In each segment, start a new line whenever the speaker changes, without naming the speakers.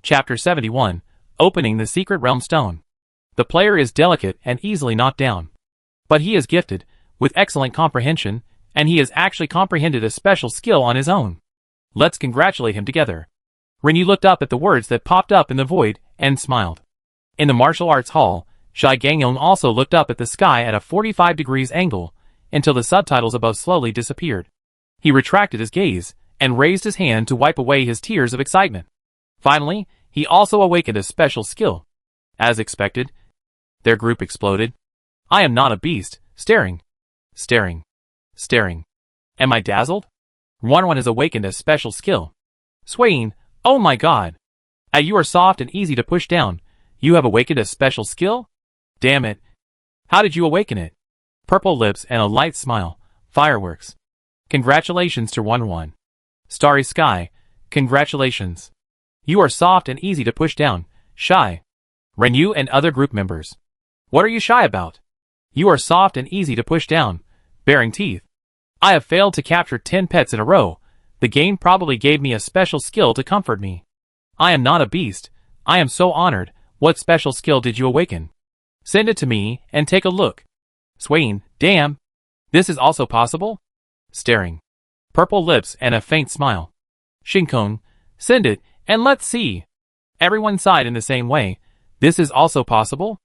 Chapter 71, Opening the Secret Realm Stone. The player is delicate and easily knocked down. But he is gifted with excellent comprehension, and he has actually comprehended a special skill on his own. Let's congratulate him together. Rinyu looked up at the words that popped up in the void and smiled. In the martial arts hall, Shai Gangyong also looked up at the sky at a 45 degrees angle until the subtitles above slowly disappeared. He retracted his gaze and raised his hand to wipe away his tears of excitement. Finally, he also awakened a special skill. As expected, their group exploded. I am not a beast. Staring. Am I dazzled? One has awakened a special skill. Swaying. Oh my god. You are soft and easy to push down. You have awakened a special skill? Damn it. How did you awaken it? Purple lips and a light smile. Fireworks. Congratulations to 1-1. Starry Sky. Congratulations. You are soft and easy to push down. Shy. Rinyu and other group members. What are you shy about? You are soft and easy to push down. Baring teeth. I have failed to capture 10 pets in a row. The game probably gave me a special skill to comfort me. I am not a beast. I am so honored. What special skill did you awaken? Send it to me and take a look. Swaying. Damn. This is also possible? Staring. Purple lips and a faint smile. Shinkong. Send it and let's see. Everyone sighed in the same way. This is also possible?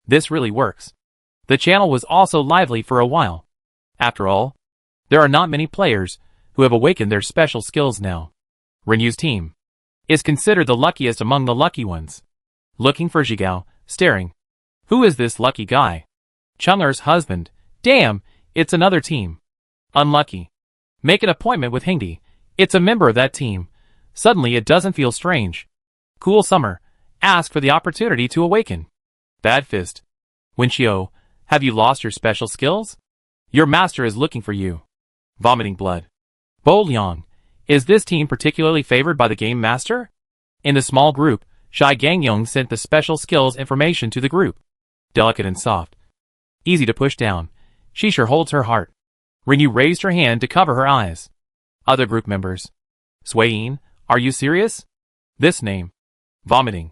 This really works. The channel was also lively for a while. After all, there are not many players who have awakened their special skills now. Rinyu's team is considered the luckiest among the lucky ones. Looking for Zhigao, staring. Who is this lucky guy? Chunger's husband. Damn, it's another team. Unlucky. Make an appointment with Hingdi. It's a member of that team. Suddenly it doesn't feel strange. Cool summer. Ask for the opportunity to awaken. Bad fist. Winchio, have you lost your special skills? Your master is looking for you. Vomiting blood. Bo Liang, is this team particularly favored by the game master? In the small group, Shai Gangyong sent the special skills information to the group. Delicate and soft. Easy to push down. She sure holds her heart. Rinyu raised her hand to cover her eyes. Other group members. Swaying, are you serious? This name. Vomiting.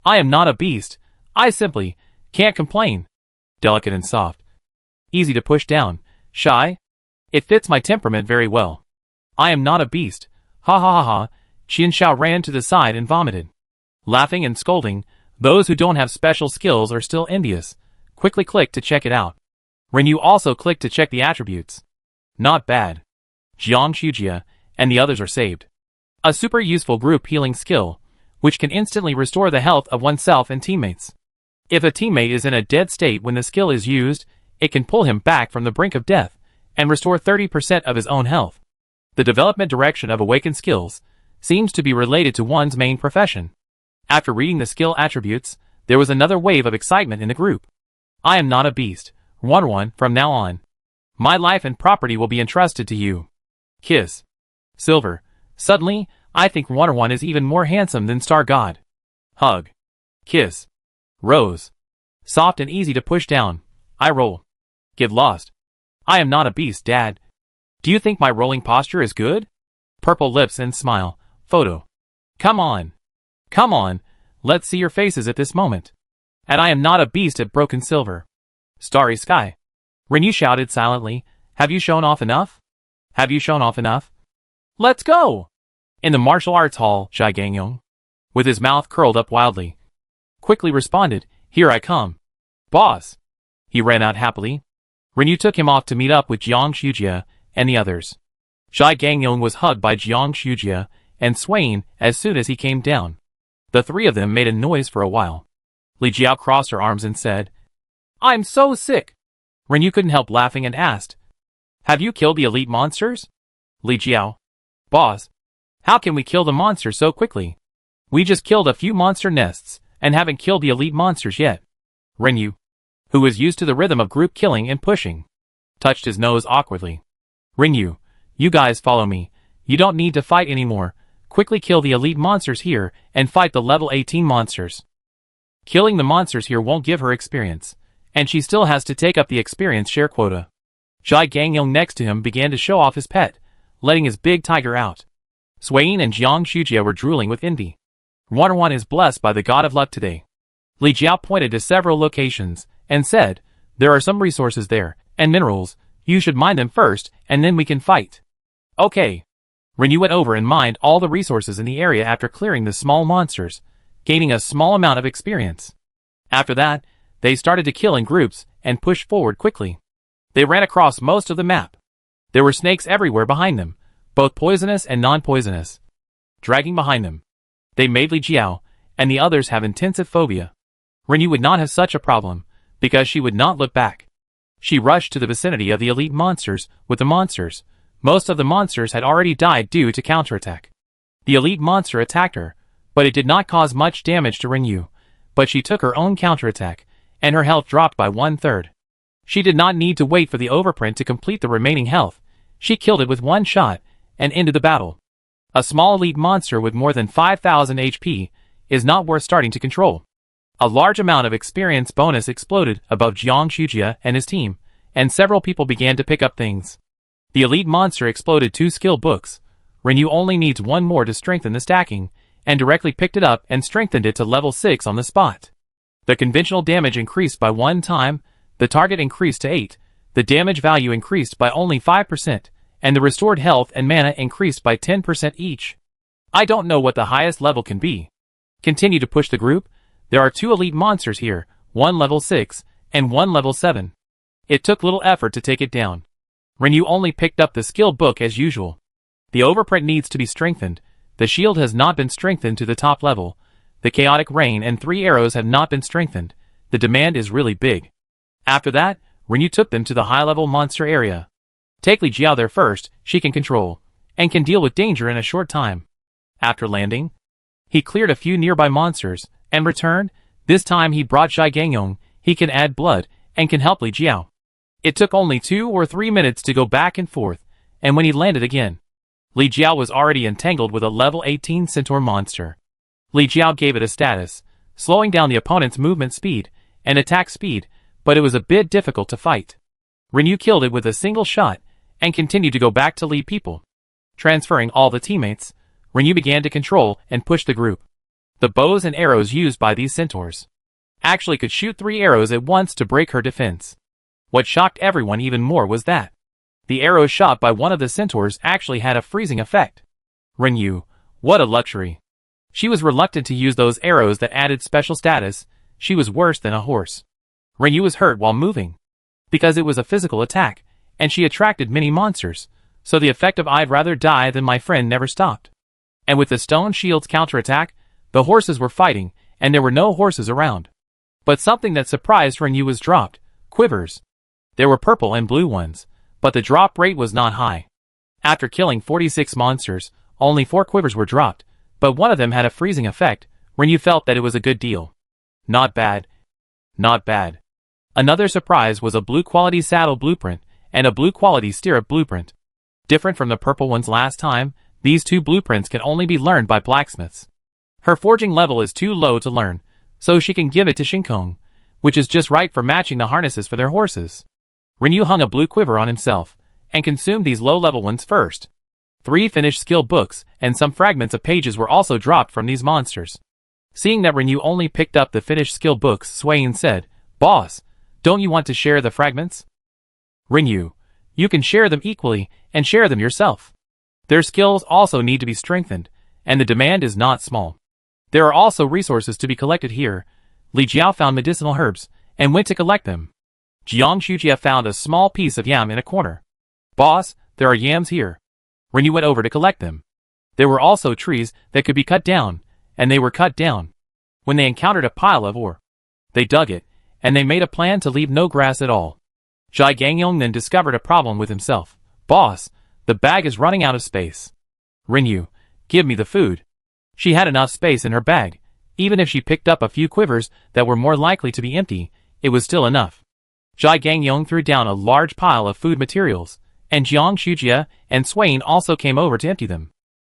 I am not a beast. I simply can't complain. Delicate and soft. Easy to push down. Shy? It fits my temperament very well. I am not a beast. Ha ha ha ha. Qian Xiao ran to the side and vomited. Laughing and scolding, those who don't have special skills are still envious. Quickly click to check it out. Rinyu also clicked to check the attributes. Not bad. Jiang Shujia and the others are saved. A super useful group healing skill, which can instantly restore the health of oneself and teammates. If a teammate is in a dead state when the skill is used, it can pull him back from the brink of death and restore 30% of his own health. The development direction of awakened skills seems to be related to one's main profession. After reading the skill attributes, there was another wave of excitement in the group. I am not a beast. 1-1 from now on. My life and property will be entrusted to you. Kiss. Silver. Suddenly, I think 1-1 is even more handsome than Star God. Hug. Kiss. Rose. Soft and easy to push down. I roll. Get lost. I am not a beast, Dad. Do you think my rolling posture is good? Purple lips and smile. Photo. Come on. Come on. Let's see your faces at this moment. And I am not a beast at Broken Silver. Starry Sky. Rinyu shouted silently. Have you shown off enough? Have you shown off enough? Let's go! In the martial arts hall, Shai Gangyong, with his mouth curled up wildly, quickly responded, Here I come. Boss. He ran out happily. Rinyu took him off to meet up with Jiang Shujia and the others. Shai Gangyong was hugged by Jiang Shujia and swaying as soon as he came down. The three of them made a noise for a while. Li Jiao crossed her arms and said, I'm so sick. Rinyu couldn't help laughing and asked, Have you killed the elite monsters? Li Jiao. Boss. How can we kill the monsters so quickly? We just killed a few monster nests and haven't killed the elite monsters yet. Rinyu, who was used to the rhythm of group killing and pushing, touched his nose awkwardly. Rinyu, you guys follow me. You don't need to fight anymore. Quickly kill the elite monsters here and fight the level 18 monsters. Killing the monsters here won't give her experience, and she still has to take up the experience share quota. Shai Gangyong next to him began to show off his pet, letting his big tiger out. Swaying and Jiang Shujia were drooling with envy. 1 is blessed by the god of luck today. Li Jiao pointed to several locations and said, there are some resources there, and minerals. You should mine them first, and then we can fight. Okay. Renyu went over and mined all the resources in the area after clearing the small monsters, gaining a small amount of experience. After that, they started to kill in groups and push forward quickly. They ran across most of the map. There were snakes everywhere behind them, both poisonous and non-poisonous, dragging behind them. They made Li Jiao and the others have intensive phobia. Renyu would not have such a problem, because she would not look back. She rushed to the vicinity of the elite monsters with the monsters. Most of the monsters had already died due to counterattack. The elite monster attacked her, but it did not cause much damage to Renyu, but she took her own counterattack, and her health dropped by 1/3. She did not need to wait for the overprint to complete the remaining health. She killed it with one shot, and ended the battle. A small elite monster with more than 5,000 HP is not worth starting to control. A large amount of experience bonus exploded above Jiang Shujia and his team, and several people began to pick up things. The elite monster exploded 2 skill books. Renyu only needs 1 more to strengthen the stacking, and directly picked it up and strengthened it to level 6 on the spot. The conventional damage increased by 1 time, the target increased to 8, the damage value increased by only 5%, and the restored health and mana increased by 10% each. I don't know what the highest level can be. Continue to push the group. There are 2 elite monsters here, 1 level 6, and 1 level 7. It took little effort to take it down. Renyu only picked up the skill book as usual. The overprint needs to be strengthened. The shield has not been strengthened to the top level. The chaotic rain and 3 arrows have not been strengthened. The demand is really big. After that, Renyu took them to the high-level monster area. Take Li Jiao there first. She can control, and can deal with danger in a short time. After landing, he cleared a few nearby monsters, and returned. This time he brought Zhai Gangyong. He can add blood, and can help Li Jiao. It took only 2 or 3 minutes to go back and forth, and when he landed again, Li Jiao was already entangled with a level 18 centaur monster. Li Jiao gave it a status, slowing down the opponent's movement speed and attack speed, but it was a bit difficult to fight. Renyu killed it with a single shot, and continued to go back to lead people. Transferring all the teammates, Renyu began to control and push the group. The bows and arrows used by these centaurs actually could shoot 3 arrows at once to break her defense. What shocked everyone even more was that the arrows shot by one of the centaurs actually had a freezing effect. Renyu, what a luxury. She was reluctant to use those arrows that added special status. She was worse than a horse. Renyu was hurt while moving, because it was a physical attack, and she attracted many monsters, so the effect of I'd rather die than my friend never stopped. And with the stone shield's counterattack, the horses were fighting, and there were no horses around. But something that surprised Renyu was dropped: quivers. There were purple and blue ones, but the drop rate was not high. After killing 46 monsters, only 4 quivers were dropped, but one of them had a freezing effect. Renyu felt that it was a good deal. Not bad. Not bad. Another surprise was a blue quality saddle blueprint and a blue quality stirrup blueprint. Different from the purple ones last time, these 2 blueprints can only be learned by blacksmiths. Her forging level is too low to learn, so she can give it to Shinkong, which is just right for matching the harnesses for their horses. Renyu hung a blue quiver on himself, and consumed these low-level ones first. 3 finished skill books and some fragments of pages were also dropped from these monsters. Seeing that Renyu only picked up the finished skill books, Swain said, "Boss, don't you want to share the fragments?" Renyu, you can share them equally, and share them yourself. Their skills also need to be strengthened, and the demand is not small. There are also resources to be collected here. Li Jiao found medicinal herbs, and went to collect them. Jiang Shujia found a small piece of yam in a corner. "Boss, there are yams here." Renyu went over to collect them. There were also trees that could be cut down, and they were cut down. When they encountered a pile of ore, they dug it, and they made a plan to leave no grass at all. Zhai Gangyong then discovered a problem with himself. "Boss, the bag is running out of space." "Renyu, give me the food." She had enough space in her bag. Even if she picked up a few quivers that were more likely to be empty, it was still enough. Zhai Gangyong threw down a large pile of food materials, and Jiang Shujia and Swain also came over to empty them.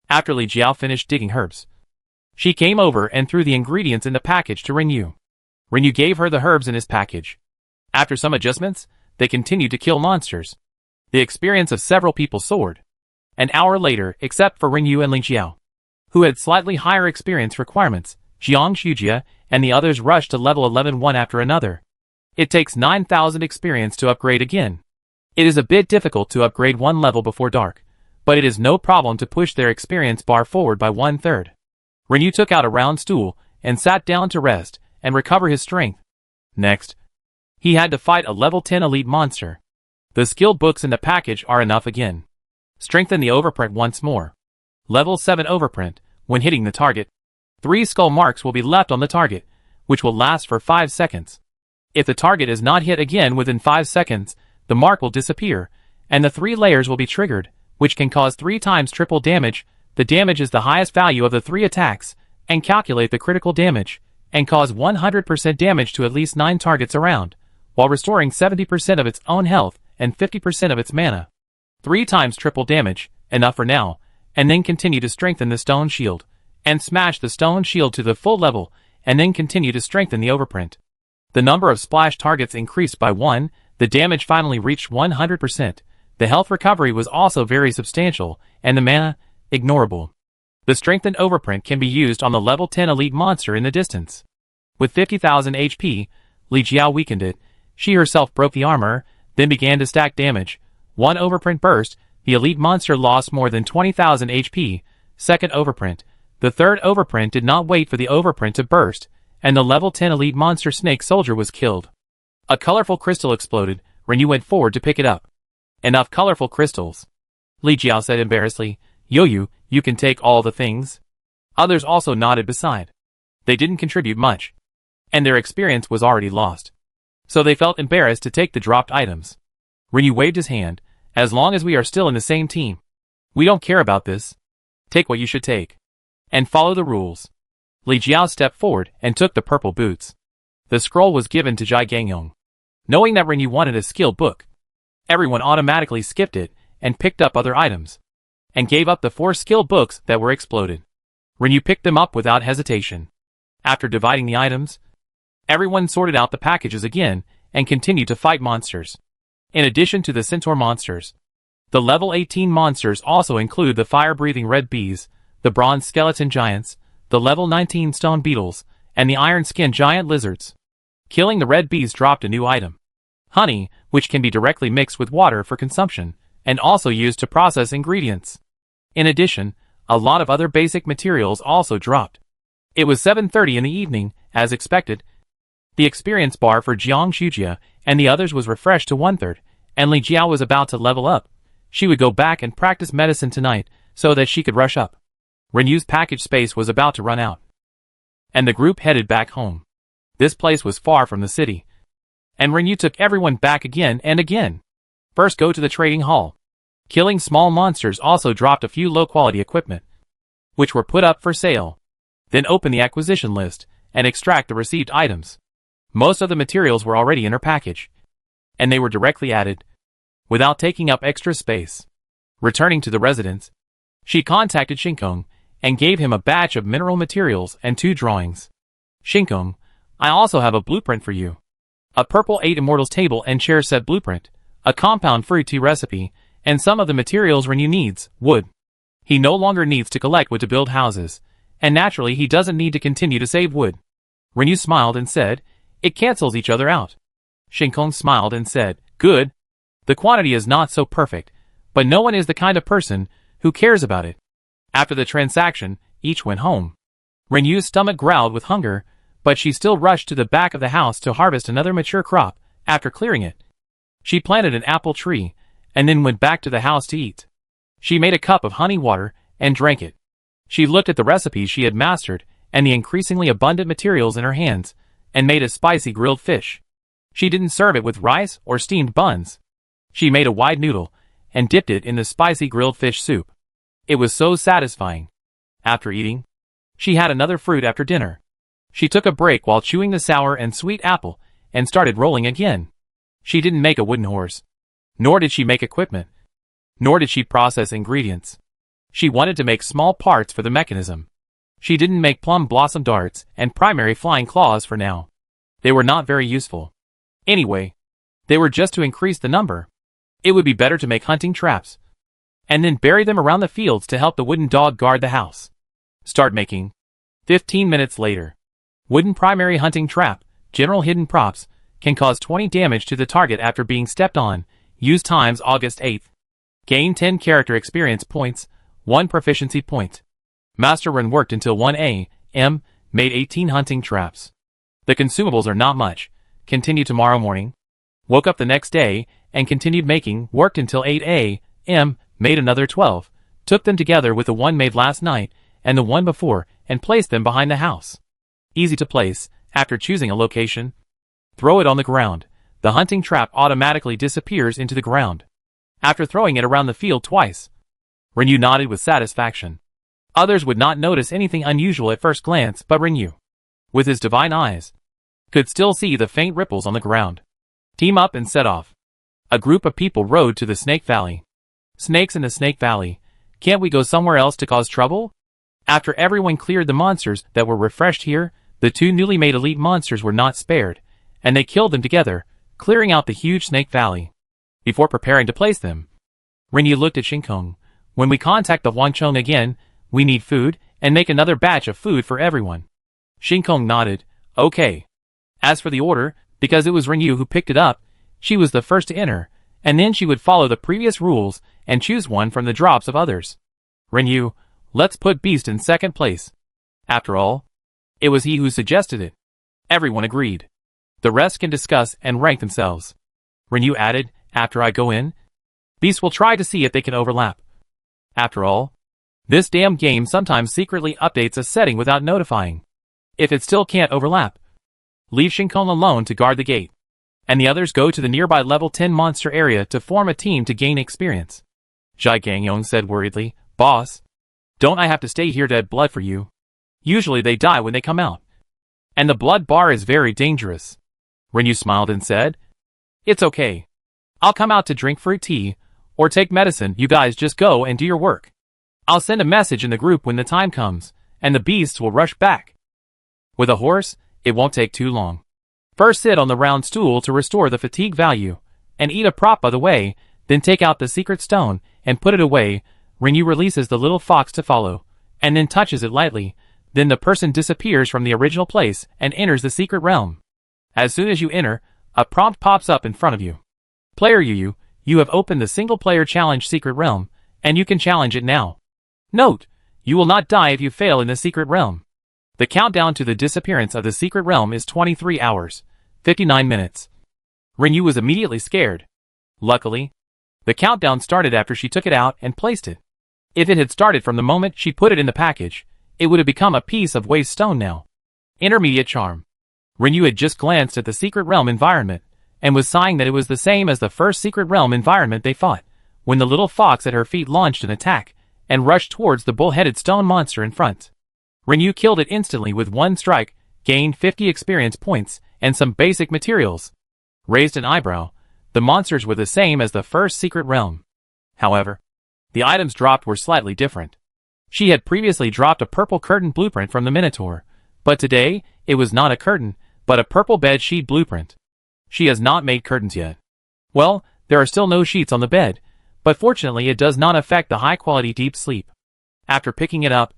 After Li Jiao finished digging herbs, she came over and threw the ingredients in the package to Renyu. Renyu gave her the herbs in his package. After some adjustments, they continued to kill monsters. The experience of several people soared. An hour later, except for Renyu and Li Jiao, who had slightly higher experience requirements. Jiang Shujia and the others rushed to level 11 one after another. It takes 9,000 experience to upgrade again. It is a bit difficult to upgrade one level before dark, but it is no problem to push their experience bar forward by 1/3. Renyu took out a round stool and sat down to rest and recover his strength. Next, he had to fight a level 10 elite monster. The skill books in the package are enough again. Strengthen the overprint once more. Level 7 overprint. When hitting the target, 3 skull marks will be left on the target, which will last for 5 seconds. If the target is not hit again within 5 seconds, the mark will disappear, and the 3 layers will be triggered, which can cause 3 times triple damage. The damage is the highest value of the 3 attacks, and calculate the critical damage, and cause 100% damage to at least 9 targets around, while restoring 70% of its own health and 50% of its mana. 3 times triple damage, enough for now, and then continue to strengthen the stone shield, and smash the stone shield to the full level, and then continue to strengthen the overprint. The number of splash targets increased by 1, the damage finally reached 100%, the health recovery was also very substantial, and the mana, ignorable. The strengthened overprint can be used on the level 10 elite monster in the distance. With 50,000 HP, Li Jiao weakened it. She herself broke the armor, then began to stack damage. 1 overprint burst, the elite monster lost more than 20,000 HP. Second overprint. The third overprint did not wait for the overprint to burst, and the level 10 elite monster snake soldier was killed. A colorful crystal exploded. Renyu went forward to pick it up. Enough colorful crystals. Li Jiao said embarrassedly. Yoyu, you can take all the things. Others also nodded beside. They didn't contribute much, and their experience was already lost, so they felt embarrassed to take the dropped items. Renyu waved his hand. As long as we are still in the same team, we don't care about this. Take what you should take, and follow the rules. Li Jiao stepped forward and took the purple boots. The scroll was given to Jai Gangyong. Knowing that Renyu wanted a skill book, everyone automatically skipped it and picked up other items, and gave up the 4 skill books that were exploded. Renyu picked them up without hesitation. After dividing the items, everyone sorted out the packages again and continued to fight monsters. In addition to the centaur monsters, the level 18 monsters also include the fire-breathing red bees, the bronze skeleton giants, the level 19 stone beetles, and the iron-skinned giant lizards. Killing the red bees dropped a new item. Honey, which can be directly mixed with water for consumption, and also used to process ingredients. In addition, a lot of other basic materials also dropped. It was 7:30 in the evening, as expected. The experience bar for Jiang Shujia and the others was refreshed to 1/3, and Li Jiao was about to level up. She would go back and practice medicine tonight, so that she could rush up. Renyu's package space was about to run out, and the group headed back home. This place was far from the city, and Renyu took everyone back again and again. First go to the trading hall. Killing small monsters also dropped a few low-quality equipment, which were put up for sale. Then open the acquisition list, and extract the received items. Most of the materials were already in her package, and they were directly added, without taking up extra space. Returning to the residence, she contacted Shinkong, and gave him a batch of mineral materials and 2 drawings. Shinkong, I also have a blueprint for you. A purple 8 immortals table and chair set blueprint, a compound fruit tea recipe, and some of the materials Renyu needs, wood. He no longer needs to collect wood to build houses, and naturally he doesn't need to continue to save wood. Renyu smiled and said, it cancels each other out. Shinkong smiled and said, good. The quantity is not so perfect, but no one is the kind of person who cares about it. After the transaction, each went home. Renyu's stomach growled with hunger, but she still rushed to the back of the house to harvest another mature crop. After clearing it, she planted an apple tree, and then went back to the house to eat. She made a cup of honey water and drank it. She looked at the recipes she had mastered and the increasingly abundant materials in her hands, and made a spicy grilled fish. She didn't serve it with rice or steamed buns. She made a wide noodle and dipped it in the spicy grilled fish soup. It was so satisfying. After eating, she had another fruit after dinner. She took a break while chewing the sour and sweet apple and started rolling again. She didn't make a wooden horse, nor did she make equipment, nor did she process ingredients. She wanted to make small parts for the mechanism. She didn't make plum blossom darts and primary flying claws for now. They were not very useful. Anyway, they were just to increase the number. It would be better to make hunting traps, and then bury them around the fields to help the wooden dog guard the house. Start making. 15 minutes later. Wooden primary hunting trap, general hidden props, can cause 20 damage to the target after being stepped on. Use times August 8th. Gain 10 character experience points, 1 proficiency point. Master run worked until 1 a.m., made 18 hunting traps. The consumables are not much. Continue tomorrow morning. Woke up the next day, and continued making, worked until 8 a.m., made another 12, took them together with the one made last night, and the one before, and placed them behind the house. Easy to place. After choosing a location, throw it on the ground. The hunting trap automatically disappears into the ground. After throwing it around the field twice, Rinyu nodded with satisfaction. Others would not notice anything unusual at first glance, but Rinyu, with his divine eyes, could still see the faint ripples on the ground. Team up and set off. A group of people rode to the Snake Valley. Snakes in the Snake Valley. Can't we go somewhere else to cause trouble? After everyone cleared the monsters that were refreshed here, the two newly made elite monsters were not spared, and they killed them together, clearing out the huge Snake Valley. Before preparing to place them, Rinyu looked at Shinkong. When we contact the Huangchong again, we need food, and make another batch of food for everyone. Shinkong nodded. Okay. As for the order, because it was Rinyu who picked it up, she was the first to enter, and then she would follow the previous rules and choose one from the drops of others. Rinyu, let's put Beast in second place. After all, it was he who suggested it. Everyone agreed. The rest can discuss and rank themselves. Rinyu added, after I go in, Beast will try to see if they can overlap. After all, this damn game sometimes secretly updates a setting without notifying. If it still can't overlap, leave Shinkong alone to guard the gate, and the others go to the nearby level 10 monster area to form a team to gain experience. Zhai Gangyong said worriedly, Boss, don't I have to stay here to add blood for you? Usually they die when they come out, and the blood bar is very dangerous. Rinyu smiled and said, It's okay. I'll come out to drink fruit tea, or take medicine. You guys just go and do your work. I'll send a message in the group when the time comes, and the beasts will rush back. With a horse, it won't take too long. First sit on the round stool to restore the fatigue value, and eat a prop by the way, then take out the secret stone, and put it away. Rinyu releases the little fox to follow, and then touches it lightly, then the person disappears from the original place and enters the secret realm. As soon as you enter, a prompt pops up in front of you. Player Yu, you have opened the single-player challenge secret realm, and you can challenge it now. Note, you will not die if you fail in the secret realm. The countdown to the disappearance of the secret realm is 23 hours, 59 minutes. Rinyu was immediately scared. Luckily, the countdown started after she took it out and placed it. If it had started from the moment she put it in the package, it would have become a piece of waste stone now. Intermediate charm. Rinyu had just glanced at the secret realm environment, and was sighing that it was the same as the first secret realm environment they fought, when the little fox at her feet launched an attack, and rushed towards the bull-headed stone monster in front. Rinyu killed it instantly with one strike, gained 50 experience points, and some basic materials. Raised an eyebrow. The monsters were the same as the first secret realm. However, the items dropped were slightly different. She had previously dropped a purple curtain blueprint from the Minotaur, but today, it was not a curtain, but a purple bed sheet blueprint. She has not made curtains yet. Well, there are still no sheets on the bed, but fortunately it does not affect the high-quality deep sleep. After picking it up,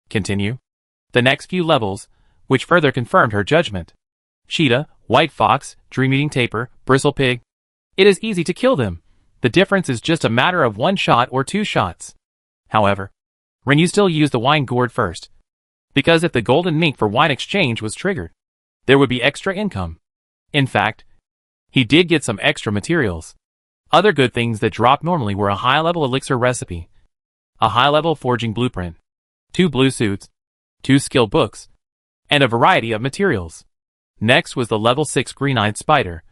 continue the next few levels, which further confirmed her judgment. Cheetah, white fox, dream-eating tapir, bristle pig. It is easy to kill them. The difference is just a matter of one shot or two shots. However, Rinyu still used the wine gourd first, because if the golden mink for wine exchange was triggered, there would be extra income. In fact, he did get some extra materials. Other good things that dropped normally were a high-level elixir recipe, a high-level forging blueprint, 2 blue suits, 2 skill books, and a variety of materials. Next was the level 6 green-eyed spider,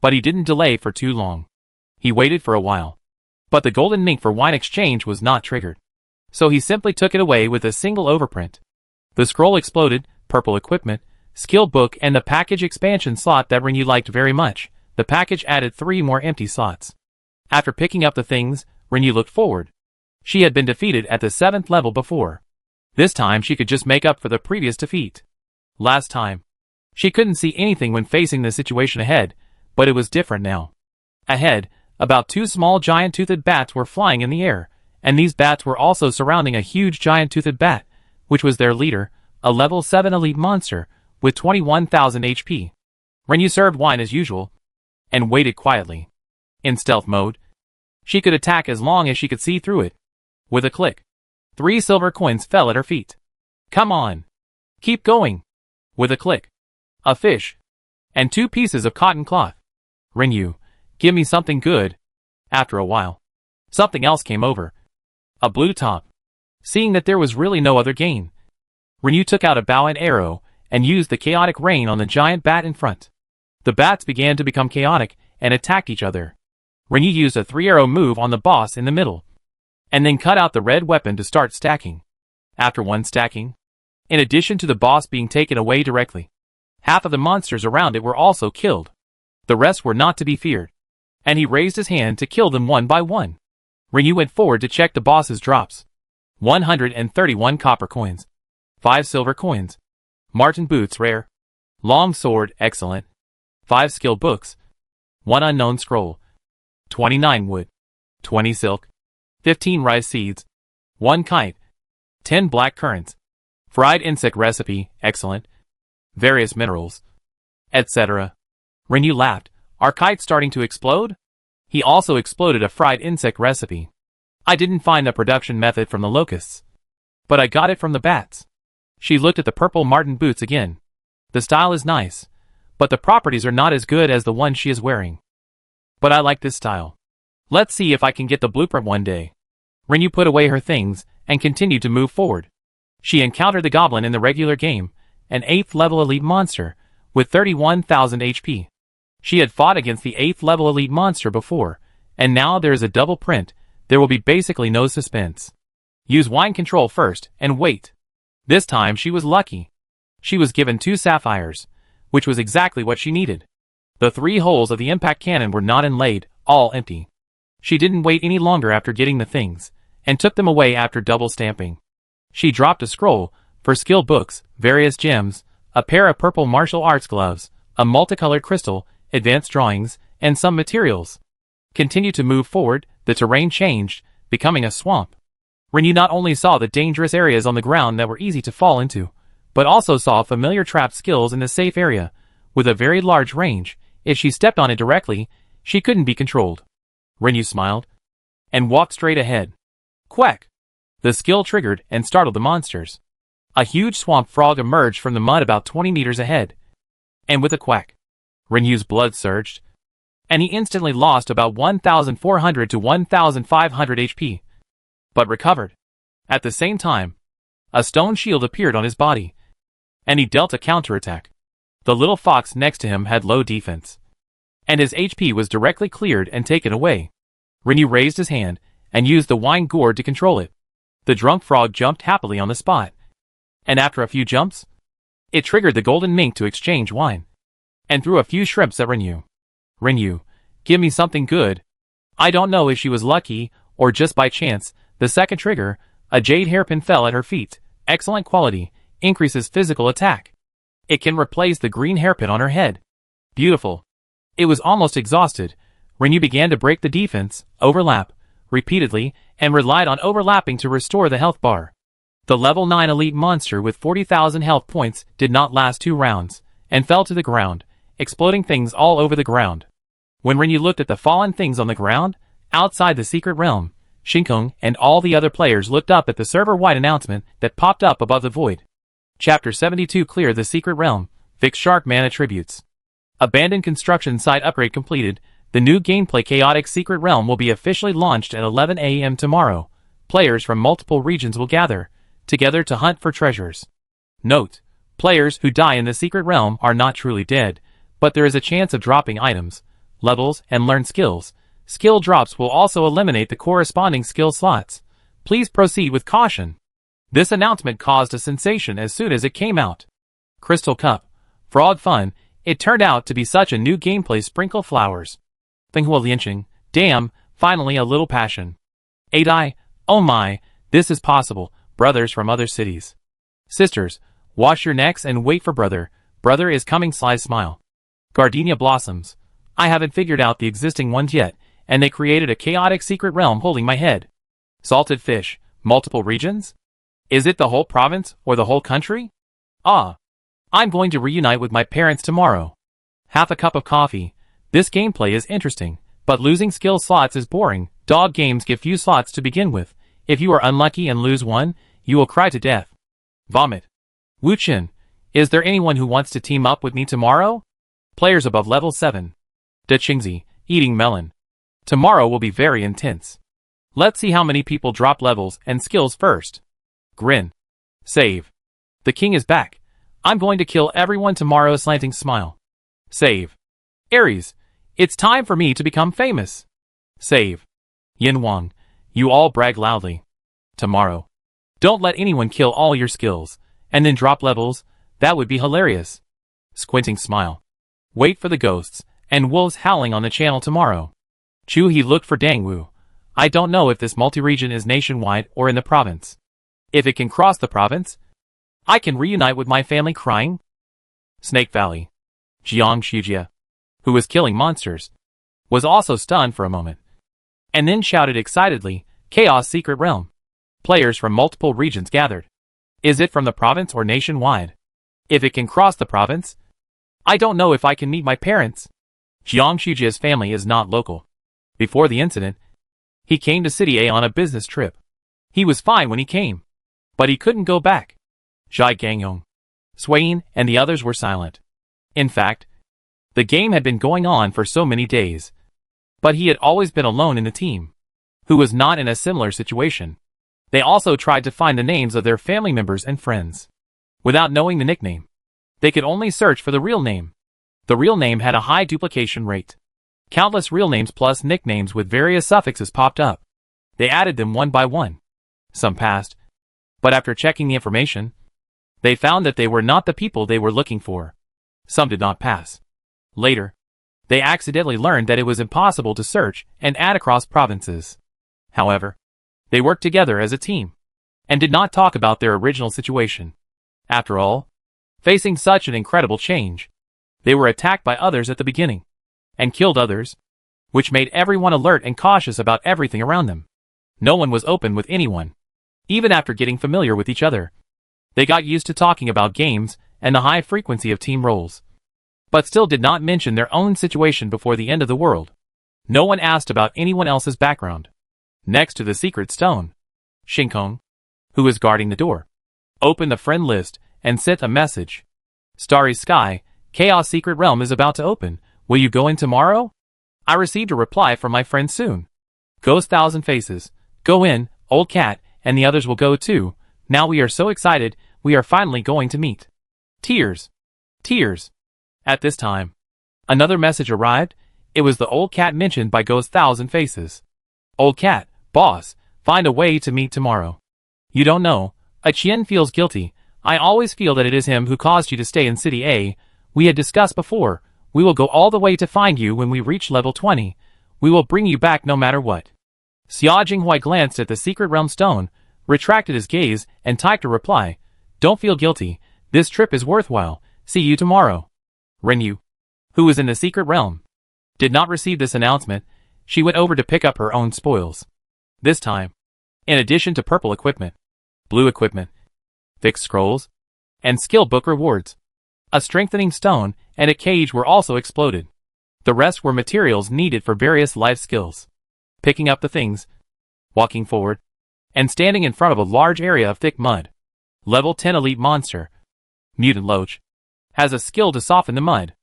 but he didn't delay for too long. He waited for a while, but the golden mink for wine exchange was not triggered, so he simply took it away with a single overprint. The scroll exploded, purple equipment, skill book, and the package expansion slot that Rinyu liked very much. The package added 3 more empty slots. After picking up the things, Rinyu looked forward. She had been defeated at the 7th level before. This time she could just make up for the previous defeat. Last time, she couldn't see anything when facing the situation ahead, but it was different now. Ahead, about 2 small giant-toothed bats were flying in the air, and these bats were also surrounding a huge giant-toothed bat, which was their leader, a level 7 elite monster with 21,000 HP. Rinyu served wine as usual and waited quietly. In stealth mode, she could attack as long as she could see through it. With a click, 3 silver coins fell at her feet. Come on. Keep going. With a click, a fish and 2 pieces of cotton cloth. Rinyu, give me something good. After a while, something else came over. A blue top. Seeing that there was really no other gain, Rinyu took out a bow and arrow and used the chaotic rain on the giant bat in front. The bats began to become chaotic and attacked each other. Rinyu used a 3-arrow move on the boss in the middle, and then cut out the red weapon to start stacking. After one stacking, in addition to the boss being taken away directly, half of the monsters around it were also killed. The rest were not to be feared, and he raised his hand to kill them one by one. Rinyu went forward to check the boss's drops. 131 copper coins, 5 silver coins, Martin boots rare, long sword excellent, 5 skill books, 1 unknown scroll, 29 wood, 20 silk, 15 rice seeds, 1 kite, 10 black currants, fried insect recipe excellent, various minerals, etc. Rinyu laughed. Are kites starting to explode? He also exploded a fried insect recipe. I didn't find the production method from the locusts, but I got it from the bats. She looked at the purple Martin boots again. The style is nice, but the properties are not as good as the one she is wearing. But I like this style. Let's see if I can get the blueprint one day. Rinyu put away her things and continued to move forward. She encountered the goblin in the regular game, an 8th level elite monster with 31,000 HP. She had fought against the 8th level elite monster before, and now there is a double print. There will be basically no suspense. Use wine control first and wait. This time she was lucky. She was given 2 sapphires, which was exactly what she needed. The 3 holes of the impact cannon were not inlaid, all empty. She didn't wait any longer after getting the things, and took them away after double stamping. She dropped a scroll for skill books, various gems, a pair of purple martial arts gloves, a multicolored crystal, advanced drawings, and some materials. Continue to move forward. The terrain changed, becoming a swamp. Rinyu not only saw the dangerous areas on the ground that were easy to fall into, but also saw familiar trap skills in the safe area, with a very large range. If she stepped on it directly, she couldn't be controlled. Rinyu smiled and walked straight ahead. Quack! The skill triggered and startled the monsters. A huge swamp frog emerged from the mud about 20 meters ahead. And with a quack, Rinyu's blood surged, and he instantly lost about 1,400 to 1,500 HP, but recovered. At the same time, a stone shield appeared on his body, and he dealt a counterattack. The little fox next to him had low defense, and his HP was directly cleared and taken away. Rinyu raised his hand and used the wine gourd to control it. The drunk frog jumped happily on the spot, and after a few jumps, it triggered the golden mink to exchange wine, and threw a few shrimps at Rinyu. Rinyu, give me something good. I don't know if she was lucky, or just by chance. The second trigger, a jade hairpin fell at her feet. Excellent quality, increases physical attack. It can replace the green hairpin on her head. Beautiful. It was almost exhausted. Rinyu began to break the defense, overlap, repeatedly, and relied on overlapping to restore the health bar. The level 9 elite monster with 40,000 health points did not last 2 rounds, and fell to the ground, exploding things all over the ground. When Rinyu looked at the fallen things on the ground, outside the secret realm, Shinkung and all the other players looked up at the server-wide announcement that popped up above the void. Chapter 72 Clear the Secret Realm, Fix Shark Man Attributes. Abandoned construction site upgrade completed. The new gameplay Chaotic Secret Realm will be officially launched at 11 a.m. tomorrow. Players from multiple regions will gather together to hunt for treasures. Note: players who die in the Secret Realm are not truly dead, but there is a chance of dropping items, levels, and learned skills. Skill drops will also eliminate the corresponding skill slots. Please proceed with caution. This announcement caused a sensation as soon as it came out. Crystal Cup. Fraud fun. It turned out to be such a new gameplay sprinkle flowers. Thinghua Lianqing. Damn, finally a little passion. Adai. Oh my, this is possible. Brothers from other cities. Sisters, wash your necks and wait for brother. Brother is coming. Sly smile. Gardenia Blossoms. I haven't figured out the existing ones yet, and they created a chaotic secret realm holding my head. Salted fish. Multiple regions? Is it the whole province or the whole country? Ah. I'm going to reunite with my parents tomorrow. Half a cup of coffee. This gameplay is interesting, but losing skill slots is boring. Dog games give few slots to begin with. If you are unlucky and lose one, you will cry to death. Vomit. Wuchen. Is there anyone who wants to team up with me tomorrow? Players above level 7. De Qingzi, eating melon. Tomorrow will be very intense. Let's see how many people drop levels and skills first. Grin. Save. The king is back. I'm going to kill everyone tomorrow. Slanting smile. Save. Aries. It's time for me to become famous. Save. Yin Wang. You all brag loudly. Tomorrow. Don't let anyone kill all your skills, and then drop levels. That would be hilarious. Squinting smile. Wait for the ghosts and wolves howling on the channel tomorrow. Chu He looked for Dangwu. I don't know if this multi-region is nationwide or in the province. If it can cross the province, I can reunite with my family. Crying. Snake Valley. Jiang Shujia, who was killing monsters, was also stunned for a moment, and then shouted excitedly, Chaos Secret Realm. Players from multiple regions gathered. Is it from the province or nationwide? If it can cross the province, I don't know if I can meet my parents. Jiang Shujia's family is not local. Before the incident, he came to City A on a business trip. He was fine when he came, but he couldn't go back. Zhai Gangyong, Swain, and the others were silent. In fact, the game had been going on for so many days, but he had always been alone in the team, who was not in a similar situation. They also tried to find the names of their family members and friends. Without knowing the nickname, they could only search for the real name. The real name had a high duplication rate. Countless real names plus nicknames with various suffixes popped up. They added them one by one. Some passed, but after checking the information, they found that they were not the people they were looking for. Some did not pass. Later, they accidentally learned that it was impossible to search and add across provinces. However, they worked together as a team, and did not talk about their original situation. After all, facing such an incredible change, they were attacked by others at the beginning, and killed others, which made everyone alert and cautious about everything around them. No one was open with anyone. Even after getting familiar with each other, they got used to talking about games and the high frequency of team roles, but still did not mention their own situation before the end of the world. No one asked about anyone else's background. Next to the secret stone, Shinkong, who was guarding the door, opened the friend list and sent a message. Starry Sky, Chaos Secret Realm is about to open. Will you go in tomorrow? I received a reply from my friend soon. Ghost Thousand Faces, go in, Old Cat, and the others will go too. Now we are so excited, we are finally going to meet. Tears. Tears. At this time, another message arrived. It was the Old Cat mentioned by Ghost Thousand Faces. Old Cat, boss, find a way to meet tomorrow. You don't know, Qian feels guilty. I always feel that it is him who caused you to stay in City A. We had discussed before. We will go all the way to find you when we reach level 20. We will bring you back no matter what. Xia Jinghui glanced at the Secret Realm stone, retracted his gaze, and typed a reply. Don't feel guilty. This trip is worthwhile. See you tomorrow. Renyu, who was in the Secret Realm, did not receive this announcement. She went over to pick up her own spoils. This time, in addition to purple equipment, blue equipment, fixed scrolls, and skill book rewards, a strengthening stone and a cage were also exploded. The rest were materials needed for various life skills. Picking up the things, walking forward, and standing in front of a large area of thick mud. Level 10 elite monster, Mutant Loach, has a skill to soften the mud.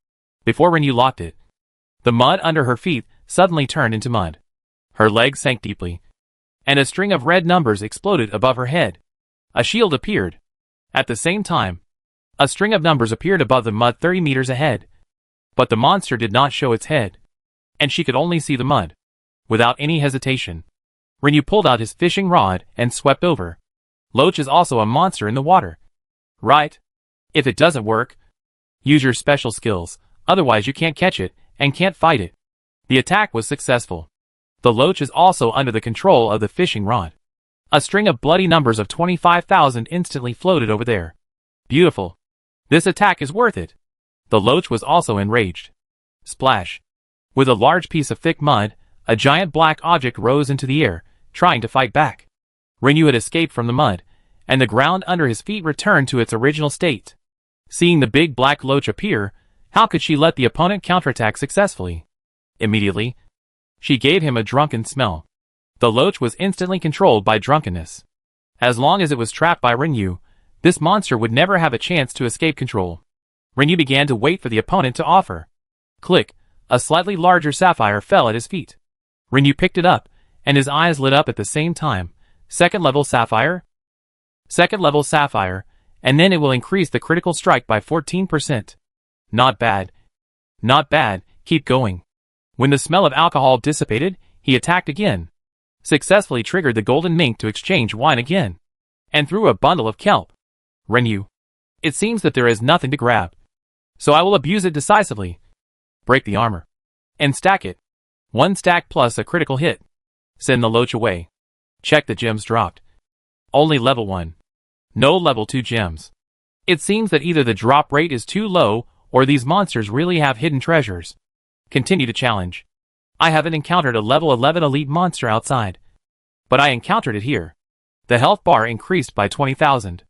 Before Renyu locked it, the mud under her feet suddenly turned into mud. Her legs sank deeply, and a string of red numbers exploded above her head. A shield appeared. At the same time, a string of numbers appeared above the mud 30 meters ahead. But the monster did not show its head, and she could only see the mud. Without any hesitation, Renyu pulled out his fishing rod and swept over. Loach is also a monster in the water. Right? If it doesn't work, use your special skills, otherwise you can't catch it, and can't fight it. The attack was successful. The Loach is also under the control of the fishing rod. A string of bloody numbers of 25,000 instantly floated over there. Beautiful. This attack is worth it. The Loach was also enraged. Splash. With a large piece of thick mud, a giant black object rose into the air, trying to fight back. Renyu had escaped from the mud, and the ground under his feet returned to its original state. Seeing the big black loach appear, how could she let the opponent counterattack successfully? Immediately, she gave him a drunken smell. The loach was instantly controlled by drunkenness. As long as it was trapped by Renyu, this monster would never have a chance to escape control. Renyu began to wait for the opponent to offer. Click, a slightly larger sapphire fell at his feet. Renyu picked it up, and his eyes lit up at the same time. Second level sapphire? Second level sapphire, and then it will increase the critical strike by 14%. Not bad. Not bad, keep going. When the smell of alcohol dissipated, he attacked again. Successfully triggered the golden mink to exchange wine again. And threw a bundle of kelp. Renyu. It seems that there is nothing to grab. So I will abuse it decisively. Break the armor. And stack it. 1 stack plus a critical hit. Send the loach away. Check the gems dropped. Only level 1. No level 2 gems. It seems that either the drop rate is too low, or these monsters really have hidden treasures. Continue to challenge. I haven't encountered a level 11 elite monster outside. But I encountered it here. The health bar increased by 20,000.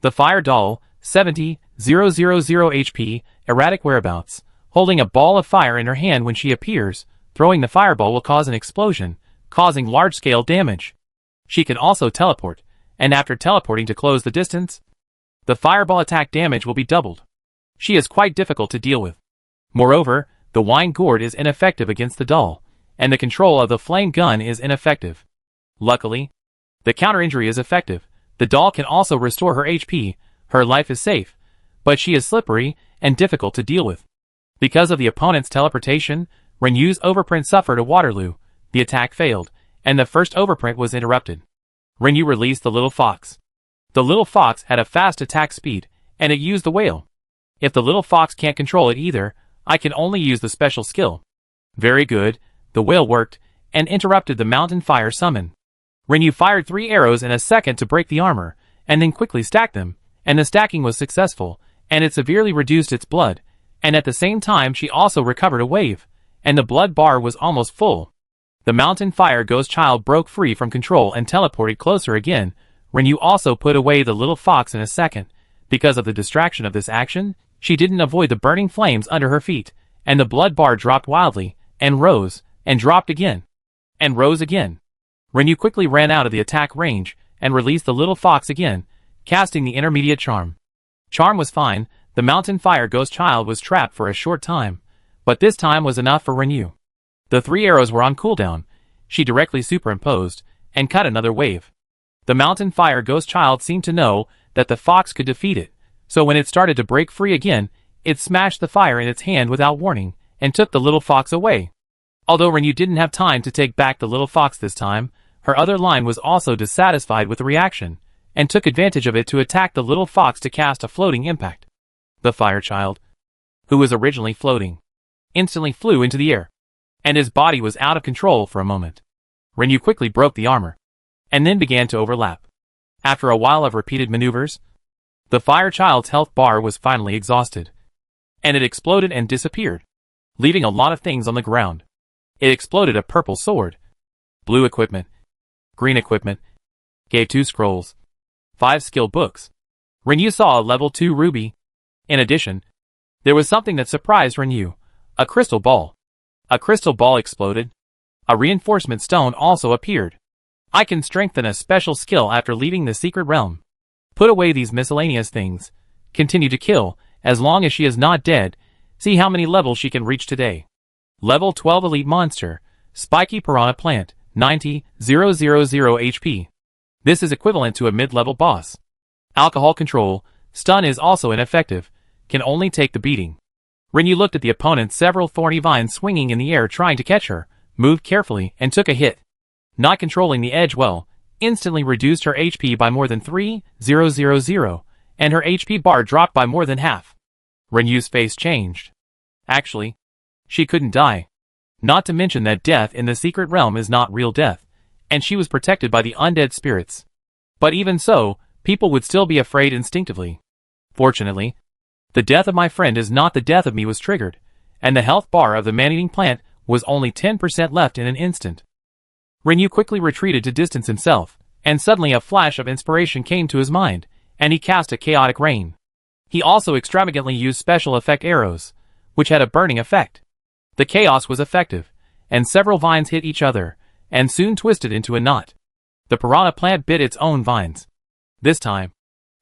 The fire doll, 70,000 HP, erratic whereabouts, holding a ball of fire in her hand when she appears. Throwing the fireball will cause an explosion, causing large-scale damage. She can also teleport, and after teleporting to close the distance, the fireball attack damage will be doubled. She is quite difficult to deal with. Moreover, the wine gourd is ineffective against the doll, and the control of the flame gun is ineffective. Luckily, the counter injury is effective. The doll can also restore her HP, her life is safe, but she is slippery and difficult to deal with. Because of the opponent's teleportation, Renyu's overprint suffered a Waterloo, the attack failed, and the first overprint was interrupted. Renyu released the little fox. The little fox had a fast attack speed, and it used the whale. If the little fox can't control it either, I can only use the special skill. Very good, the whale worked, and interrupted the mountain fire summon. Renyu fired 3 arrows in a second to break the armor, and then quickly stacked them, and the stacking was successful, and it severely reduced its blood, and at the same time she also recovered a wave, and the blood bar was almost full. The mountain fire ghost child broke free from control and teleported closer again. Renyu also put away the little fox in a second. Because of the distraction of this action, she didn't avoid the burning flames under her feet, and the blood bar dropped wildly, and rose, and dropped again, and rose again. Renyu quickly ran out of the attack range, and released the little fox again, casting the intermediate charm. Charm was fine, the mountain fire ghost child was trapped for a short time, but this time was enough for Renyu. The 3 arrows were on cooldown. She directly superimposed, and cut another wave. The mountain fire ghost child seemed to know that the fox could defeat it, so when it started to break free again, it smashed the fire in its hand without warning, and took the little fox away. Although Renyu didn't have time to take back the little fox this time, her other line was also dissatisfied with the reaction, and took advantage of it to attack the little fox to cast a floating impact. The fire child, who was originally floating, instantly flew into the air, and his body was out of control for a moment. Renyu quickly broke the armor, and then began to overlap. After a while of repeated maneuvers, the fire child's health bar was finally exhausted, and it exploded and disappeared, leaving a lot of things on the ground. It exploded a purple sword, blue equipment, green equipment, gave 2 scrolls, 5 skill books. Renyu saw a level 2 ruby. In addition, there was something that surprised Renyu, a crystal ball. A crystal ball exploded. A reinforcement stone also appeared. I can strengthen a special skill after leaving the secret realm. Put away these miscellaneous things. Continue to kill, as long as she is not dead. See how many levels she can reach today. Level 12 elite monster, spiky piranha plant, 90,000 HP. This is equivalent to a mid-level boss. Alcohol control, stun is also ineffective, can only take the beating. Renyu looked at the opponent's several thorny vines swinging in the air trying to catch her, moved carefully, and took a hit. Not controlling the edge well, instantly reduced her HP by more than 3,000, and her HP bar dropped by more than half. Renyu's face changed. Actually, she couldn't die. Not to mention that death in the secret realm is not real death, and she was protected by the undead spirits. But even so, people would still be afraid instinctively. Fortunately, the death of my friend is not the death of me was triggered, and the health bar of the man-eating plant was only 10% left in an instant. Renyu quickly retreated to distance himself, And suddenly a flash of inspiration came to his mind, and he cast a chaotic rain. He also extravagantly used special effect arrows, which had a burning effect. The chaos was effective, and several vines hit each other, and soon twisted into a knot. The piranha plant bit its own vines. This time,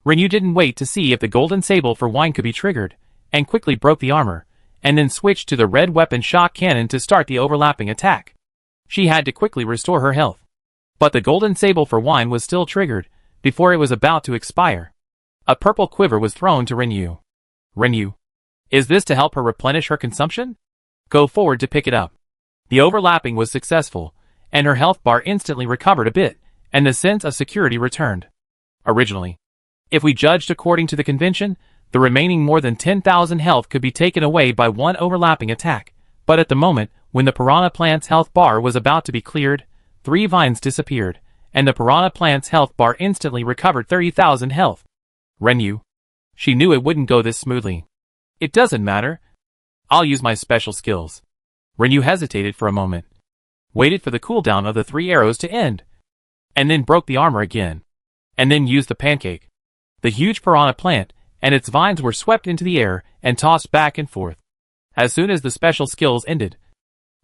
Rinyu didn't wait to see if the golden sable for wine could be triggered, and quickly broke the armor, and then switched to the red weapon shock cannon to start the overlapping attack. She had to quickly restore her health. But the golden sable for wine was still triggered, before it was about to expire. A purple quiver was thrown to Rinyu. Rinyu, is this to help her replenish her consumption? Go forward to pick it up. The overlapping was successful, and her health bar instantly recovered a bit, and the sense of security returned. Originally, if we judged according to the convention, the remaining more than 10,000 health could be taken away by one overlapping attack, but at the moment, when the piranha plant's health bar was about to be cleared, 3 vines disappeared, and the piranha plant's health bar instantly recovered 30,000 health. Rinyu. She knew it wouldn't go this smoothly. It doesn't matter. I'll use my special skills. Rinyu hesitated for a moment, waited for the cooldown of the 3 arrows to end, and then broke the armor again, and then used the pancake. The huge piranha plant and its vines were swept into the air and tossed back and forth. As soon as the special skills ended,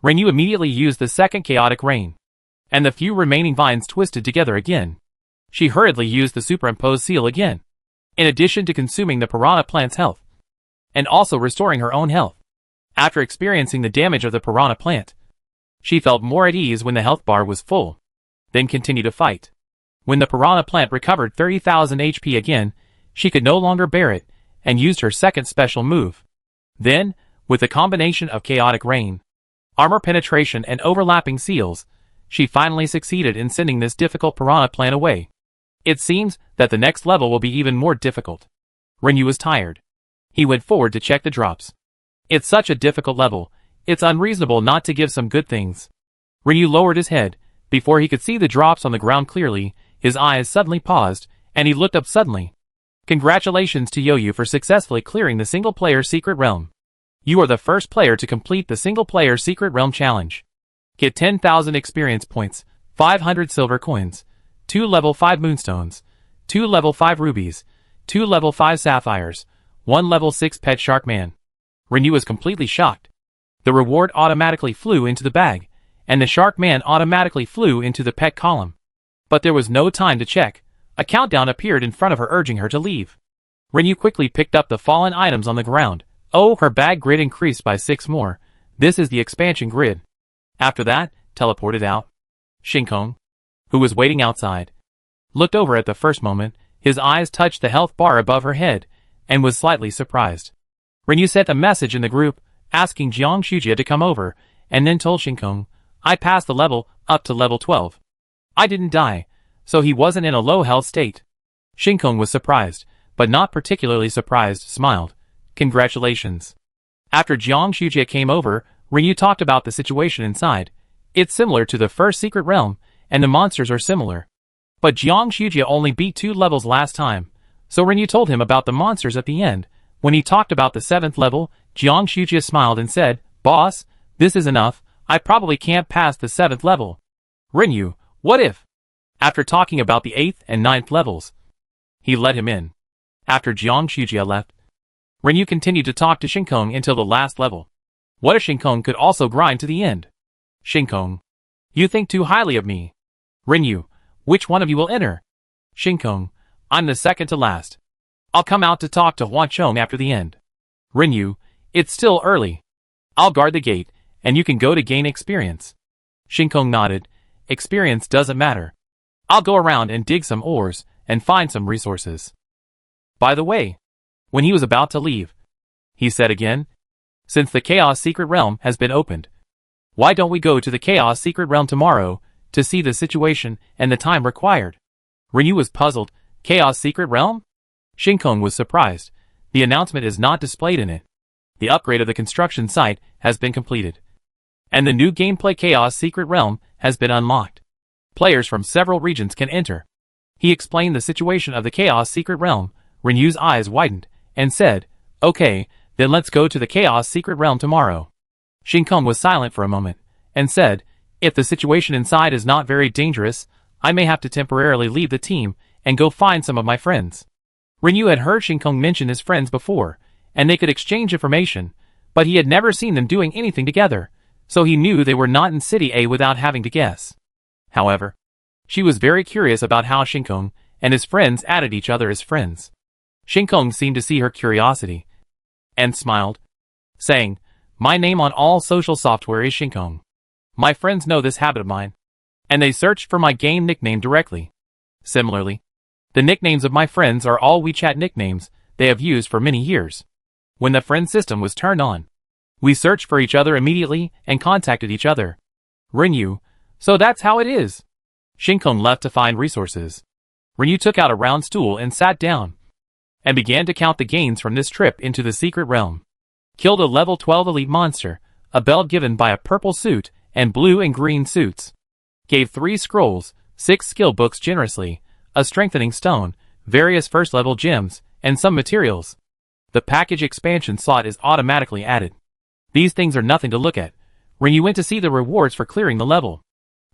Rinyu immediately used the second chaotic rain, and the few remaining vines twisted together again. She hurriedly used the superimposed seal again, in addition to consuming the piranha plant's health, and also restoring her own health. After experiencing the damage of the piranha plant, she felt more at ease when the health bar was full, then continued to fight. When the piranha plant recovered 30,000 HP again, she could no longer bear it, and used her second special move. Then, with a combination of chaotic rain, armor penetration and overlapping seals, she finally succeeded in sending this difficult piranha plant away. It seems that the next level will be even more difficult. Rinyu was tired. He went forward to check the drops. It's such a difficult level, it's unreasonable not to give some good things. Rinyu lowered his head. Before he could see the drops on the ground clearly, his eyes suddenly paused, and he looked up suddenly. Congratulations to Yoyu for successfully clearing the single-player Secret Realm. You are the first player to complete the single-player Secret Realm challenge. Get 10,000 experience points, 500 silver coins, 2 level 5 moonstones, 2 level 5 rubies, 2 level 5 sapphires, 1 level 6 pet shark man. Rinyu was completely shocked. The reward automatically flew into the bag, and the shark man automatically flew into the pet column. But there was no time to check. A countdown appeared in front of her, urging her to leave. Rinyu quickly picked up the fallen items on the ground. Oh, her bag grid increased by 6 more. This is the expansion grid. After that, teleported out. Shinkong, who was waiting outside, looked over at the first moment. His eyes touched the health bar above her head, and was slightly surprised. Rinyu sent a message in the group, asking Jiang Shujia to come over, and then told Shinkong, I passed the level, up to level 12. I didn't die, so he wasn't in a low health state. Shinkong was surprised, but not particularly surprised, smiled. Congratulations. After Jiang Shujia came over, Rinyu talked about the situation inside. It's similar to the first secret realm, and the monsters are similar. But Jiang Shujia only beat 2 levels last time, so Rinyu told him about the monsters at the end. When he talked about the 7th level, Jiang Shujia smiled and said, Boss, this is enough, I probably can't pass the 7th level. Rinyu, what if? After talking about the 8th and 9th levels, he let him in. After Jiang Shujia left, Rinyu continued to talk to Shinkong until the last level. What if Shinkong could also grind to the end? Shinkong, you think too highly of me. Rinyu, which one of you will enter? Shinkong, I'm the second to last. I'll come out to talk to Huanchong after the end. Rinyu, it's still early. I'll guard the gate, and you can go to gain experience. Shinkong nodded. Experience doesn't matter. I'll go around and dig some ores, and find some resources. By the way, when he was about to leave, he said again, since the Chaos Secret Realm has been opened, why don't we go to the Chaos Secret Realm tomorrow, to see the situation and the time required? Rinyu was puzzled. Chaos Secret Realm? Shinkong was surprised. The announcement is not displayed in it. The upgrade of the construction site has been completed, and the new gameplay Chaos Secret Realm has been unlocked. Players from several regions can enter. He explained the situation of the Chaos Secret Realm. Rinyu's eyes widened, and said, Okay, then let's go to the Chaos Secret Realm tomorrow. Shinkong was silent for a moment, and said, If the situation inside is not very dangerous, I may have to temporarily leave the team and go find some of my friends. Rinyu had heard Shinkong mention his friends before, and they could exchange information, but he had never seen them doing anything together, so he knew they were not in City A without having to guess. However, she was very curious about how Shinkong and his friends added each other as friends. Shinkong seemed to see her curiosity, and smiled, saying, "My name on all social software is Shinkong. My friends know this habit of mine, and they searched for my game nickname directly. Similarly, the nicknames of my friends are all WeChat nicknames they have used for many years. When the friend system was turned on, we searched for each other immediately and contacted each other. Rinyu, so that's how it is." Shinkong left to find resources. Rinyu took out a round stool and sat down, and began to count the gains from this trip into the secret realm. Killed a level 12 elite monster, a belt given by a purple suit and blue and green suits. Gave 3 scrolls, 6 skill books generously, a strengthening stone, various first level gems, and some materials. The package expansion slot is automatically added. These things are nothing to look at when you went to see the rewards for clearing the level.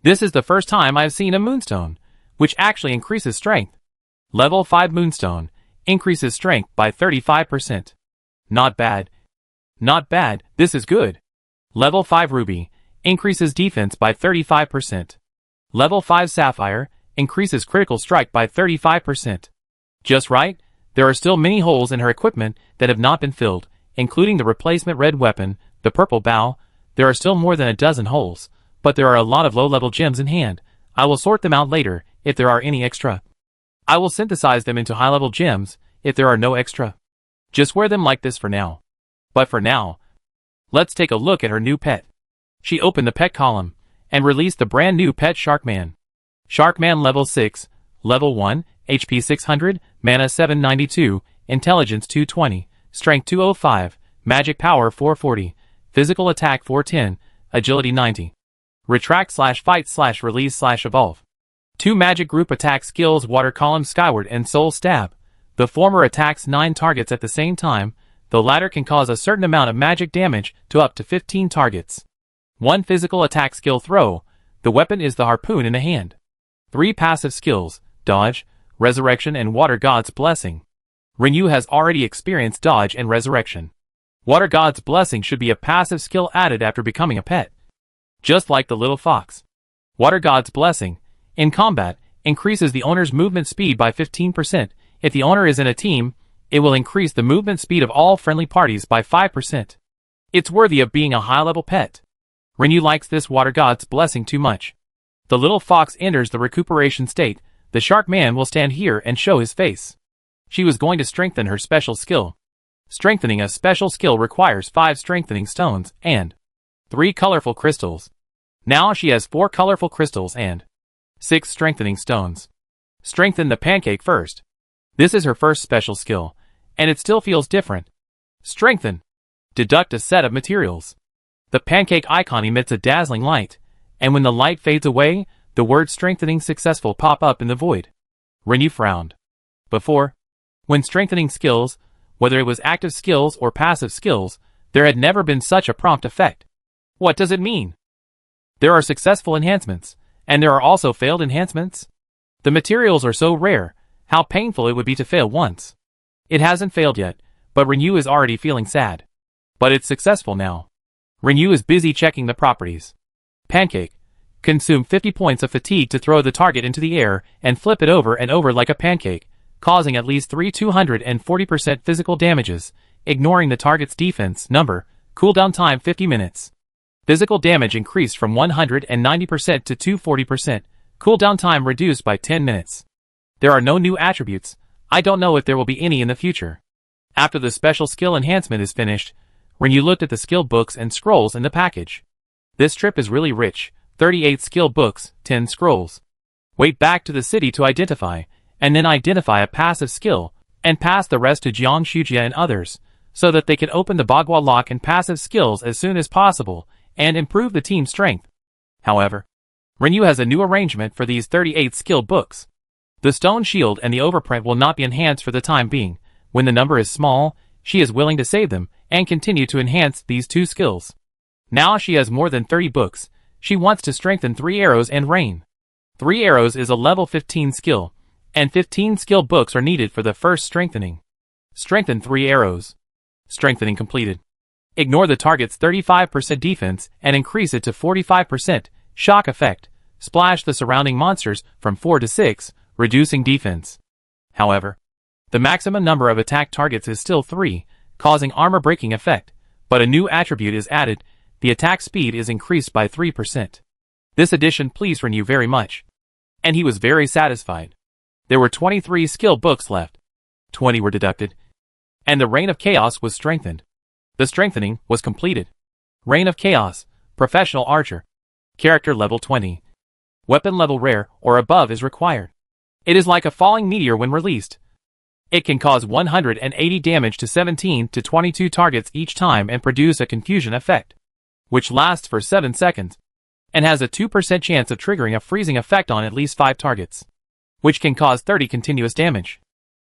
This is the first time I have seen a moonstone, which actually increases strength. Level 5 moonstone, increases strength by 35%. Not bad. Not bad, this is good. Level 5 ruby, increases defense by 35%. Level 5 sapphire, increases critical strike by 35%. Just right, there are still many holes in her equipment that have not been filled, including the replacement red weapon, the purple bow. There are still more than a dozen holes, but there are a lot of low-level gems in hand. I will sort them out later, if there are any extra. I will synthesize them into high-level gems, if there are no extra. Just wear them like this for now. But for now, let's take a look at her new pet. She opened the pet column, and released the brand new pet Sharkman. Sharkman level 6, level 1, HP 600, mana 792, intelligence 220, strength 205, magic power 440, physical attack 410, agility 90. Retract/fight/release/evolve. 2 magic group attack skills: water column skyward and soul stab. The former attacks 9 targets at the same time, the latter can cause a certain amount of magic damage to up to 15 targets. 1 physical attack skill: throw. The weapon is the harpoon in the hand. 3 passive skills: dodge, resurrection and water god's blessing. Rinyu has already experienced dodge and resurrection. Water god's blessing should be a passive skill added after becoming a pet. Just like the little fox. Water god's blessing, in combat, increases the owner's movement speed by 15%. If the owner is in a team, it will increase the movement speed of all friendly parties by 5%. It's worthy of being a high-level pet. Rinyu likes this water god's blessing too much. The little fox enters the recuperation state. The shark man will stand here and show his face. She was going to strengthen her special skill. Strengthening a special skill requires 5 strengthening stones and 3 colorful crystals. Now she has 4 colorful crystals and 6 strengthening stones. Strengthen the pancake first. This is her first special skill, and it still feels different. Strengthen. Deduct a set of materials. The pancake icon emits a dazzling light, and when the light fades away, the word strengthening successful pop up in the void. Rinyu frowned. Before, when strengthening skills, whether it was active skills or passive skills, there had never been such a prompt effect. What does it mean? There are successful enhancements, and there are also failed enhancements. The materials are so rare, how painful it would be to fail once. It hasn't failed yet, but Rinyu is already feeling sad. But it's successful now. Rinyu is busy checking the properties. Pancake. Consume 50 points of fatigue to throw the target into the air and flip it over and over like a pancake, causing at least 3 240% physical damages, ignoring the target's defense number, cooldown time 50 minutes. Physical damage increased from 190% to 240%, cooldown time reduced by 10 minutes. There are no new attributes. I don't know if there will be any in the future. After the special skill enhancement is finished, Rinyu looked at the skill books and scrolls in the package. This trip is really rich, 38 skill books, 10 scrolls. Wait back to the city to identify, and then identify a passive skill, and pass the rest to Jiang Shujia and others, so that they can open the Bagua lock and passive skills as soon as possible, and improve the team's strength. However, Rinyu has a new arrangement for these 38 skill books. The stone shield and the overprint will not be enhanced for the time being. When the number is small, she is willing to save them, and continue to enhance these 2 skills. Now she has more than 30 books. She wants to strengthen 3 arrows and rain. 3 arrows is a level 15 skill, and 15 skill books are needed for the first strengthening. Strengthen 3 arrows. Strengthening completed. Ignore the target's 35% defense and increase it to 45%. Shock effect. Splash the surrounding monsters from 4 to 6, reducing defense. However, the maximum number of attack targets is still 3, causing armor-breaking effect, but a new attribute is added. The attack speed is increased by 3%. This addition pleased Renew very much, and he was very satisfied. There were 23 skill books left. 20 were deducted, and the Reign of Chaos was strengthened. The strengthening was completed. Reign of Chaos, Professional Archer. Character level 20. Weapon level rare or above is required. It is like a falling meteor when released. It can cause 180 damage to 17 to 22 targets each time and produce a confusion effect, which lasts for 7 seconds, and has a 2% chance of triggering a freezing effect on at least 5 targets, which can cause 30 continuous damage,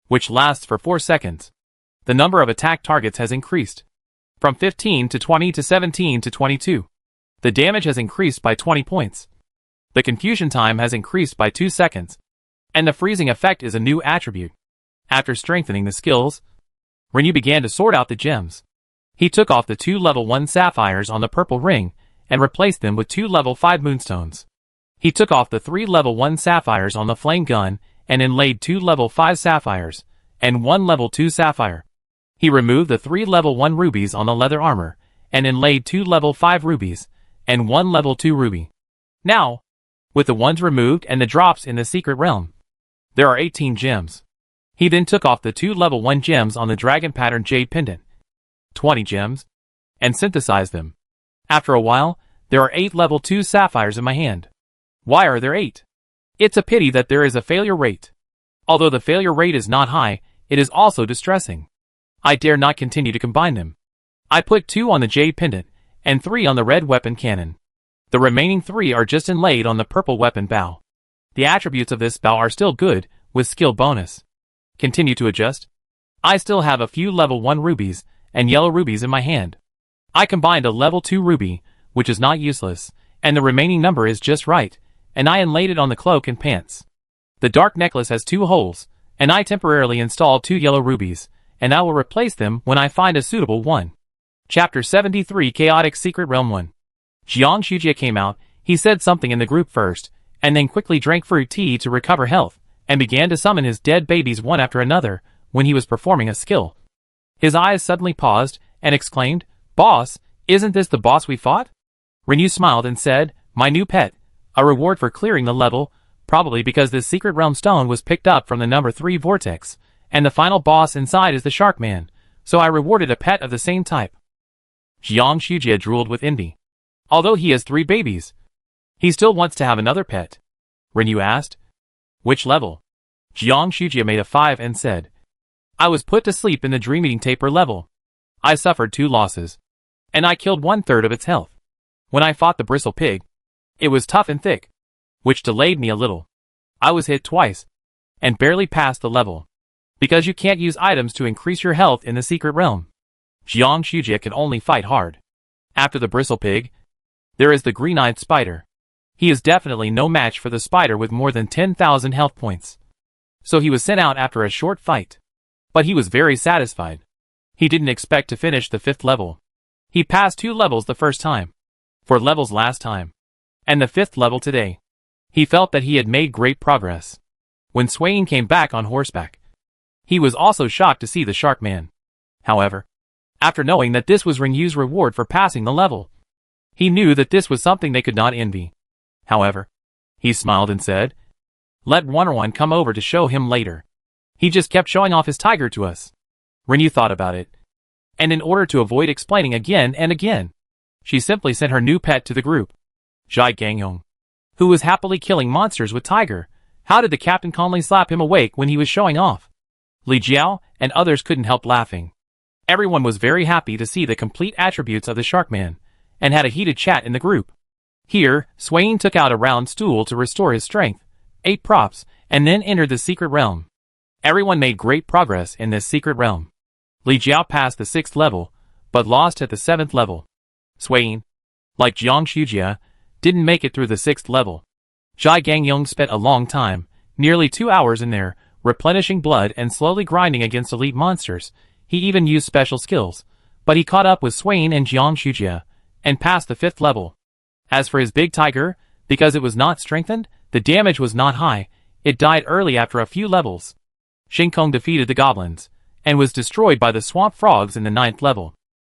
which lasts for 4 seconds. The number of attack targets has increased from 15 to 20 to 17 to 22. The damage has increased by 20 points. The confusion time has increased by 2 seconds, and the freezing effect is a new attribute. After strengthening the skills, Renew began to sort out the gems. He took off the 2 level 1 sapphires on the purple ring and replaced them with 2 level 5 moonstones. He took off the 3 level 1 sapphires on the flame gun and inlaid 2 level 5 sapphires and 1 level 2 sapphire. He removed the 3 level 1 rubies on the leather armor and inlaid 2 level 5 rubies and 1 level 2 ruby. Now, with the ones removed and the drops in the secret realm, there are 18 gems. He then took off the 2 level 1 gems on the dragon pattern jade pendant, 20 gems, and synthesized them. After a while, there are 8 level 2 sapphires in my hand. Why are there 8? It's a pity that there is a failure rate. Although the failure rate is not high, it is also distressing. I dare not continue to combine them. I put 2 on the jade pendant and 3 on the red weapon cannon. The remaining 3 are just inlaid on the purple weapon bow. The attributes of this bow are still good, with skill bonus. Continue to adjust. I still have a few level 1 rubies and yellow rubies in my hand. I combined a level 2 ruby, which is not useless, and the remaining number is just right, and I inlaid it on the cloak and pants. The dark necklace has 2 holes, and I temporarily installed 2 yellow rubies, and I will replace them when I find a suitable one. Chapter 73 Chaotic Secret Realm 1. Jiang Shujie came out. He said something in the group first, and then quickly drank fruit tea to recover health, and began to summon his dead babies one after another when he was performing a skill. His eyes suddenly paused, and exclaimed, "Boss, isn't this the boss we fought?" Renew smiled and said, "My new pet, a reward for clearing the level, probably because this secret realm stone was picked up from the number 3 vortex, and the final boss inside is the shark man, so I rewarded a pet of the same type." Jiang Shujie drooled with envy. Although he has 3 babies, he still wants to have another pet. Renew asked, "Which level?" Jiang Shujie made a 5 and said, "I was put to sleep in the dream-eating taper level. I suffered 2 losses, and I killed 1/3 of its health. When I fought the bristle pig, it was tough and thick, which delayed me a little. I was hit twice, and barely passed the level, because you can't use items to increase your health in the secret realm. Jiang Shujie can only fight hard. After the bristle pig, there is the green-eyed spider. He is definitely no match for the spider with more than 10,000 health points. So he was sent out after a short fight. But he was very satisfied. He didn't expect to finish the 5th level. He passed 2 levels the first time, 4 levels last time, and the 5th level today. He felt that he had made great progress. When Swain came back on horseback, he was also shocked to see the shark man. However, after knowing that this was Renew's reward for passing the level, he knew that this was something they could not envy. However, he smiled and said, "Let Wonderone come over to show him later. He just kept showing off his tiger to us." Renew thought about it, and in order to avoid explaining again and again, she simply sent her new pet to the group, Zhai Gangyong, who was happily killing monsters with Tiger. How did the captain calmly slap him awake when he was showing off? Li Jiao and others couldn't help laughing. Everyone was very happy to see the complete attributes of the Sharkman, and had a heated chat in the group. Here, Swain took out a round stool to restore his strength, 8 props, and then entered the secret realm. Everyone made great progress in this secret realm. Li Jiao passed the 6th level, but lost at the 7th level. Swain, like Jiang Shujie, didn't make it through the 6th level. Jai Gangyong spent a long time, nearly 2 hours in there, replenishing blood and slowly grinding against elite monsters. He even used special skills, but he caught up with Swain and Jiang Shujia, and passed the 5th level. As for his big tiger, because it was not strengthened, the damage was not high, it died early after a few levels. Xingkong defeated the goblins, and was destroyed by the swamp frogs in the 9th level.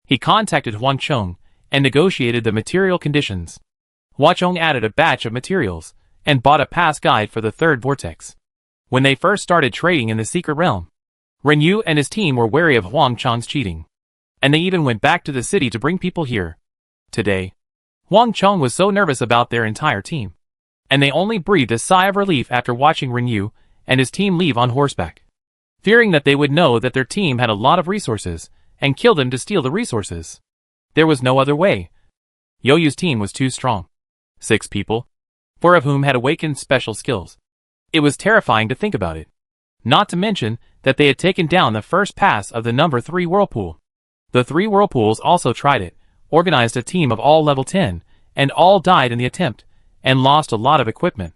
He contacted Huang Chong, and negotiated the material conditions. Hua Chong added a batch of materials, and bought a pass guide for the 3rd vortex. When they first started trading in the secret realm, Ren Yu and his team were wary of Huang Chong's cheating, and they even went back to the city to bring people here. Today, Huang Chong was so nervous about their entire team, and they only breathed a sigh of relief after watching Ren Yu and his team leave on horseback, fearing that they would know that their team had a lot of resources, and kill them to steal the resources. There was no other way. Yo Yu's team was too strong. 6 people, 4 of whom had awakened special skills. It was terrifying to think about it. Not to mention that they had taken down the first pass of the number 3 whirlpool. The 3 whirlpools also tried it, organized a team of all level 10, and all died in the attempt, and lost a lot of equipment.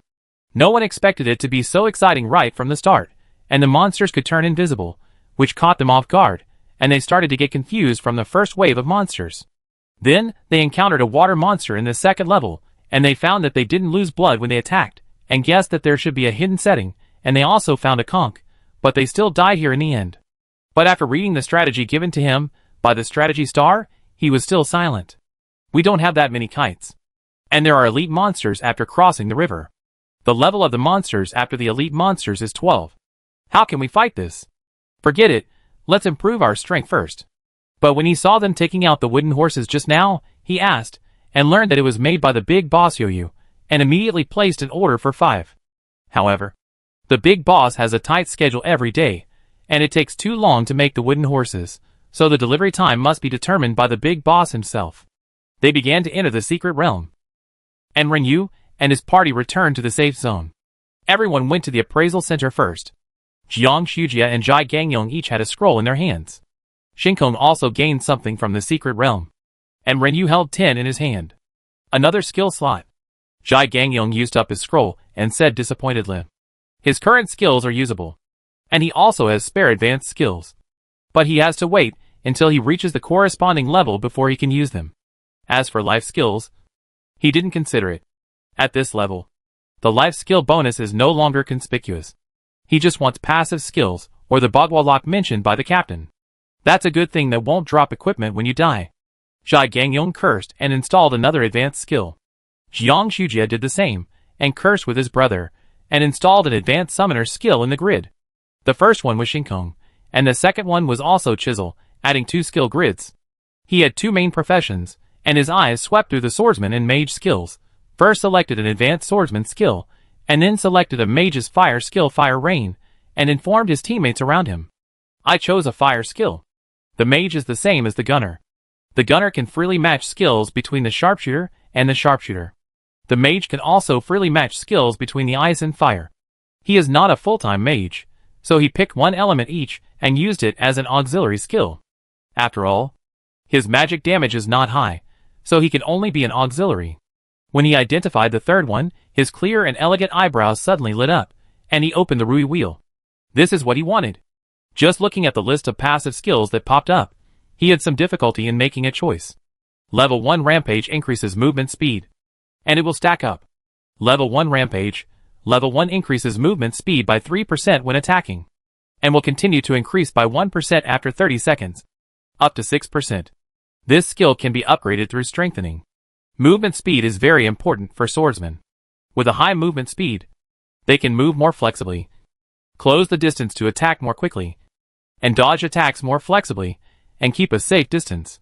No one expected it to be so exciting right from the start, and the monsters could turn invisible, which caught them off guard, and they started to get confused from the first wave of monsters. Then, they encountered a water monster in the 2nd level, and they found that they didn't lose blood when they attacked, and guessed that there should be a hidden setting, and they also found a conch, but they still died here in the end. But after reading the strategy given to him by the strategy star, he was still silent. We don't have that many kites. And there are elite monsters after crossing the river. The level of the monsters after the elite monsters is 12. How can we fight this? Forget it, let's improve our strength first. But when he saw them taking out the wooden horses just now, he asked, and learned that it was made by the big boss Yo Yu, and immediately placed an order for 5. However, the big boss has a tight schedule every day, and it takes too long to make the wooden horses, so the delivery time must be determined by the big boss himself. They began to enter the secret realm, and Ren Yu and his party returned to the safe zone. Everyone went to the appraisal center first. Jiang Shujia and Jai Gangyong each had a scroll in their hands. Xingkong also gained something from the secret realm, and Ren Yu held 10 in his hand. Another skill slot. Jai Gangyong used up his scroll and said disappointedly, his current skills are usable, and he also has spare advanced skills. But he has to wait until he reaches the corresponding level before he can use them. As for life skills, he didn't consider it. At this level, the life skill bonus is no longer conspicuous. He just wants passive skills, or the Bagua lock mentioned by the captain. That's a good thing that won't drop equipment when you die. Jai Gangyong cursed and installed another advanced skill. Jiang Shujia did the same, and cursed with his brother, and installed an advanced summoner skill in the grid. The first one was Xingkong, and the second one was also Chisel, adding 2 skill grids. He had 2 main professions, and his eyes swept through the swordsman and mage skills. First selected an advanced swordsman skill, and then selected a mage's fire skill Fire Rain, and informed his teammates around him. I chose a fire skill. The mage is the same as the gunner. The gunner can freely match skills between the sharpshooter and the sharpshooter. The mage can also freely match skills between the ice and fire. He is not a full-time mage, so he picked one element each and used it as an auxiliary skill. After all, his magic damage is not high, so he can only be an auxiliary. When he identified the third one, his clear and elegant eyebrows suddenly lit up, and he opened the Rui wheel. This is what he wanted. Just looking at the list of passive skills that popped up, he had some difficulty in making a choice. Level 1 Rampage increases movement speed, and it will stack up. Level 1 Rampage, Level 1 increases movement speed by 3% when attacking, and will continue to increase by 1% after 30 seconds, up to 6%. This skill can be upgraded through strengthening. Movement speed is very important for swordsmen. With a high movement speed, they can move more flexibly, close the distance to attack more quickly, and dodge attacks more flexibly, and keep a safe distance.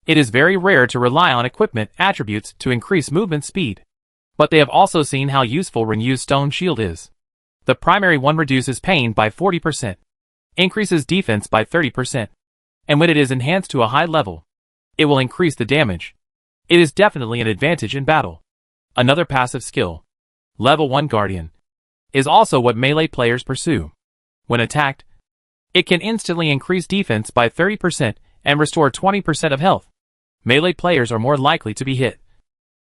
It is very rare to rely on equipment attributes to increase movement speed, but they have also seen how useful Renu's stone shield is. The primary one reduces pain by 40%, increases defense by 30%, and when it is enhanced to a high level, it will increase the damage. It is definitely an advantage in battle. Another passive skill, Level 1 Guardian, is also what melee players pursue. When attacked, it can instantly increase defense by 30% and restore 20% of health. Melee players are more likely to be hit.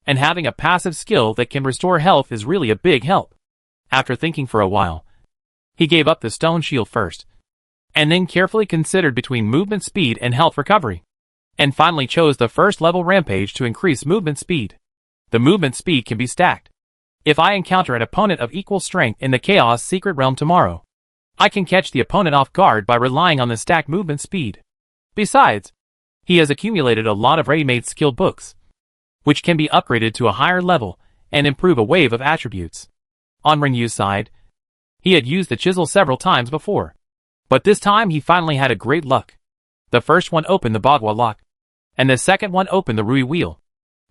and having a passive skill that can restore health is really a big help. After thinking for a while, he gave up the stone shield first, and then carefully considered between movement speed and health recovery, and finally chose the first level rampage to increase movement speed. The movement speed can be stacked. If I encounter an opponent of equal strength in the Chaos Secret Realm tomorrow, I can catch the opponent off guard by relying on the stacked movement speed. Besides, he has accumulated a lot of ready-made skill books, which can be upgraded to a higher level and improve a wave of attributes. On Renyu's side, he had used the chisel several times before, but this time he finally had a great luck. The first one opened the Bagua lock, and the second one opened the Rui wheel.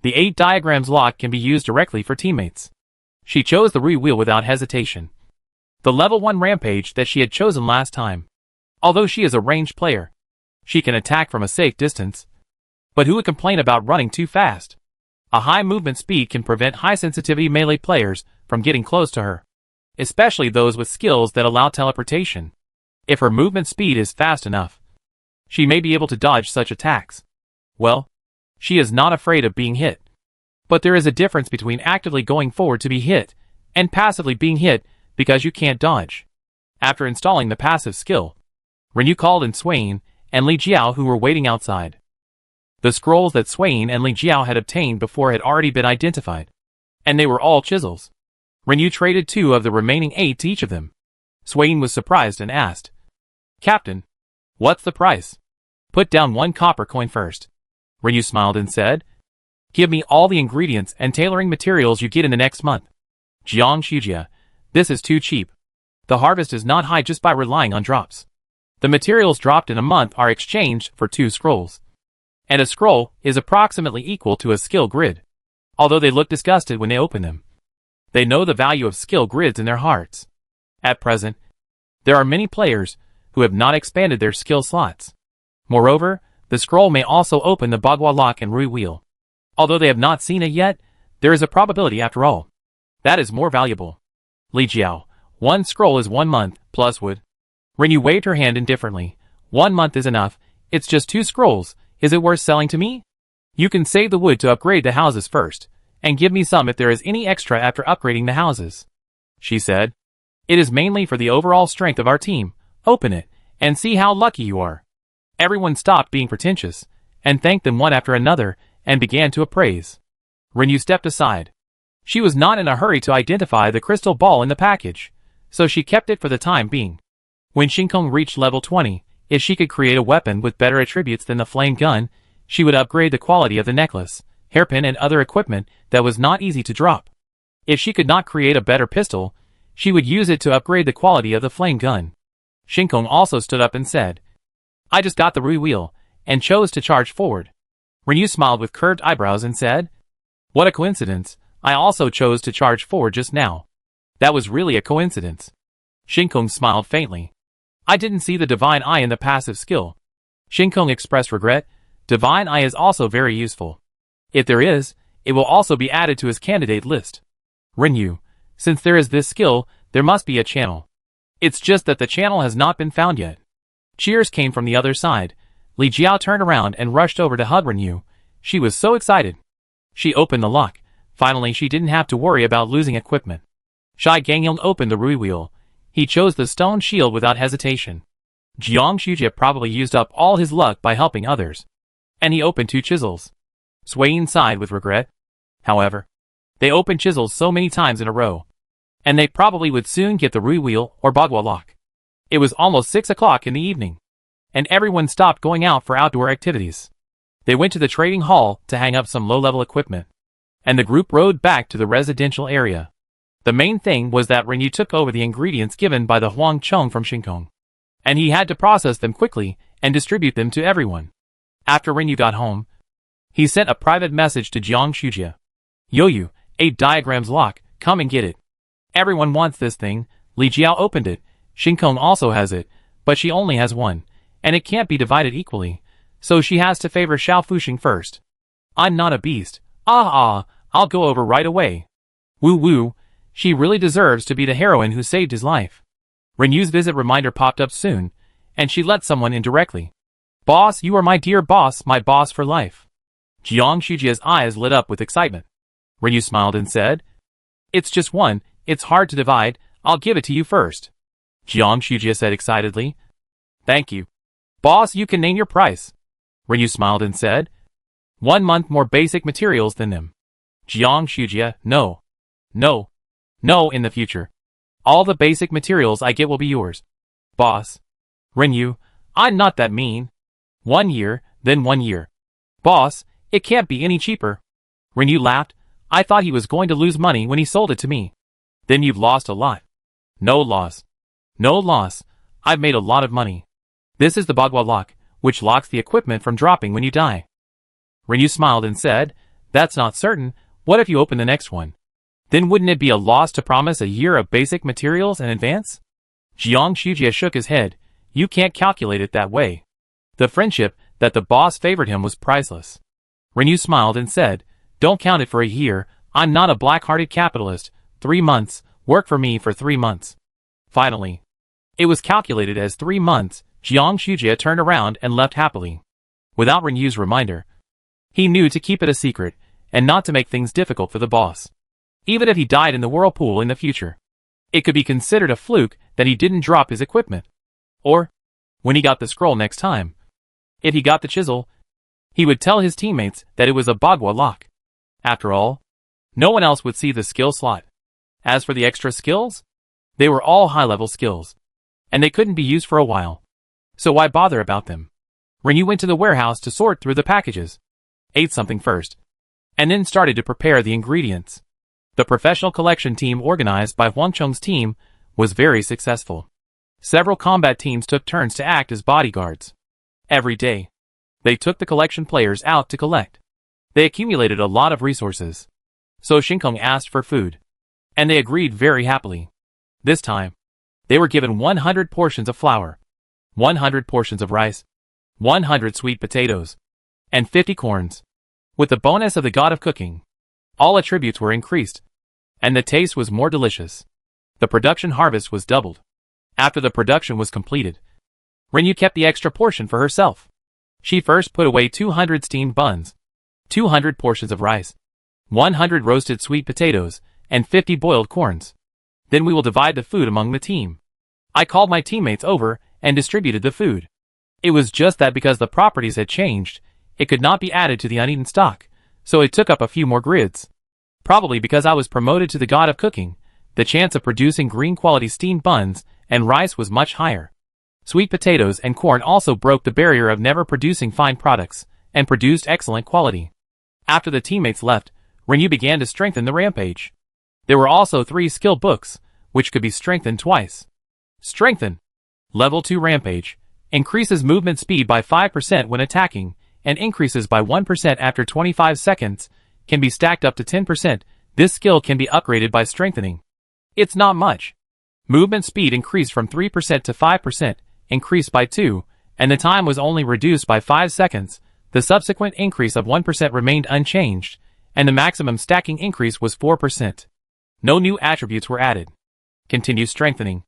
The 8 diagrams lock can be used directly for teammates. She chose the Rui wheel without hesitation, the level 1 rampage that she had chosen last time. Although she is a ranged player, she can attack from a safe distance. But who would complain about running too fast? A high movement speed can prevent high-sensitivity melee players from getting close to her, especially those with skills that allow teleportation. If her movement speed is fast enough, she may be able to dodge such attacks. Well, she is not afraid of being hit. But there is a difference between actively going forward to be hit and passively being hit because you can't dodge. After installing the passive skill, Renyu called in Swain and Li Jiao, who were waiting outside. The scrolls that Swain and Li Jiao had obtained before had already been identified, and they were all chisels. Renyu traded 2 of the remaining 8 to each of them. Swain was surprised and asked, "Captain, what's the price?" "Put down 1 copper coin first." Renyu smiled and said, "Give me all the ingredients and tailoring materials you get in the next month." "Jiang Shujia, this is too cheap. The harvest is not high just by relying on drops. The materials dropped in a month are exchanged for 2 scrolls. And a scroll is approximately equal to a skill grid. Although they look disgusted when they open them, they know the value of skill grids in their hearts. At present, there are many players who have not expanded their skill slots. Moreover, the scroll may also open the Bagua lock and Rui wheel. Although they have not seen it yet, there is a probability after all. That is more valuable." "Li Jiao, 1 scroll is 1 month, plus wood." Renyu waved her hand indifferently. 1 month is enough. It's just 2 scrolls. Is it worth selling to me? You can save the wood to upgrade the houses first, and give me some if there is any extra after upgrading the houses," she said. "It is mainly for the overall strength of our team. Open it, and see how lucky you are." Everyone stopped being pretentious, and thanked them one after another, and began to appraise. Renyu stepped aside. She was not in a hurry to identify the crystal ball in the package, so she kept it for the time being. When Shinkong reached level 20, if she could create a weapon with better attributes than the flame gun, she would upgrade the quality of the necklace, hairpin and other equipment that was not easy to drop. If she could not create a better pistol, she would use it to upgrade the quality of the flame gun. Shinkong also stood up and said, "I just got the Rui wheel, and chose to charge forward." Renyu smiled with curved eyebrows and said, "What a coincidence, I also chose to charge forward just now." "That was really a coincidence." Shinkong smiled faintly. "I didn't see the Divine Eye in the passive skill." Shinkong expressed regret. Divine Eye is also very useful. If there is, it will also be added to his candidate list. "Renyu, since there is this skill, there must be a channel. It's just that the channel has not been found yet." Cheers came from the other side. Li Jiao turned around and rushed over to hug Renyu. She was so excited. She opened the lock. Finally, she didn't have to worry about losing equipment. Shai Gangyong opened the Rui wheel. He chose the stone shield without hesitation. Jiang Shujia probably used up all his luck by helping others, and he opened 2 chisels. Swain sighed with regret. However, they opened chisels so many times in a row, and they probably would soon get the Rui wheel or Bagua lock. It was almost 6 o'clock in the evening, and everyone stopped going out for outdoor activities. They went to the trading hall to hang up some low-level equipment, and the group rode back to the residential area. The main thing was that Renyu took over the ingredients given by the Huang Chong from Shinkong, and he had to process them quickly and distribute them to everyone. After Renyu got home, he sent a private message to Jiang Shujia. "Yoyu, 8 diagrams lock, come and get it. Everyone wants this thing." Li Jiao opened it. Shinkong also has it, but she only has 1, and it can't be divided equally, so she has to favor Xiao Fuxing first. "I'm not a beast. I'll go over right away." "Woo woo, she really deserves to be the heroine who saved his life." Renyu's visit reminder popped up soon, and she let someone in directly. "Boss, you are my dear boss, my boss for life." Jiang Shujia's eyes lit up with excitement. Renyu smiled and said, "It's just one, it's hard to divide, I'll give it to you first." Jiang Shujia said excitedly. "Thank you. Boss, you can name your price." Renyu smiled and said, 1 month more basic materials than them. Jiang Shujia, no. No. No in the future. All the basic materials I get will be yours. Boss. Renyu, I'm not that mean. 1 year, then 1 year. Boss, it can't be any cheaper. Renyu laughed. I thought he was going to lose money when he sold it to me. Then you've lost a lot. No loss. No loss. I've made a lot of money. This is the Bagua lock, which locks the equipment from dropping when you die. Renyu smiled and said, That's not certain. What if you open the next one? Then wouldn't it be a loss to promise a year of basic materials in advance? Jiang Shujia shook his head. You can't calculate it that way. The friendship that the boss favored him was priceless. Renyu smiled and said, Don't count it for a year. I'm not a black-hearted capitalist. 3 months. Work for me for 3 months. Finally. It was calculated as 3 months. Jiang Shujia turned around and left happily. Without Renyu's reminder. He knew to keep it a secret, and not to make things difficult for the boss. Even if he died in the whirlpool in the future. It could be considered a fluke that he didn't drop his equipment. Or, when he got the scroll next time. If he got the chisel, he would tell his teammates that it was a Bagua lock. After all, no one else would see the skill slot. As for the extra skills, they were all high-level skills, and they couldn't be used for a while. So why bother about them? Renyu went to the warehouse to sort through the packages, ate something first, and then started to prepare the ingredients. The professional collection team organized by Huang Cheng's team was very successful. Several combat teams took turns to act as bodyguards. Every day, they took the collection players out to collect. They accumulated a lot of resources. So Shinkong asked for food, and they agreed very happily. This time, they were given 100 portions of flour, 100 portions of rice, 100 sweet potatoes, and 50 corns. With the bonus of the god of cooking, all attributes were increased, and the taste was more delicious. The production harvest was doubled. After the production was completed, Renyu kept the extra portion for herself. She first put away 200 steamed buns, 200 portions of rice, 100 roasted sweet potatoes, and 50 boiled corns. Then we will divide the food among the team. I called my teammates over and distributed the food. It was just that because the properties had changed, it could not be added to the uneaten stock, so it took up a few more grids. Probably because I was promoted to the god of cooking, the chance of producing green quality steamed buns and rice was much higher. Sweet potatoes and corn also broke the barrier of never producing fine products, and produced excellent quality. After the teammates left, Renyu began to strengthen the rampage. There were also 3 skill books, which could be strengthened twice. Strengthen. Level 2 Rampage. Increases movement speed by 5% when attacking, and increases by 1% after 25 seconds, can be stacked up to 10%. This skill can be upgraded by strengthening. It's not much. Movement speed increased from 3% to 5%, increased by 2, and the time was only reduced by 5 seconds. The subsequent increase of 1% remained unchanged, and the maximum stacking increase was 4%. No new attributes were added. Continue strengthening.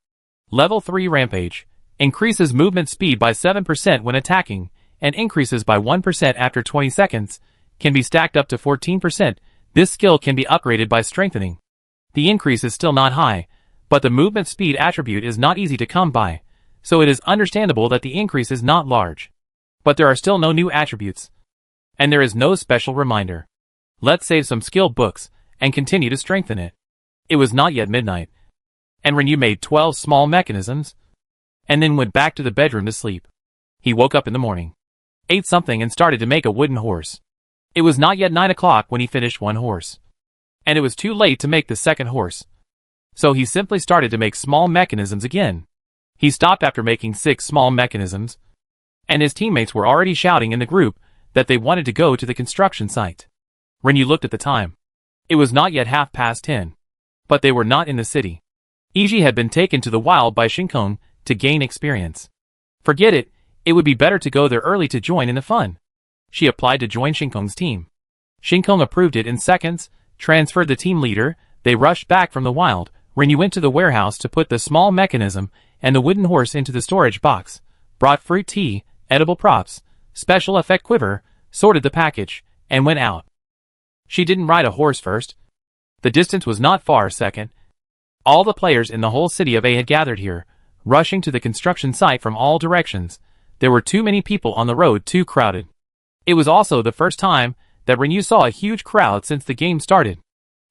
Level 3 Rampage. Increases movement speed by 7% when attacking, and increases by 1% after 20 seconds, can be stacked up to 14%. This skill can be upgraded by strengthening. The increase is still not high, but the movement speed attribute is not easy to come by, so it is understandable that the increase is not large. But there are still no new attributes, and there is no special reminder. Let's save some skill books, and continue to strengthen it. It was not yet midnight, and Renyu made 12 small mechanisms, and then went back to the bedroom to sleep. He woke up in the morning, ate something and started to make a wooden horse. It was not yet 9 o'clock when he finished one horse, and it was too late to make the second horse. So he simply started to make small mechanisms again. He stopped after making 6 small mechanisms, and his teammates were already shouting in the group that they wanted to go to the construction site. Renyu looked at the time. It was not yet 10:30. But they were not in the city. Iji had been taken to the wild by Shinkong to gain experience. Forget it, it would be better to go there early to join in the fun. She applied to join Shinkong's team. Shinkong approved it in seconds, transferred the team leader, they rushed back from the wild. Renyu went to the warehouse to put the small mechanism and the wooden horse into the storage box, brought fruit tea, edible props, special effect quiver, sorted the package, and went out. She didn't ride a horse first, The distance was not far. Second, all the players in the whole city of A had gathered here, rushing to the construction site from all directions. There were too many people on the road, too crowded. It was also the first time that Renyu saw a huge crowd since the game started.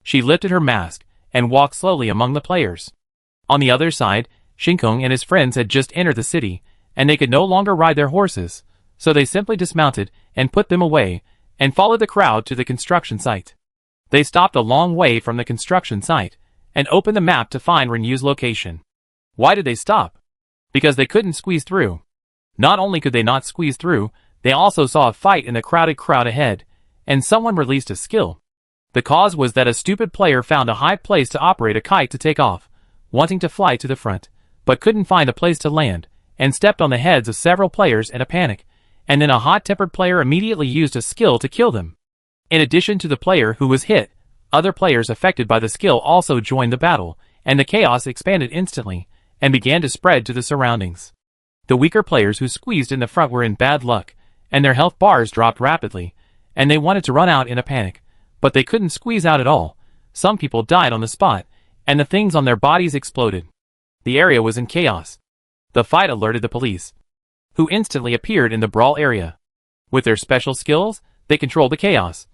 She lifted her mask and walked slowly among the players. On the other side, Shinkong and his friends had just entered the city, and they could no longer ride their horses, so they simply dismounted and put them away, and followed the crowd to the construction site. They stopped a long way from the construction site, and opened the map to find Renyu's location. Why did they stop? Because they couldn't squeeze through. Not only could they not squeeze through, they also saw a fight in the crowded crowd ahead, and someone released a skill. The cause was that a stupid player found a high place to operate a kite to take off, wanting to fly to the front, but couldn't find a place to land, and stepped on the heads of several players in a panic, and then a hot-tempered player immediately used a skill to kill them. In addition to the player who was hit, other players affected by the skill also joined the battle, and the chaos expanded instantly, and began to spread to the surroundings. The weaker players who squeezed in the front were in bad luck, and their health bars dropped rapidly, and they wanted to run out in a panic, but they couldn't squeeze out at all. Some people died on the spot, and the things on their bodies exploded. The area was in chaos. The fight alerted the police, who instantly appeared in the brawl area. With their special skills, they controlled the chaos,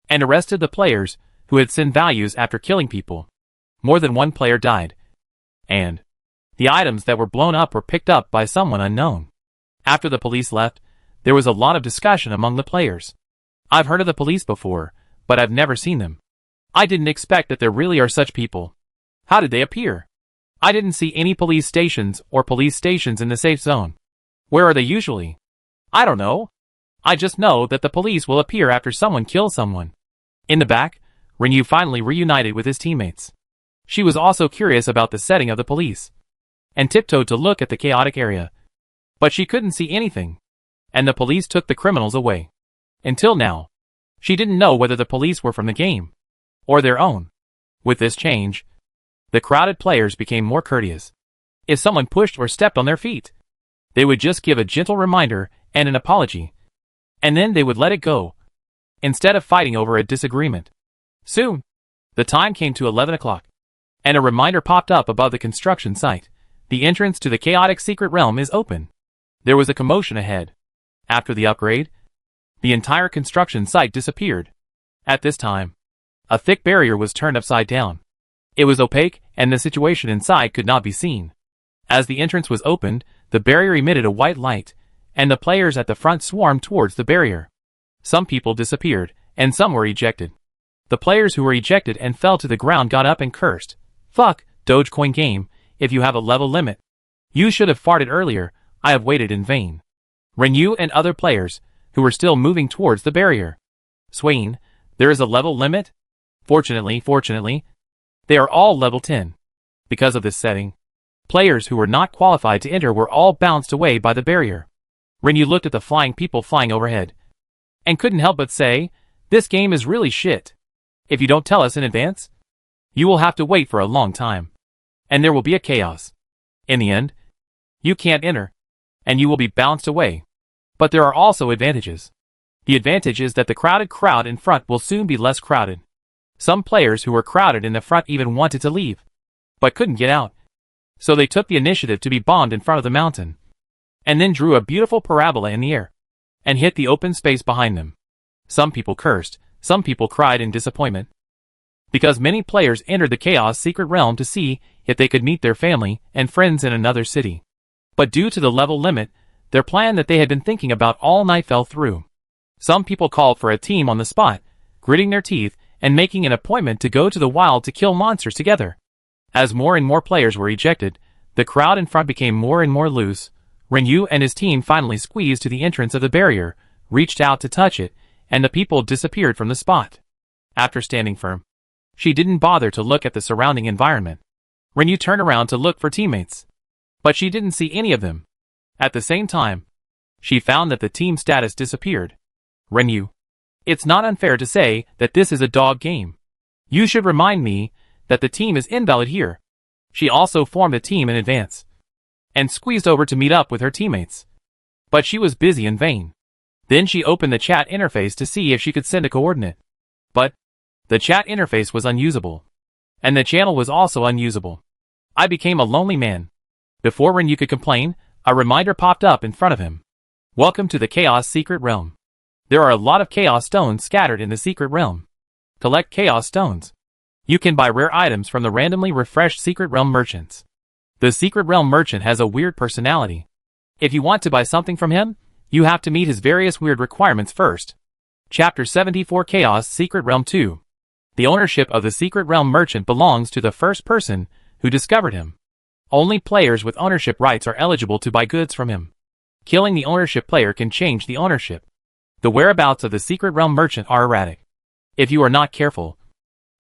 and arrested the players who had sin values after killing people. More than one player died, and the items that were blown up were picked up by someone unknown. After the police left, there was a lot of discussion among the players. I've heard of the police before, but I've never seen them. I didn't expect that there really are such people. How did they appear? I didn't see any police stations in the safe zone. Where are they usually? I don't know. I just know that the police will appear after someone kills someone. In the back, Renyu finally reunited with his teammates. She was also curious about the setting of the police, and tiptoed to look at the chaotic area. But she couldn't see anything, and the police took the criminals away. Until now, she didn't know whether the police were from the game, or their own. With this change, the crowded players became more courteous. If someone pushed or stepped on their feet, they would just give a gentle reminder and an apology, and then they would let it go, instead of fighting over a disagreement. Soon, the time came to 11 o'clock, and a reminder popped up above the construction site. The entrance to the chaotic secret realm is open. There was a commotion ahead. After the upgrade, the entire construction site disappeared. At this time, a thick barrier was turned upside down. It was opaque, and the situation inside could not be seen. As the entrance was opened, the barrier emitted a white light, and the players at the front swarmed towards the barrier. Some people disappeared, and some were ejected. The players who were ejected and fell to the ground got up and cursed. Fuck, Dogecoin game, if you have a level limit. You should have farted earlier, I have waited in vain. Renyu and other players, who were still moving towards the barrier. Swain, there is a level limit? Fortunately, they are all level 10. Because of this setting, players who were not qualified to enter were all bounced away by the barrier. Renyu looked at the flying people flying overhead, and couldn't help but say, this game is really shit. If you don't tell us in advance, you will have to wait for a long time, and there will be a chaos. In the end, you can't enter, and you will be bounced away. But there are also advantages. The advantage is that the crowded crowd in front will soon be less crowded. Some players who were crowded in the front even wanted to leave, but couldn't get out. So they took the initiative to be bombed in front of the mountain, and then drew a beautiful parabola in the air, and hit the open space behind them. Some people cursed, some people cried in disappointment, because many players entered the Chaos Secret Realm to see if they could meet their family and friends in another city. But due to the level limit, their plan that they had been thinking about all night fell through. Some people called for a team on the spot, gritting their teeth and making an appointment to go to the wild to kill monsters together. As more and more players were ejected, the crowd in front became more and more loose. Renyu and his team finally squeezed to the entrance of the barrier, reached out to touch it, and the people disappeared from the spot. After standing firm, she didn't bother to look at the surrounding environment. Renyu turned around to look for teammates, but she didn't see any of them. At the same time, she found that the team status disappeared. Renyu, it's not unfair to say that this is a dog game. You should remind me that the team is invalid here. She also formed a team in advance, and squeezed over to meet up with her teammates. But she was busy in vain. Then she opened the chat interface to see if she could send a coordinate. But The chat interface was unusable. And the channel was also unusable. I became a lonely man. Before Renyu could complain, a reminder popped up in front of him. Welcome to the Chaos Secret Realm. There are a lot of Chaos Stones scattered in the Secret Realm. Collect Chaos Stones. You can buy rare items from the randomly refreshed Secret Realm merchants. The Secret Realm merchant has a weird personality. If you want to buy something from him, you have to meet his various weird requirements first. Chapter 74 Chaos Secret Realm 2. The ownership of the Secret Realm merchant belongs to the first person who discovered him. Only players with ownership rights are eligible to buy goods from him. Killing the ownership player can change the ownership. The whereabouts of the Secret Realm merchant are erratic. If you are not careful,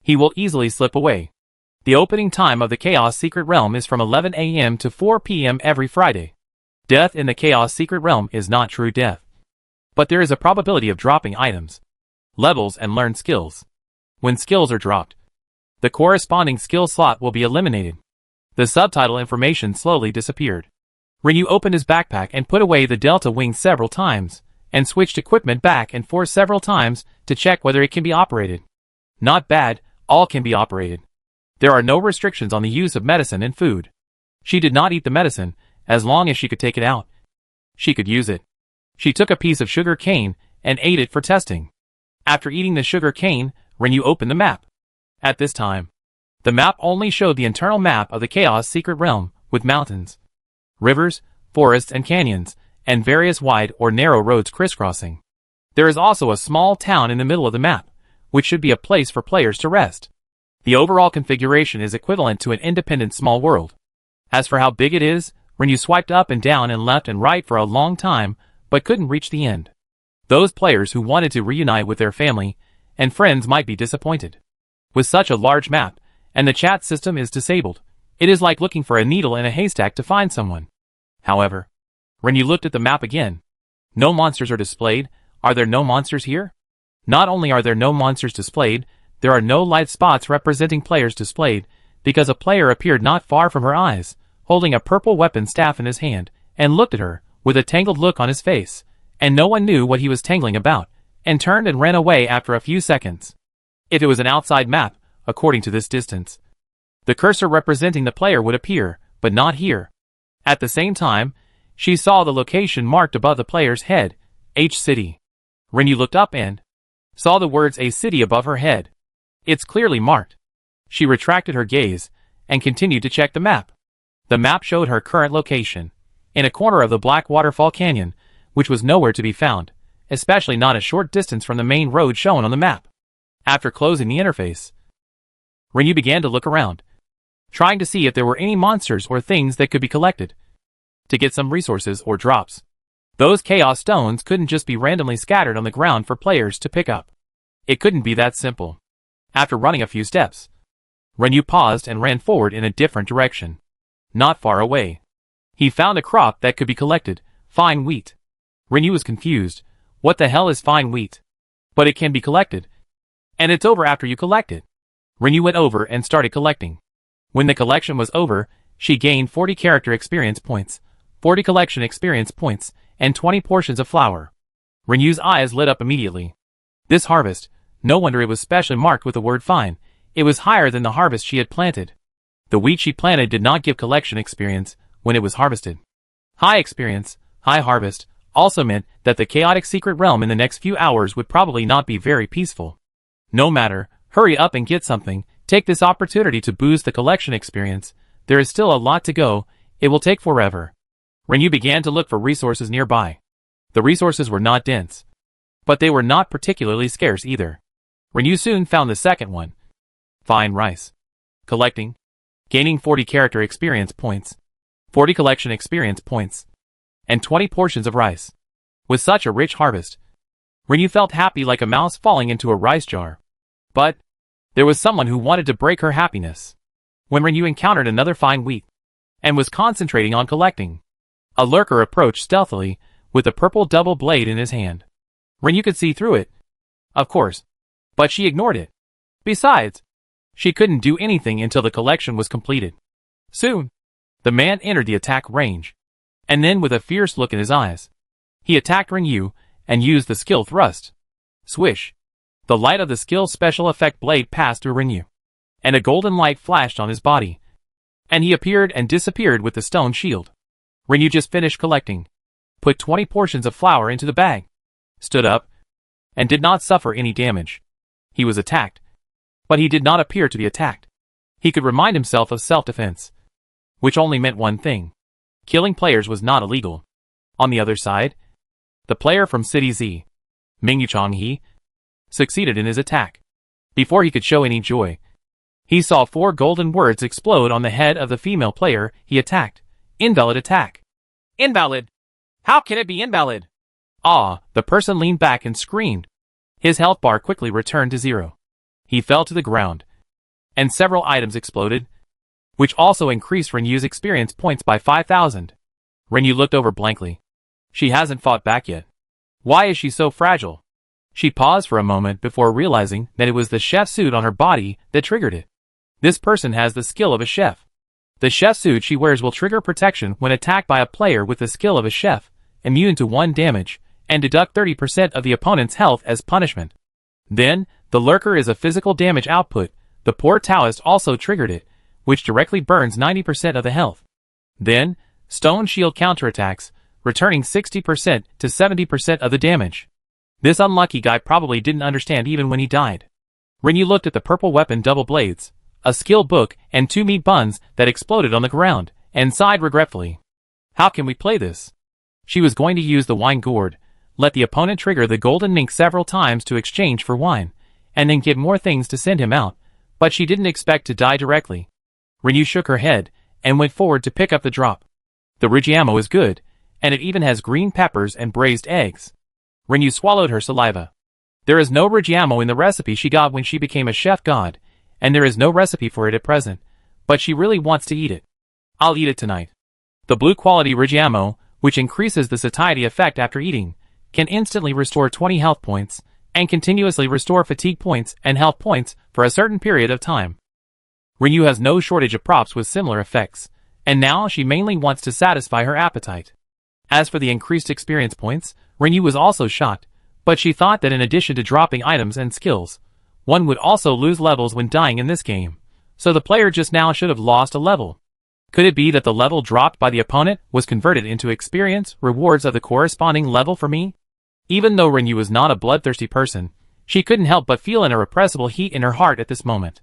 he will easily slip away. The opening time of the Chaos Secret Realm is from 11 a.m. to 4 p.m. every Friday. Death in the Chaos Secret Realm is not true death. But there is a probability of dropping items, levels, and learned skills. When skills are dropped, the corresponding skill slot will be eliminated. The subtitle information slowly disappeared. Renyu opened his backpack and put away the Delta Wing several times, and switched equipment back and forth several times to check whether it can be operated. Not bad, all can be operated. There are no restrictions on the use of medicine and food. She did not eat the medicine, as long as she could take it out. She could use it. She took a piece of sugar cane and ate it for testing. After eating the sugar cane, Renyu opened the map. At this time, the map only showed the internal map of the Chaos Secret Realm, with mountains, rivers, forests and canyons, and various wide or narrow roads crisscrossing. There is also a small town in the middle of the map, which should be a place for players to rest. The overall configuration is equivalent to an independent small world. As for how big it is, Renyu swiped up and down and left and right for a long time, but couldn't reach the end. Those players who wanted to reunite with their family and friends might be disappointed. With such a large map, and the chat system is disabled, it is like looking for a needle in a haystack to find someone. However, Renyu looked at the map again. No monsters are displayed. Are there no monsters here? Not only are there no monsters displayed, there are no light spots representing players displayed, because a player appeared not far from her eyes, holding a purple weapon staff in his hand, and looked at her, with a tangled look on his face, and no one knew what he was tangling about, and turned and ran away after a few seconds. If it was an outside map, according to this distance, the cursor representing the player would appear, but not here. At the same time, she saw the location marked above the player's head, H City. Renyu looked up and saw the words A City above her head. It's clearly marked. She retracted her gaze and continued to check the map. The map showed her current location, in a corner of the Black Waterfall Canyon, which was nowhere to be found, especially not a short distance from the main road shown on the map. After closing the interface, Renyu began to look around, trying to see if there were any monsters or things that could be collected to get some resources or drops. Those Chaos Stones couldn't just be randomly scattered on the ground for players to pick up. It couldn't be that simple. After running a few steps, Renyu paused and ran forward in a different direction. Not far away, he found a crop that could be collected, fine wheat. Renyu was confused. What the hell is fine wheat? But it can be collected. And it's over after you collect it. Renyu went over and started collecting. When the collection was over, she gained 40 character experience points, 40 collection experience points, and 20 portions of flour. Renyu's eyes lit up immediately. This harvest, no wonder it was specially marked with the word fine. It was higher than the harvest she had planted. The wheat she planted did not give collection experience when it was harvested. High experience, high harvest, also meant that the chaotic secret realm in the next few hours would probably not be very peaceful. No matter, hurry up and get something. Take this opportunity to boost the collection experience. There is still a lot to go. It will take forever. Renyu began to look for resources nearby. The resources were not dense, but they were not particularly scarce either. Renyu soon found the second one. Fine rice. Collecting. Gaining 40 character experience points, 40 collection experience points, and 20 portions of rice. With such a rich harvest, Renyu felt happy like a mouse falling into a rice jar. But there was someone who wanted to break her happiness. When Renyu encountered another fine wheat, and was concentrating on collecting, a lurker approached stealthily, with a purple double blade in his hand. Renyu could see through it, of course, but she ignored it. Besides, she couldn't do anything until the collection was completed. Soon, the man entered the attack range, and then with a fierce look in his eyes, he attacked Renyu, and used the skill thrust. Swish. The light of the skill's special effect blade passed through Rinyu, and a golden light flashed on his body, and he appeared and disappeared with the stone shield. Rinyu just finished collecting, put 20 portions of flour into the bag, stood up, and did not suffer any damage. He was attacked, but he did not appear to be attacked. He could remind himself of self-defense, which only meant one thing: killing players was not illegal. On the other side, the player from City Z, Mingyu Changhe, succeeded in his attack. Before he could show any joy, he saw 4 golden words explode on the head of the female player he attacked. Invalid attack. Invalid! How can it be invalid? Ah, the person leaned back and screamed. His health bar quickly returned to 0. He fell to the ground, and several items exploded, which also increased Rinyu's experience points by 5,000. Rinyu looked over blankly. She hasn't fought back yet. Why is she so fragile? She paused for a moment before realizing that it was the chef suit on her body that triggered it. This person has the skill of a chef. The chef suit she wears will trigger protection when attacked by a player with the skill of a chef, immune to 1 damage, and deduct 30% of the opponent's health as punishment. Then, the lurker is a physical damage output. The poor Taoist also triggered it, which directly burns 90% of the health. Then, stone shield counterattacks, returning 60% to 70% of the damage. This unlucky guy probably didn't understand even when he died. Rinyu looked at the purple weapon double blades, a skill book, and 2 meat buns that exploded on the ground, and sighed regretfully. How can we play this? She was going to use the wine gourd, let the opponent trigger the golden mink several times to exchange for wine, and then get more things to send him out, but she didn't expect to die directly. Rinyu shook her head, and went forward to pick up the drop. The Rigiamo is good, and it even has green peppers and braised eggs. Rinyu swallowed her saliva. There is no Rigiamo in the recipe she got when she became a chef god, and there is no recipe for it at present, but she really wants to eat it. I'll eat it tonight. The blue quality Rigiamo, which increases the satiety effect after eating, can instantly restore 20 health points, and continuously restore fatigue points and health points for a certain period of time. Rinyu has no shortage of props with similar effects, and now she mainly wants to satisfy her appetite. As for the increased experience points, Rinyu was also shocked, but she thought that in addition to dropping items and skills, one would also lose levels when dying in this game, so the player just now should have lost a level. Could it be that the level dropped by the opponent was converted into experience rewards of the corresponding level for me? Even though Rinyu was not a bloodthirsty person, she couldn't help but feel an irrepressible heat in her heart at this moment.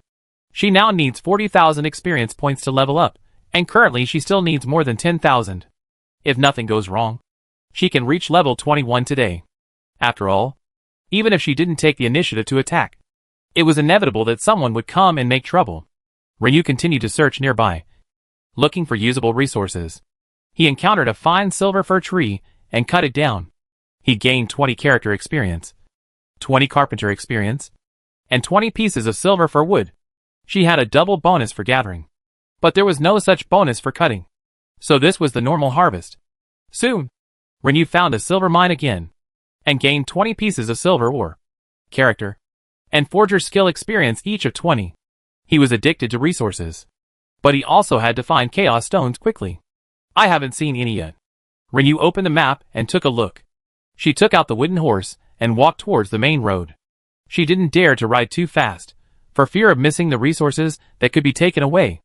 She now needs 40,000 experience points to level up, and currently she still needs more than 10,000. If nothing goes wrong, she can reach level 21 today. After all, even if she didn't take the initiative to attack, it was inevitable that someone would come and make trouble. Rinyu continued to search nearby, looking for usable resources. He encountered a fine silver fir tree and cut it down. He gained 20 character experience, 20 carpenter experience, and 20 pieces of silver fir wood. She had a double bonus for gathering, but there was no such bonus for cutting. So this was the normal harvest. Soon, Rinyu found a silver mine again, and gained 20 pieces of silver ore, character, and forger skill experience each of 20. He was addicted to resources, but he also had to find chaos stones quickly. I haven't seen any yet. Rinyu opened the map and took a look. She took out the wooden horse and walked towards the main road. She didn't dare to ride too fast, for fear of missing the resources that could be taken away.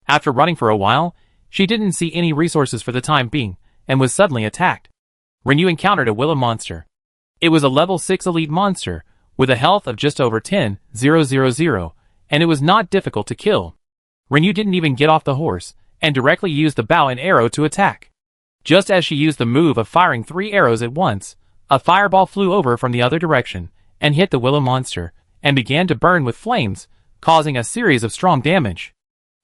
After running for a while, she didn't see any resources for the time being, and was suddenly attacked. Rinyu encountered a willow monster. It was a level 6 elite monster, with a health of just over 10,000, and it was not difficult to kill. Rinyu didn't even get off the horse, and directly used the bow and arrow to attack. Just as she used the move of firing 3 arrows at once, a fireball flew over from the other direction, and hit the willow monster, and began to burn with flames, causing a series of strong damage.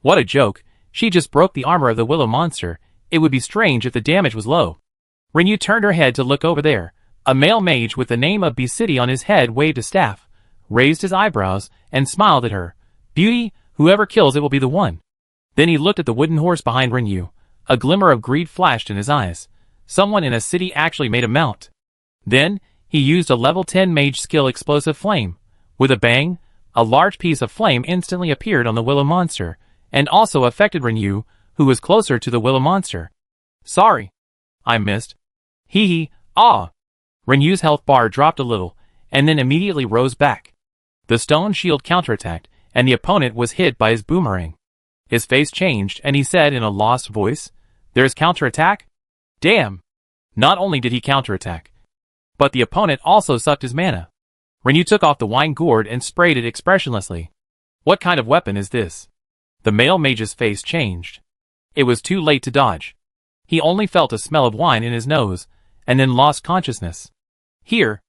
What a joke, she just broke the armor of the willow monster. It would be strange if the damage was low. Rinyu turned her head to look over there. A male mage with the name of B-City on his head waved a staff, raised his eyebrows, and smiled at her. Beauty, whoever kills it will be the one. Then he looked at the wooden horse behind Rinyu. A glimmer of greed flashed in his eyes. Someone in a city actually made a mount. Then, he used a level 10 mage skill explosive flame. With a bang, a large piece of flame instantly appeared on the willow monster, and also affected Rinyu, who was closer to the willow monster. Sorry. I missed. Hee hee, ah. Rinyu's health bar dropped a little, and then immediately rose back. The stone shield counterattacked, and the opponent was hit by his boomerang. His face changed, and he said in a lost voice, "There's counterattack? Damn!" Not only did he counterattack, but the opponent also sucked his mana. Renu took off the wine gourd and sprayed it expressionlessly. What kind of weapon is this? The male mage's face changed. It was too late to dodge. He only felt a smell of wine in his nose, and then lost consciousness. Here,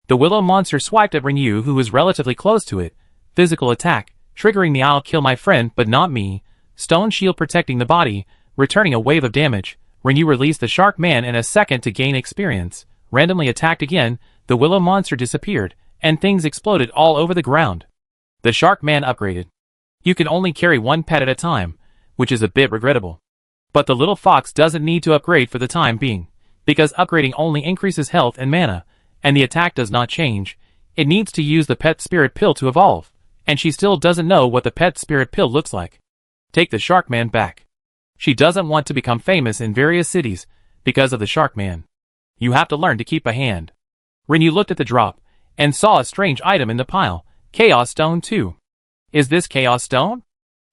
the willow monster swiped at Renu, who was relatively close to it. Physical attack, triggering the "I'll kill my friend but not me" stone shield protecting the body, returning a wave of damage. Renu released the shark man in a second to gain experience. Randomly attacked again, the willow monster disappeared, and things exploded all over the ground. The shark man upgraded. You can only carry one pet at a time, which is a bit regrettable. But the little fox doesn't need to upgrade for the time being, because upgrading only increases health and mana, and the attack does not change. It needs to use the pet spirit pill to evolve, and she still doesn't know what the pet spirit pill looks like. Take the shark man back. She doesn't want to become famous in various cities because of the shark man. You have to learn to keep a hand. Renu looked at the drop and saw a strange item in the pile, Chaos Stone 2. Is this Chaos Stone?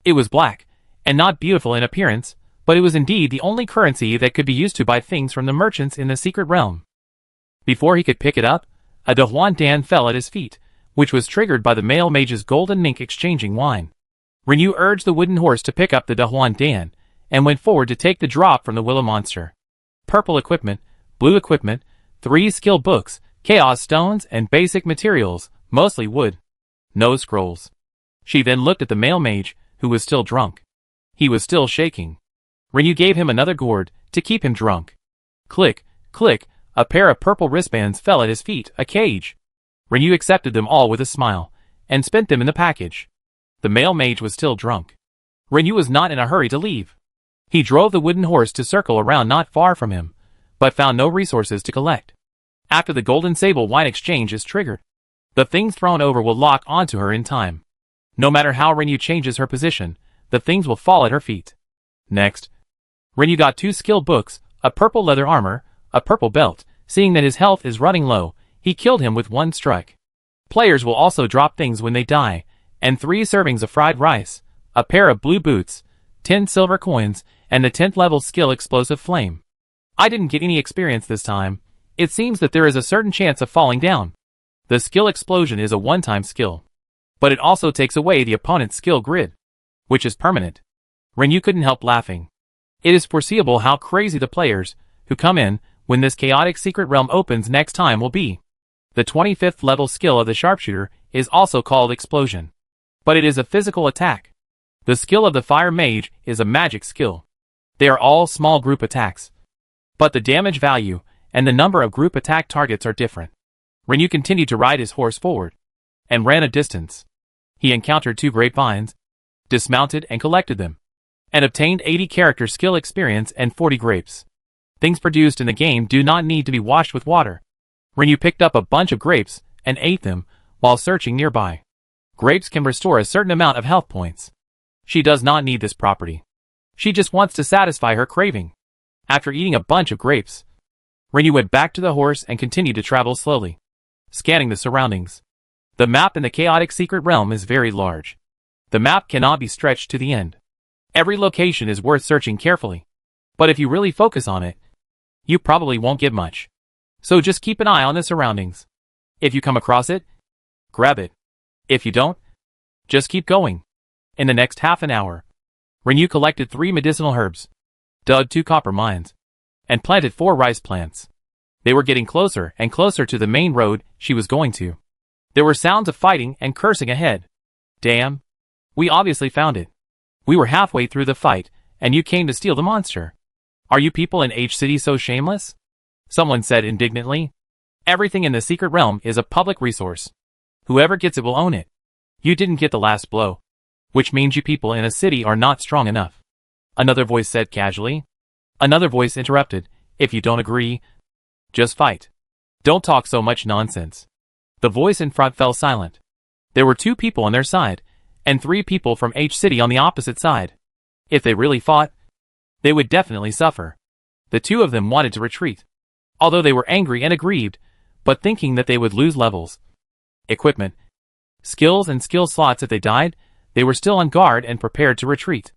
It was black, and not beautiful in appearance, but it was indeed the only currency that could be used to buy things from the merchants in the secret realm. Before he could pick it up, a Dahuan Dan fell at his feet, which was triggered by the male mage's golden mink exchanging wine. Renu urged the wooden horse to pick up the Dahuan Dan, and went forward to take the drop from the willow monster. Purple equipment, blue equipment, 3 skill books, chaos stones, and basic materials, mostly wood. No scrolls. She then looked at the male mage, who was still drunk. He was still shaking. Renu gave him another gourd, to keep him drunk. Click, click, a pair of purple wristbands fell at his feet, a cage. Renu accepted them all with a smile, and spent them in the package. The male mage was still drunk. Renu was not in a hurry to leave. He drove the wooden horse to circle around not far from him, but found no resources to collect. After the golden sable wine exchange is triggered, the things thrown over will lock onto her in time. No matter how Renu changes her position, the things will fall at her feet. Next, Renu got 2 skill books, a purple leather armor, a purple belt. Seeing that his health is running low, he killed him with 1 strike. Players will also drop things when they die, and 3 servings of fried rice, a pair of blue boots, 10 silver coins, and the 10th level skill explosive flame. I didn't get any experience this time. It seems that there is a certain chance of falling down. The skill explosion is a one-time skill, but it also takes away the opponent's skill grid, which is permanent. Renu couldn't help laughing. It is foreseeable how crazy the players, who come in, when this chaotic secret realm opens next time will be. The 25th level skill of the sharpshooter is also called explosion, but it is a physical attack. The skill of the fire mage is a magic skill. They are all small group attacks, but the damage value and the number of group attack targets are different. Renu continued to ride his horse forward, and ran a distance. He encountered 2 grapevines, dismounted and collected them, and obtained 80 character skill experience and 40 grapes. Things produced in the game do not need to be washed with water. Renu picked up a bunch of grapes and ate them while searching nearby. Grapes can restore a certain amount of health points. She does not need this property. She just wants to satisfy her craving. After eating a bunch of grapes, Renu went back to the horse and continued to travel slowly, scanning the surroundings. The map in the chaotic secret realm is very large. The map cannot be stretched to the end. Every location is worth searching carefully, but if you really focus on it, you probably won't get much. So just keep an eye on the surroundings. If you come across it, grab it. If you don't, just keep going. In the next half an hour, Renu collected 3 medicinal herbs, dug 2 copper mines, and planted 4 rice plants. They were getting closer and closer to the main road she was going to. There were sounds of fighting and cursing ahead. Damn. We obviously found it. We were halfway through the fight, and you came to steal the monster. Are you people in H City so shameless? Someone said indignantly. Everything in the secret realm is a public resource. Whoever gets it will own it. You didn't get the last blow, which means you people in a city are not strong enough. Another voice said casually. Another voice interrupted. If you don't agree, just fight. Don't talk so much nonsense. The voice in front fell silent. There were 2 people on their side, and 3 people from H City on the opposite side. If they really fought, they would definitely suffer. The 2 of them wanted to retreat, although they were angry and aggrieved, but thinking that they would lose levels. Equipment. skills and skill slots. If they died, they were still on guard and prepared to retreat.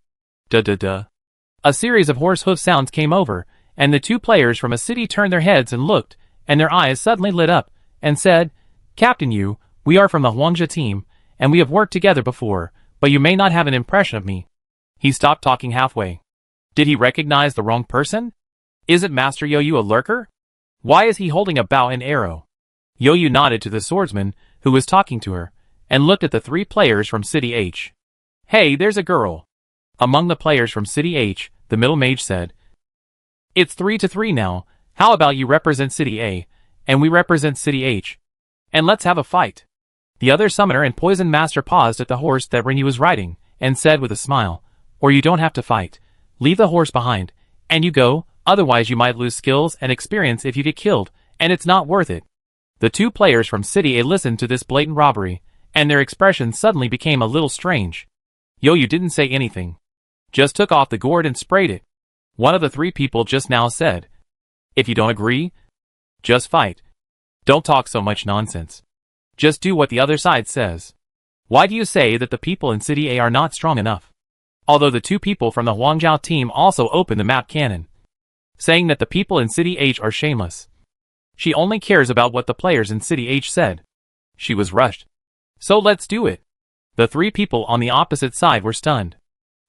Duh. A series of horse hoof sounds came over, and the two players from a city turned their heads and looked, and their eyes suddenly lit up, and said, Captain, we are from the Huangjia team, and we have worked together before, but you may not have an impression of me. He stopped talking halfway. Did he recognize the wrong person? Isn't Master Yoyu a lurker? Why is he holding a bow and arrow? Yoyu nodded to the swordsman, who was talking to her, and looked at the three players from City H. Hey, there's a girl. Among the players from City H, the middle mage said, It's 3-3 now. How about you represent City A, and we represent City H? And let's have a fight. The other summoner and poison master paused at the horse that Rinyu was riding, and said with a smile, Or you don't have to fight. Leave the horse behind, and you go, otherwise you might lose skills and experience if you get killed, and it's not worth it. The two players from City A listened to this blatant robbery, and their expressions suddenly became a little strange. Yoyu didn't say anything. Just took off the gourd and sprayed it. One of the three people just now said, If you don't agree, just fight. Don't talk so much nonsense. Just do what the other side says. Why do you say that the people in City A are not strong enough? Although the two people from the Huangjia team also opened the map cannon, saying that the people in City H are shameless. She only cares about what the players in City H said. She was rushed. So let's do it. The three people on the opposite side were stunned.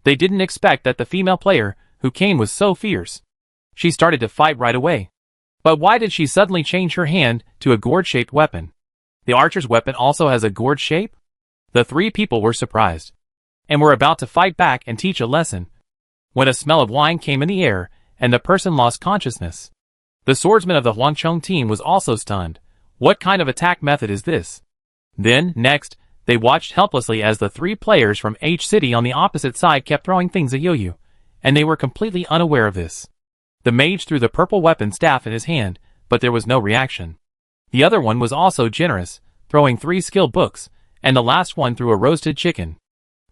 They didn't expect that the female player who came was so fierce. She started to fight right away. But why did she suddenly change her hand to a gourd-shaped weapon? The archer's weapon also has a gourd shape? The three people were surprised, and were about to fight back and teach a lesson, when a smell of wine came in the air, and the person lost consciousness. The swordsman of the Huangcheng team was also stunned. What kind of attack method is this? Then, next, they watched helplessly as the three players from H City on the opposite side kept throwing things at Yoyu, and they were completely unaware of this. The mage threw the purple weapon staff in his hand, but there was no reaction. The other one was also generous, throwing 3 skill books, and the last one threw a roasted chicken.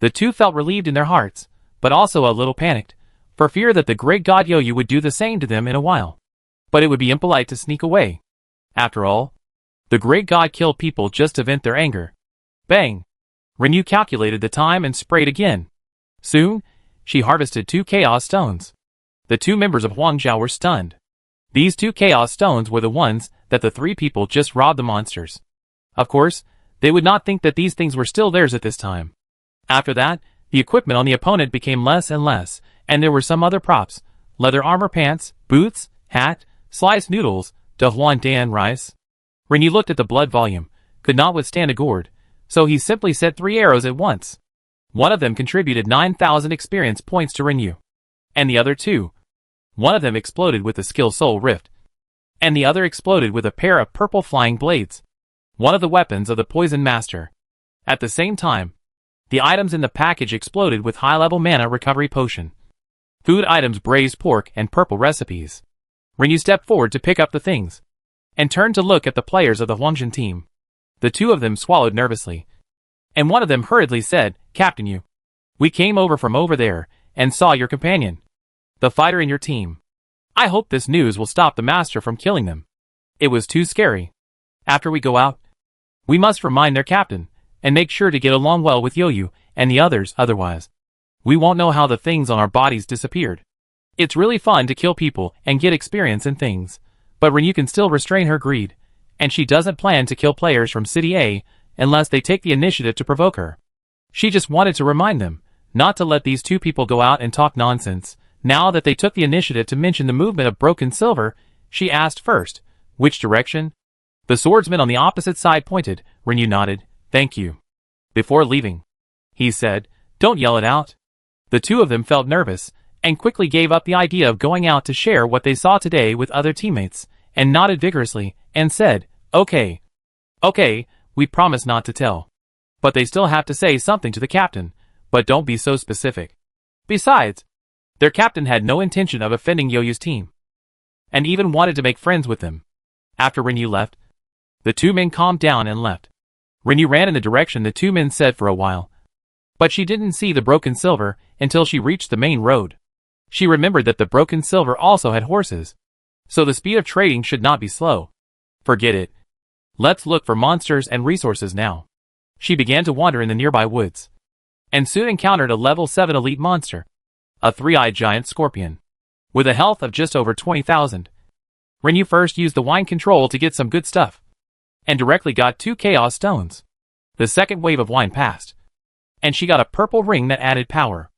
The two felt relieved in their hearts, but also a little panicked, for fear that the great god Yoyu would do the same to them in a while. But it would be impolite to sneak away. After all, the great god killed people just to vent their anger. Bang! Rinyu calculated the time and sprayed again. Soon, she harvested 2 chaos stones. The two members of Huangjia were stunned. These 2 chaos stones were the ones that the 3 people just robbed the monsters. Of course, they would not think that these things were still theirs at this time. After that, the equipment on the opponent became less and less, and there were some other props: leather armor pants, boots, hat, sliced noodles, Dahuan Dan rice. Rinyu looked at the blood volume, could not withstand a gourd, so he simply set 3 arrows at once. One of them contributed 9,000 experience points to Rinyu. And the other 2. One of them exploded with the skill soul rift, and the other exploded with a pair of purple flying blades, one of the weapons of the poison master. At the same time, the items in the package exploded with high-level mana recovery potion, food items, braised pork, and purple recipes. Rinyu stepped forward to pick up the things, and turned to look at the players of the Huangjin team. The 2 of them swallowed nervously, and one of them hurriedly said, Captain, we came over from over there, and saw your companion, the fighter in your team. I hope this news will stop the master from killing them. It was too scary. After we go out, we must remind their captain, and make sure to get along well with Yoyu and the others, otherwise we won't know how the things on our bodies disappeared. It's really fun to kill people and get experience in things, but Rinyu can still restrain her greed, and she doesn't plan to kill players from City A unless they take the initiative to provoke her. She just wanted to remind them not to let these 2 people go out and talk nonsense. Now that they took the initiative to mention the movement of broken silver, she asked first, which direction? The swordsman on the opposite side pointed. Rinyu nodded. Thank you. Before leaving, he said, don't yell it out. The 2 of them felt nervous, and quickly gave up the idea of going out to share what they saw today with other teammates, and nodded vigorously, and said, Okay, we promise not to tell. But they still have to say something to the captain, but don't be so specific. Besides, their captain had no intention of offending Yoyu's team, and even wanted to make friends with them. After Rinyu left, the 2 men calmed down and left. Rinyu ran in the direction the 2 men said for a while, but she didn't see the broken silver until she reached the main road. She remembered that the broken silver also had horses, so the speed of trading should not be slow. Forget it. Let's look for monsters and resources now. She began to wander in the nearby woods, and soon encountered a level 7 elite monster, a three-eyed giant scorpion, with a health of just over 20,000. Renyu first used the wine control to get some good stuff, and directly got 2 chaos stones. The second wave of wine passed, and she got a purple ring that added power.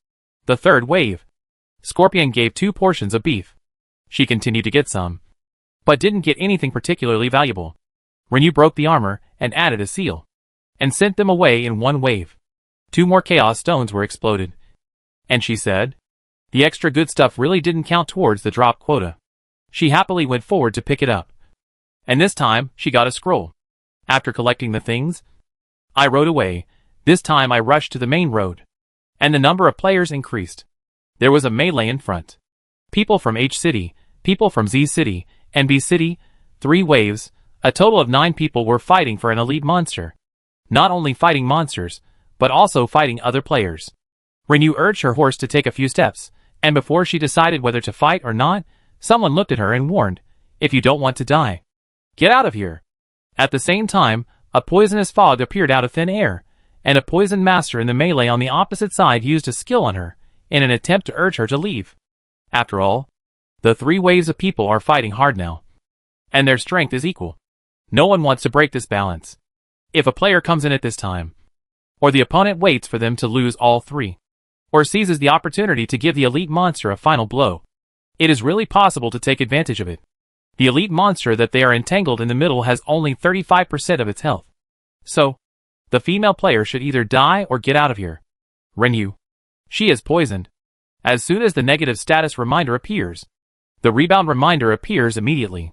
The third wave, Scorpion gave 2 portions of beef. She continued to get some, but didn't get anything particularly valuable. Renyu broke the armor and added a seal, and sent them away in 1 wave. 2 more chaos stones were exploded, and she said, the extra good stuff really didn't count towards the drop quota. She happily went forward to pick it up, and this time she got a scroll. After collecting the things, I rode away. This time I rushed to the main road, and the number of players increased. There was a melee in front. People from H City, people from Z City, and B City, 3 waves, a total of 9 people were fighting for an elite monster. Not only fighting monsters, but also fighting other players. Renyu urged her horse to take a few steps, and before she decided whether to fight or not, someone looked at her and warned, if you don't want to die, get out of here. At the same time, a poisonous fog appeared out of thin air, and a poison master in the melee on the opposite side used a skill on her, in an attempt to urge her to leave. After all, the 3 waves of people are fighting hard now, and their strength is equal. No one wants to break this balance. If a player comes in at this time, or the opponent waits for them to lose all 3, or seizes the opportunity to give the elite monster a final blow, it is really possible to take advantage of it. The elite monster that they are entangled in the middle has only 35% of its health. So, the female player should either die or get out of here. Renyu. She is poisoned. As soon as the negative status reminder appears, the rebound reminder appears immediately.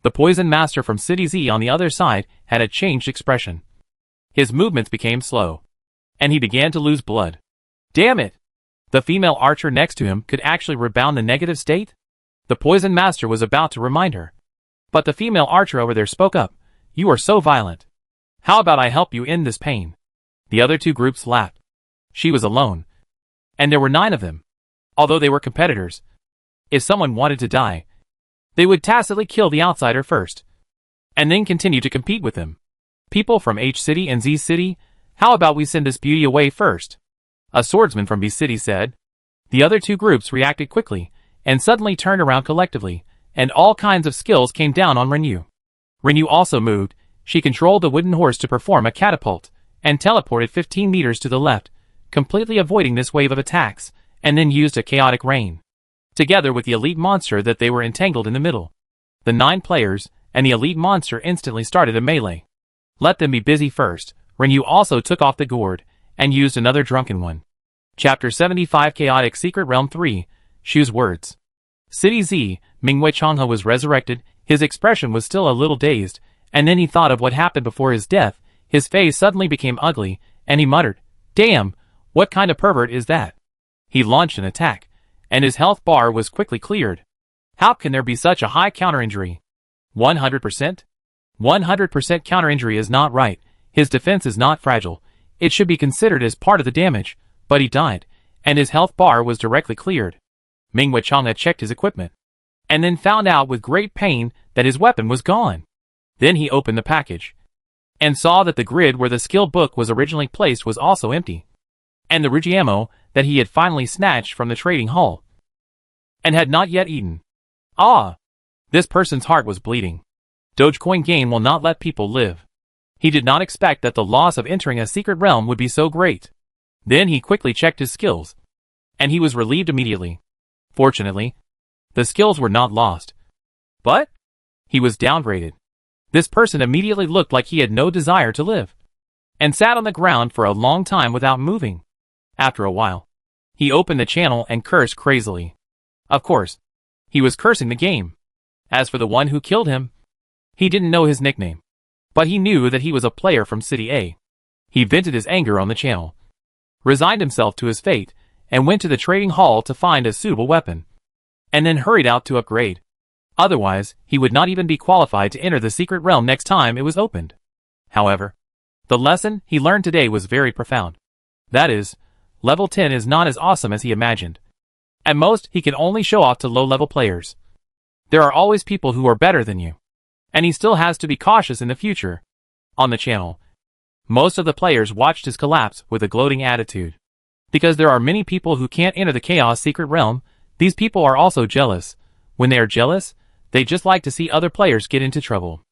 The poison master from City Z on the other side had a changed expression. His movements became slow, and he began to lose blood. Damn it! The female archer next to him could actually rebound the negative state? The poison master was about to remind her, but the female archer over there spoke up. You are so violent. How about I help you end this pain? The other 2 groups laughed. She was alone, and there were 9 of them. Although they were competitors, if someone wanted to die, they would tacitly kill the outsider first, and then continue to compete with him. People from H City and Z City, how about we send this beauty away first? A swordsman from B City said. The other 2 groups reacted quickly, and suddenly turned around collectively, and all kinds of skills came down on Renyu. Renyu also moved. She controlled the wooden horse to perform a catapult, and teleported 15 meters to the left, completely avoiding this wave of attacks, and then used a chaotic rain, together with the elite monster that they were entangled in the middle. The 9 players, and the elite monster instantly started a melee. Let them be busy first. Renyu also took off the gourd, and used another drunken one. Chapter 75 Chaotic Secret Realm 3, Shu's Words. City Z, Mingwei Changhe was resurrected. His expression was still a little dazed, and then he thought of what happened before his death. His face suddenly became ugly, and he muttered, damn, what kind of pervert is that? He launched an attack, and his health bar was quickly cleared. How can there be such a high counter-injury? 100%? 100% counter-injury is not right. His defense is not fragile. It should be considered as part of the damage, but he died, and his health bar was directly cleared. Mingwei Changhe checked his equipment, and then found out with great pain that his weapon was gone. Then he opened the package, and saw that the grid where the skill book was originally placed was also empty, and the Ruji ammo that he had finally snatched from the trading hall, and had not yet eaten. Ah! This person's heart was bleeding. Dogecoin game will not let people live. He did not expect that the loss of entering a secret realm would be so great. Then he quickly checked his skills, and he was relieved immediately. Fortunately, the skills were not lost, but he was downgraded. This person immediately looked like he had no desire to live, and sat on the ground for a long time without moving. After a while, he opened the channel and cursed crazily. Of course, he was cursing the game. As for the one who killed him, he didn't know his nickname, but he knew that he was a player from City A. He vented his anger on the channel, resigned himself to his fate, and went to the trading hall to find a suitable weapon, and then hurried out to upgrade. Otherwise, he would not even be qualified to enter the secret realm next time it was opened. However, the lesson he learned today was very profound. That is, level 10 is not as awesome as he imagined. At most, he can only show off to low-level players. There are always people who are better than you, and he still has to be cautious in the future. On the channel, Most of the players watched his collapse with a gloating attitude. Because there are many people who can't enter the Chaos Secret Realm, these people are also jealous. When they are jealous, they just like to see other players get into trouble.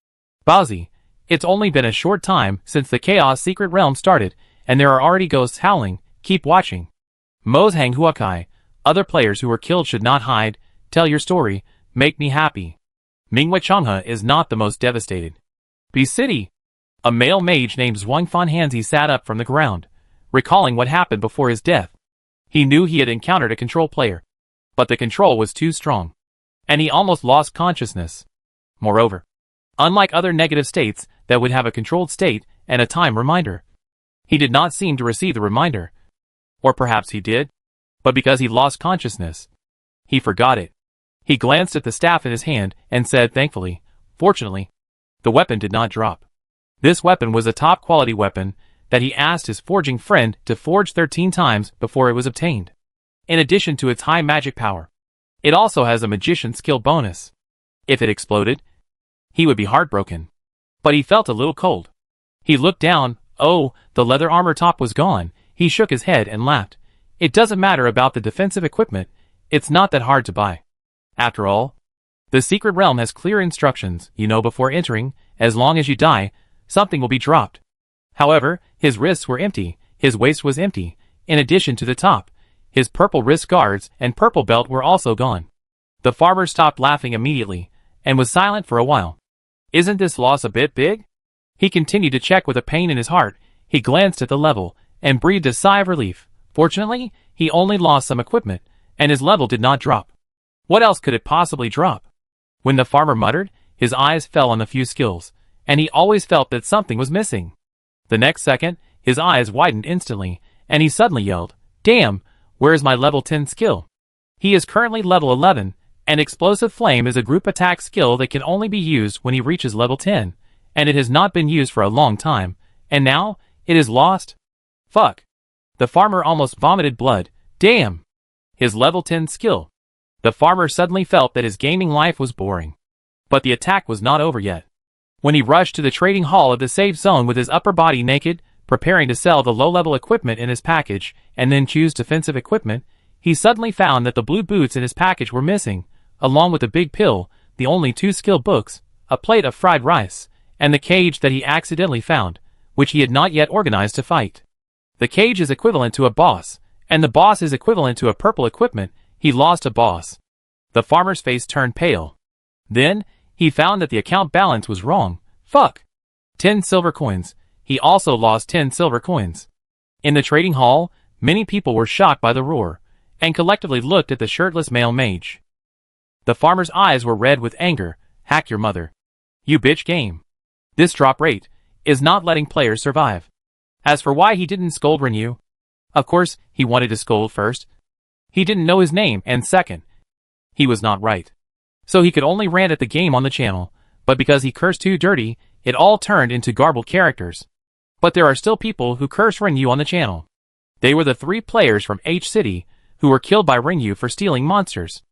Bowsy, it's only been a short time since the Chaos Secret Realm started, and there are already ghosts howling. Keep watching. Mo's Hang Huakai, other players who were killed should not hide. Tell your story, make me happy. Mingwei Changhe is not the most devastated. B City. A male mage named Zhuangfan Hanzi sat up from the ground, recalling what happened before his death. He knew he had encountered a control player, but the control was too strong, and he almost lost consciousness. Moreover, unlike other negative states that would have a controlled state and a time reminder, he did not seem to receive the reminder. Or perhaps he did, but because he lost consciousness, he forgot it. He glanced at the staff in his hand and said thankfully, fortunately, the weapon did not drop. This weapon was a top-quality weapon that he asked his forging friend to forge 13 times before it was obtained. In addition to its high magic power, it also has a magician skill bonus. If it exploded, he would be heartbroken. But he felt a little cold. He looked down. Oh, the leather armor top was gone. He shook his head and laughed. It doesn't matter about the defensive equipment. It's not that hard to buy. After all, the secret realm has clear instructions, before entering, as long as you die, something will be dropped. However, his wrists were empty, his waist was empty. In addition to the top, his purple wrist guards and purple belt were also gone. The farmer stopped laughing immediately, and was silent for a while. Isn't this loss a bit big? He continued to check with a pain in his heart. He glanced at the level, and breathed a sigh of relief. Fortunately, he only lost some equipment, and his level did not drop. What else could it possibly drop? When the farmer muttered, his eyes fell on the few skills, and he always felt that something was missing. The next second, his eyes widened instantly, and he suddenly yelled, "Damn, where is my level 10 skill?" He is currently level 11, and Explosive Flame is a group attack skill that can only be used when he reaches level 10, and it has not been used for a long time, and now, it is lost? Fuck. The farmer almost vomited blood. Damn. His level 10 skill. The farmer suddenly felt that his gaming life was boring. But the attack was not over yet. When he rushed to the trading hall of the safe zone with his upper body naked, preparing to sell the low-level equipment in his package, and then choose defensive equipment, he suddenly found that the blue boots in his package were missing, along with the big pill, the only 2 skill books, a plate of fried rice, and the cage that he accidentally found, which he had not yet organized to fight. The cage is equivalent to a boss, and the boss is equivalent to a purple equipment. He lost a boss. The farmer's face turned pale. Then, he found that the account balance was wrong. Fuck. 10 silver coins. He also lost 10 silver coins. In the trading hall, many people were shocked by the roar, and collectively looked at the shirtless male mage. The farmer's eyes were red with anger. Hack your mother. You bitch game. This drop rate is not letting players survive. As for why he didn't scold Renyu, of course, he wanted to scold first. He didn't know his name, and second, he was not right. So he could only rant at the game on the channel, but because he cursed too dirty, it all turned into garbled characters. But there are still people who curse Renyu on the channel. They were the 3 players from H City who were killed by Renyu for stealing monsters.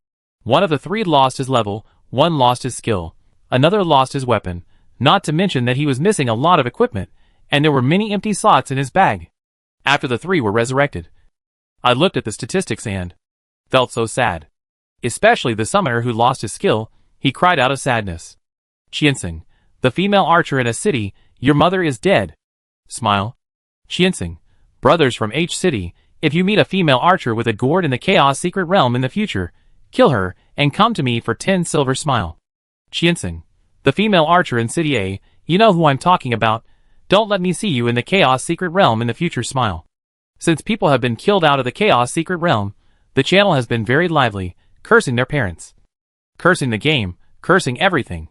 One of the 3 lost his level, one lost his skill, another lost his weapon, not to mention that he was missing a lot of equipment, and there were many empty slots in his bag. After the 3 were resurrected, I looked at the statistics and felt so sad. Especially the summoner who lost his skill, he cried out of sadness. Qiansing, the female archer in a city, your mother is dead. Smile. Qiansing, brothers from H City, if you meet a female archer with a gourd in the Chaos Secret Realm in the future, kill her, and come to me for 10 silver. Smile. Qiansing, the female archer in City A, you know who I'm talking about. Don't let me see you in the Chaos Secret Realm in the future. Smile. Since people have been killed out of the Chaos Secret Realm, the channel has been very lively, cursing their parents, cursing the game, cursing everything.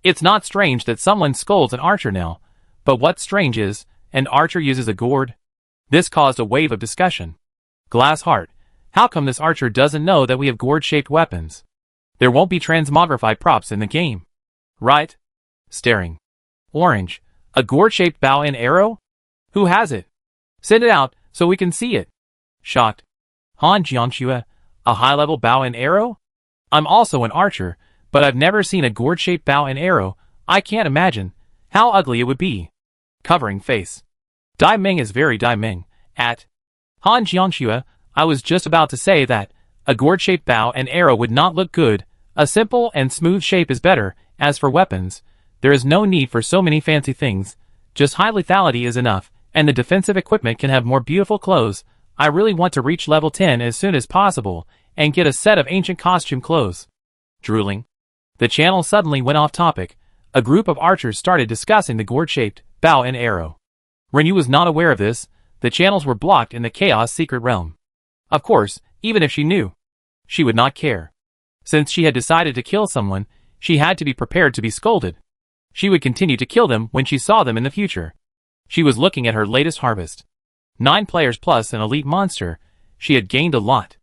It's not strange that someone scolds an archer now, but what's strange is, an archer uses a gourd. This caused a wave of discussion. Glass Heart, how come this archer doesn't know that we have gourd-shaped weapons? There won't be transmogrified props in the game. Right? Staring. Orange, a gourd-shaped bow and arrow? Who has it? Send it out, so we can see it. Shocked. Han Jianxue, a high-level bow and arrow? I'm also an archer, but I've never seen a gourd-shaped bow and arrow. I can't imagine how ugly it would be. Covering face. Dai Ming is very Dai Ming. At Han Jiangxue, I was just about to say that a gourd-shaped bow and arrow would not look good. A simple and smooth shape is better. As for weapons, there is no need for so many fancy things. Just high lethality is enough, and the defensive equipment can have more beautiful clothes. I really want to reach level 10 as soon as possible, and get a set of ancient costume clothes. Drooling. The channel suddenly went off topic. A group of archers started discussing the gourd-shaped bow and arrow. Renyu was not aware of this. The channels were blocked in the Chaos Secret Realm. Of course, even if she knew, she would not care. Since she had decided to kill someone, she had to be prepared to be scolded. She would continue to kill them when she saw them in the future. She was looking at her latest harvest. 9 players plus an elite monster. She had gained a lot.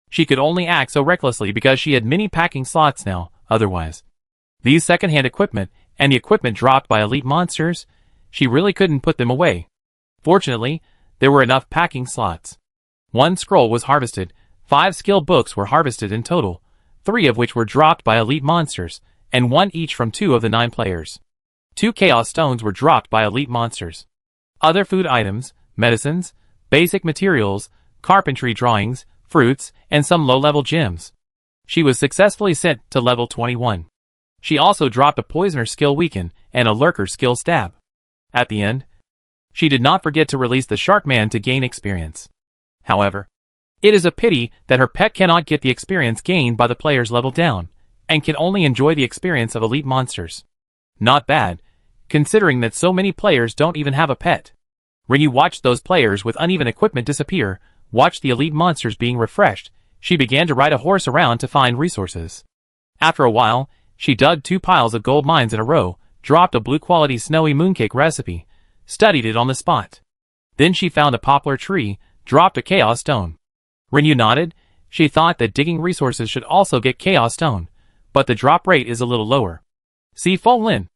She could only act so recklessly because she had many packing slots now, otherwise. These second-hand equipment, and the equipment dropped by elite monsters, she really couldn't put them away. Fortunately, there were enough packing slots. 1 scroll was harvested, 5 skill books were harvested in total, 3 of which were dropped by elite monsters, and 1 each from 2 of the 9 players. 2 chaos stones were dropped by elite monsters. Other food items, medicines, basic materials, carpentry drawings, fruits, and some low-level gems. She was successfully sent to level 21. She also dropped a poisoner skill weaken and a lurker skill stab. At the end, she did not forget to release the shark man to gain experience. However, it is a pity that her pet cannot get the experience gained by the players level down, and can only enjoy the experience of elite monsters. Not bad, considering that so many players don't even have a pet. When you watched those players with uneven equipment disappear, watched the elite monsters being refreshed, she began to ride a horse around to find resources. After a while, she dug 2 piles of gold mines in a row, dropped a blue-quality snowy mooncake recipe, studied it on the spot. Then she found a poplar tree, dropped a chaos stone. Renyu nodded. She thought that digging resources should also get chaos stone, but the drop rate is a little lower. See Feng Lin.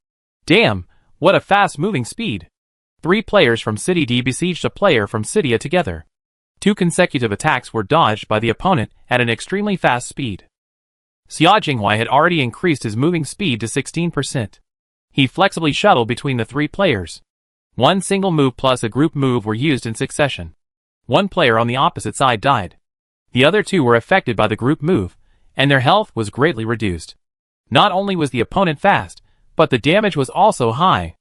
Damn, what a fast-moving speed. 3 players from City D besieged a player from City A together. 2 consecutive attacks were dodged by the opponent at an extremely fast speed. Xia Jinghuai had already increased his moving speed to 16%. He flexibly shuttled between the 3 players. 1 single move plus a group move were used in succession. 1 player on the opposite side died. The other 2 were affected by the group move, and their health was greatly reduced. Not only was the opponent fast, but the damage was also high.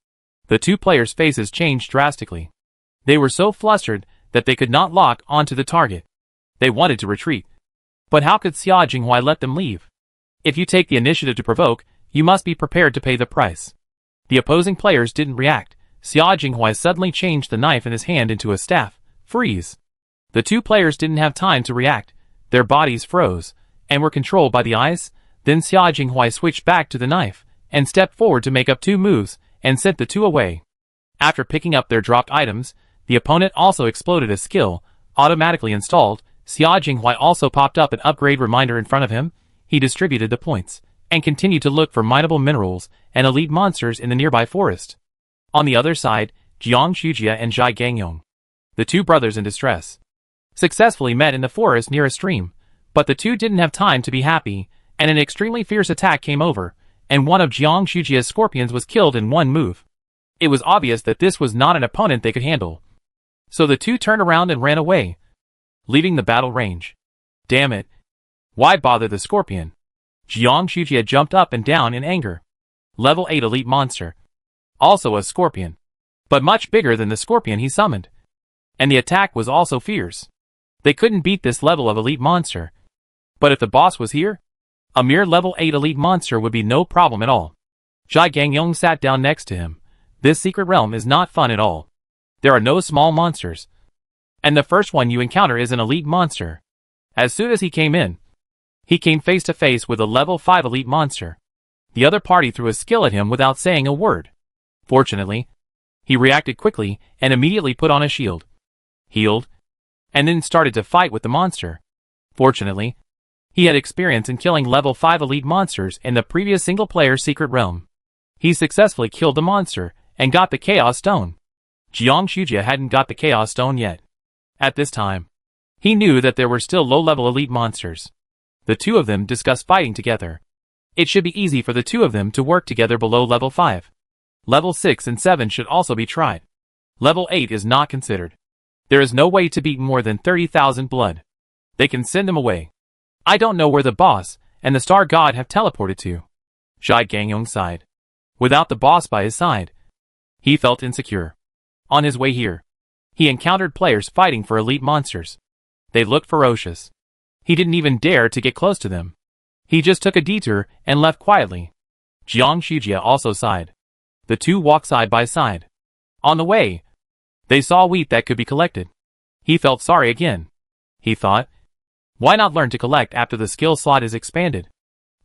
The 2 players' faces changed drastically. They were so flustered that they could not lock onto the target. They wanted to retreat. But how could Xia Jinghuai let them leave? If you take the initiative to provoke, you must be prepared to pay the price. The opposing players didn't react. Xia Jinghuai suddenly changed the knife in his hand into a staff. Freeze. The 2 players didn't have time to react. Their bodies froze, and were controlled by the ice. Then Xia Jinghuai switched back to the knife, and stepped forward to make up 2 moves, and sent the 2 away. After picking up their dropped items, the opponent also exploded a skill, automatically installed. Xia Jinghuai also popped up an upgrade reminder in front of him. He distributed the points, and continued to look for mineable minerals and elite monsters in the nearby forest. On the other side, Jiang Shujia and Zhai Gangyong, the 2 brothers in distress, successfully met in the forest near a stream, but the 2 didn't have time to be happy, and an extremely fierce attack came over, and one of Jiang Shujia's scorpions was killed in 1 move. It was obvious that this was not an opponent they could handle. So the 2 turned around and ran away, leaving the battle range. Damn it. Why bother the scorpion? Jiang Shujia jumped up and down in anger. Level 8 elite monster. Also a scorpion, but much bigger than the scorpion he summoned. And the attack was also fierce. They couldn't beat this level of elite monster. But if the boss was here, a mere level 8 elite monster would be no problem at all. Zhai Gangyong sat down next to him. This secret realm is not fun at all. There are no small monsters. And the first one you encounter is an elite monster. As soon as he came in, he came face to face with a level 5 elite monster. The other party threw a skill at him without saying a word. Fortunately, he reacted quickly and immediately put on a shield, healed, and then started to fight with the monster. Fortunately, he had experience in killing level 5 elite monsters in the previous single-player secret realm. He successfully killed the monster and got the Chaos Stone. Jiang Shujia hadn't got the Chaos Stone yet. At this time, he knew that there were still low-level elite monsters. The 2 of them discussed fighting together. It should be easy for the 2 of them to work together below level 5. Level 6 and 7 should also be tried. Level 8 is not considered. There is no way to beat more than 30,000 blood. They can send them away. I don't know where the boss and the star god have teleported to. Zhai Gangyong sighed. Without the boss by his side, he felt insecure. On his way here, he encountered players fighting for elite monsters. They looked ferocious. He didn't even dare to get close to them. He just took a detour and left quietly. Jiang Shujia also sighed. The two walked side by side. On the way, they saw wheat that could be collected. He felt sorry again. He thought, why not learn to collect after the skill slot is expanded?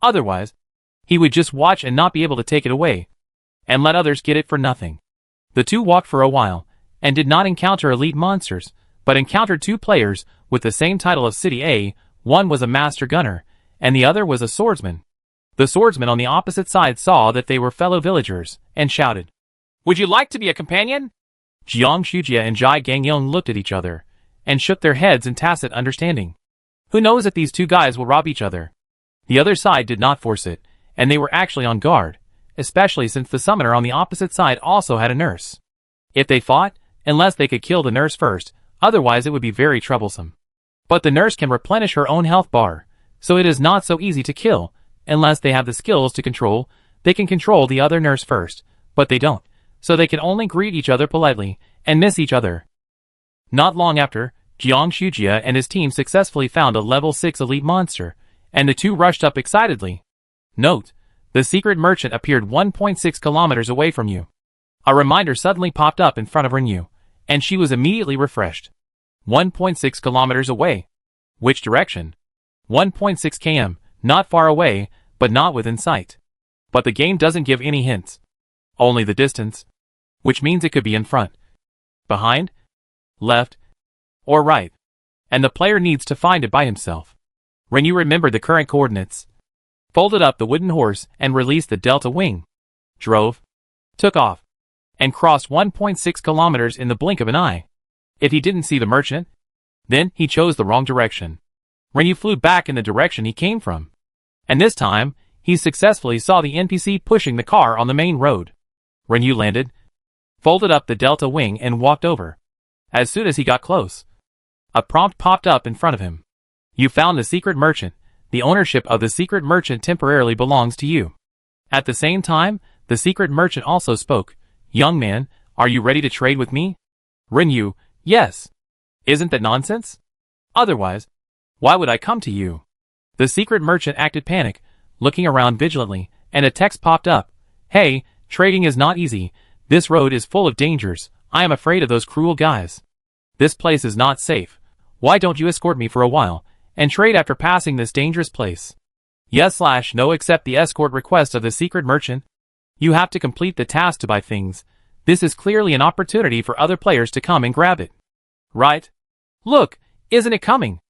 Otherwise, he would just watch and not be able to take it away, and let others get it for nothing. The two walked for a while, and did not encounter elite monsters, but encountered two players with the same title of City A. One was a master gunner, and the other was a swordsman. The swordsman on the opposite side saw that they were fellow villagers, and shouted, "Would you like to be a companion?" Jiang Shujia and Zhai Gangyong looked at each other, and shook their heads in tacit understanding. Who knows if these two guys will rob each other? The other side did not force it, and they were actually on guard, especially since the summoner on the opposite side also had a nurse. If they fought, unless they could kill the nurse first, otherwise it would be very troublesome. But the nurse can replenish her own health bar, so it is not so easy to kill, unless they have the skills to control. They can control the other nurse first, but they don't, so they can only greet each other politely, and miss each other. Not long after, Jiang Shujia and his team successfully found a level 6 elite monster, and the two rushed up excitedly. Note: the secret merchant appeared 1.6 kilometers away from you. A reminder suddenly popped up in front of Renyu, and she was immediately refreshed. 1.6 kilometers away. Which direction? 1.6 km, not far away, but not within sight. But the game doesn't give any hints. Only the distance. Which means it could be in front, behind, left, or right. And the player needs to find it by himself. Renyu remembered the current coordinates, folded up the wooden horse and released the delta wing, drove, took off, and crossed 1.6 kilometers in the blink of an eye. If he didn't see the merchant, then he chose the wrong direction. Renyu flew back in the direction he came from. And this time, he successfully saw the NPC pushing the car on the main road. Renyu landed, folded up the delta wing and walked over. As soon as he got close, a prompt popped up in front of him. You found the secret merchant. The ownership of the secret merchant temporarily belongs to you. At the same time, the secret merchant also spoke. Young man, are you ready to trade with me? Renyu, yes. Isn't that nonsense? Otherwise, why would I come to you? The secret merchant acted panic, looking around vigilantly, and a text popped up. Hey, trading is not easy. This road is full of dangers. I am afraid of those cruel guys. This place is not safe. Why don't you escort me for a while, and trade after passing this dangerous place? Yes/no. Accept the escort request of the secret merchant. You have to complete the task to buy things. This is clearly an opportunity for other players to come and grab it. Right? Look, isn't it coming?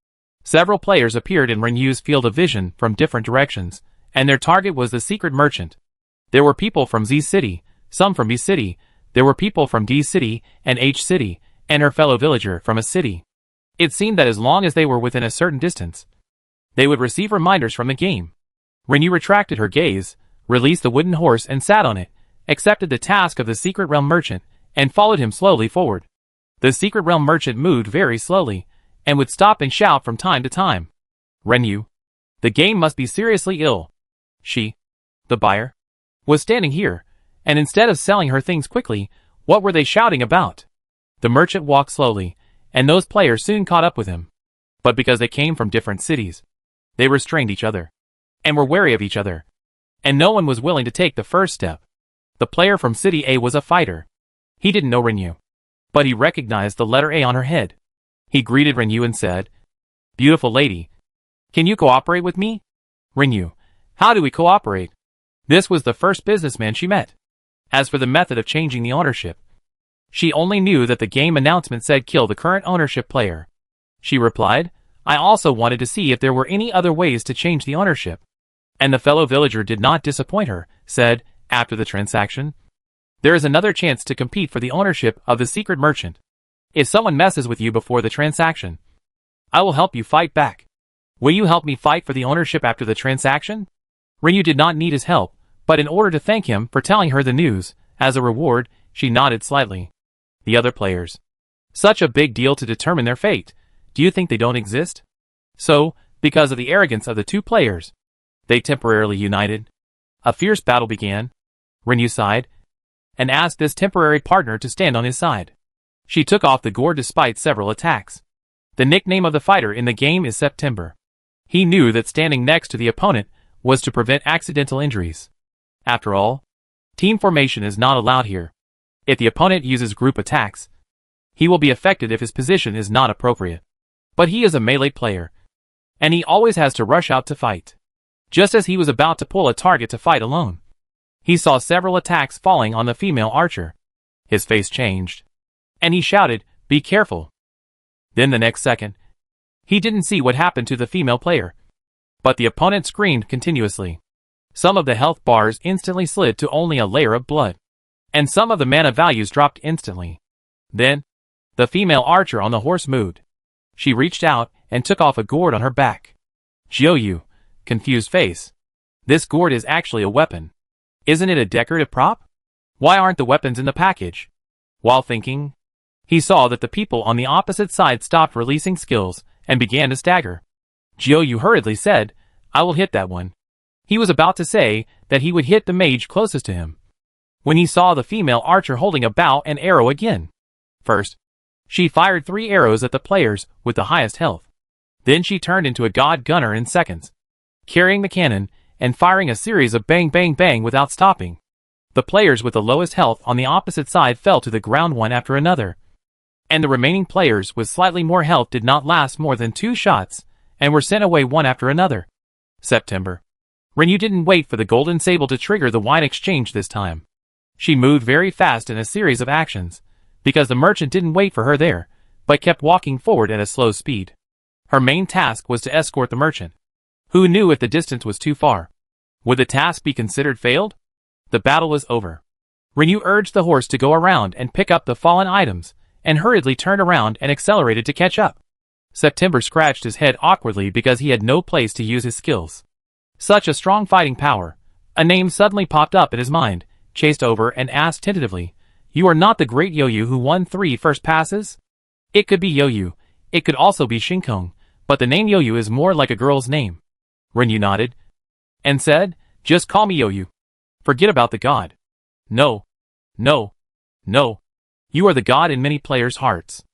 Several players appeared in Renyu's field of vision from different directions, and their target was the secret merchant. There were people from Z City, some from B City, there were people from D City and H City, and her fellow villager from a city. It seemed that as long as they were within a certain distance, they would receive reminders from the game. Renyu retracted her gaze, released the wooden horse and sat on it, accepted the task of the secret realm merchant, and followed him slowly forward. The secret realm merchant moved very slowly, and would stop and shout from time to time. Renyu, the game must be seriously ill. She, the buyer, was standing here, and instead of selling her things quickly, what were they shouting about? The merchant walked slowly, and those players soon caught up with him. But because they came from different cities, they restrained each other, and were wary of each other, and no one was willing to take the first step. The player from City A was a fighter. He didn't know Renyu, but he recognized the letter A on her head. He greeted Renyu and said, "Beautiful lady, can you cooperate with me?" Renyu, how do we cooperate? This was the first businessman she met. As for the method of changing the ownership, she only knew that the game announcement said kill the current ownership player. She replied, I also wanted to see if there were any other ways to change the ownership. And the fellow villager did not disappoint her, said, after the transaction, there is another chance to compete for the ownership of the secret merchant. If someone messes with you before the transaction, I will help you fight back. Will you help me fight for the ownership after the transaction? Renyu did not need his help, but in order to thank him for telling her the news, as a reward, she nodded slightly. The other players. Such a big deal to determine their fate. Do you think they don't exist? So, because of the arrogance of the two players, they temporarily united. A fierce battle began. Rinyu sighed and asked this temporary partner to stand on his side. She took off the gourd despite several attacks. The nickname of the fighter in the game is September. He knew that standing next to the opponent was to prevent accidental injuries. After all, team formation is not allowed here. If the opponent uses group attacks, he will be affected if his position is not appropriate. But he is a melee player, and he always has to rush out to fight. Just as he was about to pull a target to fight alone, he saw several attacks falling on the female archer. His face changed, and he shouted, "Be careful." Then the next second, he didn't see what happened to the female player, but the opponent screamed continuously. Some of the health bars instantly slid to only a layer of blood, and some of the mana values dropped instantly. Then, the female archer on the horse moved. She reached out and took off a gourd on her back. Jiuyu, confused face. This gourd is actually a weapon. Isn't it a decorative prop? Why aren't the weapons in the package? While thinking, he saw that the people on the opposite side stopped releasing skills and began to stagger. Jiuyu hurriedly said, "I will hit that one." He was about to say that he would hit the mage closest to him, when he saw the female archer holding a bow and arrow again. First, she fired 3 arrows at the players with the highest health. Then she turned into a god gunner in seconds, carrying the cannon and firing a series of bang bang bang without stopping. The players with the lowest health on the opposite side fell to the ground one after another, and the remaining players with slightly more health did not last more than 2 shots and were sent away one after another. September. Rinyu didn't wait for the golden sable to trigger the wine exchange this time. She moved very fast in a series of actions, because the merchant didn't wait for her there, but kept walking forward at a slow speed. Her main task was to escort the merchant. Who knew if the distance was too far? Would the task be considered failed? The battle was over. Rinyu urged the horse to go around and pick up the fallen items, and hurriedly turned around and accelerated to catch up. September scratched his head awkwardly because he had no place to use his skills. Such a strong fighting power. A name suddenly popped up in his mind, chased over and asked tentatively, "You are not the great Yoyu who won 3 first passes?" It could be Yoyu. It could also be Shinkong, but the name Yoyu is more like a girl's name. Rinyu nodded and said, "Just call me Yoyu. Forget about the god." No. No. No. You are the god in many players' hearts.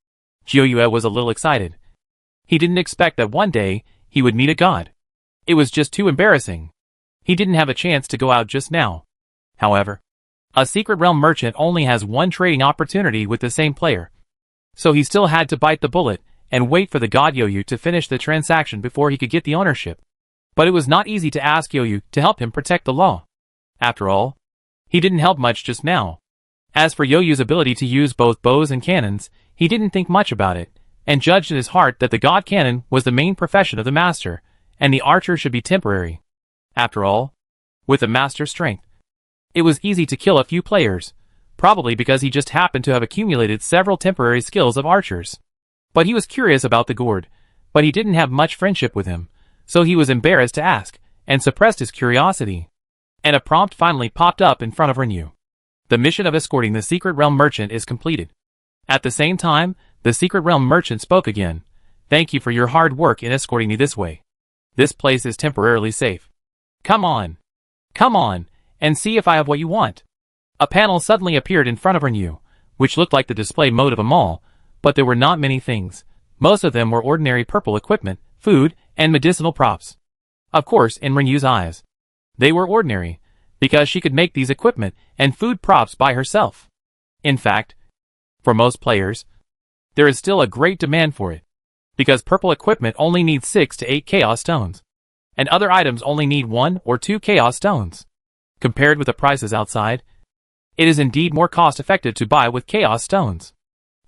Jiuyu was a little excited. He didn't expect that one day he would meet a god. It was just too embarrassing. He didn't have a chance to go out just now. However, a Secret Realm merchant only has one trading opportunity with the same player, so he still had to bite the bullet and wait for the god Yoyu to finish the transaction before he could get the ownership. But it was not easy to ask Yoyu to help him protect the law. After all, he didn't help much just now. As for Yoyu's ability to use both bows and cannons, he didn't think much about it, and judged in his heart that the god cannon was the main profession of the master, and the archer should be temporary. After all, with the master's strength, it was easy to kill a few players, probably because he just happened to have accumulated several temporary skills of archers. But he was curious about the gourd, but he didn't have much friendship with him, so he was embarrassed to ask, and suppressed his curiosity. And a prompt finally popped up in front of Rinyu. The mission of escorting the Secret Realm merchant is completed. At the same time, the Secret Realm merchant spoke again. "Thank you for your hard work in escorting me this way. This place is temporarily safe. Come on, and see if I have what you want." A panel suddenly appeared in front of Rinyu, which looked like the display mode of a mall, but there were not many things. Most of them were ordinary purple equipment, food, and medicinal props. Of course, in Rinyu's eyes, they were ordinary, because she could make these equipment and food props by herself. In fact, for most players, there is still a great demand for it, because purple equipment only needs 6 to 8 chaos stones, and other items only need 1 or 2 chaos stones. Compared with the prices outside, it is indeed more cost-effective to buy with chaos stones.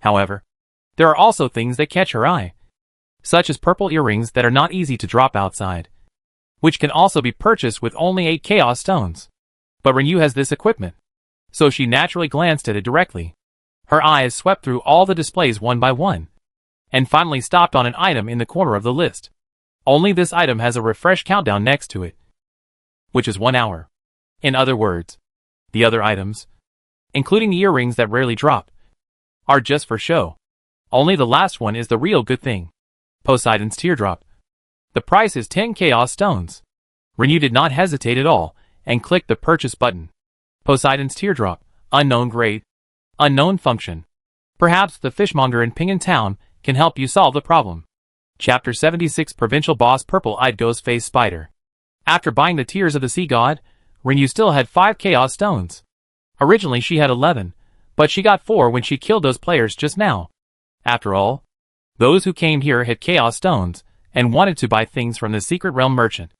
However, there are also things that catch her eye, such as purple earrings that are not easy to drop outside, which can also be purchased with only 8 chaos stones. But Rinyu has this equipment, so she naturally glanced at it directly. Her eyes swept through all the displays one by one, and finally stopped on an item in the corner of the list. Only this item has a refresh countdown next to it, which is 1 hour. In other words, the other items, including the earrings that rarely drop, are just for show. Only the last one is the real good thing. Poseidon's Teardrop. The price is 10 Chaos Stones. Renew did not hesitate at all, and clicked the purchase button. Poseidon's Teardrop. Unknown grade. Unknown function. Perhaps the fishmonger in Pingan Town can help you solve the problem. Chapter 76 Provincial Boss Purple-Eyed Ghost Face Spider. After buying the Tears of the Sea God, Renew still had 5 Chaos Stones. Originally she had 11, but she got 4 when she killed those players just now. After all, those who came here had Chaos Stones, and wanted to buy things from the Secret Realm merchant.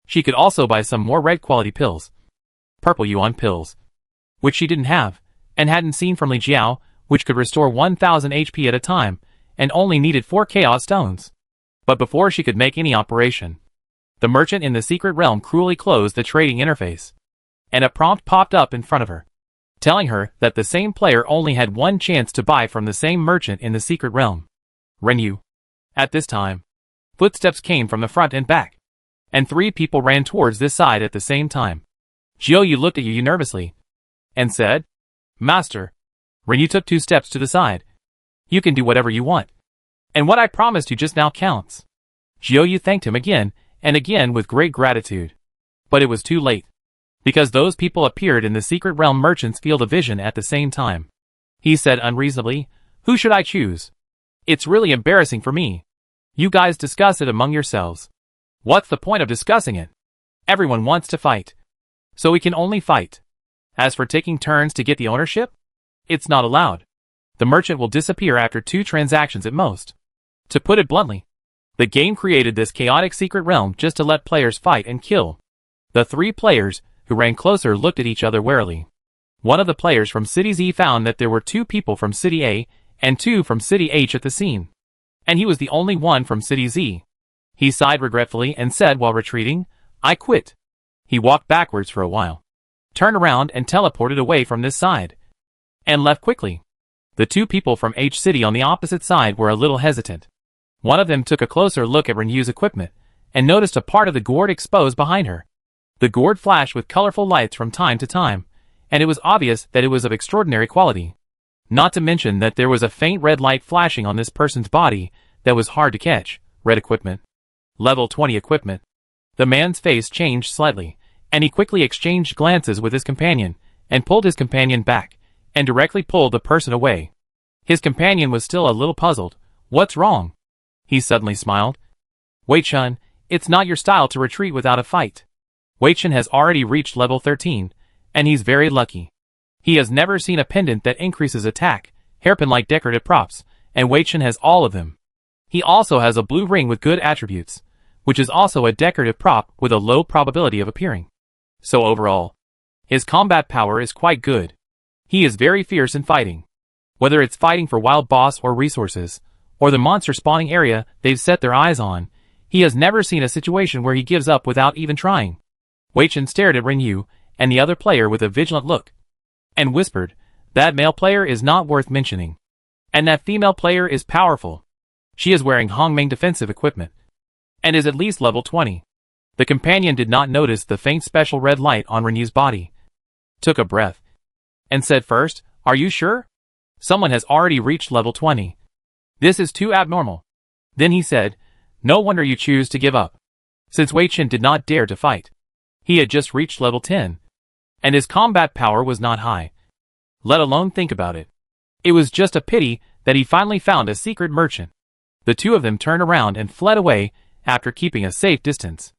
She could also buy some more red quality pills. Purple Yuan pills. Which she didn't have, and hadn't seen from Li Jiao, which could restore 1000 HP at a time, and only needed 4 Chaos Stones. But before she could make any operation, the merchant in the Secret Realm cruelly closed the trading interface. And a prompt popped up in front of her, telling her that the same player only had one chance to buy from the same merchant in the Secret Realm. Renew. At this time, footsteps came from the front and back, and 3 people ran towards this side at the same time. Jiu looked at Yu nervously, and said, Master. Renew took 2 steps to the side. You can do whatever you want. And what I promised you just now counts. Jiu thanked him again and again with great gratitude. But it was too late, because those people appeared in the Secret Realm merchant's field of vision at the same time. He said unreasonably, Who should I choose? It's really embarrassing for me. You guys discuss it among yourselves. What's the point of discussing it? Everyone wants to fight. So we can only fight. As for taking turns to get the ownership, it's not allowed. The merchant will disappear after 2 transactions at most. To put it bluntly, the game created this chaotic secret realm just to let players fight and kill. The 3 players who ran closer looked at each other warily. One of the players from City Z found that there were 2 people from City A and 2 from City H at the scene. And he was the only one from City Z. He sighed regretfully and said while retreating, I quit. He walked backwards for a while, turned around and teleported away from this side, and left quickly. The 2 people from H City on the opposite side were a little hesitant. One of them took a closer look at Renew's equipment, and noticed a part of the gourd exposed behind her. The gourd flashed with colorful lights from time to time, and it was obvious that it was of extraordinary quality. Not to mention that there was a faint red light flashing on this person's body that was hard to catch. Red equipment. Level 20 equipment. The man's face changed slightly, and he quickly exchanged glances with his companion, and pulled his companion back, and directly pulled the person away. His companion was still a little puzzled. What's wrong? He suddenly smiled. Wei Chun, it's not your style to retreat without a fight. Wei Chun has already reached level 13, and he's very lucky. He has never seen a pendant that increases attack, hairpin-like decorative props, and Wei Chun has all of them. He also has a blue ring with good attributes, which is also a decorative prop with a low probability of appearing. So overall, his combat power is quite good. He is very fierce in fighting. Whether it's fighting for wild boss or resources, or the monster spawning area they've set their eyes on, he has never seen a situation where he gives up without even trying. Wei Chun stared at Rinyu and the other player with a vigilant look, and whispered, that male player is not worth mentioning. And that female player is powerful. She is wearing Hongmeng defensive equipment, and is at least level 20. The companion did not notice the faint special red light on Renyu's body, took a breath, and said first, are you sure? Someone has already reached level 20. This is too abnormal. Then he said, no wonder you choose to give up. Since Wei Chun did not dare to fight. He had just reached level 10, and his combat power was not high. Let alone think about it. It was just a pity that he finally found a secret merchant. The 2 of them turned around and fled away after keeping a safe distance.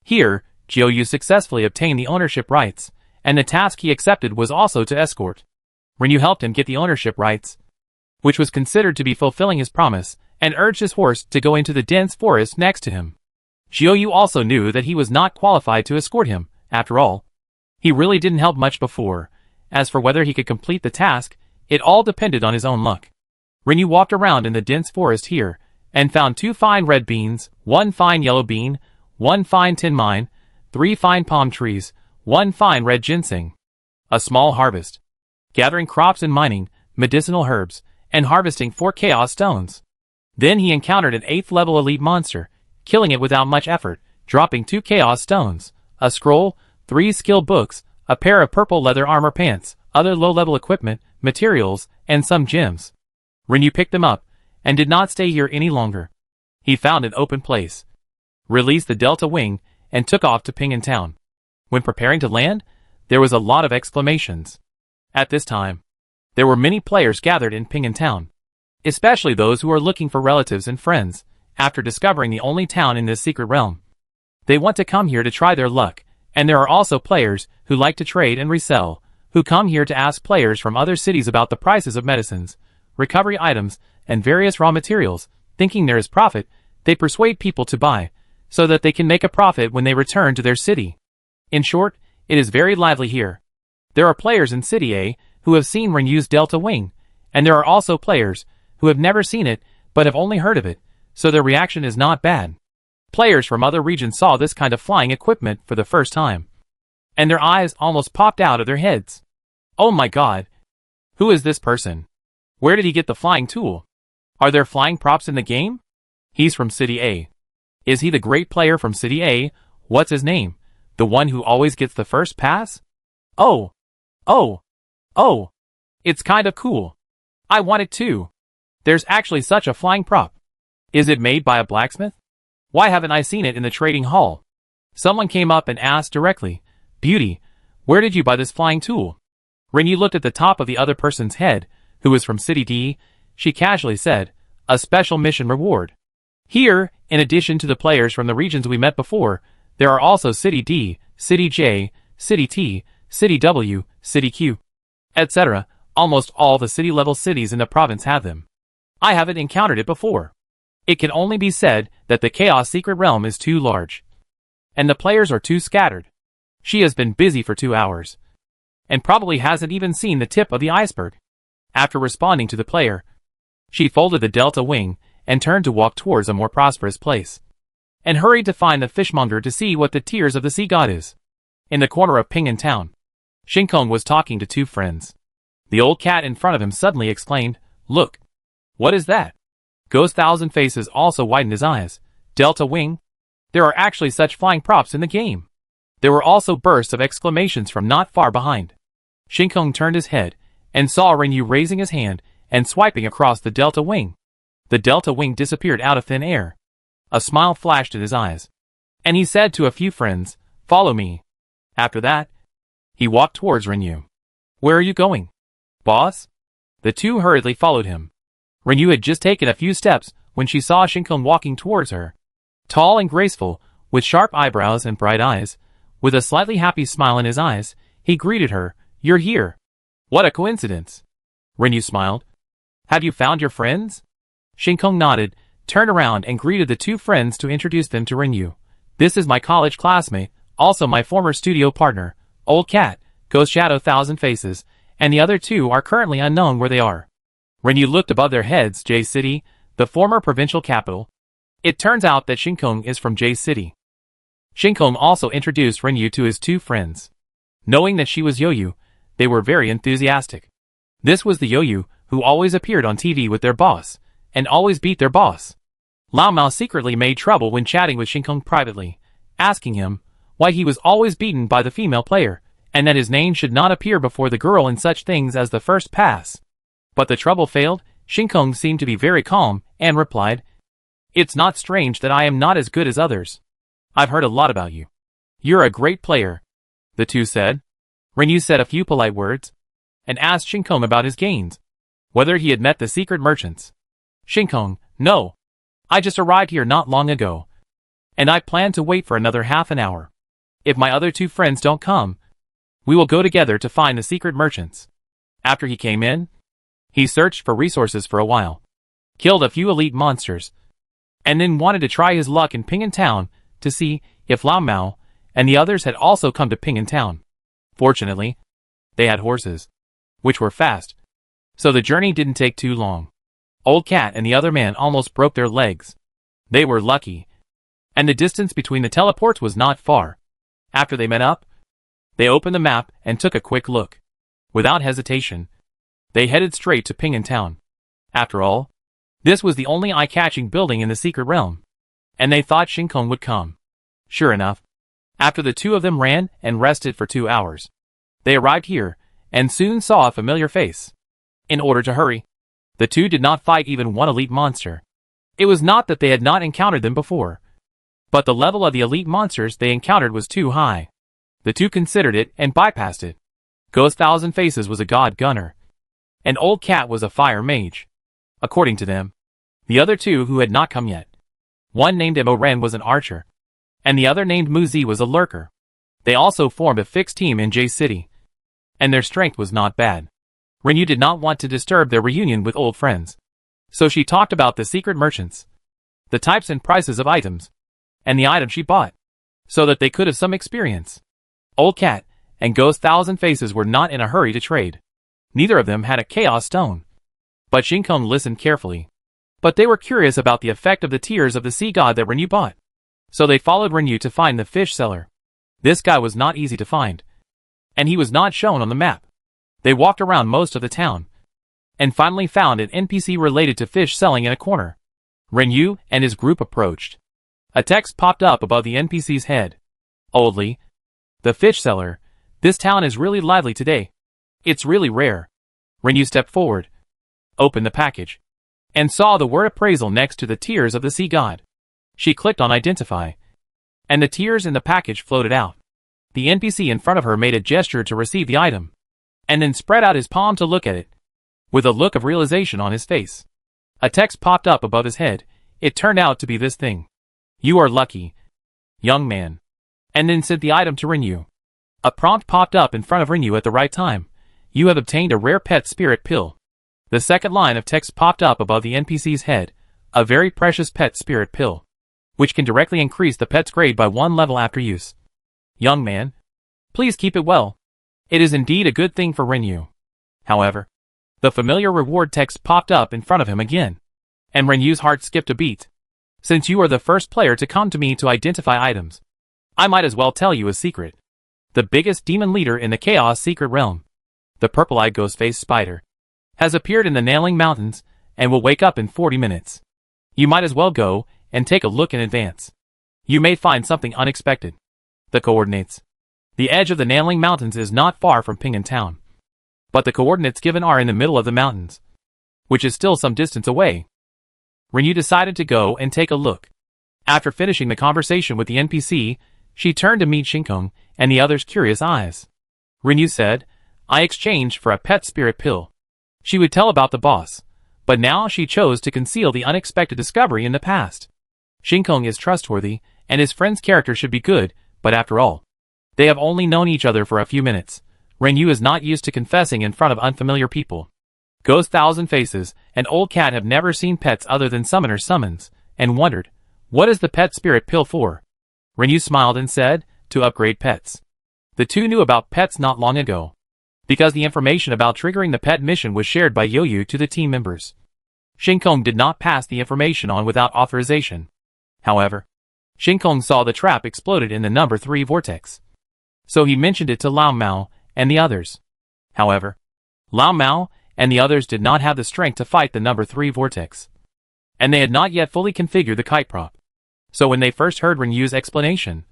Here, Jiu successfully obtained the ownership rights, and the task he accepted was also to escort. Renyu helped him get the ownership rights, which was considered to be fulfilling his promise, and urged his horse to go into the dense forest next to him. Jiu also knew that he was not qualified to escort him, after all. He really didn't help much before. As for whether he could complete the task, it all depended on his own luck. Renyu walked around in the dense forest here, and found 2 fine red beans, 1 fine yellow bean, 1 fine tin mine, 3 fine palm trees, 1 fine red ginseng. A small harvest. Gathering crops and mining, medicinal herbs, and harvesting 4 chaos stones. Then he encountered an 8th level elite monster, killing it without much effort, dropping 2 chaos stones, a scroll, 3 skill books, a pair of purple leather armor pants, other low-level equipment, materials, and some gems. Rinyu picked them up, and did not stay here any longer. He found an open place, released the Delta Wing, and took off to Pingan Town. When preparing to land, there was a lot of exclamations. At this time, there were many players gathered in Pingan Town, especially those who are looking for relatives and friends, after discovering the only town in this secret realm. They want to come here to try their luck, and there are also players who like to trade and resell, who come here to ask players from other cities about the prices of medicines, recovery items, and various raw materials. Thinking there is profit, they persuade people to buy, so that they can make a profit when they return to their city. In short, it is very lively here. There are players in City A who have seen Rinyu's Delta Wing, and there are also players who have never seen it but have only heard of it, so their reaction is not bad. Players from other regions saw this kind of flying equipment for the first time, and their eyes almost popped out of their heads. Oh my god! Who is this person? Where did he get the flying tool? Are there flying props in the game? He's from City A. Is he the great player from City A? What's his name? The one who always gets the first pass? Oh! Oh! Oh! It's kind of cool. I want it too. There's actually such a flying prop. Is it made by a blacksmith? Why haven't I seen it in the trading hall? Someone came up and asked directly, Beauty, where did you buy this flying tool? Rinyu looked at the top of the other person's head, who was from City D. She casually said, a special mission reward. Here, in addition to the players from the regions we met before, there are also City D, City J, City T, City W, City Q, etc. Almost all the city-level cities in the province have them. I haven't encountered it before. It can only be said that the Chaos Secret Realm is too large, and the players are too scattered. She has been busy for 2 hours, and probably hasn't even seen the tip of the iceberg. After responding to the player, she folded the Delta Wing and turned to walk towards a more prosperous place, and hurried to find the fishmonger to see what the Tears of the Sea God is. In the corner of Pingan Town, Shinkong was talking to two friends. The old cat in front of him suddenly exclaimed, Look! What is that? Ghost Thousand Faces also widened his eyes. Delta Wing? There are actually such flying props in the game. There were also bursts of exclamations from not far behind. Shinkong turned his head, and saw Rinyu raising his hand and swiping across the Delta Wing. The Delta Wing disappeared out of thin air. A smile flashed in his eyes, and he said to a few friends, Follow me. After that, he walked towards Rinyu. Where are you going? Boss? The two hurriedly followed him. Rinyu had just taken a few steps when she saw Shinkong walking towards her. Tall and graceful, with sharp eyebrows and bright eyes, with a slightly happy smile in his eyes, he greeted her, You're here. What a coincidence. Rinyu smiled. Have you found your friends? Shinkong nodded, turned around and greeted the two friends to introduce them to Rinyu. This is my college classmate, also my former studio partner, Old Cat, Ghost Shadow Thousand Faces, and the other two are currently unknown where they are. Rinyu looked above their heads. J City, the former provincial capital. It turns out that Shinkong is from J City. Shinkong also introduced Rinyu to his two friends. Knowing that she was Yoyu, they were very enthusiastic. This was the Yoyu who always appeared on TV with their boss, and always beat their boss. Lao Mao secretly made trouble when chatting with Shinkong privately, asking him why he was always beaten by the female player, and that his name should not appear before the girl in such things as the first pass. But the trouble failed. Shinkong seemed to be very calm, and replied, It's not strange that I am not as good as others. I've heard a lot about you. You're a great player, the two said. Rinyu said a few polite words, and asked Shinkong about his gains, whether he had met the secret merchants. Shinkong, no. I just arrived here not long ago, and I plan to wait for another half an hour. If my other two friends don't come, we will go together to find the secret merchants. After he came in, he searched for resources for a while, killed a few elite monsters, and then wanted to try his luck in Pingan Town to see if Lao Mao and the others had also come to Pingan Town. Fortunately, they had horses, which were fast, so the journey didn't take too long. Old Cat and the other man almost broke their legs. They were lucky, and the distance between the teleports was not far. After they met up, they opened the map and took a quick look. Without hesitation, they headed straight to Pingan Town. After all, this was the only eye-catching building in the secret realm, and they thought Shinkong would come. Sure enough, after the two of them ran and rested for 2 hours, they arrived here, and soon saw a familiar face. in order to hurry. The two did not fight even one elite monster. It was not that they had not encountered them before, but the level of the elite monsters they encountered was too high. The two considered it and bypassed it. Ghost Thousand Faces was a god gunner, and Old Cat was a fire mage. According to them, the other two who had not come yet, one named Moren was an archer, and the other named Muzi was a lurker. They also formed a fixed team in J City, and their strength was not bad. Rinyu did not want to disturb their reunion with old friends, so she talked about the secret merchants, the types and prices of items, and the items she bought, so that they could have some experience. Old Cat and Ghost Thousand Faces were not in a hurry to trade. Neither of them had a Chaos Stone, but Shinkong listened carefully. But they were curious about the effect of the tears of the sea god that Rinyu bought, so they followed Rinyu to find the fish seller. This guy was not easy to find, and he was not shown on the map. They walked around most of the town, and finally found an NPC related to fish selling in a corner. Rinyu and his group approached. A text popped up above the NPC's head. Oldly, the fish seller, this town is really lively today. It's really rare. Rinyu stepped forward, opened the package, and saw the word appraisal next to the tears of the sea god. She clicked on identify, and the tears in the package floated out. The NPC in front of her made a gesture to receive the item, and then spread out his palm to look at it, with a look of realization on his face. A text popped up above his head. It turned out to be this thing. You are lucky, young man. And then sent the item to Rinyu. A prompt popped up in front of Rinyu at the right time. You have obtained a rare pet spirit pill. The second line of text popped up above the NPC's head. A very precious pet spirit pill, which can directly increase the pet's grade by 1 level after use. Young man, please keep it well. It is indeed a good thing for Rinyu. However, the familiar reward text popped up in front of him again, and Rinyu's heart skipped a beat. Since you are the first player to come to me to identify items, I might as well tell you a secret. The biggest demon leader in the Chaos Secret Realm, the purple-eyed ghost-faced spider, has appeared in the Nailing Mountains and will wake up in 40 minutes. You might as well go and take a look in advance. You may find something unexpected. The coordinates. The edge of the Nailing Mountains is not far from Pingan Town, but the coordinates given are in the middle of the mountains, which is still some distance away. Rinyu decided to go and take a look. After finishing the conversation with the NPC, she turned to meet Shinkong and the other's curious eyes. Rinyu said, I exchanged for a pet spirit pill. She would tell about the boss, but now she chose to conceal the unexpected discovery in the past. Shinkong is trustworthy, and his friend's character should be good, but after all, they have only known each other for a few minutes. Rinyu is not used to confessing in front of unfamiliar people. Ghost Thousand Faces and Old Cat have never seen pets other than summoner summons, and wondered, what is the pet spirit pill for? Rinyu smiled and said, to upgrade pets. The two knew about pets not long ago, because the information about triggering the pet mission was shared by Yoyu to the team members. Shinkong did not pass the information on without authorization. However, Shinkong saw the trap exploded in the number 3 vortex, so he mentioned it to Lao Mao and the others. However, Lao Mao and the others did not have the strength to fight the number 3 vortex, and they had not yet fully configured the kite prop. So when they first heard Rinyu's explanation,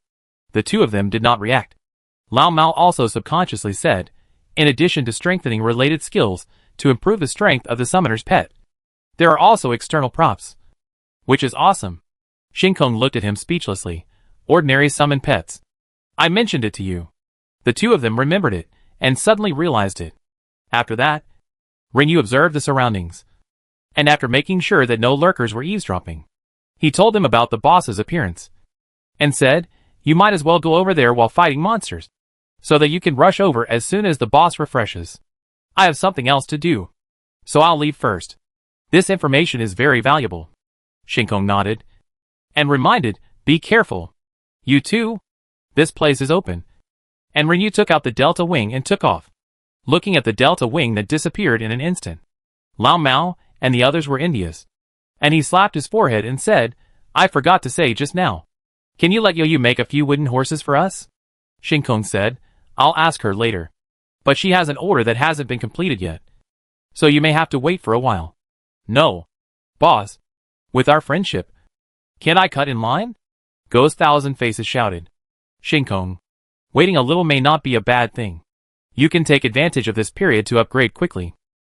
the two of them did not react. Lao Mao also subconsciously said, in addition to strengthening related skills to improve the strength of the summoner's pet, there are also external props, which is awesome. Shinkong looked at him speechlessly. Ordinary summon pets. I mentioned it to you. The two of them remembered it, and suddenly realized it. After that, Rinyu observed the surroundings, and after making sure that no lurkers were eavesdropping, he told them about the boss's appearance, and said, you might as well go over there while fighting monsters, so that you can rush over as soon as the boss refreshes. I have something else to do, so I'll leave first. This information is very valuable. Shinkong nodded, and reminded, be careful. You too? This place is open. And Rinyu took out the Delta Wing and took off, looking at the Delta Wing that disappeared in an instant. Lao Mao and the others were India's, and he slapped his forehead and said, I forgot to say just now. Can you let Yoyu make a few wooden horses for us? Shinkong said, I'll ask her later. But she has an order that hasn't been completed yet, so you may have to wait for a while. No, boss. With our friendship, can't I cut in line? Ghost Thousand Faces shouted. Shinkong, waiting a little may not be a bad thing. You can take advantage of this period to upgrade quickly.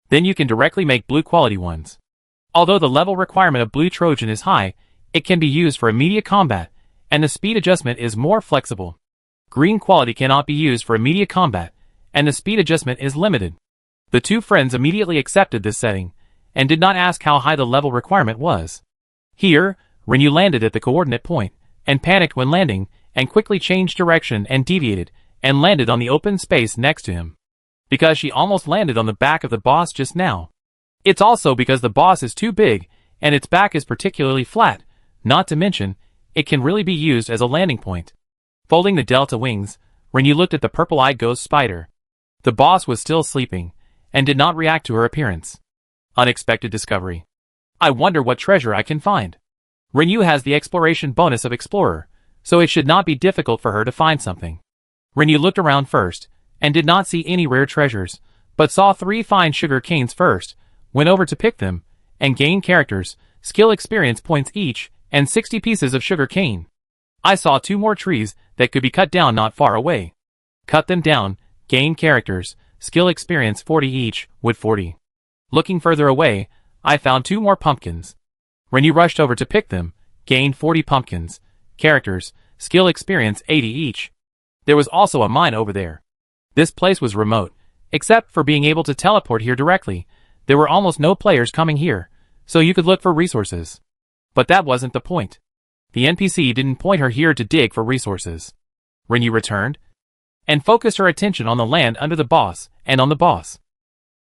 Then you can directly make blue quality ones. Although the level requirement of Blue Trojan is high, it can be used for immediate combat, and the speed adjustment is more flexible. Green quality cannot be used for immediate combat, and the speed adjustment is limited. The two friends immediately accepted this setting, and did not ask how high the level requirement was. Here, Rinyu landed at the coordinate point, and panicked when landing, and quickly changed direction and deviated, and landed on the open space next to him. Because she almost landed on the back of the boss just now. It's also because the boss is too big, and its back is particularly flat, not to mention, it can really be used as a landing point. Folding the delta wings, Rinyu looked at the purple-eyed ghost spider. The boss was still sleeping, and did not react to her appearance. Unexpected discovery. I wonder what treasure I can find. Rinyu has the exploration bonus of Explorer, so it should not be difficult for her to find something. Rinyu looked around first, and did not see any rare treasures, but saw 3 fine sugar canes first, went over to pick them, and gained characters, skill experience points each, and 60 pieces of sugar cane. I saw 2 more trees that could be cut down not far away. Cut them down, gained characters, skill experience 40 each, wood 40. Looking further away, I found 2 more pumpkins. Rinyu rushed over to pick them, gained 40 pumpkins, characters, skill experience 80 each. There was also a mine over there. This place was remote, except for being able to teleport here directly. There were almost no players coming here, so you could look for resources. But that wasn't the point. The NPC didn't point her here to dig for resources. Rinyu returned, and focused her attention on the land under the boss, and on the boss.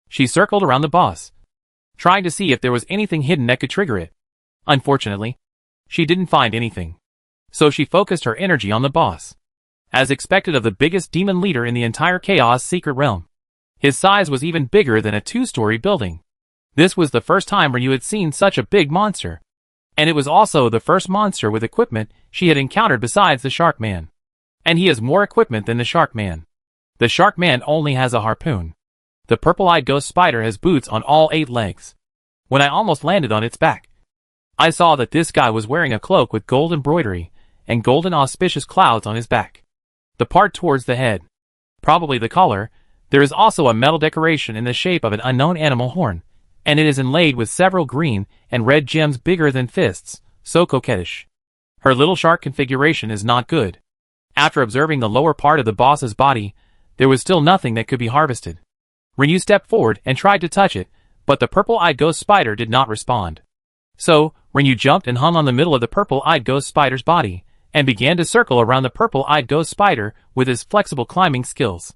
She circled around the boss, trying to see if there was anything hidden that could trigger it. Unfortunately, she didn't find anything. So she focused her energy on the boss. As expected of the biggest demon leader in the entire Chaos Secret Realm. His size was even bigger than a 2-story building. This was the first time Rinyu had seen such a big monster. And it was also the first monster with equipment she had encountered besides the Shark Man. And he has more equipment than the Shark Man. The Shark Man only has a harpoon. The purple-eyed ghost spider has boots on all 8 legs. When I almost landed on its back, I saw that this guy was wearing a cloak with gold embroidery, and golden auspicious clouds on his back. The part towards the head, probably the collar, there is also a metal decoration in the shape of an unknown animal horn, and it is inlaid with several green and red gems bigger than fists, so coquettish. Her little shark configuration is not good. After observing the lower part of the boss's body, there was still nothing that could be harvested. Rinyu stepped forward and tried to touch it, but the purple-eyed ghost spider did not respond. So, Rinyu jumped and hung on the middle of the purple-eyed ghost spider's body, and began to circle around the purple-eyed ghost spider with his flexible climbing skills.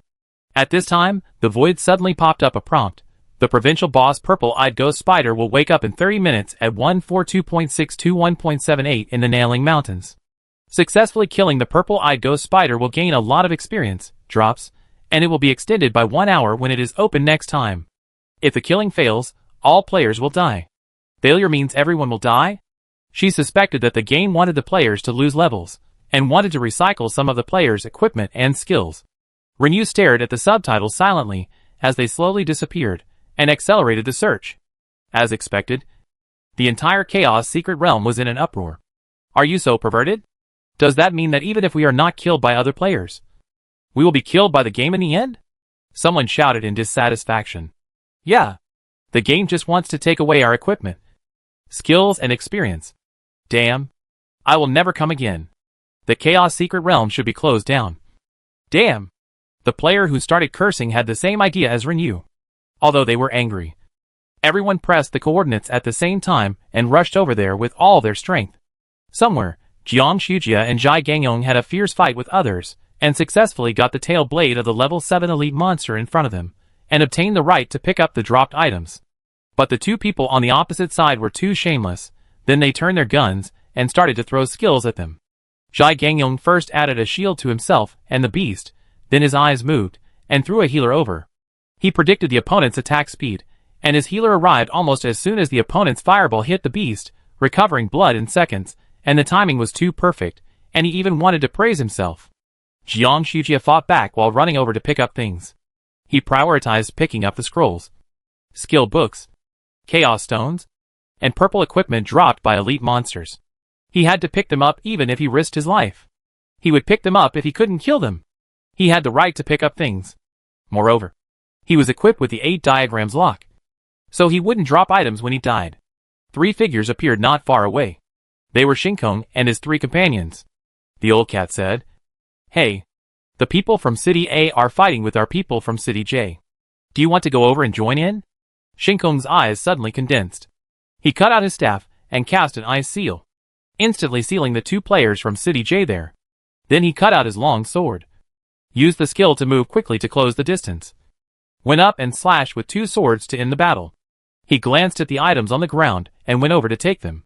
At this time, the void suddenly popped up a prompt. The provincial boss purple-eyed ghost spider will wake up in 30 minutes at 142.621.78 in the Nailing Mountains. Successfully killing the purple-eyed ghost spider will gain a lot of experience, drops, and it will be extended by 1 hour when it is open next time. If the killing fails, all players will die. Failure means everyone will die? She suspected that the game wanted the players to lose levels, and wanted to recycle some of the players' equipment and skills. Rinyu stared at the subtitles silently, as they slowly disappeared, and accelerated the search. As expected, the entire Chaos Secret Realm was in an uproar. Are you so perverted? Does that mean that even if we are not killed by other players, we will be killed by the game in the end? Someone shouted in dissatisfaction. Yeah. The game just wants to take away our equipment, skills and experience. Damn. I will never come again. The Chaos Secret Realm should be closed down. Damn. The player who started cursing had the same idea as Rinyu. Although they were angry. Everyone pressed the coordinates at the same time and rushed over there with all their strength. Somewhere, Jiang Shujia and Jai Gangyong had a fierce fight with others, and successfully got the tail blade of the level 7 elite monster in front of them, and obtained the right to pick up the dropped items. But the 2 people on the opposite side were too shameless. Then they turned their guns, and started to throw skills at them. Jai Gangyong first added a shield to himself and the beast, then his eyes moved, and threw a healer over. He predicted the opponent's attack speed, and his healer arrived almost as soon as the opponent's fireball hit the beast, recovering blood in seconds, and the timing was too perfect, and he even wanted to praise himself. Jiang Shujia fought back while running over to pick up things. He prioritized picking up the scrolls, skill books, chaos stones, and purple equipment dropped by elite monsters. He had to pick them up even if he risked his life. He would pick them up if he couldn't kill them. He had the right to pick up things. Moreover, he was equipped with the 8 diagrams lock, so he wouldn't drop items when he died. 3 figures appeared not far away. They were Shinkong and his 3 companions. The old cat said, "Hey, the people from City A are fighting with our people from City J. Do you want to go over and join in?" Shinkong's eyes suddenly condensed. He cut out his staff and cast an ice seal, instantly sealing the 2 players from City J there. Then he cut out his long sword, used the skill to move quickly to close the distance, went up and slashed with 2 swords to end the battle. He glanced at the items on the ground and went over to take them.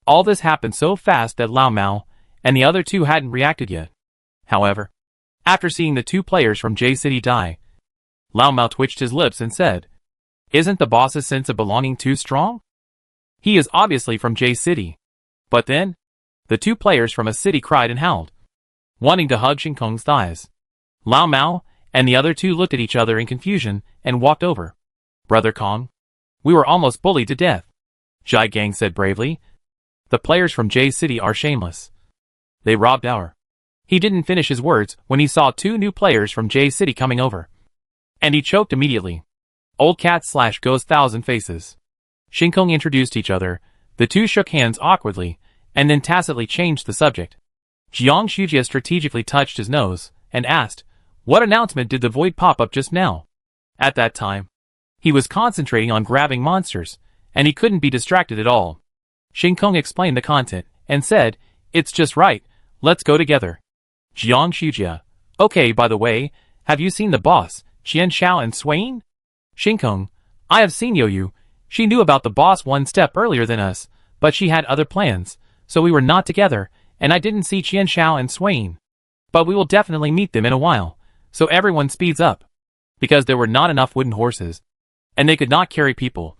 All this happened so fast that Lao Mao and the other 2 hadn't reacted yet. However, after seeing the 2 players from J City die, Lao Mao twitched his lips and said, "Isn't the boss's sense of belonging too strong? He is obviously from J City." But then, the 2 players from a city cried and howled, wanting to hug Shinkong's thighs. Lao Mao and the other 2 looked at each other in confusion and walked over. "Brother Kong, we were almost bullied to death," Jai Gang said bravely. "The players from J City are shameless. They robbed our..." He didn't finish his words when he saw 2 new players from J City coming over, and he choked immediately. Old cat / ghost thousand faces. Shinkong introduced each other. The 2 shook hands awkwardly, and then tacitly changed the subject. Jiang Shujia strategically touched his nose, and asked, "What announcement did the void pop up just now?" At that time, he was concentrating on grabbing monsters, and he couldn't be distracted at all. Shinkong explained the content, and said, "It's just right, let's go together." Jiang Shujia, "Okay, by the way, have you seen the boss, Qian Xiao and Swain?" Shinkong, "I have seen Yoyu. She knew about the boss 1 step earlier than us, but she had other plans, so we were not together, and I didn't see Qian Xiao and Swain. But we will definitely meet them in a while, so everyone speeds up. Because there were not enough wooden horses, and they could not carry people.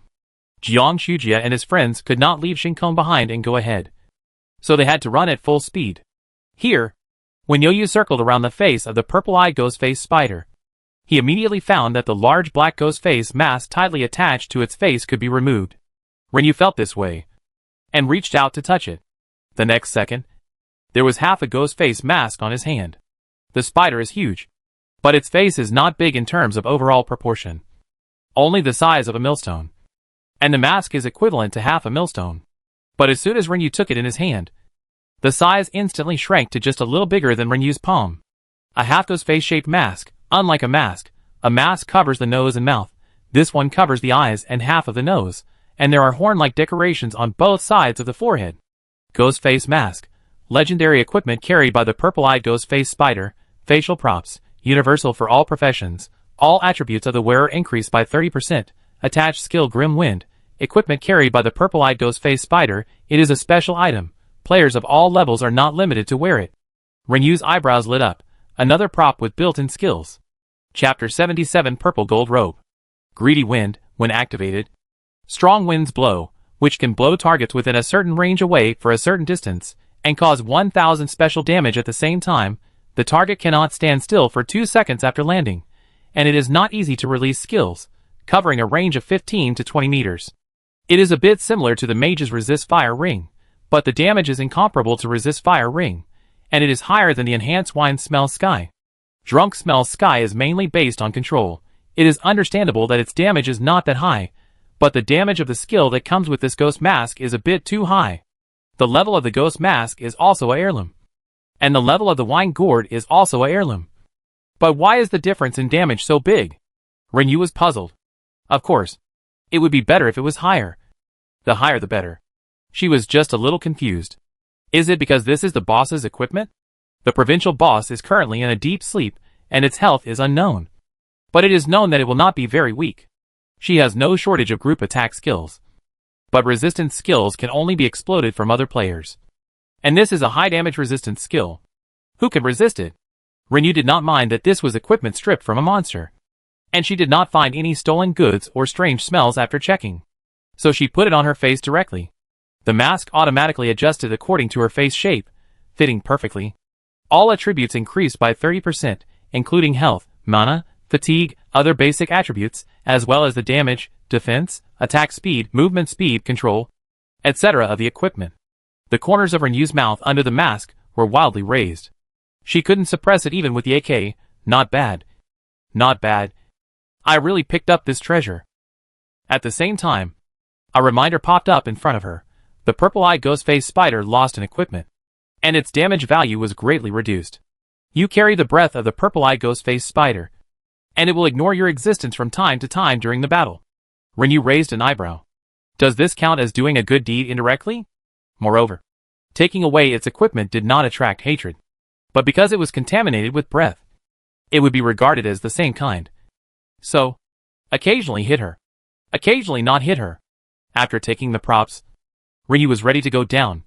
Jiang Shujia and his friends could not leave Shinkong behind and go ahead, so they had to run at full speed. Here, when Yoyu circled around the face of the purple-eyed ghost-faced spider, he immediately found that the large black ghost face mask tightly attached to its face could be removed. Renyu felt this way, and reached out to touch it. The next second, there was half a ghost face mask on his hand. The spider is huge, but its face is not big in terms of overall proportion. Only the size of a millstone. And the mask is equivalent to half a millstone. But as soon as Renyu took it in his hand, the size instantly shrank to just a little bigger than Renyu's palm. A half-ghost face-shaped mask. Unlike a mask covers the nose and mouth. This one covers the eyes and half of the nose, and there are horn-like decorations on both sides of the forehead. Ghost face mask. Legendary equipment carried by the purple-eyed ghost face spider. Facial props. Universal for all professions. All attributes of the wearer increase by 30%. Attached skill Grim Wind. Equipment carried by the purple-eyed ghost face spider. It is a special item. Players of all levels are not limited to wear it. Renyu's eyebrows lit up. Another prop with built-in skills. Chapter 77 Purple Gold Robe. Greedy Wind, when activated. Strong winds blow, which can blow targets within a certain range away for a certain distance, and cause 1000 special damage at the same time. The target cannot stand still for 2 seconds after landing, and it is not easy to release skills, covering a range of 15 to 20 meters. It is a bit similar to the mage's Resist Fire Ring, but the damage is incomparable to Resist Fire Ring, and it is higher than the enhanced Wine Smell Sky. Drunk Smell Sky is mainly based on control. It is understandable that its damage is not that high, but the damage of the skill that comes with this ghost mask is a bit too high. The level of the ghost mask is also a heirloom, and the level of the wine gourd is also a heirloom. But why is the difference in damage so big? Renyu was puzzled. Of course, it would be better if it was higher. The higher the better. She was just a little confused. Is it because this is the boss's equipment? The provincial boss is currently in a deep sleep, and its health is unknown. But it is known that it will not be very weak. She has no shortage of group attack skills. But resistance skills can only be exploded from other players. And this is a high damage resistance skill. Who can resist it? Renyu did not mind that this was equipment stripped from a monster. And she did not find any stolen goods or strange smells after checking. So she put it on her face directly. The mask automatically adjusted according to her face shape, fitting perfectly. All attributes increased by 30%, including health, mana, fatigue, other basic attributes, as well as the damage, defense, attack speed, movement speed, control, etc. of the equipment. The corners of Renyu's mouth under the mask were wildly raised. She couldn't suppress it even with the AK. Not bad. Not bad. I really picked up this treasure. At the same time, a reminder popped up in front of her. The purple-eyed ghost-faced spider lost an equipment, and its damage value was greatly reduced. You carry the breath of the purple-eyed ghost-faced spider, and it will ignore your existence from time to time during the battle. Rinyu raised an eyebrow. Does this count as doing a good deed indirectly? Moreover, taking away its equipment did not attract hatred, but because it was contaminated with breath, it would be regarded as the same kind. So, occasionally hit her, occasionally not hit her. After taking the props, Rinyu was ready to go down.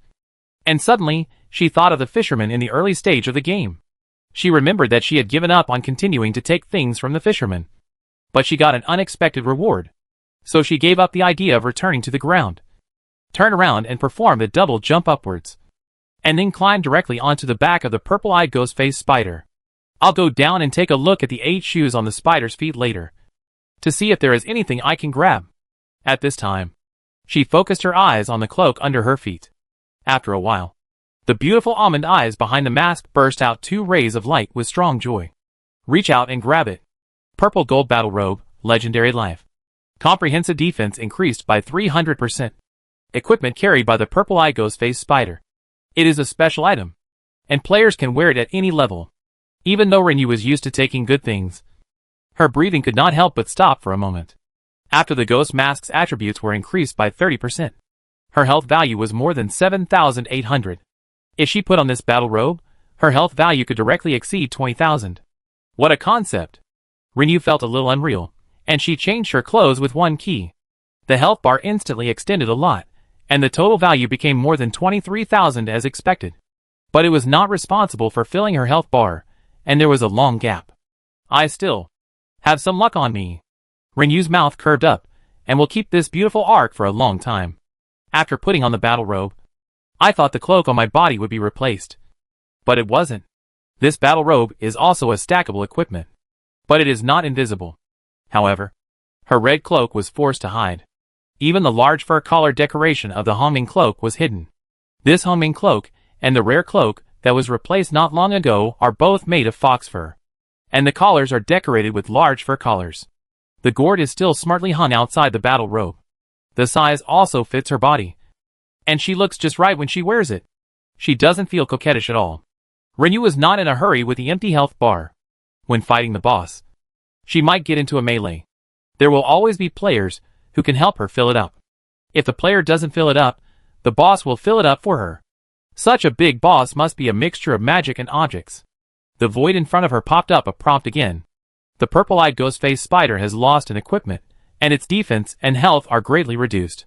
And suddenly, she thought of the fisherman in the early stage of the game. She remembered that she had given up on continuing to take things from the fisherman. But she got an unexpected reward. So she gave up the idea of returning to the ground. Turn around and perform the double jump upwards. And then climb directly onto the back of the purple-eyed ghost-faced spider. I'll go down and take a look at the 8 shoes on the spider's feet later, to see if there is anything I can grab. At this time, she focused her eyes on the cloak under her feet. After a while, the beautiful almond eyes behind the mask burst out 2 rays of light with strong joy. Reach out and grab it. Purple Gold Battle Robe, Legendary Life. Comprehensive defense increased by 300%. Equipment carried by the purple-eyed ghost-faced spider. It is a special item, and players can wear it at any level. Even though Rinyu was used to taking good things, her breathing could not help but stop for a moment. After the ghost mask's attributes were increased by 30%, her health value was more than 7,800. If she put on this battle robe, her health value could directly exceed 20,000. What a concept! Rinyu felt a little unreal, and she changed her clothes with one key. The health bar instantly extended a lot, and the total value became more than 23,000 as expected. But it was not responsible for filling her health bar, and there was a long gap. I still have some luck on me. Rinyu's mouth curved up, and will keep this beautiful arc for a long time. After putting on the battle robe, I thought the cloak on my body would be replaced. But it wasn't. This battle robe is also a stackable equipment, but it is not invisible. However, her red cloak was forced to hide. Even the large fur collar decoration of the Hongming cloak was hidden. This Hongming cloak and the rare cloak that was replaced not long ago are both made of fox fur, and the collars are decorated with large fur collars. The gourd is still smartly hung outside the battle robe. The size also fits her body, and she looks just right when she wears it. She doesn't feel coquettish at all. Rinyu was not in a hurry with the empty health bar. When fighting the boss, she might get into a melee. There will always be players who can help her fill it up. If the player doesn't fill it up, the boss will fill it up for her. Such a big boss must be a mixture of magic and objects. The void in front of her popped up a prompt again. The purple-eyed ghost-faced spider has lost an equipment, and its defense and health are greatly reduced.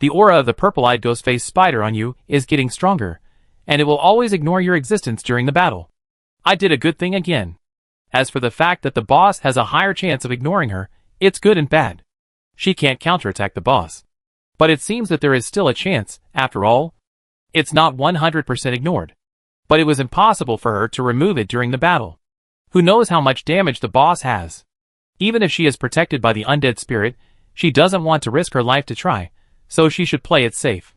The aura of the purple-eyed ghost-faced spider on you is getting stronger, and it will always ignore your existence during the battle. I did a good thing again. As for the fact that the boss has a higher chance of ignoring her, it's good and bad. She can't counterattack the boss. But it seems that there is still a chance, after all. It's not 100% ignored. But it was impossible for her to remove it during the battle. Who knows how much damage the boss has? Even if she is protected by the undead spirit, she doesn't want to risk her life to try, so she should play it safe.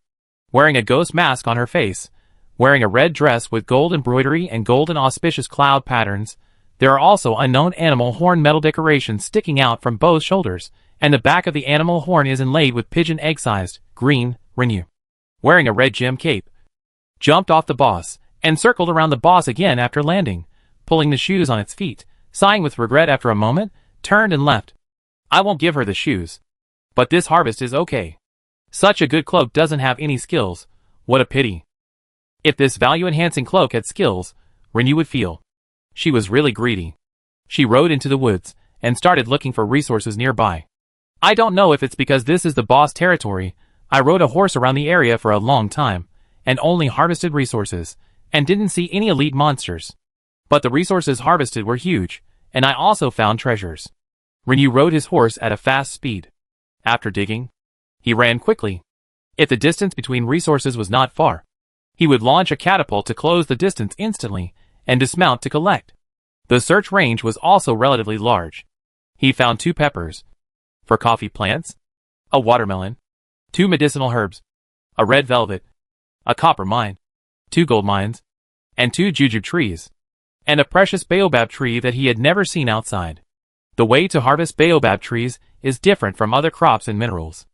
Wearing a ghost mask on her face, wearing a red dress with gold embroidery and golden auspicious cloud patterns, there are also unknown animal horn metal decorations sticking out from both shoulders, and the back of the animal horn is inlaid with pigeon egg-sized, green, Rinyu. Wearing a red gem cape, jumped off the boss, and circled around the boss again after landing, pulling the shoes on its feet, sighing with regret after a moment, turned and left. I won't give her the shoes. But this harvest is okay. Such a good cloak doesn't have any skills. What a pity. If this value-enhancing cloak had skills, Rinyu would feel. She was really greedy. She rode into the woods, and started looking for resources nearby. I don't know if it's because this is the boss territory. I rode a horse around the area for a long time, and only harvested resources, and didn't see any elite monsters. But the resources harvested were huge, and I also found treasures. Rinyu rode his horse at a fast speed. After digging, he ran quickly. If the distance between resources was not far, he would launch a catapult to close the distance instantly, and dismount to collect. The search range was also relatively large. He found 2 peppers, for coffee plants, a watermelon, 2 medicinal herbs, a red velvet, a copper mine, 2 gold mines, and 2 jujube trees, and a precious baobab tree that he had never seen outside. The way to harvest baobab trees is different from other crops and minerals.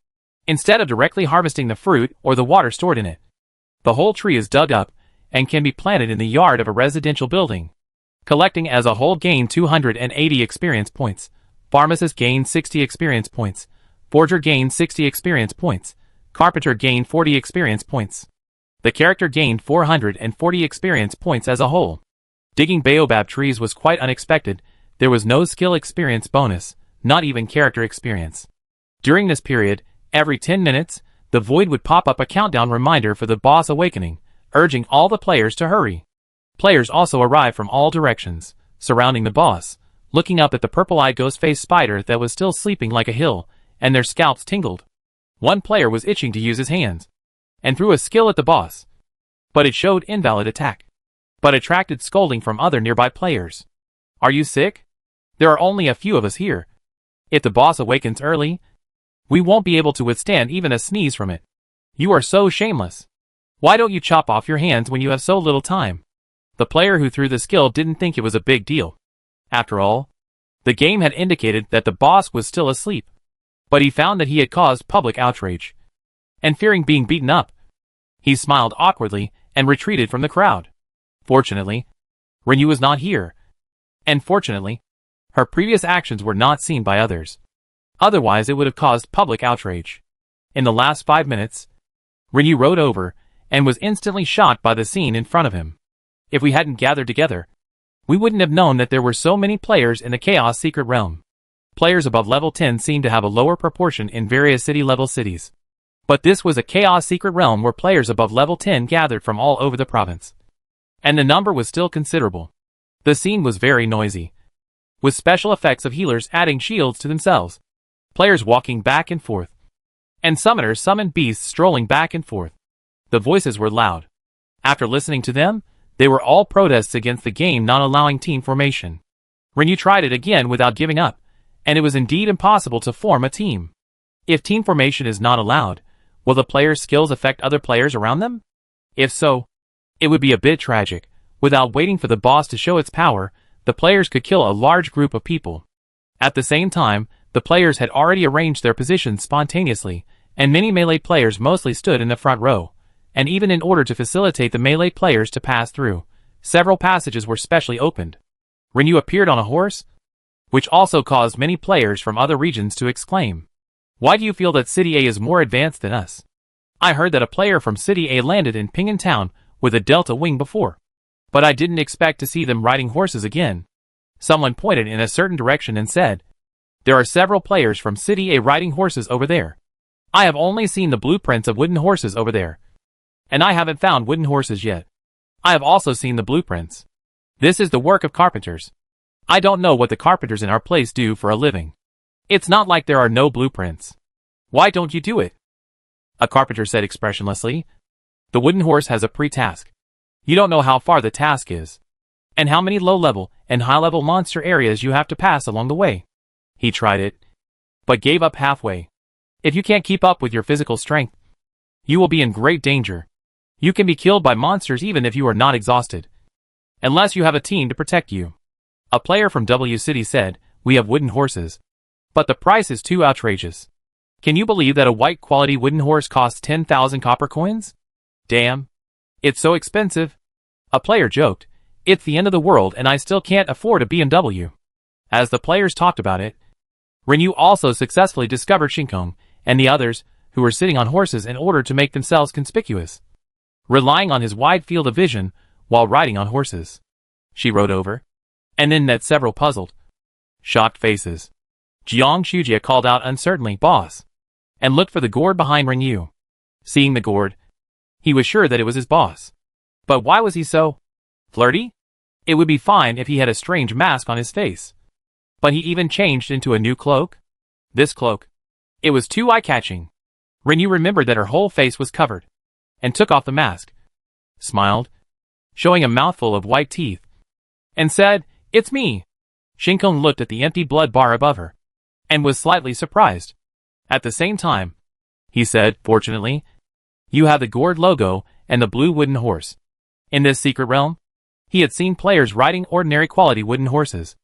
Instead of directly harvesting the fruit or the water stored in it, the whole tree is dug up and can be planted in the yard of a residential building. Collecting as a whole gain 280 experience points. Pharmacist gained 60 experience points. Forger gained 60 experience points. Carpenter gained 40 experience points. The character gained 440 experience points as a whole. Digging baobab trees was quite unexpected. There was no skill experience bonus, not even character experience. During this period, every 10 minutes, the void would pop up a countdown reminder for the boss awakening, urging all the players to hurry. Players also arrived from all directions, surrounding the boss, looking up at the purple-eyed ghost-faced spider that was still sleeping like a hill, and their scalps tingled. One player was itching to use his hands, and threw a skill at the boss, but it showed invalid attack, but attracted scolding from other nearby players. Are you sick? There are only a few of us here. If the boss awakens early, we won't be able to withstand even a sneeze from it. You are so shameless. Why don't you chop off your hands when you have so little time? The player who threw the skill didn't think it was a big deal. After all, the game had indicated that the boss was still asleep, but he found that he had caused public outrage. And fearing being beaten up, he smiled awkwardly and retreated from the crowd. Fortunately, Rinyu was not here. And fortunately, her previous actions were not seen by others. Otherwise it would have caused public outrage. In the last 5 minutes, Rinyu rode over and was instantly shocked by the scene in front of him. If we hadn't gathered together, we wouldn't have known that there were so many players in the Chaos Secret Realm. Players above level 10 seem to have a lower proportion in various city-level cities. But this was a Chaos Secret Realm where players above level 10 gathered from all over the province. And the number was still considerable. The scene was very noisy, with special effects of healers adding shields to themselves, players walking back and forth, and summoners summoned beasts strolling back and forth. The voices were loud. After listening to them, they were all protests against the game not allowing team formation. Rinyu tried it again without giving up, and it was indeed impossible to form a team. If team formation is not allowed, will the players' skills affect other players around them? If so, it would be a bit tragic. Without waiting for the boss to show its power, the players could kill a large group of people. At the same time, the players had already arranged their positions spontaneously, and many melee players mostly stood in the front row. And even in order to facilitate the melee players to pass through, several passages were specially opened. Rinyu appeared on a horse, which also caused many players from other regions to exclaim, "Why do you feel that City A is more advanced than us? I heard that a player from City A landed in Pingan Town with a delta wing before, but I didn't expect to see them riding horses again." Someone pointed in a certain direction and said, "There are several players from City A riding horses over there. I have only seen the blueprints of wooden horses over there. And I haven't found wooden horses yet. I have also seen the blueprints. This is the work of carpenters. I don't know what the carpenters in our place do for a living. It's not like there are no blueprints. Why don't you do it?" A carpenter said expressionlessly, "The wooden horse has a pre-task. You don't know how far the task is, and how many low-level and high-level monster areas you have to pass along the way." He tried it, but gave up halfway. If you can't keep up with your physical strength, you will be in great danger. You can be killed by monsters even if you are not exhausted, unless you have a team to protect you. A player from W City said, "We have wooden horses, but the price is too outrageous. Can you believe that a white quality wooden horse costs 10,000 copper coins? Damn. It's so expensive." A player joked, "It's the end of the world and I still can't afford a BMW." As the players talked about it, Rinyu also successfully discovered Shinkong and the others who were sitting on horses in order to make themselves conspicuous, relying on his wide field of vision while riding on horses. She rode over, and then met several puzzled, shocked faces. Jiang Shujia called out uncertainly, "Boss," and looked for the gourd behind Rinyu. Seeing the gourd, he was sure that it was his boss. But why was he so flirty? It would be fine if he had a strange mask on his face. But he even changed into a new cloak? This cloak, it was too eye-catching. Rinyu remembered that her whole face was covered, and took off the mask, smiled, showing a mouthful of white teeth, and said, "It's me." Shinkong looked at the empty blood bar above her, and was slightly surprised. At the same time, he said, "Fortunately, you have the gourd logo and the blue wooden horse." In this secret realm, he had seen players riding ordinary quality wooden horses,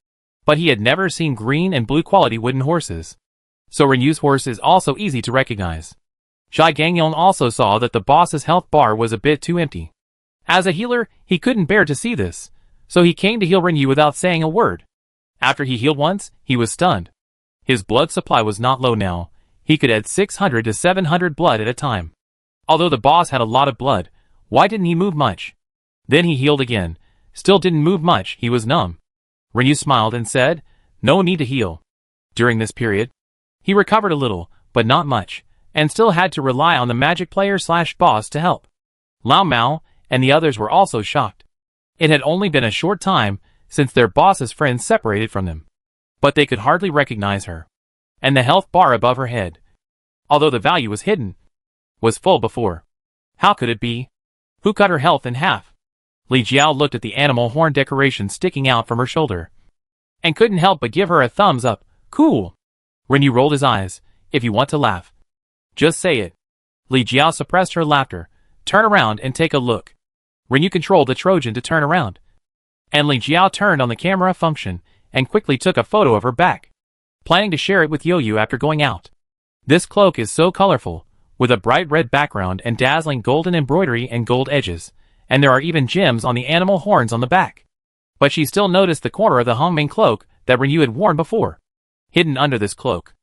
But he had never seen green and blue quality wooden horses. So Renyu's horse is also easy to recognize. Jai Gangyeon also saw that the boss's health bar was a bit too empty. As a healer, he couldn't bear to see this, so he came to heal Renyu without saying a word. After he healed once, he was stunned. His blood supply was not low now. He could add 600 to 700 blood at a time. Although the boss had a lot of blood, why didn't he move much? Then he healed again. Still didn't move much, he was numb. Renyu smiled and said, "No need to heal." During this period, he recovered a little, but not much, and still had to rely on the magic player/boss to help. Lao Mao and the others were also shocked. It had only been a short time since their boss's friends separated from them. But they could hardly recognize her. And the health bar above her head, although the value was hidden, was full before. How could it be? Who cut her health in half? Li Jiao looked at the animal horn decoration sticking out from her shoulder, and couldn't help but give her a thumbs up. Cool. Renyu rolled his eyes. If you want to laugh, just say it. Li Jiao suppressed her laughter. Turn around and take a look. Renyu controlled the Trojan to turn around, and Li Jiao turned on the camera function and quickly took a photo of her back, planning to share it with Yoyu after going out. This cloak is so colorful, with a bright red background and dazzling golden embroidery and gold edges, and there are even gems on the animal horns on the back. But she still noticed the corner of the Hongming cloak that Renyu had worn before, hidden under this cloak.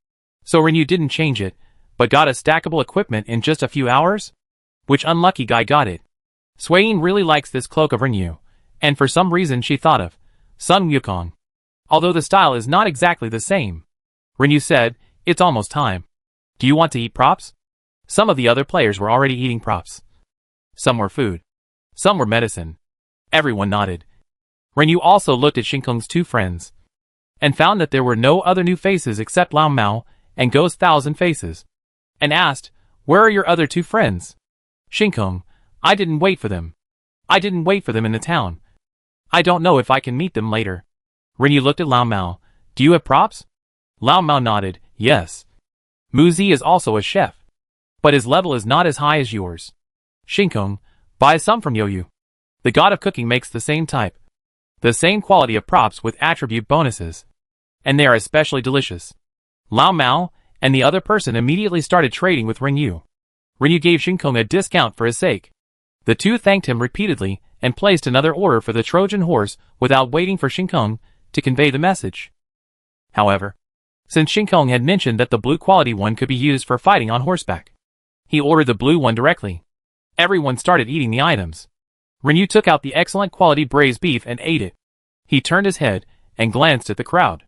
So Renyu didn't change it, but got a stackable equipment in just a few hours? Which unlucky guy got it? Swain really likes this cloak of Renyu, and for some reason she thought of Sun Wukong. Although the style is not exactly the same. Renyu said, "It's almost time. Do you want to eat props?" Some of the other players were already eating props. Some were food. Some were medicine. Everyone nodded. Renyu also looked at Shinkong's two friends, and found that there were no other new faces except Lao Mao and Go's 1,000 faces, and asked, "Where are your other two friends?" Shinkong, "I didn't wait for them. I didn't wait for them in the town. I don't know if I can meet them later." Renyu looked at Lao Mao. "Do you have props?" Lao Mao nodded, "Yes. Mu Zi is also a chef, but his level is not as high as yours." Shinkong, "Buy some from Yoyu. The god of cooking makes the same type, the same quality of props with attribute bonuses, and they are especially delicious." Lao Mao and the other person immediately started trading with Renyu. Renyu gave Shinkong a discount for his sake. The two thanked him repeatedly and placed another order for the Trojan horse without waiting for Shinkong to convey the message. However, since Shinkong had mentioned that the blue quality one could be used for fighting on horseback, he ordered the blue one directly. Everyone started eating the items. Renyu took out the excellent quality braised beef and ate it. He turned his head and glanced at the crowd.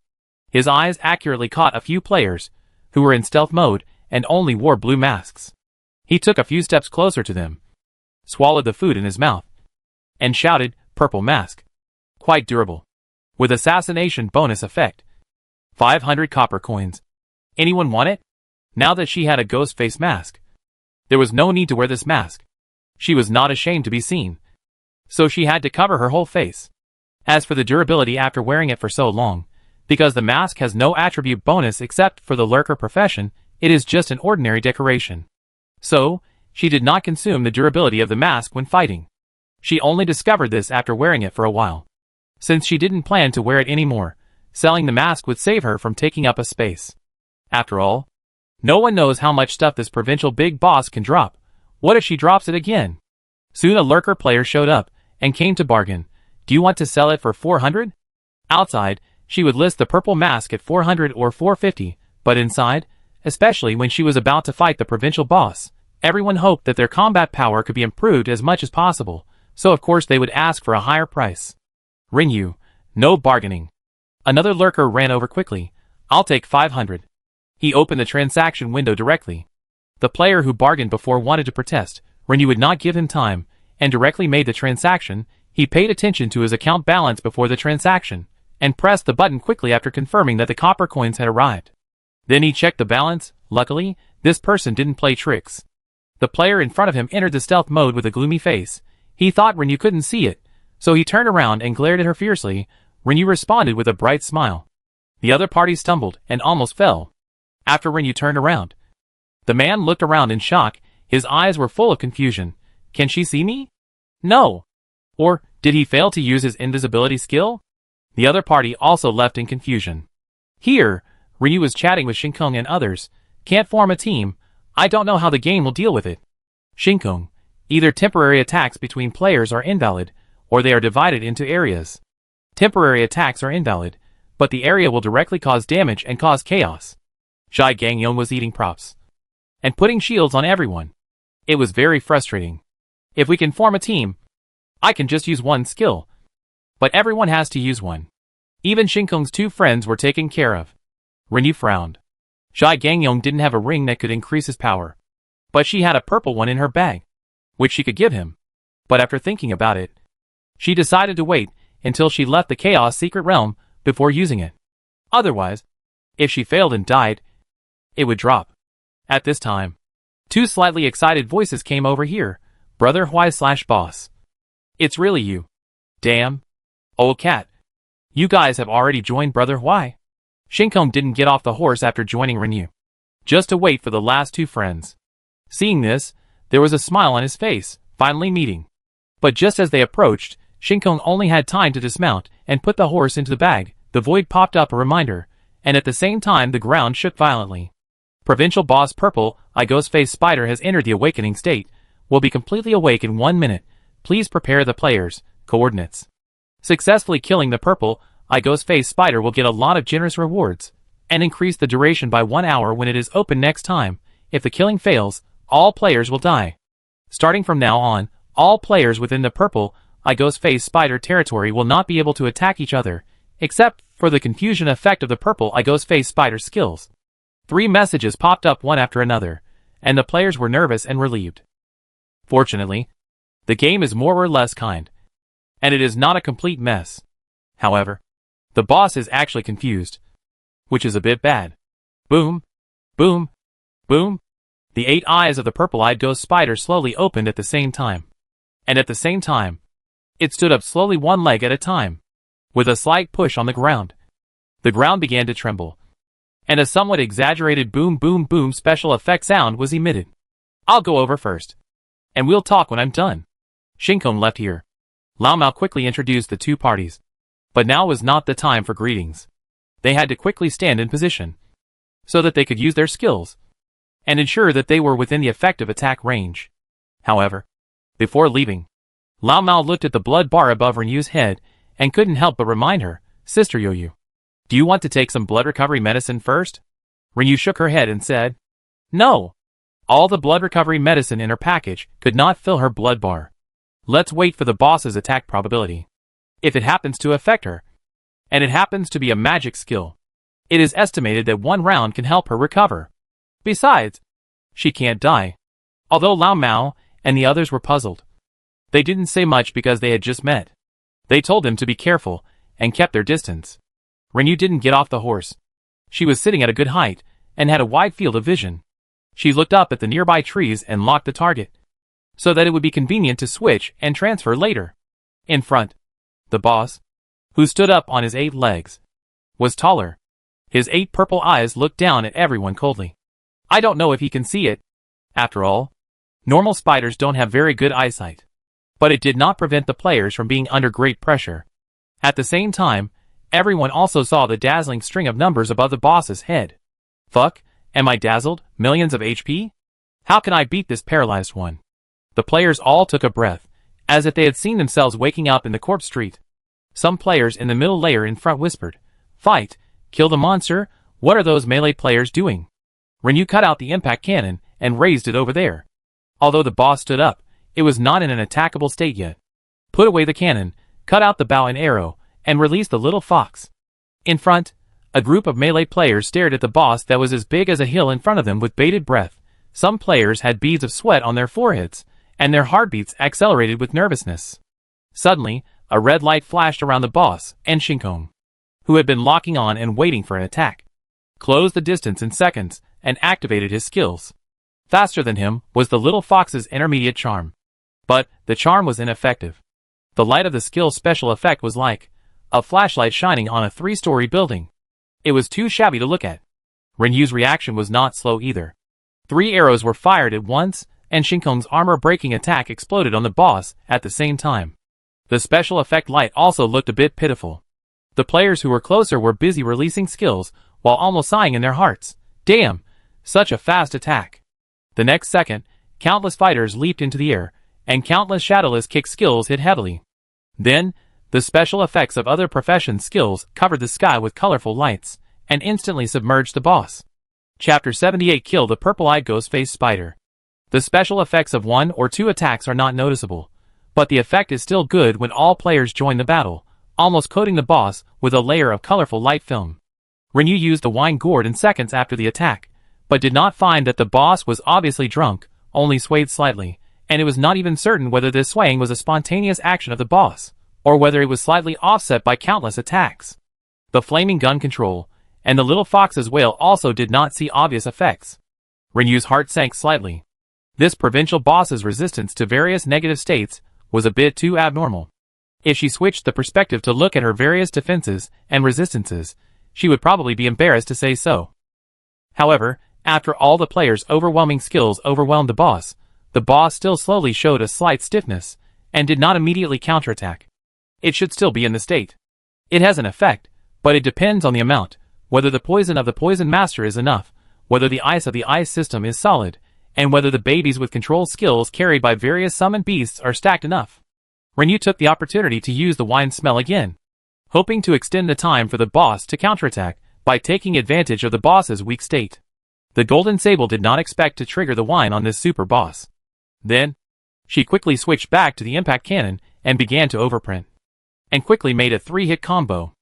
His eyes accurately caught a few players who were in stealth mode and only wore blue masks. He took a few steps closer to them, swallowed the food in his mouth, and shouted, "Purple mask. Quite durable. With assassination bonus effect. 500 copper coins. Anyone want it?" Now that she had a ghost face mask, there was no need to wear this mask. She was not ashamed to be seen, so she had to cover her whole face. As for the durability after wearing it for so long, because the mask has no attribute bonus except for the lurker profession, it is just an ordinary decoration. So, she did not consume the durability of the mask when fighting. She only discovered this after wearing it for a while. Since she didn't plan to wear it anymore, selling the mask would save her from taking up a space. After all, no one knows how much stuff this provincial big boss can drop. What if she drops it again? Soon a lurker player showed up and came to bargain. "Do you want to sell it for 400? Outside, she would list the purple mask at 400 or 450, but inside, especially when she was about to fight the provincial boss, everyone hoped that their combat power could be improved as much as possible, so of course they would ask for a higher price. Renyu, no bargaining. Another lurker ran over quickly. "I'll take 500. He opened the transaction window directly. The player who bargained before wanted to protest. Renyu would not give him time, and directly made the transaction. He paid attention to his account balance before the transaction, and pressed the button quickly after confirming that the copper coins had arrived. Then he checked the balance. Luckily, this person didn't play tricks. The player in front of him entered the stealth mode with a gloomy face. He thought Renyu couldn't see it, so he turned around and glared at her fiercely. Renyu responded with a bright smile. The other party stumbled and almost fell. After Renyu turned around, the man looked around in shock. His eyes were full of confusion. "Can she see me? No. Or, did he fail to use his invisibility skill? The other party also left in confusion. Here, Ryu was chatting with Shinkong and others. Can't form a team. I don't know how the game will deal with it. Shinkong. Either temporary attacks between players are invalid, or they are divided into areas. Temporary attacks are invalid, but the area will directly cause damage and cause chaos. Zhai Gangyong was eating props and putting shields on everyone. It was very frustrating. If we can form a team, I can just use one skill. But everyone has to use one. Even Shinkong's two friends were taken care of. Renyu frowned. Zhai Gangyong didn't have a ring that could increase his power. But she had a purple one in her bag, which she could give him. But after thinking about it, she decided to wait until she left the Chaos Secret Realm before using it. Otherwise, if she failed and died, it would drop. At this time, two slightly excited voices came over here. Brother Huai/boss. It's really you. Damn. Old cat. You guys have already joined Brother Huai. Shinkong didn't get off the horse after joining Renyu, just to wait for the last two friends. Seeing this, there was a smile on his face, finally meeting. But just as they approached, Shinkong only had time to dismount and put the horse into the bag. The void popped up a reminder, and at the same time the ground shook violently. Provincial Boss Purple, Ghostface Spider has entered the awakening state. Will be completely awake in 1 minute. Please prepare the players. Coordinates. Successfully killing the Purple, Ghostface Spider will get a lot of generous rewards, and increase the duration by 1 hour when it is open next time. If the killing fails, all players will die. Starting from now on, all players within the Purple, Ghostface Spider territory will not be able to attack each other, except for the confusion effect of the Purple Ghostface Spider skills. 3 messages popped up one after another, and the players were nervous and relieved. Fortunately, the game is more or less kind, and it is not a complete mess. However, the boss is actually confused, which is a bit bad. Boom, boom, boom. The 8 eyes of the purple-eyed ghost spider slowly opened at the same time. And at the same time, it stood up slowly, one leg at a time, with a slight push on the ground. The ground began to tremble, and a somewhat exaggerated boom boom boom special effect sound was emitted. I'll go over first, and we'll talk when I'm done. Shinkong left here. Lao Mao quickly introduced the two parties. But now was not the time for greetings. They had to quickly stand in position, so that they could use their skills, and ensure that they were within the effective attack range. However, before leaving, Lao Mao looked at the blood bar above Renyu's head, and couldn't help but remind her, Sister Yoyu, do you want to take some blood recovery medicine first? Renyu shook her head and said, No. All the blood recovery medicine in her package could not fill her blood bar. Let's wait for the boss's attack probability. If it happens to affect her, and it happens to be a magic skill, it is estimated that 1 round can help her recover. Besides, she can't die. Although Lao Mao and the others were puzzled, they didn't say much because they had just met. They told him to be careful and kept their distance. Renyu didn't get off the horse. She was sitting at a good height and had a wide field of vision. She looked up at the nearby trees and locked the target, so that it would be convenient to switch and transfer later. In front, the boss, who stood up on his 8 legs, was taller. His 8 purple eyes looked down at everyone coldly. I don't know if he can see it. After all, normal spiders don't have very good eyesight. But it did not prevent the players from being under great pressure. At the same time, everyone also saw the dazzling string of numbers above the boss's head. Fuck, am I dazzled? Millions of HP? How can I beat this paralyzed one? The players all took a breath, as if they had seen themselves waking up in the corpse street. Some players in the middle layer in front whispered, Fight, kill the monster, what are those melee players doing? Renyu cut out the impact cannon and raised it over there. Although the boss stood up, it was not in an attackable state yet. Put away the cannon, cut out the bow and arrow, and release the little fox. In front, a group of melee players stared at the boss that was as big as a hill in front of them with bated breath. Some players had beads of sweat on their foreheads, and their heartbeats accelerated with nervousness. Suddenly, a red light flashed around the boss and Shinkong, who had been locking on and waiting for an attack, closed the distance in seconds and activated his skills. Faster than him was the little fox's intermediate charm. But the charm was ineffective. The light of the skill's special effect was like a flashlight shining on a 3-story building. It was too shabby to look at. Renyu's reaction was not slow either. 3 arrows were fired at once, and Shinkong's armor-breaking attack exploded on the boss at the same time. The special effect light also looked a bit pitiful. The players who were closer were busy releasing skills, while almost sighing in their hearts. Damn! Such a fast attack. The next second, countless fighters leaped into the air, and countless shadowless kick skills hit heavily. Then, the special effects of other professions' skills covered the sky with colorful lights, and instantly submerged the boss. Chapter 78 Kill the Purple-Eyed Ghost-Faced Spider. The special effects of 1 or 2 attacks are not noticeable, but the effect is still good when all players join the battle, almost coating the boss with a layer of colorful light film. Renu used the wine gourd in seconds after the attack, but did not find that the boss was obviously drunk, only swayed slightly, and it was not even certain whether this swaying was a spontaneous action of the boss, or whether it was slightly offset by countless attacks. The flaming gun control, and the little fox's wail also did not see obvious effects. Renu's heart sank slightly. This provincial boss's resistance to various negative states was a bit too abnormal. If she switched the perspective to look at her various defenses and resistances, she would probably be embarrassed to say so. However, after all the players' overwhelming skills overwhelmed the boss still slowly showed a slight stiffness, and did not immediately counterattack. It should still be in the state. It has an effect, but it depends on the amount, whether the poison of the poison master is enough, whether the ice of the ice system is solid, and whether the babies with control skills carried by various summoned beasts are stacked enough. Renu took the opportunity to use the wine smell again, hoping to extend the time for the boss to counterattack by taking advantage of the boss's weak state. The Golden Sable did not expect to trigger the wine on this super boss. Then, she quickly switched back to the impact cannon and began to overprint, and quickly made a 3-hit combo,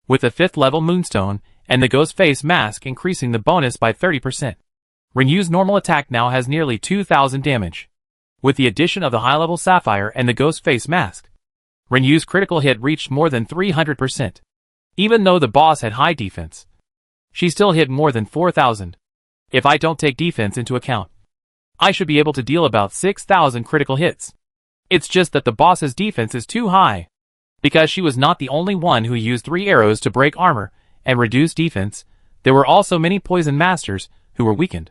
with the 5th level Moonstone and the Ghost Face Mask increasing the bonus by 30%. Renu's normal attack now has nearly 2,000 damage. With the addition of the high-level Sapphire and the Ghost Face Mask, Renu's critical hit reached more than 300%. Even though the boss had high defense, she still hit more than 4,000. If I don't take defense into account, I should be able to deal about 6,000 critical hits. It's just that the boss's defense is too high. Because she was not the only one who used 3 arrows to break armor and reduce defense, there were also many poison masters who were weakened.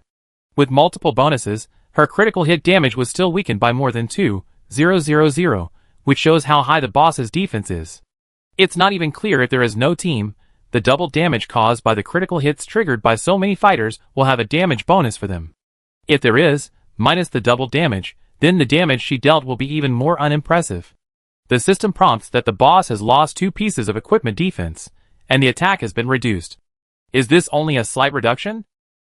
With multiple bonuses, her critical hit damage was still weakened by more than 2,000, which shows how high the boss's defense is. It's not even clear if there is no team. The double damage caused by the critical hits triggered by so many fighters will have a damage bonus for them. If there is, minus the double damage, then the damage she dealt will be even more unimpressive. The system prompts that the boss has lost 2 pieces of equipment defense, and the attack has been reduced. Is this only a slight reduction?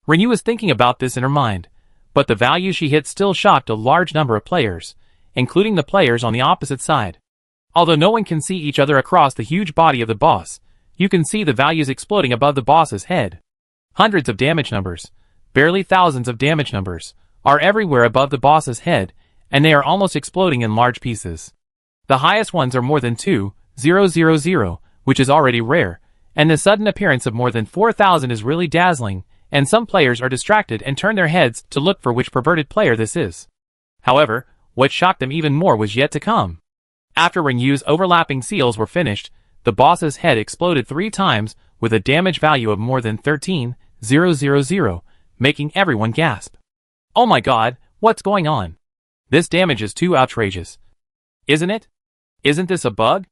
Renu was thinking about this in her mind, but the value she hit still shocked a large number of players, including the players on the opposite side. Although no one can see each other across the huge body of the boss, you can see the values exploding above the boss's head. Hundreds of damage numbers, barely thousands of damage numbers, are everywhere above the boss's head, and they are almost exploding in large pieces. The highest ones are more than 2,000, which is already rare, and the sudden appearance of more than 4,000 is really dazzling, and some players are distracted and turn their heads to look for which perverted player this is. However, what shocked them even more was yet to come. After Renu's overlapping seals were finished, the boss's head exploded 3 times with a damage value of more than 13,000, making everyone gasp. Oh my god, what's going on? This damage is too outrageous. Isn't it? Isn't this a bug?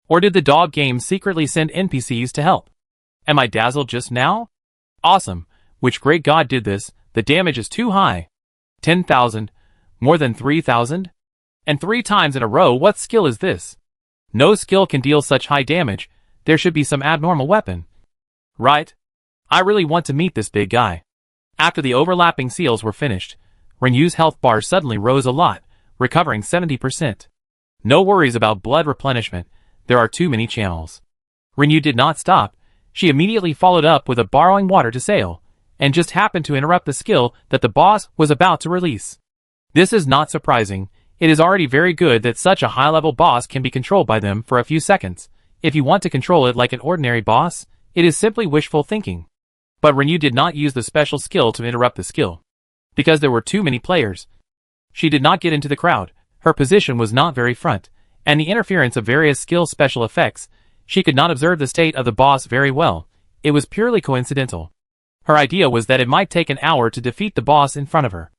Or did the dog game secretly send NPCs to help? Am I dazzled just now? Awesome. Which great god did this? The damage is too high. 10,000. More than 3,000? And 3 times in a row, what skill is this? No skill can deal such high damage. There should be some abnormal weapon. Right? I really want to meet this big guy. After the overlapping seals were finished, Renu's health bar suddenly rose a lot, recovering 70%. No worries about blood replenishment. There are too many channels. Renu did not stop. She immediately followed up with a borrowing water to sail, and just happened to interrupt the skill that the boss was about to release. This is not surprising. It is already very good that such a high-level boss can be controlled by them for a few seconds. If you want to control it like an ordinary boss, it is simply wishful thinking. But Renu did not use the special skill to interrupt the skill, because there were too many players. She did not get into the crowd. Her position was not very front, and the interference of various skill special effects, she could not observe the state of the boss very well. It was purely coincidental. Her idea was that it might take an hour to defeat the boss in front of her,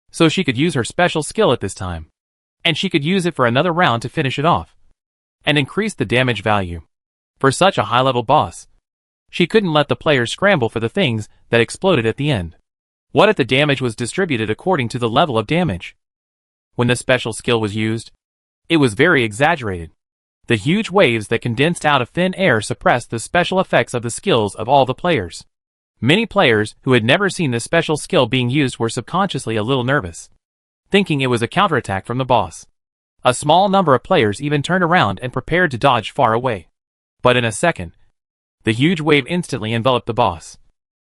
so she could use her special skill at this time. And she could use it for another round to finish it off, and increase the damage value. For such a high-level boss, she couldn't let the players scramble for the things that exploded at the end. What if the damage was distributed according to the level of damage? When the special skill was used, it was very exaggerated. The huge waves that condensed out of thin air suppressed the special effects of the skills of all the players. Many players who had never seen this special skill being used were subconsciously a little nervous, thinking it was a counterattack from the boss. A small number of players even turned around and prepared to dodge far away. But in a second, the huge wave instantly enveloped the boss,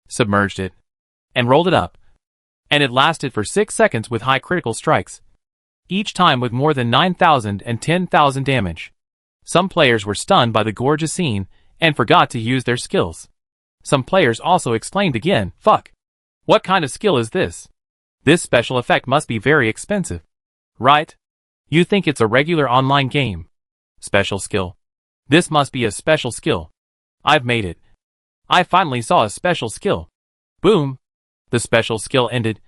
submerged it, and rolled it up. And it lasted for 6 seconds with high critical strikes, each time with more than 9,000 and 10,000 damage. Some players were stunned by the gorgeous scene and forgot to use their skills. Some players also exclaimed again, "Fuck! What kind of skill is this? This special effect must be very expensive." Right? You think it's a regular online game. Special skill. This must be a special skill. I've made it. I finally saw a special skill. Boom! The special skill ended,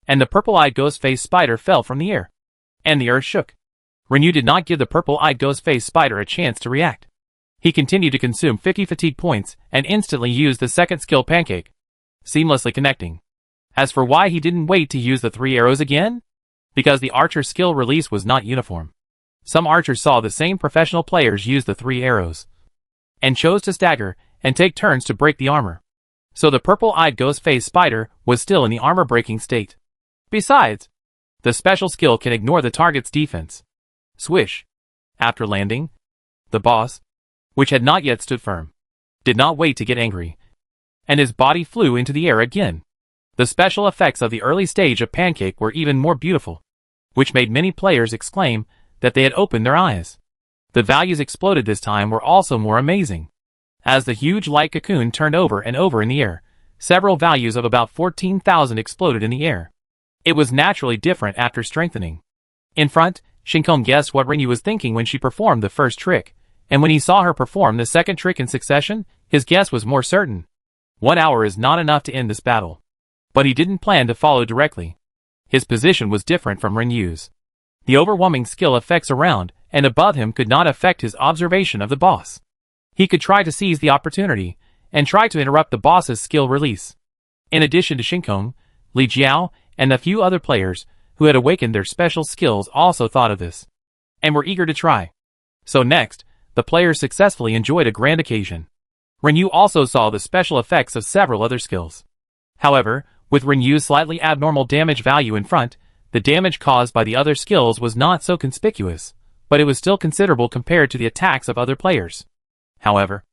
and the purple-eyed ghost-faced spider fell from the air, and the earth shook. Renyu did not give the purple-eyed ghost-faced spider a chance to react. He continued to consume 50 fatigue points and instantly used the second skill pancake, seamlessly connecting. As for why he didn't wait to use the 3 arrows again? Because the archer skill release was not uniform. Some archers saw the same professional players use the 3 arrows, and chose to stagger and take turns to break the armor. So the purple-eyed ghost-faced spider was still in the armor-breaking state. Besides, the special skill can ignore the target's defense. Swish. After landing, the boss, which had not yet stood firm, did not wait to get angry, and his body flew into the air again. The special effects of the early stage of Pancake were even more beautiful, which made many players exclaim that they had opened their eyes. The values exploded this time were also more amazing. As the huge light cocoon turned over and over in the air, several values of about 14,000 exploded in the air. It was naturally different after strengthening. In front, Shinkong guessed what Renyu was thinking when she performed the first trick, and when he saw her perform the second trick in succession, his guess was more certain. 1 hour is not enough to end this battle. But he didn't plan to follow directly. His position was different from Renyu's. The overwhelming skill effects around and above him could not affect his observation of the boss. He could try to seize the opportunity and try to interrupt the boss's skill release. In addition to Shinkong, Li Jiao, and a few other players who had awakened their special skills also thought of this, and were eager to try. So next, the players successfully enjoyed a grand occasion. Renyu also saw the special effects of several other skills. However, with Renyu's slightly abnormal damage value in front, the damage caused by the other skills was not so conspicuous, but it was still considerable compared to the attacks of other players. However,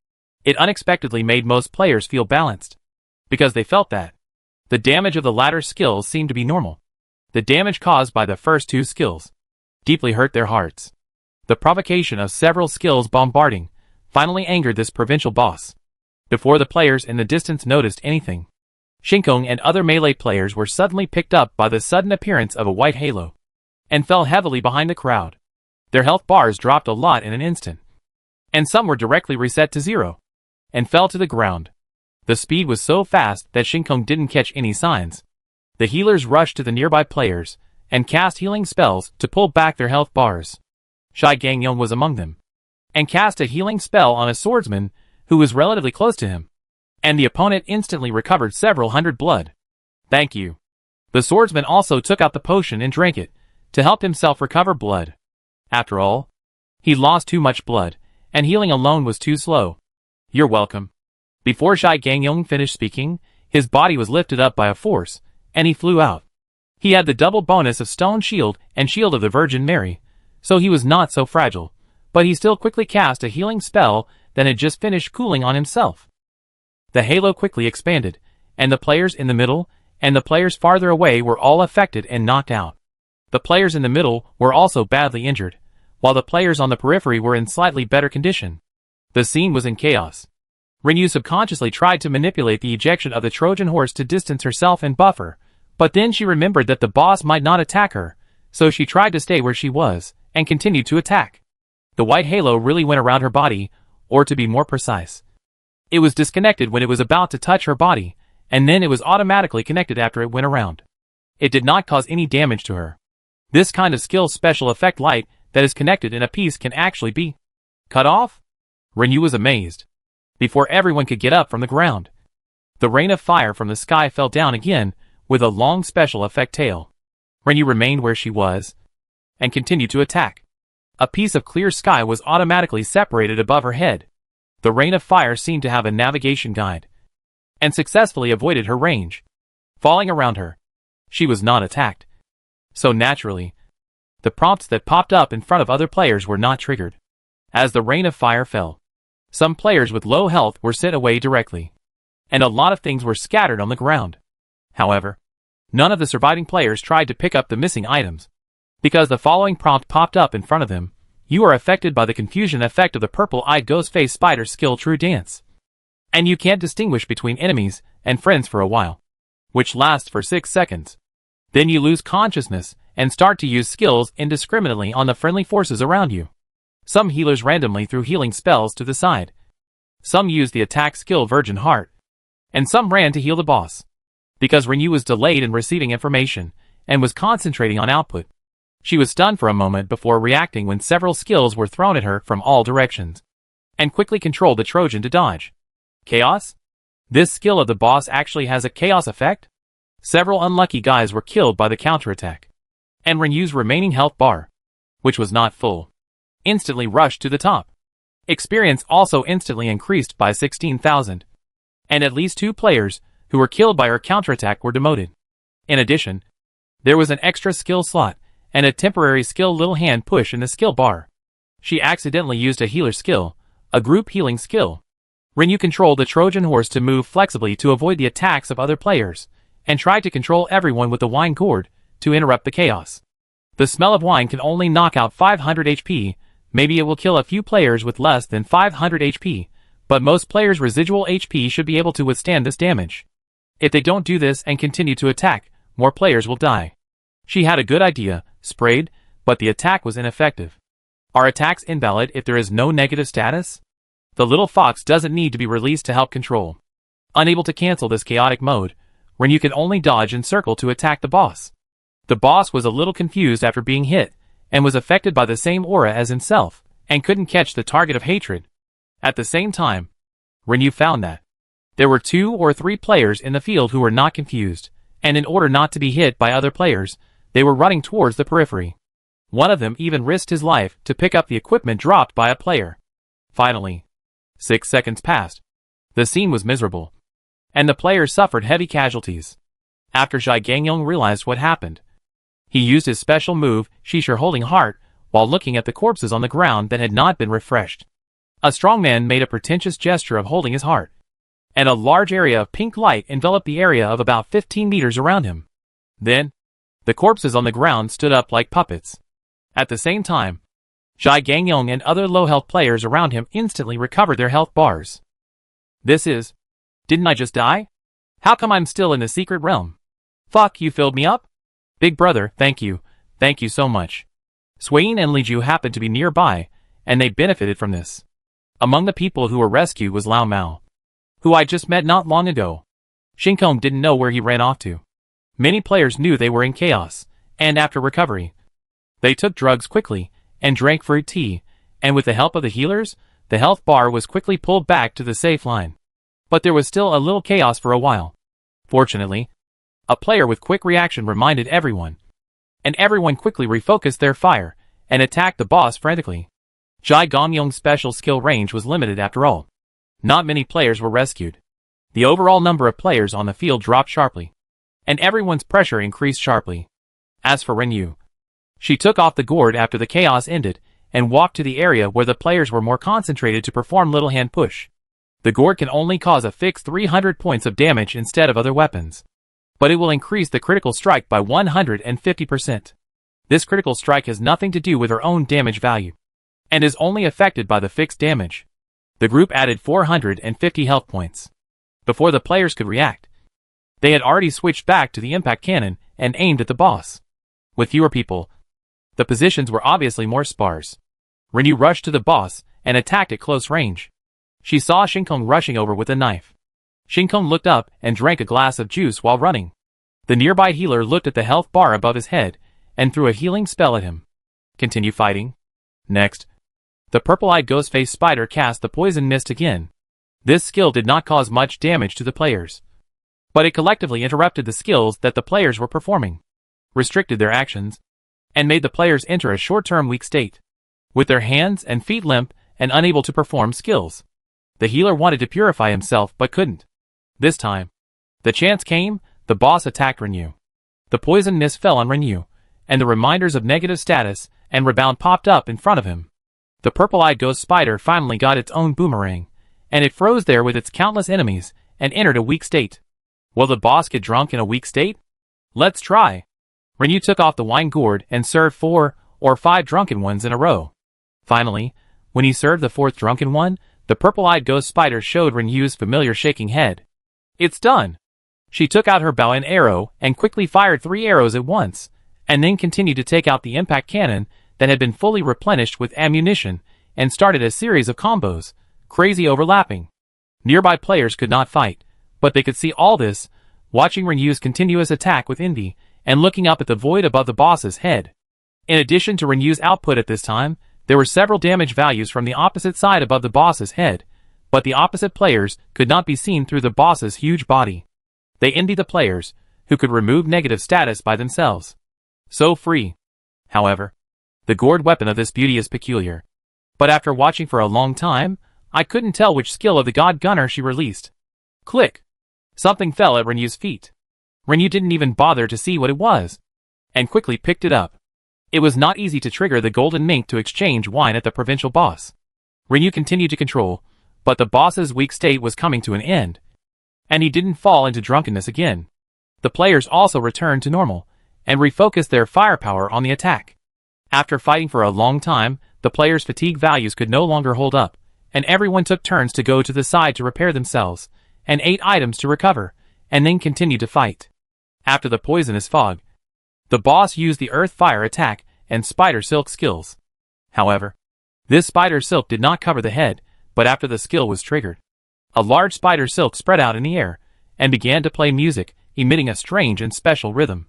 it unexpectedly made most players feel balanced, because they felt that the damage of the latter skills seemed to be normal. The damage caused by the first 2 skills deeply hurt their hearts. The provocation of several skills bombarding finally angered this provincial boss. Before the players in the distance noticed anything, Shinkong and other melee players were suddenly picked up by the sudden appearance of a white halo, and fell heavily behind the crowd. Their health bars dropped a lot in an instant, and some were directly reset to 0, and fell to the ground. The speed was so fast that Shinkong didn't catch any signs. The healers rushed to the nearby players, and cast healing spells to pull back their health bars. Shai Gangyong was among them, and cast a healing spell on a swordsman who was relatively close to him, and the opponent instantly recovered several hundred blood. Thank you. The swordsman also took out the potion and drank it, to help himself recover blood. After all, he lost too much blood, and healing alone was too slow. You're welcome. Before Shai Gangyong finished speaking, his body was lifted up by a force, and he flew out. He had the double bonus of Stone Shield and Shield of the Virgin Mary, so he was not so fragile, but he still quickly cast a healing spell that had just finished cooling on himself. The halo quickly expanded, and the players in the middle and the players farther away were all affected and knocked out. The players in the middle were also badly injured, while the players on the periphery were in slightly better condition. The scene was in chaos. Renyu subconsciously tried to manipulate the ejection of the Trojan horse to distance herself and buffer, but then she remembered that the boss might not attack her, so she tried to stay where she was, and continued to attack. The white halo really went around her body, or to be more precise, it was disconnected when it was about to touch her body, and then it was automatically connected after it went around. It did not cause any damage to her. This kind of skill special effect light that is connected in a piece can actually be cut off? Renyu was amazed. Before everyone could get up from the ground, the rain of fire from the sky fell down again with a long special effect tail. Renyu remained where she was and continued to attack. A piece of clear sky was automatically separated above her head. The rain of fire seemed to have a navigation guide and successfully avoided her range, falling around her. She was not attacked. So naturally, the prompts that popped up in front of other players were not triggered. As the rain of fire fell, some players with low health were sent away directly, and a lot of things were scattered on the ground. However, none of the surviving players tried to pick up the missing items, because the following prompt popped up in front of them. You are affected by the confusion effect of the purple-eyed ghost-faced spider skill True Dance, and you can't distinguish between enemies and friends for a while, which lasts for 6 seconds. Then you lose consciousness and start to use skills indiscriminately on the friendly forces around you. Some healers randomly threw healing spells to the side. Some used the attack skill Virgin Heart, and some ran to heal the boss. Because Renyu was delayed in receiving information and was concentrating on output, she was stunned for a moment before reacting when several skills were thrown at her from all directions, and quickly controlled the Trojan to dodge. Chaos? This skill of the boss actually has a chaos effect? Several unlucky guys were killed by the counterattack, and Renyu's remaining health bar, which was not full, instantly rushed to the top. Experience also instantly increased by 16,000, and at least 2 players who were killed by her counterattack were demoted. In addition, there was an extra skill slot and a temporary skill little hand push in the skill bar. She accidentally used a healer skill, a group healing skill. Renyu controlled the Trojan horse to move flexibly to avoid the attacks of other players, and tried to control everyone with the wine gourd to interrupt the chaos. The smell of wine can only knock out 500 HP, maybe it will kill a few players with less than 500 HP, but most players' residual HP should be able to withstand this damage. If they don't do this and continue to attack, more players will die. She had a good idea, sprayed, but the attack was ineffective. Are attacks invalid if there is no negative status? The little fox doesn't need to be released to help control. Unable to cancel this chaotic mode, Renyu could only dodge and circle to attack the boss. The boss was a little confused after being hit, and was affected by the same aura as himself, and couldn't catch the target of hatred. At the same time, Renyu found that there were 2 or 3 players in the field who were not confused, and in order not to be hit by other players, they were running towards the periphery. One of them even risked his life to pick up the equipment dropped by a player. Finally, 6 seconds passed. The scene was miserable, and the players suffered heavy casualties. After Zhai Gangyong realized what happened, he used his special move, Shisher Holding Heart, while looking at the corpses on the ground that had not been refreshed. A strong man made a pretentious gesture of holding his heart, and a large area of pink light enveloped the area of about 15 meters around him. Then, the corpses on the ground stood up like puppets. At the same time, Zhai Gangyong and other low-health players around him instantly recovered their health bars. Didn't I just die? How come I'm still in the secret realm? Fuck, you filled me up? Big brother, thank you so much. Swain and Liju happened to be nearby, and they benefited from this. Among the people who were rescued was Lao Mao, who I just met not long ago. Shinkong didn't know where he ran off to. Many players knew they were in chaos, and after recovery, they took drugs quickly, and drank fruit tea, and with the help of the healers, the health bar was quickly pulled back to the safe line. But there was still a little chaos for a while. Fortunately, a player with quick reaction reminded everyone, and everyone quickly refocused their fire, and attacked the boss frantically. Zhai Gangyong's special skill range was limited after all. Not many players were rescued. The overall number of players on the field dropped sharply, and everyone's pressure increased sharply. As for Renyu, she took off the gourd after the chaos ended, and walked to the area where the players were more concentrated to perform little hand push. The gourd can only cause a fixed 300 points of damage instead of other weapons, but it will increase the critical strike by 150%. This critical strike has nothing to do with her own damage value, and is only affected by the fixed damage. The group added 450 health points. Before the players could react, they had already switched back to the impact cannon and aimed at the boss. With fewer people, the positions were obviously more sparse. Renyu rushed to the boss and attacked at close range. She saw Shinkong rushing over with a knife. Shinkong looked up and drank a glass of juice while running. The nearby healer looked at the health bar above his head and threw a healing spell at him. Continue fighting. Next, The purple-eyed ghost-faced spider cast the poison mist again. This skill did not cause much damage to the players, but it collectively interrupted the skills that the players were performing, restricted their actions, and made the players enter a short-term weak state, with their hands and feet limp and unable to perform skills. The healer wanted to purify himself but couldn't. This time, the chance came. The boss attacked Renyu. The poison mist fell on Renyu, and the reminders of negative status and rebound popped up in front of him. The purple-eyed ghost spider finally got its own boomerang, and it froze there with its countless enemies and entered a weak state. Will the boss get drunk in a weak state? Let's try. Renyu took off the wine gourd and served 4 or 5 drunken ones in a row. Finally, when he served the 4th drunken one, the purple-eyed ghost spider showed Renyu's familiar shaking head. It's done. She took out her bow and arrow and quickly fired 3 arrows at once, and then continued to take out the impact cannon that had been fully replenished with ammunition and started a series of combos, crazy overlapping. Nearby players could not fight, but they could see all this, watching Renyu's continuous attack with envy and looking up at the void above the boss's head. In addition to Renyu's output at this time, there were several damage values from the opposite side above the boss's head, but the opposite players could not be seen through the boss's huge body. They envied the players, who could remove negative status by themselves. So free. However, the gourd weapon of this beauty is peculiar. But after watching for a long time, I couldn't tell which skill of the god gunner she released. Click! Something fell at Renyu's feet. Renyu didn't even bother to see what it was, and quickly picked it up. It was not easy to trigger the golden mink to exchange wine at the provincial boss. Renyu continued to control, but the boss's weak state was coming to an end, and he didn't fall into drunkenness again. The players also returned to normal, and refocused their firepower on the attack. After fighting for a long time, the players' fatigue values could no longer hold up, and everyone took turns to go to the side to repair themselves, and ate items to recover, and then continued to fight. After the poisonous fog, the boss used the earth fire attack and spider silk skills. However, this spider silk did not cover the head, but after the skill was triggered, a large spider silk spread out in the air, and began to play music, emitting a strange and special rhythm.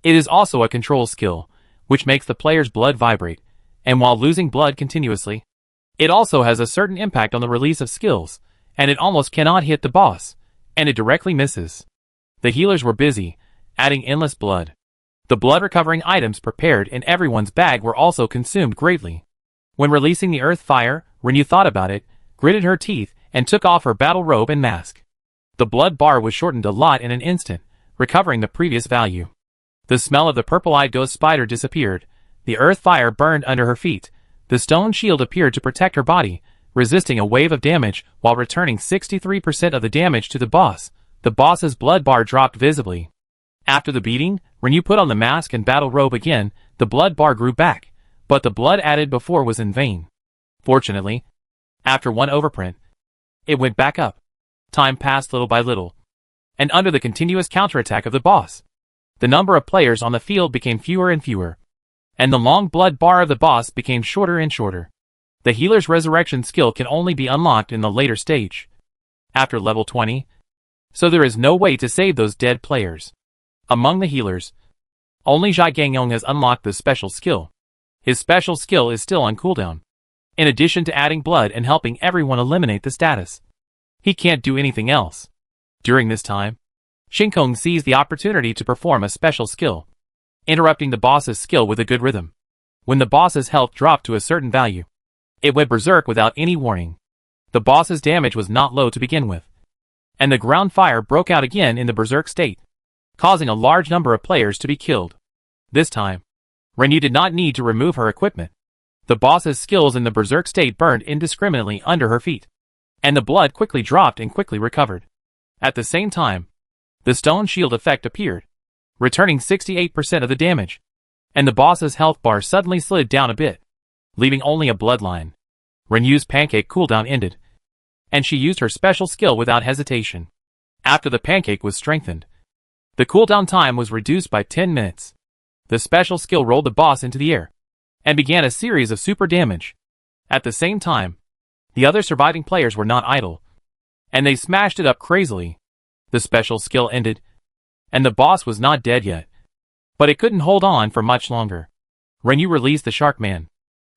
It is also a control skill, which makes the player's blood vibrate, and while losing blood continuously, it also has a certain impact on the release of skills, and it almost cannot hit the boss, and it directly misses. The healers were busy, adding endless blood. The blood recovering items prepared in everyone's bag were also consumed greatly. When releasing the earth fire, Renyu thought about it, gritted her teeth, and took off her battle robe and mask. The blood bar was shortened a lot in an instant, recovering the previous value. The smell of the purple-eyed ghost spider disappeared, the earth fire burned under her feet, the stone shield appeared to protect her body, resisting a wave of damage while returning 63% of the damage to the boss. The boss's blood bar dropped visibly. After the beating, Renyu put on the mask and battle robe again. The blood bar grew back, but the blood added before was in vain. Fortunately, after one overprint, it went back up. Time passed little by little, and under the continuous counterattack of the boss, the number of players on the field became fewer and fewer, and the long blood bar of the boss became shorter and shorter. The healer's resurrection skill can only be unlocked in the later stage, after level 20, so there is no way to save those dead players. Among the healers, only Zhai Gangyong has unlocked this special skill. His special skill is still on cooldown. In addition to adding blood and helping everyone eliminate the status, he can't do anything else. During this time, Shinkong seized the opportunity to perform a special skill, interrupting the boss's skill with a good rhythm. When the boss's health dropped to a certain value, it went berserk without any warning. The boss's damage was not low to begin with, and the ground fire broke out again in the berserk state, causing a large number of players to be killed. This time, Renyu did not need to remove her equipment. The boss's skills in the berserk state burned indiscriminately under her feet, and the blood quickly dropped and quickly recovered. At the same time, the stone shield effect appeared, returning 68% of the damage, and the boss's health bar suddenly slid down a bit, leaving only a bloodline. Renyu's pancake cooldown ended, and she used her special skill without hesitation. After the pancake was strengthened, the cooldown time was reduced by 10 minutes. The special skill rolled the boss into the air, and began a series of super damage. At the same time, the other surviving players were not idle, and they smashed it up crazily. The special skill ended, and the boss was not dead yet, but it couldn't hold on for much longer. Renyu released the shark man.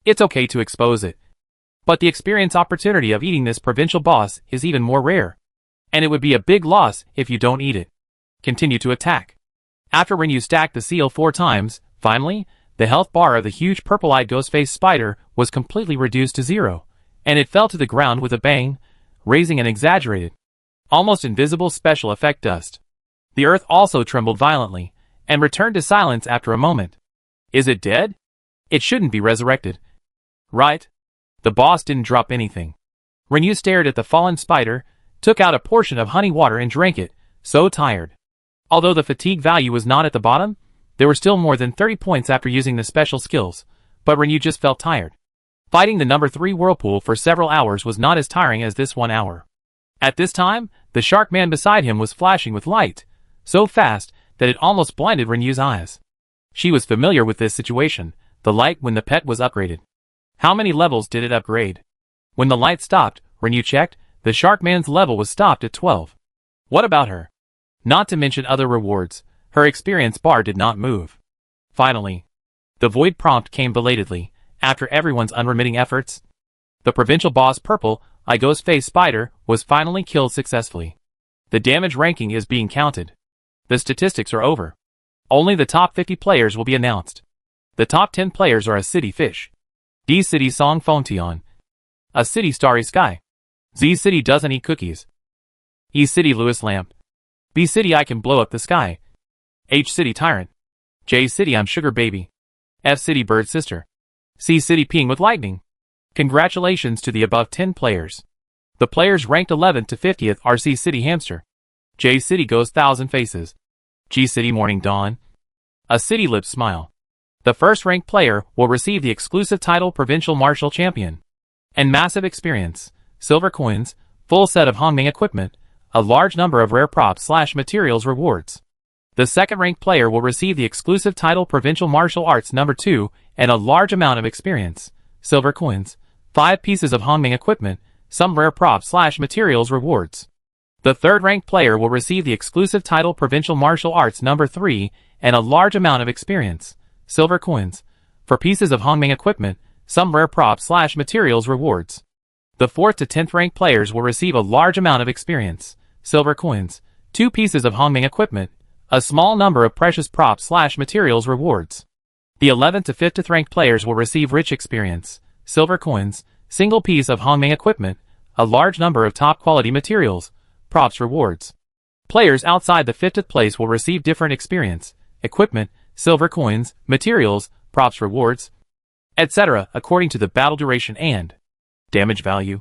It's okay to expose it, But the experience opportunity of eating this provincial boss is even more rare. And it would be a big loss if you don't eat it. Continue to attack. After Rinyu stacked the seal 4 times, finally, the health bar of the huge purple-eyed ghost-faced spider was completely reduced to 0, and it fell to the ground with a bang, raising an exaggerated, almost invisible special effect dust. The earth also trembled violently, and returned to silence after a moment. Is it dead? It shouldn't be resurrected. Right? The boss didn't drop anything. Rinyu stared at the fallen spider, took out a portion of honey water and drank it, so tired. Although the fatigue value was not at the bottom, there were still more than 30 points after using the special skills, but Rinyu just felt tired. Fighting the number 3 whirlpool for several hours was not as tiring as this 1 hour. At this time, the shark man beside him was flashing with light, so fast that it almost blinded Rinyu's eyes. She was familiar with this situation, the light when the pet was upgraded. How many levels did it upgrade? When the light stopped, Rinyu checked, the shark man's level was stopped at 12. What about her? Not to mention other rewards, her experience bar did not move. Finally, the void prompt came belatedly, after everyone's unremitting efforts. The provincial boss Purple-Eye Ghost-Faced Spider was finally killed successfully. The damage ranking is being counted. The statistics are over. Only the top 50 players will be announced. The top 10 players are A City Fish, D City Song Fontion, A City Starry Sky, Z City Doesn't Eat Cookies, E City Lewis Lamp, B City I Can Blow Up the Sky, H City Tyrant, J City I'm Sugar Baby, F City Bird Sister, C City Peeing with Lightning. Congratulations to the above 10 players. The players ranked 11th to 50th are C City Hamster, J City Ghost Thousand Faces, G City Morning Dawn, A City Lip Smile. The first ranked player will receive the exclusive title Provincial Martial Champion and massive experience, silver coins, full set of Hongming equipment, a large number of rare props/materials rewards. The second ranked player will receive the exclusive title Provincial Martial Arts No. 2 and a large amount of experience, silver coins, 5 pieces of Hongming equipment, some rare props/materials rewards. The third ranked player will receive the exclusive title Provincial Martial Arts No. 3 and a large amount of experience, silver coins, 4 pieces of Hongming equipment, some rare props/materials rewards. The 4th to 10th ranked players will receive a large amount of experience, silver coins, 2 pieces of Hongming equipment, a small number of precious props/materials rewards. The 11th to 15th ranked players will receive rich experience, silver coins, single piece of Hongming equipment, a large number of top quality materials, props rewards. Players outside the 50th place will receive different experience, equipment, silver coins, materials, props rewards, etc. according to the battle duration and damage value.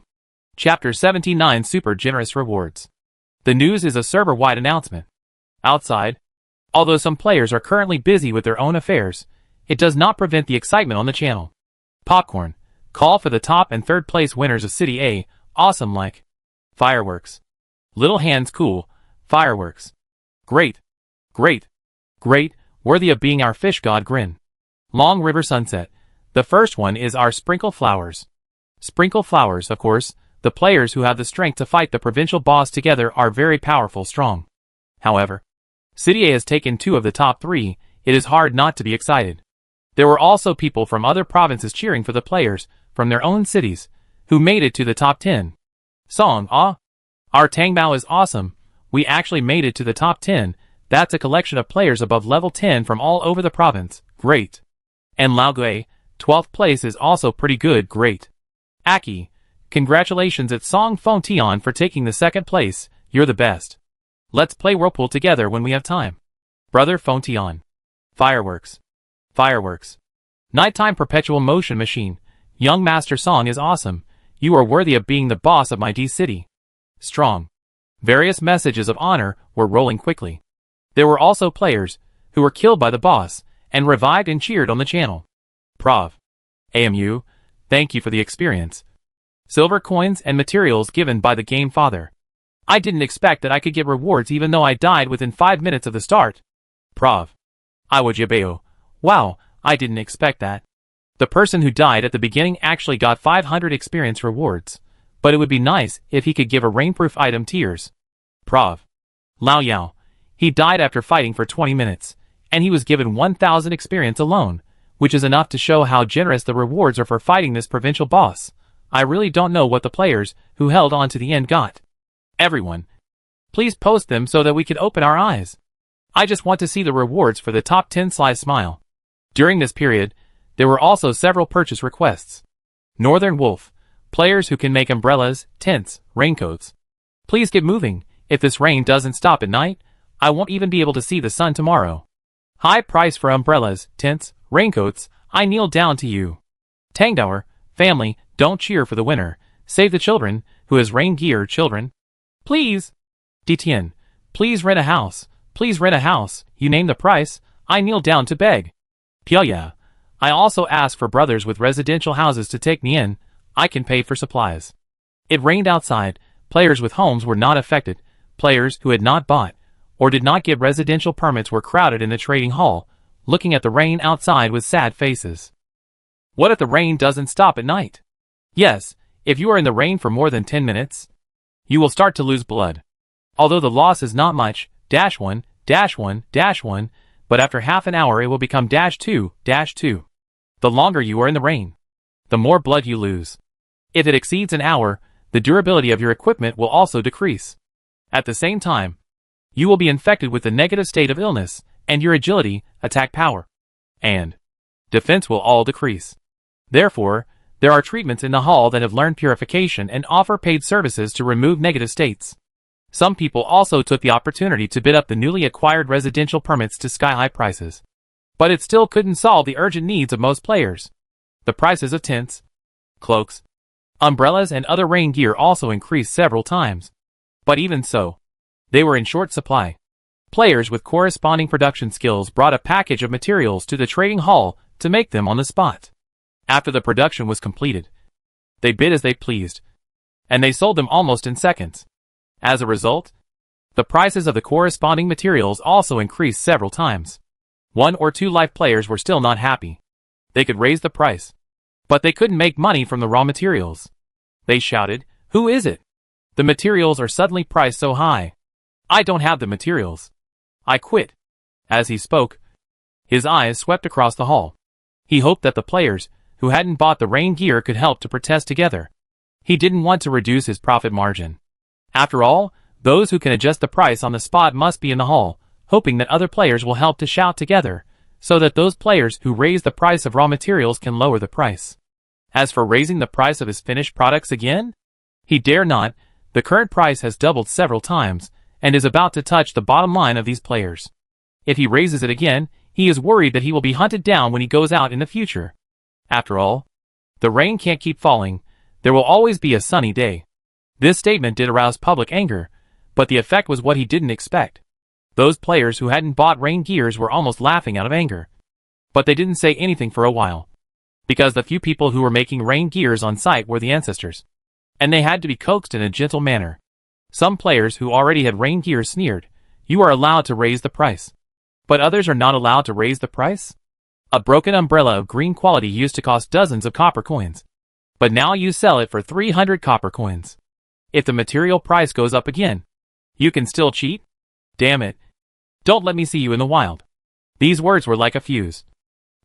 Chapter 79 Super Generous Rewards. The news is a server-wide announcement. Outside, although some players are currently busy with their own affairs, it does not prevent the excitement on the channel. Popcorn. Call for the top and third place winners of City A. Awesome like. Fireworks. Little hands cool. Fireworks. Great. Great. Great. Worthy of being our fish god grin. Long River Sunset. The first one is our Sprinkle Flowers. Sprinkle Flowers, of course, the players who have the strength to fight the provincial boss together are very powerful strong. However, City A has taken 2 of the top 3, it is hard not to be excited. There were also people from other provinces cheering for the players from their own cities, who made it to the top 10. Song, our Tangbao is awesome, we actually made it to the top 10, that's a collection of players above level 10 from all over the province, great. And Lao Gui, 12th place is also pretty good, great. Aki, congratulations at Song Fontion for taking the 2nd place, you're the best. Let's play Whirlpool together when we have time. Brother Fontion. Fireworks. Fireworks. Nighttime Perpetual Motion Machine. Young Master Song is awesome. You are worthy of being the boss of my D City. Strong. Various messages of honor were rolling quickly. There were also players who were killed by the boss and revived and cheered on the channel. Prov. AMU, thank you for the experience. Silver coins and materials given by the game father. I didn't expect that I could get rewards even though I died within 5 minutes of the start. Prov. Iwajibeo. Wow, I didn't expect that. The person who died at the beginning actually got 500 experience rewards, but it would be nice if he could give a rainproof item tiers. Prov. Lao Yao. He died after fighting for 20 minutes, and he was given 1000 experience alone, which is enough to show how generous the rewards are for fighting this provincial boss. I really don't know what the players who held on to the end got. Everyone, please post them so that we can open our eyes. I just want to see the rewards for the top 10 sly smile. During this period, there were also several purchase requests. Northern Wolf, players who can make umbrellas, tents, raincoats. Please get moving. If this rain doesn't stop at night, I won't even be able to see the sun tomorrow. High price for umbrellas, tents, raincoats. I kneel down to you. Tangdower, family, don't cheer for the winner. Save the children, who has rain gear, children. Please. DTN, please rent a house. Please rent a house. You name the price. I kneel down to beg. Pyeongya, I also ask for brothers with residential houses to take me in. I can pay for supplies. It rained outside. Players with homes were not affected. Players who had not bought or did not get residential permits were crowded in the trading hall, looking at the rain outside with sad faces. What if the rain doesn't stop at night? Yes, if you are in the rain for more than 10 minutes, you will start to lose blood. Although the loss is not much, -1, -1, -1, but after half an hour it will become -2, -2. The longer you are in the rain, the more blood you lose. If it exceeds an hour, the durability of your equipment will also decrease. At the same time, you will be infected with the negative state of illness, and your agility, attack power, and defense will all decrease. Therefore, there are treatments in the hall that have learned purification and offer paid services to remove negative states. Some people also took the opportunity to bid up the newly acquired residential permits to sky-high prices. But it still couldn't solve the urgent needs of most players. The prices of tents, cloaks, umbrellas and other rain gear also increased several times. But even so, they were in short supply. Players with corresponding production skills brought a package of materials to the trading hall to make them on the spot. After the production was completed, they bid as they pleased, and they sold them almost in seconds. As a result, the prices of the corresponding materials also increased several times. 1 or 2 live players were still not happy. They could raise the price, but they couldn't make money from the raw materials. They shouted, "Who is it? The materials are suddenly priced so high. I don't have the materials. I quit." As he spoke, his eyes swept across the hall. He hoped that the players who hadn't bought the rain gear could help to protest together. He didn't want to reduce his profit margin. After all, those who can adjust the price on the spot must be in the hall, hoping that other players will help to shout together, so that those players who raise the price of raw materials can lower the price. As for raising the price of his finished products again, he dare not. The current price has doubled several times, and is about to touch the bottom line of these players. If he raises it again, he is worried that he will be hunted down when he goes out in the future. After all, the rain can't keep falling. There will always be a sunny day. This statement did arouse public anger, but the effect was what he didn't expect. Those players who hadn't bought rain gears were almost laughing out of anger. But they didn't say anything for a while, because the few people who were making rain gears on site were the ancestors, and they had to be coaxed in a gentle manner. Some players who already had rain gear sneered, "You are allowed to raise the price." But others are not allowed to raise the price? A broken umbrella of green quality used to cost dozens of copper coins, but now you sell it for 300 copper coins. If the material price goes up again, you can still cheat? Damn it. Don't let me see you in the wild. These words were like a fuse,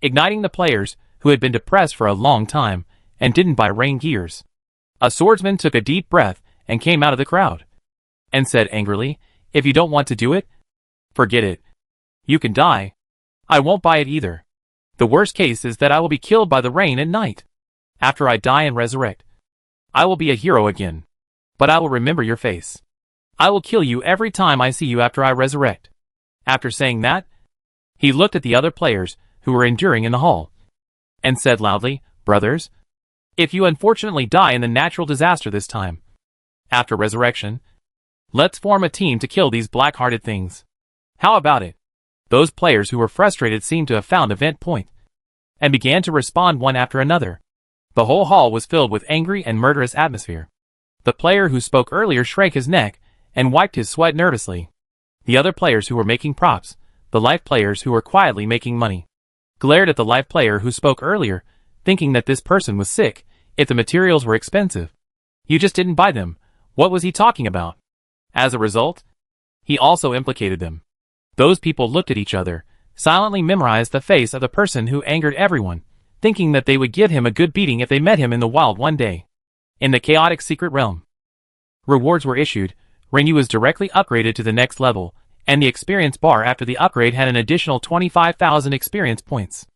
igniting the players who had been depressed for a long time and didn't buy rain gears. A swordsman took a deep breath and came out of the crowd and said angrily, "If you don't want to do it, forget it. You can die. I won't buy it either. The worst case is that I will be killed by the rain at night. After I die and resurrect, I will be a hero again. But I will remember your face. I will kill you every time I see you after I resurrect." After saying that, he looked at the other players who were enduring in the hall and said loudly, "Brothers, if you unfortunately die in the natural disaster this time, after resurrection, let's form a team to kill these black-hearted things. How about it?" Those players who were frustrated seemed to have found a vent point and began to respond one after another. The whole hall was filled with angry and murderous atmosphere. The player who spoke earlier shrank his neck and wiped his sweat nervously. The other players who were making props, the life players who were quietly making money, glared at the life player who spoke earlier, thinking that this person was sick. If the materials were expensive, you just didn't buy them. What was he talking about? As a result, he also implicated them. Those people looked at each other, silently memorized the face of the person who angered everyone, thinking that they would give him a good beating if they met him in the wild one day. In the chaotic secret realm, rewards were issued, Rinyu was directly upgraded to the next level, and the experience bar after the upgrade had an additional 25,000 experience points.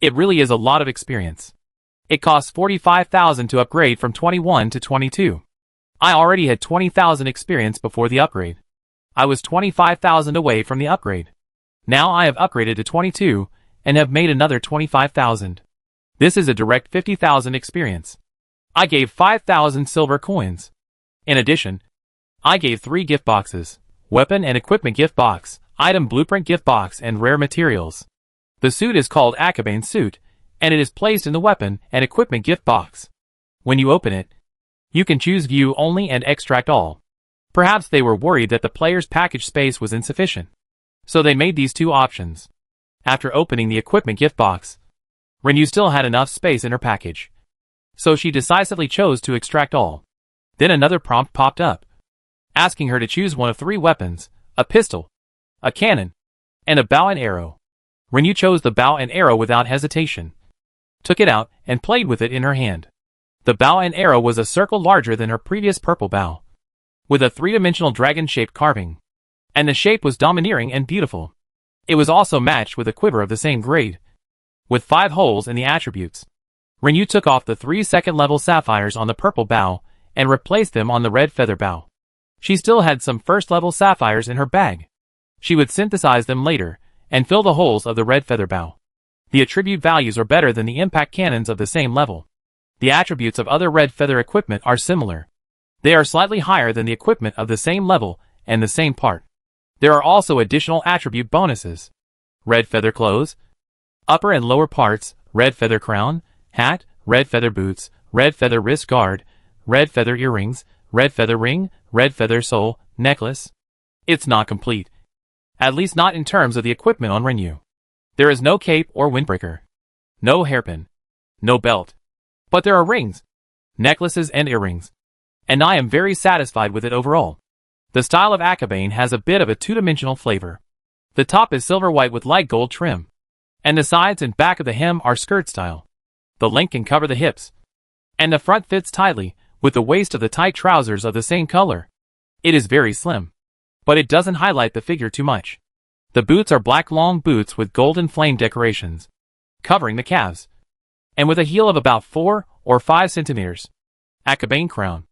It really is a lot of experience. It costs 45,000 to upgrade from 21 to 22. I already had 20,000 experience before the upgrade. I was 25,000 away from the upgrade. Now I have upgraded to 22, and have made another 25,000. This is a direct 50,000 experience. I gave 5,000 silver coins. In addition, I gave 3 gift boxes, weapon and equipment gift box, item blueprint gift box, and rare materials. The suit is called Akabane's suit, and it is placed in the weapon and equipment gift box. When you open it, you can choose view only and extract all. Perhaps they were worried that the player's package space was insufficient, so they made these 2 options. After opening the equipment gift box, Rinyu still had enough space in her package, so she decisively chose to extract all. Then another prompt popped up, asking her to choose one of 3 weapons, a pistol, a cannon, and a bow and arrow. Rinyu chose the bow and arrow without hesitation, took it out, and played with it in her hand. The bow and arrow was a circle larger than her previous purple bow, with a 3-dimensional dragon-shaped carving, and the shape was domineering and beautiful. It was also matched with a quiver of the same grade, with 5 holes in the attributes. Rinyu took off the 3 second-level sapphires on the purple bow, and replaced them on the red feather bow. She still had some first-level sapphires in her bag. She would synthesize them later, and fill the holes of the red feather bow. The attribute values are better than the impact cannons of the same level. The attributes of other red feather equipment are similar. They are slightly higher than the equipment of the same level and the same part. There are also additional attribute bonuses. Red feather clothes, upper and lower parts, red feather crown, hat, red feather boots, red feather wrist guard, red feather earrings, red feather ring, red feather sole, necklace. It's not complete. At least not in terms of the equipment on Rinyu. There is no cape or windbreaker, no hairpin, no belt. But there are rings, necklaces, and earrings. And I am very satisfied with it overall. The style of Akabane has a bit of a 2-dimensional flavor. The top is silver white with light gold trim, and the sides and back of the hem are skirt style. The length can cover the hips, and the front fits tightly, with the waist of the tight trousers of the same color. It is very slim, but it doesn't highlight the figure too much. The boots are black long boots with golden flame decorations, covering the calves, and with a heel of about 4 or 5 centimeters. Akabane crown.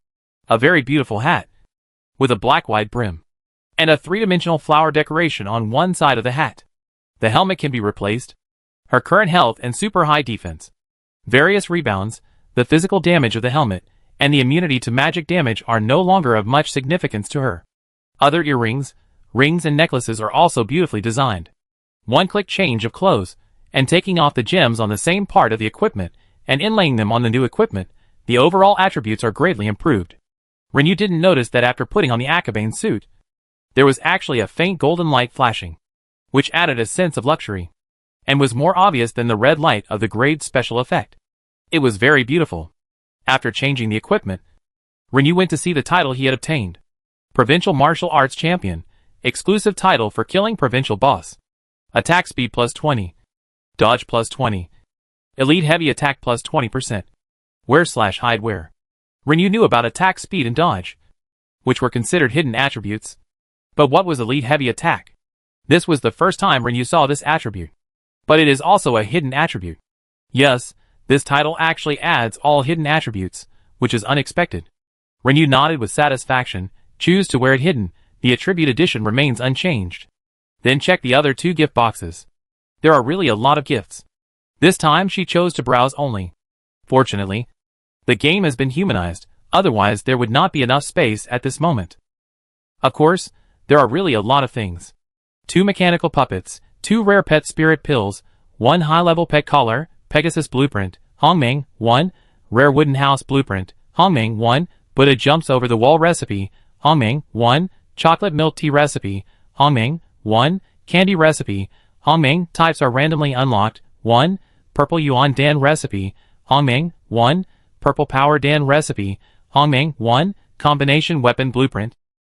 A very beautiful hat, with a black wide brim, and a 3-dimensional flower decoration on one side of the hat. The helmet can be replaced. Her current health and super high defense, various rebounds, the physical damage of the helmet, and the immunity to magic damage are no longer of much significance to her. Other earrings, rings, and necklaces are also beautifully designed. One-click change of clothes, and taking off the gems on the same part of the equipment, and inlaying them on the new equipment, the overall attributes are greatly improved. Rinyu didn't notice that after putting on the Akabane suit, there was actually a faint golden light flashing, which added a sense of luxury, and was more obvious than the red light of the grade special effect. It was very beautiful. After changing the equipment, Rinyu went to see the title he had obtained. Provincial Martial Arts Champion, exclusive title for killing provincial boss. Attack speed plus 20. Dodge plus 20. Elite heavy attack plus 20%. Wear/hide wear. Rinyu knew about attack speed and dodge, which were considered hidden attributes. But what was elite heavy attack? This was the first time Rinyu saw this attribute. But it is also a hidden attribute. Yes, this title actually adds all hidden attributes, which is unexpected. Rinyu nodded with satisfaction. Choose to wear it hidden. The attribute edition remains unchanged. Then check the other 2 gift boxes. There are really a lot of gifts. This time she chose to browse only. Fortunately, the game has been humanized, otherwise there would not be enough space at this moment. Of course, there are really a lot of things. 2 mechanical puppets, 2 rare pet spirit pills, 1 high-level pet collar, Pegasus blueprint, Hongmeng, 1, rare wooden house blueprint, Hongmeng, 1, Buddha jumps over the wall recipe, Hongmeng, 1, chocolate milk tea recipe, Hongmeng, 1, candy recipe, Hongmeng, types are randomly unlocked, 1, purple yuan dan recipe, Hongmeng, 1, purple power dan recipe, Hongmeng, 1, combination weapon blueprint,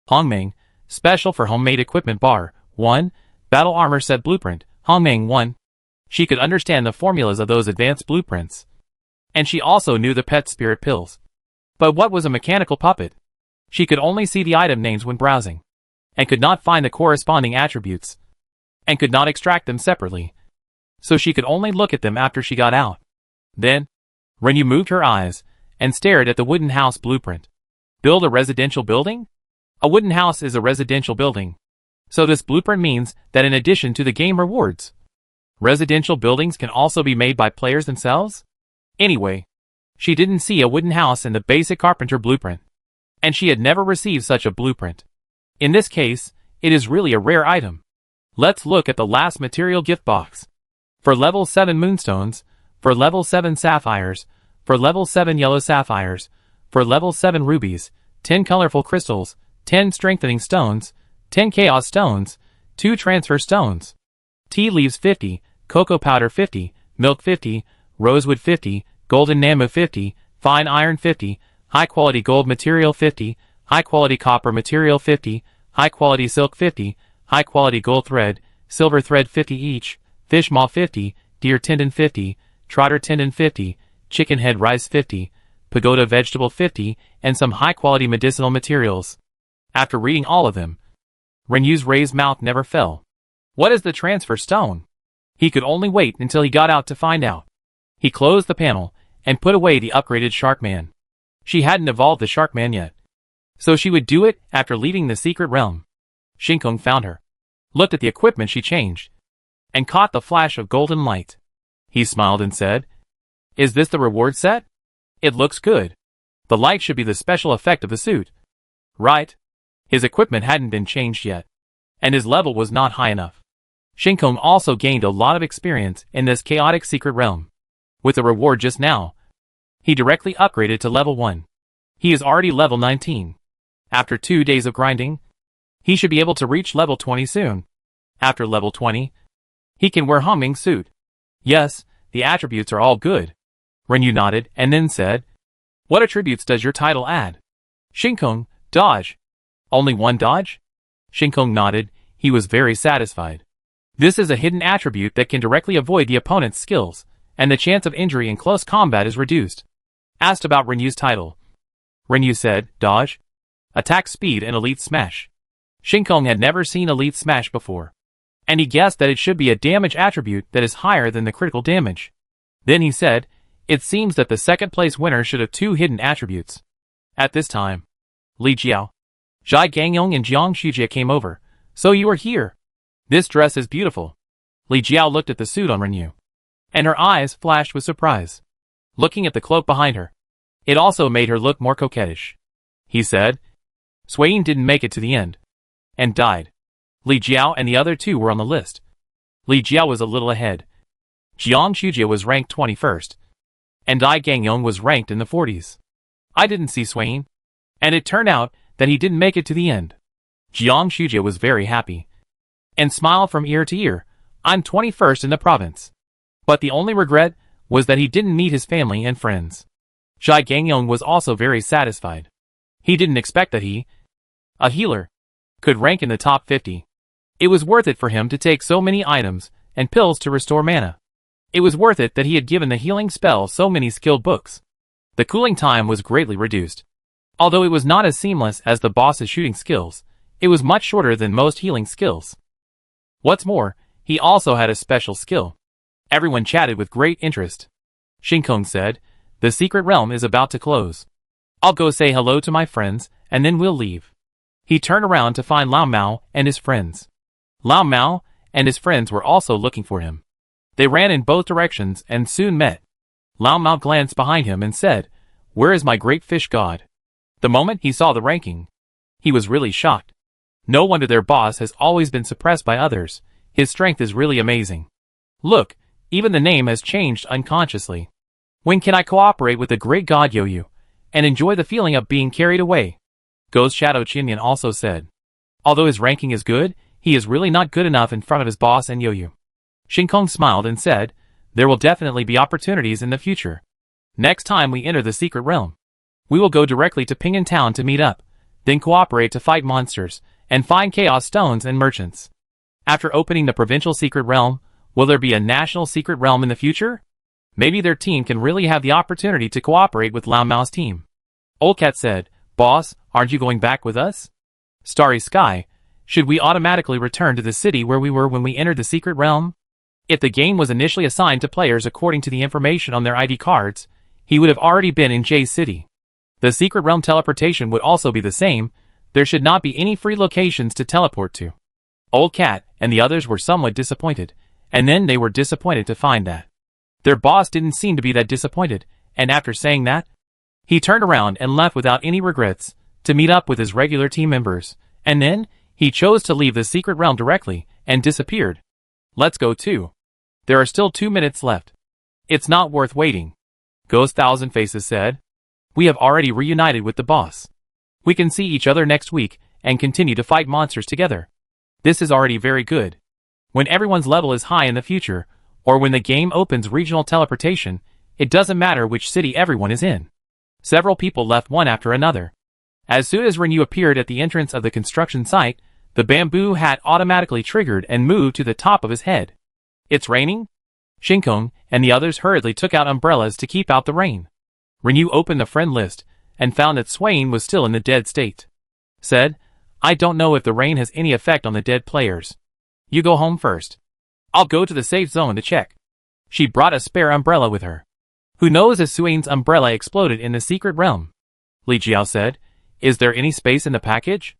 Hongmeng, special for homemade equipment bar, 1, battle armor set blueprint, Hongmeng, 1. She could understand the formulas of those advanced blueprints. And she also knew the pet spirit pills. But what was a mechanical puppet? She could only see the item names when browsing, and could not find the corresponding attributes, and could not extract them separately. So she could only look at them after she got out. Then, Renyu moved her eyes, and stared at the wooden house blueprint. Build a residential building? A wooden house is a residential building. So this blueprint means that in addition to the game rewards, residential buildings can also be made by players themselves? Anyway, she didn't see a wooden house in the basic carpenter blueprint, and she had never received such a blueprint. In this case, it is really a rare item. Let's look at the last material gift box. For level 7 moonstones, for level 7 sapphires, for level 7 yellow sapphires, for level 7 rubies, 10 colorful crystals, 10 strengthening stones, 10 chaos stones, 2 transfer stones, tea leaves 50, cocoa powder 50, milk 50, rosewood 50, golden namu 50, fine iron 50, high quality gold material 50, high quality copper material 50, high quality silk 50, high quality gold thread, silver thread 50 each, fish maw 50, deer tendon 50, trotter tendon 50, chicken head rice 50, pagoda vegetable 50, and some high quality medicinal materials. After reading all of them, Renyu's raised mouth never fell. What is the transfer stone? He could only wait until he got out to find out. He closed the panel, and put away the upgraded Sharkman. She hadn't evolved the Sharkman yet, so she would do it after leaving the secret realm. Shinkong found her, looked at the equipment she changed, and caught the flash of golden light. He smiled and said, "Is this the reward set? It looks good. The light should be the special effect of the suit, right?" His equipment hadn't been changed yet, and his level was not high enough. Shinkong also gained a lot of experience in this chaotic secret realm. With the reward just now, he directly upgraded to level 1. He is already level 19. After 2 days of grinding, he should be able to reach level 20 soon. After level 20, he can wear humming suit. Yes, the attributes are all good. Renyu nodded and then said, "What attributes does your title add?" Shinkong, dodge. Only 1 dodge? Shinkong nodded. He was very satisfied. This is a hidden attribute that can directly avoid the opponent's skills, and the chance of injury in close combat is reduced. Asked about Renyu's title, Renyu said, dodge, attack speed and elite smash. Shinkong had never seen elite smash before, and he guessed that it should be a damage attribute that is higher than the critical damage. Then he said, "It seems that the second place winner should have 2 hidden attributes." At this time, Li Jiao, Zhai Gangyong and Jiang Shujie came over. "So you are here. This dress is beautiful." Li Jiao looked at the suit on Renyu, and her eyes flashed with surprise. Looking at the cloak behind her, it also made her look more coquettish. He said, "Swain didn't make it to the end, and died." Li Jiao and the other 2 were on the list. Li Jiao was a little ahead. Jiang Shujie was ranked 21st, and Dai Gangyong was ranked in the 40s. I didn't see Swain, and it turned out that he didn't make it to the end. Jiang Shujie was very happy, and smiled from ear to ear. "I'm 21st in the province." But the only regret was that he didn't meet his family and friends. Zhai Gangyong was also very satisfied. He didn't expect that he, a healer, could rank in the top 50. It was worth it for him to take so many items and pills to restore mana. It was worth it that he had given the healing spell so many skilled books. The cooling time was greatly reduced. Although it was not as seamless as the boss's shooting skills, it was much shorter than most healing skills. What's more, he also had a special skill. Everyone chatted with great interest. Shinkong said, "The secret realm is about to close. I'll go say hello to my friends, and then we'll leave." He turned around to find Lao Mao and his friends. Lao Mao and his friends were also looking for him. They ran in both directions and soon met. Lao Mao glanced behind him and said, "Where is my great fish god?" The moment he saw the ranking, he was really shocked. No wonder their boss has always been suppressed by others. His strength is really amazing. Look, even the name has changed unconsciously. When can I cooperate with the great god Yoyu, and enjoy the feeling of being carried away? Ghost Shadow Chinyan also said. Although his ranking is good, he is really not good enough in front of his boss and Yoyu. Shinkong smiled and said, "There will definitely be opportunities in the future. Next time we enter the secret realm, we will go directly to Ping'an Town to meet up, then cooperate to fight monsters, and find chaos stones and merchants. After opening the provincial secret realm, will there be a national secret realm in the future? Maybe their team can really have the opportunity to cooperate with Lao Mao's team." Old Cat said, "Boss, aren't you going back with us? Starry Sky, should we automatically return to the city where we were when we entered the secret realm? If the game was initially assigned to players according to the information on their ID cards, he would have already been in Jay's city. The secret realm teleportation would also be the same. There should not be any free locations to teleport to." Old Cat and the others were somewhat disappointed, and then they were disappointed to find that their boss didn't seem to be that disappointed, and after saying that, he turned around and left without any regrets to meet up with his regular team members, and then he chose to leave the secret realm directly and disappeared. "Let's go too. There are still 2 minutes left. It's not worth waiting," Ghost Thousand Faces said. "We have already reunited with the boss. We can see each other next week and continue to fight monsters together. This is already very good. When everyone's level is high in the future, or when the game opens regional teleportation, it doesn't matter which city everyone is in." Several people left one after another. As soon as Renyu appeared at the entrance of the construction site, the bamboo hat automatically triggered and moved to the top of his head. "It's raining?" Shinkong and the others hurriedly took out umbrellas to keep out the rain. Renyu opened the friend list and found that Swain was still in the dead state. Said, "I don't know if the rain has any effect on the dead players. You go home first. I'll go to the safe zone to check." She brought a spare umbrella with her. "Who knows if Swain's umbrella exploded in the secret realm?" Li Jiao said, "Is there any space in the package?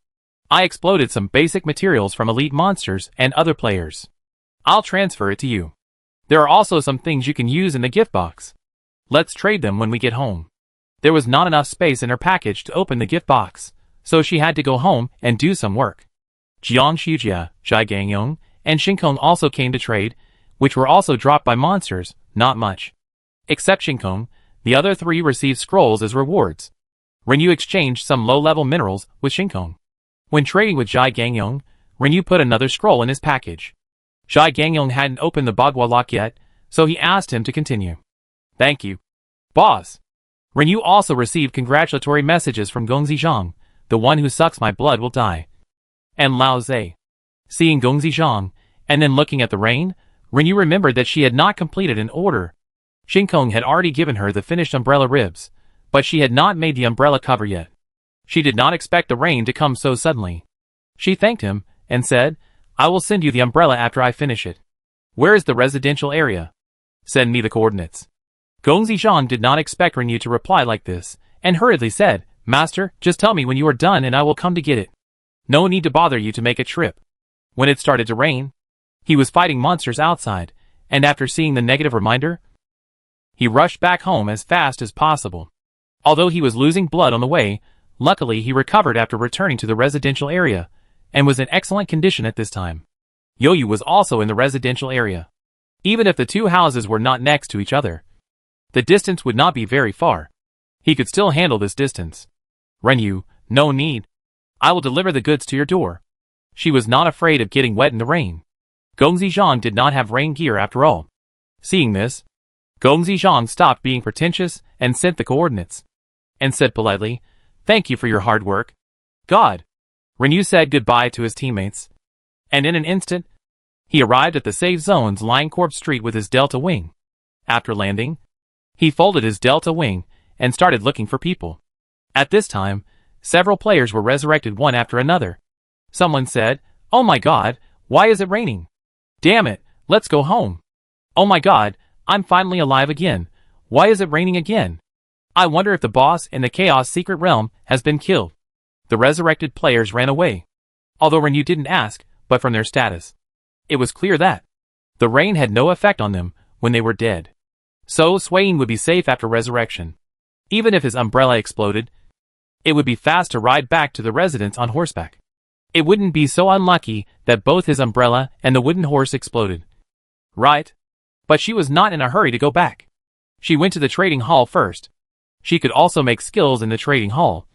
I exploded some basic materials from elite monsters and other players. I'll transfer it to you. There are also some things you can use in the gift box. Let's trade them when we get home." There was not enough space in her package to open the gift box, so she had to go home and do some work. Jiang Shujia, Zhai Gangyong, and Shinkong also came to trade, which were also dropped by monsters, not much. Except Shinkong, the other three received scrolls as rewards. Renyu exchanged some low-level minerals with Shinkong. When trading with Zhai Gangyong, Renyu put another scroll in his package. Zhai Gangyong hadn't opened the Bagua lock yet, so he asked him to continue. "Thank you, boss." Renyu also received congratulatory messages from Gongzi Zhang, "The one who sucks my blood will die," and Lao Zhe. Seeing Gongzi Zhang, and then looking at the rain, Renyu remembered that she had not completed an order. Shinkong had already given her the finished umbrella ribs, but she had not made the umbrella cover yet. She did not expect the rain to come so suddenly. She thanked him, and said, "I will send you the umbrella after I finish it." "Where is the residential area?" "Send me the coordinates." Gongzi Zhang did not expect Renyu to reply like this, and hurriedly said, "Master, just tell me when you are done and I will come to get it. No need to bother you to make a trip." When it started to rain, he was fighting monsters outside, and after seeing the negative reminder, he rushed back home as fast as possible. Although he was losing blood on the way, luckily he recovered after returning to the residential area, and was in excellent condition at this time. Yoyu was also in the residential area. Even if the two houses were not next to each other, the distance would not be very far. He could still handle this distance. "Renyu, no need. I will deliver the goods to your door." She was not afraid of getting wet in the rain. Gongzi Zhang did not have rain gear after all. Seeing this, Gongzi Zhang stopped being pretentious and sent the coordinates, and said politely, "Thank you for your hard work." "God." Renyu said goodbye to his teammates, and in an instant, he arrived at the safe zone's Lion Corp Street with his Delta Wing. After landing, he folded his Delta Wing and started looking for people. At this time, several players were resurrected one after another. Someone said, "Oh my god, why is it raining? Damn it, let's go home. Oh my god, I'm finally alive again. Why is it raining again? I wonder if the boss in the Chaos Secret Realm has been killed." The resurrected players ran away. Although Renyu didn't ask, but from their status, it was clear that the rain had no effect on them when they were dead. So Swain would be safe after resurrection. Even if his umbrella exploded, it would be fast to ride back to the residence on horseback. It wouldn't be so unlucky that both his umbrella and the wooden horse exploded. Right? But she was not in a hurry to go back. She went to the trading hall first. She could also make skills in the trading hall,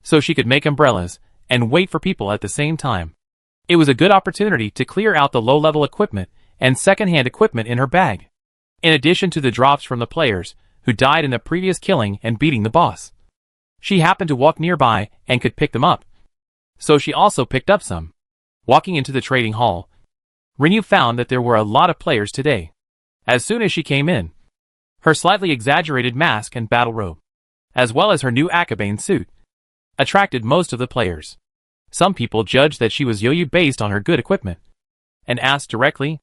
so she could make umbrellas and wait for people at the same time. It was a good opportunity to clear out the low-level equipment and second-hand equipment in her bag, in addition to the drops from the players who died in the previous killing and beating the boss. She happened to walk nearby and could pick them up, so she also picked up some. Walking into the trading hall, Renyu found that there were a lot of players today. As soon as she came in, her slightly exaggerated mask and battle robe as well as her new Akabane suit, attracted most of the players. Some people judged that she was Yoyu based on her good equipment, and asked directly.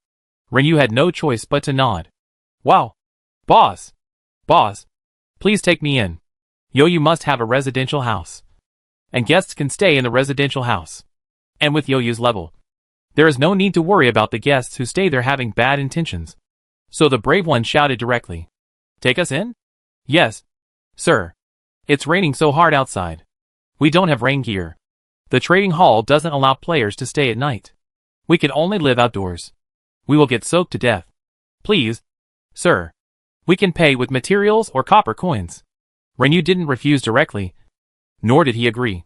Rinyu had no choice but to nod. Wow. Boss. Boss. Please take me in. Yoyu must have a residential house. And guests can stay in the residential house. And with Yoyu's level, there is no need to worry about the guests who stay there having bad intentions. So the brave one shouted directly. Take us in? Yes, sir. It's raining so hard outside. We don't have rain gear. The trading hall doesn't allow players to stay at night. We can only live outdoors. We will get soaked to death. Please, sir. We can pay with materials or copper coins. Rinyu didn't refuse directly, nor did he agree.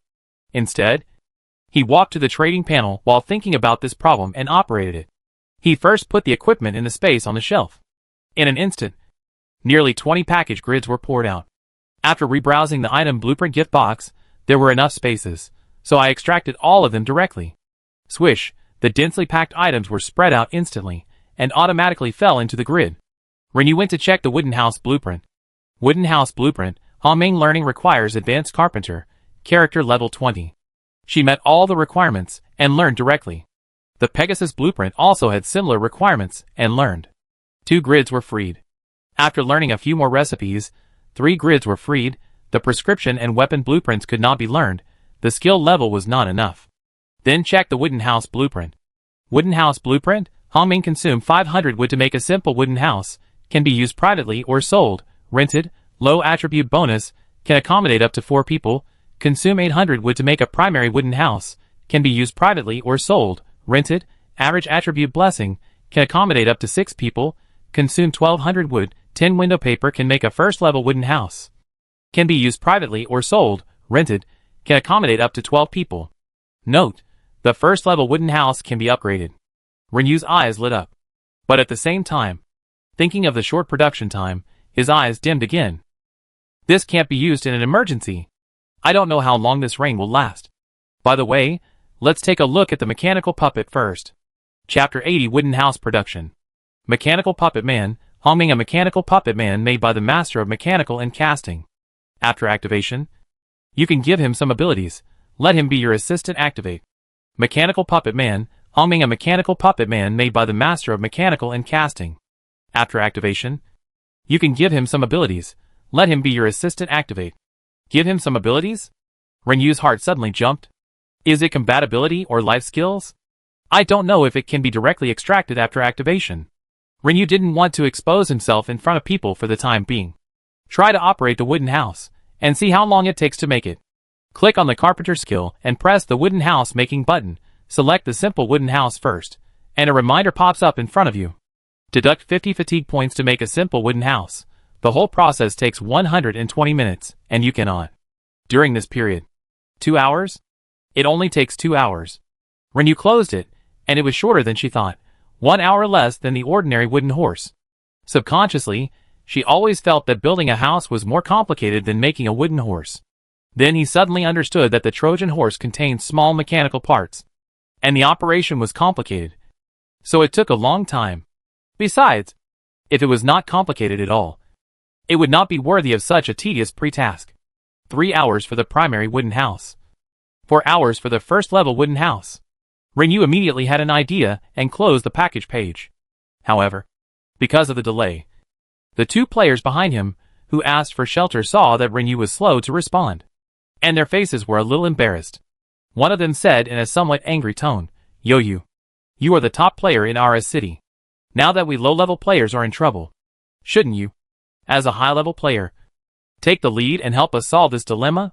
Instead, he walked to the trading panel while thinking about this problem and operated it. He first put the equipment in the space on the shelf. In an instant, nearly 20 package grids were poured out. After rebrowsing the item blueprint gift box, there were enough spaces, so I extracted all of them directly. Swish, the densely packed items were spread out instantly, and automatically fell into the grid. Rinyu went to check the wooden house blueprint. Wooden house blueprint, Main learning requires advanced carpenter, character level 20. She met all the requirements, and learned directly. The Pegasus blueprint also had similar requirements, and learned. 2 grids were freed. After learning a few more recipes, 3 grids were freed. The prescription and weapon blueprints could not be learned. The skill level was not enough. Then check the wooden house blueprint. Wooden house blueprint, Main consume 500 wood to make a simple wooden house, can be used privately or sold, rented, low attribute bonus, can accommodate up to 4 people, consume 800 wood to make a primary wooden house, can be used privately or sold, rented, average attribute blessing, can accommodate up to 6 people, consume 1200 wood, 10 window paper can make a first level wooden house. Can be used privately or sold, rented, can accommodate up to 12 people. Note, the first level wooden house can be upgraded. Rinyu's eyes lit up. But at the same time, thinking of the short production time, his eyes dimmed again. This can't be used in an emergency. I don't know how long this rain will last. By the way, let's take a look at the mechanical puppet first. Chapter 80 Wooden House Production. Mechanical Puppet Man, Hongming, a mechanical puppet man made by the master of mechanical and casting. After activation, you can give him some abilities. Let him be your assistant. Activate. Mechanical Puppet Man, Hongming, a mechanical puppet man made by the master of mechanical and casting. After activation, you can give him some abilities. Let him be your assistant. Activate. Give him some abilities? Rinyu's heart suddenly jumped. Is it compatibility or life skills? I don't know if it can be directly extracted after activation. Rinyu didn't want to expose himself in front of people for the time being. Try to operate the wooden house, and see how long it takes to make it. Click on the carpenter skill and press the wooden house making button. Select the simple wooden house first, and a reminder pops up in front of you. Deduct 50 fatigue points to make a simple wooden house. The whole process takes 120 minutes, and you cannot. During this period. 2 hours? It only takes 2 hours. Rinyu closed it, and it was shorter than she thought. 1 hour less than the ordinary wooden horse. Subconsciously, she always felt that building a house was more complicated than making a wooden horse. Then he suddenly understood that the Trojan horse contained small mechanical parts, and the operation was complicated. So it took a long time. Besides, if it was not complicated at all, it would not be worthy of such a tedious pre-task. 3 hours for the primary wooden house. 4 hours for the first level wooden house. Rinyu immediately had an idea and closed the package page. However, because of the delay, the 2 players behind him, who asked for shelter, saw that Rinyu was slow to respond, and their faces were a little embarrassed. One of them said in a somewhat angry tone, Yoyu, you are the top player in our city. Now that we low-level players are in trouble, shouldn't you, as a high-level player, take the lead and help us solve this dilemma?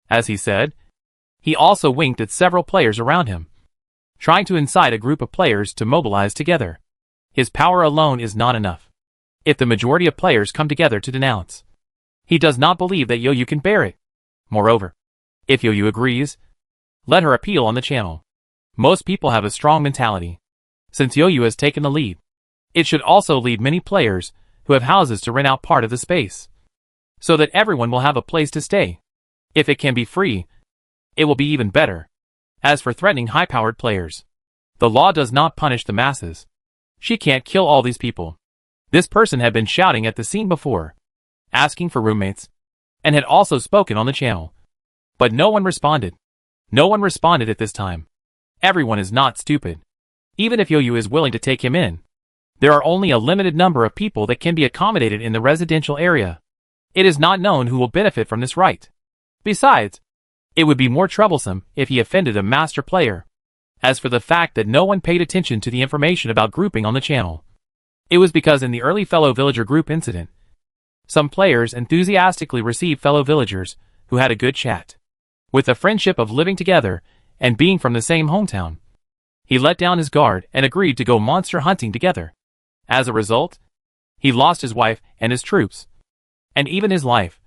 As he said, he also winked at several players around him, trying to incite a group of players to mobilize together. His power alone is not enough. If the majority of players come together to denounce, he does not believe that Yoyu can bear it. Moreover, if Yoyu agrees, let her appeal on the channel. Most people have a strong mentality. Since Yoyu has taken the lead, it should also lead many players who have houses to rent out part of the space, so that everyone will have a place to stay. If it can be free, it will be even better. As for threatening high-powered players, the law does not punish the masses. She can't kill all these people. This person had been shouting at the scene before, asking for roommates, and had also spoken on the channel. But no one responded. No one responded at this time. Everyone is not stupid. Even if Yoyu is willing to take him in, there are only a limited number of people that can be accommodated in the residential area. It is not known who will benefit from this right. Besides, it would be more troublesome if he offended a master player. As for the fact that no one paid attention to the information about grouping on the channel, it was because in the early fellow villager group incident, some players enthusiastically received fellow villagers who had a good chat. With the friendship of living together and being from the same hometown, he let down his guard and agreed to go monster hunting together. As a result, he lost his wife and his troops, and even his life,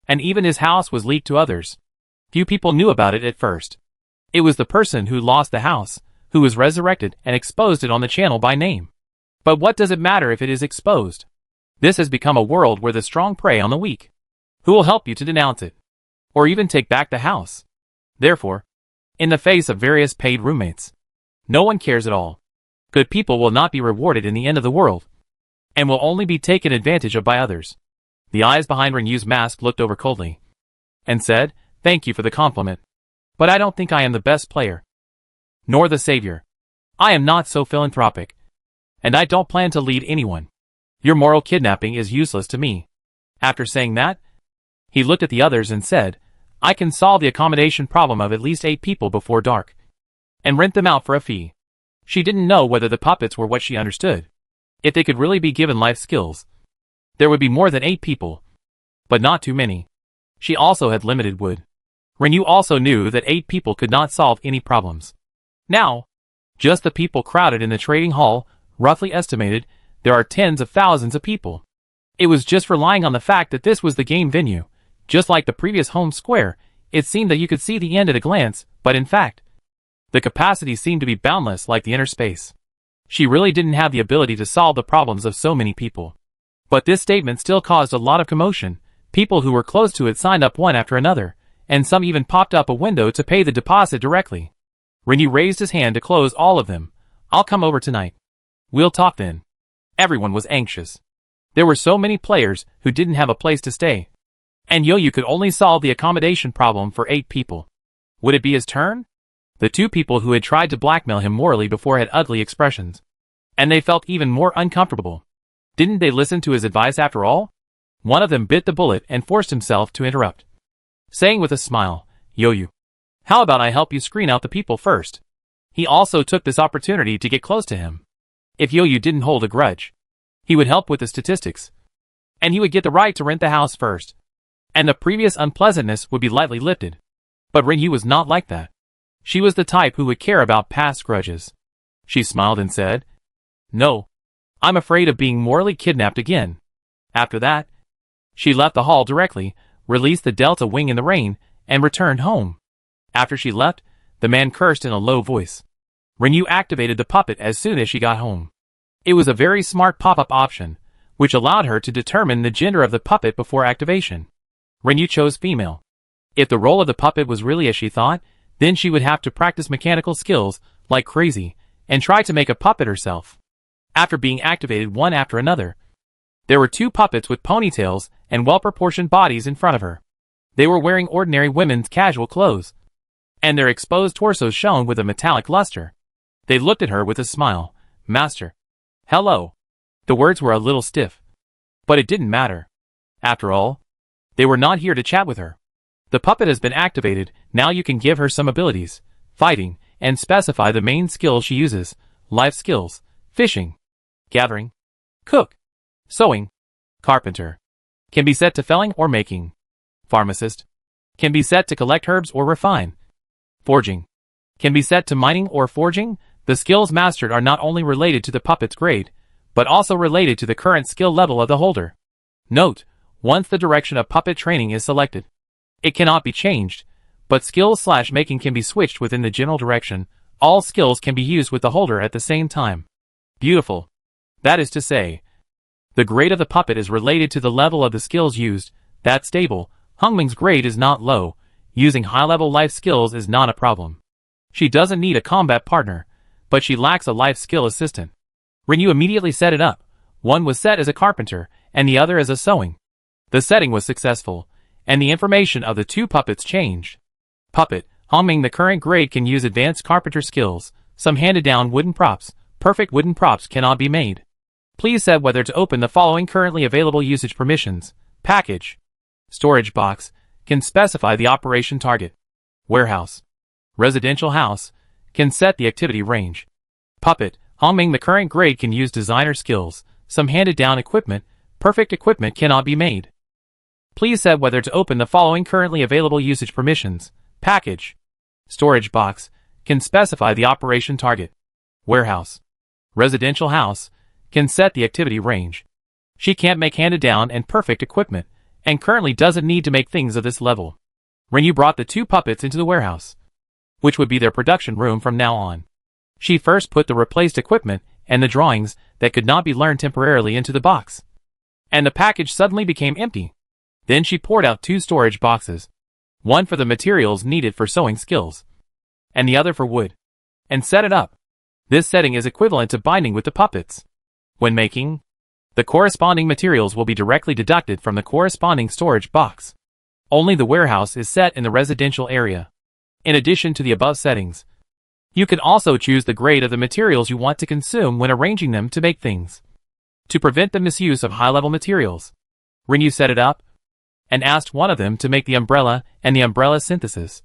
and even his house was leaked to others. Few people knew about it at first. It was the person who lost the house who was resurrected and exposed it on the channel by name. But what does it matter if it is exposed? This has become a world where the strong prey on the weak. Who will help you to denounce it? Or even take back the house? Therefore, in the face of various paid roommates, no one cares at all. Good people will not be rewarded in the end of the world, and will only be taken advantage of by others. The eyes behind Renyu's mask looked over coldly, and said, "Thank you for the compliment, but I don't think I am the best player, nor the savior. I am not so philanthropic, and I don't plan to lead anyone. Your moral kidnapping is useless to me." After saying that, he looked at the others and said, "I can solve the accommodation problem of at least 8 people before dark, and rent them out for a fee." She didn't know whether the puppets were what she understood. If they could really be given life skills, there would be more than 8 people, but not too many. She also had limited wood. Renyu also knew that 8 people could not solve any problems. Now, just the people crowded in the trading hall, roughly estimated, there are tens of thousands of people. It was just relying on the fact that this was the game venue. Just like the previous home square, it seemed that you could see the end at a glance, but in fact, the capacity seemed to be boundless like the inner space. She really didn't have the ability to solve the problems of so many people. But this statement still caused a lot of commotion. People who were close to it signed up one after another, and some even popped up a window to pay the deposit directly. Renyu raised his hand to close all of them. "I'll come over tonight. We'll talk then." Everyone was anxious. There were so many players who didn't have a place to stay, and Yoyu could only solve the accommodation problem for 8 people. Would it be his turn? The 2 people who had tried to blackmail him morally before had ugly expressions, and they felt even more uncomfortable. Didn't they listen to his advice after all? One of them bit the bullet and forced himself to interrupt, saying with a smile, "Yoyu, how about I help you screen out the people first?" He also took this opportunity to get close to him. If Yoyu didn't hold a grudge, he would help with the statistics, and he would get the right to rent the house first, and the previous unpleasantness would be lightly lifted. But Renyu was not like that. She was the type who would care about past grudges. She smiled and said, "No, I'm afraid of being morally kidnapped again." After that, she left the hall directly, released the Delta Wing in the rain, and returned home. After she left, the man cursed in a low voice. Renyu activated the puppet as soon as she got home. It was a very smart pop-up option, which allowed her to determine the gender of the puppet before activation. Renyu chose female. If the role of the puppet was really as she thought, then she would have to practice mechanical skills like crazy and try to make a puppet herself. After being activated one after another, there were 2 puppets with ponytails and well-proportioned bodies in front of her. They were wearing ordinary women's casual clothes, and their exposed torsos shone with a metallic luster. They looked at her with a smile. "Master." "Hello." The words were a little stiff, but it didn't matter. After all, they were not here to chat with her. The puppet has been activated. Now you can give her some abilities, fighting, and specify the main skills she uses: life skills, fishing, gathering, cook, sewing, carpenter. Can be set to felling or making. Pharmacist. Can be set to collect herbs or refine. Forging. Can be set to mining or forging. The skills mastered are not only related to the puppet's grade, but also related to the current skill level of the holder. Note, once the direction of puppet training is selected, it cannot be changed, but skills/making can be switched within the general direction. All skills can be used with the holder at the same time. Beautiful. That is to say, the grade of the puppet is related to the level of the skills used. That's stable. Hungming's grade is not low. Using high-level life skills is not a problem. She doesn't need a combat partner, but she lacks a life skill assistant. Renyu immediately set it up. One was set as a carpenter, and the other as a sewing. The setting was successful, and the information of the two puppets changed. Puppet, humming the current grade can use advanced carpenter skills, some handed down wooden props, perfect wooden props cannot be made. Please set whether to open the following currently available usage permissions. Package. Storage box, can specify the operation target. Warehouse. Residential house, can set the activity range. Puppet, humming the current grade can use designer skills, some handed down equipment, perfect equipment cannot be made. Please set whether to open the following currently available usage permissions. Package. Storage box, can specify the operation target. Warehouse. Residential house, can set the activity range. She can't make handed down and perfect equipment, and currently doesn't need to make things of this level. Renew brought the two puppets into the warehouse, which would be their production room from now on. She first put the replaced equipment and the drawings that could not be learned temporarily into the box, and the package suddenly became empty. Then she poured out two storage boxes, one for the materials needed for sewing skills, and the other for wood, and set it up. This setting is equivalent to binding with the puppets. When making, the corresponding materials will be directly deducted from the corresponding storage box. Only the warehouse is set in the residential area. In addition to the above settings, you can also choose the grade of the materials you want to consume when arranging them to make things. To prevent the misuse of high-level materials, Renew set it up and asked one of them to make the umbrella and the umbrella synthesis,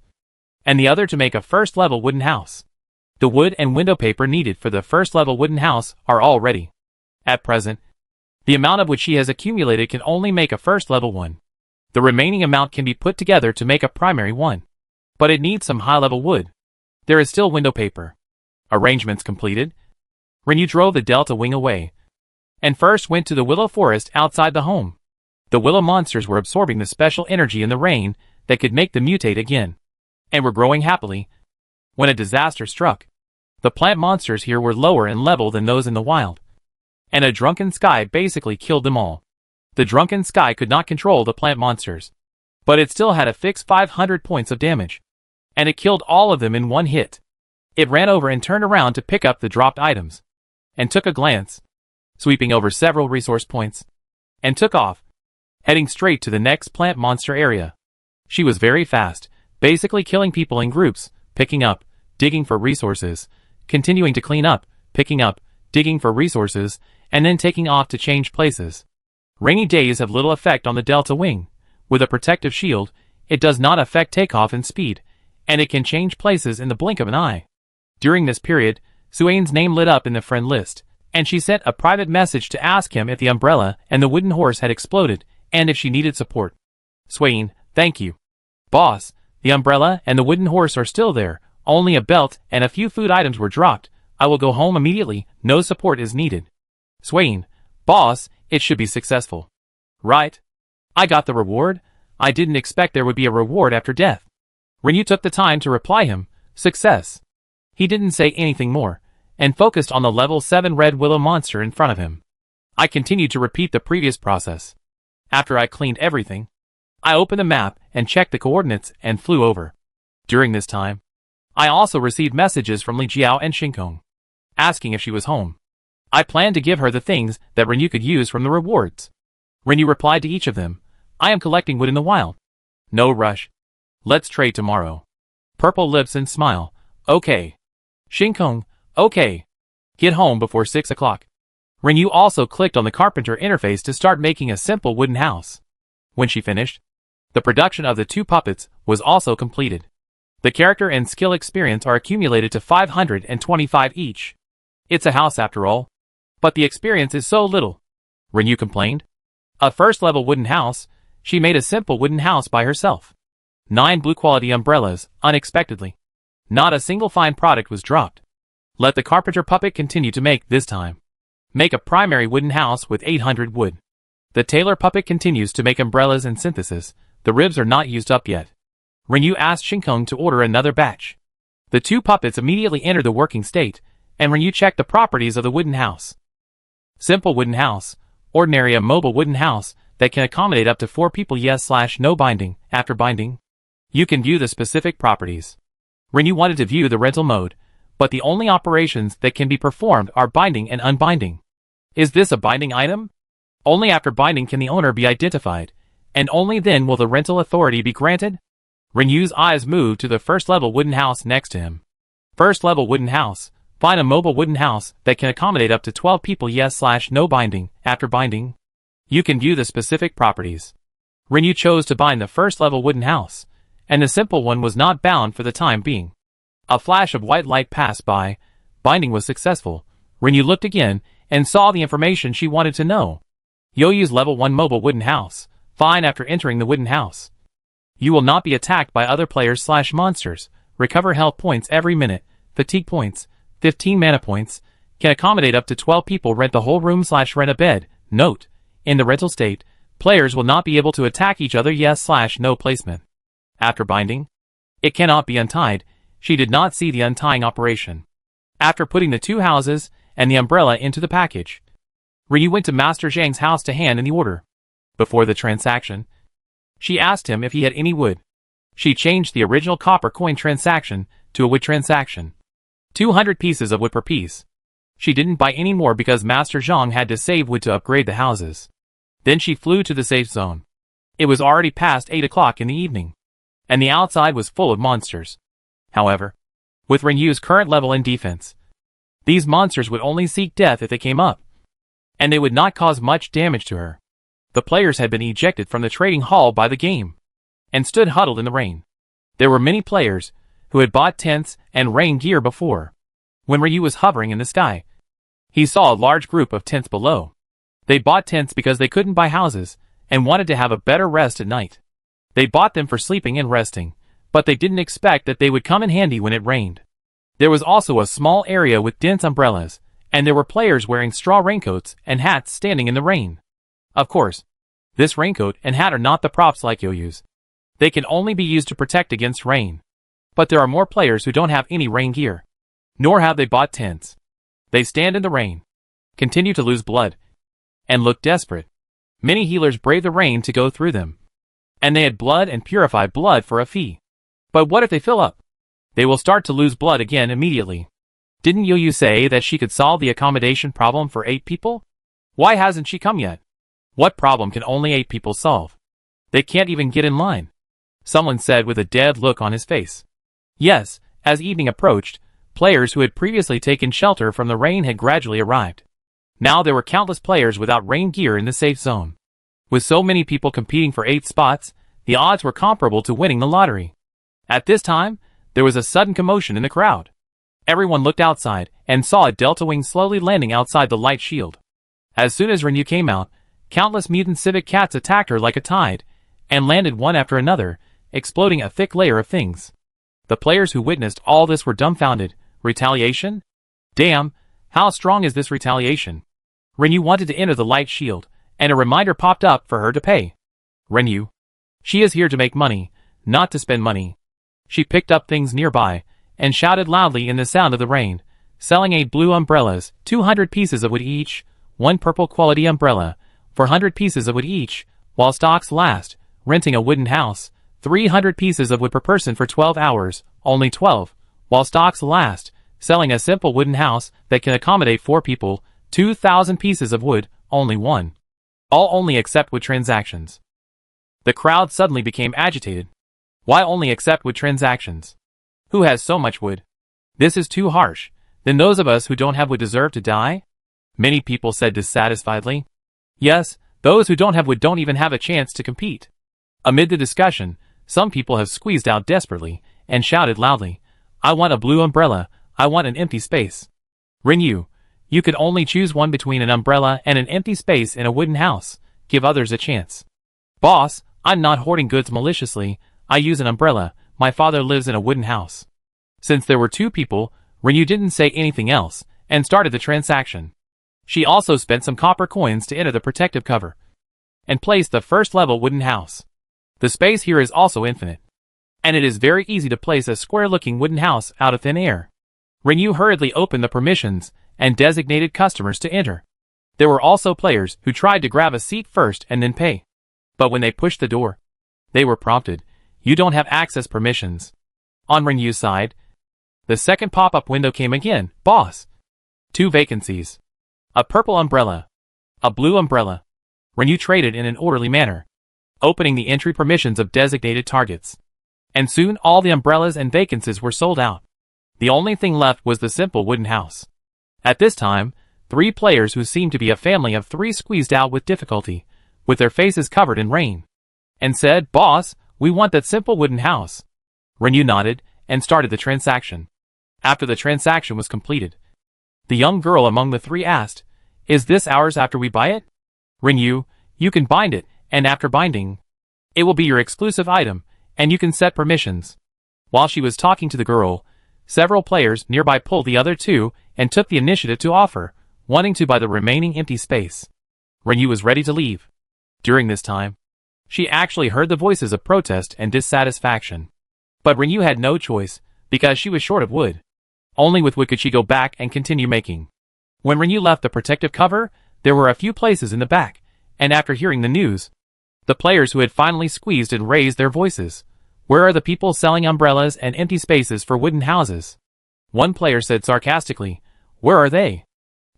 and the other to make a first-level wooden house. The wood and window paper needed for the first-level wooden house are all ready. At present, the amount of which she has accumulated can only make a first-level one. The remaining amount can be put together to make a primary one, but it needs some high-level wood. There is still window paper. Arrangements completed, Renew drove the Delta Wing away, and first went to the willow forest outside the home. The willow monsters were absorbing the special energy in the rain that could make them mutate again, and were growing happily, when a disaster struck. The plant monsters here were lower in level than those in the wild, and a drunken sky basically killed them all. The drunken sky could not control the plant monsters, but it still had a fixed 500 points of damage, and it killed all of them in one hit. It ran over and turned around to pick up the dropped items, and took a glance, sweeping over several resource points, and took off, heading straight to the next plant monster area. She was very fast, basically killing people in groups, picking up, digging for resources, continuing to clean up, picking up, digging for resources, and then taking off to change places. Rainy days have little effect on the Delta Wing. With a protective shield, it does not affect takeoff and speed, and it can change places in the blink of an eye. During this period, Suane's name lit up in the friend list, and she sent a private message to ask him if the umbrella and the wooden horse had exploded, and if she needed support. Swain, thank you. Boss, the umbrella and the wooden horse are still there, only a belt and a few food items were dropped. I will go home immediately, no support is needed. Swain, boss, it should be successful. Right? I got the reward? I didn't expect there would be a reward after death. Renew took the time to reply him, success. He didn't say anything more, and focused on the level 7 red willow monster in front of him. I continued to repeat the previous process. After I cleaned everything, I opened the map and checked the coordinates and flew over. During this time, I also received messages from Li Jiao and Shinkong, asking if she was home. I planned to give her the things that Renew could use from the rewards. Renew replied to each of them, I am collecting wood in the wild. No rush. Let's trade tomorrow. Purple lips and smile, okay. Shinkong, okay. Get home before 6 o'clock. Renew also clicked on the carpenter interface to start making a simple wooden house. When she finished, the production of the two puppets was also completed. The character and skill experience are accumulated to 525 each. It's a house after all. But the experience is so little. Renew complained. A first-level wooden house, she made a simple wooden house by herself. 9 blue-quality umbrellas, unexpectedly. Not a single fine product was dropped. Let the carpenter puppet continue to make this time. Make a primary wooden house with 800 wood. The tailor puppet continues to make umbrellas and synthesis. The ribs are not used up yet. Renew asked Shinkong to order another batch. The two puppets immediately entered the working state, and Renew checked the properties of the wooden house. Simple wooden house, ordinary a mobile wooden house that can accommodate up to 4 people yes/no binding. After binding, you can view the specific properties. Renew wanted to view the rental mode, but the only operations that can be performed are binding and unbinding. Is this a binding item? Only after binding can the owner be identified, And only then will the rental authority be granted? Renyu's eyes moved to the first-level wooden house next to him. First-level wooden house. Find a mobile wooden house that can accommodate up to 12 people. Yes/no binding. After binding, you can view the specific properties. Renyu chose to bind the first-level wooden house, and the simple one was not bound for the time being. A flash of white light passed by. Binding was successful. Renyu looked again and saw the information she wanted to know. Yoyu's level 1 mobile wooden house. Fine. After entering the wooden house, you will not be attacked by other players/monsters. Recover health points every minute. Fatigue points. 15 mana points. Can accommodate up to 12 people. Rent the whole room/rent a bed. Note: in the rental state, players will not be able to attack each other. Yes/no placement. After binding, it cannot be untied. She did not see the untying operation. After putting the 2 houses and the umbrella into the package, Renyu went to Master Zhang's house to hand in the order. Before the transaction, she asked him if he had any wood. She changed the original copper coin transaction to a wood transaction. 200 pieces of wood per piece. She didn't buy any more because Master Zhang had to save wood to upgrade the houses. Then she flew to the safe zone. It was already past 8 o'clock in the evening, and the outside was full of monsters. However, with Renyu's current level in defense, these monsters would only seek death if they came up, and they would not cause much damage to her. The players had been ejected from the trading hall by the game, and stood huddled in the rain. There were many players who had bought tents and rain gear before. When Renyu was hovering in the sky, he saw a large group of tents below. They bought tents because they couldn't buy houses, and wanted to have a better rest at night. They bought them for sleeping and resting, but they didn't expect that they would come in handy when it rained. There was also a small area with dense umbrellas, and there were players wearing straw raincoats and hats standing in the rain. Of course, this raincoat and hat are not the props like Yoyu's. They can only be used to protect against rain. But there are more players who don't have any rain gear, nor have they bought tents. They stand in the rain, continue to lose blood, and look desperate. Many healers brave the rain to go through them, and they add blood and purify blood for a fee. But what if they fill up? They will start to lose blood again immediately. Didn't Yoyu say that she could solve the accommodation problem for 8 people? Why hasn't she come yet? What problem can only 8 people solve? They can't even get in line, someone said with a dead look on his face. Yes, as evening approached, players who had previously taken shelter from the rain had gradually arrived. Now there were countless players without rain gear in the safe zone. With so many people competing for 8 spots, the odds were comparable to winning the lottery. At this time, there was a sudden commotion in the crowd. Everyone looked outside and saw a delta wing slowly landing outside the light shield. As soon as Renyu came out, countless mutant civet cats attacked her like a tide, and landed one after another, exploding a thick layer of things. The players who witnessed all this were dumbfounded. Retaliation? Damn, how strong is this retaliation? Renyu wanted to enter the light shield, and a reminder popped up for her to pay. Renyu. She is here to make money, not to spend money. She picked up things nearby, and shouted loudly in the sound of the rain, selling 8 blue umbrellas, 200 pieces of wood each, 1 purple quality umbrella, 400 pieces of wood each, while stocks last, renting a wooden house, 300 pieces of wood per person for 12 hours, only 12, while stocks last, selling a simple wooden house that can accommodate 4 people, 2,000 pieces of wood, only 1. All only accept wood transactions. The crowd suddenly became agitated. Why only accept wood transactions? Who has so much wood? This is too harsh. Then those of us who don't have wood deserve to die? Many people said dissatisfiedly. Yes, those who don't have wood don't even have a chance to compete. Amid the discussion, some people have squeezed out desperately, and shouted loudly, I want a blue umbrella, I want an empty space. Renyu, you could only choose one between an umbrella and an empty space in a wooden house. Give others a chance. Boss, I'm not hoarding goods maliciously, I use an umbrella, my father lives in a wooden house. Since there were 2 people, Renyu didn't say anything else, and started the transaction. She also spent some copper coins to enter the protective cover, and placed the first level wooden house. The space here is also infinite, and it is very easy to place a square-looking wooden house out of thin air. Renyu hurriedly opened the permissions, and designated customers to enter. There were also players who tried to grab a seat first and then pay. But when they pushed the door, they were prompted, you don't have access permissions. On Renyu's side, the second pop-up window came again, boss. 2 vacancies. A purple umbrella. A blue umbrella. Renyu traded in an orderly manner. opening the entry permissions of designated targets. And soon all the umbrellas and vacancies were sold out. The only thing left was the simple wooden house. At this time, 3 players who seemed to be a family of 3 squeezed out with difficulty, with their faces covered in rain, and said, "Boss, we want that simple wooden house." Renyu nodded and started the transaction. After the transaction was completed, the young girl among the 3 asked, "Is this ours after we buy it?" Renyu, "You can bind it, and after binding, it will be your exclusive item, and you can set permissions." While she was talking to the girl, several players nearby pulled the other 2 and took the initiative to offer, wanting to buy the remaining empty space. Renyu was ready to leave. During this time, she actually heard the voices of protest and dissatisfaction. But Renyu had no choice, because she was short of wood. Only with wood could she go back and continue making. When Renyu left the protective cover, there were a few places in the back, and after hearing the news, the players who had finally squeezed and raised their voices. "Where are the people selling umbrellas and empty spaces for wooden houses?" One player said sarcastically, "Where are they?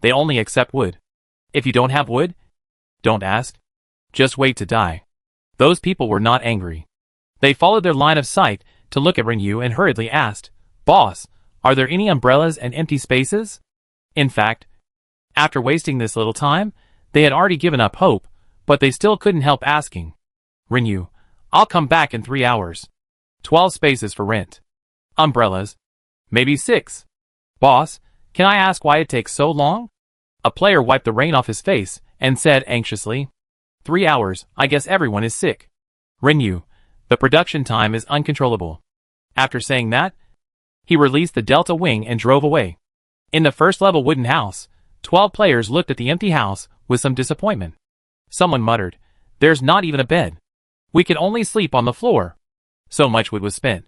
They only accept wood. If you don't have wood, don't ask. Just wait to die." Those people were not angry. They followed their line of sight to look at Renyu and hurriedly asked, "Boss, are there any umbrellas and empty spaces?" In fact, after wasting this little time, they had already given up hope, but they still couldn't help asking. "Renyu, I'll come back in 3 hours. 12 spaces for rent. Umbrellas? Maybe 6. Boss, can I ask why it takes so long?" A player wiped the rain off his face and said anxiously, 3 hours, I guess everyone is sick. Renyu, the production time is uncontrollable. After saying that, he released the Delta Wing and drove away. In the first level wooden house, 12 players looked at the empty house with some disappointment. Someone muttered, "There's not even a bed. We can only sleep on the floor." So much wood was spent.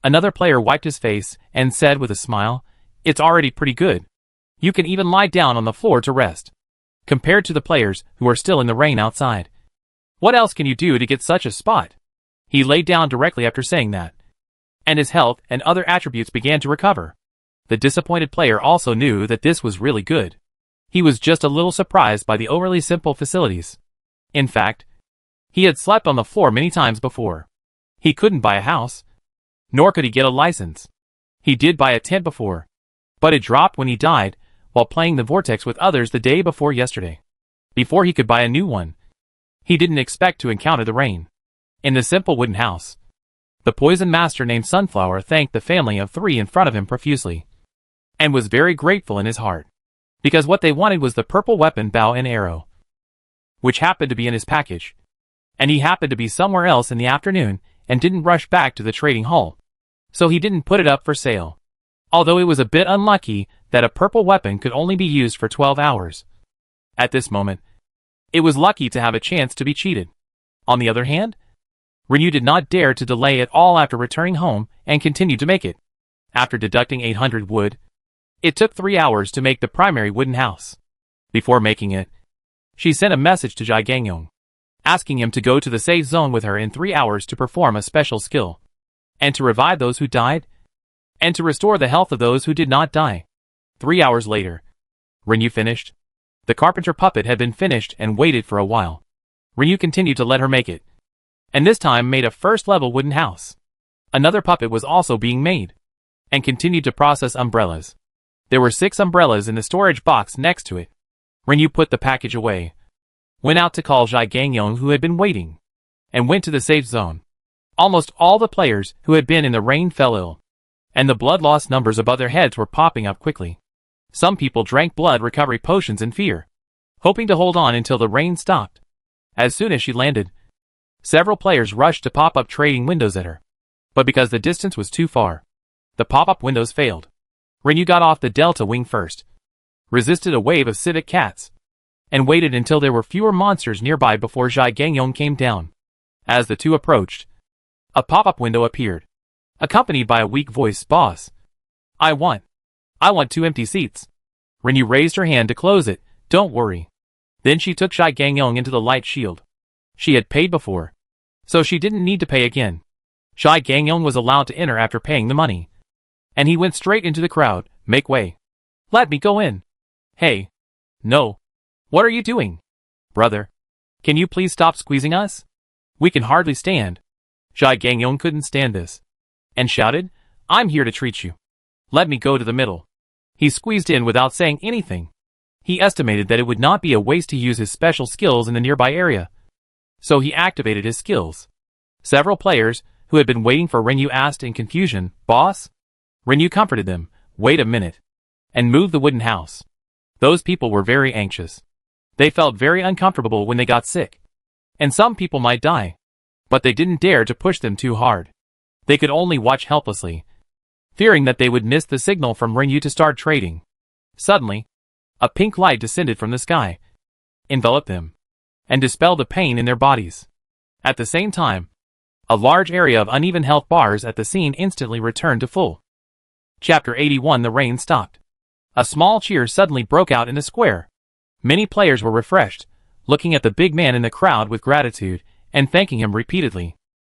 Another player wiped his face and said with a smile, "It's already pretty good. You can even lie down on the floor to rest." Compared to the players who are still in the rain outside. What else can you do to get such a spot? He laid down directly after saying that. And his health and other attributes began to recover. The disappointed player also knew that this was really good. He was just a little surprised by the overly simple facilities. In fact, he had slept on the floor many times before. He couldn't buy a house, nor could he get a license. He did buy a tent before, but it dropped when he died while playing the Vortex with others the day before yesterday. Before he could buy a new one, he didn't expect to encounter the rain. In the simple wooden house, the poison master named Sunflower thanked the family of 3 in front of him profusely, and was very grateful in his heart, because what they wanted was the purple weapon bow and arrow, which happened to be in his package, and he happened to be somewhere else in the afternoon and didn't rush back to the trading hall, so he didn't put it up for sale. Although it was a bit unlucky that a purple weapon could only be used for 12 hours. At this moment, it was lucky to have a chance to be cheated. On the other hand, Renyu did not dare to delay at all after returning home and continued to make it. After deducting 800 wood, it took 3 hours to make the primary wooden house. Before making it, she sent a message to Jai Gangyong, asking him to go to the safe zone with her in 3 hours to perform a special skill, and to revive those who died, and to restore the health of those who did not die. 3 hours later, Renyu finished. The carpenter puppet had been finished and waited for a while. Renyu continued to let her make it, and this time made a first-level wooden house. Another puppet was also being made, and continued to process umbrellas. There were 6 umbrellas in the storage box next to it. Renyu put the package away, went out to call Jai Gangyong who had been waiting, and went to the safe zone. Almost all the players who had been in the rain fell ill, and the blood loss numbers above their heads were popping up quickly. Some people drank blood recovery potions in fear, hoping to hold on until the rain stopped. As soon as she landed, several players rushed to pop up trading windows at her, but because the distance was too far, the pop-up windows failed. Renyu got off the Delta Wing first, resisted a wave of civet cats, and waited until there were fewer monsters nearby before Jai Gangyong came down. As the two approached, a pop-up window appeared, accompanied by a weak voice, "Boss, I want 2 empty seats." Renyu raised her hand to close it. "Don't worry." Then she took Jai Gangyong into the light shield. She had paid before, so she didn't need to pay again. Jai Gangyong was allowed to enter after paying the money, and he went straight into the crowd. "Make way. Let me go in." "Hey. No. What are you doing? Brother, can you please stop squeezing us?" We can hardly stand. Zhai Gangyong couldn't stand this, and shouted, I'm here to treat you. Let me go to the middle. He squeezed in without saying anything. He estimated that it would not be a waste to use his special skills in the nearby area. So he activated his skills. Several players, who had been waiting for Renyu, asked in confusion, Boss? Renyu comforted them, wait a minute, and moved the wooden house. Those people were very anxious. They felt very uncomfortable when they got sick. And some people might die. But they didn't dare to push them too hard. They could only watch helplessly, fearing that they would miss the signal from Renyu to start trading. Suddenly, a pink light descended from the sky, enveloped them, and dispelled the pain in their bodies. At the same time, a large area of uneven health bars at the scene instantly returned to full. Chapter 81. The rain stopped. A small cheer suddenly broke out in the square. Many players were refreshed, looking at the big man in the crowd with gratitude, and thanking him repeatedly.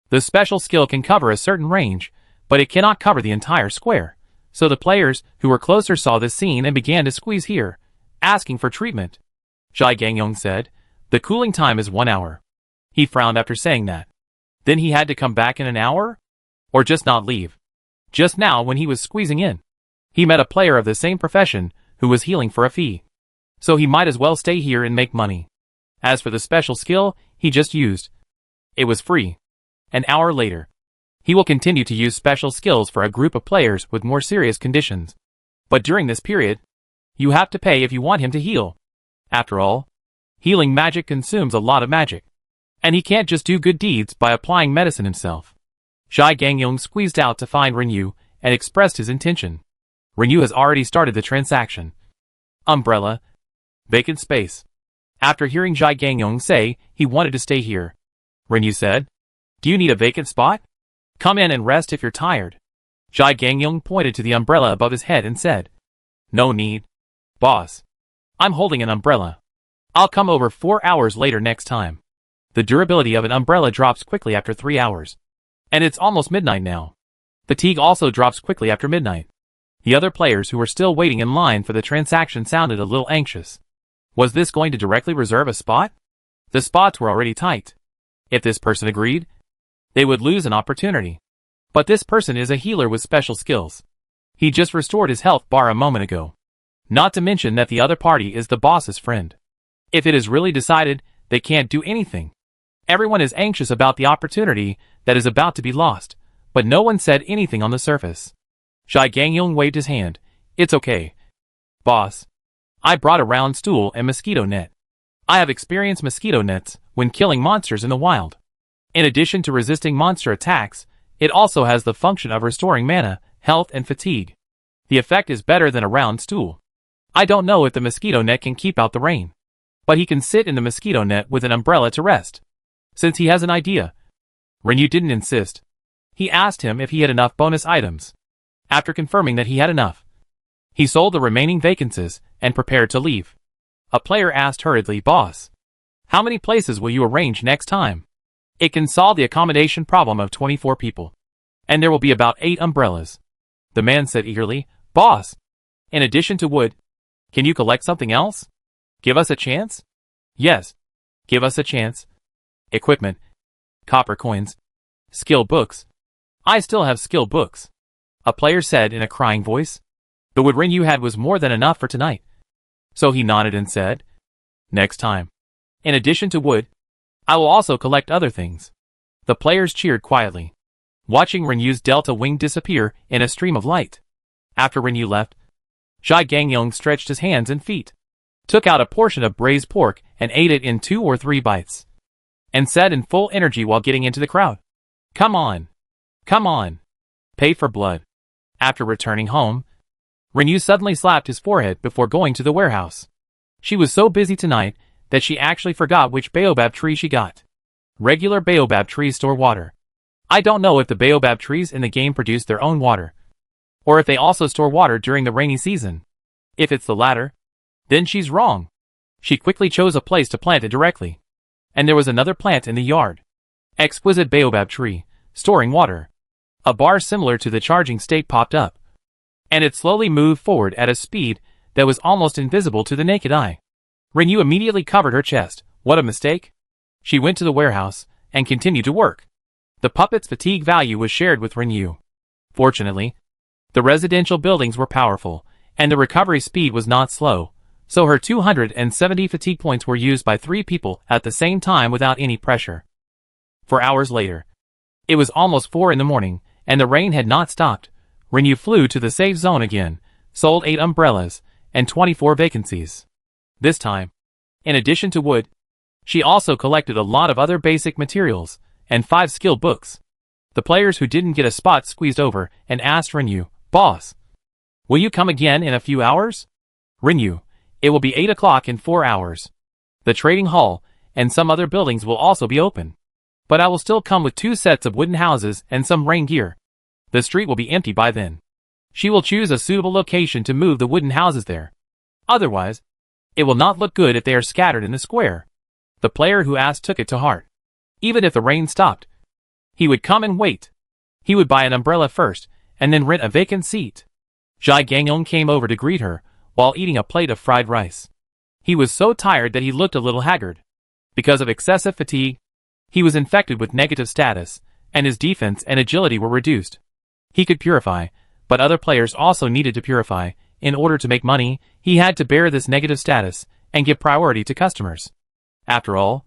The special skill can cover a certain range, but it cannot cover the entire square. So the players who were closer saw this scene and began to squeeze here, asking for treatment. Zhai Gangyong said, the cooling time is 1 hour. He frowned after saying that. Then he had to come back in an hour? Or just not leave? Just now when he was squeezing in, he met a player of the same profession who was healing for a fee. So he might as well stay here and make money. As for the special skill he just used, it was free. An hour later, he will continue to use special skills for a group of players with more serious conditions. But during this period, you have to pay if you want him to heal. After all, healing magic consumes a lot of magic. And he can't just do good deeds by applying medicine himself. Zhai Gangyong squeezed out to find Renyu and expressed his intention. Renyu has already started the transaction. Umbrella. Vacant space. After hearing Zhai Gangyong say he wanted to stay here, Renyu said, do you need a vacant spot? Come in and rest if you're tired. Zhai Gangyong pointed to the umbrella above his head and said, no need. Boss. I'm holding an umbrella. I'll come over 4 hours later next time. The durability of an umbrella drops quickly after 3 hours. And it's almost midnight now. Fatigue also drops quickly after midnight. The other players who were still waiting in line for the transaction sounded a little anxious. Was this going to directly reserve a spot? The spots were already tight. If this person agreed, they would lose an opportunity. But this person is a healer with special skills. He just restored his health bar a moment ago. Not to mention that the other party is the boss's friend. If it is really decided, they can't do anything. Everyone is anxious about the opportunity that is about to be lost, but no one said anything on the surface. Zhai Gangyong waved his hand. It's okay. Boss. I brought a round stool and mosquito net. I have experienced mosquito nets when killing monsters in the wild. In addition to resisting monster attacks, it also has the function of restoring mana, health and fatigue. The effect is better than a round stool. I don't know if the mosquito net can keep out the rain, but he can sit in the mosquito net with an umbrella to rest. Since he has an idea. Renyu didn't insist. He asked him if he had enough bonus items. After confirming that he had enough, he sold the remaining vacancies and prepared to leave. A player asked hurriedly, Boss, how many places will you arrange next time? It can solve the accommodation problem of 24 people. And there will be about 8 umbrellas. The man said eagerly, Boss, in addition to wood, can you collect something else? Give us a chance? Yes. Give us a chance. Equipment. Copper coins. Skill books. I still have skill books. A player said in a crying voice. The wood Renyu had was more than enough for tonight. So he nodded and said, next time. In addition to wood, I will also collect other things. The players cheered quietly, watching Renyu's delta wing disappear in a stream of light. After Renyu left, Zhai Gangyong stretched his hands and feet, took out a portion of braised pork and ate it in 2 or 3 bites, and said in full energy while getting into the crowd, come on. Come on. Pay for blood. After returning home, Renyu suddenly slapped his forehead before going to the warehouse. She was so busy tonight that she actually forgot which baobab tree she got. Regular baobab trees store water. I don't know if the baobab trees in the game produce their own water, or if they also store water during the rainy season. If it's the latter, then she's wrong. She quickly chose a place to plant it directly. And there was another plant in the yard. Exquisite baobab tree, storing water. A bar similar to the charging state popped up, and it slowly moved forward at a speed that was almost invisible to the naked eye. Renyu immediately covered her chest. What a mistake! She went to the warehouse and continued to work. The puppet's fatigue value was shared with Rinyu. Fortunately, the residential buildings were powerful, and the recovery speed was not slow, so her 270 fatigue points were used by 3 people at the same time without any pressure. 4 hours later, it was almost 4 in the morning, and the rain had not stopped. Rinyu flew to the safe zone again, sold 8 umbrellas, and 24 vacancies. This time, in addition to wood, she also collected a lot of other basic materials, and 5 skill books. The players who didn't get a spot squeezed over and asked Rinyu, "Boss, will you come again in a few hours?" Rinyu, "It will be 8 o'clock in 4 hours. The trading hall and some other buildings will also be open. But I will still come with 2 sets of wooden houses and some rain gear. The street will be empty by then." She will choose a suitable location to move the wooden houses there. Otherwise, it will not look good if they are scattered in the square. The player who asked took it to heart. Even if the rain stopped, he would come and wait. He would buy an umbrella first, and then rent a vacant seat. Jai Gangyong came over to greet her, while eating a plate of fried rice. He was so tired that he looked a little haggard. Because of excessive fatigue, he was infected with negative status, and his defense and agility were reduced. He could purify, but other players also needed to purify. In order to make money, he had to bear this negative status, and give priority to customers. After all,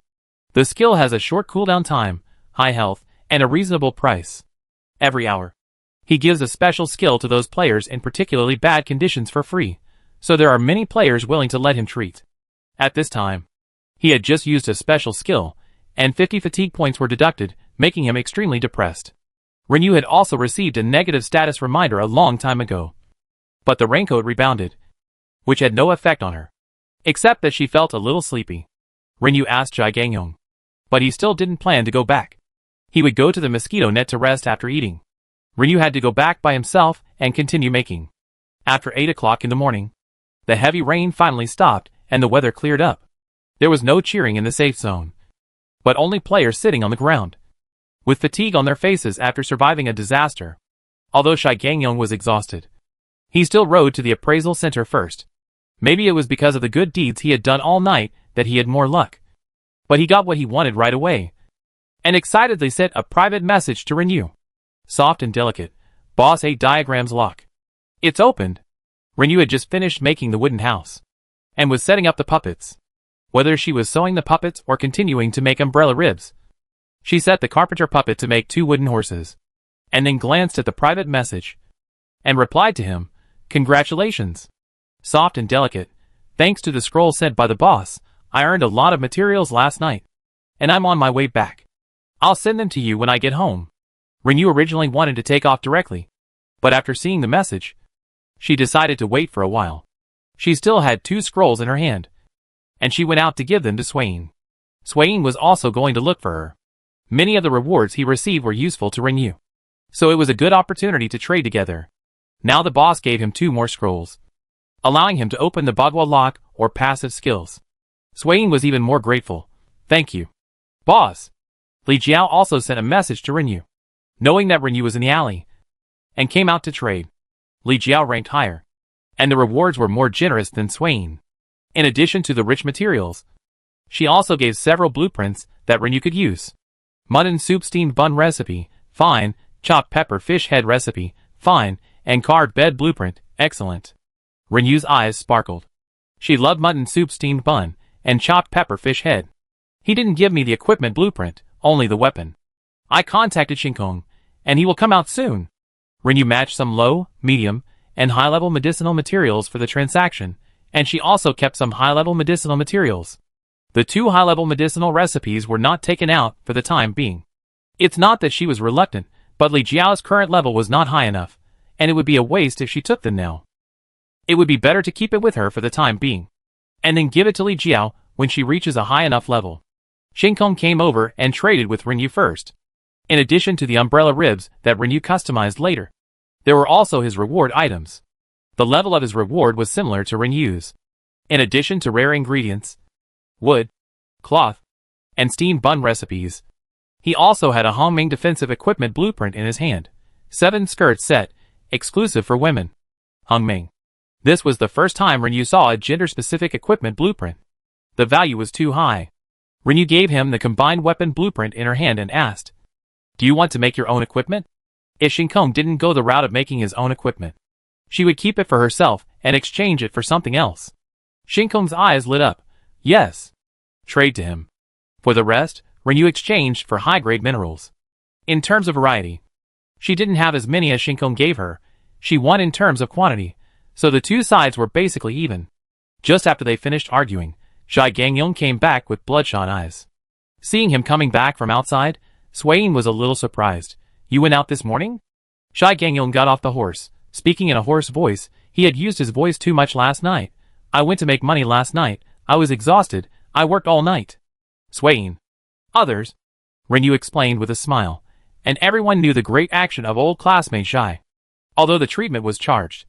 the skill has a short cooldown time, high health, and a reasonable price. Every hour, he gives a special skill to those players in particularly bad conditions for free, so there are many players willing to let him treat. At this time, he had just used a special skill, and 50 fatigue points were deducted, making him extremely depressed. Rinyu had also received a negative status reminder a long time ago. But the raincoat rebounded, which had no effect on her, except that she felt a little sleepy. Rinyu asked Jai Gangyong, but he still didn't plan to go back. He would go to the mosquito net to rest after eating. Rinyu had to go back by himself and continue making. After 8 o'clock in the morning, the heavy rain finally stopped and the weather cleared up. There was no cheering in the safe zone, but only players sitting on the ground, with fatigue on their faces after surviving a disaster. Although Jai Gangyong was exhausted, he still rode to the appraisal center first. Maybe it was because of the good deeds he had done all night that he had more luck. But he got what he wanted right away, and excitedly sent a private message to Rinyu. "Soft and delicate, Boss 8 diagrams lock. It's opened." Rinyu had just finished making the wooden house, and was setting up the puppets. Whether she was sewing the puppets or continuing to make umbrella ribs, she set the carpenter puppet to make 2 wooden horses, and then glanced at the private message, and replied to him, "Congratulations. Soft and delicate, thanks to the scroll sent by the boss, I earned a lot of materials last night, and I'm on my way back. I'll send them to you when I get home." Rinyu originally wanted to take off directly, but after seeing the message, she decided to wait for a while. She still had 2 scrolls in her hand, and she went out to give them to Swain. Swain was also going to look for her. Many of the rewards he received were useful to Rinyu, so it was a good opportunity to trade together. Now the boss gave him 2 more scrolls, allowing him to open the Bagua lock or passive skills. Swain was even more grateful. "Thank you, boss." Li Jiao also sent a message to Rinyu, knowing that Rinyu was in the alley, and came out to trade. Li Jiao ranked higher, and the rewards were more generous than Swain. In addition to the rich materials, she also gave several blueprints that Rinyu could use. Mutton soup steamed bun recipe, fine. Chopped pepper fish head recipe, fine. And carved bed blueprint, excellent. Rinyu's eyes sparkled. She loved mutton soup steamed bun, and chopped pepper fish head. "He didn't give me the equipment blueprint, only the weapon. I contacted Shinkong, and he will come out soon." Rinyu matched some low, medium, and high-level medicinal materials for the transaction, and she also kept some high-level medicinal materials. The 2 high-level medicinal recipes were not taken out for the time being. It's not that she was reluctant, but Li Jiao's current level was not high enough, and it would be a waste if she took them now. It would be better to keep it with her for the time being, and then give it to Li Jiao when she reaches a high enough level. Shinkong came over and traded with Rinyu first. In addition to the umbrella ribs that Rinyu customized later, there were also his reward items. The level of his reward was similar to Rinyu's. In addition to rare ingredients, wood, cloth, and steamed bun recipes, he also had a Hongming defensive equipment blueprint in his hand. 7 skirt set, exclusive for women. Hongming. This was the first time Rinyu saw a gender-specific equipment blueprint. The value was too high. Rinyu gave him the combined weapon blueprint in her hand and asked, "Do you want to make your own equipment?" If Shinkong didn't go the route of making his own equipment, she would keep it for herself and exchange it for something else. Shinkong's eyes lit up. Yes. Trade to him. For the rest, Rinyu exchanged for high-grade minerals. In terms of variety, she didn't have as many as Shinkong gave her. She won in terms of quantity, so the two sides were basically even. Just after they finished arguing, Shai Gangyong came back with bloodshot eyes. Seeing him coming back from outside, Swain was a little surprised. "You went out this morning?" Shai Gangyong got off the horse, speaking in a hoarse voice. He had used his voice too much last night. "I went to make money last night. I was exhausted. I worked all night." Swain. Others. Rinyu explained with a smile, and everyone knew the great action of old classmate Shai. Although the treatment was charged,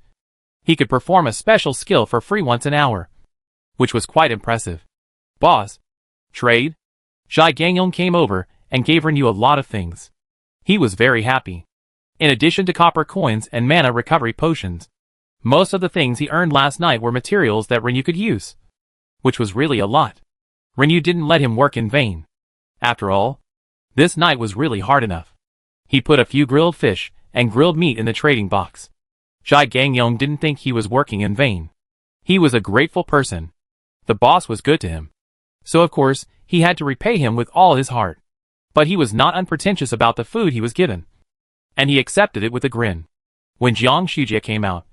he could perform a special skill for free once an hour, which was quite impressive. "Boss. Trade?" Shai Gangyong came over and gave Rinyu a lot of things. He was very happy. In addition to copper coins and mana recovery potions, most of the things he earned last night were materials that Rinyu could use, which was really a lot. Rinyu didn't let him work in vain. After all, this night was really hard enough. He put a few grilled fish and grilled meat in the trading box. Shai Gangyong didn't think he was working in vain. He was a grateful person. The boss was good to him, so of course, he had to repay him with all his heart. But he was not unpretentious about the food he was given, and he accepted it with a grin. When Jiang Shujie came out,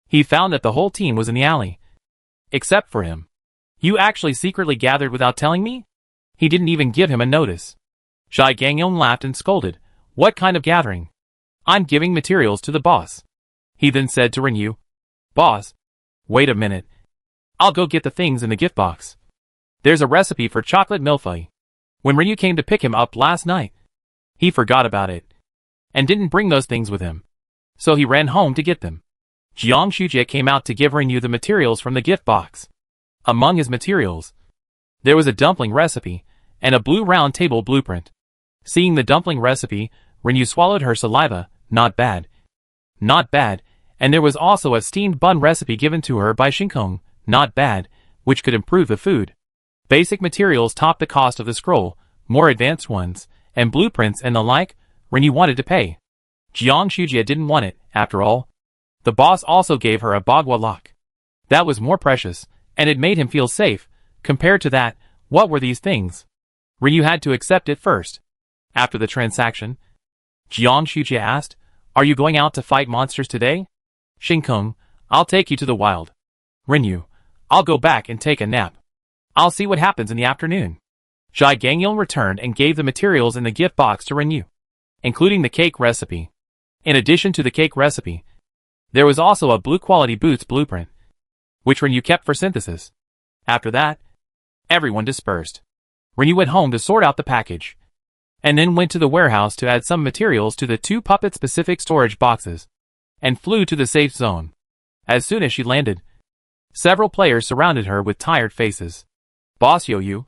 he found that the whole team was in the alley, except for him. "You actually secretly gathered without telling me?" He didn't even give him a notice. Shai Gangyong laughed and scolded. "What kind of gathering?" "I'm giving materials to the boss." He then said to Rinyu, "Boss, wait a minute. I'll go get the things in the gift box. There's a recipe for chocolate millefeuille." When Rinyu came to pick him up last night, he forgot about it, and didn't bring those things with him, so he ran home to get them. Jiang Shujie came out to give Rinyu the materials from the gift box. Among his materials, there was a dumpling recipe, and a blue round table blueprint. Seeing the dumpling recipe, Rinyu swallowed her saliva. Not bad. Not bad, and there was also a steamed bun recipe given to her by Shinkong. Not bad, which could improve the food. Basic materials topped the cost of the scroll, more advanced ones, and blueprints and the like, Rinyu wanted to pay. Jiang Shujie didn't want it, after all. The boss also gave her a bagua lock. That was more precious, and it made him feel safe. Compared to that, what were these things? Rinyu had to accept it first. After the transaction, Jiang Shujie asked, "Are you going out to fight monsters today?" Shinkong, "I'll take you to the wild." Rinyu, "I'll go back and take a nap. I'll see what happens in the afternoon." Shai Gangyong returned and gave the materials in the gift box to Rinyu, including the cake recipe. In addition to the cake recipe, there was also a blue quality boots blueprint, which Rinyu kept for synthesis. After that, everyone dispersed. Rinyu went home to sort out the package, and then went to the warehouse to add some materials to the two puppet-specific storage boxes, and flew to the safe zone. As soon as she landed, several players surrounded her with tired faces. "Boss Yoyu?"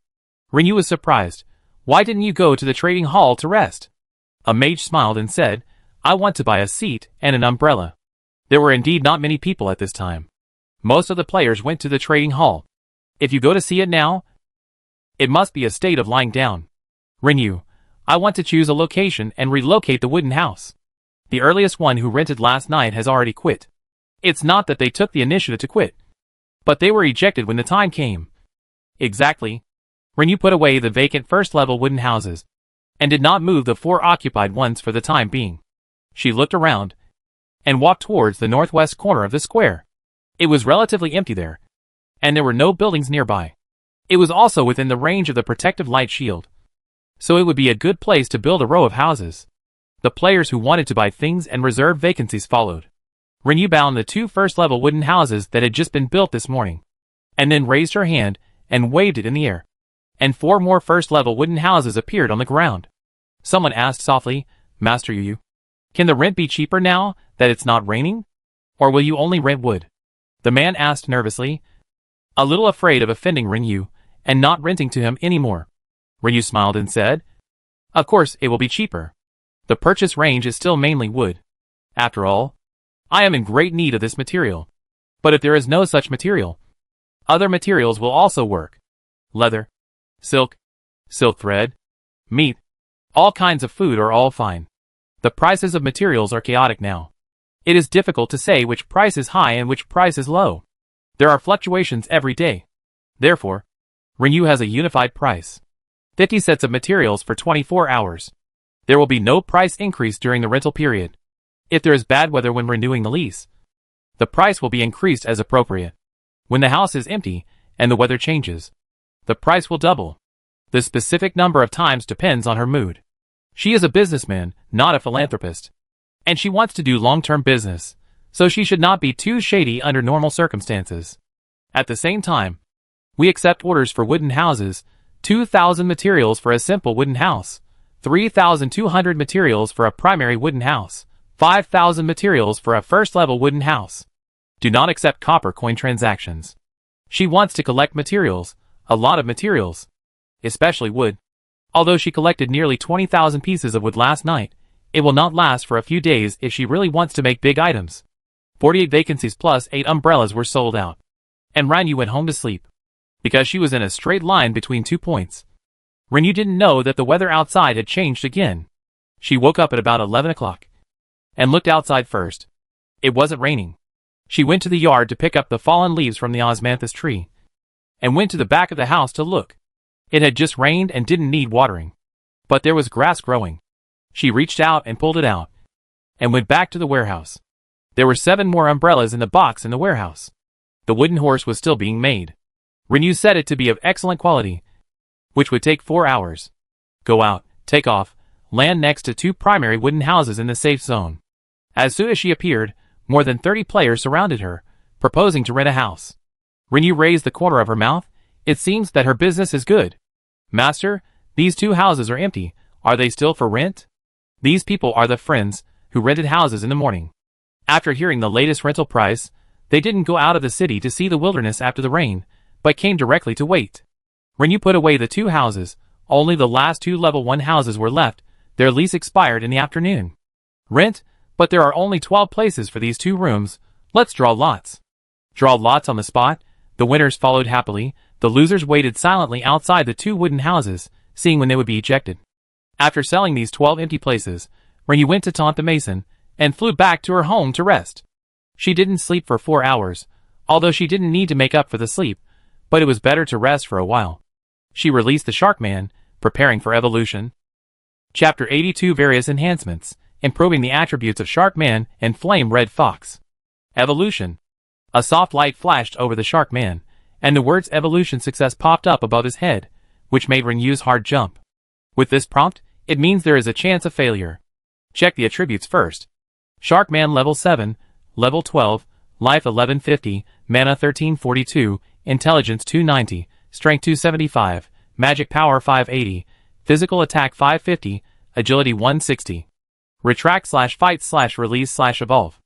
Rinyu was surprised. "Why didn't you go to the trading hall to rest?" A mage smiled and said, "I want to buy a seat and an umbrella." There were indeed not many people at this time. Most of the players went to the trading hall. If you go to see it now, it must be a state of lying down. "Rinyu, I want to choose a location and relocate the wooden house. The earliest one who rented last night has already quit. It's not that they took the initiative to quit, but they were ejected when the time came." "Exactly." Rinyu put away the vacant first-level wooden houses, and did not move the 4 occupied ones for the time being. She looked around, and walked towards the northwest corner of the square. It was relatively empty there, and there were no buildings nearby. It was also within the range of the protective light shield, so it would be a good place to build a row of houses. The players who wanted to buy things and reserve vacancies followed. Rinyu bound the 2 first-level wooden houses that had just been built this morning, and then raised her hand and waved it in the air, and 4 more first-level wooden houses appeared on the ground. Someone asked softly, "Master Yu, can the rent be cheaper now that it's not raining? Or will you only rent wood?" The man asked nervously, a little afraid of offending Rinyu and not renting to him anymore. Rinyu smiled and said, "Of course it will be cheaper. The purchase range is still mainly wood. After all, I am in great need of this material. But if there is no such material, other materials will also work. Leather, silk, silk thread, meat, all kinds of food are all fine. The prices of materials are chaotic now. It is difficult to say which price is high and which price is low. There are fluctuations every day. Therefore, Renew has a unified price. 50 sets of materials for 24 hours. There will be no price increase during the rental period. If there is bad weather when renewing the lease, the price will be increased as appropriate. When the house is empty and the weather changes, the price will double. The specific number of times depends on her mood. She is a businessman, not a philanthropist. And she wants to do long-term business, so she should not be too shady under normal circumstances. At the same time, we accept orders for wooden houses, 2,000 materials for a simple wooden house, 3,200 materials for a primary wooden house, 5,000 materials for a first-level wooden house. Do not accept copper coin transactions. She wants to collect materials, a lot of materials, especially wood. Although she collected nearly 20,000 pieces of wood last night, it will not last for a few days if she really wants to make big items. 48 vacancies plus 8 umbrellas were sold out. And Renew went home to sleep, because she was in a straight line between 2 points. Renew didn't know that the weather outside had changed again. She woke up at about 11 o'clock and looked outside first. It wasn't raining. She went to the yard to pick up the fallen leaves from the osmanthus tree and went to the back of the house to look. It had just rained and didn't need watering, but there was grass growing. She reached out and pulled it out and went back to the warehouse. There were 7 more umbrellas in the box in the warehouse. The wooden horse was still being made. Renew set it to be of excellent quality, which would take 4 hours. Go out, take off, land next to 2 primary wooden houses in the safe zone. As soon as she appeared, more than 30 players surrounded her, proposing to rent a house. Renew raised the corner of her mouth. It seems that her business is good. Master, these 2 houses are empty. Are they still for rent? These people are the friends who rented houses in the morning. After hearing the latest rental price, they didn't go out of the city to see the wilderness after the rain, but came directly to wait. Renew put away the 2 houses. Only the last 2 level 1 houses were left. Their lease expired in the afternoon. Rent, but there are only 12 places for these 2 rooms. Let's draw lots. Draw lots on the spot. The winners followed happily. The losers waited silently outside the 2 wooden houses, seeing when they would be ejected. After selling these 12 empty places, Renew went to taunt the mason, and flew back to her home to rest. She didn't sleep for 4 hours, although she didn't need to make up for the sleep, but it was better to rest for a while. She released the Shark Man, preparing for evolution. Chapter 82 Various Enhancements, improving the attributes of Shark Man and Flame Red Fox. Evolution. A soft light flashed over the Shark Man, and the words Evolution Success popped up above his head, which made Renew's heart jump. With this prompt, it means there is a chance of failure. Check the attributes first. Shark Man level 7, level 12, life 1150, mana 1342, intelligence 290, strength 275, magic power 580, physical attack 550, agility 160. Retract/fight/release/evolve.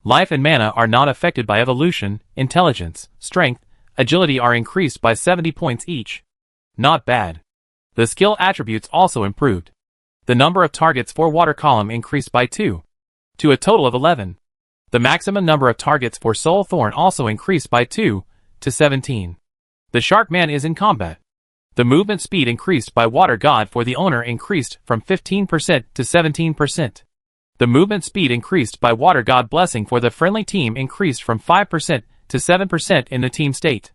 Life and mana are not affected by evolution. Intelligence, strength, agility are increased by 70 points each. Not bad. The skill attributes also improved. The number of targets for water column increased by 2, to a total of 11. The maximum number of targets for Soul Thorn also increased by 2, to 17. The Shark Man is in combat. The movement speed increased by Water God for the owner increased from 15% to 17%. The movement speed increased by Water God Blessing for the friendly team increased from 5% to 7% in the team state.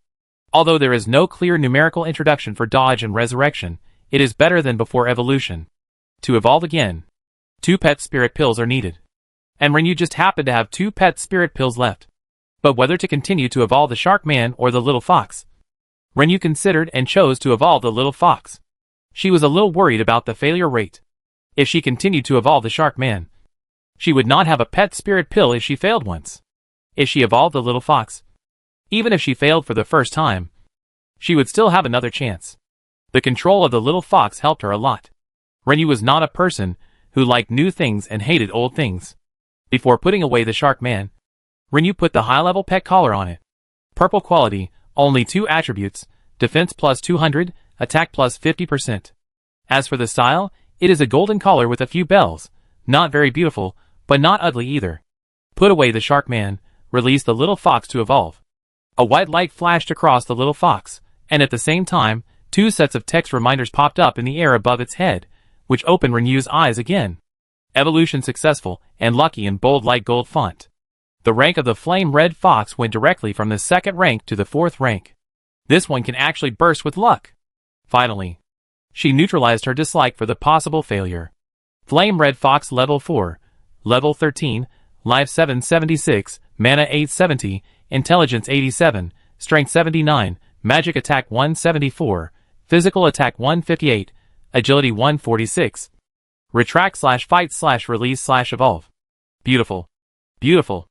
Although there is no clear numerical introduction for dodge and resurrection, it is better than before evolution. To evolve again, 2 pet spirit pills are needed. And Renew just happened to have 2 pet spirit pills left. But whether to continue to evolve the Shark Man or the Little Fox, Renew considered and chose to evolve the Little Fox. She was a little worried about the failure rate. If she continued to evolve the Shark Man, she would not have a pet spirit pill if she failed once. If she evolved the Little Fox, even if she failed for the first time, she would still have another chance. The control of the Little Fox helped her a lot. Renew was not a person who liked new things and hated old things. Before putting away the Shark Man, Renew put the high-level pet collar on it. Purple quality, only 2 attributes, defense plus 200, attack plus 50%. As for the style, it is a golden collar with a few bells, not very beautiful, but not ugly either. Put away the Shark Man, release the Little Fox to evolve. A white light flashed across the Little Fox, and at the same time, 2 sets of text reminders popped up in the air above its head, which opened Renyu's eyes again. Evolution successful and lucky in bold light gold font. The rank of the flame red fox went directly from the 2nd rank to the 4th rank. This one can actually burst with luck. Finally, she neutralized her dislike for the possible failure. Flame red fox level 4, level 13, life 776, mana 870, intelligence 87, strength 79, magic attack 174, physical attack 158, agility 146. Retract / fight / release / evolve. Beautiful. Beautiful.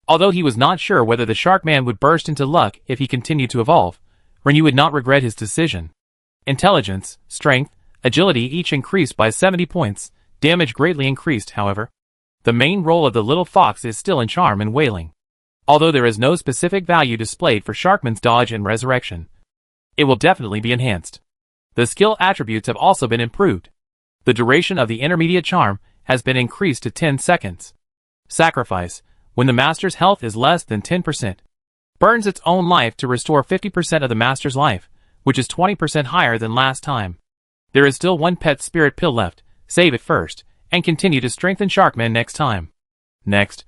Although he was not sure whether the Sharkman would burst into luck if he continued to evolve, Renyu would not regret his decision. Intelligence, strength, agility each increased by 70 points, damage greatly increased however. The main role of the little fox is still in charm and wailing. Although there is no specific value displayed for Sharkman's dodge and resurrection, it will definitely be enhanced. The skill attributes have also been improved. The duration of the intermediate charm has been increased to 10 seconds. Sacrifice, when the master's health is less than 10%. Burns its own life to restore 50% of the master's life, which is 20% higher than last time. There is still one pet spirit pill left, save it first, and continue to strengthen Sharkman next time. Next,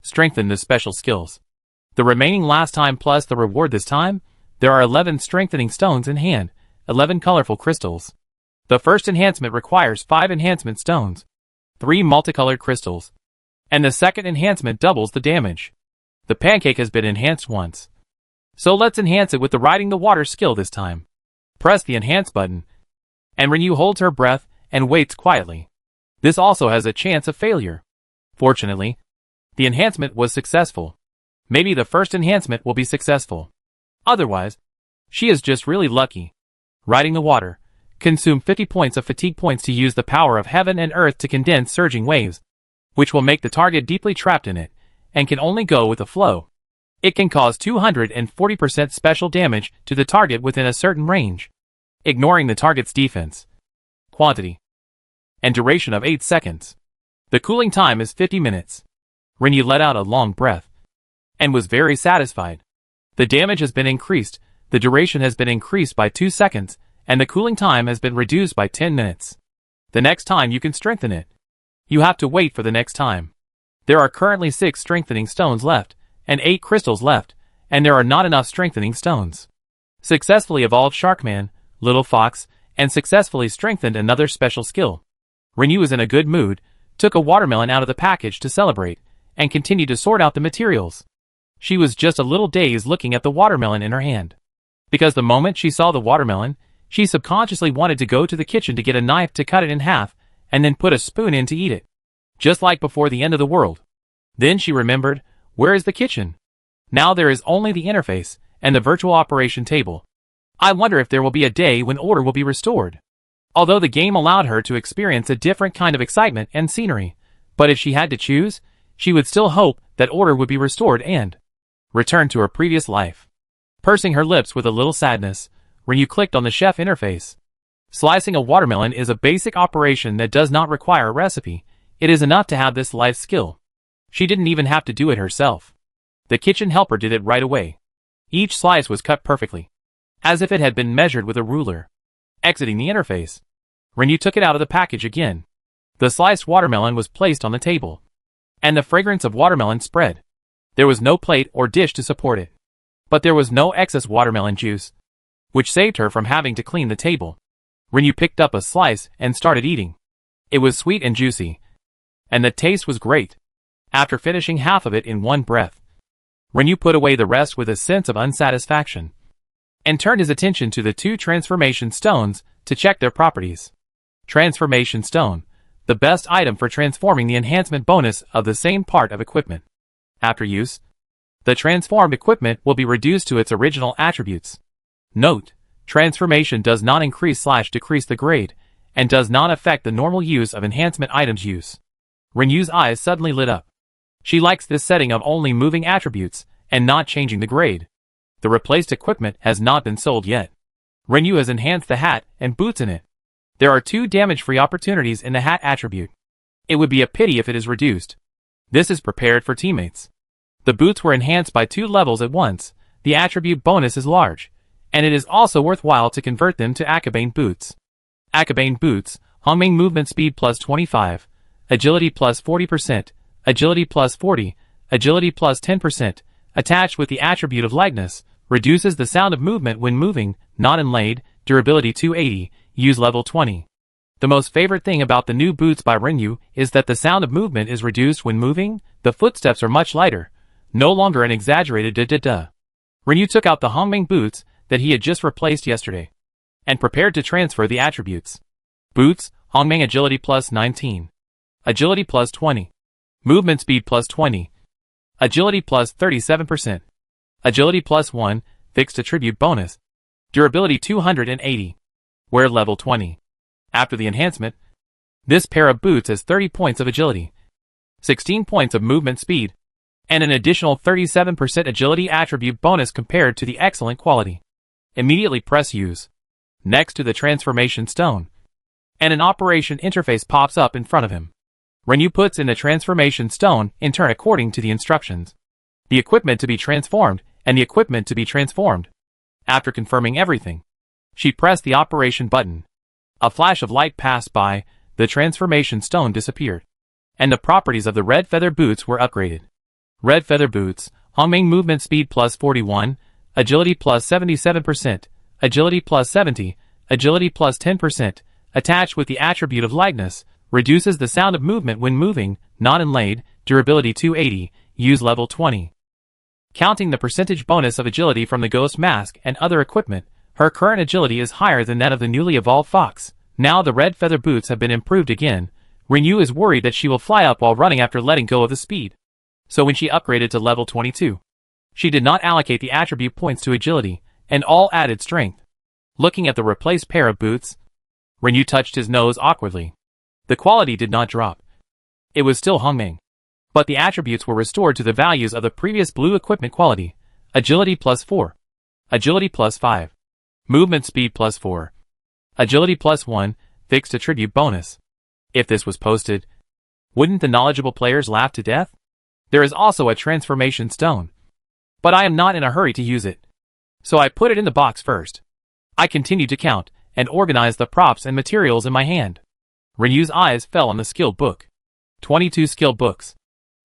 strengthen the special skills. The remaining last time plus the reward this time, there are 11 strengthening stones in hand, 11 colorful crystals. The first enhancement requires 5 enhancement stones, 3 multicolored crystals, and the second enhancement doubles the damage. The pancake has been enhanced once. So let's enhance it with the riding the water skill this time. Press the enhance button, and Renyu holds her breath and waits quietly. This also has a chance of failure. Fortunately, the enhancement was successful. Maybe the first enhancement will be successful. Otherwise, she is just really lucky. Riding the water. Consume 50 points of fatigue points to use the power of heaven and earth to condense surging waves, which will make the target deeply trapped in it, and can only go with the flow. It can cause 240% special damage to the target within a certain range, ignoring the target's defense, quantity, and duration of 8 seconds. The cooling time is 50 minutes. Renyu let out a long breath, and was very satisfied. The damage has been increased, the duration has been increased by 2 seconds, and the cooling time has been reduced by 10 minutes. The next time you can strengthen it. You have to wait for the next time. There are currently 6 strengthening stones left, and 8 crystals left, and there are not enough strengthening stones. Successfully evolved Sharkman, Little Fox, and successfully strengthened another special skill. Renyu was in a good mood, took a watermelon out of the package to celebrate, and continued to sort out the materials. She was just a little dazed looking at the watermelon in her hand. Because the moment she saw the watermelon, she subconsciously wanted to go to the kitchen to get a knife to cut it in half, and then put a spoon in to eat it. Just like before the end of the world. Then she remembered, where is the kitchen? Now there is only the interface, and the virtual operation table. I wonder if there will be a day when order will be restored. Although the game allowed her to experience a different kind of excitement and scenery, but if she had to choose, she would still hope that order would be restored and return to her previous life. Pursing her lips with a little sadness, Renyu clicked on the chef interface. Slicing a watermelon is a basic operation that does not require a recipe. It is enough to have this life skill. She didn't even have to do it herself. The kitchen helper did it right away. Each slice was cut perfectly, as if it had been measured with a ruler. Exiting the interface, Renyu took it out of the package again. The sliced watermelon was placed on the table, and the fragrance of watermelon spread. There was no plate or dish to support it, but there was no excess watermelon juice, which saved her from having to clean the table. Renyu picked up a slice and started eating. It was sweet and juicy, and the taste was great. After finishing half of it in one breath, Renyu put away the rest with a sense of unsatisfaction, and turned his attention to the 2 transformation stones to check their properties. Transformation stone, the best item for transforming the enhancement bonus of the same part of equipment. After use, the transformed equipment will be reduced to its original attributes. Note, transformation does not increase / decrease the grade, and does not affect the normal use of enhancement items use. Renyu's eyes suddenly lit up. She likes this setting of only moving attributes, and not changing the grade. The replaced equipment has not been sold yet. Renyu has enhanced the hat and boots in it. There are 2 damage-free opportunities in the hat attribute. It would be a pity if it is reduced. This is prepared for teammates. The boots were enhanced by 2 levels at once. The attribute bonus is large, and it is also worthwhile to convert them to Akabane boots. Akabane boots, Hongmeng movement speed plus 25, agility plus 40%, agility plus 40, agility plus 10%, attached with the attribute of lightness, reduces the sound of movement when moving, not inlaid, durability 280, use level 20. The most favorite thing about the new boots by Renyu is that the sound of movement is reduced when moving, the footsteps are much lighter, no longer an exaggerated da-da-da. Renyu took out the Hongmeng boots that he had just replaced yesterday, and prepared to transfer the attributes. Boots, Hongmeng agility plus 19. Agility plus 20. Movement speed plus 20. Agility plus 37%. Agility plus 1, fixed attribute bonus. Durability 280. Wear level 20. After the enhancement, this pair of boots has 30 points of agility, 16 points of movement speed, and an additional 37% agility attribute bonus compared to the excellent quality. Immediately press use, next to the transformation stone, and an operation interface pops up in front of him. Renyu puts in the transformation stone in turn according to the instructions. The equipment to be transformed, and the equipment to be transformed. After confirming everything, she pressed the operation button. A flash of light passed by, the transformation stone disappeared, and the properties of the red feather boots were upgraded. Red feather boots, Hongmeng movement speed plus 41, agility plus 77%, agility plus 70, agility plus 10%, attached with the attribute of lightness, reduces the sound of movement when moving, not inlaid, durability 280, use level 20. Counting the percentage bonus of agility from the ghost mask and other equipment, her current agility is higher than that of the newly evolved fox. Now the red feather boots have been improved again. Renyu is worried that she will fly up while running after letting go of the speed. So when she upgraded to level 22, she did not allocate the attribute points to agility, and all added strength. Looking at the replaced pair of boots, Renyu touched his nose awkwardly. The quality did not drop. It was still Hongmeng, but the attributes were restored to the values of the previous blue equipment quality. Agility plus 4. Agility plus 5. Movement speed plus 4. Agility plus 1, fixed attribute bonus. If this was posted, wouldn't the knowledgeable players laugh to death? There is also a transformation stone, but I am not in a hurry to use it, so I put it in the box first. I continued to count and organize the props and materials in my hand. Renyu's eyes fell on the skill book. 22 skill books.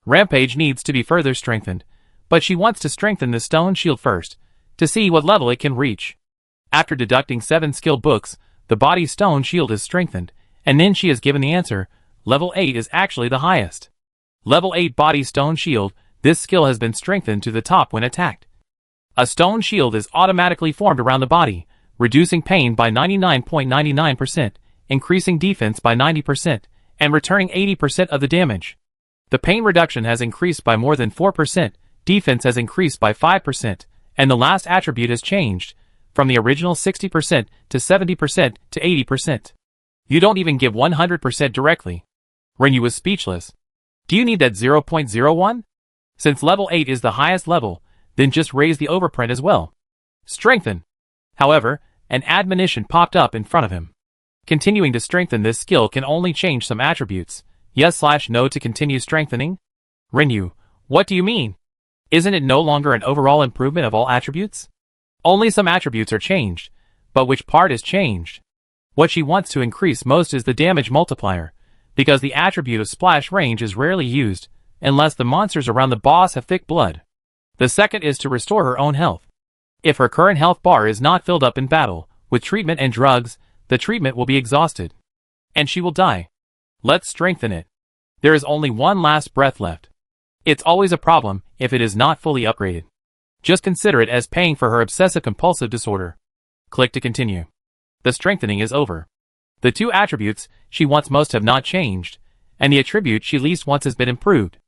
Rampage needs to be further strengthened, but she wants to strengthen the stone shield first, to see what level it can reach. After deducting 7 skill books, the body stone shield is strengthened, and then she is given the answer. Level 8 is actually the highest. Level 8 body stone shield, this skill has been strengthened to the top when attacked. A stone shield is automatically formed around the body, reducing pain by 99.99%, increasing defense by 90%, and returning 80% of the damage. The pain reduction has increased by more than 4%, defense has increased by 5%, and the last attribute has changed, from the original 60% to 70% to 80%. You don't even give 100% directly. Renyu was speechless. Do you need that 0.01? Since level 8 is the highest level, then just raise the overprint as well. Strengthen. However, an admonition popped up in front of him. Continuing to strengthen this skill can only change some attributes. Yes/no to continue strengthening? Renyu, what do you mean? Isn't it no longer an overall improvement of all attributes? Only some attributes are changed, but which part is changed? What she wants to increase most is the damage multiplier, because the attribute of splash range is rarely used, unless the monsters around the boss have thick blood. The second is to restore her own health. If her current health bar is not filled up in battle, with treatment and drugs, the treatment will be exhausted, and she will die. Let's strengthen it. There is only one last breath left. It's always a problem if it is not fully upgraded. Just consider it as paying for her obsessive-compulsive disorder. Click to continue. The strengthening is over. The 2 attributes she wants most have not changed, and the attribute she least wants has been improved.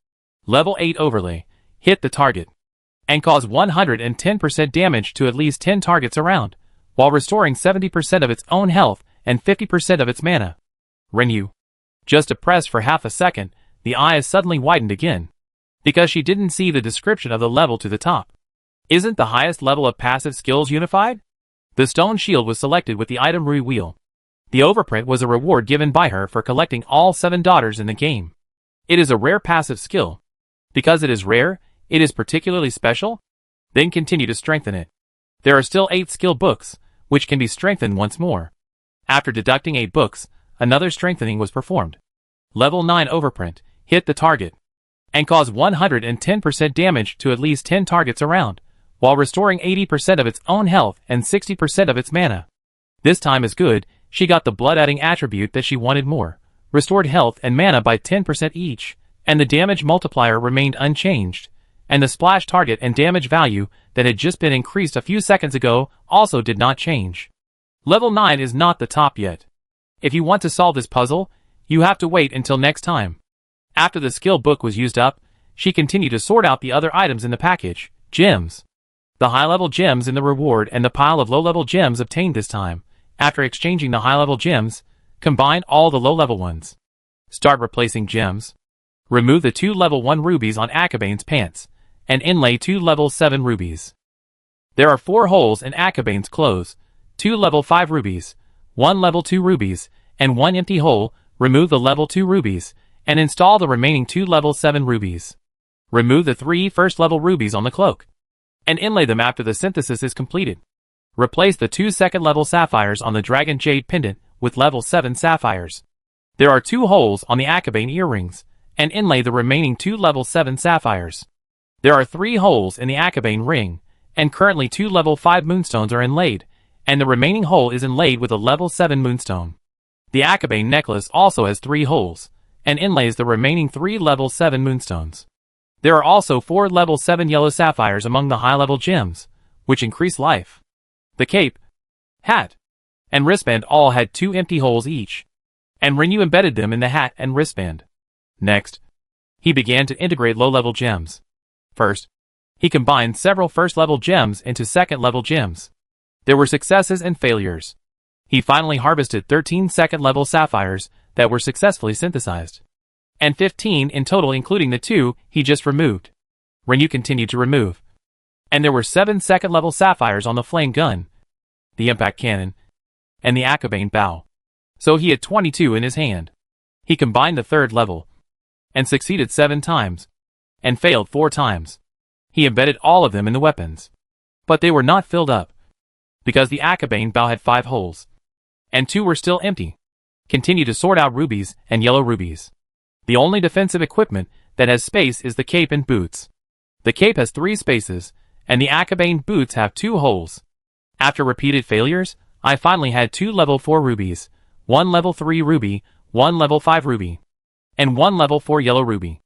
Level 8 overlay. Hit the target, and cause 110% damage to at least 10 targets around, while restoring 70% of its own health and 50% of its mana. Renyu. Just depressed for half a second, the eyes suddenly widened again, because she didn't see the description of the level to the top. Isn't the highest level of passive skills unified? The stone shield was selected with the item Rui Wheel. The overprint was a reward given by her for collecting all 7 daughters in the game. It is a rare passive skill. Because it is rare, it is particularly special? Then continue to strengthen it. There are still 8 skill books, which can be strengthened once more. After deducting 8 books, another strengthening was performed. Level 9 Overprint, hit the target, and cause 110% damage to at least 10 targets around, while restoring 80% of its own health and 60% of its mana. This time is good, she got the blood-adding attribute that she wanted more, restored health and mana by 10% each, and the damage multiplier remained unchanged, and the splash target and damage value that had just been increased a few seconds ago also did not change. Level 9 is not the top yet. If you want to solve this puzzle, you have to wait until next time. After the skill book was used up, she continued to sort out the other items in the package, gems. The high-level gems in the reward and the pile of low-level gems obtained this time. After exchanging the high-level gems, combine all the low-level ones. Start replacing gems. Remove the 2 level 1 rubies on Akabane's pants, and inlay 2 level 7 rubies. There are 4 holes in Akabane's clothes, 2 level 5 rubies, 1 level 2 rubies, and 1 empty hole. Remove the level 2 rubies, and install the remaining 2 level 7 rubies. Remove the 3 first level rubies on the cloak, and inlay them after the synthesis is completed. Replace the 2 second level sapphires on the Dragon Jade pendant with level 7 sapphires. There are 2 holes on the Akabane earrings, and inlay the remaining 2 level 7 sapphires. There are 3 holes in the Akabane ring, and currently 2 level 5 moonstones are inlaid, and the remaining hole is inlaid with a level 7 moonstone. The Akabane necklace also has 3 holes, and inlays the remaining 3 level 7 moonstones. There are also 4 level 7 yellow sapphires among the high-level gems, which increase life. The cape, hat, and wristband all had 2 empty holes each, and Rinyu embedded them in the hat and wristband. Next, he began to integrate low-level gems. First, he combined several first-level gems into second-level gems. There were successes and failures. He finally harvested 13 second-level sapphires that were successfully synthesized, and 15 in total including the 2 he just removed. Rinyu continued to remove, and there were 7 second-level sapphires on the flame gun, the impact cannon, and the Akabane bow. So he had 22 in his hand. He combined the 3rd level, and succeeded 7 times, and failed 4 times. He embedded all of them in the weapons, but they were not filled up, because the Akabane bow had 5 holes, and 2 were still empty. Continue to sort out rubies and yellow rubies. The only defensive equipment that has space is the cape and boots. The cape has 3 spaces, and the Akabane boots have 2 holes. After repeated failures, I finally had 2 level 4 rubies, 1 level 3 ruby, 1 level 5 ruby, and 1 level 4 yellow ruby.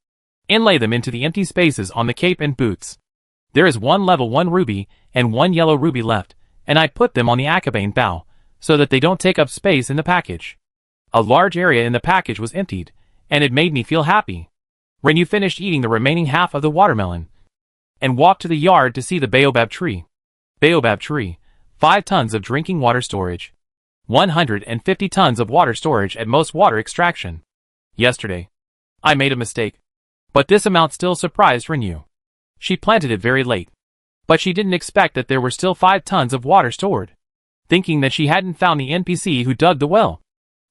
Inlay them into the empty spaces on the cape and boots. There is 1 level 1 ruby and 1 yellow ruby left, and I put them on the Akabane bow, so that they don't take up space in the package. A large area in the package was emptied, and it made me feel happy. Rinyu finished eating the remaining half of the watermelon, and walked to the yard to see the baobab tree. Baobab tree, 5 tons of drinking water storage. 150 tons of water storage at most water extraction. Yesterday, I made a mistake, but this amount still surprised Rinyu. She planted it very late, but she didn't expect that there were still 5 tons of water stored. Thinking that she hadn't found the NPC who dug the well.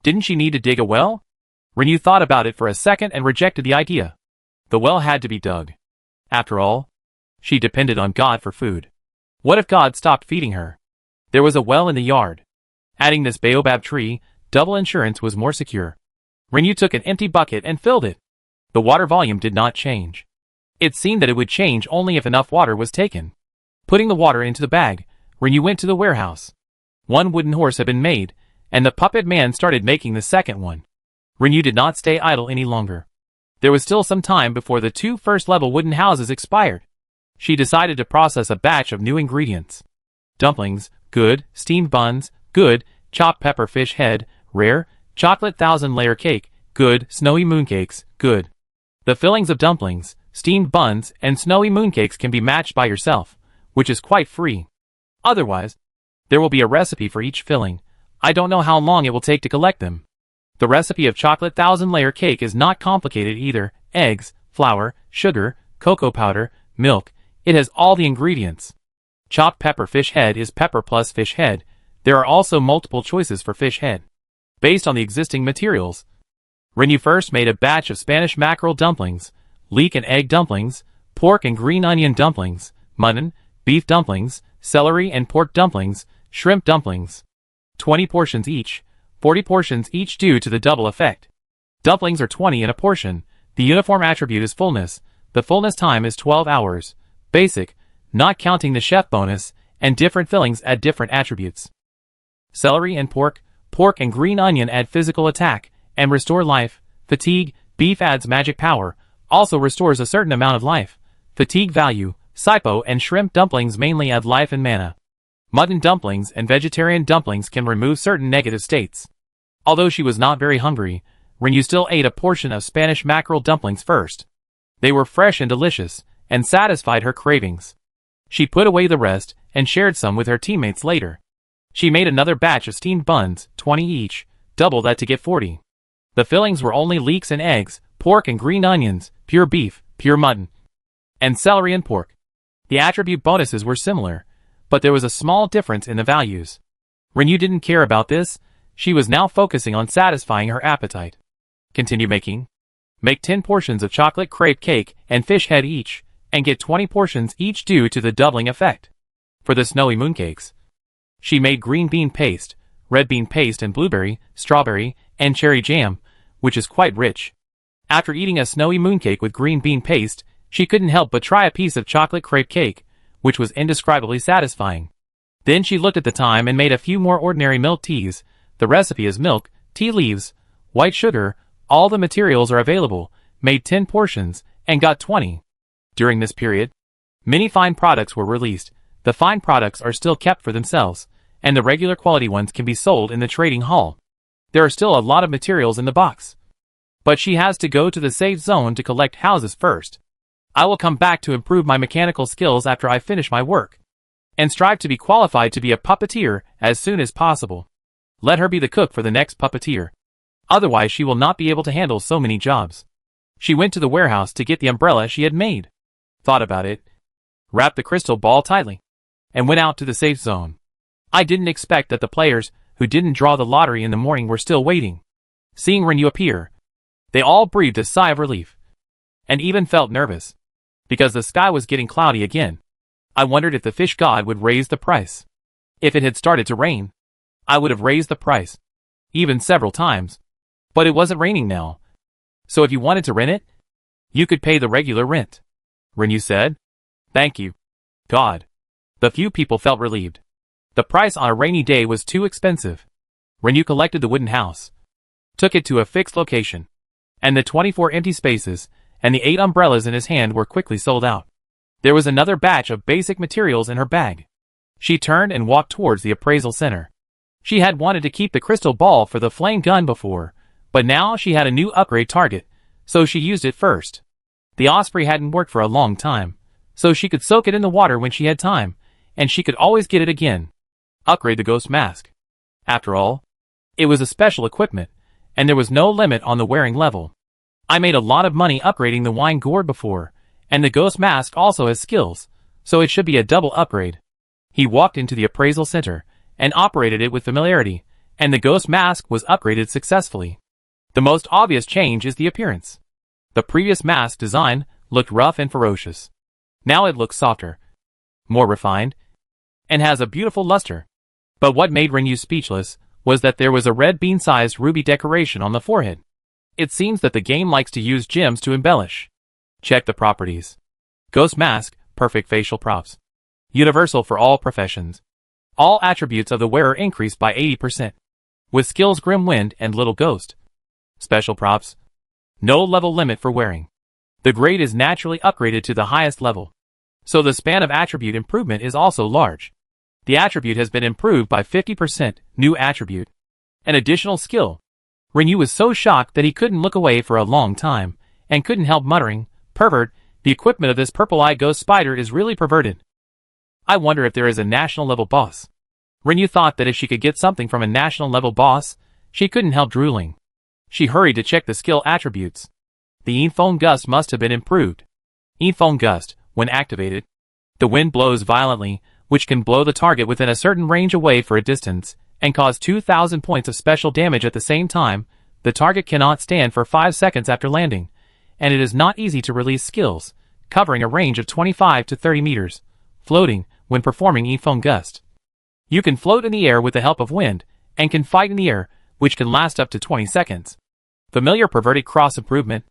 Didn't she need to dig a well? Rinyu thought about it for a second and rejected the idea. The well had to be dug. After all, she depended on God for food. What if God stopped feeding her? There was a well in the yard. Adding this baobab tree, double insurance was more secure. Rinyu took an empty bucket and filled it. The water volume did not change. It seemed that it would change only if enough water was taken. Putting the water into the bag, Rinyu went to the warehouse. 1 wooden horse had been made, and the puppet man started making the second one. Rinyu did not stay idle any longer. There was still some time before the 2 first-level wooden houses expired. She decided to process a batch of new ingredients. Dumplings, good. Steamed buns, good. Chopped pepper fish head, rare. Chocolate 1000-layer cake, good. Snowy mooncakes, good. The fillings of dumplings, steamed buns, and snowy mooncakes can be matched by yourself, which is quite free. Otherwise, there will be a recipe for each filling. I don't know how long it will take to collect them. The recipe of chocolate 1000-layer cake is not complicated either. Eggs, flour, sugar, cocoa powder, milk. It has all the ingredients. Chopped pepper fish head is pepper plus fish head. There are also multiple choices for fish head, based on the existing materials. Rinyu first made a batch of Spanish mackerel dumplings, leek and egg dumplings, pork and green onion dumplings, mutton, beef dumplings, celery and pork dumplings, shrimp dumplings. 20 portions each, 40 portions each due to the double effect. Dumplings are 20 in a portion. The uniform attribute is fullness. The fullness time is 12 hours. Basic, not counting the chef bonus, and different fillings add different attributes. Celery and pork and green onion add physical attack and restore life. Fatigue, beef adds magic power, also restores a certain amount of life. Fatigue value, Saipo and shrimp dumplings mainly add life and mana. Mutton dumplings and vegetarian dumplings can remove certain negative states. Although she was not very hungry, Rinyu still ate a portion of Spanish mackerel dumplings first. They were fresh and delicious, and satisfied her cravings. She put away the rest, and shared some with her teammates later. She made another batch of steamed buns, 20 each, double that to get 40. The fillings were only leeks and eggs, pork and green onions, pure beef, pure mutton, and celery and pork. The attribute bonuses were similar, but there was a small difference in the values. Rinyu didn't care about this. She was now focusing on satisfying her appetite. Continue making. Make 10 portions of chocolate crepe cake and fish head each, and get 20 portions each due to the doubling effect. For the snowy mooncakes, she made green bean paste, red bean paste and blueberry, strawberry, and cherry jam, which is quite rich. After eating a snowy mooncake with green bean paste, she couldn't help but try a piece of chocolate crepe cake, which was indescribably satisfying. Then she looked at the time and made a few more ordinary milk teas. The recipe is milk, tea leaves, white sugar, all the materials are available, made 10 portions, and got 20. During this period, many fine products were released. The fine products are still kept for themselves, and the regular quality ones can be sold in the trading hall. There are still a lot of materials in the box. But she has to go to the safe zone to collect houses first. I will come back to improve my mechanical skills after I finish my work, and strive to be qualified to be a puppeteer as soon as possible. Let her be the cook for the next puppeteer. Otherwise she will not be able to handle so many jobs. She went to the warehouse to get the umbrella she had made. Thought about it. Wrapped the crystal ball tightly. And went out to the safe zone. I didn't expect that the players who didn't draw the lottery in the morning were still waiting. Seeing Rinyu appear, they all breathed a sigh of relief. And even felt nervous. Because the sky was getting cloudy again. I wondered if the fish god would raise the price. If it had started to rain, I would have raised the price. Even several times. But it wasn't raining now. So if you wanted to rent it, you could pay the regular rent. Rinyu said. Thank you, God. The few people felt relieved. The price on a rainy day was too expensive. Rinyu collected the wooden house. Took it to a fixed location. And the 24 empty spaces, and the 8 umbrellas in his hand were quickly sold out. There was another batch of basic materials in her bag. She turned and walked towards the appraisal center. She had wanted to keep the crystal ball for the flame gun before, but now she had a new upgrade target, so she used it first. The osprey hadn't worked for a long time, so she could soak it in the water when she had time, and she could always get it again. Upgrade the ghost mask. After all, it was a special equipment, and there was no limit on the wearing level. I made a lot of money upgrading the wine gourd before, and the ghost mask also has skills, so it should be a double upgrade. He walked into the appraisal center, and operated it with familiarity, and the ghost mask was upgraded successfully. The most obvious change is the appearance. The previous mask design looked rough and ferocious. Now it looks softer, more refined, and has a beautiful luster. But what made Rinyu speechless was that there was a red bean-sized ruby decoration on the forehead. It seems that the game likes to use gems to embellish. Check the properties. Ghost mask, perfect facial props. Universal for all professions. All attributes of the wearer increased by 80%. With skills Grim Wind and Little Ghost. Special props. No level limit for wearing. The grade is naturally upgraded to the highest level. So the span of attribute improvement is also large. The attribute has been improved by 50%, new attribute. An additional skill. Rinyu was so shocked that he couldn't look away for a long time, and couldn't help muttering, pervert, the equipment of this purple-eyed ghost spider is really perverted. I wonder if there is a national level boss. Rinyu thought that if she could get something from a national level boss, she couldn't help drooling. She hurried to check the skill attributes. The Infone Gust must have been improved. Infone Gust, when activated, the wind blows violently, which can blow the target within a certain range away for a distance, and cause 2,000 points of special damage at the same time. The target cannot stand for 5 seconds after landing, and it is not easy to release skills, covering a range of 25 to 30 meters, floating, when performing E-Phone Gust. You can float in the air with the help of wind, and can fight in the air, which can last up to 20 seconds. Familiar perverted cross improvement.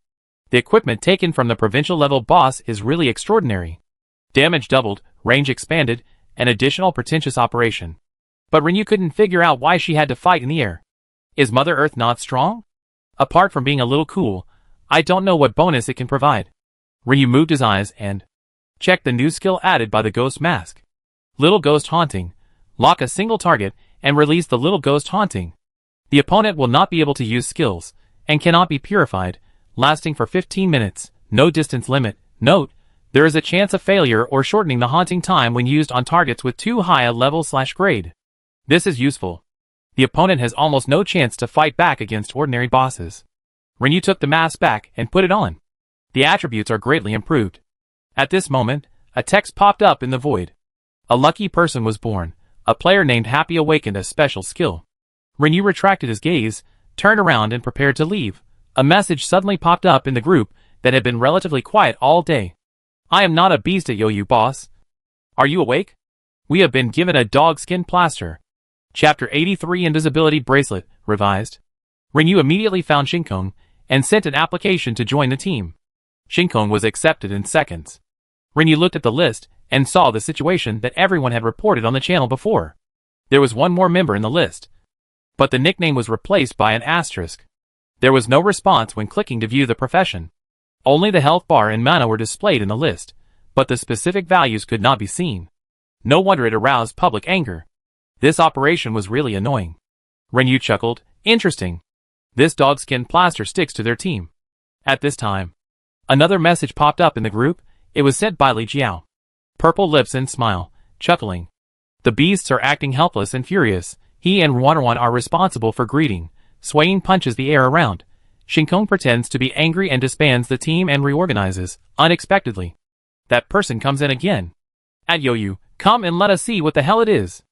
The equipment taken from the provincial level boss is really extraordinary. Damage doubled, range expanded, an additional pretentious operation. But Rinyu couldn't figure out why she had to fight in the air. Is Mother Earth not strong? Apart from being a little cool, I don't know what bonus it can provide. Rinyu moved his eyes and checked the new skill added by the Ghost Mask. Little Ghost Haunting. Lock a single target and release the Little Ghost Haunting. The opponent will not be able to use skills, and cannot be purified, lasting for 15 minutes, no distance limit. Note, there is a chance of failure or shortening the haunting time when used on targets with too high a level/grade. This is useful. The opponent has almost no chance to fight back against ordinary bosses. Rinyu took the mask back and put it on. The attributes are greatly improved. At this moment, a text popped up in the void. A lucky person was born. A player named Happy awakened a special skill. Rinyu retracted his gaze, turned around and prepared to leave. A message suddenly popped up in the group that had been relatively quiet all day. I am not a beast at Yoyu, boss. Are you awake? We have been given a dogskin plaster. Chapter 83 Invisibility Bracelet, revised. Rinyu immediately found Shinkong and sent an application to join the team. Shinkong was accepted in seconds. Rinyu looked at the list and saw the situation that everyone had reported on the channel before. There was one more member in the list, but the nickname was replaced by an asterisk. There was no response when clicking to view the profession. Only the health bar and mana were displayed in the list, but the specific values could not be seen. No wonder it aroused public anger. This operation was really annoying. Rinyu chuckled, interesting. This dogskin plaster sticks to their team. At this time, another message popped up in the group. It was sent by Li Jiao. Purple lips and smile, chuckling. The beasts are acting helpless and furious. He and Wanwan are responsible for greeting. Swaying punches the air around. Shinkong pretends to be angry and disbands the team and reorganizes, unexpectedly. That person comes in again. At Yoyu, come and let us see what the hell it is.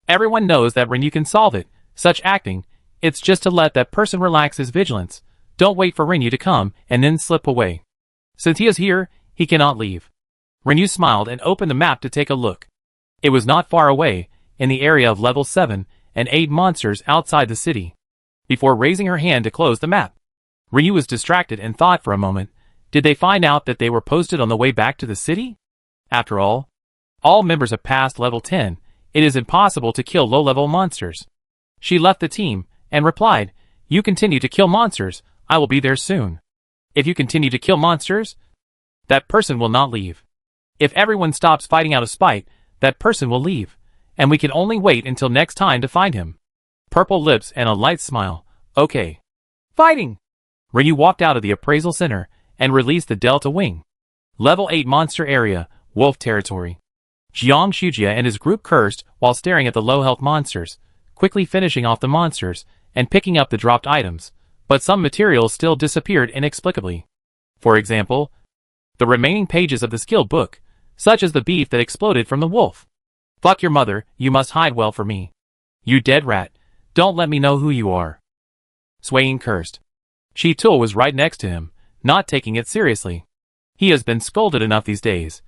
Everyone knows that Rinyu can solve it. Such acting, it's just to let that person relax his vigilance. Don't wait for Rinyu to come and then slip away. Since he is here, he cannot leave. Rinyu smiled and opened the map to take a look. It was not far away, in the area of level 7 and 8 monsters outside the city. Before raising her hand to close the map, Rinyu was distracted and thought for a moment, did they find out that they were posted on the way back to the city? After all members have passed level 10, it is impossible to kill low-level monsters. She left the team, and replied, you continue to kill monsters, I will be there soon. If you continue to kill monsters, that person will not leave. If everyone stops fighting out of spite, that person will leave, and we can only wait until next time to find him. Purple lips and a light smile. Okay. Fighting! Rinyu walked out of the appraisal center, and released the Delta Wing. Level 8 monster area, wolf territory. Jiang Shujia and his group cursed while staring at the low-health monsters, quickly finishing off the monsters, and picking up the dropped items, but some materials still disappeared inexplicably. For example, the remaining pages of the skill book, such as the beef that exploded from the wolf. Fuck your mother, you must hide well for me. You dead rat, don't let me know who you are. Swain cursed. Shi Tul was right next to him, not taking it seriously. He has been scolded enough these days,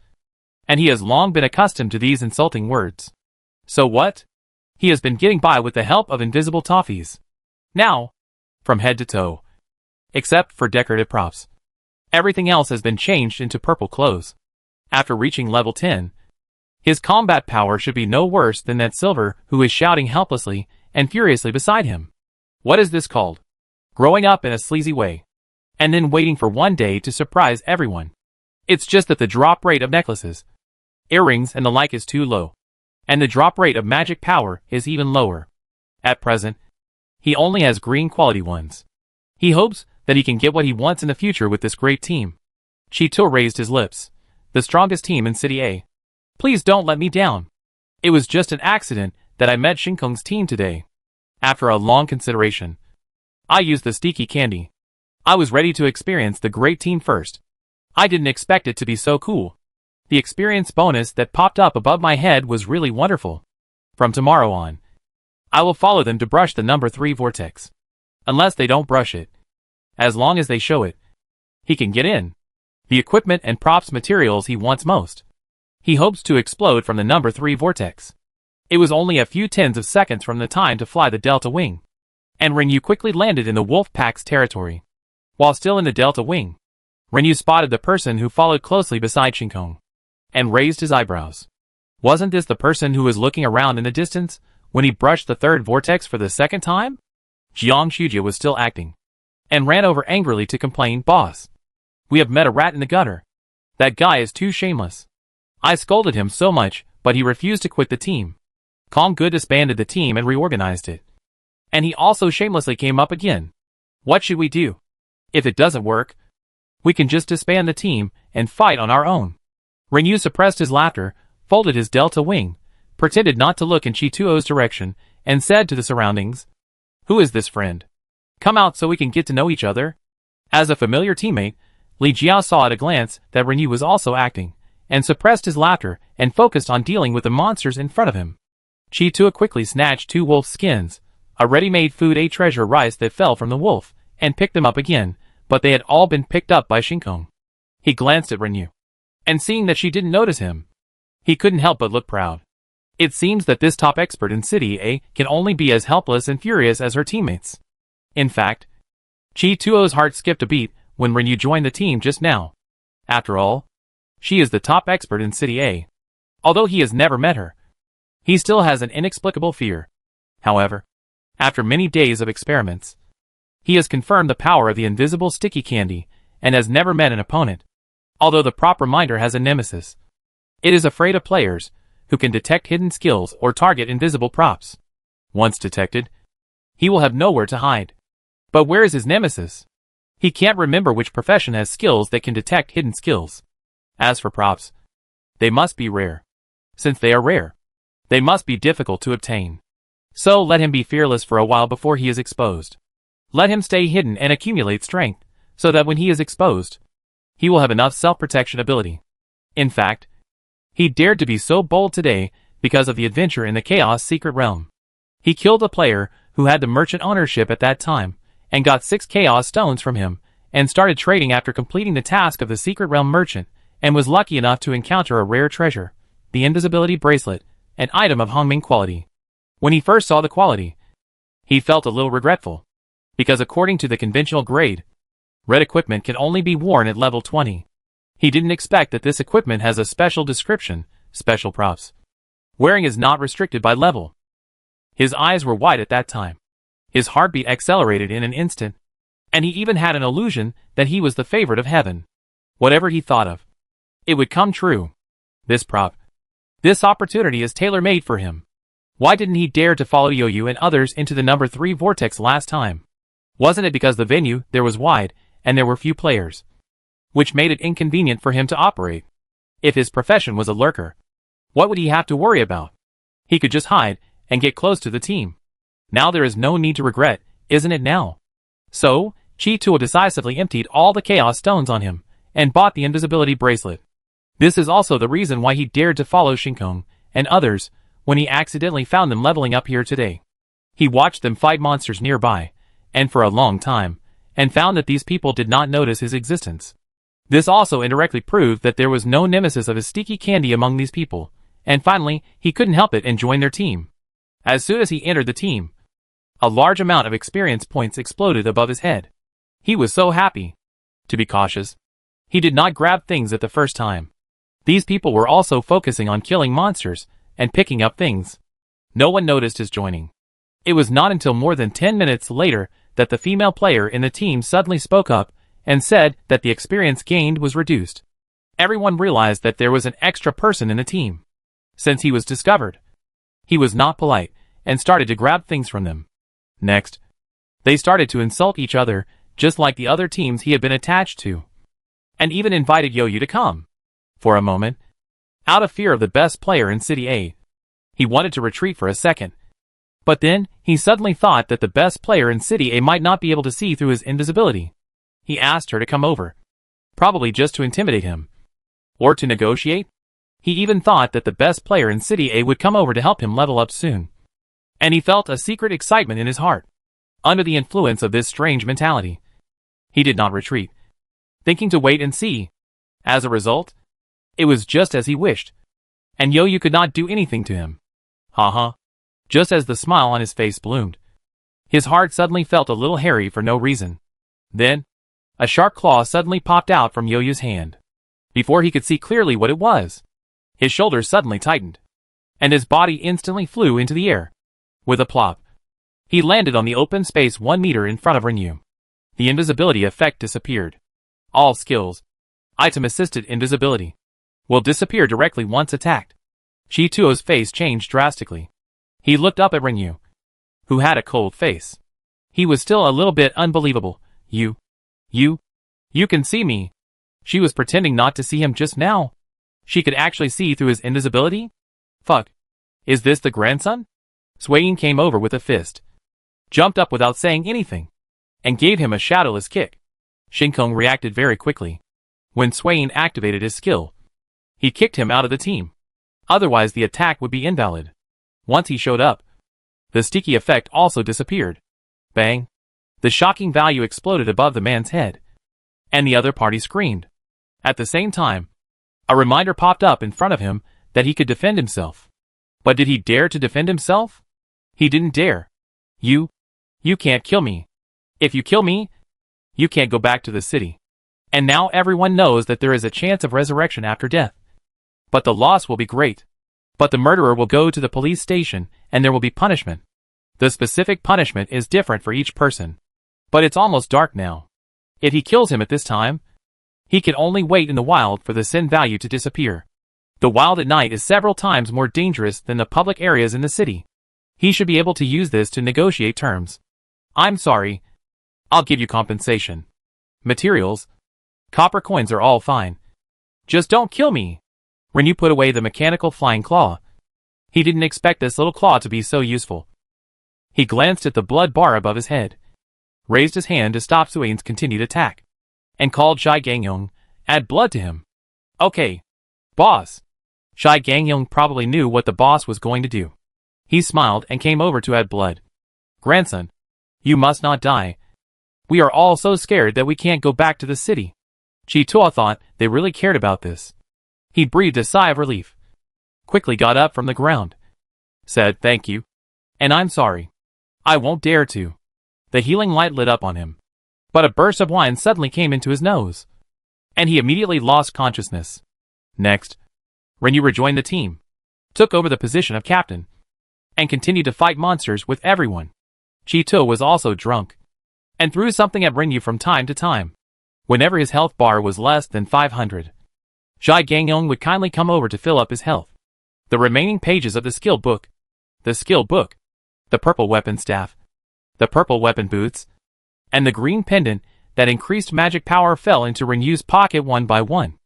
and he has long been accustomed to these insulting words. So what? He has been getting by with the help of invisible toffees. Now, from head to toe, except for decorative props, everything else has been changed into purple clothes. After reaching level 10, his combat power should be no worse than that Silver who is shouting helplessly and furiously beside him. What is this called? Growing up in a sleazy way, and then waiting for one day to surprise everyone. It's just that the drop rate of necklaces, earrings and the like is too low, and the drop rate of magic power is even lower. At present, he only has green quality ones. He hopes that he can get what he wants in the future with this great team. Chito raised his lips. The strongest team in City A. Please don't let me down. It was just an accident that I met Shinkong's team today. After a long consideration, I used the sticky candy. I was ready to experience the great team first. I didn't expect it to be so cool. The experience bonus that popped up above my head was really wonderful. From tomorrow on, I will follow them to brush the number 3 vortex. Unless they don't brush it. As long as they show it, he can get in. The equipment and props materials he wants most. He hopes to explode from the number 3 vortex. It was only a few tens of seconds from the time to fly the Delta Wing, and Rinyu quickly landed in the wolf pack's territory. While still in the Delta Wing, Rinyu spotted the person who followed closely beside Shinkong, and raised his eyebrows. Wasn't this the person who was looking around in the distance when he brushed the 3rd vortex for the 2nd time? Jiang Shujia was still acting, and ran over angrily to complain, "Boss, we have met a rat in the gutter. That guy is too shameless." I scolded him so much, but he refused to quit the team. Kong Good disbanded the team and reorganized it. And he also shamelessly came up again. What should we do? If it doesn't work, we can just disband the team and fight on our own. Rinyu suppressed his laughter, folded his Delta Wing, pretended not to look in Chituo's direction, and said to the surroundings, "Who is this friend? Come out so we can get to know each other." As a familiar teammate, Li Jiao saw at a glance that Rinyu was also acting, and suppressed his laughter and focused on dealing with the monsters in front of him. Chituo quickly snatched 2 wolf skins, a ready-made food a treasure rice that fell from the wolf, and picked them up again, but they had all been picked up by Shinkong. He glanced at Rinyu, and seeing that she didn't notice him, he couldn't help but look proud. It seems that this top expert in City A can only be as helpless and furious as her teammates. In fact, Chituo's heart skipped a beat when Rinyu joined the team just now. After all, she is the top expert in City A. Although he has never met her, he still has an inexplicable fear. However, after many days of experiments, he has confirmed the power of the invisible sticky candy and has never met an opponent, although the prop reminder has a nemesis. It is afraid of players who can detect hidden skills or target invisible props. Once detected, he will have nowhere to hide. But where is his nemesis? He can't remember which profession has skills that can detect hidden skills. As for props, they must be rare. Since they are rare, they must be difficult to obtain. So let him be fearless for a while before he is exposed. Let him stay hidden and accumulate strength, so that when he is exposed, he will have enough self-protection ability. In fact, he dared to be so bold today because of the adventure in the Chaos Secret Realm. He killed a player who had the merchant ownership at that time, and got 6 Chaos Stones from him, and started trading after completing the task of the Secret Realm merchant, and was lucky enough to encounter a rare treasure, the Invisibility Bracelet, an item of Hongming quality. When he first saw the quality, he felt a little regretful, because according to the conventional grade, red equipment can only be worn at level 20. He didn't expect that this equipment has a special description, special props. Wearing is not restricted by level. His eyes were wide at that time. His heartbeat accelerated in an instant, and he even had an illusion that he was the favorite of heaven. Whatever he thought of, it would come true. This prop, this opportunity is tailor-made for him. Why didn't he dare to follow Yoyu and others into the number 3 vortex last time? Wasn't it because the venue there was wide, and there were few players, which made it inconvenient for him to operate? If his profession was a lurker, what would he have to worry about? He could just hide and get close to the team. Now there is no need to regret, isn't it now? So, Chituo decisively emptied all the Chaos Stones on him, and bought the Invisibility Bracelet. This is also the reason why he dared to follow Shinkong and others when he accidentally found them leveling up here today. He watched them fight monsters nearby, and for a long time, and found that these people did not notice his existence. This also indirectly proved that there was no nemesis of his sticky candy among these people, and finally, he couldn't help it and joined their team. As soon as he entered the team, a large amount of experience points exploded above his head. He was so happy. To be cautious, he did not grab things at the first time. These people were also focusing on killing monsters and picking up things. No one noticed his joining. It was not until more than 10 minutes later that the female player in the team suddenly spoke up and said that the experience gained was reduced. Everyone realized that there was an extra person in the team. Since he was discovered, he was not polite and started to grab things from them. Next, they started to insult each other just like the other teams he had been attached to, and even invited Yoyu to come. For a moment, out of fear of the best player in City A, he wanted to retreat for a second. But then, he suddenly thought that the best player in City A might not be able to see through his invisibility. He asked her to come over, probably just to intimidate him, or to negotiate. He even thought that the best player in City A would come over to help him level up soon. And he felt a secret excitement in his heart. Under the influence of this strange mentality, he did not retreat, thinking to wait and see. As a result, it was just as he wished. and Yo-Yu could not do anything to him. Haha. Just as the smile on his face bloomed, his heart suddenly felt a little hairy for no reason. Then, a sharp claw suddenly popped out from Yo-Yu's hand. Before he could see clearly what it was, his shoulders suddenly tightened, and his body instantly flew into the air. With a plop, he landed on the open space 1 meter in front of Rinyu. The invisibility effect disappeared. All skills, item-assisted invisibility, will disappear directly once attacked. Chituo's face changed drastically. He looked up at Rinyu, who had a cold face. He was still a little bit unbelievable. You can see me. She was pretending not to see him just now. She could actually see through his invisibility? Fuck. Is this the grandson? Swain came over with a fist, jumped up without saying anything, and gave him a shadowless kick. Shinkong reacted very quickly. When Swain activated his skill, he kicked him out of the team. Otherwise the attack would be invalid. Once he showed up, the sticky effect also disappeared. Bang! The shocking value exploded above the man's head, and the other party screamed. At the same time, a reminder popped up in front of him that he could defend himself. But did he dare to defend himself? He didn't dare. You can't kill me. If you kill me, you can't go back to the city. And now everyone knows that there is a chance of resurrection after death. But the loss will be great. But the murderer will go to the police station, and there will be punishment. The specific punishment is different for each person. But it's almost dark now. If he kills him at this time, he can only wait in the wild for the sin value to disappear. The wild at night is several times more dangerous than the public areas in the city. He should be able to use this to negotiate terms. I'm sorry. I'll give you compensation. Materials. Copper coins are all fine. Just don't kill me. Rinyu put away the mechanical flying claw. He didn't expect this little claw to be so useful. He glanced at the blood bar above his head, raised his hand to stop Suane's continued attack, and called Shai Gangyong, add blood to him. Okay, boss. Shai Gangyong probably knew what the boss was going to do. He smiled and came over to add blood. Grandson, you must not die. We are all so scared that we can't go back to the city. Chituo thought they really cared about this. He breathed a sigh of relief, quickly got up from the ground, said thank you, and I'm sorry. I won't dare to. The healing light lit up on him, but a burst of wine suddenly came into his nose, and he immediately lost consciousness. Next, Rinyu rejoined the team, took over the position of captain, and continued to fight monsters with everyone. Chituo was also drunk, and threw something at Rinyu from time to time. Whenever his health bar was less than 500, Shai Gangyong would kindly come over to fill up his health. The remaining pages of the skill book, the purple weapon staff, the purple weapon boots, and the green pendant that increased magic power fell into Rinyu's pocket one by one.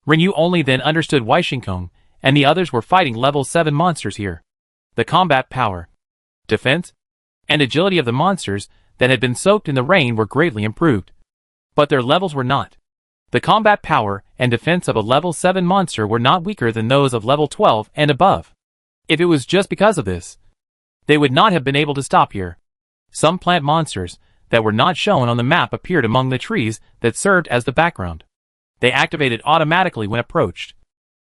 Rinyu only then understood why Shinkong and the others were fighting level 7 monsters here. The combat power, defense, and agility of the monsters that had been soaked in the rain were greatly improved. But their levels were not. The combat power and defense of a level 7 monster were not weaker than those of level 12 and above. If it was just because of this, they would not have been able to stop here. Some plant monsters that were not shown on the map appeared among the trees that served as the background. They activated automatically when approached,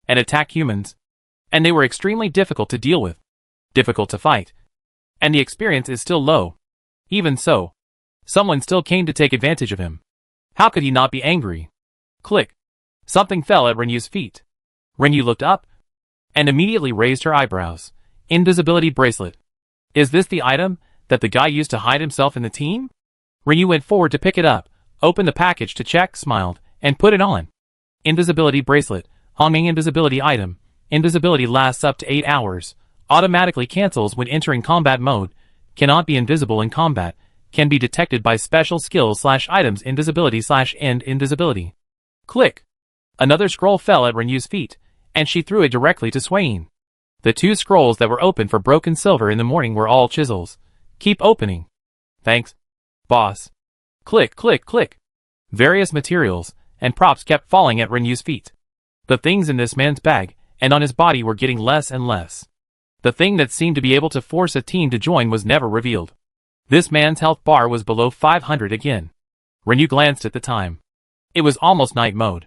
and attacked humans, and they were extremely difficult to deal with, difficult to fight, and the experience is still low. Even so, someone still came to take advantage of him. How could he not be angry? Click. Something fell at Rinyu's feet. Rinyu looked up, and immediately raised her eyebrows. Invisibility bracelet. Is this the item that the guy used to hide himself in the team? Rinyu went forward to pick it up, opened the package to check, smiled, and put it on. Invisibility bracelet. Hongming invisibility item. Invisibility lasts up to 8 hours. Automatically cancels when entering combat mode. Cannot be invisible in combat. Can be detected by special skills/items invisibility/end invisibility. Click. Another scroll fell at Rinyu's feet, and she threw it directly to Swain. The 2 scrolls that were open for broken silver in the morning were all chisels. Keep opening. Thanks, boss. Click, click, click. Various materials and props kept falling at Rinyu's feet. The things in this man's bag and on his body were getting less and less. The thing that seemed to be able to force a team to join was never revealed. This man's health bar was below 500 again. Rinyu glanced at the time. It was almost night mode.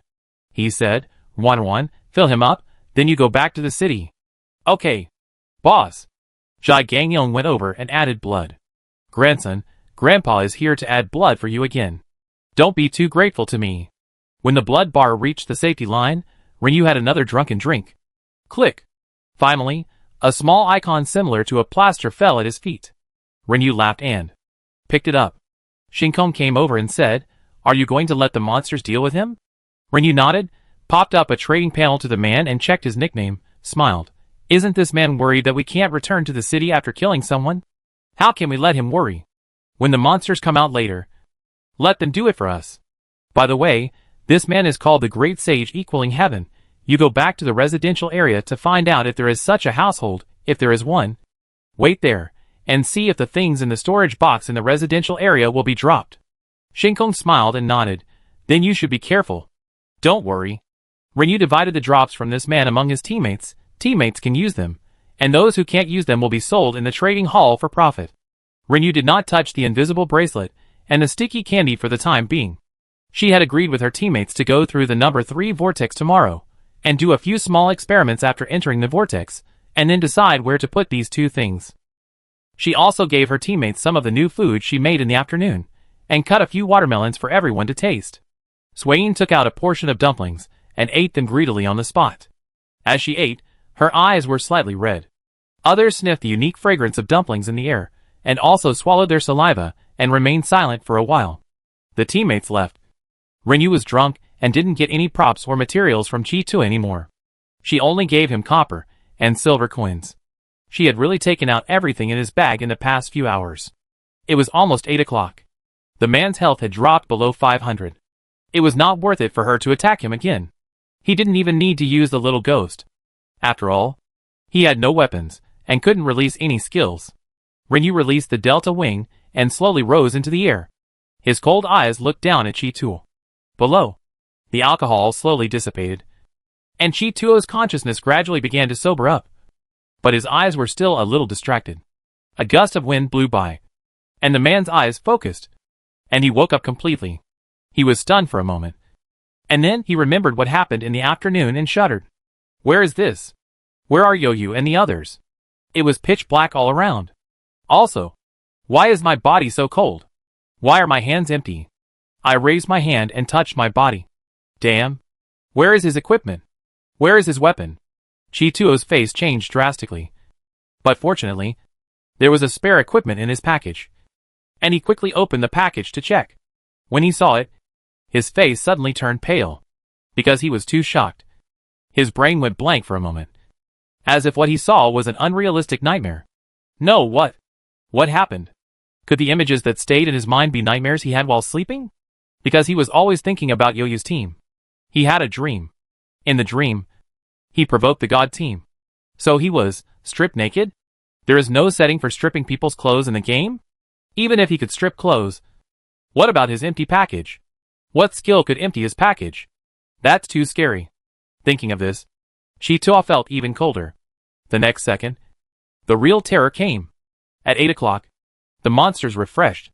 He said, 1-1, fill him up, Then you go back to the city. Okay, boss. Jai Gangyong went over and added blood. Grandson, Grandpa is here to add blood for you again. Don't be too grateful to me. When the blood bar reached the safety line, Rinyu had another drunken drink. Click. Finally, a small icon similar to a plaster fell at his feet. Rinyu laughed and picked it up. Shinkong came over and said, "Are you going to let the monsters deal with him?" Rinyu nodded, popped up a trading panel to the man and checked his nickname, smiled. "Isn't this man worried that we can't return to the city after killing someone? How can we let him worry? When the monsters come out later, let them do it for us. By the way, this man is called the Great Sage Equaling Heaven. You go back to the residential area to find out if there is such a household. If there is one, wait there, and see if the things in the storage box in the residential area will be dropped." Shinkong smiled and nodded. "Then you should be careful. Don't worry." Rinyu divided the drops from this man among his teammates. Teammates can use them, and those who can't use them will be sold in the trading hall for profit. Rinyu did not touch the invisible bracelet and the sticky candy for the time being. She had agreed with her teammates to go through the number 3 vortex tomorrow, and do a few small experiments after entering the vortex, and then decide where to put these 2 things. She also gave her teammates some of the new food she made in the afternoon, and cut a few watermelons for everyone to taste. Swain took out a portion of dumplings, and ate them greedily on the spot. As she ate, her eyes were slightly red. Others sniffed the unique fragrance of dumplings in the air, and also swallowed their saliva, and remained silent for a while. The teammates left. Rinyu was drunk, and didn't get any props or materials from Chi-Tu anymore. She only gave him copper and silver coins. She had really taken out everything in his bag in the past few hours. It was almost 8 o'clock. The man's health had dropped below 500. It was not worth it for her to attack him again. He didn't even need to use the little ghost. After all, he had no weapons, and couldn't release any skills. Rinyu released the Delta Wing, and slowly rose into the air. His cold eyes looked down at Chi-Tu. Below, the alcohol slowly dissipated, and Chi-Tu's consciousness gradually began to sober up. But his eyes were still a little distracted. A gust of wind blew by, and the man's eyes focused, and he woke up completely. He was stunned for a moment, and then he remembered what happened in the afternoon and shuddered. Where is this? Where are Yoyu and the others? It was pitch black all around. Also, why is my body so cold? Why are my hands empty? I raised my hand and touched my body. Damn. Where is his equipment? Where is his weapon? Chi-Tu's face changed drastically. But fortunately, there was a spare equipment in his package, and he quickly opened the package to check. When he saw it, his face suddenly turned pale, because he was too shocked. His brain went blank for a moment, as if what he saw was an unrealistic nightmare. No, what? What happened? Could the images that stayed in his mind be nightmares he had while sleeping? Because he was always thinking about Yoyu's team. He had a dream. In the dream, he provoked the god team. So he was stripped naked? There is no setting for stripping people's clothes in the game? Even if he could strip clothes, what about his empty package? What skill could empty his package? That's too scary. Thinking of this, Chi-Tu felt even colder. The next second, the real terror came. At 8 o'clock, the monsters refreshed.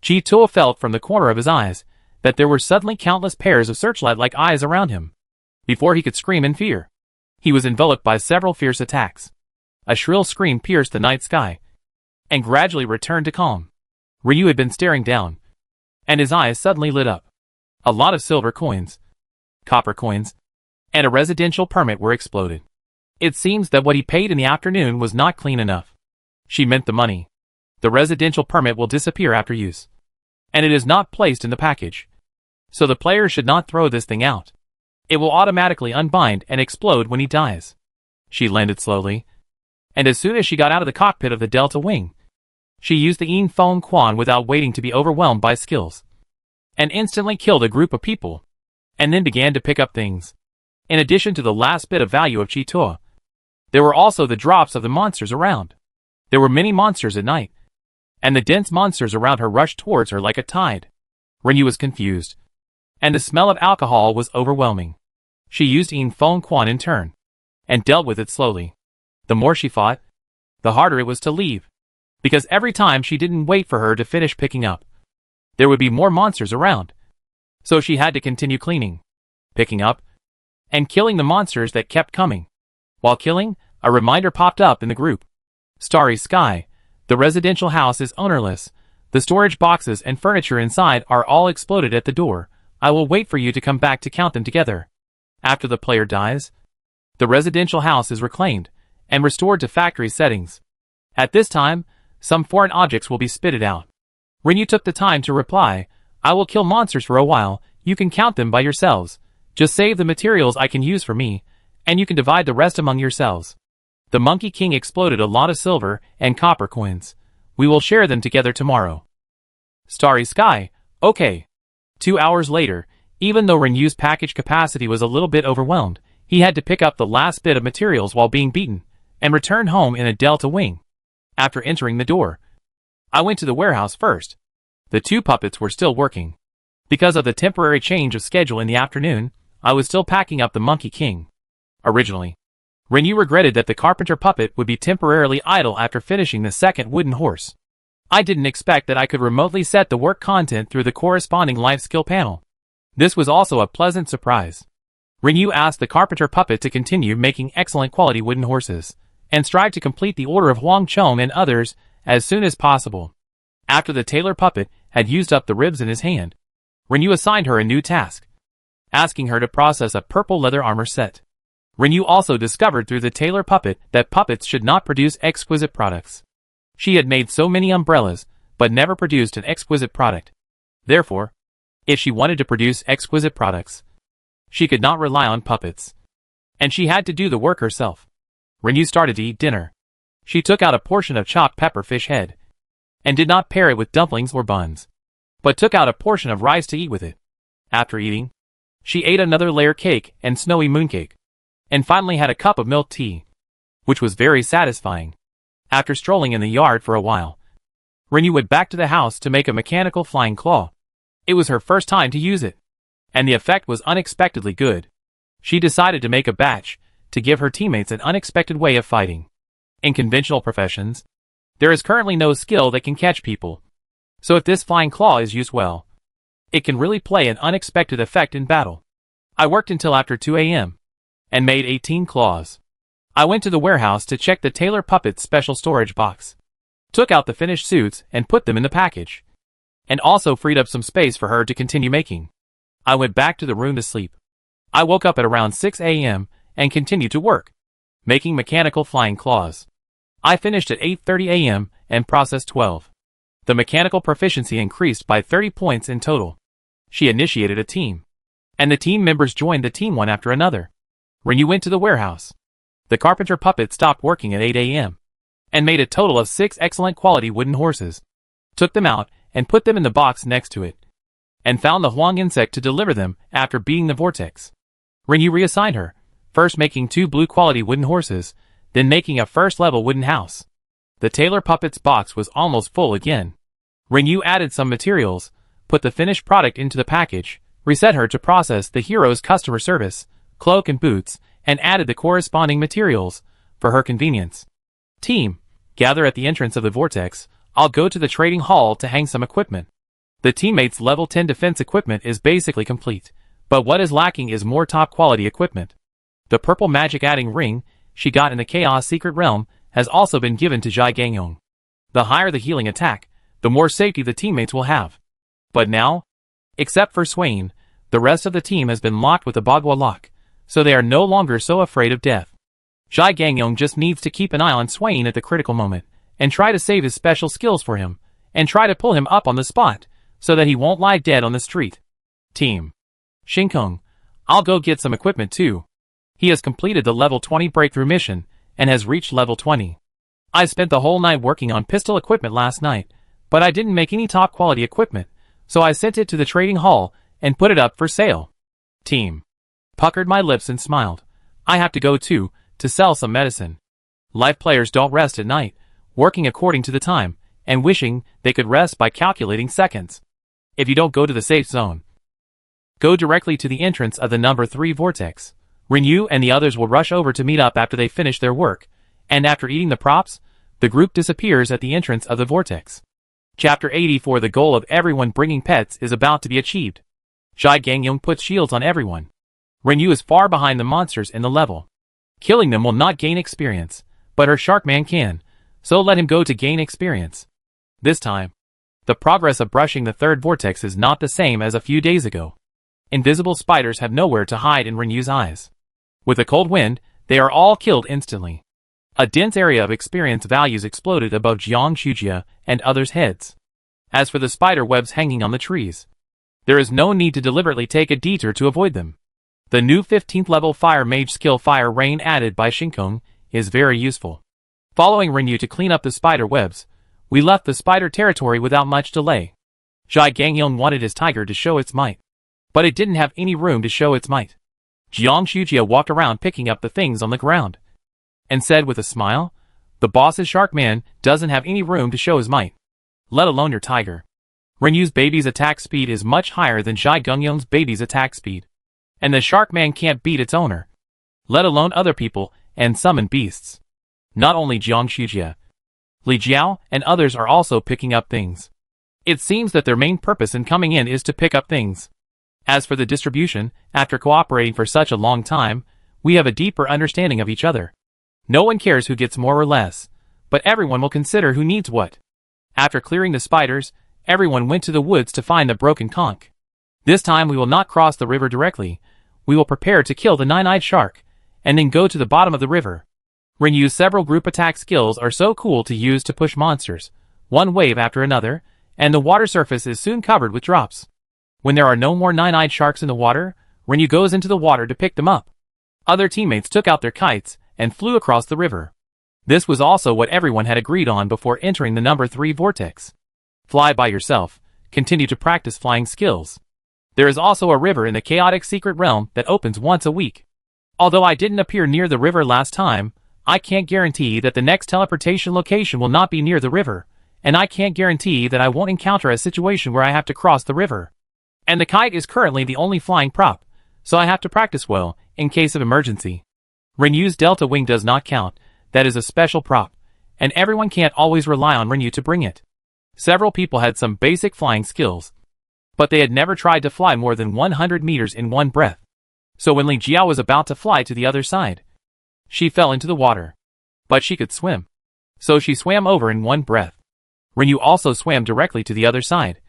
Chi-Tu felt from the corner of his eyes that there were suddenly countless pairs of searchlight-like eyes around him. Before he could scream in fear, he was enveloped by several fierce attacks. A shrill scream pierced the night sky, and gradually returned to calm. Ryu had been staring down, and his eyes suddenly lit up. A lot of silver coins, copper coins, and a residential permit were exploded. It seems that what he paid in the afternoon was not clean enough. She meant the money. The residential permit will disappear after use, and it is not placed in the package. So the player should not throw this thing out. It will automatically unbind and explode when he dies. She landed slowly, and as soon as she got out of the cockpit of the Delta Wing, she used the Yin Feng Quan without waiting to be overwhelmed by skills, and instantly killed a group of people, and then began to pick up things. In addition to the last bit of value of Chi-Tu, there were also the drops of the monsters around. There were many monsters at night, and the dense monsters around her rushed towards her like a tide. Rinyu was confused, and the smell of alcohol was overwhelming. She used Yin Feng Quan in turn, and dealt with it slowly. The more she fought, the harder it was to leave, because every time she didn't wait for her to finish picking up, there would be more monsters around. So she had to continue cleaning, picking up, and killing the monsters that kept coming. While killing, a reminder popped up in the group. Starry Sky. The residential house is ownerless. The storage boxes and furniture inside are all exploded at the door. I will wait for you to come back to count them together. After the player dies, the residential house is reclaimed and restored to factory settings. At this time, some foreign objects will be spitted out. Rinyu took the time to reply, I will kill monsters for a while, you can count them by yourselves. Just save the materials I can use for me, and you can divide the rest among yourselves. The Monkey King exploded a lot of silver and copper coins. We will share them together tomorrow. Starry Sky, okay. 2 hours later, even though Rinyu's package capacity was a little bit overwhelmed, he had to pick up the last bit of materials while being beaten, and return home in a Delta Wing. After entering the door, I went to the warehouse first. The 2 puppets were still working. Because of the temporary change of schedule in the afternoon, I was still packing up the Monkey King. Originally, Rinyu regretted that the carpenter puppet would be temporarily idle after finishing the second wooden horse. I didn't expect that I could remotely set the work content through the corresponding life skill panel. This was also a pleasant surprise. Rinyu asked the carpenter puppet to continue making excellent quality wooden horses, and strive to complete the order of Huang Chong and others as soon as possible. After the tailor puppet had used up the ribs in his hand, Rinyu assigned her a new task, asking her to process a purple leather armor set. Rinyu also discovered through the tailor puppet that puppets should not produce exquisite products. She had made so many umbrellas, but never produced an exquisite product. Therefore, if she wanted to produce exquisite products, she could not rely on puppets. And she had to do the work herself. Rinyu started to eat dinner. She took out a portion of chopped pepper fish head, and did not pair it with dumplings or buns, but took out a portion of rice to eat with it. After eating, she ate another layer cake and snowy mooncake, and finally had a cup of milk tea, which was very satisfying. After strolling in the yard for a while, Rinyu went back to the house to make a mechanical flying claw. It was her first time to use it, and the effect was unexpectedly good. She decided to make a batch to give her teammates an unexpected way of fighting. In conventional professions, there is currently no skill that can catch people. So if this flying claw is used well, it can really play an unexpected effect in battle. I worked until after 2 a.m. and made 18 claws. I went to the warehouse to check the tailor puppet's special storage box, took out the finished suits and put them in the package, and also freed up some space for her to continue making. I went back to the room to sleep. I woke up at around 6 a.m. and continued to work, making mechanical flying claws. I finished at 8:30 a.m. and processed 12. The mechanical proficiency increased by 30 points in total. She initiated a team, and the team members joined the team one after another. Rinyu went to the warehouse. The carpenter puppet stopped working at 8 a.m. and made a total of 6 excellent quality wooden horses, took them out and put them in the box next to it, and found the Huang insect to deliver them after beating the vortex. Rinyu reassigned her, first making 2 blue quality wooden horses, then making a first level wooden house. The tailor puppet's box was almost full again. Rinyu added some materials, put the finished product into the package, reset her to process the hero's customer service, cloak and boots, and added the corresponding materials for her convenience. Team, gather at the entrance of the vortex. I'll go to the trading hall to hang some equipment. The teammates' level 10 defense equipment is basically complete, but what is lacking is more top quality equipment. The purple magic adding ring she got in the Chaos Secret Realm has also been given to Jai Gangyong. The higher the healing attack, the more safety the teammates will have. But now, except for Swain, the rest of the team has been locked with the Bagua lock, so they are no longer so afraid of death. Jai Gangyong just needs to keep an eye on Swain at the critical moment, and try to save his special skills for him, and try to pull him up on the spot, so that he won't lie dead on the street. Team Shinkung, I'll go get some equipment too. He has completed the level 20 breakthrough mission, and has reached level 20. I spent the whole night working on pistol equipment last night, but I didn't make any top quality equipment, so I sent it to the trading hall, and put it up for sale. Team puckered my lips and smiled. I have to go too, to sell some medicine. Life players don't rest at night, working according to the time, and wishing they could rest by calculating seconds. If you don't go to the safe zone, go directly to the entrance of the number 3 vortex. Rinyu and the others will rush over to meet up after they finish their work, and after eating the props, the group disappears at the entrance of the vortex. Chapter 84. The goal of everyone bringing pets is about to be achieved. Jai Gangyong puts shields on everyone. Rinyu is far behind the monsters in the level. Killing them will not gain experience, but her Sharkman can, so let him go to gain experience. This time, the progress of brushing the third vortex is not the same as a few days ago. Invisible spiders have nowhere to hide in Renyu's eyes. With a cold wind, they are all killed instantly. A dense area of experience values exploded above Jiang Shujia and others' heads. As for the spider webs hanging on the trees, there is no need to deliberately take a detour to avoid them. The new 15th level Fire Mage skill Fire Rain added by Shinkong is very useful. Following Renyu to clean up the spider webs, we left the spider territory without much delay. Zhai Gangyong wanted his tiger to show its might, but it didn't have any room to show its might. Jiang Shujia walked around picking up the things on the ground, and said with a smile, "The boss's Sharkman doesn't have any room to show his might, let alone your tiger." Renyu's baby's attack speed is much higher than Zhai Gangyong's baby's attack speed, and the Sharkman can't beat its owner, let alone other people and summon beasts. Not only Jiang Shujia, Li Jiao and others are also picking up things. It seems that their main purpose in coming in is to pick up things. As for the distribution, after cooperating for such a long time, we have a deeper understanding of each other. No one cares who gets more or less, but everyone will consider who needs what. After clearing the spiders, everyone went to the woods to find the broken conch. This time we will not cross the river directly. We will prepare to kill the nine-eyed shark, and then go to the bottom of the river. Renyu's several group attack skills are so cool to use to push monsters, one wave after another, and the water surface is soon covered with drops. When there are no more nine-eyed sharks in the water, Renyu goes into the water to pick them up. Other teammates took out their kites and flew across the river. This was also what everyone had agreed on before entering the number 3 vortex. Fly by yourself, continue to practice flying skills. There is also a river in the chaotic secret realm that opens once a week. Although I didn't appear near the river last time, I can't guarantee that the next teleportation location will not be near the river, and I can't guarantee that I won't encounter a situation where I have to cross the river. And the kite is currently the only flying prop, so I have to practice well, in case of emergency. Renyu's Delta Wing does not count, that is a special prop, and everyone can't always rely on Renyu to bring it. Several people had some basic flying skills, but they had never tried to fly more than 100 meters in one breath. So when Li Jiao was about to fly to the other side, she fell into the water. But she could swim, so she swam over in one breath. Renyu also swam directly to the other side,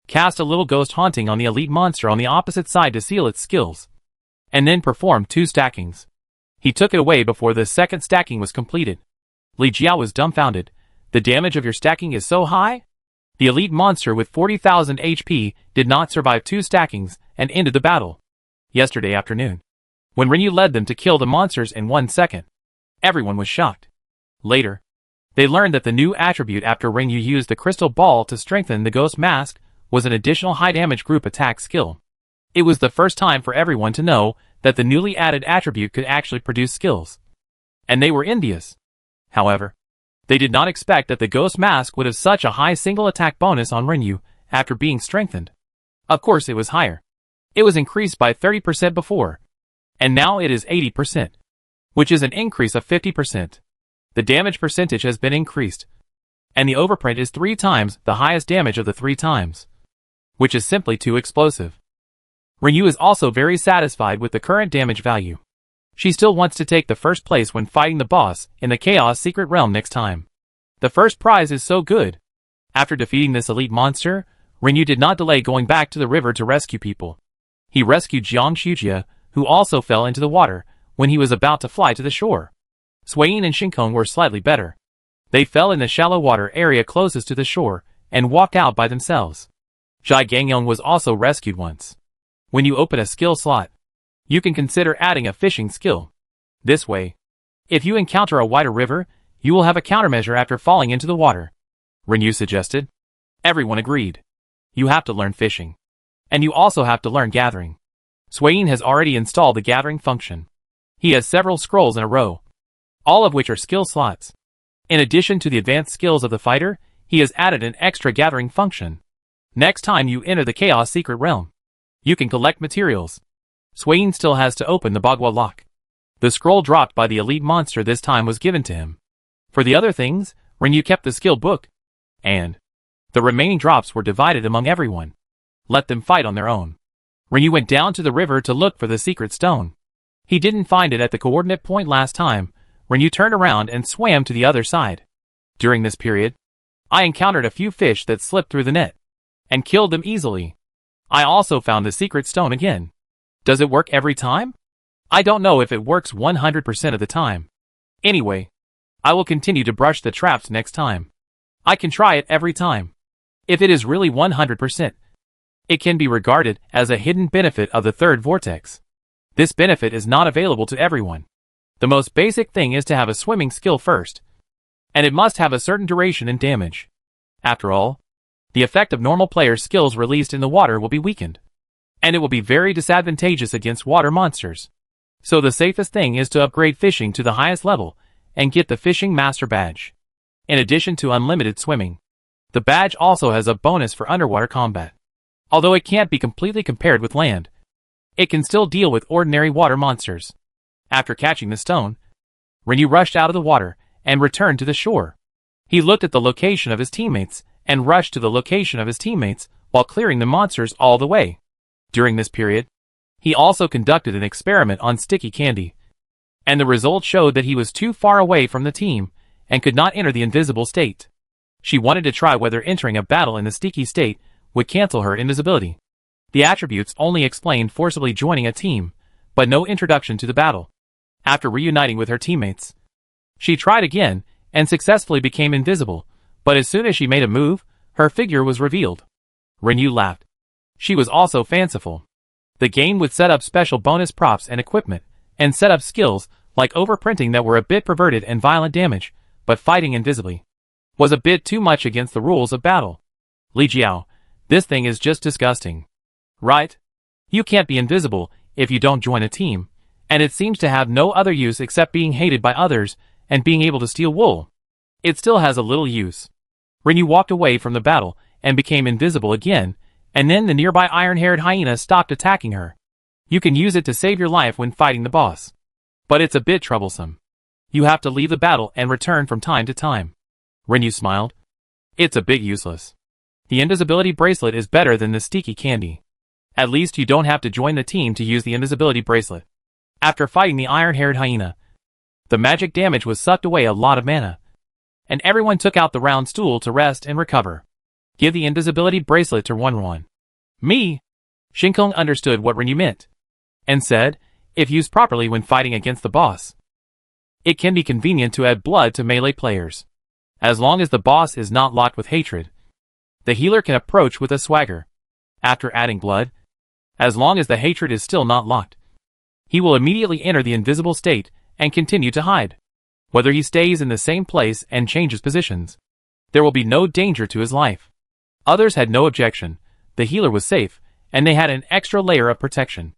cast a little ghost haunting on the elite monster on the opposite side to seal its skills, and then performed 2 stackings. He took it away before the second stacking was completed. Li Jiao was dumbfounded. The damage of your stacking is so high? The elite monster with 40,000 HP did not survive 2 stackings and ended the battle yesterday afternoon, when Renyu led them to kill the monsters in 1 second. Everyone was shocked. Later, they learned that the new attribute after Renyu used the crystal ball to strengthen the ghost mask was an additional high damage group attack skill. It was the first time for everyone to know that the newly added attribute could actually produce skills. And they were envious. However, they did not expect that the ghost mask would have such a high single attack bonus on Renyu after being strengthened. Of course it was higher. It was increased by 30% before, and now it is 80%, which is an increase of 50%. The damage percentage has been increased, and the overprint is 3 times the highest damage of the 3 times, which is simply too explosive. Renyu is also very satisfied with the current damage value. She still wants to take the first place when fighting the boss in the Chaos Secret Realm next time. The first prize is so good. After defeating this elite monster, Renyu did not delay going back to the river to rescue people. He rescued Jiang Shujia, who also fell into the water when he was about to fly to the shore. Swain and Shinkong were slightly better. They fell in the shallow water area closest to the shore and walked out by themselves. Zhai Gangyong was also rescued once. When you open a skill slot, you can consider adding a fishing skill. This way, if you encounter a wider river, you will have a countermeasure after falling into the water. Renyu suggested. Everyone agreed. You have to learn fishing. And you also have to learn gathering. Swain has already installed the gathering function. He has several scrolls in a row, all of which are skill slots. In addition to the advanced skills of the fighter, he has added an extra gathering function. Next time you enter the Chaos Secret Realm, you can collect materials. Swain still has to open the Bagua lock. The scroll dropped by the elite monster this time was given to him. For the other things, Renyu kept the skill book, and the remaining drops were divided among everyone. Let them fight on their own. Renyu went down to the river to look for the secret stone. He didn't find it at the coordinate point last time, when you turned around and swam to the other side. During this period, I encountered a few fish that slipped through the net, and killed them easily. I also found the secret stone again. Does it work every time? I don't know if it works 100% of the time. Anyway, I will continue to brush the traps next time. I can try it every time. If it is really 100%, it can be regarded as a hidden benefit of the third vortex. This benefit is not available to everyone. The most basic thing is to have a swimming skill first, and it must have a certain duration and damage. After all, the effect of normal players' skills released in the water will be weakened, and it will be very disadvantageous against water monsters. So the safest thing is to upgrade fishing to the highest level and get the Fishing Master badge. In addition to unlimited swimming, the badge also has a bonus for underwater combat. Although it can't be completely compared with land, it can still deal with ordinary water monsters. After catching the stone, Renu rushed out of the water and returned to the shore. He looked at the location of his teammates and rushed to the location of his teammates while clearing the monsters all the way. During this period, he also conducted an experiment on sticky candy, and the results showed that he was too far away from the team and could not enter the invisible state. She wanted to try whether entering a battle in the sticky state would cancel her invisibility. The attributes only explained forcibly joining a team, but no introduction to the battle. After reuniting with her teammates, she tried again and successfully became invisible, but as soon as she made a move, her figure was revealed. Renu laughed. She was also fanciful. The game would set up special bonus props and equipment, and set up skills like overprinting that were a bit perverted and violent damage, but fighting invisibly was a bit too much against the rules of battle. Li Jiao, this thing is just disgusting. Right? You can't be invisible if you don't join a team, and it seems to have no other use except being hated by others and being able to steal wool. It still has a little use. Renu walked away from the battle and became invisible again, and then the nearby iron-haired hyena stopped attacking her. You can use it to save your life when fighting the boss, but it's a bit troublesome. You have to leave the battle and return from time to time. Renu smiled. It's a bit useless. The invisibility bracelet is better than the sticky candy. At least you don't have to join the team to use the invisibility bracelet. After fighting the iron-haired hyena, the magic damage was sucked away a lot of mana, and everyone took out the round stool to rest and recover. Give the invisibility bracelet to Runrun. Me? Shinkong understood what Renu meant, and said, if used properly when fighting against the boss, it can be convenient to add blood to melee players. As long as the boss is not locked with hatred, the healer can approach with a swagger. After adding blood, as long as the hatred is still not locked, he will immediately enter the invisible state and continue to hide. Whether he stays in the same place and changes positions, there will be no danger to his life. Others had no objection. The healer was safe, and they had an extra layer of protection.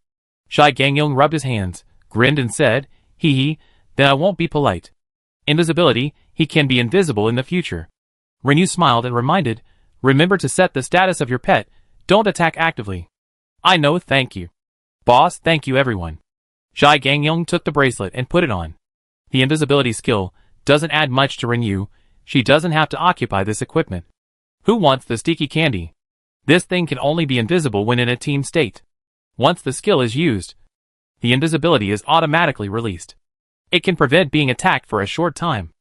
Shai Gangyong rubbed his hands, grinned and said, hee hee, then I won't be polite. Invisibility, he can be invisible in the future. Renu smiled and reminded, remember to set the status of your pet, don't attack actively. I know, thank you. Boss, thank you everyone. Shai Gangyong took the bracelet and put it on. The invisibility skill doesn't add much to Renu. She doesn't have to occupy this equipment. Who wants the sticky candy? This thing can only be invisible when in a team state. Once the skill is used, the invisibility is automatically released. It can prevent being attacked for a short time.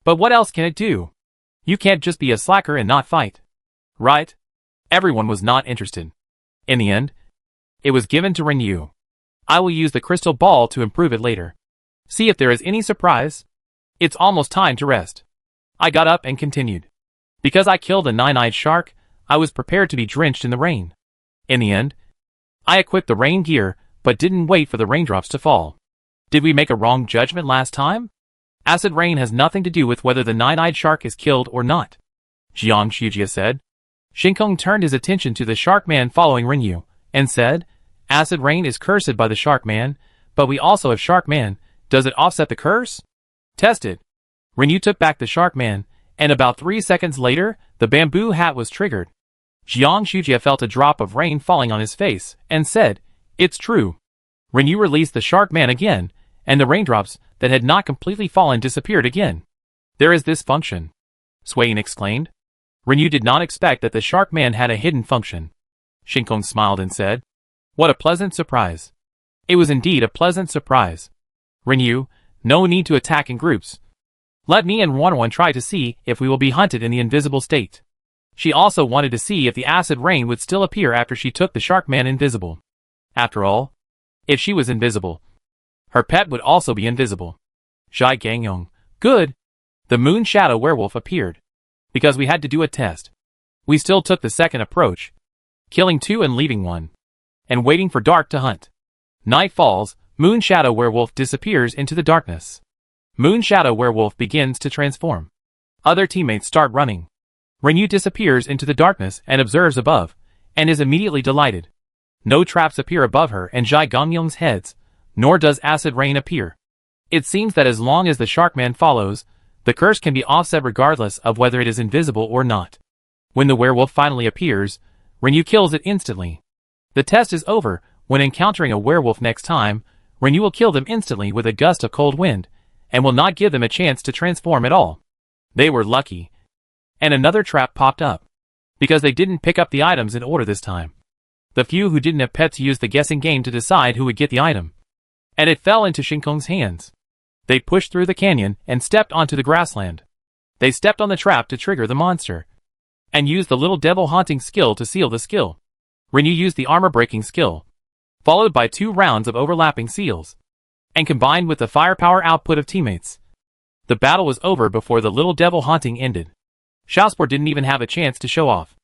But what else can it do? You can't just be a slacker and not fight. Right? Everyone was not interested. In the end, it was given to Renu. I will use the crystal ball to improve it later. See if there is any surprise. It's almost time to rest. I got up and continued. Because I killed a nine-eyed shark, I was prepared to be drenched in the rain. In the end, I equipped the rain gear, but didn't wait for the raindrops to fall. Did we make a wrong judgment last time? Acid rain has nothing to do with whether the nine-eyed shark is killed or not, Jiang Shujia said. Shinkong turned his attention to the shark man following Renu, and said, acid rain is cursed by the shark man, but we also have shark man. Does it offset the curse? Test it. Renu took back the shark man, and about 3 seconds later, the bamboo hat was triggered. Jiang Shujia felt a drop of rain falling on his face, and said, it's true. Renu released the shark man again, and the raindrops that had not completely fallen disappeared again. There is this function, Swain exclaimed. Renu did not expect that the shark man had a hidden function. Shinkong smiled and said, what a pleasant surprise. It was indeed a pleasant surprise. Rinyu, no need to attack in groups. Let me and Wanwan try to see if we will be hunted in the invisible state. She also wanted to see if the acid rain would still appear after she took the shark man invisible. After all, if she was invisible, her pet would also be invisible. Zhai Gangyong. Good. The moon shadow werewolf appeared. Because we had to do a test. We still took the second approach, killing 2 and leaving 1. And waiting for dark to hunt. Night falls, moon shadow werewolf disappears into the darkness. Moon shadow werewolf begins to transform. Other teammates start running. Rinyu disappears into the darkness and observes above, and is immediately delighted. No traps appear above her and Zhai Gangyong's heads, nor does acid rain appear. It seems that as long as the Sharkman follows, the curse can be offset regardless of whether it is invisible or not. When the werewolf finally appears, Rinyu kills it instantly. The test is over. When encountering a werewolf next time, Rinyu will kill them instantly with a gust of cold wind, and will not give them a chance to transform at all. They were lucky. And another trap popped up. Because they didn't pick up the items in order this time. The few who didn't have pets used the guessing game to decide who would get the item. And it fell into Shinkong's hands. They pushed through the canyon and stepped onto the grassland. They stepped on the trap to trigger the monster. And used the little devil haunting skill to seal the skill. Rinyu used the armor breaking skill. Followed by 2 rounds of overlapping seals. And combined with the firepower output of teammates. The battle was over before the little devil haunting ended. Xiaospor didn't even have a chance to show off.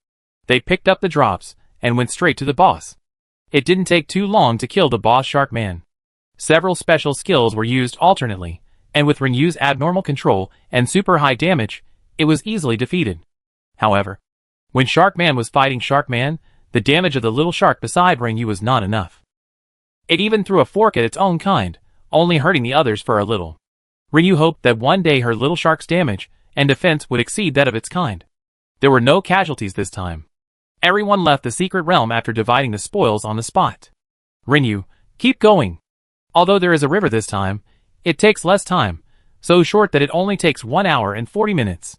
They picked up the drops, and went straight to the boss. It didn't take too long to kill the boss Shark Man. Several special skills were used alternately, and with Rinyu's abnormal control and super high damage, it was easily defeated. However, when Shark Man was fighting Shark Man, the damage of the little shark beside Rinyu was not enough. It even threw a fork at its own kind, only hurting the others for a little. Rinyu hoped that one day her little shark's damage and defense would exceed that of its kind. There were no casualties this time. Everyone left the secret realm after dividing the spoils on the spot. Rinyu, keep going. Although there is a river this time, it takes less time, so short that it only takes 1 hour and 40 minutes.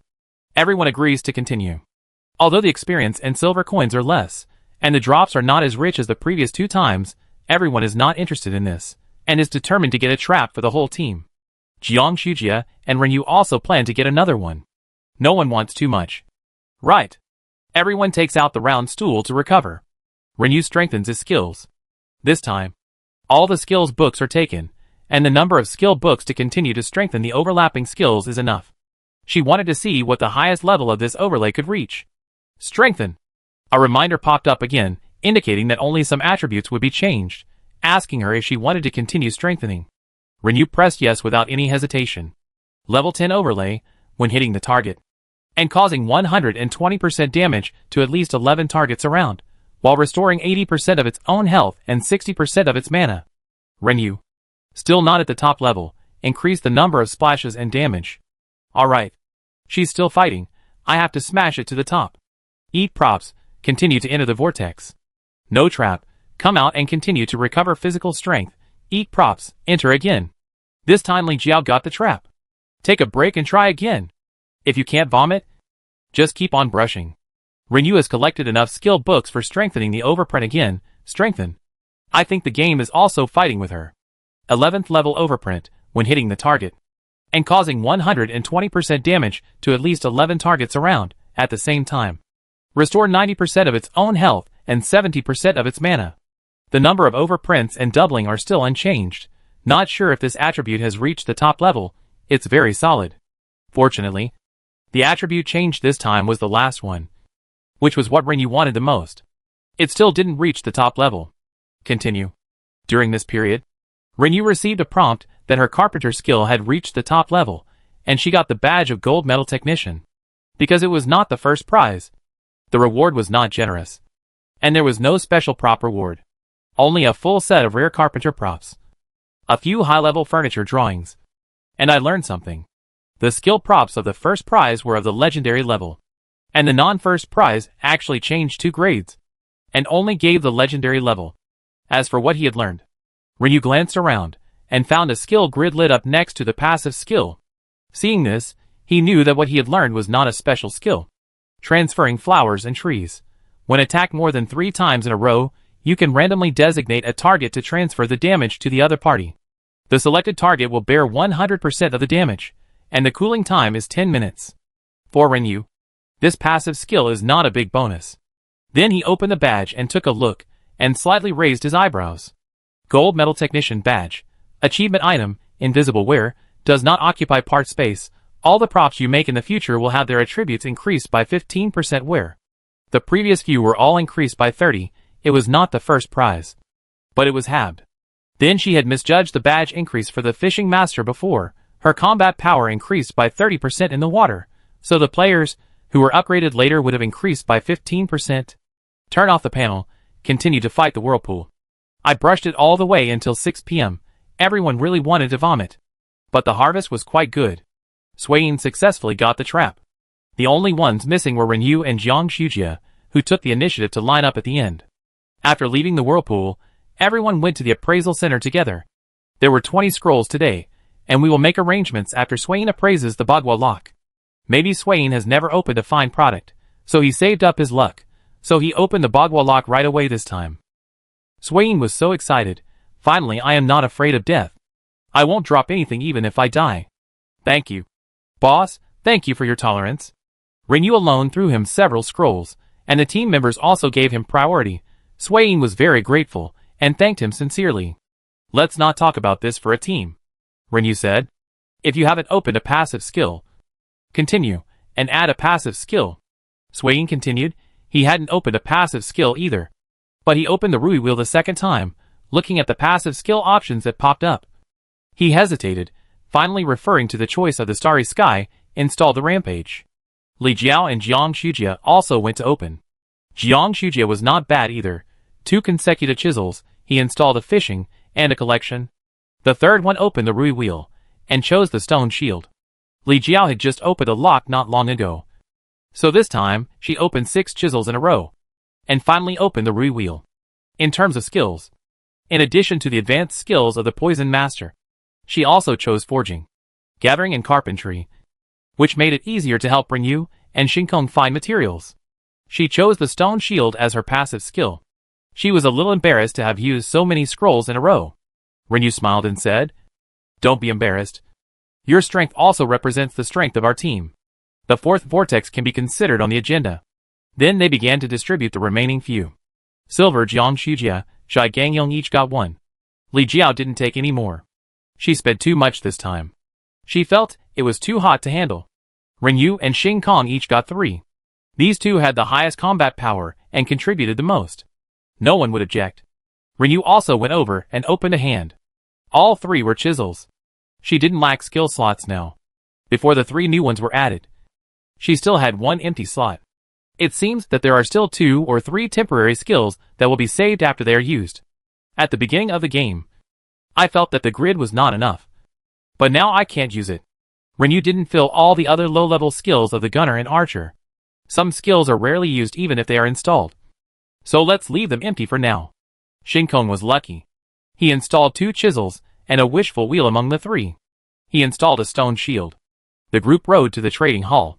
Everyone agrees to continue. Although the experience and silver coins are less, and the drops are not as rich as the previous 2 times, everyone is not interested in this, and is determined to get a trap for the whole team. Jiang Shujia and Rinyu also plan to get another one. No one wants too much. Right. Everyone takes out the round stool to recover. Rinyu strengthens his skills. This time, all the skills books are taken, and the number of skill books to continue to strengthen the overlapping skills is enough. She wanted to see what the highest level of this overlay could reach. Strengthen. A reminder popped up again, indicating that only some attributes would be changed, asking her if she wanted to continue strengthening. Rinyu pressed yes without any hesitation. Level 10 overlay, when hitting the target, and causing 120% damage to at least 11 targets around, while restoring 80% of its own health and 60% of its mana. Rinyu, still not at the top level, increased the number of splashes and damage. Alright. She's still fighting, I have to smash it to the top. Eat props, continue to enter the vortex. No trap, come out and continue to recover physical strength. Eat props, enter again. This time Li Jiao got the trap. Take a break and try again. If you can't vomit, just keep on brushing. Rinyu has collected enough skill books for strengthening the overprint again. Strengthen. I think the game is also fighting with her. 11th level overprint, when hitting the target, and causing 120% damage to at least 11 targets around, at the same time. Restore 90% of its own health and 70% of its mana. The number of overprints and doubling are still unchanged. Not sure if this attribute has reached the top level. It's very solid. Fortunately, the attribute changed this time was the last one, which was what Rinyu wanted the most. It still didn't reach the top level. Continue. During this period, Rinyu received a prompt that her carpenter skill had reached the top level, and she got the badge of Gold Medal Technician. Because it was not the first prize, the reward was not generous. And there was no special prop reward. Only a full set of rare carpenter props. A few high-level furniture drawings. And I learned something. The skill props of the first prize were of the legendary level. And the non-first prize actually changed 2 grades. And only gave the legendary level. As for what he had learned, Rinyu glanced around, and found a skill grid lit up next to the passive skill. Seeing this, he knew that what he had learned was not a special skill. Transferring flowers and trees. When attacked more than 3 times in a row, you can randomly designate a target to transfer the damage to the other party. The selected target will bear 100% of the damage, and the cooling time is 10 minutes. For Renyu, this passive skill is not a big bonus. Then he opened the badge and took a look, and slightly raised his eyebrows. Gold Metal Technician Badge. Achievement item, invisible wear, does not occupy part space. All the props you make in the future will have their attributes increased by 15% wear. The previous few were all increased by 30, it was not the first prize. But it was halved. Then she had misjudged the badge increase for the Fishing Master before. Her combat power increased by 30% in the water, so the players, who were upgraded later would have increased by 15%. Turn off the panel, continue to fight the whirlpool. I brushed it all the way until 6 p.m. Everyone really wanted to vomit. But the harvest was quite good. Swain successfully got the trap. The only ones missing were Renyu and Jiang Shujia, who took the initiative to line up at the end. After leaving the whirlpool, everyone went to the appraisal center together. There were 20 scrolls today, and we will make arrangements after Swain appraises the Bagua lock. Maybe Swain has never opened a fine product, so he saved up his luck, so he opened the Bagua lock right away this time. Swain was so excited. Finally, I am not afraid of death. I won't drop anything even if I die. Thank you. Boss, thank you for your tolerance. Renyu alone threw him several scrolls, and the team members also gave him priority. Swain was very grateful, and thanked him sincerely. Let's not talk about this for a team, Renyu said. If you haven't opened a passive skill, continue, and add a passive skill. Swain continued. He hadn't opened a passive skill either. But he opened the Rui wheel the second time, looking at the passive skill options that popped up. He hesitated, finally referring to the choice of the Starry Sky, install the Rampage. Li Jiao and Jiang Shujia also went to open. Jiang Shujia was not bad either. 2 consecutive chisels, he installed a fishing, and a collection. The third one opened the Rui wheel, and chose the stone shield. Li Jiao had just opened a lock not long ago. So this time, she opened 6 chisels in a row, and finally opened the Rui wheel. In terms of skills, in addition to the advanced skills of the Poison Master, she also chose forging, gathering and carpentry, which made it easier to help Renyu and Shinkong find materials. She chose the stone shield as her passive skill. She was a little embarrassed to have used so many scrolls in a row. Renyu smiled and said, "Don't be embarrassed. Your strength also represents the strength of our team. The 4th vortex can be considered on the agenda." Then they began to distribute the remaining few. Silver Jiang Shujia, Shai Gangyong each got 1. Li Jiao didn't take any more. She sped too much this time. She felt it was too hot to handle. Renyu and Xing Kong each got 3. These two had the highest combat power and contributed the most. No one would object. Renyu also went over and opened a hand. All 3 were chisels. She didn't lack skill slots now. Before the 3 new ones were added, she still had 1 empty slot. It seems that there are still 2 or 3 temporary skills that will be saved after they are used. At the beginning of the game, I felt that the grid was not enough. But now I can't use it. Renyu didn't fill all the other low-level skills of the gunner and archer. Some skills are rarely used even if they are installed. So let's leave them empty for now. Shinkong was lucky. He installed 2 chisels and a wishful wheel among the 3. He installed a stone shield. The group rode to the trading hall.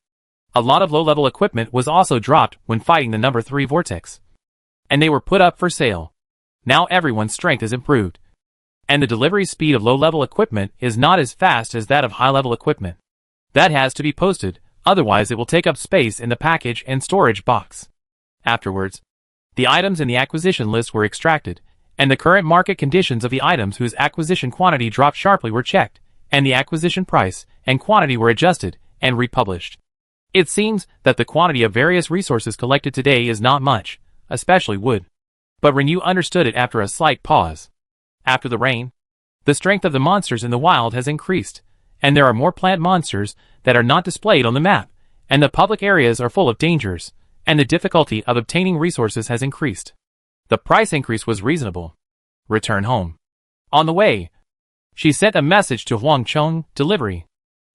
A lot of low-level equipment was also dropped when fighting the number 3 vortex, and they were put up for sale. Now everyone's strength is improved, and the delivery speed of low-level equipment is not as fast as that of high-level equipment. That has to be posted, otherwise it will take up space in the package and storage box. Afterwards, the items in the acquisition list were extracted, and the current market conditions of the items whose acquisition quantity dropped sharply were checked, and the acquisition price and quantity were adjusted and republished. It seems that the quantity of various resources collected today is not much, especially wood. But Renyu understood it after a slight pause. After the rain, the strength of the monsters in the wild has increased, and there are more plant monsters that are not displayed on the map, and the public areas are full of dangers, and the difficulty of obtaining resources has increased. The price increase was reasonable. Return home. On the way, she sent a message to Huang Chong, delivery.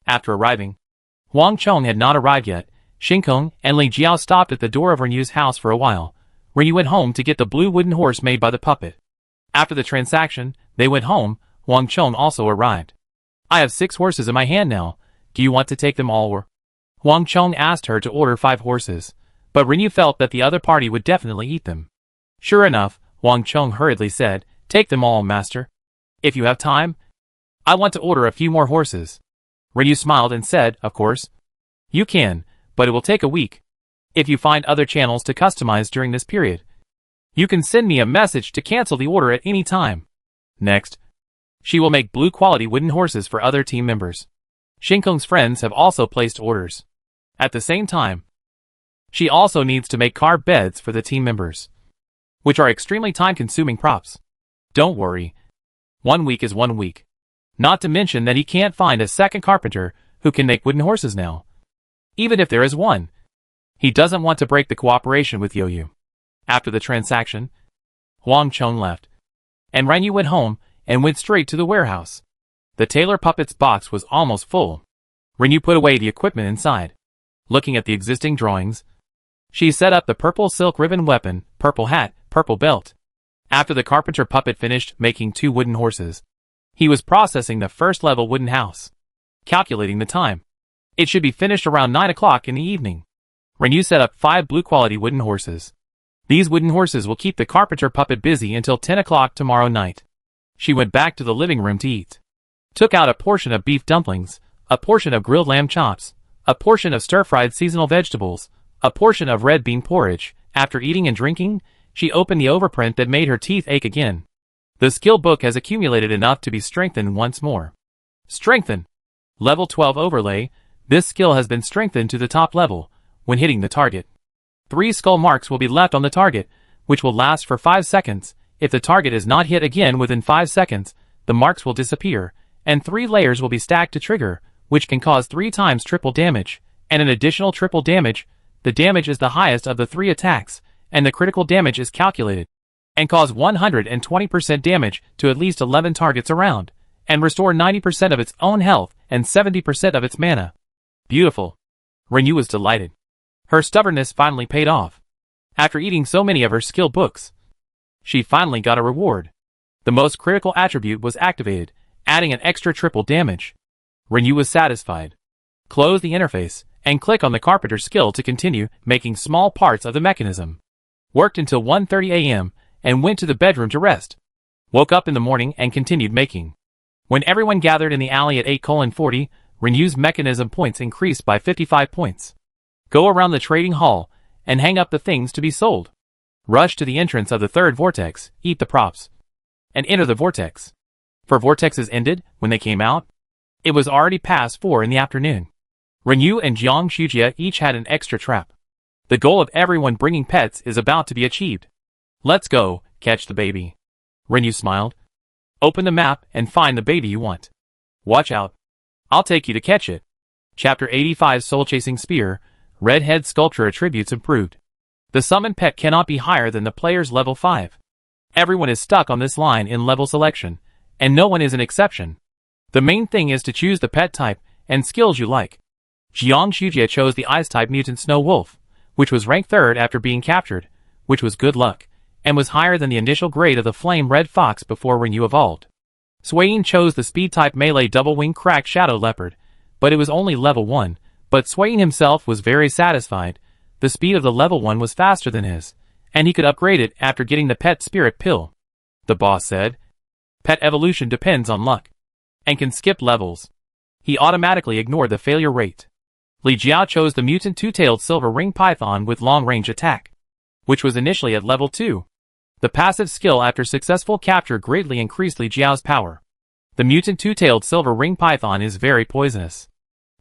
After arriving, Huang Chong had not arrived yet. Shinkong and Li Jiao stopped at the door of Renyu's house for a while. Renyu went home to get the blue wooden horse made by the puppet. After the transaction, they went home. Huang Chong also arrived. "I have 6 horses in my hand now. Do you want to take them all or?" Huang Chong asked her to order 5 horses, but Renyu felt that the other party would definitely eat them. Sure enough, Wang Chong hurriedly said, "Take them all, master. If you have time, I want to order a few more horses." Renyu smiled and said, "Of course. You can, but it will take a week. If you find other channels to customize during this period, you can send me a message to cancel the order at any time." Next, she will make blue quality wooden horses for other team members. Shinkong's friends have also placed orders. At the same time, she also needs to make carved beds for the team members, which are extremely time-consuming props. Don't worry. 1 week is 1 week. Not to mention that he can't find a second carpenter who can make wooden horses now. Even if there is one, he doesn't want to break the cooperation with Yoyu. After the transaction, Wang Chong left, and Renyu went home and went straight to the warehouse. The tailor puppet's box was almost full. Renyu put away the equipment inside. Looking at the existing drawings, she set up the purple silk ribbon weapon, purple hat, purple belt. After the carpenter puppet finished making 2 wooden horses, he was processing the first level wooden house. Calculating the time, it should be finished around 9 o'clock in the evening. Renyu set up 5 blue quality wooden horses. These wooden horses will keep the carpenter puppet busy until 10 o'clock tomorrow night. She went back to the living room to eat. Took out a portion of beef dumplings, a portion of grilled lamb chops, a portion of stir-fried seasonal vegetables, a portion of red bean porridge. After eating and drinking, she opened the overprint that made her teeth ache again. The skill book has accumulated enough to be strengthened once more. Strengthen. Level 12 overlay. This skill has been strengthened to the top level. When hitting the target, 3 skull marks will be left on the target, which will last for 5 seconds. If the target is not hit again within 5 seconds, the marks will disappear, and 3 layers will be stacked to trigger, which can cause 3 times triple damage, and an additional triple damage. The damage is the highest of the 3 attacks, and the critical damage is calculated, and cause 120% damage to at least 11 targets around, and restore 90% of its own health and 70% of its mana. Beautiful. Renyu was delighted. Her stubbornness finally paid off. After eating so many of her skill books, she finally got a reward. The most critical attribute was activated, adding an extra triple damage. Renyu was satisfied. Close the interface, and click on the carpenter skill to continue making small parts of the mechanism. Worked until 1:30 a.m., and went to the bedroom to rest. Woke up in the morning and continued making. When everyone gathered in the alley at 8:40, Renyu's mechanism points increased by 55 points. Go around the trading hall, and hang up the things to be sold. Rush to the entrance of the 3rd vortex, eat the props, and enter the vortex. For vortexes ended, when they came out, it was already past 4 in the afternoon. Renyu and Jiang Shujia each had an extra trap. The goal of everyone bringing pets is about to be achieved. Let's go, catch the baby. Renyu smiled. Open the map and find the baby you want. Watch out. I'll take you to catch it. Chapter 85 Soul Chasing Spear. Red Head Sculpture Attributes Improved. The summon pet cannot be higher than the player's level 5. Everyone is stuck on this line in level selection, and no one is an exception. The main thing is to choose the pet type and skills you like. Jiang Shujia chose the Ice-type mutant Snow Wolf, which was ranked 3rd after being captured, which was good luck, and was higher than the initial grade of the Flame Red Fox before Renyu evolved. Swain chose the Speed-type Melee Double-Wing Cracked Shadow Leopard, but it was only level 1, but Swain himself was very satisfied. The speed of the level 1 was faster than his, and he could upgrade it after getting the Pet Spirit Pill. The boss said, "Pet evolution depends on luck, and can skip levels." He automatically ignored the failure rate. Li Jiao chose the mutant two-tailed silver ring python with long-range attack, which was initially at level 2. The passive skill after successful capture greatly increased Li Jiao's power. The mutant two-tailed silver ring python is very poisonous.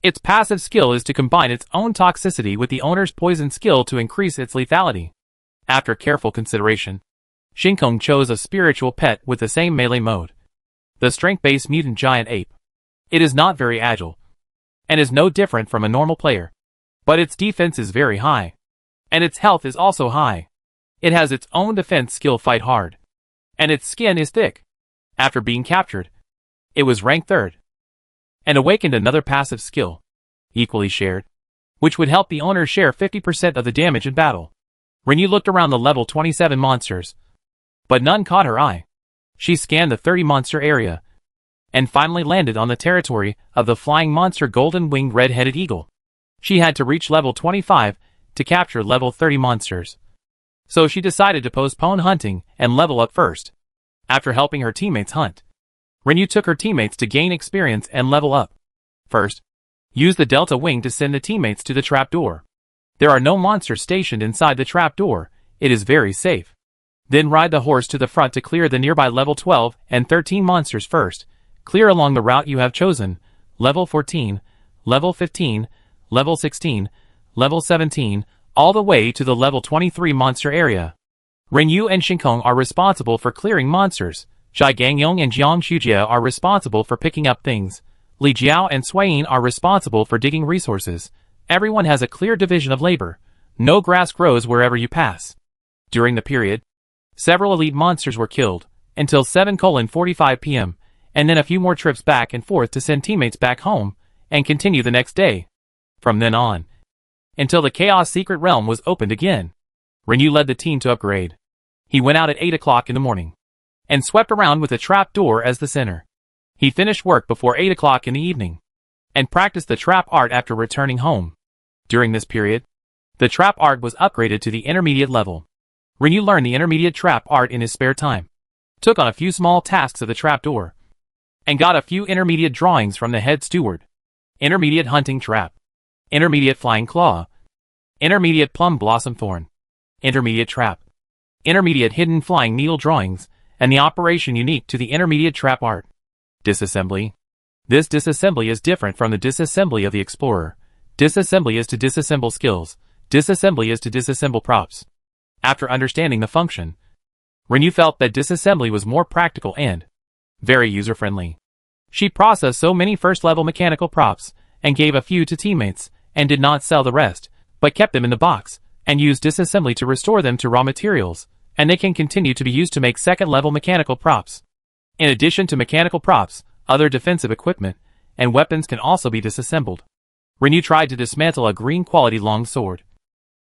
Its passive skill is to combine its own toxicity with the owner's poison skill to increase its lethality. After careful consideration, Shinkong chose a spiritual pet with the same melee mode. The strength-based mutant giant ape. It is not very agile, and is no different from a normal player, but its defense is very high, and its health is also high. It has its own defense skill Fight Hard, and its skin is thick. After being captured, it was ranked 3rd, and awakened another passive skill, equally shared, which would help the owner share 50% of the damage in battle. Renyu looked around the level 27 monsters, but none caught her eye. She scanned the 30 monster area, and finally landed on the territory of the flying monster golden-winged red-headed eagle. She had to reach level 25 to capture level 30 monsters. So she decided to postpone hunting and level up first. After helping her teammates hunt, Rinyu took her teammates to gain experience and level up. First, use the Delta Wing to send the teammates to the trapdoor. There are no monsters stationed inside the trapdoor, it is very safe. Then ride the horse to the front to clear the nearby level 12 and 13 monsters first. Clear along the route you have chosen, level 14, level 15, level 16, level 17, all the way to the level 23 monster area. Rinyu and Shinkong are responsible for clearing monsters. Zhai Gangyong and Jiang Shujia are responsible for picking up things. Li Jiao and Suiyin are responsible for digging resources. Everyone has a clear division of labor. No grass grows wherever you pass. During the period, several elite monsters were killed, until 7:45 p.m., and then a few more trips back and forth to send teammates back home, and continue the next day. From then on, until the Chaos Secret Realm was opened again, Rinyu led the team to upgrade. He went out at 8 o'clock in the morning, and swept around with the trap door as the center. He finished work before 8 o'clock in the evening, and practiced the trap art after returning home. During this period, the trap art was upgraded to the intermediate level. Rinyu learned the intermediate trap art in his spare time, took on a few small tasks of the trap door, and got a few intermediate drawings from the head steward. Intermediate hunting trap, intermediate flying claw, intermediate plum blossom thorn, intermediate trap, intermediate hidden flying needle drawings, and the operation unique to the intermediate trap art. Disassembly. This disassembly is different from the disassembly of the explorer. Disassembly is to disassemble skills. Disassembly is to disassemble props. After understanding the function, Rinyu felt that disassembly was more practical and very user-friendly. She processed so many first-level mechanical props, and gave a few to teammates, and did not sell the rest, but kept them in the box, and used disassembly to restore them to raw materials, and they can continue to be used to make second-level mechanical props. In addition to mechanical props, other defensive equipment and weapons can also be disassembled. Rinyu tried to dismantle a green-quality long sword,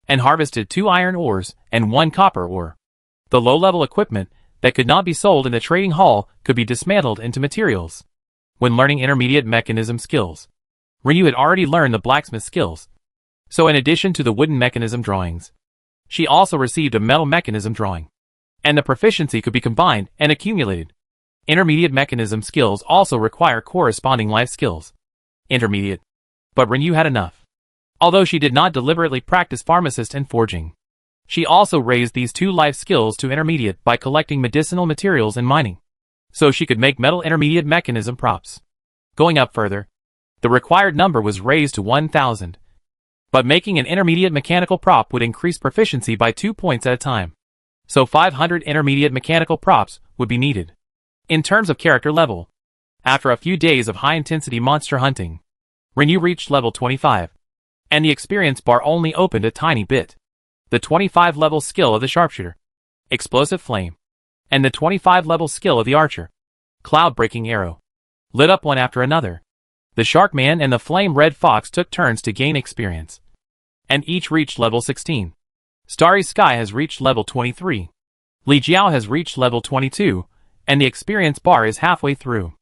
and harvested 2 iron ores and 1 copper ore. The low-level equipment that could not be sold in the trading hall could be dismantled into materials. When learning intermediate mechanism skills, Rinyu had already learned the blacksmith skills. So in addition to the wooden mechanism drawings, she also received a metal mechanism drawing, and the proficiency could be combined and accumulated. Intermediate mechanism skills also require corresponding life skills. Intermediate. But Rinyu had enough. Although she did not deliberately practice pharmacist and forging, she also raised these 2 life skills to intermediate by collecting medicinal materials and mining, so she could make metal intermediate mechanism props. Going up further, the required number was raised to 1,000. But making an intermediate mechanical prop would increase proficiency by 2 points at a time. So 500 intermediate mechanical props would be needed. In terms of character level, after a few days of high-intensity monster hunting, Rinyu reached level 25. And the experience bar only opened a tiny bit. The 25 level skill of the sharpshooter, explosive flame, and the 25 level skill of the archer, cloud breaking arrow, lit up one after another. The shark man and the flame red fox took turns to gain experience, and each reached level 16. Starry Sky has reached level 23. Li Jiao has reached level 22, and the experience bar is halfway through.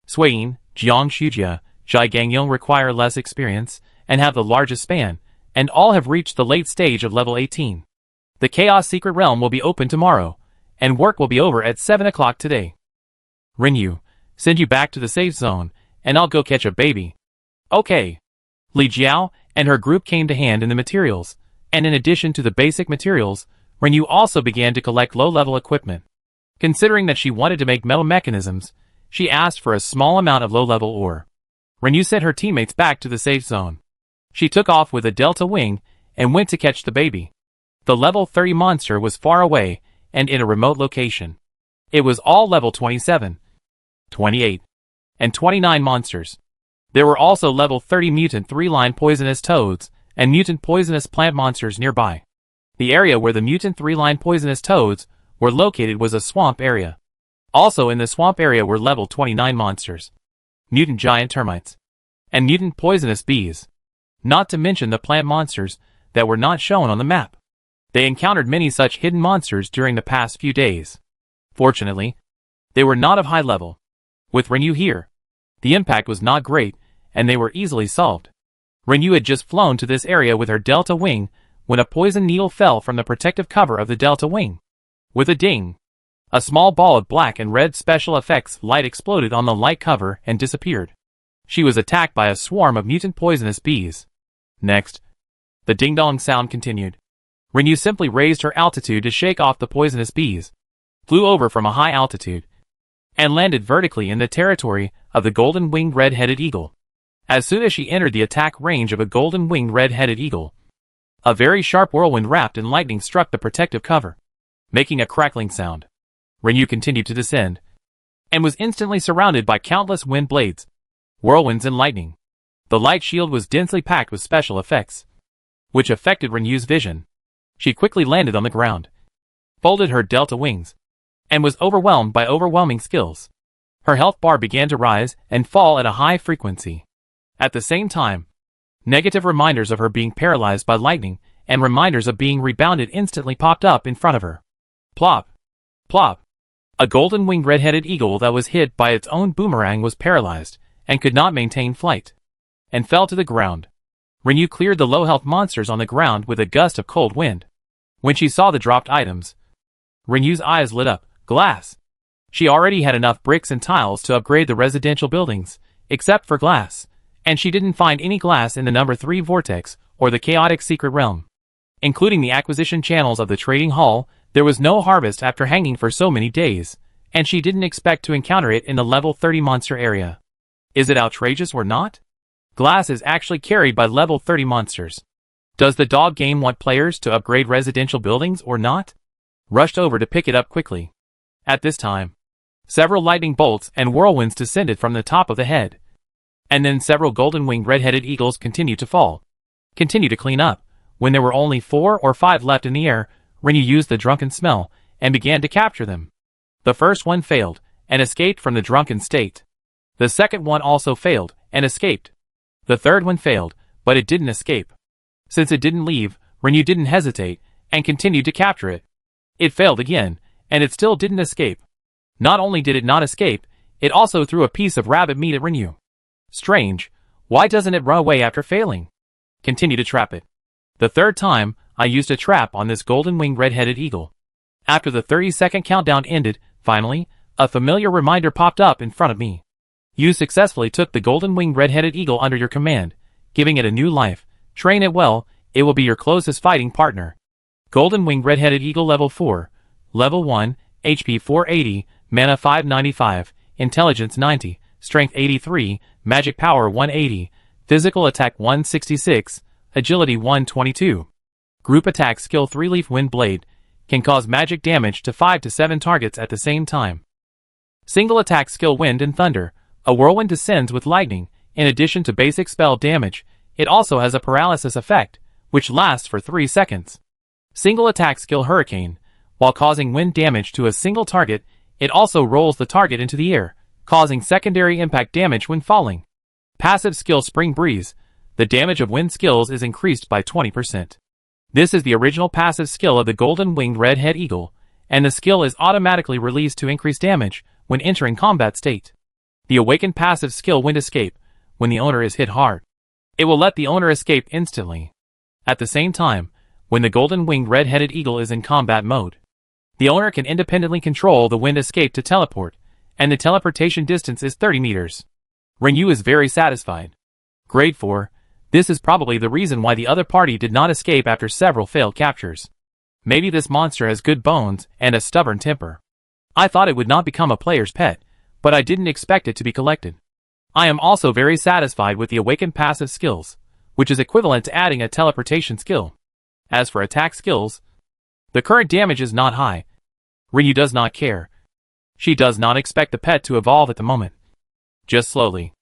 Suiyin, Jiang Shujia, Zhai Gangyong require less experience, and have the largest span, and all have reached the late stage of level 18. The Chaos Secret Realm will be open tomorrow, and work will be over at 7 o'clock today. Rinyu, send you back to the safe zone, and I'll go catch a baby. Okay. Li Jiao and her group came to hand in the materials, and in addition to the basic materials, Rinyu also began to collect low-level equipment. Considering that she wanted to make metal mechanisms, she asked for a small amount of low-level ore. Rinyu sent her teammates back to the safe zone. She took off with a Delta Wing and went to catch the baby. The level 30 monster was far away and in a remote location. It was all level 27, 28, and 29 monsters. There were also level 30 mutant 3-line poisonous toads and mutant poisonous plant monsters nearby. The area where the mutant 3-line poisonous toads were located was a swamp area. Also in the swamp area were level 29 monsters, mutant giant termites, and mutant poisonous bees. Not to mention the plant monsters that were not shown on the map. They encountered many such hidden monsters during the past few days. Fortunately, they were not of high level. With Rinyu here, the impact was not great, and they were easily solved. Rinyu had just flown to this area with her Delta Wing when a poison needle fell from the protective cover of the Delta wing. With a ding, a small ball of black and red special effects light exploded on the light cover and disappeared. She was attacked by a swarm of mutant poisonous bees. Next, the ding-dong sound continued. Rinyu simply raised her altitude to shake off the poisonous bees, flew over from a high altitude, and landed vertically in the territory of the golden-winged red-headed eagle. As soon as she entered the attack range of a golden-winged red-headed eagle, a very sharp whirlwind wrapped in lightning struck the protective cover, making a crackling sound. Rinyu continued to descend, and was instantly surrounded by countless wind blades, whirlwinds and lightning. The light shield was densely packed with special effects, which affected Rinyu's vision. She quickly landed on the ground, folded her delta wings, and was overwhelmed by overwhelming skills. Her health bar began to rise and fall at a high frequency. At the same time, negative reminders of her being paralyzed by lightning and reminders of being rebounded instantly popped up in front of her. Plop! Plop! A golden-winged red-headed eagle that was hit by its own boomerang was paralyzed and could not maintain flight, and fell to the ground. Rinyu cleared the low-health monsters on the ground with a gust of cold wind. When she saw the dropped items, Rinyu's eyes lit up. Glass! She already had enough bricks and tiles to upgrade the residential buildings, except for glass, and she didn't find any glass in the number 3 vortex or the chaotic secret realm. Including the acquisition channels of the trading hall, there was no harvest after hanging for so many days, and she didn't expect to encounter it in the level 30 monster area. Is it outrageous or not? Glass is actually carried by level 30 monsters. Does the dog game want players to upgrade residential buildings or not? Rushed over to pick it up quickly. At this time, several lightning bolts and whirlwinds descended from the top of the head. And then several golden-winged red-headed eagles continued to fall. Continue to clean up. When there were only 4 or 5 left in the air, Rinyu used the drunken smell and began to capture them. The first one failed and escaped from the drunken state. The second one also failed and escaped. The third one failed, but it didn't escape. Since it didn't leave, Rinyu didn't hesitate and continued to capture it. It failed again, and it still didn't escape. Not only did it not escape, it also threw a piece of rabbit meat at Rinyu. Strange, why doesn't it run away after failing? Continue to trap it. The third time, I used a trap on this golden-winged red-headed eagle. After the 30-second countdown ended, finally, a familiar reminder popped up in front of me. You successfully took the golden-winged red-headed eagle under your command, giving it a new life. Train it well, it will be your closest fighting partner. Golden-winged red-headed eagle level 4, level 1, HP 480, mana 595, intelligence 90, strength 83, magic power 180, physical attack 166, agility 122. Group attack skill 3-leaf wind blade, can cause magic damage to 5 to 7 targets at the same time. Single attack skill wind and thunder, a whirlwind descends with lightning. In addition to basic spell damage, it also has a paralysis effect, which lasts for 3 seconds. Single attack skill hurricane, while causing wind damage to a single target, it also rolls the target into the air, causing secondary impact damage when falling. Passive skill spring breeze, the damage of wind skills is increased by 20%. This is the original passive skill of the golden-winged red-head eagle, and the skill is automatically released to increase damage when entering combat state. The awakened passive skill wind escape, when the owner is hit hard, it will let the owner escape instantly. At the same time, when the golden-winged red-headed eagle is in combat mode, the owner can independently control the wind escape to teleport, and the teleportation distance is 30 meters. Rinyu is very satisfied. Grade 4, this is probably the reason why the other party did not escape after several failed captures. Maybe this monster has good bones and a stubborn temper. I thought it would not become a player's pet, but I didn't expect it to be collected. I am also very satisfied with the awakened passive skills, which is equivalent to adding a teleportation skill. As for attack skills, the current damage is not high. Rinyu does not care. She does not expect the pet to evolve at the moment. Just slowly.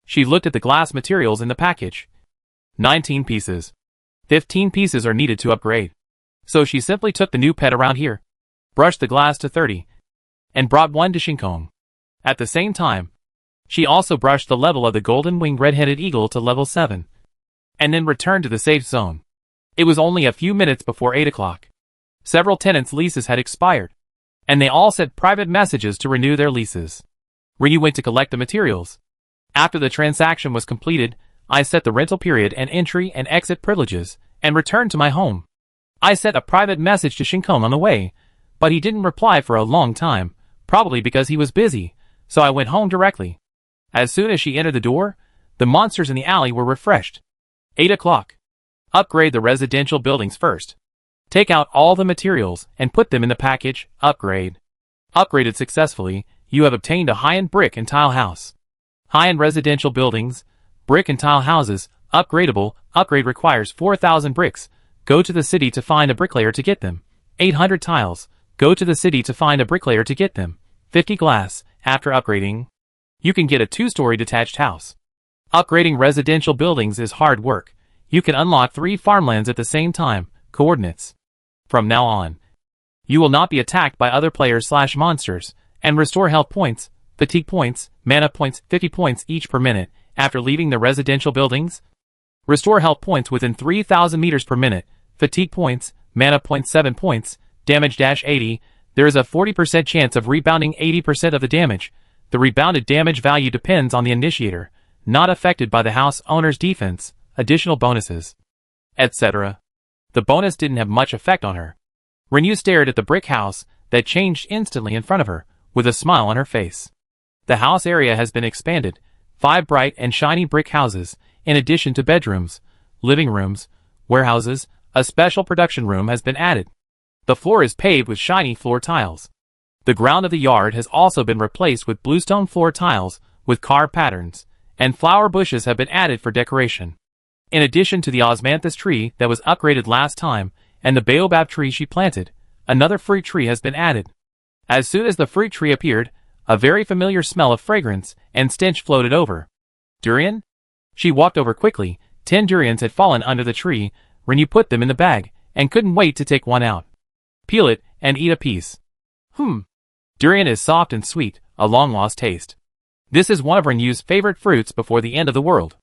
She looked at the glass materials in the package. 19 pieces. 15 pieces are needed to upgrade. So she simply took the new pet around here, brushed the glass to 30, and brought one to Shinkong. At the same time, she also brushed the level of the golden-winged red-headed eagle to level 7, and then returned to the safe zone. It was only a few minutes before 8 o'clock. Several tenants' leases had expired, and they all sent private messages to renew their leases. Rinyu went to collect the materials. After the transaction was completed, I set the rental period and entry and exit privileges, and returned to my home. I sent a private message to Shinkong on the way, but he didn't reply for a long time, probably because he was busy, so I went home directly. As soon as she entered the door, the monsters in the alley were refreshed. 8 o'clock. Upgrade the residential buildings first. Take out all the materials and put them in the package, upgrade. Upgraded successfully, you have obtained a high-end brick and tile house. High-end residential buildings, brick and tile houses, upgradable, upgrade requires 4,000 bricks. Go to the city to find a bricklayer to get them. 800 tiles, go to the city to find a bricklayer to get them. 50 glass, after upgrading, you can get a 2-story detached house. Upgrading residential buildings is hard work. You can unlock 3 farmlands at the same time. Coordinates. From now on, you will not be attacked by other players/monsters, and restore health points, fatigue points, mana points, 50 points each per minute, after leaving the residential buildings. Restore health points within 3,000 meters per minute, fatigue points, mana points 7 points, damage-80, there is a 40% chance of rebounding 80% of the damage. The rebounded damage value depends on the initiator, not affected by the house owner's defense, additional bonuses, etc. The bonus didn't have much effect on her. Renyu stared at the brick house that changed instantly in front of her, with a smile on her face. The house area has been expanded, 5 bright and shiny brick houses, in addition to bedrooms, living rooms, warehouses, a special production room has been added. The floor is paved with shiny floor tiles. The ground of the yard has also been replaced with bluestone floor tiles with carved patterns, and flower bushes have been added for decoration. In addition to the osmanthus tree that was upgraded last time, and the baobab tree she planted, another fruit tree has been added. As soon as the fruit tree appeared, a very familiar smell of fragrance and stench floated over. Durian? She walked over quickly. 10 durians had fallen under the tree. Renyu put them in the bag, and couldn't wait to take one out. Peel it, and eat a piece. Durian is soft and sweet, a long-lost taste. This is one of Renyu's favorite fruits before the end of the world.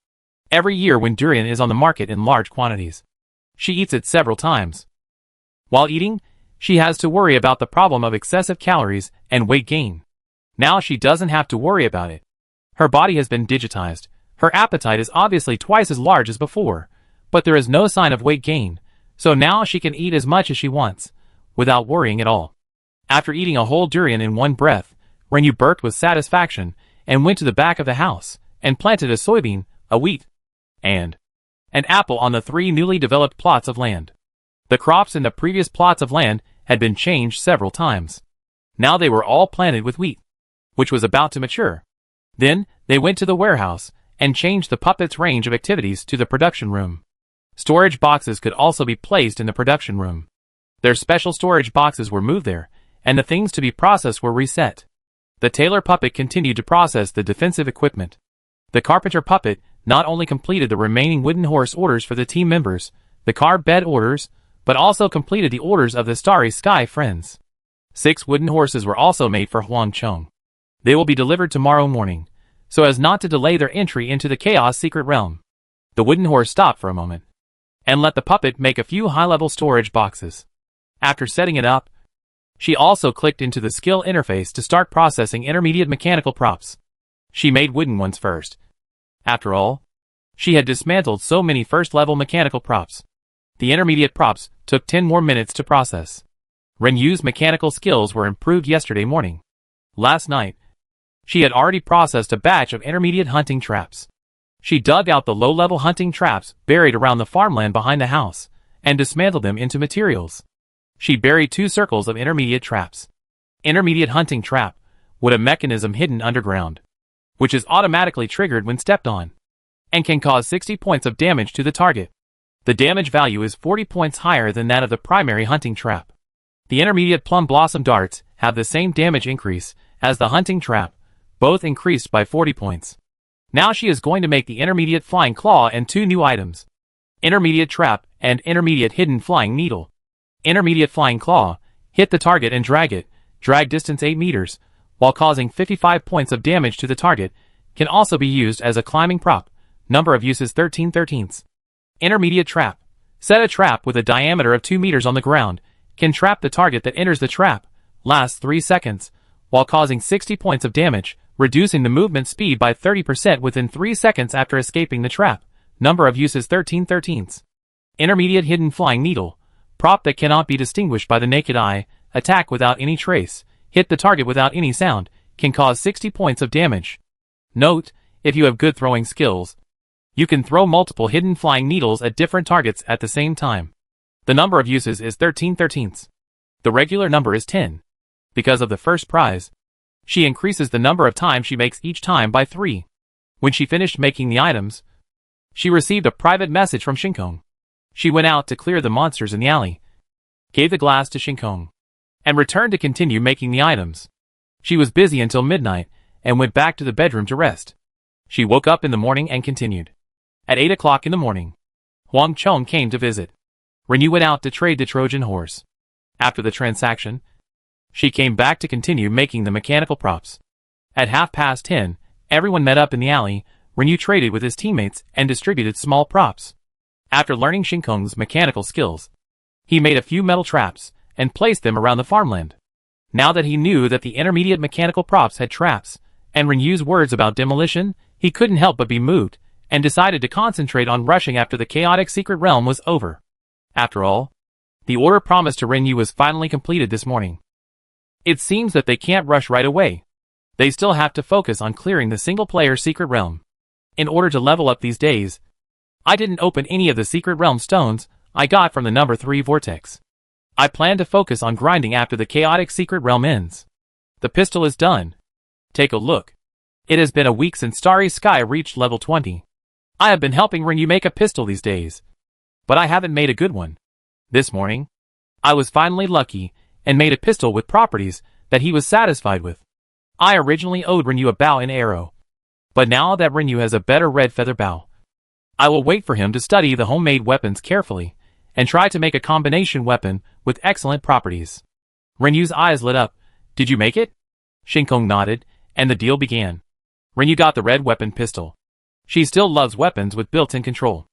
Every year when durian is on the market in large quantities, she eats it several times. While eating, she has to worry about the problem of excessive calories and weight gain. Now she doesn't have to worry about it. Her body has been digitized. Her appetite is obviously twice as large as before, but there is no sign of weight gain, so now she can eat as much as she wants, without worrying at all. After eating a whole durian in one breath, Renyu burped with satisfaction and went to the back of the house and planted a soybean, a wheat, and an apple on the 3 newly developed plots of land. The crops in the previous plots of land had been changed several times. Now they were all planted with wheat, which was about to mature. Then they went to the warehouse and changed the puppet's range of activities to the production room. Storage boxes could also be placed in the production room. Their special storage boxes were moved there, and the things to be processed were reset. The tailor puppet continued to process the defensive equipment. The carpenter puppet not only completed the remaining wooden horse orders for the team members, the carved bed orders, but also completed the orders of the Starry Sky friends. 6 wooden horses were also made for Huang Chong. They will be delivered tomorrow morning, so as not to delay their entry into the Chaos Secret Realm. The wooden horse stopped for a moment, and let the puppet make a few high-level storage boxes. After setting it up, she also clicked into the skill interface to start processing intermediate mechanical props. She made wooden ones first. After all, she had dismantled so many first-level mechanical props. The intermediate props took 10 more minutes to process. Renyu's mechanical skills were improved yesterday morning. Last night, she had already processed a batch of intermediate hunting traps. She dug out the low-level hunting traps buried around the farmland behind the house, and dismantled them into materials. She buried 2 circles of intermediate traps. Intermediate hunting trap, with a mechanism hidden underground, which is automatically triggered when stepped on, and can cause 60 points of damage to the target. The damage value is 40 points higher than that of the primary hunting trap. The intermediate plum blossom darts have the same damage increase as the hunting trap, both increased by 40 points. Now she is going to make the intermediate flying claw and 2 new items. Intermediate trap and intermediate hidden flying needle. Intermediate flying claw, hit the target and drag it, drag distance 8 meters, while causing 55 points of damage to the target, can also be used as a climbing prop, number of uses 13/13. Intermediate trap, set a trap with a diameter of 2 meters on the ground, can trap the target that enters the trap, lasts 3 seconds, while causing 60 points of damage, reducing the movement speed by 30% within 3 seconds after escaping the trap, number of uses 13/13. Intermediate hidden flying needle, Prop that cannot be distinguished by the naked eye, attack without any trace, hit the target without any sound, can cause 60 points of damage. Note, if you have good throwing skills, you can throw multiple hidden flying needles at different targets at the same time. The number of uses is 13/13. The regular number is 10. Because of the first prize, she increases the number of times she makes each time by 3. When she finished making the items, she received a private message from Shinkong. She went out to clear the monsters in the alley, gave the glass to Shinkong, and returned to continue making the items. She was busy until midnight, and went back to the bedroom to rest. She woke up in the morning and continued. At 8 o'clock in the morning, Huang Chong came to visit. Renyu went out to trade the Trojan horse. After the transaction, she came back to continue making the mechanical props. At 10:30, everyone met up in the alley. Renyu traded with his teammates and distributed small props. After learning Shinkong's mechanical skills, he made a few metal traps and placed them around the farmland. Now that he knew that the intermediate mechanical props had traps, and Renyu's words about demolition, he couldn't help but be moved, and decided to concentrate on rushing after the chaotic secret realm was over. After all, the order promised to Renyu was finally completed this morning. It seems that they can't rush right away. They still have to focus on clearing the single-player secret realm. In order to level up these days, I didn't open any of the secret realm stones I got from the number 3 vortex. I plan to focus on grinding after the chaotic secret realm ends. The pistol is done. Take a look. It has been a week since Starry Sky reached level 20. I have been helping Renyu make a pistol these days, but I haven't made a good one. This morning, I was finally lucky and made a pistol with properties that he was satisfied with. I originally owed Renyu a bow and arrow, but now that Renyu has a better red feather bow, I will wait for him to study the homemade weapons carefully and try to make a combination weapon with excellent properties. Renyu's eyes lit up. Did you make it? Shinkong nodded, and the deal began. Renyu got the red weapon pistol. She still loves weapons with built-in control.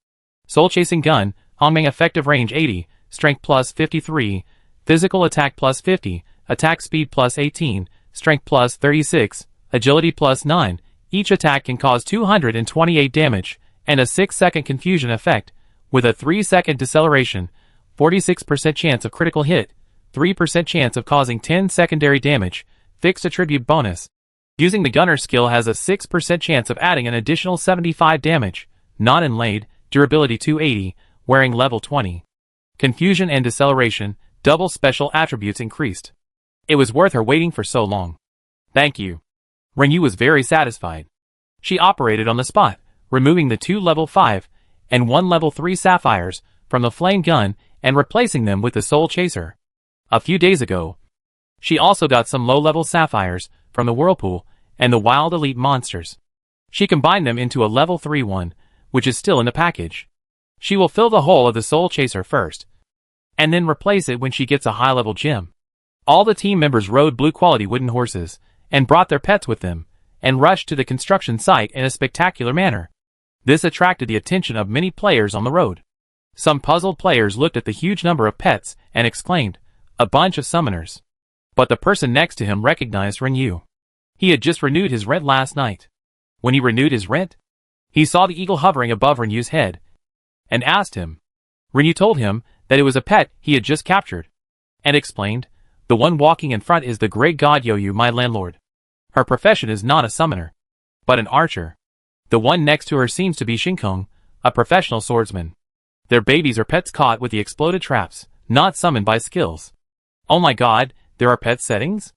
Soul Chasing Gun, Hongmeng effective range 80, strength plus 53, physical attack plus 50, attack speed plus 18, strength plus 36, agility plus 9. Each attack can cause 228 damage, and a 6-second confusion effect, with a 3-second deceleration, 46% chance of critical hit, 3% chance of causing 10 secondary damage, fixed attribute bonus. Using the gunner skill has a 6% chance of adding an additional 75 damage, non-inlaid, durability 280, wearing level 20. Confusion and deceleration, double special attributes increased. It was worth her waiting for so long. Thank you. Renyu was very satisfied. She operated on the spot, removing the 2 level 5 and 1 level 3 sapphires from the flame gun and replacing them with the Soul Chaser. A few days ago, she also got some low-level sapphires from the whirlpool and the wild elite monsters. She combined them into a level 3 one, which is still in the package. She will fill the hole of the Soul Chaser first, and then replace it when she gets a high-level gem. All the team members rode blue-quality wooden horses, and brought their pets with them, and rushed to the construction site in a spectacular manner. This attracted the attention of many players on the road. Some puzzled players looked at the huge number of pets and exclaimed, "A bunch of summoners." But the person next to him recognized Renyu. He had just renewed his rent last night. When he renewed his rent, he saw the eagle hovering above Renyu's head, and asked him. Renyu told him that it was a pet he had just captured, and explained, "The one walking in front is the great god Yoyu, my landlord. Her profession is not a summoner, but an archer. The one next to her seems to be Shinkong, a professional swordsman. Their babies are pets caught with the exploded traps, not summoned by skills." "Oh my god, there are pet settings?"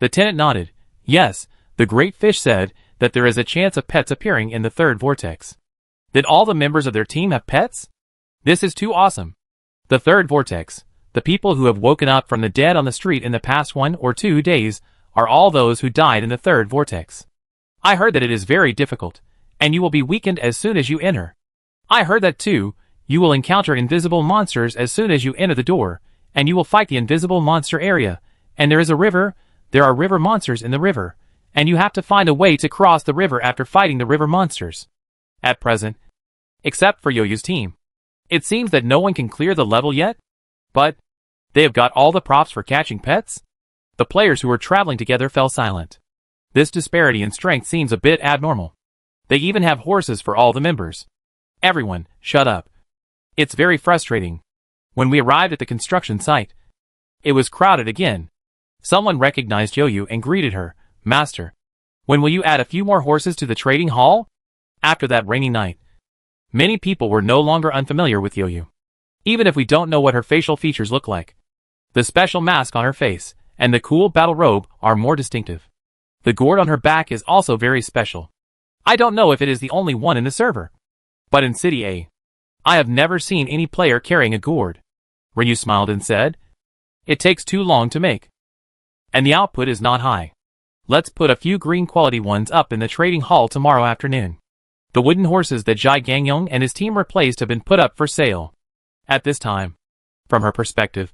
The tenant nodded. "Yes, the great fish said that there is a chance of pets appearing in the 3rd vortex." "Did all the members of their team have pets? This is too awesome." The 3rd vortex, the people who have woken up from the dead on the street in the past 1 or 2 days, are all those who died in the 3rd vortex. I heard that it is very difficult, and you will be weakened as soon as you enter. I heard that too. You will encounter invisible monsters as soon as you enter the door, and you will fight the invisible monster area, and there is a river, there are river monsters in the river, and you have to find a way to cross the river after fighting the river monsters. At present, except for Yoyu's team, it seems that no one can clear the level yet, but they have got all the props for catching pets? The players who were traveling together fell silent. This disparity in strength seems a bit abnormal. They even have horses for all the members. Everyone, shut up. It's very frustrating. When we arrived at the construction site, it was crowded again. Someone recognized Yoyu and greeted her. Master, when will you add a few more horses to the trading hall? After that rainy night, many people were no longer unfamiliar with Yoyu. Even if we don't know what her facial features look like, the special mask on her face and the cool battle robe are more distinctive. The gourd on her back is also very special. I don't know if it is the only one in the server, but in City A, I have never seen any player carrying a gourd. Ryu smiled and said, "It takes too long to make, and the output is not high. Let's put a few green quality ones up in the trading hall tomorrow afternoon." The wooden horses that Jai Gangyong and his team replaced have been put up for sale. At this time, from her perspective,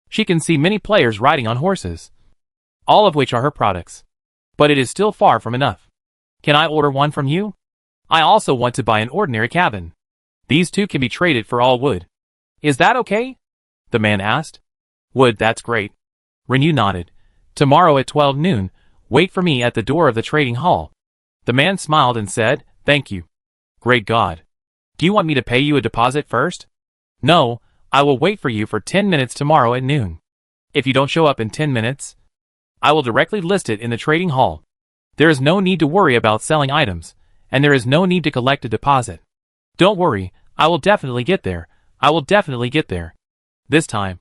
she can see many players riding on horses, all of which are her products. But it is still far from enough. Can I order one from you? I also want to buy an ordinary cabin. These two can be traded for all wood. Is that okay? The man asked. Wood, that's great. Ryu nodded. Tomorrow at 12 noon, wait for me at the door of the trading hall. The man smiled and said, "Thank you." Great God. Do you want me to pay you a deposit first? No, I will wait for you for 10 minutes tomorrow at noon. If you don't show up in 10 minutes, I will directly list it in the trading hall. There is no need to worry about selling items, and there is no need to collect a deposit. Don't worry, I will definitely get there. I will definitely get there. This time,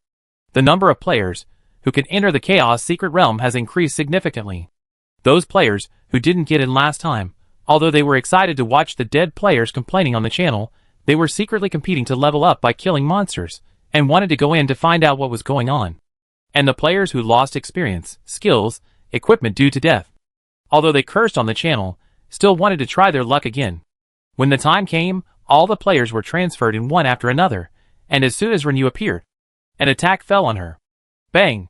the number of players who can enter the Chaos Secret Realm has increased significantly. Those players who didn't get in last time, although they were excited to watch the dead players complaining on the channel, they were secretly competing to level up by killing monsters, and wanted to go in to find out what was going on. And the players who lost experience, skills, equipment due to death, although they cursed on the channel, still wanted to try their luck again. When the time came, all the players were transferred in one after another, and as soon as Ryu appeared, an attack fell on her. Bang!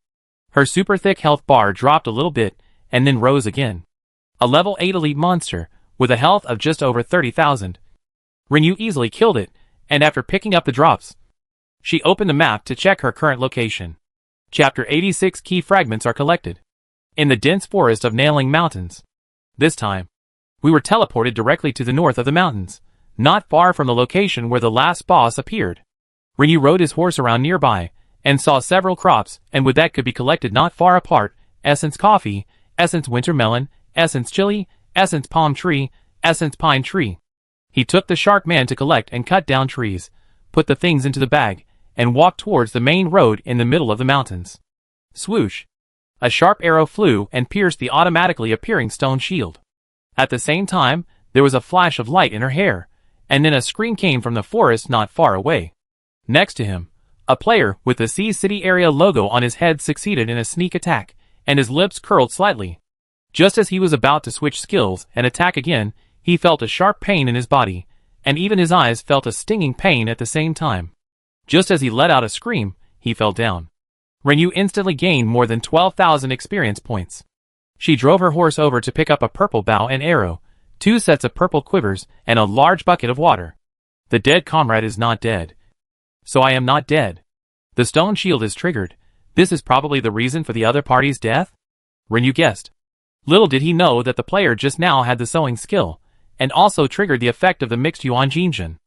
Her super thick health bar dropped a little bit, and then rose again. A level 8 elite monster, with a health of just over 30,000. Ryu easily killed it, and after picking up the drops, she opened the map to check her current location. Chapter 86 key fragments are collected in the dense forest of Nailing Mountains. This time, we were teleported directly to the north of the mountains, not far from the location where the last boss appeared. Ryu rode his horse around nearby, and saw several crops, and with that could be collected not far apart: essence coffee, essence winter melon, essence chili, essence palm tree, essence pine tree. He took the shark man to collect and cut down trees, put the things into the bag, and walked towards the main road in the middle of the mountains. Swoosh! A sharp arrow flew and pierced the automatically appearing stone shield. At the same time, there was a flash of light in her hair, and then a scream came from the forest not far away. Next to him, a player with the Sea City Area logo on his head succeeded in a sneak attack, and his lips curled slightly. Just as he was about to switch skills and attack again, he felt a sharp pain in his body, and even his eyes felt a stinging pain at the same time. Just as he let out a scream, he fell down. Ryu instantly gained more than 12,000 experience points. She drove her horse over to pick up a purple bow and arrow, 2 sets of purple quivers, and a large bucket of water. The dead comrade is not dead. So I am not dead. The stone shield is triggered. This is probably the reason for the other party's death? Ryu guessed. Little did he know that the player just now had the sewing skill, and also triggered the effect of the Mixed Yuan Jinjin.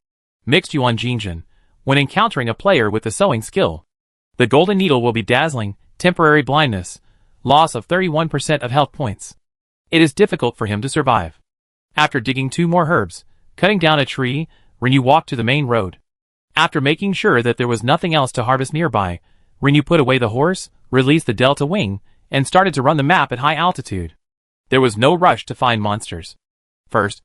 Mixed Yuan Jinjin. When encountering a player with the sewing skill, the golden needle will be dazzling, temporary blindness, loss of 31% of health points. It is difficult for him to survive. After digging 2 more herbs, cutting down a tree, Ryu walked to the main road. After making sure that there was nothing else to harvest nearby, Ryu put away the horse, released the delta wing, and started to run the map at high altitude. There was no rush to find monsters. First,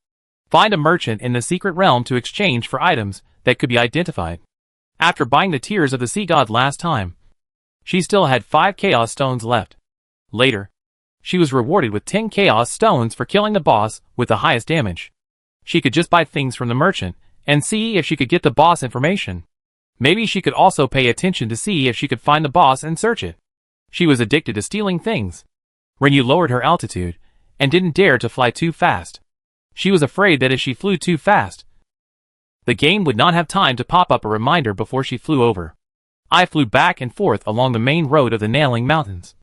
find a merchant in the secret realm to exchange for items that could be identified. After buying the tears of the sea god last time, she still had 5 chaos stones left. Later, she was rewarded with 10 chaos stones for killing the boss with the highest damage. She could just buy things from the merchant and see if she could get the boss information. Maybe she could also pay attention to see if she could find the boss and search it. She was addicted to stealing things. Ryu lowered her altitude and didn't dare to fly too fast. She was afraid that if she flew too fast, the game would not have time to pop up a reminder before she flew over. I flew back and forth along the main road of the Nailing Mountains,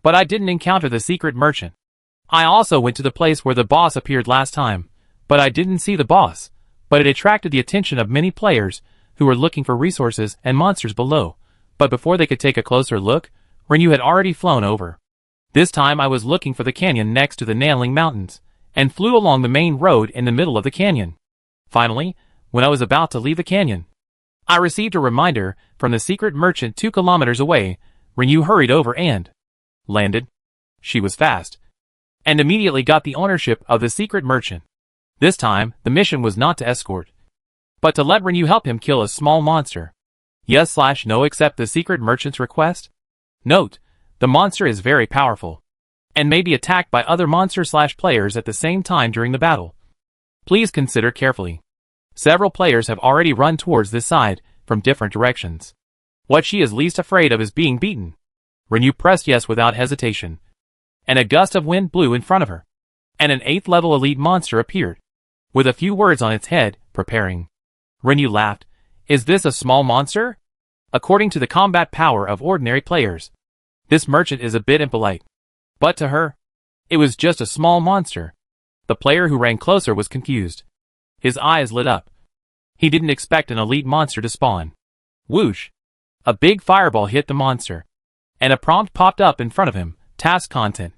but I didn't encounter the secret merchant. I also went to the place where the boss appeared last time, but I didn't see the boss, but it attracted the attention of many players who were looking for resources and monsters below, but before they could take a closer look, Rinyu had already flown over. This time I was looking for the canyon next to the Nanling Mountains, and flew along the main road in the middle of the canyon. Finally, when I was about to leave the canyon, I received a reminder from the secret merchant 2 kilometers away. Rinyu hurried over and landed. She was fast, and immediately got the ownership of the secret merchant. This time, the mission was not to escort, but to let Rinyu help him kill a small monster. Yes/no accept the secret merchant's request? Note, the monster is very powerful, and may be attacked by other monster/players at the same time during the battle. Please consider carefully. Several players have already run towards this side from different directions. What she is least afraid of is being beaten. Rinyu pressed yes without hesitation, and a gust of wind blew in front of her, and an 8th level elite monster appeared, with a few words on its head, preparing. Rinyu laughed. Is this a small monster? According to the combat power of ordinary players, this merchant is a bit impolite. But to her, it was just a small monster. The player who ran closer was confused. His eyes lit up. He didn't expect an elite monster to spawn. Whoosh! A big fireball hit the monster, and a prompt popped up in front of him. Task content.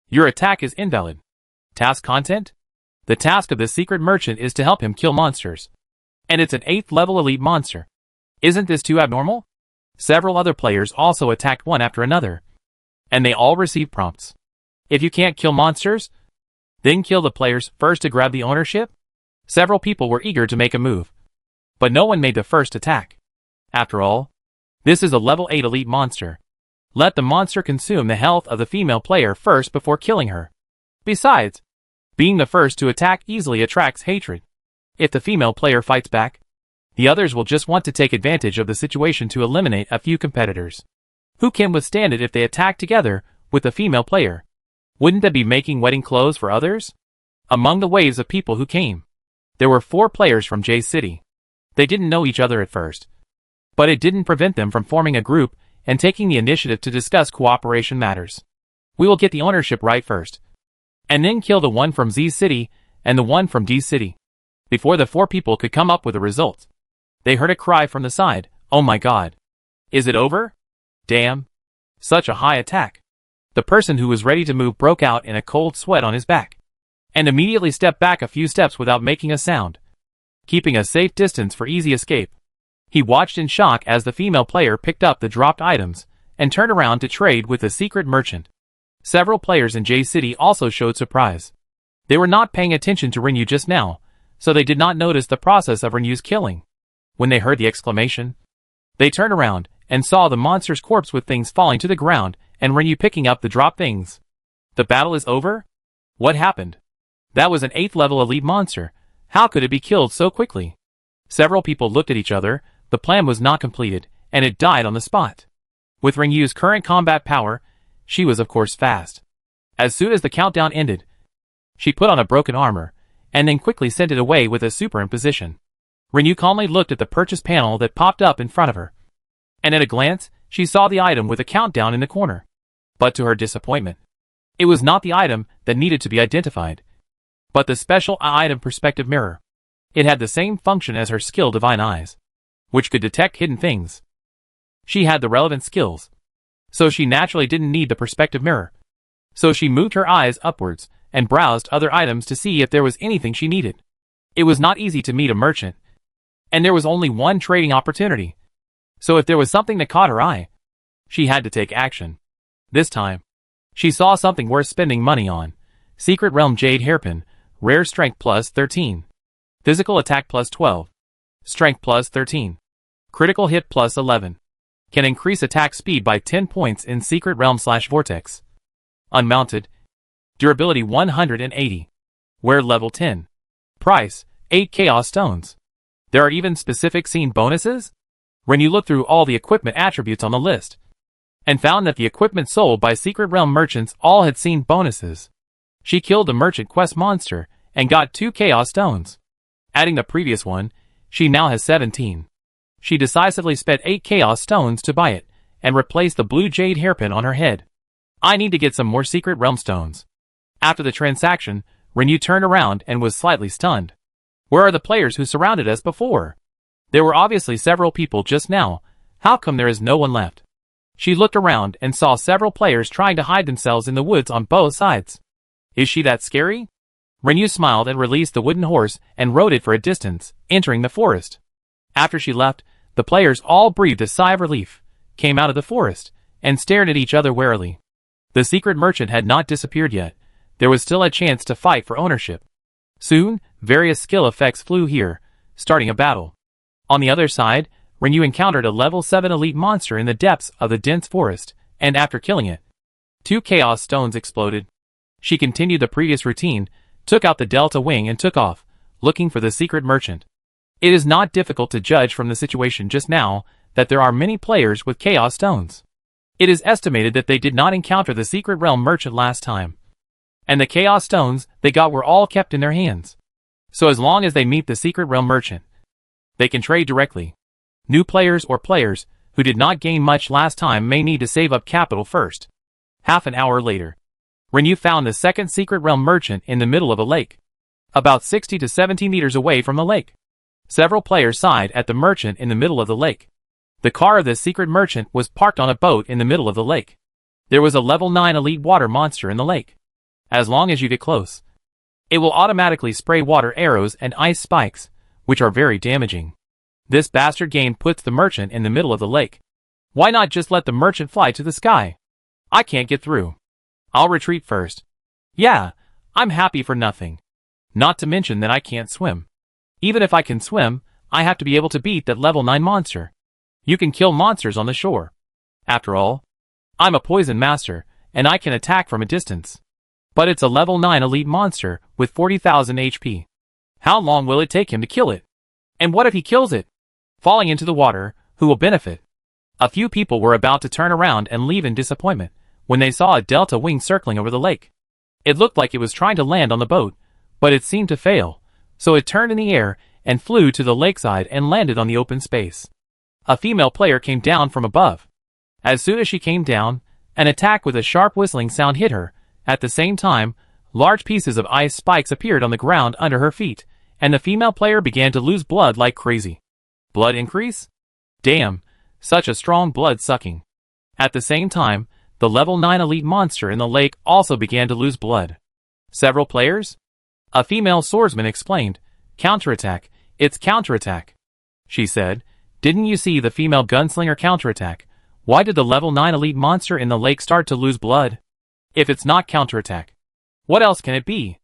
Your attack is invalid. Task content? The task of the secret merchant is to help him kill monsters. And it's an 8th level elite monster. Isn't this too abnormal? Several other players also attacked one after another, and they all received prompts. If you can't kill monsters, then kill the players first to grab the ownership? Several people were eager to make a move, but no one made the first attack. After all, this is a level 8 elite monster. Let the monster consume the health of the female player first before killing her. Besides, being the first to attack easily attracts hatred. If the female player fights back, the others will just want to take advantage of the situation to eliminate a few competitors. Who can withstand it if they attack together with the female player? Wouldn't they be making wedding clothes for others? Among the waves of people who came, there were 4 players from J City. They didn't know each other at first, but it didn't prevent them from forming a group and taking the initiative to discuss cooperation matters. We will get the ownership right first, and then kill the one from Z City and the one from D City. Before the 4 people could come up with a result, they heard a cry from the side. Oh my god. Is it over? Damn. Such a high attack. The person who was ready to move broke out in a cold sweat on his back, and immediately stepped back a few steps without making a sound, keeping a safe distance for easy escape. He watched in shock as the female player picked up the dropped items and turned around to trade with the secret merchant. Several players in J City also showed surprise. They were not paying attention to Rinyu just now, so they did not notice the process of Rinyu's killing. When they heard the exclamation, they turned around and saw the monster's corpse with things falling to the ground and Rinyu picking up the dropped things. The battle is over? What happened? That was an 8th level elite monster. How could it be killed so quickly? Several people looked at each other. The plan was not completed, and it died on the spot. With Rinyu's current combat power, she was of course fast. As soon as the countdown ended, she put on a broken armor, and then quickly sent it away with a superimposition. Rinyu calmly looked at the purchase panel that popped up in front of her, and at a glance, she saw the item with a countdown in the corner. But to her disappointment, it was not the item that needed to be identified, but the special item perspective mirror. It had the same function as her skill Divine Eyes, which could detect hidden things. She had the relevant skills, so she naturally didn't need the perspective mirror. So she moved her eyes upwards and browsed other items to see if there was anything she needed. It was not easy to meet a merchant, and there was only one trading opportunity. So if there was something that caught her eye, she had to take action. This time, she saw something worth spending money on. Secret Realm Jade Hairpin, Rare Strength plus 13. Physical Attack plus 12. Strength plus 13. Critical Hit plus 11. Can increase attack speed by 10 points in Secret Realm/Vortex. Unmounted. Durability 180. Wear level 10. Price, 8 Chaos Stones. There are even specific scene bonuses? When you look through all the equipment attributes on the list, and found that the equipment sold by Secret Realm merchants all had scene bonuses. She killed the merchant quest monster, and got 2 Chaos Stones. Adding the previous one, she now has 17. She decisively spent 8 Chaos Stones to buy it, and replaced the blue jade hairpin on her head. I need to get some more Secret Realm stones. After the transaction, Rinyu turned around and was slightly stunned. Where are the players who surrounded us before? There were obviously several people just now. How come there is no one left? She looked around and saw several players trying to hide themselves in the woods on both sides. Is she that scary? Renyu smiled and released the wooden horse and rode it for a distance, entering the forest. After she left, the players all breathed a sigh of relief, came out of the forest, and stared at each other warily. The secret merchant had not disappeared yet. There was still a chance to fight for ownership. Soon, various skill effects flew here, starting a battle. On the other side, Renyu encountered a level 7 elite monster in the depths of the dense forest, and after killing it, 2 chaos stones exploded. She continued the previous routine, took out the delta wing and took off, looking for the secret merchant. It is not difficult to judge from the situation just now that there are many players with chaos stones. It is estimated that they did not encounter the secret realm merchant last time, and the chaos stones they got were all kept in their hands. So as long as they meet the secret realm merchant, they can trade directly. New players or players who did not gain much last time may need to save up capital first. Half an hour later, Renyu found the second secret realm merchant in the middle of a lake, about 60 to 70 meters away from the lake. Several players sighed at the merchant in the middle of the lake. The car of the secret merchant was parked on a boat in the middle of the lake. There was a level 9 elite water monster in the lake. As long as you get close, it will automatically spray water arrows and ice spikes, which are very damaging. This bastard game puts the merchant in the middle of the lake. Why not just let the merchant fly to the sky? I can't get through. I'll retreat first. Yeah, I'm happy for nothing. Not to mention that I can't swim. Even if I can swim, I have to be able to beat that level 9 monster. You can kill monsters on the shore. After all, I'm a poison master, and I can attack from a distance. But it's a level 9 elite monster with 40,000 HP. How long will it take him to kill it? And what if he kills it? Falling into the water, who will benefit? A few people were about to turn around and leave in disappointment when they saw a delta wing circling over the lake. It looked like it was trying to land on the boat, but it seemed to fail, so it turned in the air and flew to the lakeside and landed on the open space. A female player came down from above. As soon as she came down, an attack with a sharp whistling sound hit her. At the same time, large pieces of ice spikes appeared on the ground under her feet, and the female player began to lose blood like crazy. Blood increase? Damn, such a strong blood sucking. At the same time, the level 9 elite monster in the lake also began to lose blood. Several players? A female swordsman explained. Counterattack, it's counterattack. She said, didn't you see the female gunslinger counterattack? Why did the level 9 elite monster in the lake start to lose blood? If it's not counterattack, what else can it be?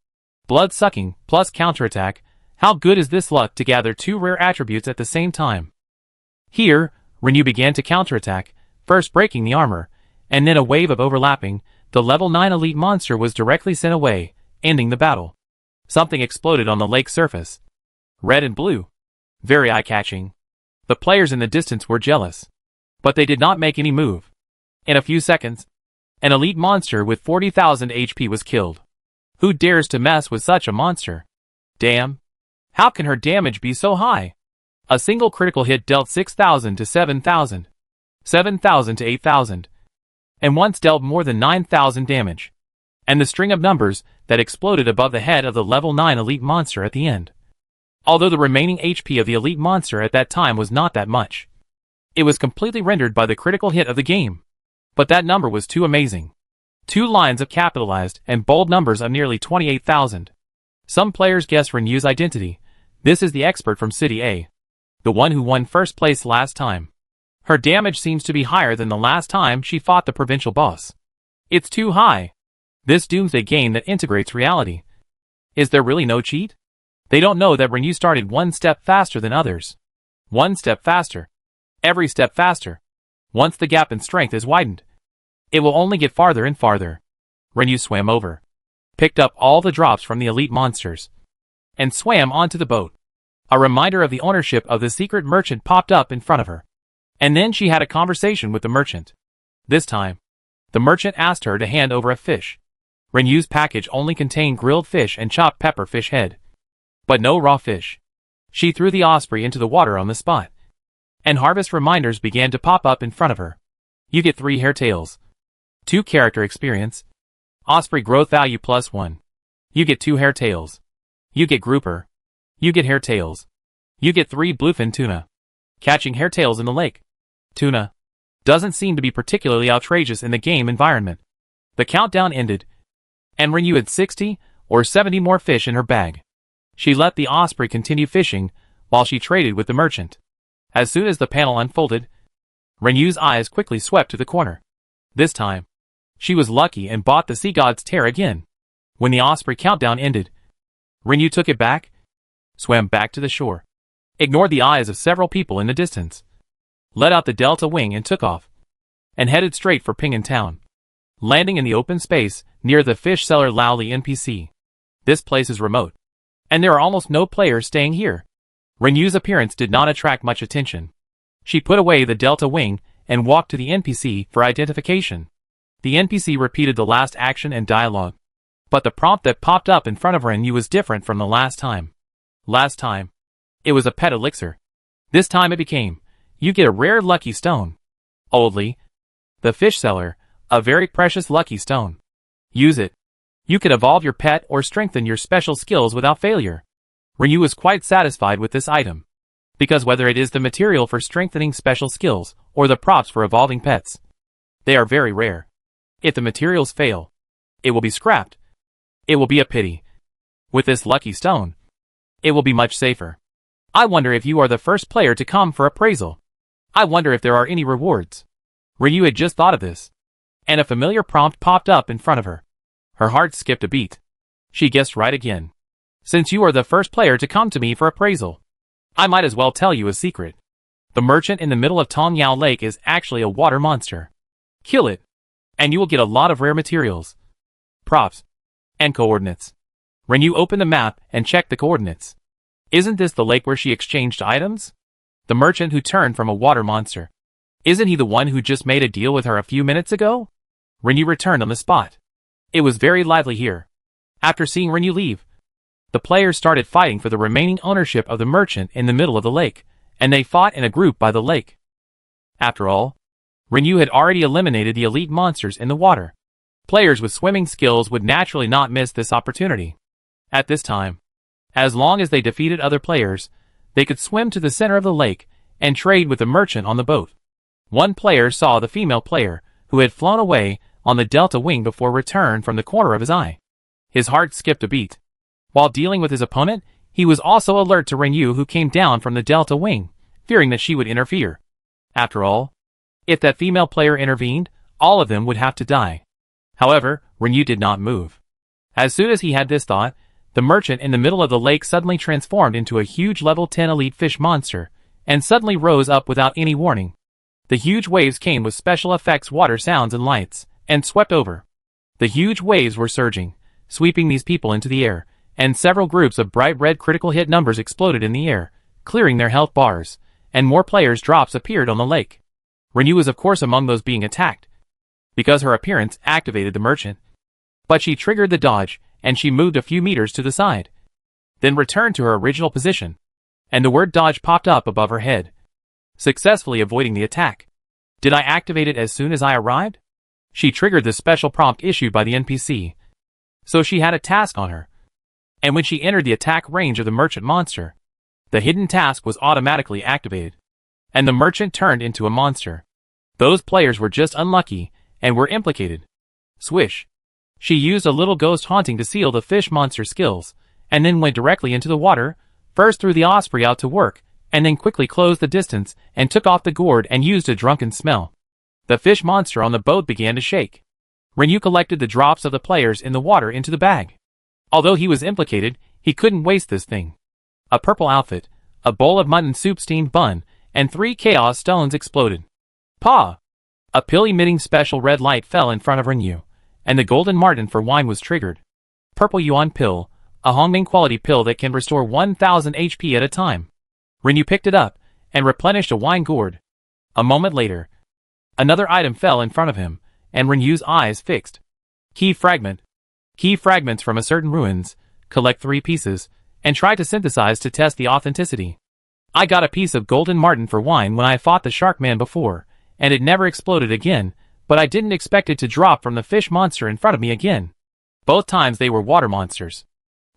Blood sucking plus counterattack. How good is this luck to gather 2 rare attributes at the same time? Here, Renyu began to counterattack, first breaking the armor, and then a wave of overlapping. The level 9 elite monster was directly sent away, ending the battle. Something exploded on the lake surface. Red and blue. Very eye-catching. The players in the distance were jealous, but they did not make any move. In a few seconds, an elite monster with 40,000 HP was killed. Who dares to mess with such a monster? Damn. How can her damage be so high? A single critical hit dealt 6,000 to 7,000, 7,000 to 8,000, and once dealt more than 9,000 damage. And the string of numbers that exploded above the head of the level 9 elite monster at the end. Although the remaining HP of the elite monster at that time was not that much, it was completely rendered by the critical hit of the game. But that number was too amazing. 2 lines of capitalized and bold numbers of nearly 28,000. Some players guessed Renyu's identity. This is the expert from City A, the one who won first place last time. Her damage seems to be higher than the last time she fought the provincial boss. It's too high. This doomsday game that integrates reality. Is there really no cheat? They don't know that Renyu started 1 step faster than others. 1 step faster. Every step faster. Once the gap in strength is widened, it will only get farther and farther. Renyu swam over, picked up all the drops from the elite monsters, and swam onto the boat. A reminder of the ownership of the secret merchant popped up in front of her. And then she had a conversation with the merchant. This time, the merchant asked her to hand over a fish. Renyu's package only contained grilled fish and chopped pepper fish head, but no raw fish. She threw the osprey into the water on the spot, and harvest reminders began to pop up in front of her. You get 3 hair tails, 2 character experience, osprey growth value +1. You get 2 hair tails. You get grouper. You get hair tails. You get 3 bluefin tuna. catching hairtails in the lake. Tuna doesn't seem to be particularly outrageous in the game environment. The countdown ended, and Rinyu had 60 or 70 more fish in her bag. She let the osprey continue fishing while she traded with the merchant. As soon as the panel unfolded, Rinyu's eyes quickly swept to the corner. This time, she was lucky and bought the sea god's tear again. When the osprey countdown ended, Rinyu took it back, swam back to the shore, ignored the eyes of several people in the distance, let out the delta wing and took off, and headed straight for Ping'an Town, landing in the open space near the fish seller Laoli NPC. This place is remote, and there are almost no players staying here. Rinyu's appearance did not attract much attention. She put away the delta wing and walked to the NPC for identification. The NPC repeated the last action and dialogue, but the prompt that popped up in front of Rinyu was different from the last time. Last time, it was a pet elixir. This time it became, you get a rare lucky stone. Oldly, the fish seller, a very precious lucky stone. Use it. You can evolve your pet or strengthen your special skills without failure. Rinyu was quite satisfied with this item, because whether it is the material for strengthening special skills or the props for evolving pets, they are very rare. If the materials fail, it will be scrapped. It will be a pity. With this lucky stone, it will be much safer. I wonder if you are the first player to come for appraisal. I wonder if there are any rewards. Rinyu had just thought of this, and a familiar prompt popped up in front of her. Her heart skipped a beat. She guessed right again. Since you are the first player to come to me for appraisal, I might as well tell you a secret. The merchant in the middle of Tongyao Lake is actually a water monster. Kill it, and you will get a lot of rare materials, props, and coordinates. Rinyu opened the map and checked the coordinates. Isn't this the lake where she exchanged items? The merchant who turned from a water monster. Isn't he the one who just made a deal with her a few minutes ago? Rinyu returned on the spot. It was very lively here. After seeing Rinyu leave, the players started fighting for the remaining ownership of the merchant in the middle of the lake, and they fought in a group by the lake. After all, Rinyu had already eliminated the elite monsters in the water. Players with swimming skills would naturally not miss this opportunity. At this time, as long as they defeated other players, they could swim to the center of the lake and trade with the merchant on the boat. One player saw the female player, who had flown away on the delta wing before return from the corner of his eye. His heart skipped a beat. While dealing with his opponent, he was also alert to Rinyu, who came down from the delta wing, fearing that she would interfere. After all, if that female player intervened, all of them would have to die. However, Rinyu did not move. As soon as he had this thought, the merchant in the middle of the lake suddenly transformed into a huge level 10 elite fish monster, and suddenly rose up without any warning. The huge waves came with special effects, water sounds and lights, and swept over. The huge waves were surging, sweeping these people into the air, and several groups of bright red critical hit numbers exploded in the air, clearing their health bars, and more players' drops appeared on the lake. Rinyu was of course among those being attacked, because her appearance activated the merchant. But she triggered the dodge, and she moved a few meters to the side, then returned to her original position, and the word dodge popped up above her head, successfully avoiding the attack. Did I activate it as soon as I arrived? She triggered the special prompt issued by the NPC, so she had a task on her. And when she entered the attack range of the merchant monster, the hidden task was automatically activated, and the merchant turned into a monster. Those players were just unlucky, and were implicated. Swish. She used a little ghost haunting to seal the fish monster skills, and then went directly into the water, first threw the osprey out to work, and then quickly closed the distance, and took off the gourd and used a drunken smell. The fish monster on the boat began to shake. Rinyu collected the drops of the players in the water into the bag. Although he was implicated, he couldn't waste this thing. A purple outfit, a bowl of mutton soup steamed bun, and 3 chaos stones exploded. Pa! A pill-emitting special red light fell in front of Rinyu, and the golden marten for wine was triggered. Purple Yuan pill, a Hongming quality pill that can restore 1000 HP at a time. Rinyu picked it up, and replenished a wine gourd. A moment later, another item fell in front of him, and Rinyu's eyes fixed. Key fragment. Key fragments from a certain ruins, collect 3 pieces, and try to synthesize to test the authenticity. I got a piece of golden marten for wine when I fought the shark man before, and it never exploded again, but I didn't expect it to drop from the fish monster in front of me again. Both times they were water monsters.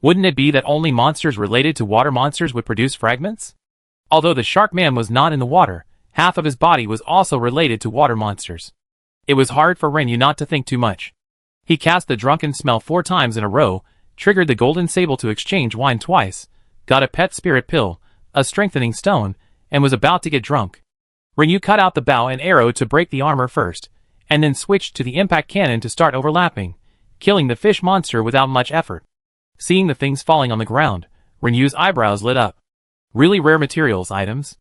Wouldn't it be that only monsters related to water monsters would produce fragments? Although the shark man was not in the water, half of his body was also related to water monsters. It was hard for Renyu not to think too much. He cast the drunken smell 4 times in a row, triggered the golden sable to exchange wine twice, got a pet spirit pill, a strengthening stone, and was about to get drunk. Renyu cut out the bow and arrow to break the armor first, and then switched to the impact cannon to start overlapping, killing the fish monster without much effort. Seeing the things falling on the ground, Renyu's eyebrows lit up. Really rare materials items.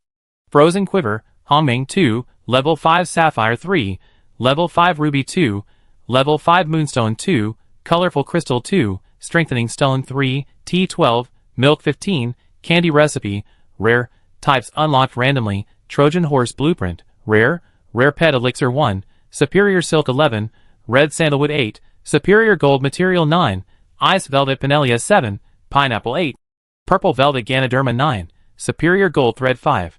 Frozen Quiver, Hongming 2, Level 5 Sapphire 3, Level 5 Ruby 2, Level 5 Moonstone 2, Colorful Crystal 2, Strengthening Stone 3, T12, Milk 15, Candy Recipe, Rare, Types unlocked randomly, Trojan Horse Blueprint, Rare, Rare Pet Elixir 1, Superior Silk 11, Red Sandalwood 8, Superior Gold Material 9, Ice Velvet Pinelia 7, Pineapple 8, Purple Velvet Ganoderma 9, Superior Gold Thread 5.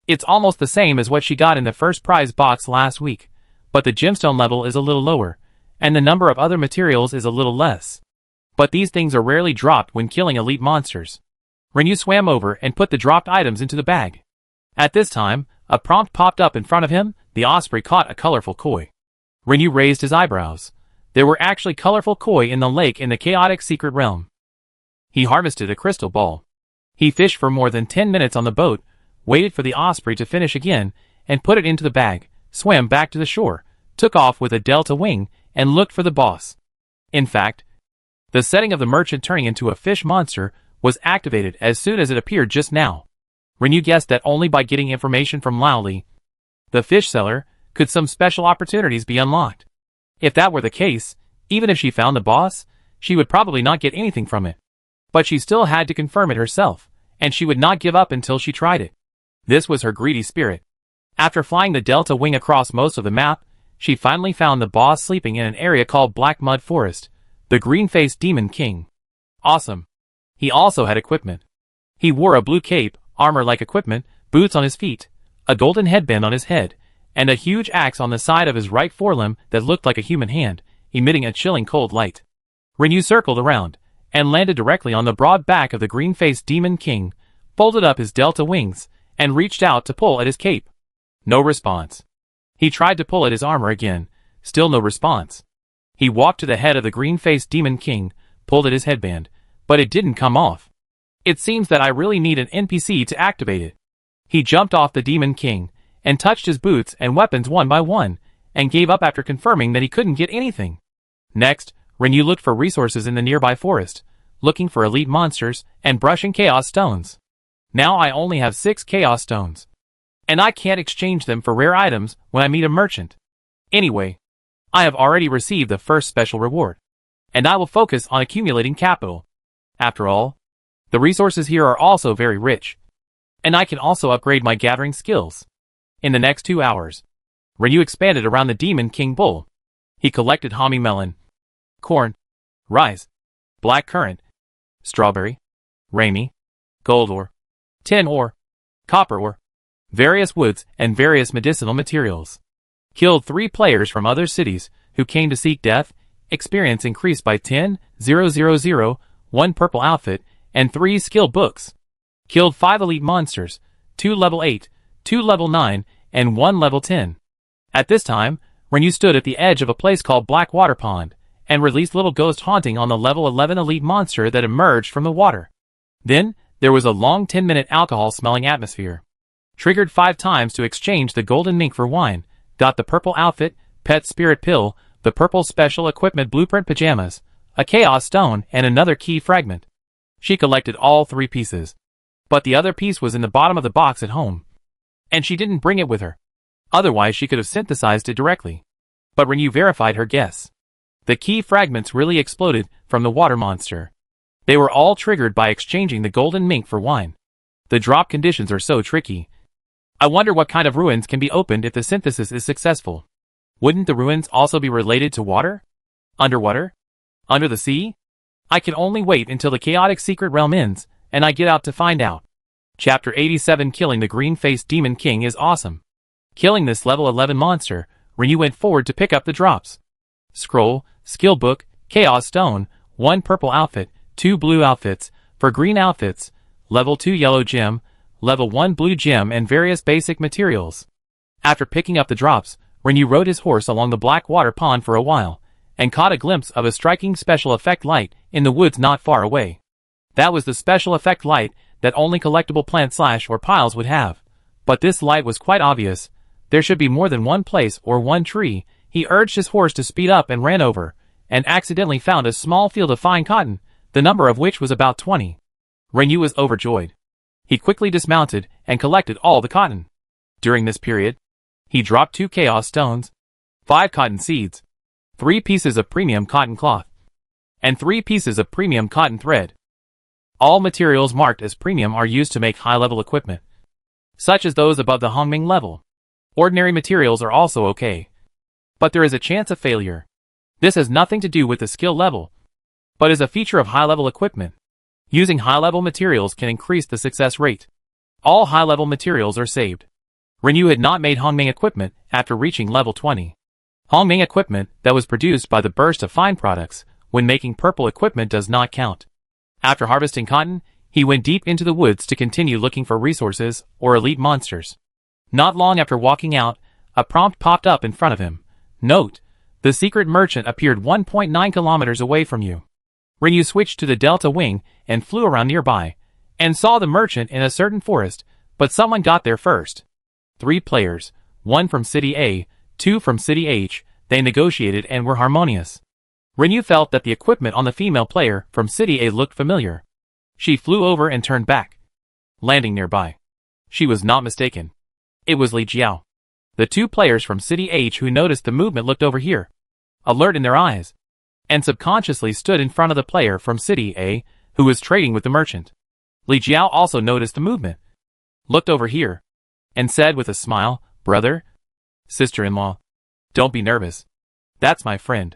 It's almost the same as what she got in the first prize box last week, but the gemstone level is a little lower, and the number of other materials is a little less. But these things are rarely dropped when killing elite monsters. Renyu swam over and put the dropped items into the bag. At this time, a prompt popped up in front of him. The osprey caught a colorful koi. Renyu raised his eyebrows. There were actually colorful koi in the lake in the chaotic secret realm. He harvested a crystal ball. He fished for more than 10 minutes on the boat, waited for the osprey to finish again, and put it into the bag, swam back to the shore, took off with a delta wing, and looked for the boss. In fact, the setting of the merchant turning into a fish monster was activated as soon as it appeared just now. Renyu guessed that only by getting information from Laoli, the fish seller, could some special opportunities be unlocked. If that were the case, even if she found the boss, she would probably not get anything from it. But she still had to confirm it herself, and she would not give up until she tried it. This was her greedy spirit. After flying the delta wing across most of the map, she finally found the boss sleeping in an area called Black Mud Forest, the green-faced Demon King. Awesome. He also had equipment. He wore a blue cape, armor-like equipment, boots on his feet, a golden headband on his head, and a huge axe on the side of his right forelimb that looked like a human hand, emitting a chilling cold light. Renyu circled around, and landed directly on the broad back of the green-faced Demon King, folded up his delta wings, and reached out to pull at his cape. No response. He tried to pull at his armor again, still no response. He walked to the head of the green-faced Demon King, pulled at his headband, but it didn't come off. It seems that I really need an NPC to activate it. He jumped off the Demon King, and touched his boots and weapons one by one, and gave up after confirming that he couldn't get anything. Next, Renyu looked for resources in the nearby forest, looking for elite monsters, and brushing chaos stones. Now I only have 6 chaos stones. And I can't exchange them for rare items when I meet a merchant. Anyway, I have already received the first special reward, and I will focus on accumulating capital. After all, the resources here are also very rich, and I can also upgrade my gathering skills. In the next 2 hours, Renyu expanded around the Demon King Bull. He collected homie melon, corn, rice, black currant, strawberry, rami, gold ore, tin ore, copper ore, various woods, and various medicinal materials. Killed 3 players from other cities who came to seek death. Experience increased by 10,000, 1 purple outfit, and 3 skill books. Killed 5 elite monsters, 2 level 8, 2 level 9, and 1 level 10. At this time, Renyu stood at the edge of a place called Blackwater Pond, and released Little Ghost Haunting on the level 11 elite monster that emerged from the water. Then, there was a long 10-minute alcohol-smelling atmosphere. Triggered 5 times to exchange the golden mink for wine, got the purple outfit, pet spirit pill, the purple special equipment blueprint pajamas, a chaos stone, and another key fragment. She collected all 3 pieces. But the other piece was in the bottom of the box at home, and she didn't bring it with her. Otherwise she could have synthesized it directly. But Renyu verified her guess. The key fragments really exploded from the water monster. They were all triggered by exchanging the golden mink for wine. The drop conditions are so tricky. I wonder what kind of ruins can be opened if the synthesis is successful. Wouldn't the ruins also be related to water? Underwater? Under the sea? I can only wait until the chaotic secret realm ends, and I get out to find out. Chapter 87 Killing the Green-Faced Demon King is awesome. Killing this level 11 monster, Renyu went forward to pick up the drops. Scroll, skill book, chaos stone, 1 purple outfit, 2 blue outfits, for green outfits, level 2 yellow gem, level 1 blue gem and various basic materials. After picking up the drops, Renyu rode his horse along the black water pond for a while, and caught a glimpse of a striking special effect light in the woods not far away. That was the special effect light that only collectible plants or piles would have. But this light was quite obvious. There should be more than one place or one tree. He urged his horse to speed up and ran over, and accidentally found a small field of fine cotton, the number of which was about 20. Renyu was overjoyed. He quickly dismounted and collected all the cotton. During this period, he dropped 2 chaos stones, 5 cotton seeds, 3 pieces of premium cotton cloth, and 3 pieces of premium cotton thread. All materials marked as premium are used to make high-level equipment, such as those above the Hongming level. Ordinary materials are also okay, but there is a chance of failure. This has nothing to do with the skill level, but is a feature of high-level equipment. Using high-level materials can increase the success rate. All high-level materials are saved. Renyu had not made Hongming equipment after reaching level 20. Hongming equipment that was produced by the burst of fine products when making purple equipment does not count. After harvesting cotton, he went deep into the woods to continue looking for resources or elite monsters. Not long after walking out, a prompt popped up in front of him. Note: the secret merchant appeared 1.9 kilometers away from you. Renyu switched to the Delta Wing and flew around nearby, and saw the merchant in a certain forest, but someone got there first. 3 players, 1 from City A, 2 from City H, they negotiated and were harmonious. Renyu felt that the equipment on the female player from City A looked familiar. She flew over and turned back, landing nearby. She was not mistaken. It was Li Jiao. The 2 players from City H who noticed the movement looked over here, alert in their eyes, and subconsciously stood in front of the player from City A, who was trading with the merchant. Li Jiao also noticed the movement, looked over here, and said with a smile, "Brother? Sister-in-law? Don't be nervous. That's my friend."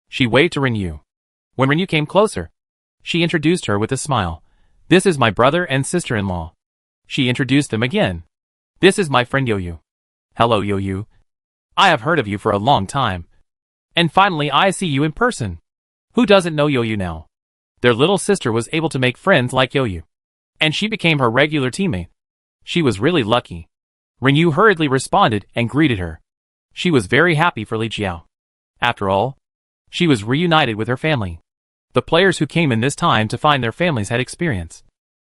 She waved to Renyu. When Renyu came closer, she introduced her with a smile. "This is my brother and sister-in-law." She introduced them again. "This is my friend Yoyu." "Hello, Yoyu. I have heard of you for a long time. And finally I see you in person." Who doesn't know Yoyu now? Their little sister was able to make friends like Yoyu, and she became her regular teammate. She was really lucky. Renyu hurriedly responded and greeted her. She was very happy for Li Jiao. After all, she was reunited with her family. The players who came in this time to find their families had experience,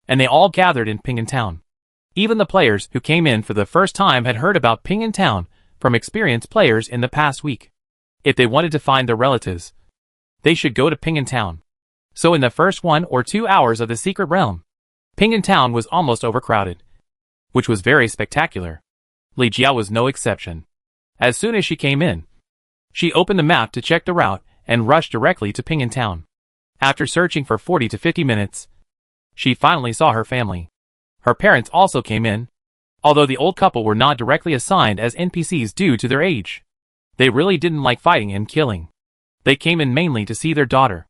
and they all gathered in Pingan Town. Even the players who came in for the first time had heard about Pingan Town from experienced players in the past week. If they wanted to find their relatives, they should go to Pingan Town. So in the first 1 or 2 hours of the secret realm, Pingan Town was almost overcrowded, which was very spectacular. Li Jiao was no exception. As soon as she came in, she opened the map to check the route and rushed directly to Pingan Town. After searching for 40 to 50 minutes, she finally saw her family. Her parents also came in, although the old couple were not directly assigned as NPCs due to their age. They really didn't like fighting and killing. They came in mainly to see their daughter.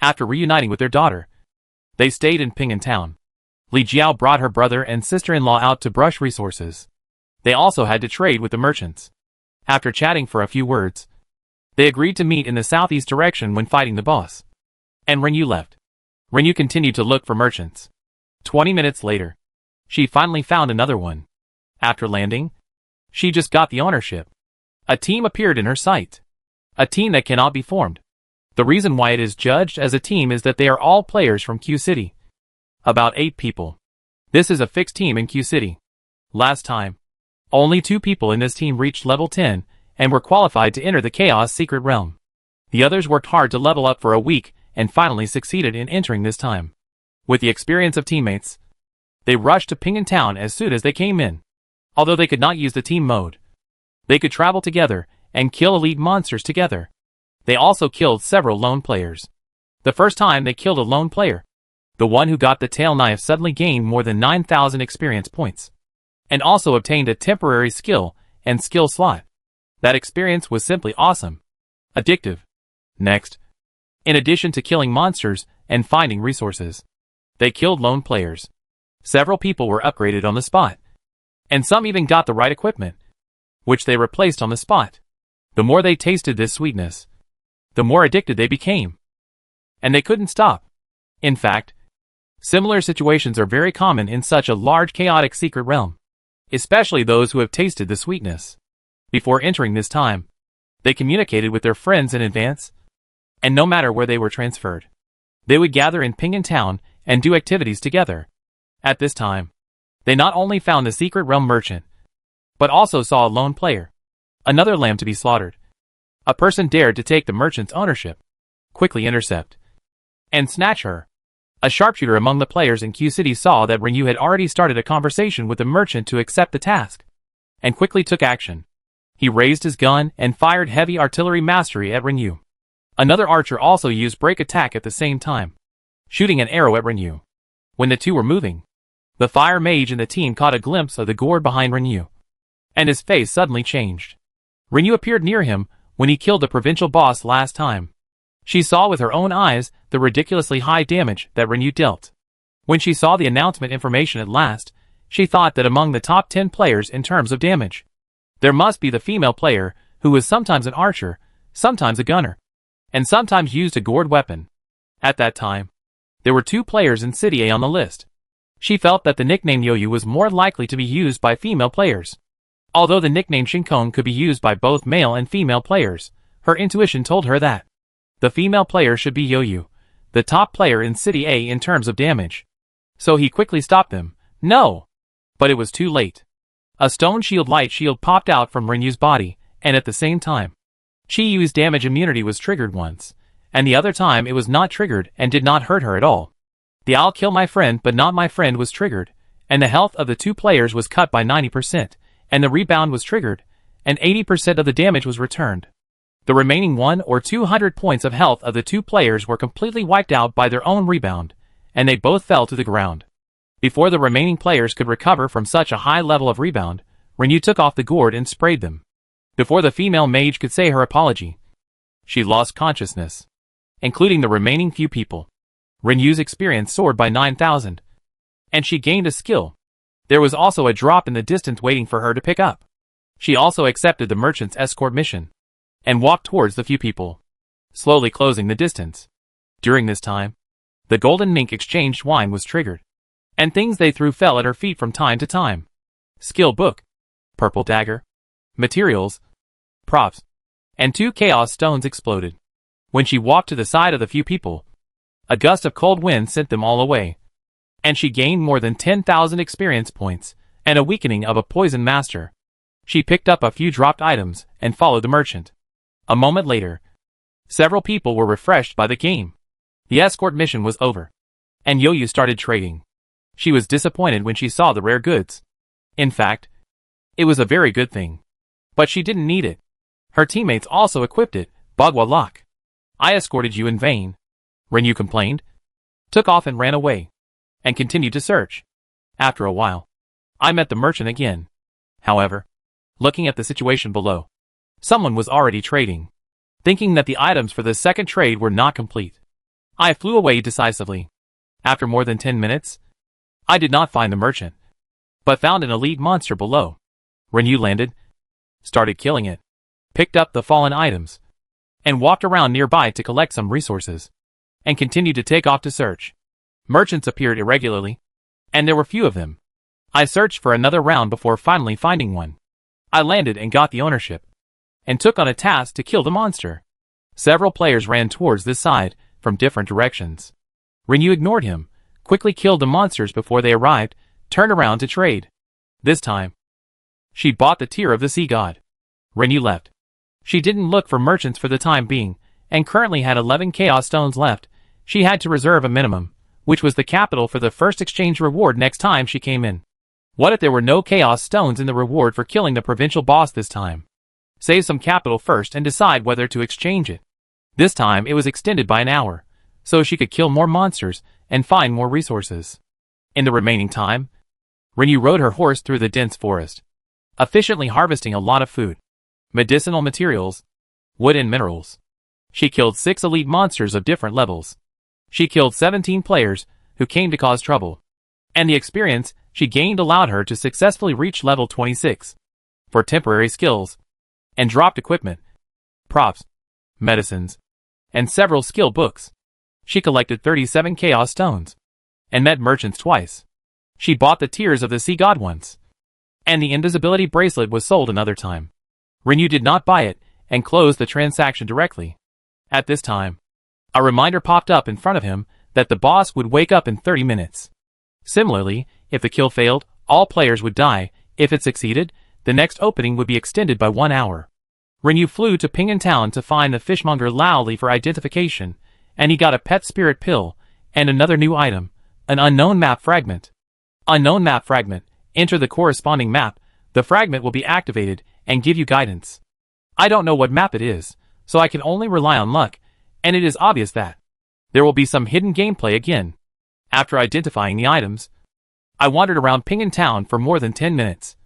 After reuniting with their daughter, they stayed in Pingan Town. Li Jiao brought her brother and sister-in-law out to brush resources. They also had to trade with the merchants. After chatting for a few words, they agreed to meet in the southeast direction when fighting the boss. And Renyu left. Renyu continued to look for merchants. 20 minutes later, she finally found another one. After landing, she just got the ownership. A team appeared in her sight. A team that cannot be formed. The reason why it is judged as a team is that they are all players from Q City. About 8 people. This is a fixed team in Q City. Last time, only 2 people in this team reached level 10 and were qualified to enter the Chaos Secret Realm. The others worked hard to level up for a week and finally succeeded in entering this time. With the experience of teammates, they rushed to Pingan Town as soon as they came in. Although they could not use the team mode, they could travel together and kill elite monsters together. They also killed several lone players. The first time they killed a lone player, the one who got the tail knife suddenly gained more than 9,000 experience points, and also obtained a temporary skill and skill slot. That experience was simply awesome. Addictive. Next, in addition to killing monsters and finding resources, they killed lone players. Several people were upgraded on the spot, and some even got the right equipment, which they replaced on the spot. The more they tasted this sweetness, the more addicted they became. And they couldn't stop. In fact, Similar situations are very common in such a large chaotic secret realm, especially those who have tasted the sweetness. Before entering this time, they communicated with their friends in advance, and no matter where they were transferred, they would gather in Ping'an Town and do activities together. At this time, they not only found the secret realm merchant, but also saw a lone player, another lamb to be slaughtered. A person dared to take the merchant's ownership, quickly intercept, and snatch her. A sharpshooter among the players in Q City saw that Renyu had already started a conversation with the merchant to accept the task, and quickly took action. He raised his gun and fired heavy artillery mastery at Renyu. Another archer also used break attack at the same time, shooting an arrow at Renyu. When the two were moving, the fire mage in the team caught a glimpse of the gourd behind Renyu, and his face suddenly changed. Renyu appeared near him when he killed the provincial boss last time. She saw with her own eyes the ridiculously high damage that Renyu dealt. When she saw the announcement information at last, she thought that among the top 10 players in terms of damage, there must be the female player who was sometimes an archer, sometimes a gunner, and sometimes used a gourd weapon. At that time, there were 2 players in City A on the list. She felt that the nickname Yoyu was more likely to be used by female players. Although the nickname Shinkong could be used by both male and female players, her intuition told her that the female player should be Yoyu, the top player in City A in terms of damage. So he quickly stopped them. No! But it was too late. A stone shield light shield popped out from Renyu's body, and at the same time, Chi-Yu's damage immunity was triggered once, and the other time it was not triggered and did not hurt her at all. The I'll kill my friend but not my friend was triggered, and the health of the 2 players was cut by 90%, and the rebound was triggered, and 80% of the damage was returned. The remaining 1 or 200 points of health of the 2 players were completely wiped out by their own rebound, and they both fell to the ground. Before the remaining players could recover from such a high level of rebound, Renyu took off the gourd and sprayed them. Before the female mage could say her apology, she lost consciousness, including the remaining few people. Renyu's experience soared by 9,000, and she gained a skill. There was also a drop in the distance waiting for her to pick up. She also accepted the merchant's escort mission, and walked towards the few people, slowly closing the distance. During this time, the golden mink exchanged wine was triggered, and things they threw fell at her feet from time to time. Skill book, purple dagger, materials, props, and 2 chaos stones exploded. When she walked to the side of the few people, a gust of cold wind sent them all away, and she gained more than 10,000 experience points, and a weakening of a poison master. She picked up a few dropped items, and followed the merchant. A moment later, several people were refreshed by the game. The escort mission was over, and Yoyu started trading. She was disappointed when she saw the rare goods. In fact, it was a very good thing. But she didn't need it. Her teammates also equipped it. Bagua Lock. I escorted you in vain. Renyu complained, took off and ran away, and continued to search. After a while, I met the merchant again. However, looking at the situation below, someone was already trading. Thinking that the items for the second trade were not complete, I flew away decisively. After more than 10 minutes, I did not find the merchant, but found an elite monster below. Renyu landed, started killing it, picked up the fallen items, and walked around nearby to collect some resources, and continued to take off to search. Merchants appeared irregularly, and there were few of them. I searched for another round before finally finding one. I landed and got the ownership, and took on a task to kill the monster. Several players ran towards this side from different directions. Renyu ignored him, quickly killed the monsters before they arrived, turned around to trade. This time, she bought the tear of the sea god. Renyu left. She didn't look for merchants for the time being, and currently had 11 chaos stones left. She had to reserve a minimum, which was the capital for the first exchange reward next time she came in. What if there were no chaos stones in the reward for killing the provincial boss this time? Save some capital first and decide whether to exchange it. This time it was extended by an hour, so she could kill more monsters and find more resources. In the remaining time, Renyu rode her horse through the dense forest, efficiently harvesting a lot of food, medicinal materials, wood and minerals. She killed 6 elite monsters of different levels. She killed 17 players who came to cause trouble, and the experience she gained allowed her to successfully reach level 26 for temporary skills, and dropped equipment, props, medicines, and several skill books. She collected 37 chaos stones, and met merchants twice. She bought the Tears of the Sea God once. And the invisibility bracelet was sold another time. Rinyu did not buy it, and closed the transaction directly. At this time, a reminder popped up in front of him that the boss would wake up in 30 minutes. Similarly, if the kill failed, all players would die. If it succeeded, the next opening would be extended by 1 hour. Rinyu flew to Ping'an Town to find the fishmonger Lao Li for identification, and he got a pet spirit pill, and another new item, an unknown map fragment. Unknown map fragment. Enter the corresponding map, the fragment will be activated, and give you guidance. I don't know what map it is, so I can only rely on luck, and it is obvious that there will be some hidden gameplay again. After identifying the items, I wandered around Ping'an Town for more than 10 minutes,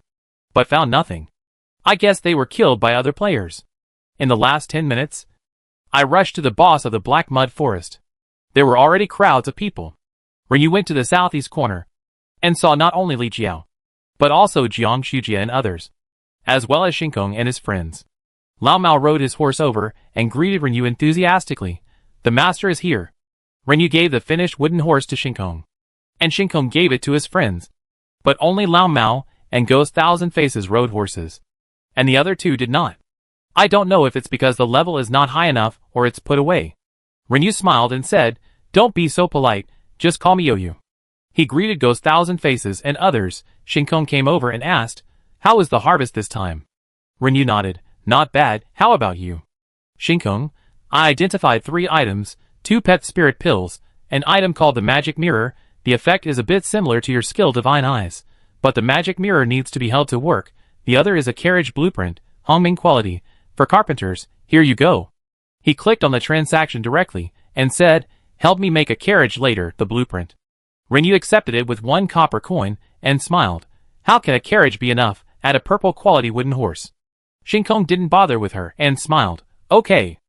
but found nothing. I guess they were killed by other players. In the last 10 minutes, I rushed to the boss of the Black Mud Forest. There were already crowds of people. Rinyu went to the southeast corner, and saw not only Li Jiao, but also Jiang Shujia and others, as well as Shinkong and his friends. Lao Mao rode his horse over and greeted Rinyu enthusiastically. The master is here. Rinyu gave the finished wooden horse to Shinkong, and Shinkong gave it to his friends. But only Lao Mao and Ghost Thousand Faces rode horses, and the other two did not. I don't know if it's because the level is not high enough or it's put away. Rinyu smiled and said, "Don't be so polite, just call me Yoyu." He greeted Ghost Thousand Faces and others. Shinkong came over and asked, "How is the harvest this time?" Rinyu nodded, "Not bad, how about you?" Shinkong, "I identified 3 items, 2 pet spirit pills, an item called the magic mirror. The effect is a bit similar to your skill Divine Eyes, but the magic mirror needs to be held to work. The other is a carriage blueprint, Hongming quality, for carpenters. Here you go." He clicked on the transaction directly, and said, "Help me make a carriage later, the blueprint." Rinyu accepted it with 1 copper coin, and smiled. How can a carriage be enough? Add a purple quality wooden horse. Shinkong didn't bother with her, and smiled. Okay.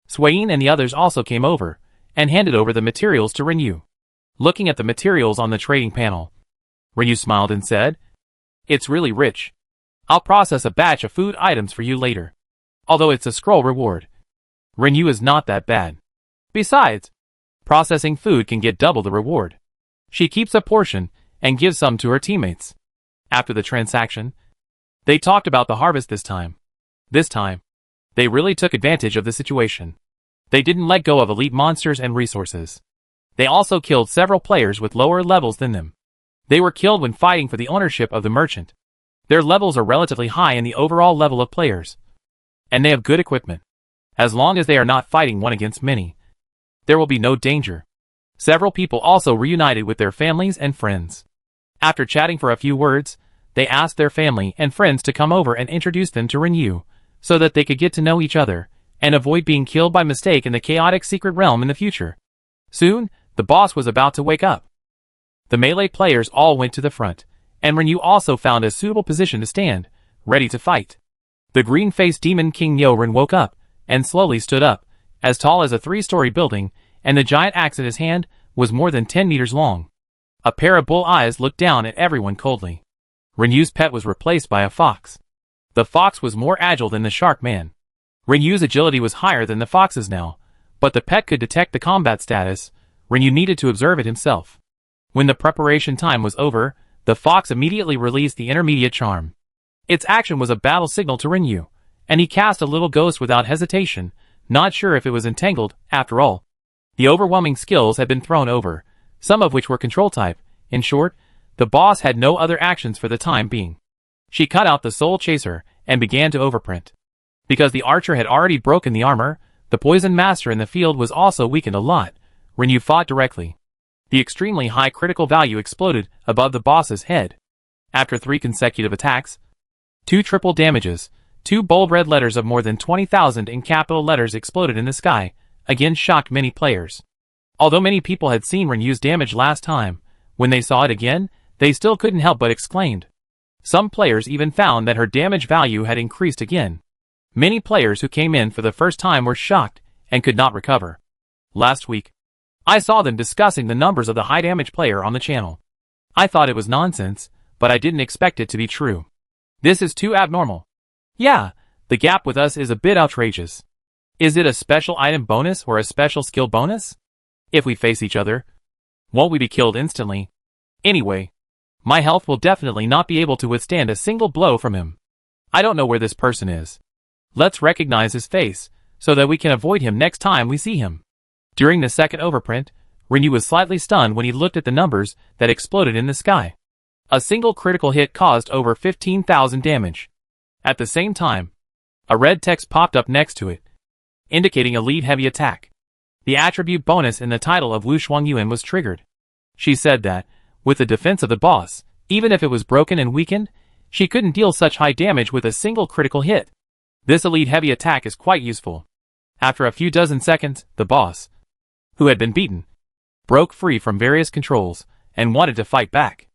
Swain and the others also came over, and handed over the materials to Rinyu. Looking at the materials on the trading panel, Rinyu smiled and said, "It's really rich. I'll process a batch of food items for you later. Although it's a scroll reward. Rinyu is not that bad. Besides, processing food can get double the reward." She keeps a portion, and gives some to her teammates. After the transaction, they talked about the harvest this time. This time, they really took advantage of the situation. They didn't let go of elite monsters and resources. They also killed several players with lower levels than them. They were killed when fighting for the ownership of the merchant. Their levels are relatively high in the overall level of players, and they have good equipment. As long as they are not fighting one against many, there will be no danger. Several people also reunited with their families and friends. After chatting for a few words, they asked their family and friends to come over and introduce them to Rinyu, so that they could get to know each other, and avoid being killed by mistake in the chaotic secret realm in the future. Soon, the boss was about to wake up. The melee players all went to the front, and Rinyu also found a suitable position to stand, ready to fight. The green-faced demon King Yoren woke up, and slowly stood up, as tall as a 3-story building, and the giant axe in his hand was more than 10 meters long. A pair of bull eyes looked down at everyone coldly. Rinyu's pet was replaced by a fox. The fox was more agile than the shark man. Rinyu's agility was higher than the fox's now, but the pet could detect the combat status. Rinyu needed to observe it himself. When the preparation time was over, the fox immediately released the intermediate charm. Its action was a battle signal to Rinyu, and he cast a little ghost without hesitation, not sure if it was entangled, after all. The overwhelming skills had been thrown over, some of which were control type. In short, the boss had no other actions for the time being. She cut out the Soul Chaser, and began to overprint. Because the archer had already broken the armor, the poison master in the field was also weakened a lot. Rinyu fought directly. The extremely high critical value exploded above the boss's head. After 3 consecutive attacks, 2 triple damages, 2 bold red letters of more than 20,000 in capital letters exploded in the sky, again shocked many players. Although many people had seen Rinyu's damage last time, when they saw it again, they still couldn't help but exclaimed. Some players even found that her damage value had increased again. Many players who came in for the first time were shocked, and could not recover. Last week, I saw them discussing the numbers of the high damage player on the channel. I thought it was nonsense, but I didn't expect it to be true. This is too abnormal. Yeah, the gap with us is a bit outrageous. Is it a special item bonus or a special skill bonus? If we face each other, Won't we be killed instantly? Anyway, my health will definitely not be able to withstand a single blow from him. I don't know where this person is. Let's recognize his face, so that we can avoid him next time we see him. During the second overprint, Renyu was slightly stunned when he looked at the numbers that exploded in the sky. A single critical hit caused over 15,000 damage. At the same time, a red text popped up next to it, indicating Elite Heavy Attack. The attribute bonus in the title of Wu Shuangyuan was triggered. She said that, with the defense of the boss, even if it was broken and weakened, she couldn't deal such high damage with a single critical hit. This Elite Heavy Attack is quite useful. After a few dozen seconds, the boss, who had been beaten, broke free from various controls, and wanted to fight back.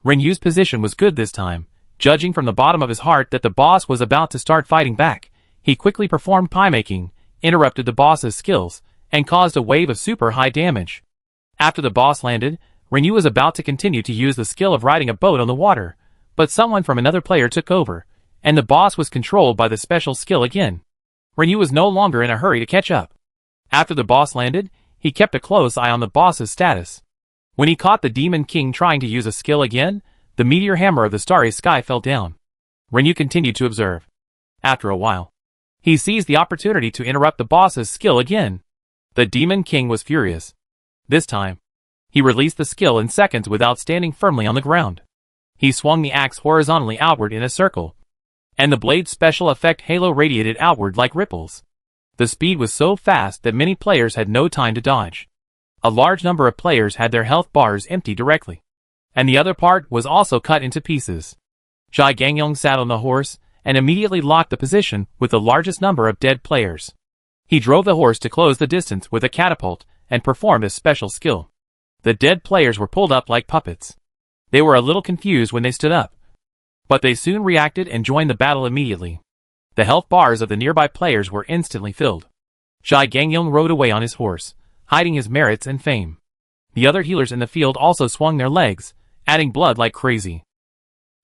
Renyu's position was good this time. Judging from the bottom of his heart that the boss was about to start fighting back, he quickly performed pie making, interrupted the boss's skills, and caused a wave of super high damage. After the boss landed, Renyu was about to continue to use the skill of riding a boat on the water, but someone from another player took over, and the boss was controlled by the special skill again. Renyu was no longer in a hurry to catch up. After the boss landed, he kept a close eye on the boss's status. When he caught the Demon King trying to use a skill again, the meteor hammer of the starry sky fell down. Renyu continued to observe. After a while, he seized the opportunity to interrupt the boss's skill again. The Demon King was furious. This time, he released the skill in seconds without standing firmly on the ground. He swung the axe horizontally outward in a circle, and the blade's special effect halo radiated outward like ripples. The speed was so fast that many players had no time to dodge. A large number of players had their health bars empty directly, and the other part was also cut into pieces. Jai Gangyong sat on the horse and immediately locked the position with the largest number of dead players. He drove the horse to close the distance with a catapult and performed a special skill. The dead players were pulled up like puppets. They were a little confused when they stood up, but they soon reacted and joined the battle immediately. The health bars of the nearby players were instantly filled. Jai Gangyong rode away on his horse, hiding his merits and fame. The other healers in the field also swung their legs, adding blood like crazy.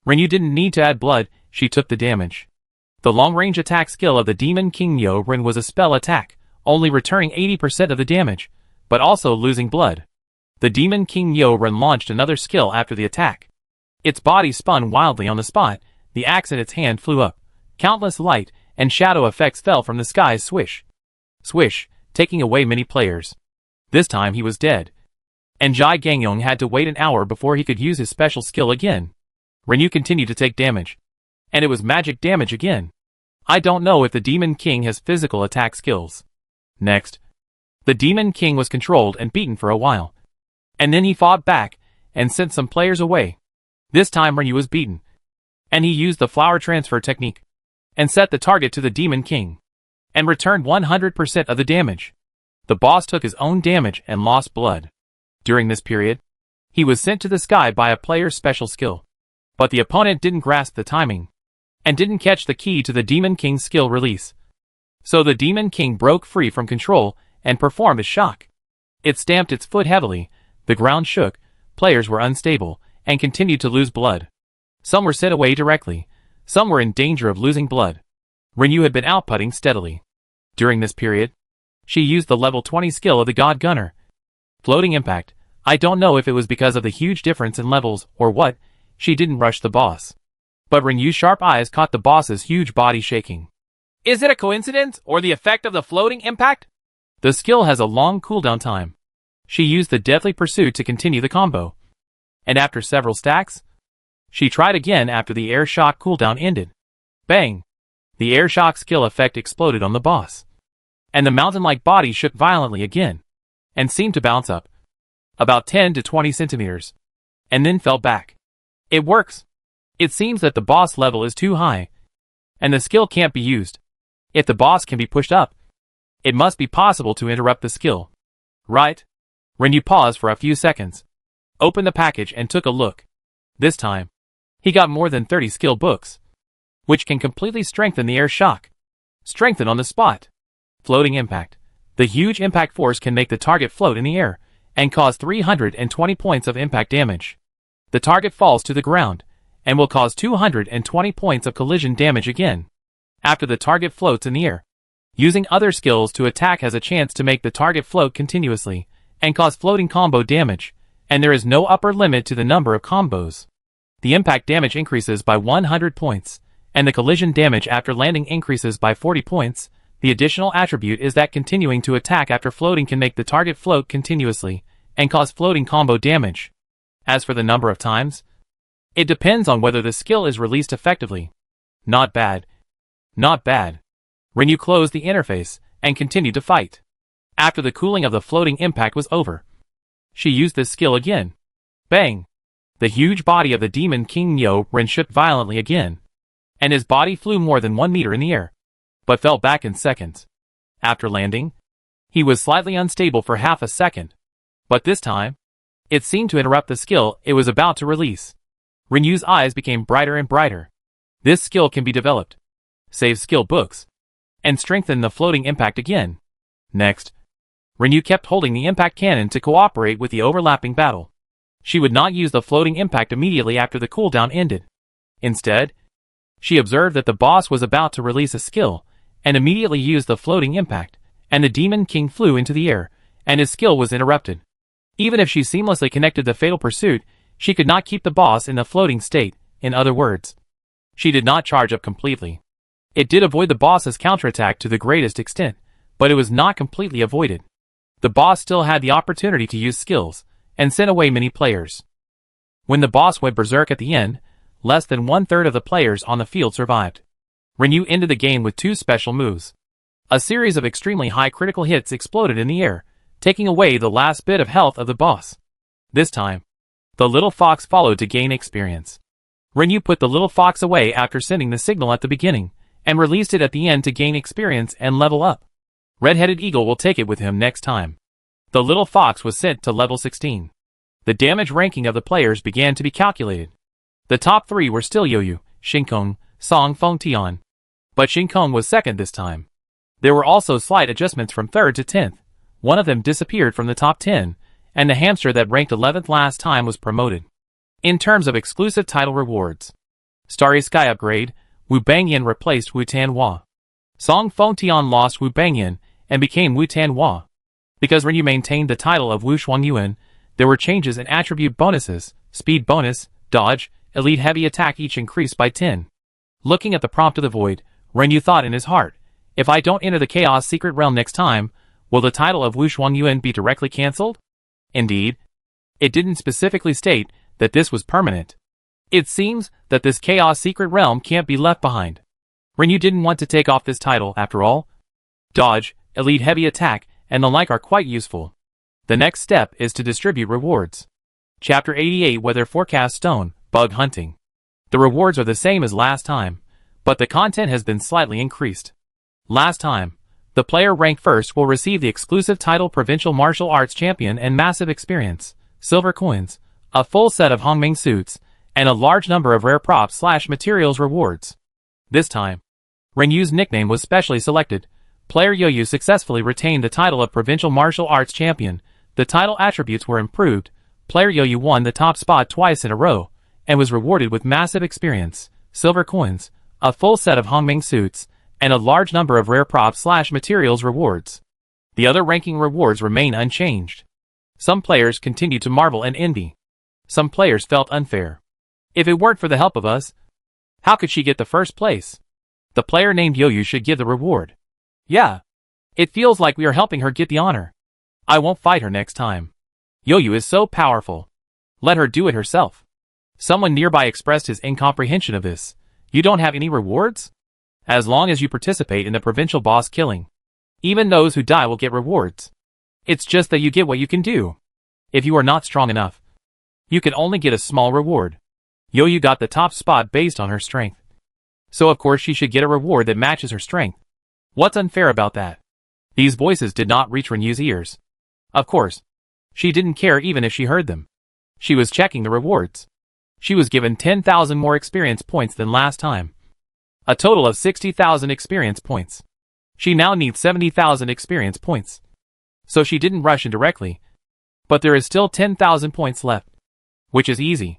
Renyu didn't need to add blood, she took the damage. The long-range attack skill of the Demon King Nyo Ren was a spell attack, only returning 80% of the damage, but also losing blood. The Demon King Nyo Ren launched another skill after the attack. Its body spun wildly on the spot, the axe in its hand flew up. Countless light and shadow effects fell from the sky's swish. Swish, taking away many players. This time he was dead. And Jai Gangyong had to wait an hour before he could use his special skill again. Renyu continued to take damage. And it was magic damage again. I don't know if the Demon King has physical attack skills. Next, the Demon King was controlled and beaten for a while. And then he fought back and sent some players away. This time Renyu was beaten. And he used the flower transfer technique and set the target to the Demon King and returned 100% of the damage. The boss took his own damage and lost blood. During this period, he was sent to the sky by a player's special skill. But the opponent didn't grasp the timing and didn't catch the key to the Demon King's skill release. So the Demon King broke free from control and performed a shock. It stamped its foot heavily, the ground shook, players were unstable, and continued to lose blood. Some were sent away directly, some were in danger of losing blood. Renyu had been outputting steadily. During this period, she used the level 20 skill of the God Gunner. Floating Impact. I don't know if it was because of the huge difference in levels or what, she didn't rush the boss. But Renyu's sharp eyes caught the boss's huge body shaking. Is it a coincidence or the effect of the Floating Impact? The skill has a long cooldown time. She used the Deathly Pursuit to continue the combo. And after several stacks, she tried again after the air shock cooldown ended. Bang! The air shock skill effect exploded on the boss. And the mountain-like body shook violently again, and seemed to bounce up about 10 to 20 centimeters, and then fell back. It works. It seems that the boss level is too high, and the skill can't be used. If the boss can be pushed up, it must be possible to interrupt the skill. Right? Renyu paused for a few seconds, opened the package and took a look. This time, he got more than 30 skill books, which can completely strengthen the air shock. Strengthen on the spot. Floating Impact. The huge impact force can make the target float in the air, and cause 320 points of impact damage. The target falls to the ground, and will cause 220 points of collision damage again. After the target floats in the air, using other skills to attack has a chance to make the target float continuously, and cause floating combo damage, and there is no upper limit to the number of combos. The impact damage increases by 100 points, and the collision damage after landing increases by 40 points. The additional attribute is that continuing to attack after floating can make the target float continuously, and cause floating combo damage. As for the number of times, it depends on whether the skill is released effectively. Not bad. Not bad. Rinyu closed the interface, and continued to fight. After the cooling of the floating impact was over, she used this skill again. Bang! The huge body of the Demon King Ren shook violently again, and his body flew more than 1 meter in the air, but fell back in seconds. After landing, he was slightly unstable for half a second, but this time, it seemed to interrupt the skill it was about to release. Rinyu's eyes became brighter and brighter. This skill can be developed, save skill books, and strengthen the floating impact again. Next, Rinyu kept holding the impact cannon to cooperate with the overlapping battle. She would not use the floating impact immediately after the cooldown ended. Instead, she observed that the boss was about to release a skill, and immediately used the floating impact, and the Demon King flew into the air, and his skill was interrupted. Even if she seamlessly connected the Fatal Pursuit, she could not keep the boss in the floating state. In other words, she did not charge up completely. It did avoid the boss's counterattack to the greatest extent, but it was not completely avoided. The boss still had the opportunity to use skills, and sent away many players. When the boss went berserk at the end, less than 1/3 of the players on the field survived. Rinyu ended the game with 2 special moves. A series of extremely high critical hits exploded in the air, taking away the last bit of health of the boss. This time, the little fox followed to gain experience. Rinyu put the little fox away after sending the signal at the beginning, and released it at the end to gain experience and level up. Red-headed Eagle will take it with him next time. The little fox was sent to level 16. The damage ranking of the players began to be calculated. The top 3 were still Yoyu, Shinkong, Song Fengtian. But Shinkong was second this time. There were also slight adjustments from 3rd to 10th. One of them disappeared from the top 10, and the hamster that ranked 11th last time was promoted. In terms of exclusive title rewards, Starry Sky upgrade, Wu Bangyan replaced Wu Tanhua. Song Fengtian lost Wu Bangyan, and became Wu Tanhua. Because Rinyu maintained the title of Wu Shuangyuan, there were changes in attribute bonuses, speed bonus, dodge, elite heavy attack each increased by 10. Looking at the prompt of the void, Rinyu thought in his heart, if I don't enter the Chaos Secret Realm next time, will the title of Wu Shuangyuan be directly cancelled? Indeed, it didn't specifically state that this was permanent. It seems that this Chaos Secret Realm can't be left behind. Rinyu didn't want to take off this title after all. Dodge, elite heavy attack, and the like are quite useful. The next step is to distribute rewards. Chapter 88 Weather Forecast Stone, Bug Hunting. The rewards are the same as last time, but the content has been slightly increased. Last time, the player ranked first will receive the exclusive title Provincial Martial Arts Champion and massive experience, silver coins, a full set of Hongming suits, and a large number of rare props/materials rewards. This time, Rinyu's nickname was specially selected. Player Yoyu successfully retained the title of Provincial Martial Arts Champion. The title attributes were improved. Player Yoyu won the top spot twice in a row, and was rewarded with massive experience, silver coins, a full set of Hongming suits, and a large number of rare props/materials rewards. The other ranking rewards remain unchanged. Some players continued to marvel and envy. Some players felt unfair. If it weren't for the help of us, how could she get the first place? The player named Yoyu should give the reward. Yeah. It feels like we are helping her get the honor. I won't fight her next time. Yoyu is so powerful. Let her do it herself. Someone nearby expressed his incomprehension of this. You don't have any rewards? As long as you participate in the provincial boss killing. Even those who die will get rewards. It's just that you get what you can do. If you are not strong enough, you can only get a small reward. Yoyu got the top spot based on her strength. So of course she should get a reward that matches her strength. What's unfair about that? These voices did not reach Rinyu's ears. Of course, she didn't care even if she heard them. She was checking the rewards. She was given 10,000 more experience points than last time. A total of 60,000 experience points. She now needs 70,000 experience points. So she didn't rush in directly. But there is still 10,000 points left. Which is easy.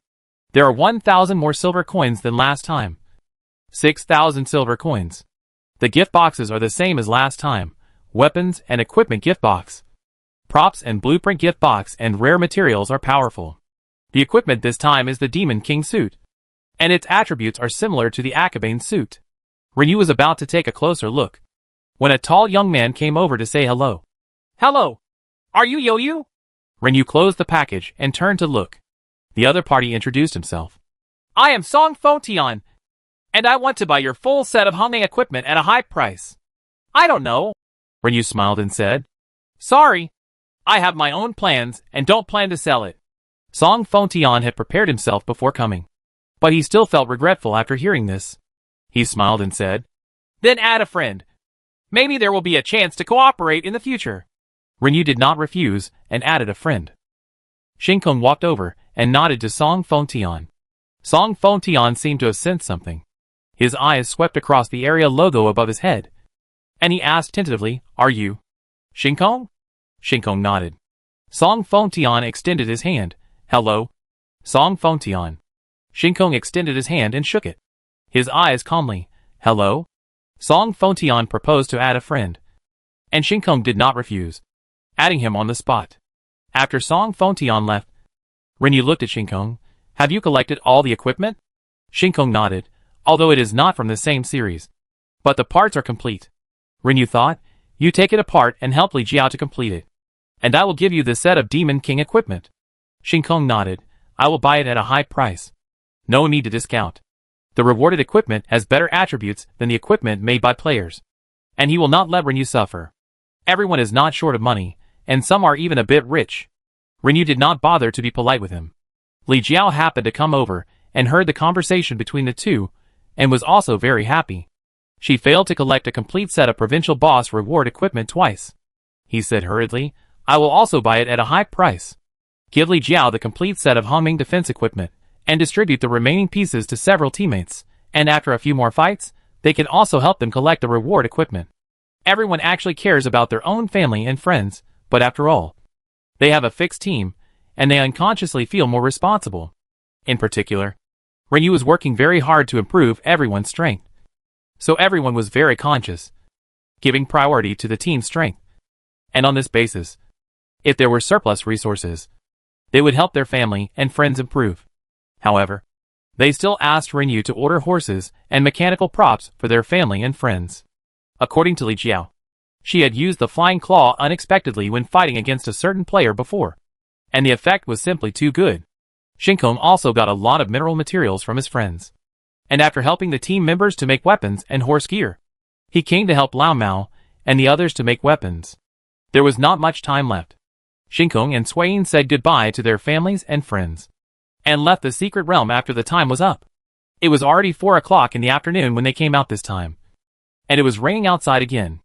There are 1,000 more silver coins than last time. 6,000 silver coins. The gift boxes are the same as last time. Weapons and equipment gift box. Props and blueprint gift box and rare materials are powerful. The equipment this time is the Demon King suit, and its attributes are similar to the Akabane suit. Rinyu was about to take a closer look when a tall young man came over to say hello. Hello! Are you Yo-Yu? Rinyu closed the package and turned to look. The other party introduced himself. I am Song Fontian, and I want to buy your full set of hunting equipment at a high price. I don't know, Rinyu smiled and said. Sorry, I have my own plans and don't plan to sell it. Song Fontian had prepared himself before coming, but he still felt regretful after hearing this. He smiled and said, Then add a friend. Maybe there will be a chance to cooperate in the future. Rinyu did not refuse and added a friend. Shinkong walked over and nodded to Song Fontian. Song Fontian seemed to have sensed something. His eyes swept across the area logo above his head, and he asked tentatively, Are you Shinkong? Shinkong nodded. Song Fontian extended his hand. Hello, Song Fontian. Shinkong extended his hand and shook it. His eyes calmly. Hello? Song Fontian proposed to add a friend, and Shinkong did not refuse, adding him on the spot. After Song Fontian left, Rinyu looked at Shinkong. Have you collected all the equipment? Shinkong nodded, although it is not from the same series. But the parts are complete. Rinyu thought, you take it apart and help Li Jiao to complete it, and I will give you the set of Demon King equipment. Shinkong nodded, I will buy it at a high price. No need to discount. The rewarded equipment has better attributes than the equipment made by players, and he will not let Rinyu suffer. Everyone is not short of money, and some are even a bit rich. Rinyu did not bother to be polite with him. Li Jiao happened to come over and heard the conversation between the two, and was also very happy. She failed to collect a complete set of provincial boss reward equipment twice. He said hurriedly, I will also buy it at a high price. Give Li Jiao the complete set of homing defense equipment, and distribute the remaining pieces to several teammates, and after a few more fights, they can also help them collect the reward equipment. Everyone actually cares about their own family and friends, but after all, they have a fixed team, and they unconsciously feel more responsible. In particular, Rinyu was working very hard to improve everyone's strength, so everyone was very conscious, giving priority to the team's strength. And on this basis, if there were surplus resources, they would help their family and friends improve. However, they still asked Rinyu to order horses and mechanical props for their family and friends. According to Li Jiao, she had used the flying claw unexpectedly when fighting against a certain player before, and the effect was simply too good. Shinkong also got a lot of mineral materials from his friends, and after helping the team members to make weapons and horse gear, he came to help Lao Mao and the others to make weapons. There was not much time left. Shinkong and Swain said goodbye to their families and friends, and left the secret realm after the time was up. It was already 4 o'clock in the afternoon when they came out this time, and it was raining outside again.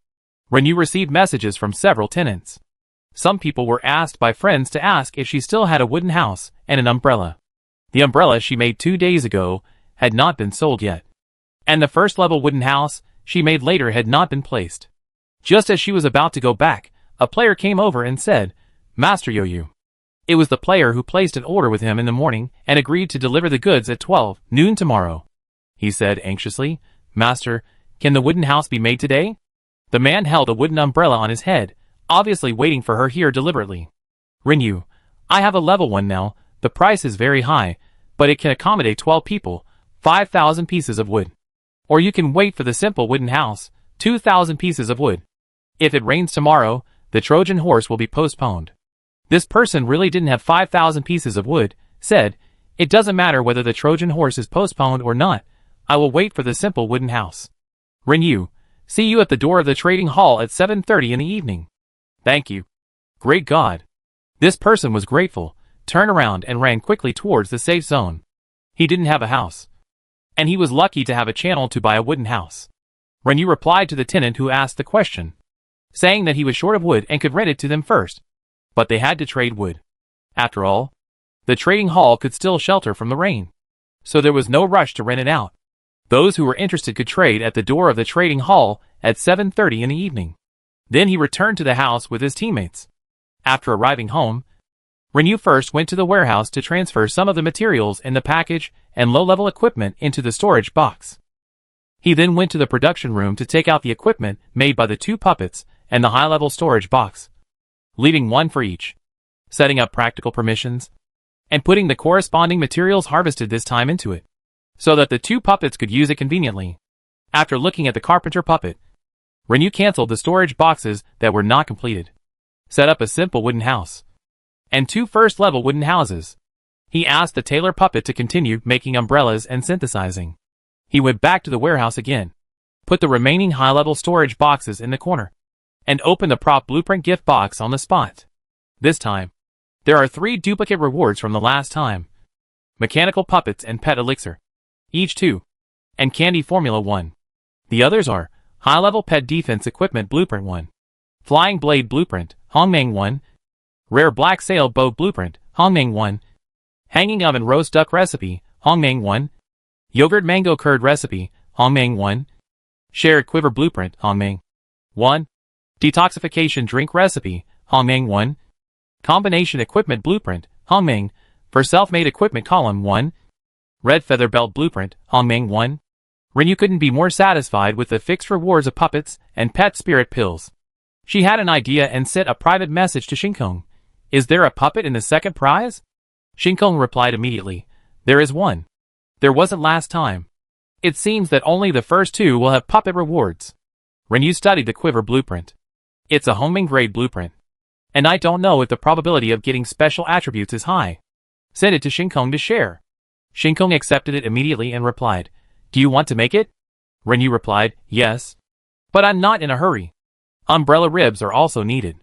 Rinyu received messages from several tenants. Some people were asked by friends to ask if she still had a wooden house and an umbrella. The umbrella she made 2 days ago had not been sold yet, and the first level wooden house she made later had not been placed. Just as she was about to go back, a player came over and said, Master Yo-Yu. It was the player who placed an order with him in the morning and agreed to deliver the goods at 12 noon tomorrow. He said anxiously, Master, can the wooden house be made today? The man held a wooden umbrella on his head, obviously waiting for her here deliberately. Rinyu, I have a level 1 now, the price is very high, but it can accommodate 12 people, 5,000 pieces of wood. Or you can wait for the simple wooden house, 2,000 pieces of wood. If it rains tomorrow, the Trojan horse will be postponed. This person really didn't have 5,000 pieces of wood, said, It doesn't matter whether the Trojan horse is postponed or not, I will wait for the simple wooden house. Rinyu, see you at the door of the trading hall at 7:30 in the evening. Thank you. Great God. This person was grateful, turned around and ran quickly towards the safe zone. He didn't have a house, and he was lucky to have a channel to buy a wooden house. Rinyu replied to the tenant who asked the question, saying that he was short of wood and could rent it to them first, but they had to trade wood. After all, the trading hall could still shelter from the rain, so there was no rush to rent it out. Those who were interested could trade at the door of the trading hall at 7:30 in the evening. Then he returned to the house with his teammates. After arriving home, Rinyu first went to the warehouse to transfer some of the materials in the package and low-level equipment into the storage box. He then went to the production room to take out the equipment made by the 2 puppets and the high-level storage box. leaving one for each, setting up practical permissions, and putting the corresponding materials harvested this time into it, so that the two puppets could use it conveniently. After looking at the carpenter puppet, Renew canceled the storage boxes that were not completed, set up a simple wooden house, and 2 first-level wooden houses. He asked the tailor puppet to continue making umbrellas and synthesizing. He went back to the warehouse again, put the remaining high-level storage boxes in the corner, and opened the prop blueprint gift box on the spot. This time, there are 3 duplicate rewards from the last time: mechanical puppets and pet elixir, each 2, and candy formula 1. The others are high-level pet defense equipment blueprint 1, flying blade blueprint, Hongmeng 1, rare black sail boat blueprint, Hongmeng 1, hanging oven roast duck recipe, Hongmeng 1, yogurt mango curd recipe, Hongmeng 1, shared quiver blueprint, Hongmeng 1, detoxification drink recipe, Hongmeng 1, combination equipment blueprint, Hongmeng, for self-made equipment column 1, red feather belt blueprint, Hongmeng 1. Renew couldn't be more satisfied with the fixed rewards of puppets and pet spirit pills. She had an idea and sent a private message to Shinkong. Is there a puppet in the second prize? Shinkong replied immediately. There is one. There wasn't last time. It seems that only the first 2 will have puppet rewards. Renew studied the quiver blueprint. It's a Hongmeng grade blueprint, and I don't know if the probability of getting special attributes is high. Send it to Shinkong to share. Shinkong accepted it immediately and replied, do you want to make it? Renew replied, yes. But I'm not in a hurry. Umbrella ribs are also needed.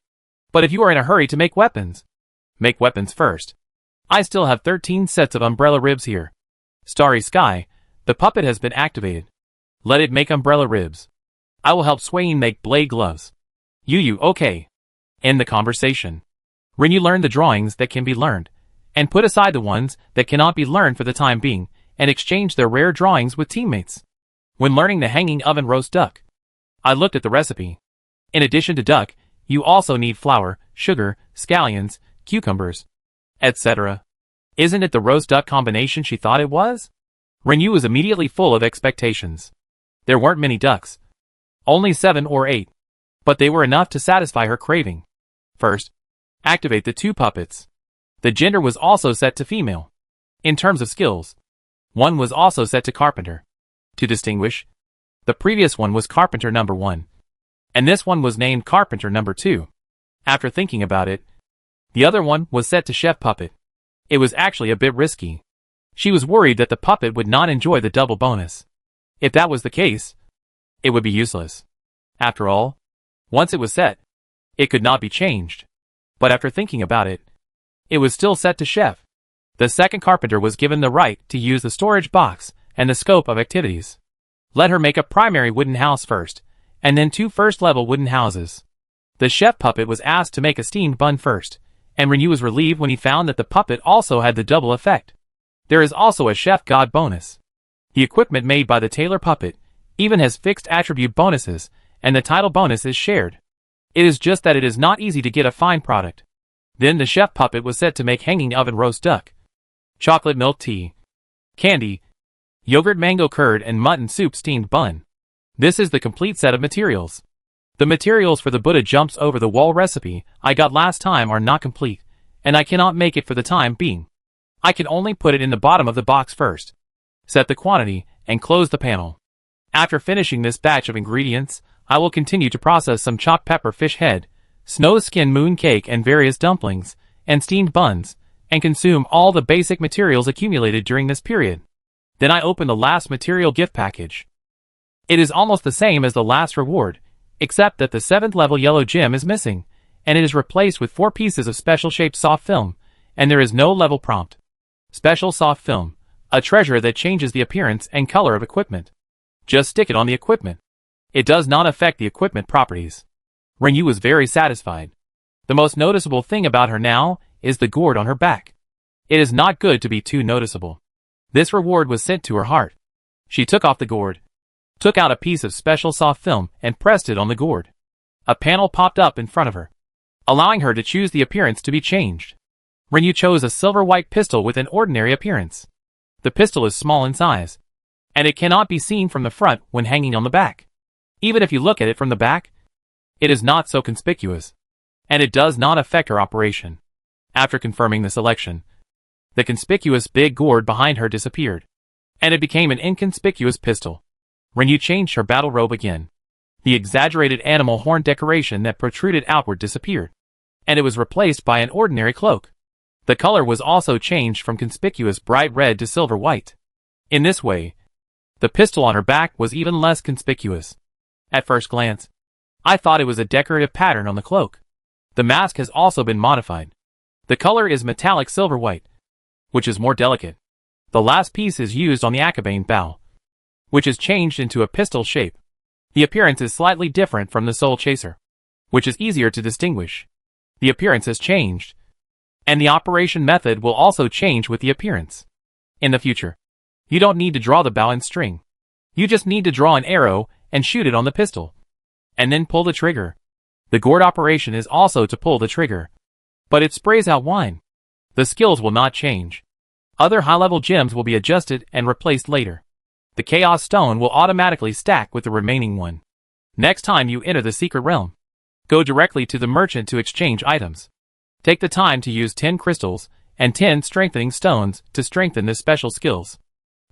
But if you are in a hurry to make weapons, make weapons first. I still have 13 sets of umbrella ribs here. Starry Sky, the puppet has been activated. Let it make umbrella ribs. I will help Swain make blade gloves. You okay. End the conversation. Renew learned the drawings that can be learned, and put aside the ones that cannot be learned for the time being, and exchange their rare drawings with teammates. When learning the hanging oven roast duck, I looked at the recipe. In addition to duck, you also need flour, sugar, scallions, cucumbers, etc. Isn't it the roast duck combination she thought it was? Renew was immediately full of expectations. There weren't many ducks. Only 7 or 8. But they were enough to satisfy her craving. First, activate the 2 puppets. The gender was also set to female. In terms of skills, one was also set to carpenter. To distinguish, the previous one was carpenter number 1, and this one was named carpenter number 2. After thinking about it, the other one was set to chef puppet. It was actually a bit risky. She was worried that the puppet would not enjoy the double bonus. If that was the case, it would be useless. After all, once it was set, it could not be changed. But after thinking about it, it was still set to chef. The second carpenter was given the right to use the storage box and the scope of activities. Let her make a primary wooden house first, and then 2 first-level wooden houses. The chef puppet was asked to make a steamed bun first, and Renew was relieved when he found that the puppet also had the double effect. There is also a chef god bonus. The equipment made by the tailor puppet even has fixed attribute bonuses, and the title bonus is shared. It is just that it is not easy to get a fine product. Then the chef puppet was set to make hanging oven roast duck, chocolate milk tea, candy, yogurt mango curd and mutton soup steamed bun. This is the complete set of materials. The materials for the Buddha jumps over the wall recipe I got last time are not complete, and I cannot make it for the time being. I can only put it in the bottom of the box first. Set the quantity, and close the panel. After finishing this batch of ingredients, I will continue to process some chopped pepper fish head, snow skin moon cake and various dumplings, and steamed buns, and consume all the basic materials accumulated during this period. Then I open the last material gift package. It is almost the same as the last reward, except that the 7th level yellow gem is missing, and it is replaced with 4 pieces of special shaped soft film, and there is no level prompt. Special soft film, a treasure that changes the appearance and color of equipment. Just stick it on the equipment. It does not affect the equipment properties. Renew was very satisfied. The most noticeable thing about her now is the gourd on her back. It is not good to be too noticeable. This reward was sent to her heart. She took off the gourd, took out a piece of special soft film and pressed it on the gourd. A panel popped up in front of her, allowing her to choose the appearance to be changed. Renew chose a silver-white pistol with an ordinary appearance. The pistol is small in size, and it cannot be seen from the front when hanging on the back. Even if you look at it from the back, it is not so conspicuous. and it does not affect her operation. After confirming the selection, the conspicuous big gourd behind her disappeared, and it became an inconspicuous pistol. Rinyu changed her battle robe again. The exaggerated animal horn decoration that protruded outward disappeared, and it was replaced by an ordinary cloak. The color was also changed from conspicuous bright red to silver white. In this way, the pistol on her back was even less conspicuous. At first glance, I thought it was a decorative pattern on the cloak. The mask has also been modified. The color is metallic silver white, which is more delicate. The last piece is used on the Akabane bow, which is changed into a pistol shape. The appearance is slightly different from the Soul Chaser, which is easier to distinguish. The appearance has changed, and the operation method will also change with the appearance. In the future, you don't need to draw the bow and string. You just need to draw an arrow and shoot it on the pistol, and then pull the trigger. The gourd operation is also to pull the trigger, but it sprays out wine. The skills will not change. Other high-level gems will be adjusted and replaced later. The Chaos Stone will automatically stack with the remaining one. Next time you enter the secret realm, go directly to the merchant to exchange items. Take the time to use 10 crystals and 10 strengthening stones to strengthen the special skills.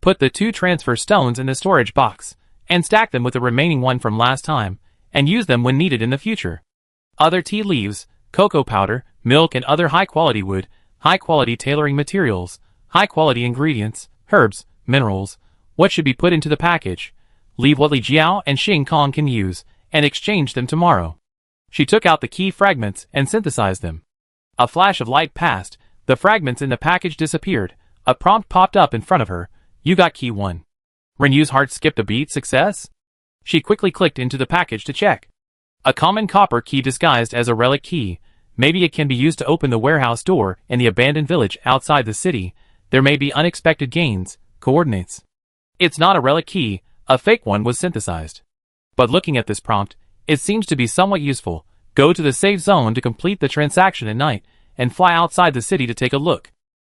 Put the 2 transfer stones in the storage box, and stack them with the remaining one from last time, and use them when needed in the future. Other tea leaves, cocoa powder, milk and other high-quality wood, high-quality tailoring materials, high-quality ingredients, herbs, minerals, what should be put into the package. Leave what Li Jiao and Xing Kong can use, and exchange them tomorrow. She took out the key fragments and synthesized them. A flash of light passed, the fragments in the package disappeared, a prompt popped up in front of her. You got key 1. Rinyu's heart skipped a beat. Success? She quickly clicked into the package to check. A common copper key disguised as a relic key. Maybe it can be used to open the warehouse door in the abandoned village outside the city. There may be unexpected gains. Coordinates. It's not a relic key, a fake one was synthesized. But looking at this prompt, it seems to be somewhat useful. Go to the safe zone to complete the transaction at night, and fly outside the city to take a look.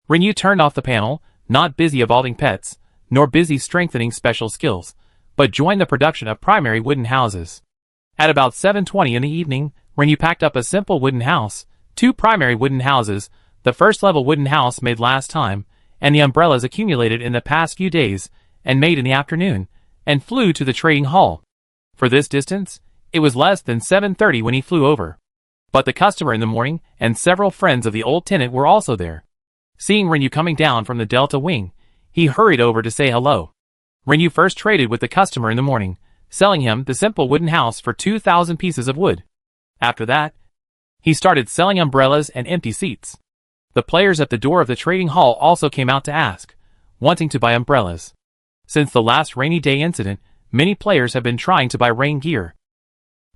Rinyu turned off the panel, not busy evolving pets, nor busy strengthening special skills, but joined the production of primary wooden houses. At about 7:20 in the evening, Rinyu packed up a simple wooden house, 2 primary wooden houses, the first level wooden house made last time, and the umbrellas accumulated in the past few days, and made in the afternoon, and flew to the trading hall. For this distance, it was less than 7:30 when he flew over. But the customer in the morning, and several friends of the old tenant were also there. Seeing Rinyu coming down from the Delta Wing, he hurried over to say hello. Rinyu first traded with the customer in the morning, selling him the simple wooden house for 2,000 pieces of wood. After that, he started selling umbrellas and empty seats. The players at the door of the trading hall also came out to ask, wanting to buy umbrellas. Since the last rainy day incident, many players have been trying to buy rain gear.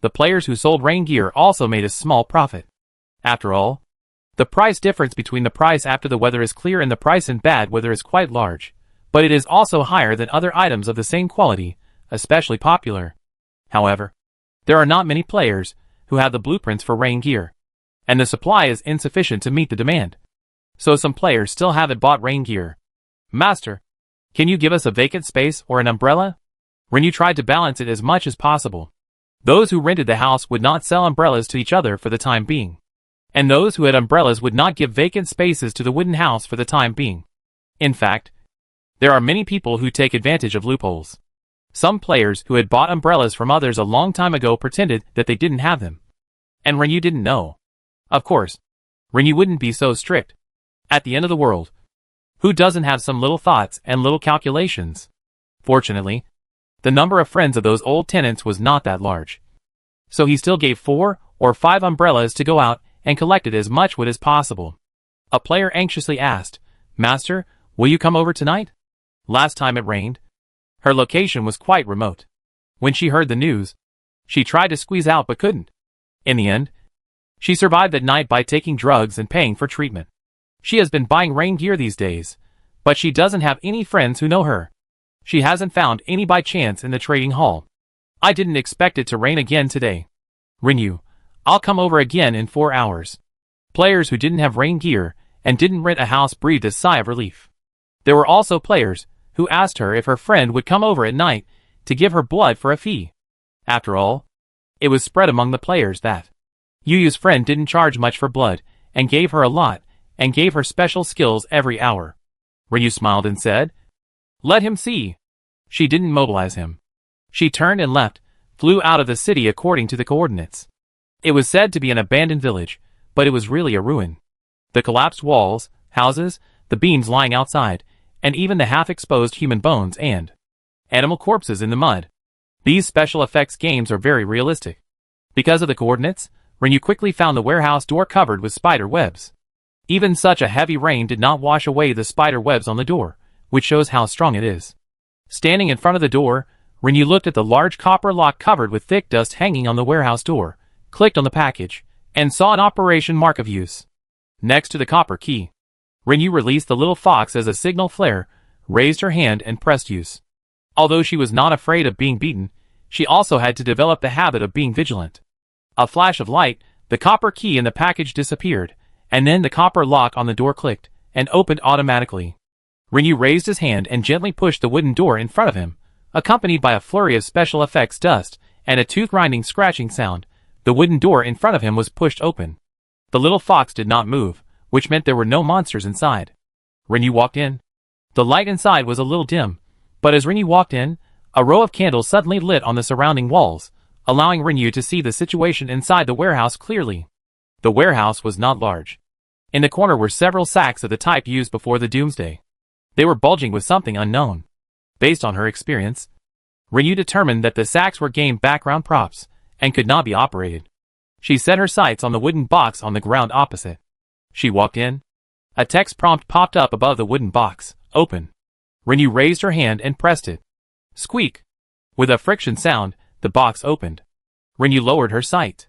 The players who sold rain gear also made a small profit. After all, the price difference between the price after the weather is clear and the price in bad weather is quite large, but it is also higher than other items of the same quality, especially popular. However, there are not many players who have the blueprints for rain gear, and the supply is insufficient to meet the demand. So some players still haven't bought rain gear. Master, can you give us a vacant space or an umbrella? Rinyu tried to balance it as much as possible. Those who rented the house would not sell umbrellas to each other for the time being, and those who had umbrellas would not give vacant spaces to the wooden house for the time being. In fact, there are many people who take advantage of loopholes. Some players who had bought umbrellas from others a long time ago pretended that they didn't have them, and Rinyu didn't know. Of course, Rinyu wouldn't be so strict. At the end of the world, who doesn't have some little thoughts and little calculations? Fortunately, the number of friends of those old tenants was not that large. So he still gave 4 or 5 umbrellas to go out and collected as much wood as possible. A player anxiously asked, Master, will you come over tonight? Last time it rained. Her location was quite remote. When she heard the news, she tried to squeeze out but couldn't. In the end, she survived that night by taking drugs and paying for treatment. She has been buying rain gear these days, but she doesn't have any friends who know her. She hasn't found any by chance in the trading hall. I didn't expect it to rain again today. Rinyu, I'll come over again in 4 hours. Players who didn't have rain gear and didn't rent a house breathed a sigh of relief. There were also players who asked her if her friend would come over at night to give her blood for a fee. After all, it was spread among the players that Yu's friend didn't charge much for blood, and gave her a lot, and gave her special skills every hour. Ryu smiled and said, "Let him see." She didn't mobilize him. She turned and left, flew out of the city according to the coordinates. It was said to be an abandoned village, but it was really a ruin. The collapsed walls, houses, the beams lying outside, and even the half-exposed human bones and animal corpses in the mud. These special effects games are very realistic. Because of the coordinates, Ryu quickly found the warehouse door covered with spider webs. Even such a heavy rain did not wash away the spider webs on the door, which shows how strong it is. Standing in front of the door, Ryu looked at the large copper lock covered with thick dust hanging on the warehouse door, clicked on the package, and saw an operation mark of use next to the copper key. Ryu released the little fox as a signal flare, raised her hand and pressed use. Although she was not afraid of being beaten, she also had to develop the habit of being vigilant. A flash of light, the copper key in the package disappeared, and then the copper lock on the door clicked and opened automatically. Ryu raised his hand and gently pushed the wooden door in front of him, accompanied by a flurry of special effects dust and a tooth-grinding scratching sound. The wooden door in front of him was pushed open. The little fox did not move, which meant there were no monsters inside. Ryu walked in. The light inside was a little dim, but as Ryu walked in, a row of candles suddenly lit on the surrounding walls, allowing Ryu to see the situation inside the warehouse clearly. The warehouse was not large. In the corner were several sacks of the type used before the Doomsday. They were bulging with something unknown. Based on her experience, Ryu determined that the sacks were game background props and could not be operated. She set her sights on the wooden box on the ground opposite. She walked in. A text prompt popped up above the wooden box. Open. Ryu raised her hand and pressed it. Squeak. With a friction sound, the box opened. Ryu lowered her sight.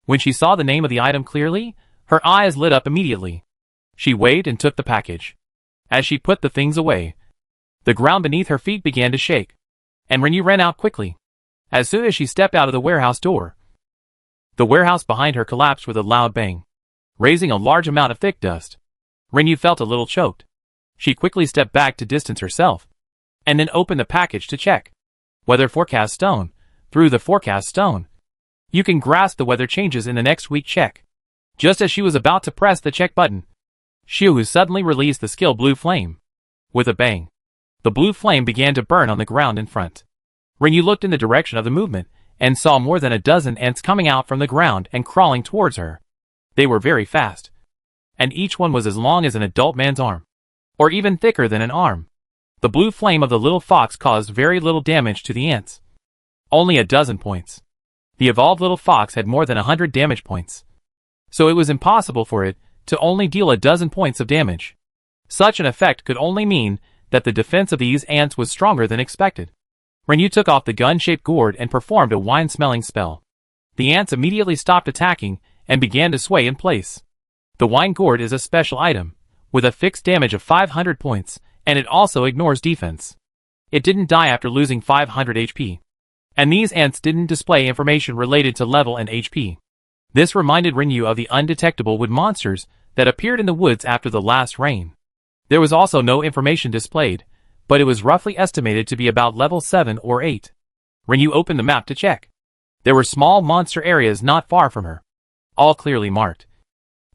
When she saw the name of the item clearly, her eyes lit up immediately. She waved and took the package. As she put the things away, the ground beneath her feet began to shake, and Ryu ran out quickly. As soon as she stepped out of the warehouse door, the warehouse behind her collapsed with a loud bang, raising a large amount of thick dust. Ryu felt a little choked. She quickly stepped back to distance herself, and then opened the package to check. Weather forecast stone. Through the forecast stone, you can grasp the weather changes in the next week. Check. Just as she was about to press the check button, Xiu suddenly released the skill blue flame. With a bang, the blue flame began to burn on the ground in front. Ryu looked in the direction of the movement, and saw more than a dozen ants coming out from the ground and crawling towards her. They were very fast, and each one was as long as an adult man's arm, or even thicker than an arm. The blue flame of the little fox caused very little damage to the ants. Only a dozen points. The evolved little fox had more than 100 damage points, so it was impossible for it to only deal a dozen points of damage. Such an effect could only mean that the defense of these ants was stronger than expected. Ryu took off the gun-shaped gourd and performed a wine-smelling spell. The ants immediately stopped attacking and began to sway in place. The wine gourd is a special item, with a fixed damage of 500 points, and it also ignores defense. It didn't die after losing 500 HP. And these ants didn't display information related to level and HP. This reminded Ryu of the undetectable wood monsters that appeared in the woods after the last rain. There was also no information displayed, but it was roughly estimated to be about level 7 or 8. Ryu opened the map to check. There were small monster areas not far from her, all clearly marked,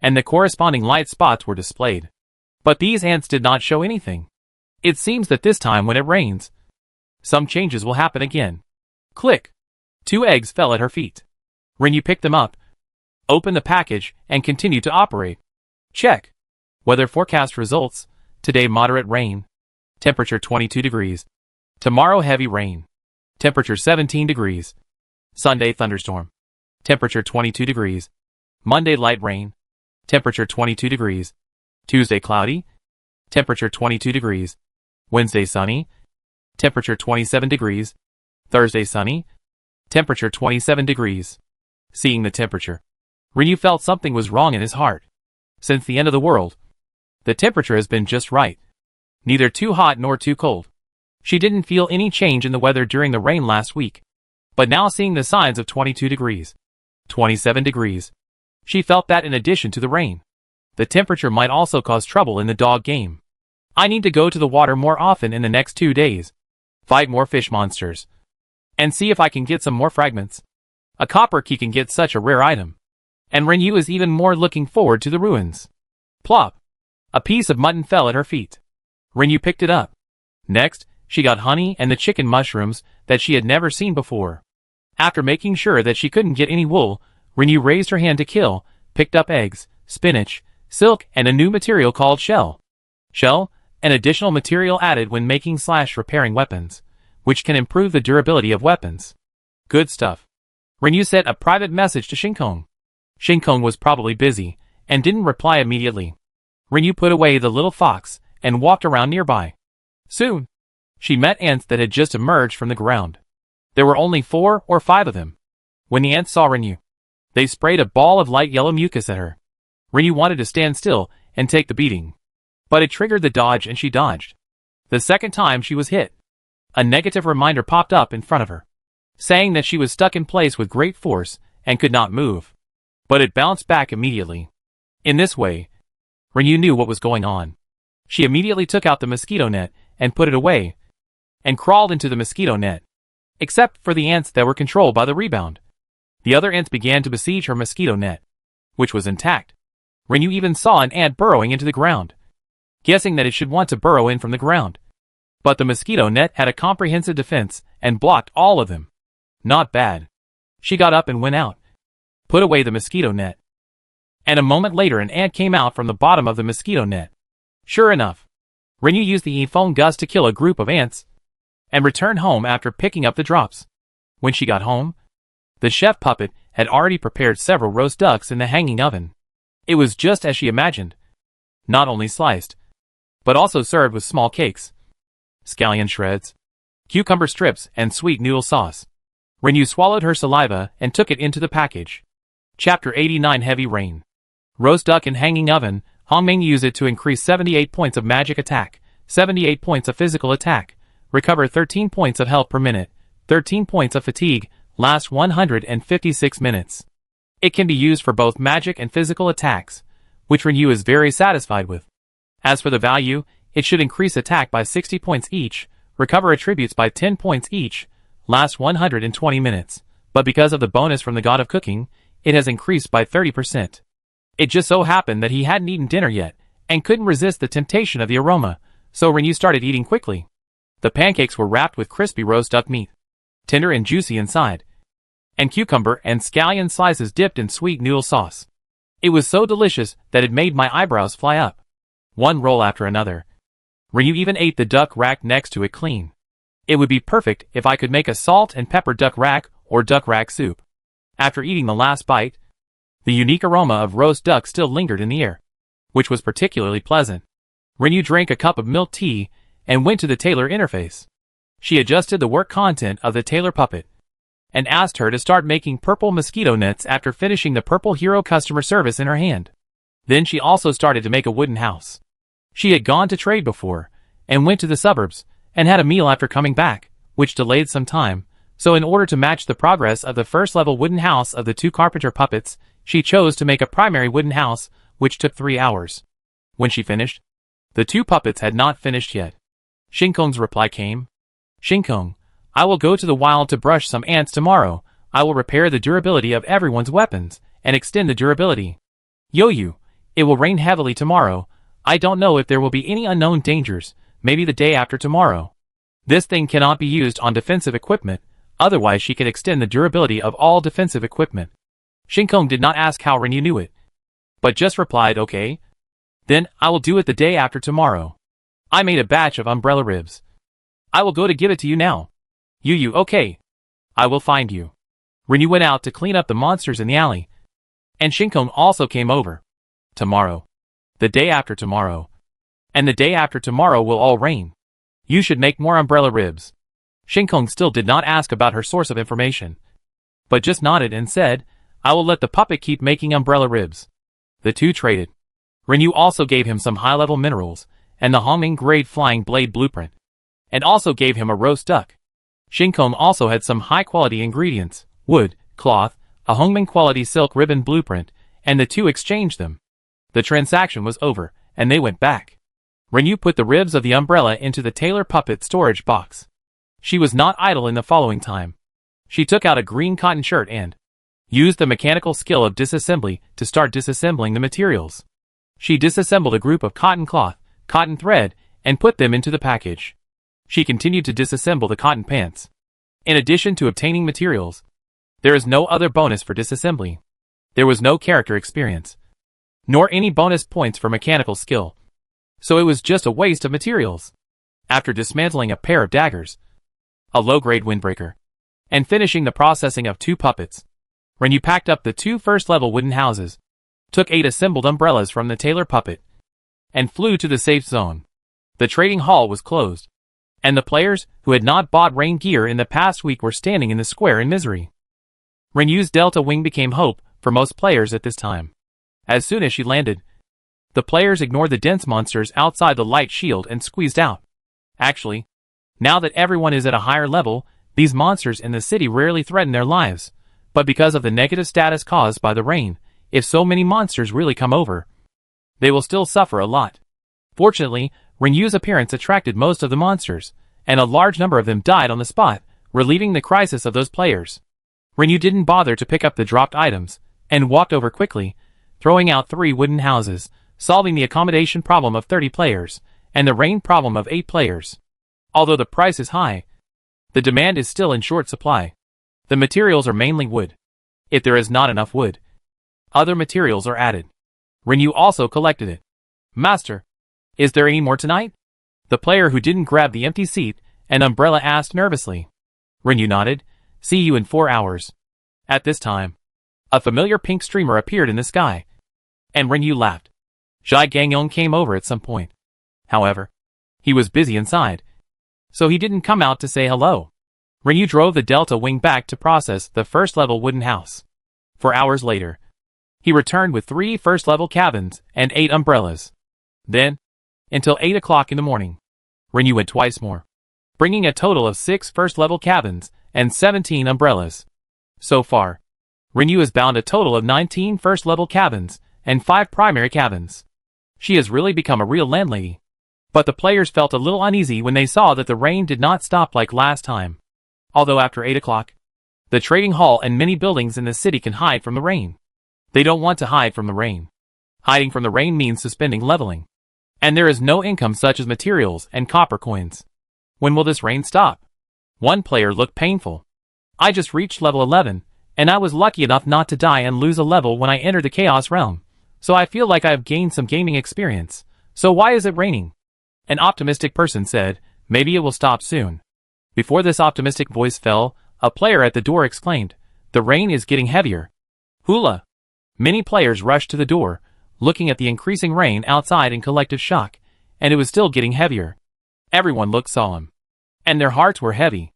and the corresponding light spots were displayed. But these ants did not show anything. It seems that this time when it rains, some changes will happen again. Click. 2 eggs fell at her feet. Ryu picked them up, opened the package, and continued to operate. Check. Weather forecast results. Today moderate rain. Temperature 22 degrees. Tomorrow heavy rain. Temperature 17 degrees. Sunday thunderstorm. Temperature 22 degrees. Monday light rain. Temperature 22 degrees. Tuesday cloudy. Temperature 22 degrees. Wednesday sunny. Temperature 27 degrees. Thursday sunny. Temperature 27 degrees. Seeing the temperature, Ryu felt something was wrong in his heart. Since the end of the world, the temperature has been just right. Neither too hot nor too cold. She didn't feel any change in the weather during the rain last week, but now seeing the signs of 22 degrees, 27 degrees, she felt that in addition to the rain, the temperature might also cause trouble in the dog game. I need to go to the water more often in the next 2 days, fight more fish monsters, and see if I can get some more fragments. A copper key can get such a rare item, and Renyu is even more looking forward to the ruins. Plop! A piece of mutton fell at her feet. Renyu picked it up. Next, she got honey and the chicken mushrooms that she had never seen before. After making sure that she couldn't get any wool, Renyu raised her hand to kill, picked up eggs, spinach, silk, and a new material called shell. Shell, an additional material added when making/repairing weapons, which can improve the durability of weapons. Good stuff. Renyu sent a private message to Shinkong. Shinkong was probably busy, and didn't reply immediately. Renyu put away the little fox, and walked around nearby. Soon, she met ants that had just emerged from the ground. There were only 4 or 5 of them. When the ants saw Renyu, they sprayed a ball of light yellow mucus at her. Renyu wanted to stand still and take the beating. But it triggered the dodge and she dodged. The second time she was hit, a negative reminder popped up in front of her, saying that she was stuck in place with great force and could not move. But it bounced back immediately. In this way, Renyu knew what was going on. She immediately took out the mosquito net and put it away, and crawled into the mosquito net. Except for the ants that were controlled by the rebound. The other ants began to besiege her mosquito net, which was intact. Renyu even saw an ant burrowing into the ground, guessing that it should want to burrow in from the ground. But the mosquito net had a comprehensive defense and blocked all of them. Not bad. She got up and went out, put away the mosquito net. And a moment later an ant came out from the bottom of the mosquito net. Sure enough, Renyu used the phone gust to kill a group of ants, and returned home after picking up the drops. When she got home, the chef puppet had already prepared several roast ducks in the hanging oven. It was just as she imagined. Not only sliced, but also served with small cakes, scallion shreds, cucumber strips, and sweet noodle sauce. Renyu swallowed her saliva and took it into the package. Chapter 89 Heavy Rain. Roast duck in hanging oven. Hongming used it to increase 78 points of magic attack, 78 points of physical attack, recover 13 points of health per minute, 13 points of fatigue, last 156 minutes. It can be used for both magic and physical attacks, which Renyu is very satisfied with. As for the value, it should increase attack by 60 points each, recover attributes by 10 points each, last 120 minutes, but because of the bonus from the God of Cooking, it has increased by 30%. It just so happened that he hadn't eaten dinner yet, and couldn't resist the temptation of the aroma, so Renyu started eating quickly. The pancakes were wrapped with crispy roast duck meat, tender and juicy inside, and cucumber and scallion slices dipped in sweet noodle sauce. It was so delicious that it made my eyebrows fly up. One roll after another. Renyu even ate the duck rack next to it clean. It would be perfect if I could make a salt and pepper duck rack or duck rack soup. After eating the last bite, the unique aroma of roast duck still lingered in the air, which was particularly pleasant. Renyu drank a cup of milk tea and went to the tailor interface. She adjusted the work content of the tailor puppet, and asked her to start making purple mosquito nets after finishing the purple hero customer service in her hand. Then she also started to make a wooden house. She had gone to trade before, and went to the suburbs, and had a meal after coming back, which delayed some time, so in order to match the progress of the first level wooden house of the 2 carpenter puppets, she chose to make a primary wooden house, which took 3 hours. When she finished, the 2 puppets had not finished yet. Shinkong's reply came. Shinkong, I will go to the wild to brush some ants tomorrow. I will repair the durability of everyone's weapons, and extend the durability. Yoyu, it will rain heavily tomorrow. I don't know if there will be any unknown dangers, maybe the day after tomorrow. This thing cannot be used on defensive equipment, otherwise she could extend the durability of all defensive equipment. Shinkong did not ask how Renyu knew it, but just replied, okay. Then, I will do it the day after tomorrow. I made a batch of umbrella ribs. I will go to give it to you now. Yuyu, okay. I will find you. Renyu went out to clean up the monsters in the alley, and Shinkong also came over. Tomorrow. The day after tomorrow. And the day after tomorrow will all rain. You should make more umbrella ribs. Shinkong still did not ask about her source of information, but just nodded and said, I will let the puppet keep making umbrella ribs. The 2 traded. Renyu also gave him some high-level minerals, and the Hongming grade flying blade blueprint, and also gave him a roast duck. Shinkong also had some high-quality ingredients, wood, cloth, a Hongming quality silk ribbon blueprint, and the 2 exchanged them. The transaction was over, and they went back. Renyu put the ribs of the umbrella into the tailor puppet storage box. She was not idle in the following time. She took out a green cotton shirt and used the mechanical skill of disassembly to start disassembling the materials. She disassembled a group of cotton cloth, cotton thread, and put them into the package. She continued to disassemble the cotton pants. In addition to obtaining materials, there is no other bonus for disassembly. There was no character experience, nor any bonus points for mechanical skill. So it was just a waste of materials. After dismantling a pair of daggers, a low-grade windbreaker, and finishing the processing of 2 puppets, Renyu packed up the 2 first-level wooden houses, took 8 assembled umbrellas from the tailor puppet, and flew to the safe zone. The trading hall was closed, and the players who had not bought rain gear in the past week were standing in the square in misery. Renyu's Delta Wing became hope for most players at this time. As soon as she landed, the players ignored the dense monsters outside the light shield and squeezed out. Actually, now that everyone is at a higher level, these monsters in the city rarely threaten their lives, but because of the negative status caused by the rain, if so many monsters really come over, they will still suffer a lot. Fortunately, Renyu's appearance attracted most of the monsters, and a large number of them died on the spot, relieving the crisis of those players. Renyu didn't bother to pick up the dropped items, and walked over quickly, throwing out 3 wooden houses, solving the accommodation problem of 30 players, and the rain problem of 8 players. Although the price is high, the demand is still in short supply. The materials are mainly wood. If there is not enough wood, other materials are added. Renyu also collected it. Master, is there any more tonight? The player who didn't grab the empty seat and umbrella asked nervously. Renyu nodded. See you in 4 hours. At this time, a familiar pink streamer appeared in the sky, and Renyu laughed. Zhai Gangyong came over at some point. However, he was busy inside, so he didn't come out to say hello. Renyu drove the Delta Wing back to process the first-level wooden house. 4 hours later, he returned with 3 first-level cabins and 8 umbrellas. Then, until 8 o'clock in the morning, Renyu went twice more, bringing a total of 6 first-level cabins and 17 umbrellas. So far, Renyu has bound a total of 19 first-level cabins and 5 primary cabins. She has really become a real landlady. But the players felt a little uneasy when they saw that the rain did not stop like last time. Although after 8 o'clock, the trading hall and many buildings in the city can hide from the rain. They don't want to hide from the rain. Hiding from the rain means suspending leveling. And there is no income such as materials and copper coins. When will this rain stop? One player looked painful. I just reached level 11, and I was lucky enough not to die and lose a level when I entered the Chaos Realm. So I feel like I have gained some gaming experience. So why is it raining? An optimistic person said, maybe it will stop soon. Before this optimistic voice fell, a player at the door exclaimed, the rain is getting heavier. Hula! Many players rushed to the door, looking at the increasing rain outside in collective shock, and it was still getting heavier. Everyone looked solemn, and their hearts were heavy.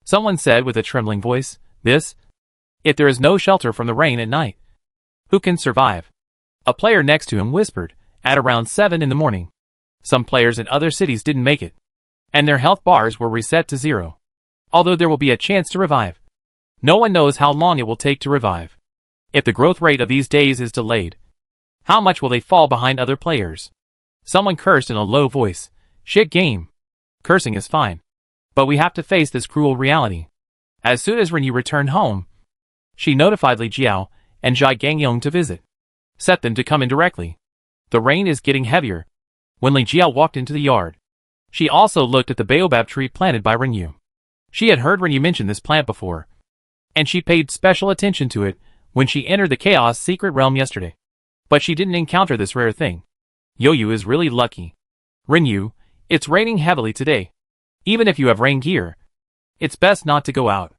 Someone said with a trembling voice, if there is no shelter from the rain at night, who can survive? A player next to him whispered, at around 7 in the morning. Some players in other cities didn't make it, and their health bars were reset to 0. Although there will be a chance to revive, no one knows how long it will take to revive. If the growth rate of these days is delayed, how much will they fall behind other players? Someone cursed in a low voice. Shit game. Cursing is fine, but we have to face this cruel reality. As soon as Renyu returned home, she notified Li Jiao and Zhai Gangyong to visit. Set them to come in directly. The rain is getting heavier. When Li Jiao walked into the yard, she also looked at the baobab tree planted by Renyu. She had heard Renyu mention this plant before, and she paid special attention to it when she entered the Chaos Secret Realm yesterday. But she didn't encounter this rare thing. Yoyu is really lucky. Renyu, it's raining heavily today. Even if you have rain gear, it's best not to go out.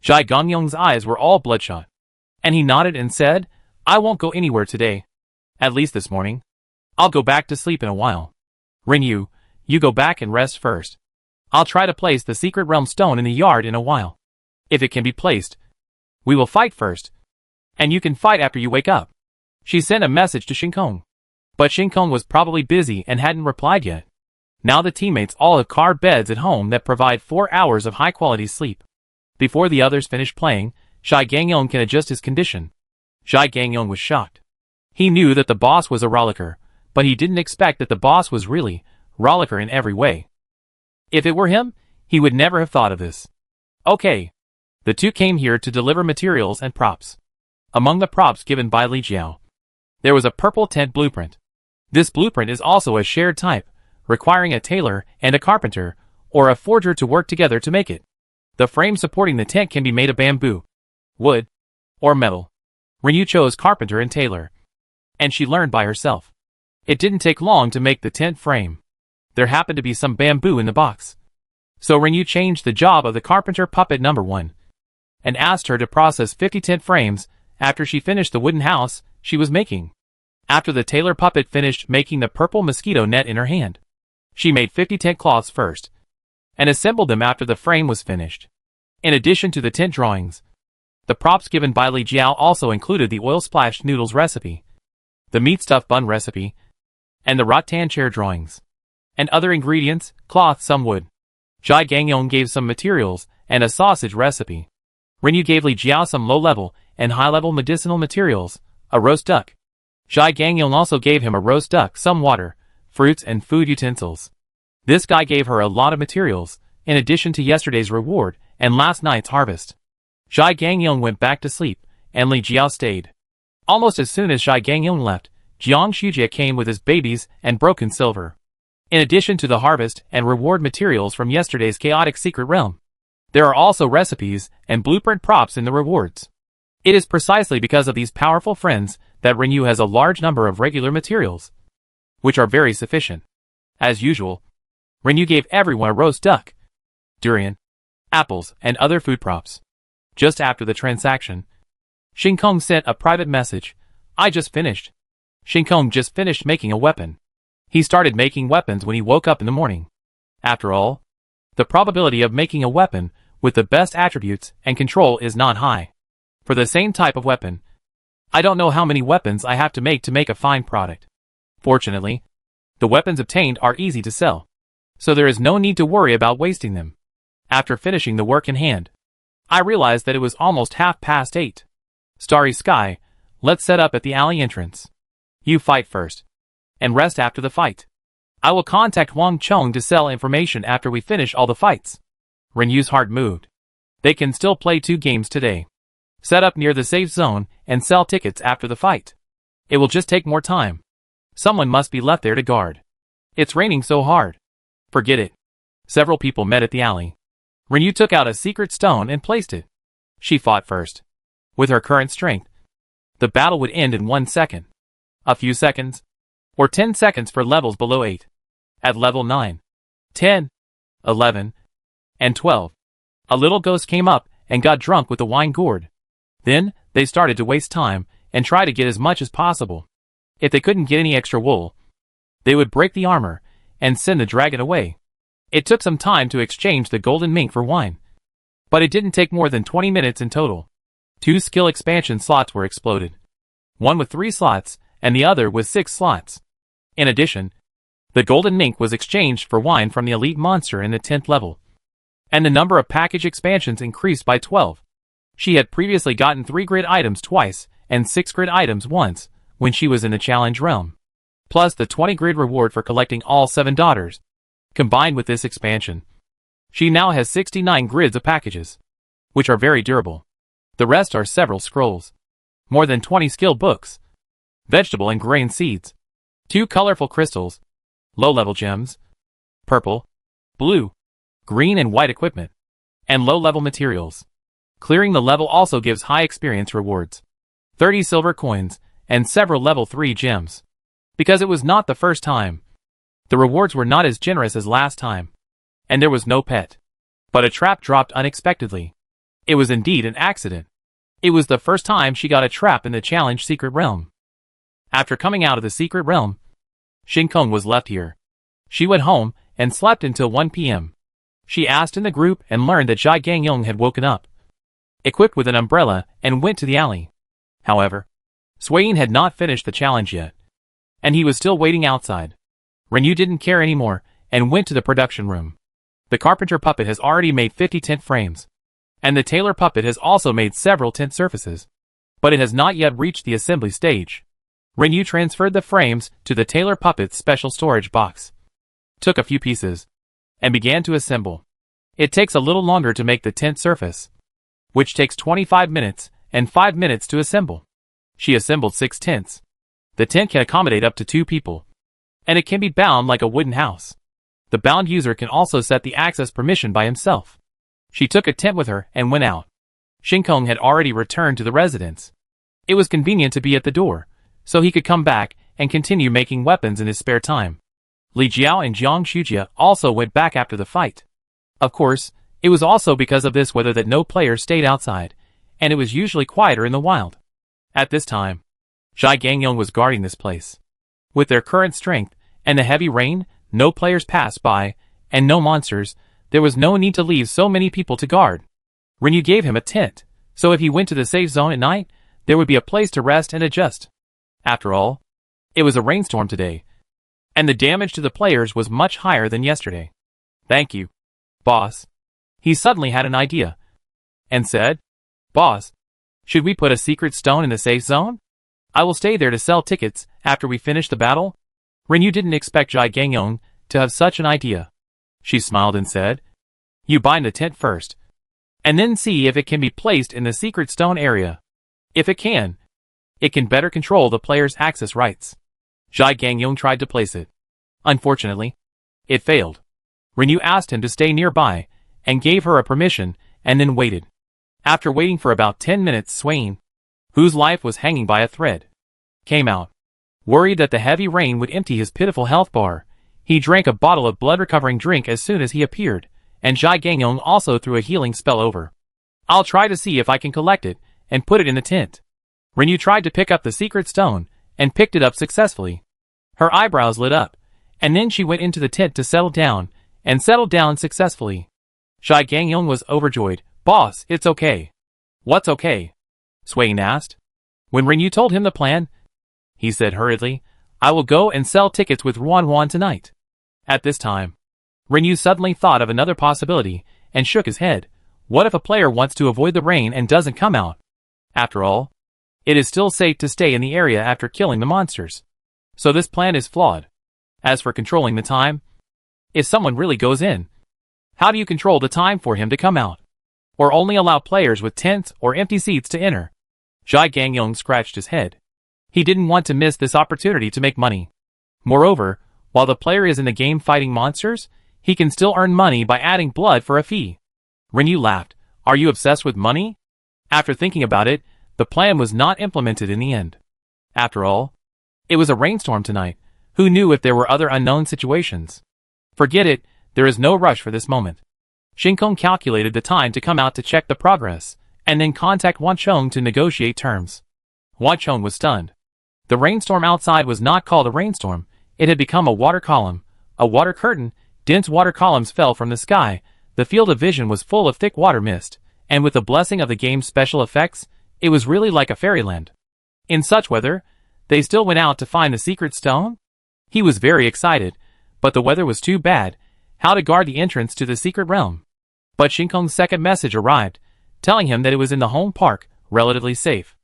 Zhai Gangyong's eyes were all bloodshot, and he nodded and said, I won't go anywhere today. At least this morning. I'll go back to sleep in a while. Renyu, you go back and rest first. I'll try to place the Secret Realm stone in the yard in a while. If it can be placed, we will fight first, and you can fight after you wake up. She sent a message to Shinkong, but Shinkong was probably busy and hadn't replied yet. Now the teammates all have carved beds at home that provide 4 hours of high-quality sleep. Before the others finish playing, Zhai Gangyong can adjust his condition. Zhai Gangyong was shocked. He knew that the boss was a rollicker, but he didn't expect that the boss was really rollicker in every way. If it were him, he would never have thought of this. Okay. The two came here to deliver materials and props. Among the props given by Li Jiao, there was a purple tent blueprint. This blueprint is also a shared type, requiring a tailor and a carpenter, or a forger to work together to make it. The frame supporting the tent can be made of bamboo, wood, or metal. Renyu chose carpenter and tailor, and she learned by herself. It didn't take long to make the tent frame. There happened to be some bamboo in the box. So Renyu changed the job of the carpenter puppet number 1, and asked her to process 50 tent frames after she finished the wooden house she was making. After the tailor puppet finished making the purple mosquito net in her hand, she made 50 tent cloths first, and assembled them after the frame was finished. In addition to the tent drawings, the props given by Li Jiao also included the oil splashed noodles recipe, the meat stuffed bun recipe, and the rattan chair drawings, and other ingredients, cloth, some wood. Zhai Gangyong gave some materials and a sausage recipe. Renyu gave Li Jiao some low-level and high-level medicinal materials, a roast duck. Zhai Gangyong also gave him a roast duck, some water, fruits and food utensils. This guy gave her a lot of materials, in addition to yesterday's reward and last night's harvest. Zhai Gangyong went back to sleep, and Li Jiao stayed. Almost as soon as Zhai Gangyong left, Jiang Shujie came with his babies and broken silver. In addition to the harvest and reward materials from yesterday's chaotic secret realm, there are also recipes and blueprint props in the rewards. It is precisely because of these powerful friends that Renyu has a large number of regular materials, which are very sufficient. As usual, Renyu gave everyone a roast duck, durian, apples, and other food props. Just after the transaction, Shinkong sent a private message. I just finished. Shinkong just finished making a weapon. He started making weapons when he woke up in the morning. After all, the probability of making a weapon with the best attributes and control is not high. For the same type of weapon, I don't know how many weapons I have to make a fine product. Fortunately, the weapons obtained are easy to sell, so there is no need to worry about wasting them. After finishing the work in hand, I realized that it was almost 8:30. Starry sky, let's set up at the alley entrance. You fight first, and rest after the fight. I will contact Wang Chong to sell information after we finish all the fights. Renyu's heart moved. They can still play 2 games today. Set up near the safe zone and sell tickets after the fight. It will just take more time. Someone must be left there to guard. It's raining so hard. Forget it. Several people met at the alley. Renyu took out a secret stone and placed it. She fought first. With her current strength, the battle would end in 1 second. A few seconds, or 10 seconds for levels below 8. At level 9, 10, 11, and 12, a little ghost came up and got drunk with the wine gourd. Then, they started to waste time and try to get as much as possible. If they couldn't get any extra wool, they would break the armor and send the dragon away. It took some time to exchange the golden mink for wine, but it didn't take more than 20 minutes in total. 2 skill expansion slots were exploded. One with 3 slots, and the other with 6 slots. In addition, the golden mink was exchanged for wine from the elite monster in the 10th level, and the number of package expansions increased by 12. She had previously gotten 3 grid items twice and 6 grid items once when she was in the challenge realm, plus the 20 grid reward for collecting all 7 daughters. Combined with this expansion, she now has 69 grids of packages, which are very durable. The rest are several scrolls, more than 20 skill books, vegetable and grain seeds, 2 colorful crystals, low-level gems, purple, blue, green and white equipment, and low-level materials. Clearing the level also gives high experience rewards, 30 silver coins, and several level 3 gems. Because it was not the first time, the rewards were not as generous as last time, and there was no pet. But a trap dropped unexpectedly. It was indeed an accident. It was the first time she got a trap in the challenge secret realm. After coming out of the secret realm, Shinkong was left here. She went home and slept until 1 p.m. She asked in the group and learned that Zhai Gangyong had woken up, equipped with an umbrella, and went to the alley. However, Swain had not finished the challenge yet, and he was still waiting outside. Renyu didn't care anymore and went to the production room. The carpenter puppet has already made 50 tent frames, and the tailor puppet has also made several tent surfaces, but it has not yet reached the assembly stage. Renyu transferred the frames to the tailor puppet's special storage box, took a few pieces, and began to assemble. It takes a little longer to make the tent surface, which takes 25 minutes and 5 minutes to assemble. She assembled 6 tents. The tent can accommodate up to 2 people, and it can be bound like a wooden house. The bound user can also set the access permission by himself. She took a tent with her and went out. Shinkong had already returned to the residence. It was convenient to be at the door, so he could come back and continue making weapons in his spare time. Li Jiao and Jiang Shujia also went back after the fight. Of course, it was also because of this weather that no player stayed outside, and it was usually quieter in the wild. At this time, Zhai Gangyong was guarding this place. With their current strength and the heavy rain, no players passed by, and no monsters, there was no need to leave so many people to guard. Rinyu gave him a tent, so if he went to the safe zone at night, there would be a place to rest and adjust. After all, it was a rainstorm today, and the damage to the players was much higher than yesterday. "Thank you, boss." He suddenly had an idea, and said, "Boss, should we put a secret stone in the safe zone? I will stay there to sell tickets after we finish the battle." Rinyu didn't expect Zhai Gangyong to have such an idea. She smiled and said, "You bind the tent first, and then see if it can be placed in the secret stone area. If it can better control the player's access rights." Zhai Gangyong tried to place it. Unfortunately, it failed. Rinyu asked him to stay nearby, and gave her a permission, and then waited. After waiting for about 10 minutes, Swain, whose life was hanging by a thread, came out. Worried that the heavy rain would empty his pitiful health bar, he drank a bottle of blood-recovering drink as soon as he appeared, and Zhai Gangyong also threw a healing spell over. "I'll try to see if I can collect it, and put it in the tent." Rinyu tried to pick up the secret stone, and picked it up successfully. Her eyebrows lit up, and then she went into the tent to settle down, and settled down successfully. Zhai Gangyong was overjoyed. "Boss, it's okay." "What's okay?" Swain asked. When Rinyu told him the plan, he said hurriedly, "I will go and sell tickets with Ruan tonight." At this time, Rinyu suddenly thought of another possibility, and shook his head. What if a player wants to avoid the rain and doesn't come out? After all, it is still safe to stay in the area after killing the monsters. So this plan is flawed. As for controlling the time, if someone really goes in, how do you control the time for him to come out? Or only allow players with tents or empty seats to enter? Zhai Gangyong scratched his head. He didn't want to miss this opportunity to make money. Moreover, while the player is in the game fighting monsters, he can still earn money by adding blood for a fee. Rinyu laughed. "Are you obsessed with money?" After thinking about it, the plan was not implemented in the end. After all, it was a rainstorm tonight. Who knew if there were other unknown situations? Forget it, there is no rush for this moment. Shinkong calculated the time to come out to check the progress, and then contact Wanchong to negotiate terms. Wanchong was stunned. The rainstorm outside was not called a rainstorm, it had become a water column, a water curtain. Dense water columns fell from the sky, the field of vision was full of thick water mist, and with the blessing of the game's special effects, it was really like a fairyland. In such weather, they still went out to find the secret stone? He was very excited, but the weather was too bad. How to guard the entrance to the secret realm? But Shinkong's second message arrived, telling him that it was in the home park, relatively safe.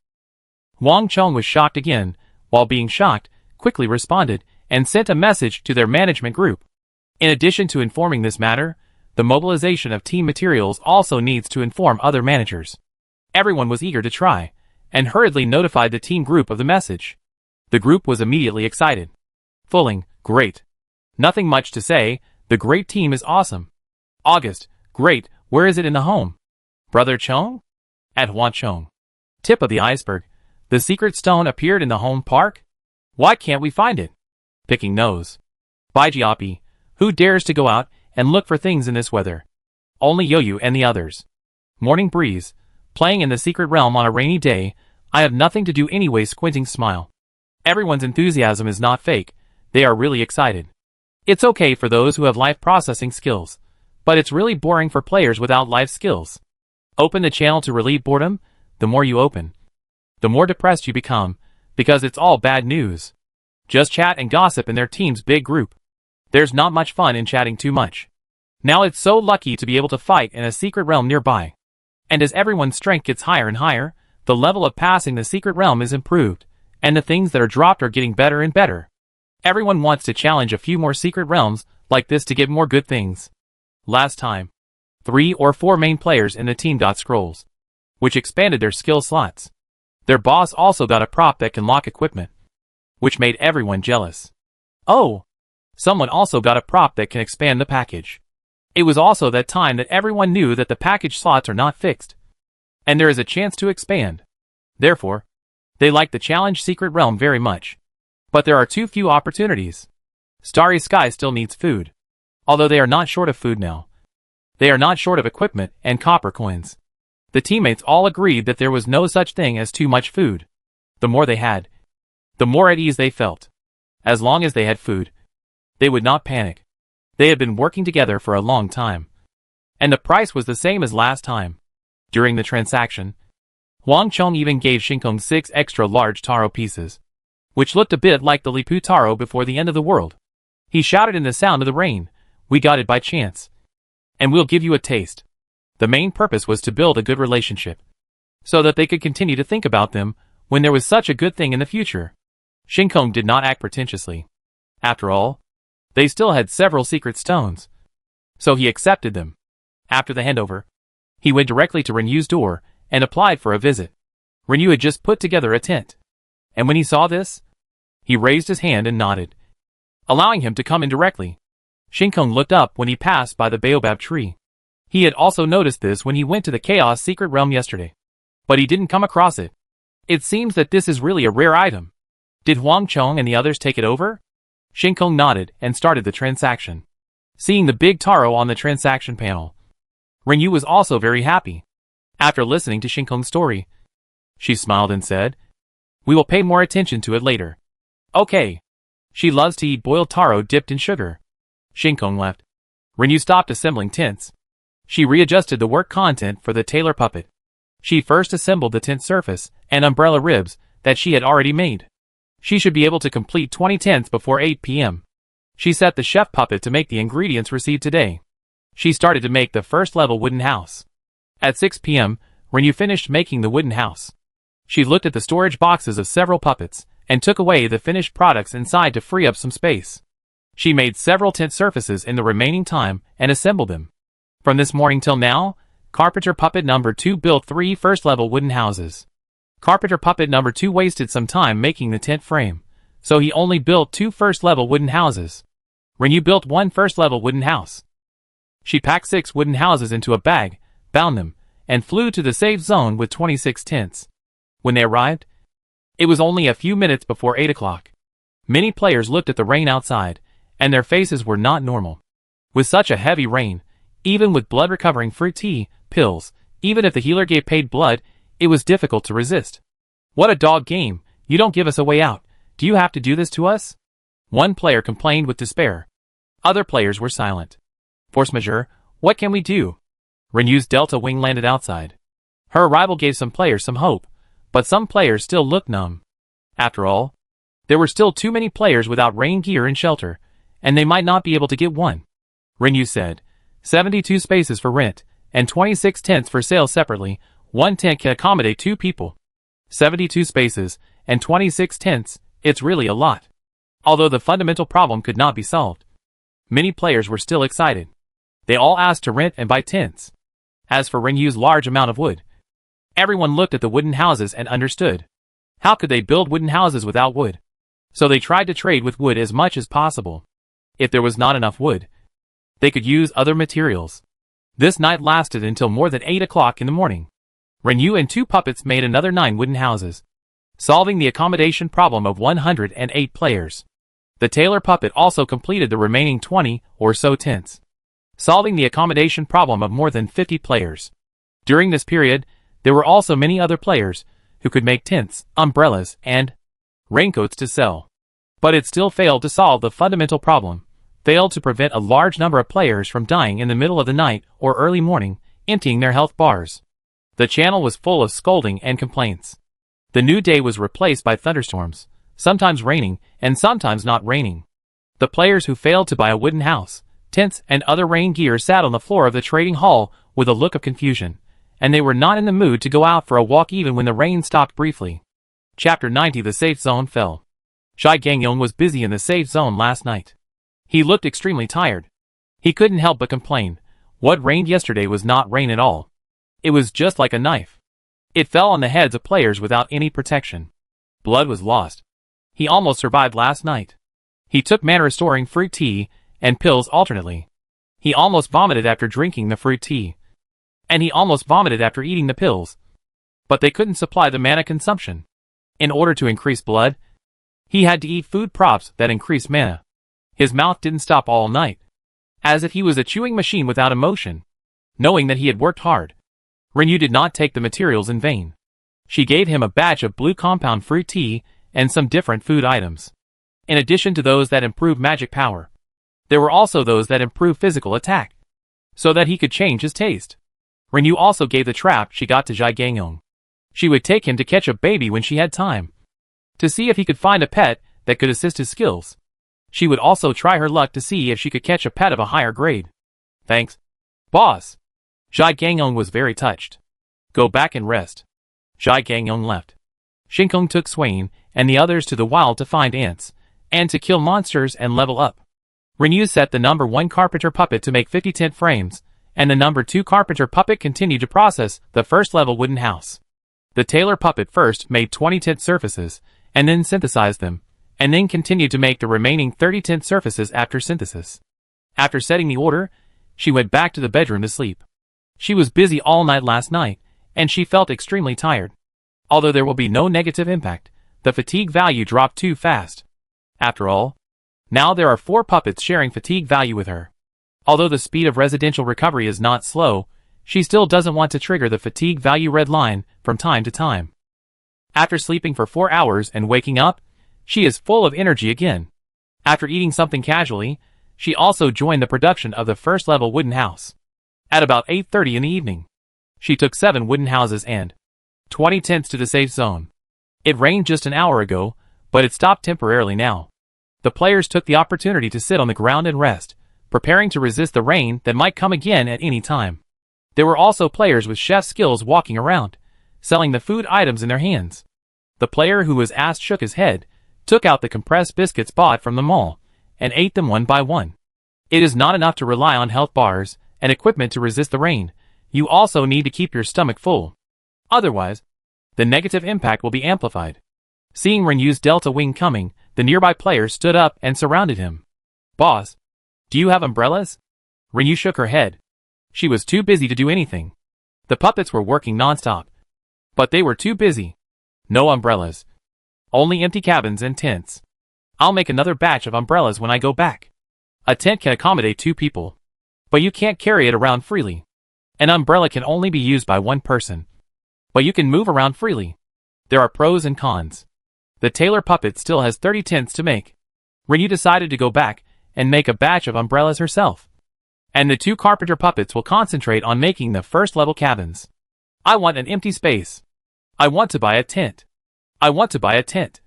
Wang Chong was shocked again, while being shocked, quickly responded, and sent a message to their management group. In addition to informing this matter, the mobilization of team materials also needs to inform other managers. Everyone was eager to try, and hurriedly notified the team group of the message. The group was immediately excited. Fulling, great. Nothing much to say, the great team is awesome. August, great, where is it in the home? Brother Chong? At Huanchong. Tip of the iceberg. The secret stone appeared in the home park? Why can't we find it? Picking nose. Baijiapi, who dares to go out and look for things in this weather? Only Yoyu and the others. Morning breeze. Playing in the secret realm on a rainy day, I have nothing to do anyway. Squinting smile. Everyone's enthusiasm is not fake, they are really excited. It's okay for those who have life processing skills, but it's really boring for players without life skills. Open the channel to relieve boredom. The more you open, the more depressed you become, because it's all bad news. Just chat and gossip in their team's big group. There's not much fun in chatting too much. Now it's so lucky to be able to fight in a secret realm nearby. And as everyone's strength gets higher and higher, the level of passing the secret realm is improved, and the things that are dropped are getting better and better. Everyone wants to challenge a few more secret realms like this to get more good things. Last time, 3 or 4 main players in the team got scrolls, which expanded their skill slots. Their boss also got a prop that can lock equipment, which made everyone jealous. Oh! Someone also got a prop that can expand the package. It was also that time that everyone knew that the package slots are not fixed, and there is a chance to expand. Therefore, they like the challenge Secret Realm very much. But there are too few opportunities. Starry Sky still needs food. Although they are not short of food now. They are not short of equipment and copper coins. The teammates all agreed that there was no such thing as too much food. The more they had, the more at ease they felt. As long as they had food, they would not panic. They had been working together for a long time. And the price was the same as last time. During the transaction, Huang Chong even gave Shinkong 6 extra large taro pieces, which looked a bit like the Lipu taro before the end of the world. He shouted in the sound of the rain, "We got it by chance. And we'll give you a taste." The main purpose was to build a good relationship, so that they could continue to think about them when there was such a good thing in the future. Shinkong did not act pretentiously. After all, they still had several secret stones. So he accepted them. After the handover, he went directly to Renyu's door and applied for a visit. Renyu had just put together a tent. And when he saw this, he raised his hand and nodded, allowing him to come in directly. Shinkong looked up when he passed by the baobab tree. He had also noticed this when he went to the Chaos Secret Realm yesterday. But he didn't come across it. It seems that this is really a rare item. Did Huang Chong and the others take it over? Shinkong nodded and started the transaction. Seeing the big taro on the transaction panel, Renyu was also very happy. After listening to Shinkong's story, she smiled and said, "We will pay more attention to it later." Okay. She loves to eat boiled taro dipped in sugar. Shinkong left. Renyu stopped assembling tents. She readjusted the work content for the tailor puppet. She first assembled the tent surface and umbrella ribs that she had already made. She should be able to complete 20 tents before 8 p.m. She set the chef puppet to make the ingredients received today. She started to make the first level wooden house. At 6 p.m., Renyu finished making the wooden house. She looked at the storage boxes of several puppets and took away the finished products inside to free up some space. She made several tent surfaces in the remaining time and assembled them. From this morning till now, Carpenter Puppet number 2 built 3 first-level wooden houses. Carpenter Puppet number 2 wasted some time making the tent frame, so he only built 2 first-level wooden houses. Renyu built 1 first-level wooden house. She packed 6 wooden houses into a bag, bound them, and flew to the safe zone with 26 tents. When they arrived, it was only a few minutes before 8 o'clock. Many players looked at the rain outside, and their faces were not normal. With such a heavy rain, even with blood-recovering fruit tea, pills, even if the healer gave paid blood, it was difficult to resist. "What a dog game, you don't give us a way out. Do you have to do this to us?" One player complained with despair. Other players were silent. "Force majeure, what can we do?" Renyu's Delta Wing landed outside. Her arrival gave some players some hope, but some players still looked numb. After all, there were still too many players without rain gear and shelter, and they might not be able to get one. Renyu said, 72 spaces for rent, and 26 tents for sale separately. 1 tent can accommodate 2 people. 72 spaces, and 26 tents, it's really a lot. Although the fundamental problem could not be solved, many players were still excited. They all asked to rent and buy tents. As for Renyu's large amount of wood, everyone looked at the wooden houses and understood. How could they build wooden houses without wood? So they tried to trade with wood as much as possible. If there was not enough wood, they could use other materials. This night lasted until more than 8 o'clock in the morning. Renyu and 2 puppets made another 9 wooden houses, solving the accommodation problem of 108 players. The tailor puppet also completed the remaining 20 or so tents, solving the accommodation problem of more than 50 players. During this period, there were also many other players who could make tents, umbrellas, and raincoats to sell. But it still failed to solve the fundamental problem, failed to prevent a large number of players from dying in the middle of the night or early morning, emptying their health bars. The channel was full of scolding and complaints. The new day was replaced by thunderstorms, sometimes raining and sometimes not raining. The players who failed to buy a wooden house, tents, and other rain gear sat on the floor of the trading hall with a look of confusion, and they were not in the mood to go out for a walk even when the rain stopped briefly. Chapter 90. The safe zone fell. Shai Gangyong was busy in the safe zone last night. He looked extremely tired. He couldn't help but complain. What rained yesterday was not rain at all. It was just like a knife. It fell on the heads of players without any protection. Blood was lost. He almost survived last night. He took mana-restoring fruit tea and pills alternately. He almost vomited after drinking the fruit tea. And he almost vomited after eating the pills. But they couldn't supply the mana consumption. In order to increase blood, he had to eat food props that increased mana. His mouth didn't stop all night. As if he was a chewing machine without emotion. Knowing that he had worked hard, Renyu did not take the materials in vain. She gave him a batch of blue compound fruit tea and some different food items. In addition to those that improved magic power, there were also those that improved physical attack, so that he could change his taste. Renyu also gave the trap she got to Jai Gangyong. She would take him to catch a baby when she had time, to see if he could find a pet that could assist his skills. She would also try her luck to see if she could catch a pet of a higher grade. Thanks, boss. Jai Gangyong was very touched. Go back and rest. Jai Gangyong left. Shinkong took Swain and the others to the wild to find ants, and to kill monsters and level up. Renyu set the number 1 carpenter puppet to make 50 tent frames, and the number 2 carpenter puppet continued to process the first level wooden house. The tailor puppet first made 20 tent surfaces, and then synthesized them, and then continued to make the remaining 30 tent surfaces after synthesis. After setting the order, she went back to the bedroom to sleep. She was busy all night last night, and she felt extremely tired. Although there will be no negative impact, the fatigue value dropped too fast. After all, now there are 4 puppets sharing fatigue value with her. Although the speed of residential recovery is not slow, she still doesn't want to trigger the fatigue value red line from time to time. After sleeping for 4 hours and waking up, she is full of energy again. After eating something casually, she also joined the production of the first level wooden house. At about 8:30 in the evening, she took 7 wooden houses and 20 tents to the safe zone. It rained just an hour ago, but it stopped temporarily now. The players took the opportunity to sit on the ground and rest, preparing to resist the rain that might come again at any time. There were also players with chef skills walking around, selling the food items in their hands. The player who was asked shook his head, took out the compressed biscuits bought from the mall, and ate them one by one. It is not enough to rely on health bars and equipment to resist the rain. You also need to keep your stomach full. Otherwise, the negative impact will be amplified. Seeing Renyu's Delta Wing coming, the nearby players stood up and surrounded him. Boss, do you have umbrellas? Renyu shook her head. She was too busy to do anything. The puppets were working non-stop, but they were too busy. No umbrellas. Only empty cabins and tents. I'll make another batch of umbrellas when I go back. A tent can accommodate 2 people, but you can't carry it around freely. An umbrella can only be used by 1 person, but you can move around freely. There are pros and cons. The tailor puppet still has 30 tents to make. Renyu decided to go back and make a batch of umbrellas herself. And the 2 carpenter puppets will concentrate on making the first level cabins. I want an empty space. I want to buy a tent. I want to buy a tent.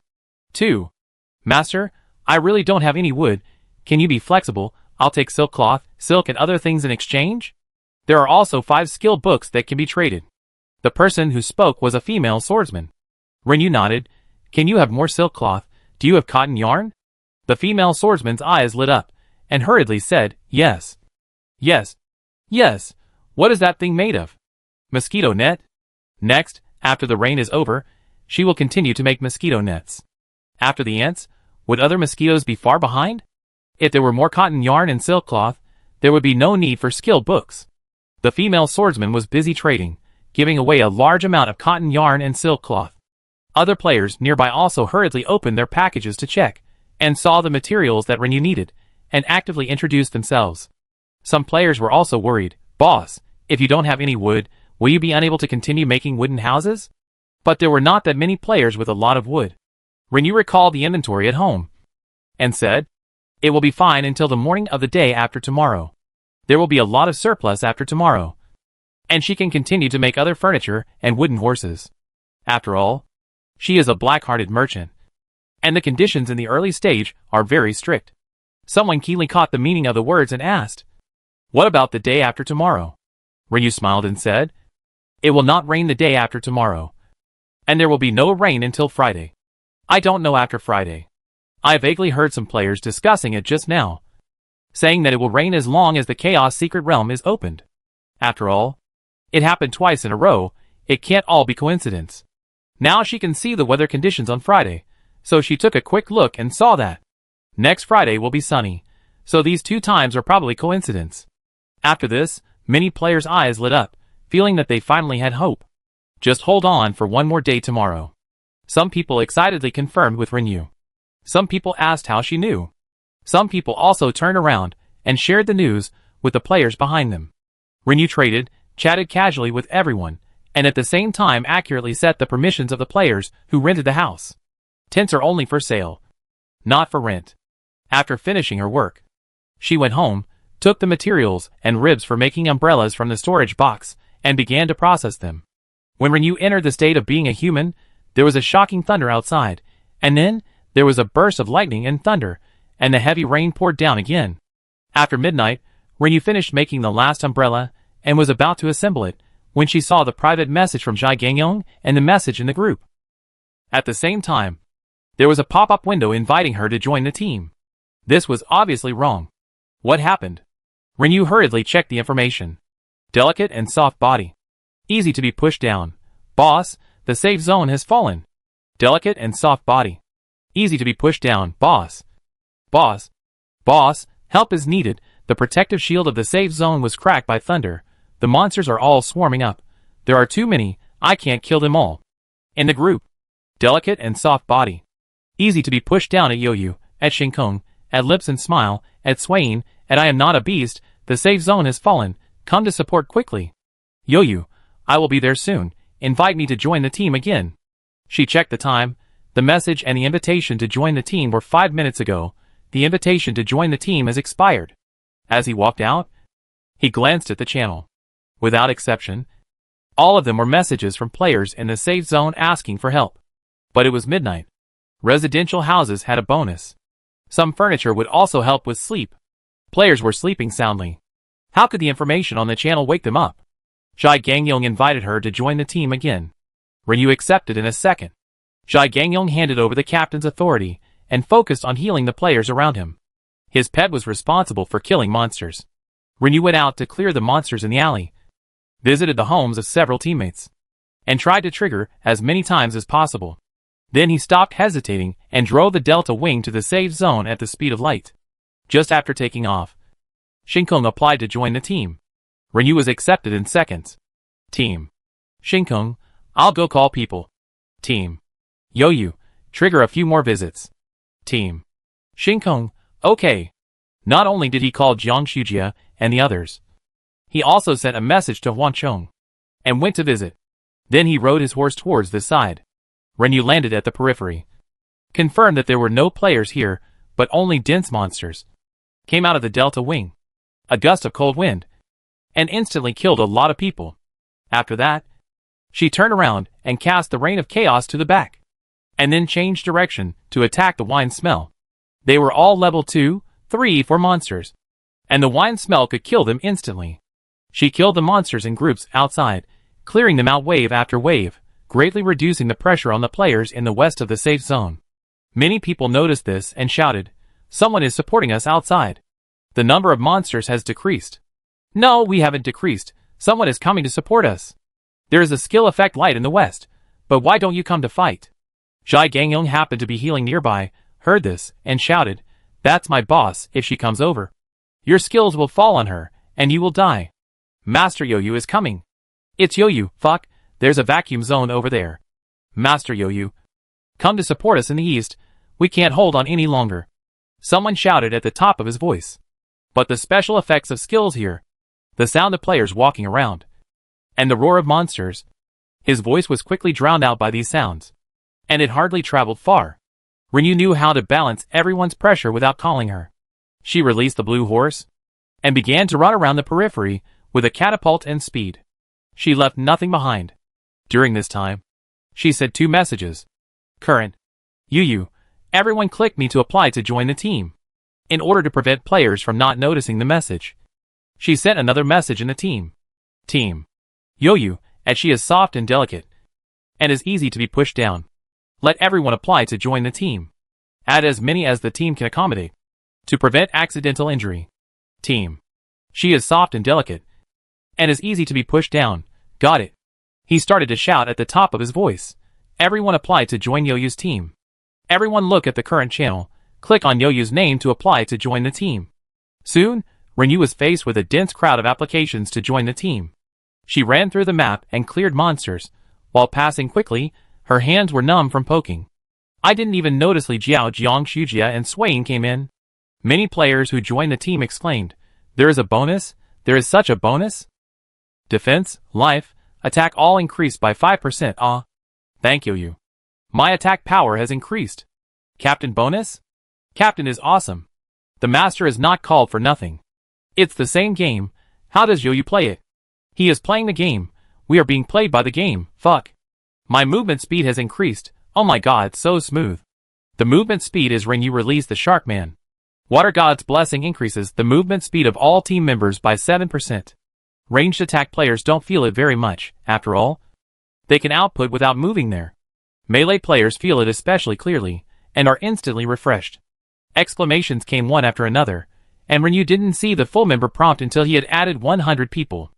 2. Master, I really don't have any wood. Can you be flexible? I'll take silk cloth, silk and other things in exchange. There are also 5 skill books that can be traded. The person who spoke was a female swordsman. Renyu nodded. Can you have more silk cloth? Do you have cotton yarn? The female swordsman's eyes lit up, and hurriedly said, yes. Yes. Yes. What is that thing made of? Mosquito net? Next, after the rain is over, she will continue to make mosquito nets. After the ants, would other mosquitoes be far behind? If there were more cotton yarn and silk cloth, there would be no need for skill books. The female swordsman was busy trading, giving away a large amount of cotton yarn and silk cloth. Other players nearby also hurriedly opened their packages to check, and saw the materials that Renyu needed, and actively introduced themselves. Some players were also worried. Boss, if you don't have any wood, will you be unable to continue making wooden houses? But there were not that many players with a lot of wood. Renyu recalled the inventory at home, and said, it will be fine until the morning of the day after tomorrow. There will be a lot of surplus after tomorrow. And she can continue to make other furniture and wooden horses. After all, she is a black-hearted merchant. And the conditions in the early stage are very strict. Someone keenly caught the meaning of the words and asked, what about the day after tomorrow? Renyu smiled and said, it will not rain the day after tomorrow. And there will be no rain until Friday. I don't know after Friday. I vaguely heard some players discussing it just now, saying that it will rain as long as the Chaos Secret Realm is opened. After all, it happened twice in a row, It can't all be coincidence. Now she can see the weather conditions on Friday, so she took a quick look and saw that next Friday will be sunny, so these two times are probably coincidence. After this, many players' eyes lit up, feeling that they finally had hope. Just hold on for one more day tomorrow. Some people excitedly confirmed with Renyu. Some people asked how she knew. Some people also turned around and shared the news with the players behind them. Renyu traded, chatted casually with everyone, and at the same time accurately set the permissions of the players who rented the house. Tents are only for sale, not for rent. After finishing her work, she went home, took the materials and ribs for making umbrellas from the storage box, and began to process them. When Renyu entered the state of being a human, there was a shocking thunder outside, and then there was a burst of lightning and thunder, and the heavy rain poured down again. After midnight, Renyu finished making the last umbrella and was about to assemble it when she saw the private message from Jai Gangyong and the message in the group. At the same time, there was a pop-up window inviting her to join the team. This was obviously wrong. What happened? Renyu hurriedly checked the information. Delicate and soft body. Easy to be pushed down. Boss, the safe zone has fallen. Delicate and soft body. Easy to be pushed down. Boss. Boss. Boss, help is needed. The protective shield of the safe zone was cracked by thunder. The monsters are all swarming up. There are too many. I can't kill them all. In the group. Delicate and soft body. Easy to be pushed down at Yoyu, at Shinkong, at Lips and Smile, at Swain, at I am not a beast. The safe zone has fallen. Come to support quickly. Yoyu, I will be there soon. Invite me to join the team again. She checked the time. The message and the invitation to join the team were 5 minutes ago. The invitation to join the team has expired. As he walked out, he glanced at the channel. Without exception, all of them were messages from players in the safe zone asking for help. But it was midnight. Residential houses had a bonus. Some furniture would also help with sleep. Players were sleeping soundly. How could the information on the channel wake them up? Jai Gangyong invited her to join the team again. Renyu accepted in a second. Jai Gangyong handed over the captain's authority and focused on healing the players around him. His pet was responsible for killing monsters. Renyu went out to clear the monsters in the alley, visited the homes of several teammates, and tried to trigger as many times as possible. Then he stopped hesitating and drove the Delta Wing to the safe zone at the speed of light. Just after taking off, Shinkong applied to join the team. Renyu was accepted in seconds. Team. Shinkong, I'll go call people. Team. Yoyu, trigger a few more visits. Team. Shinkong, okay. Not only did he call Jiang Shujia and the others, he also sent a message to Huancheng and went to visit. Then he rode his horse towards the side. Renyu landed at the periphery. Confirmed that there were no players here, but only dense monsters. Came out of the Delta Wing. A gust of cold wind. And instantly killed a lot of people. After that, she turned around and cast the Rain of Chaos to the back. And then changed direction to attack the wine smell. They were all level 2, 3 for monsters. And the wine smell could kill them instantly. She killed the monsters in groups outside, clearing them out wave after wave, greatly reducing the pressure on the players in the west of the safe zone. Many people noticed this and shouted, "Someone is supporting us outside. The number of monsters has decreased." "No, we haven't decreased. Someone is coming to support us. There is a skill effect light in the west, but why don't you come to fight?" Jai Gangyong happened to be healing nearby, heard this, and shouted, "That's my boss. If she comes over, your skills will fall on her, and you will die. Master Yoyu is coming." "It's Yoyu, fuck, there's a vacuum zone over there. Master Yoyu, come to support us in the east, we can't hold on any longer." Someone shouted at the top of his voice. But the special effects of skills here, the sound of players walking around, and the roar of monsters, his voice was quickly drowned out by these sounds. And it hardly traveled far. Renyu knew how to balance everyone's pressure without calling her. She released the blue horse, and began to run around the periphery with a catapult and speed. She left nothing behind. During this time, she said 2 messages. Current. Yuyu, everyone click me to apply to join the team. In order to prevent players from not noticing the message, she sent another message in the team. Team. Yoyu, as she is soft and delicate, and is easy to be pushed down. Let everyone apply to join the team. Add as many as the team can accommodate. To prevent accidental injury. Team. She is soft and delicate, and is easy to be pushed down. Got it. He started to shout at the top of his voice. Everyone applied to join Yoyu's team. Everyone look at the current channel, click on Yoyu's name to apply to join the team. Soon, Renyu was faced with a dense crowd of applications to join the team. She ran through the map and cleared monsters. While passing quickly, her hands were numb from poking. I didn't even notice Li Jiao, Jiang Shujia and Swain came in. Many players who joined the team exclaimed, "There is a bonus? There is such a bonus? Defense, life, attack all increased by 5%. Ah. Thank you. My attack power has increased. Captain bonus? Captain is awesome. The master is not called for nothing. It's the same game. How does Yoyu play it? He is playing the game. We are being played by the game. Fuck. My movement speed has increased. Oh my god, so smooth. The movement speed is when you release the Shark Man. Water God's blessing increases the movement speed of all team members by 7%. Ranged attack players don't feel it very much, after all. They can output without moving there. Melee players feel it especially clearly, and are instantly refreshed. Exclamations came one after another, and Renyu didn't see the full member prompt until he had added 100 people.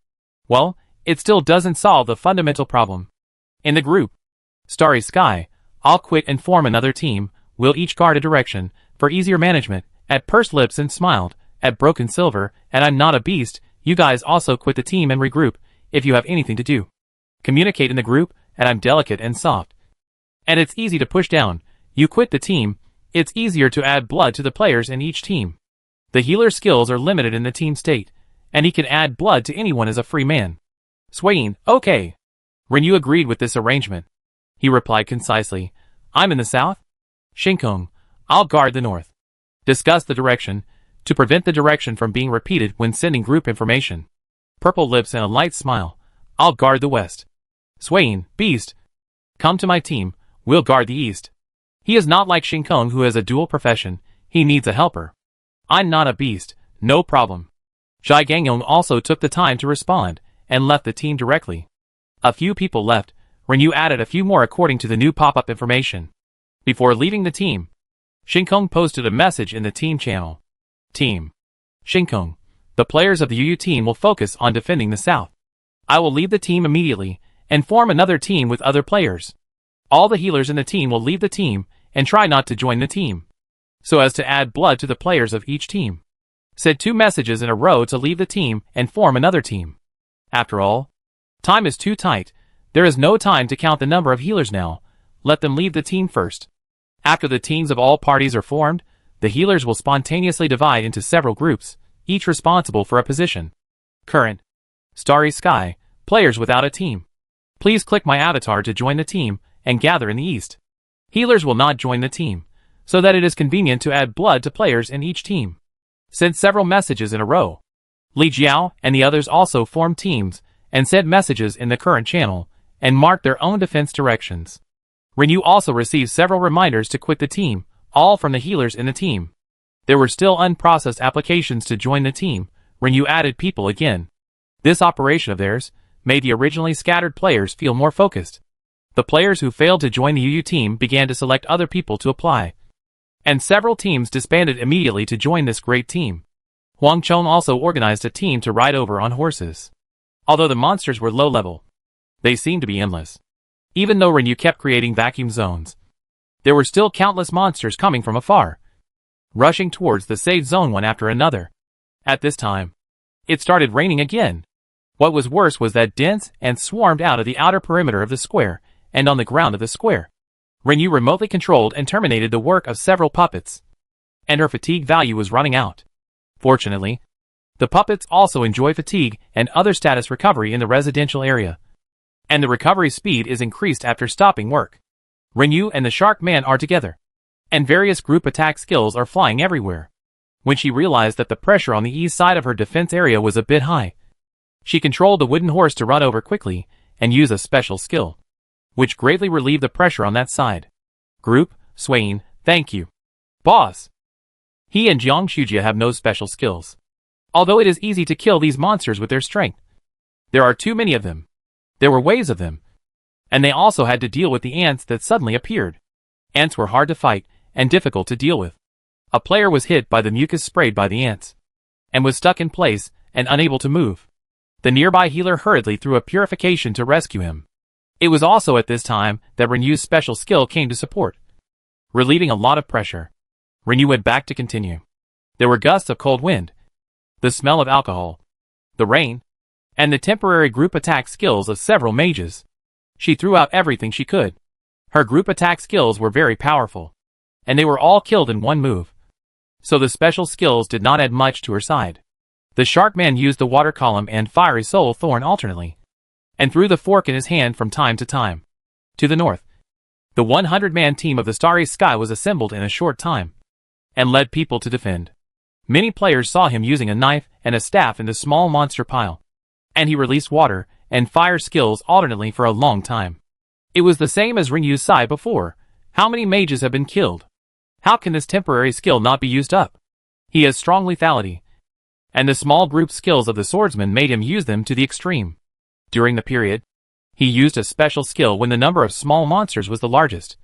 Well, it still doesn't solve the fundamental problem. In the group, Starry Sky, I'll quit and form another team, we'll each guard a direction, for easier management, at Pursed Lips and Smiled, at Broken Silver, and I'm Not a Beast, you guys also quit the team and regroup, if you have anything to do. Communicate in the group, and I'm Delicate and Soft. And it's easy to push down, you quit the team, it's easier to add blood to the players in each team. The healer's skills are limited in the team state, and he can add blood to anyone as a free man. Swaying, okay. Renyu agreed with this arrangement. He replied concisely, I'm in the south. Shinkong, I'll guard the north. Discuss the direction, to prevent the direction from being repeated when sending group information. Purple Lips and a light smile, I'll guard the west. Swaying, Beast. Come to my team, we'll guard the east. He is not like Shinkong who has a dual profession, he needs a helper. I'm Not a Beast, no problem. Zhai Gangyong also took the time to respond, and left the team directly. A few people left, Renyu added a few more according to the new pop-up information. Before leaving the team, Shinkong posted a message in the team channel. Team. Shinkong, the players of the UU team will focus on defending the south. I will leave the team immediately, and form another team with other players. All the healers in the team will leave the team, and try not to join the team, so as to add blood to the players of each team. Said 2 messages in a row to leave the team and form another team. After all, time is too tight, there is no time to count the number of healers now, let them leave the team first. After the teams of all parties are formed, the healers will spontaneously divide into several groups, each responsible for a position. Current. Starry Sky, players without a team. Please click my avatar to join the team, and gather in the east. Healers will not join the team, so that it is convenient to add blood to players in each team. Sent several messages in a row. Li Jiao and the others also formed teams, and sent messages in the current channel, and marked their own defense directions. Renyu also received several reminders to quit the team, all from the healers in the team. There were still unprocessed applications to join the team, Renyu added people again. This operation of theirs made the originally scattered players feel more focused. The players who failed to join the UU team began to select other people to apply. And several teams disbanded immediately to join this great team. Huang Chong also organized a team to ride over on horses. Although the monsters were low level, they seemed to be endless. Even though Renyu kept creating vacuum zones, there were still countless monsters coming from afar, rushing towards the safe zone one after another. At this time, it started raining again. What was worse was that dense and swarmed out of the outer perimeter of the square, and on the ground of the square. Renyu remotely controlled and terminated the work of several puppets, and her fatigue value was running out. Fortunately, the puppets also enjoy fatigue and other status recovery in the residential area, and the recovery speed is increased after stopping work. Renyu and the Shark Man are together, and various group attack skills are flying everywhere. When she realized that the pressure on the east side of her defense area was a bit high, she controlled the wooden horse to run over quickly and use a special skill, which greatly relieved the pressure on that side. Group, Swain, thank you. Boss. He and Jiang Shujia have no special skills, although it is easy to kill these monsters with their strength. There are too many of them. There were waves of them, and they also had to deal with the ants that suddenly appeared. Ants were hard to fight and difficult to deal with. A player was hit by the mucus sprayed by the ants, and was stuck in place and unable to move. The nearby healer hurriedly threw a purification to rescue him. It was also at this time that Renyu's special skill came to support, relieving a lot of pressure. Renyu went back to continue. There were gusts of cold wind, the smell of alcohol, the rain, and the temporary group attack skills of several mages. She threw out everything she could. Her group attack skills were very powerful, and they were all killed in one move. So the special skills did not add much to her side. The Shark Man used the Water Column and Fiery Soul Thorn alternately, and threw the fork in his hand from time to time. To the north, the 100-man team of the Starry Sky was assembled in a short time, and led people to defend. Many players saw him using a knife and a staff in the small monster pile, and he released water and fire skills alternately for a long time. It was the same as Renyu's side before. How many mages have been killed? How can this temporary skill not be used up? He has strong lethality, and the small group skills of the swordsman made him use them to the extreme. During the period, he used a special skill when the number of small monsters was the largest,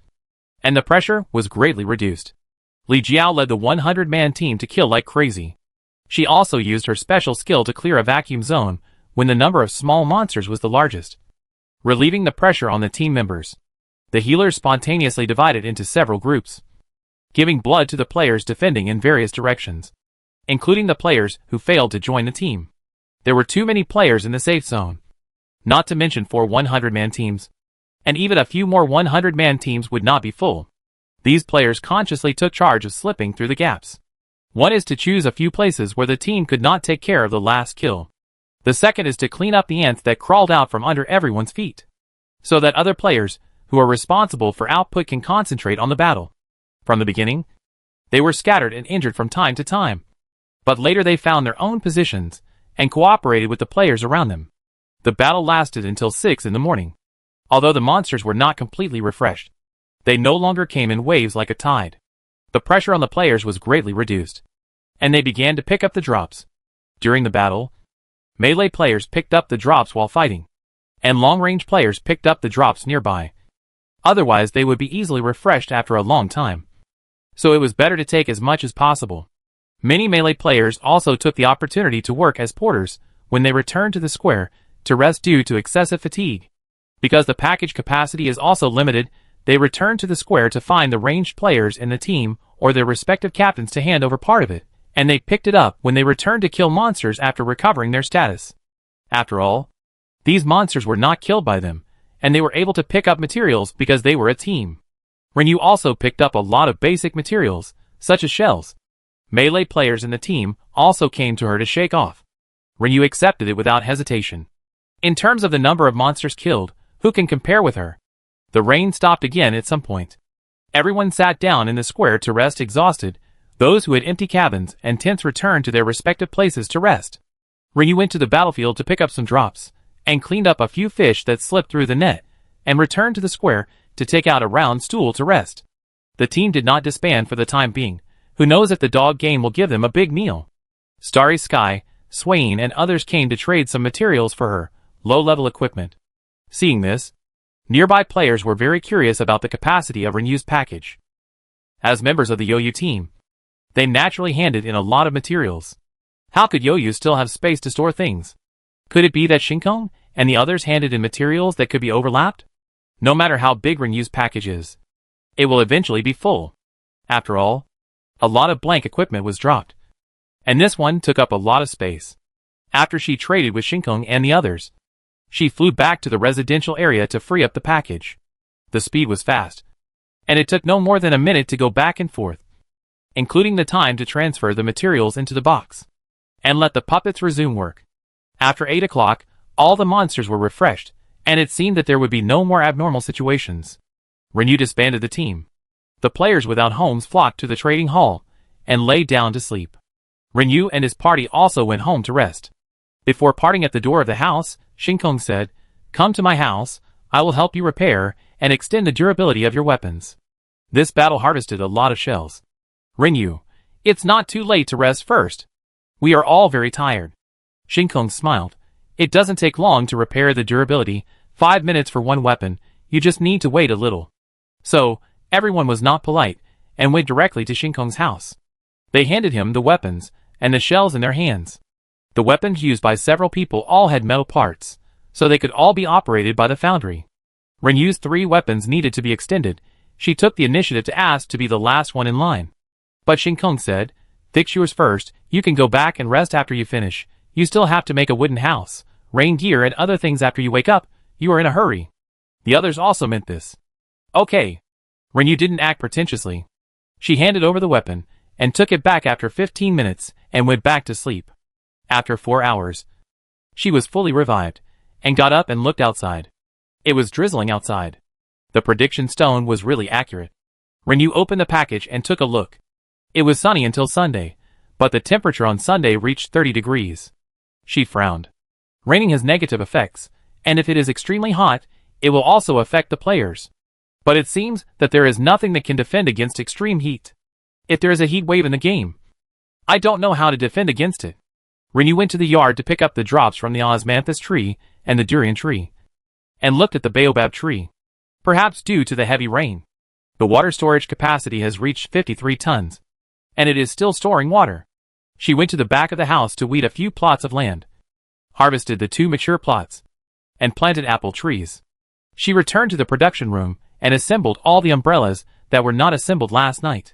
and the pressure was greatly reduced. Li Jiao led the 100-man team to kill like crazy. She also used her special skill to clear a vacuum zone when the number of small monsters was the largest, relieving the pressure on the team members. The healers spontaneously divided into several groups, giving blood to the players defending in various directions, including the players who failed to join the team. There were too many players in the safe zone, not to mention 4 100-man teams, and even a few more 100-man teams would not be full. These players consciously took charge of slipping through the gaps. One is to choose a few places where the team could not take care of the last kill. The second is to clean up the ants that crawled out from under everyone's feet, so that other players who are responsible for output can concentrate on the battle. From the beginning, they were scattered and injured from time to time, but later they found their own positions and cooperated with the players around them. The battle lasted until 6 in the morning. Although the monsters were not completely refreshed, they no longer came in waves like a tide. The pressure on the players was greatly reduced, and they began to pick up the drops. During the battle, melee players picked up the drops while fighting, and long-range players picked up the drops nearby. Otherwise they would be easily refreshed after a long time. So it was better to take as much as possible. Many melee players also took the opportunity to work as porters when they returned to the square to rest due to excessive fatigue. Because the package capacity is also limited, they returned to the square to find the ranged players in the team or their respective captains to hand over part of it, and they picked it up when they returned to kill monsters after recovering their status. After all, these monsters were not killed by them, and they were able to pick up materials because they were a team. Renyu also picked up a lot of basic materials, such as shells. Melee players in the team also came to her to shake off. Renyu accepted it without hesitation. In terms of the number of monsters killed, who can compare with her? The rain stopped again at some point. Everyone sat down in the square to rest exhausted. Those who had empty cabins and tents returned to their respective places to rest. Renyu went to the battlefield to pick up some drops, and cleaned up a few fish that slipped through the net, and returned to the square to take out a round stool to rest. The team did not disband for the time being. Who knows if the dog game will give them a big meal? Starry Sky, Swain and others came to trade some materials for her low-level equipment. Seeing this, nearby players were very curious about the capacity of Renyu's package. As members of the Yoyu team, they naturally handed in a lot of materials. How could Yoyu still have space to store things? Could it be that Shinkong and the others handed in materials that could be overlapped? No matter how big Renyu's package is, it will eventually be full. After all, a lot of blank equipment was dropped, and this one took up a lot of space. After she traded with Shinkong and the others, she flew back to the residential area to free up the package. The speed was fast, and it took no more than a minute to go back and forth, including the time to transfer the materials into the box, and let the puppets resume work. After 8 o'clock, all the monsters were refreshed, and it seemed that there would be no more abnormal situations. Renyu disbanded the team. The players without homes flocked to the trading hall, and lay down to sleep. Renyu and his party also went home to rest. Before parting at the door of the house, Shinkong said, "Come to my house, I will help you repair and extend the durability of your weapons." This battle harvested a lot of shells. Renyu, it's not too late to rest first. We are all very tired. Shinkong smiled. It doesn't take long to repair the durability, 5 minutes for one weapon, you just need to wait a little. So, everyone was not polite, and went directly to Shinkong's house. They handed him the weapons, and the shells in their hands. The weapons used by several people all had metal parts, so they could all be operated by the foundry. Renyu's 3 weapons needed to be extended. She took the initiative to ask to be the last one in line. But Shinkong said, "Fix yours first, you can go back and rest after you finish. You still have to make a wooden house, rain gear and other things after you wake up. You are in a hurry." The others also meant this. Okay. Renyu didn't act pretentiously. She handed over the weapon, and took it back after 15 minutes, and went back to sleep. After 4 hours, she was fully revived, and got up and looked outside. It was drizzling outside. The prediction stone was really accurate. Renyu opened the package and took a look. It was sunny until Sunday, but the temperature on Sunday reached 30 degrees. She frowned. Raining has negative effects, and if it is extremely hot, it will also affect the players. But it seems that there is nothing that can defend against extreme heat. If there is a heat wave in the game, I don't know how to defend against it. Renyu went to the yard to pick up the drops from the osmanthus tree and the durian tree, and looked at the baobab tree. Perhaps due to the heavy rain, the water storage capacity has reached 53 tons, and it is still storing water. She went to the back of the house to weed a few plots of land, harvested the 2 mature plots, and planted apple trees. She returned to the production room and assembled all the umbrellas that were not assembled last night.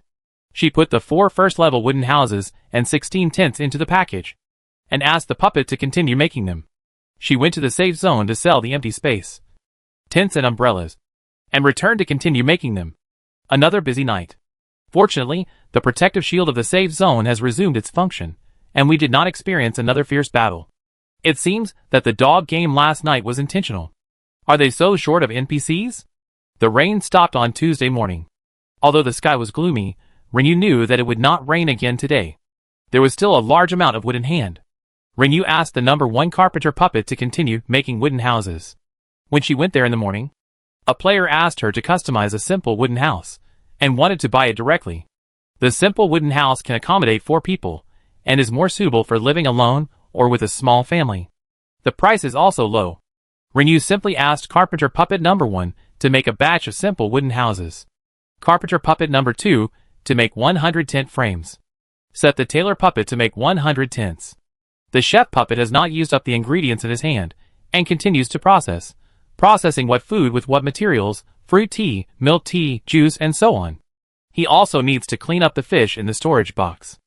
She put the 4 first-level wooden houses and 16 tents into the package, and asked the puppet to continue making them. She went to the safe zone to sell the empty space, tents and umbrellas, and returned to continue making them. Another busy night. Fortunately, the protective shield of the safe zone has resumed its function, and we did not experience another fierce battle. It seems that the dog game last night was intentional. Are they so short of NPCs? The rain stopped on Tuesday morning. Although the sky was gloomy, Renyu knew that it would not rain again today. There was still a large amount of wood in hand. Renyu asked the number 1 carpenter puppet to continue making wooden houses. When she went there in the morning, a player asked her to customize a simple wooden house, and wanted to buy it directly. The simple wooden house can accommodate 4 people, and is more suitable for living alone or with a small family. The price is also low. Renyu simply asked carpenter puppet number 1 to make a batch of simple wooden houses. Carpenter puppet number 2 to make 100 tent frames. Set the tailor puppet to make 100 tents. The chef puppet has not used up the ingredients in his hand, and continues to processing what food with what materials, fruit tea, milk tea, juice, and so on. He also needs to clean up the fish in the storage box.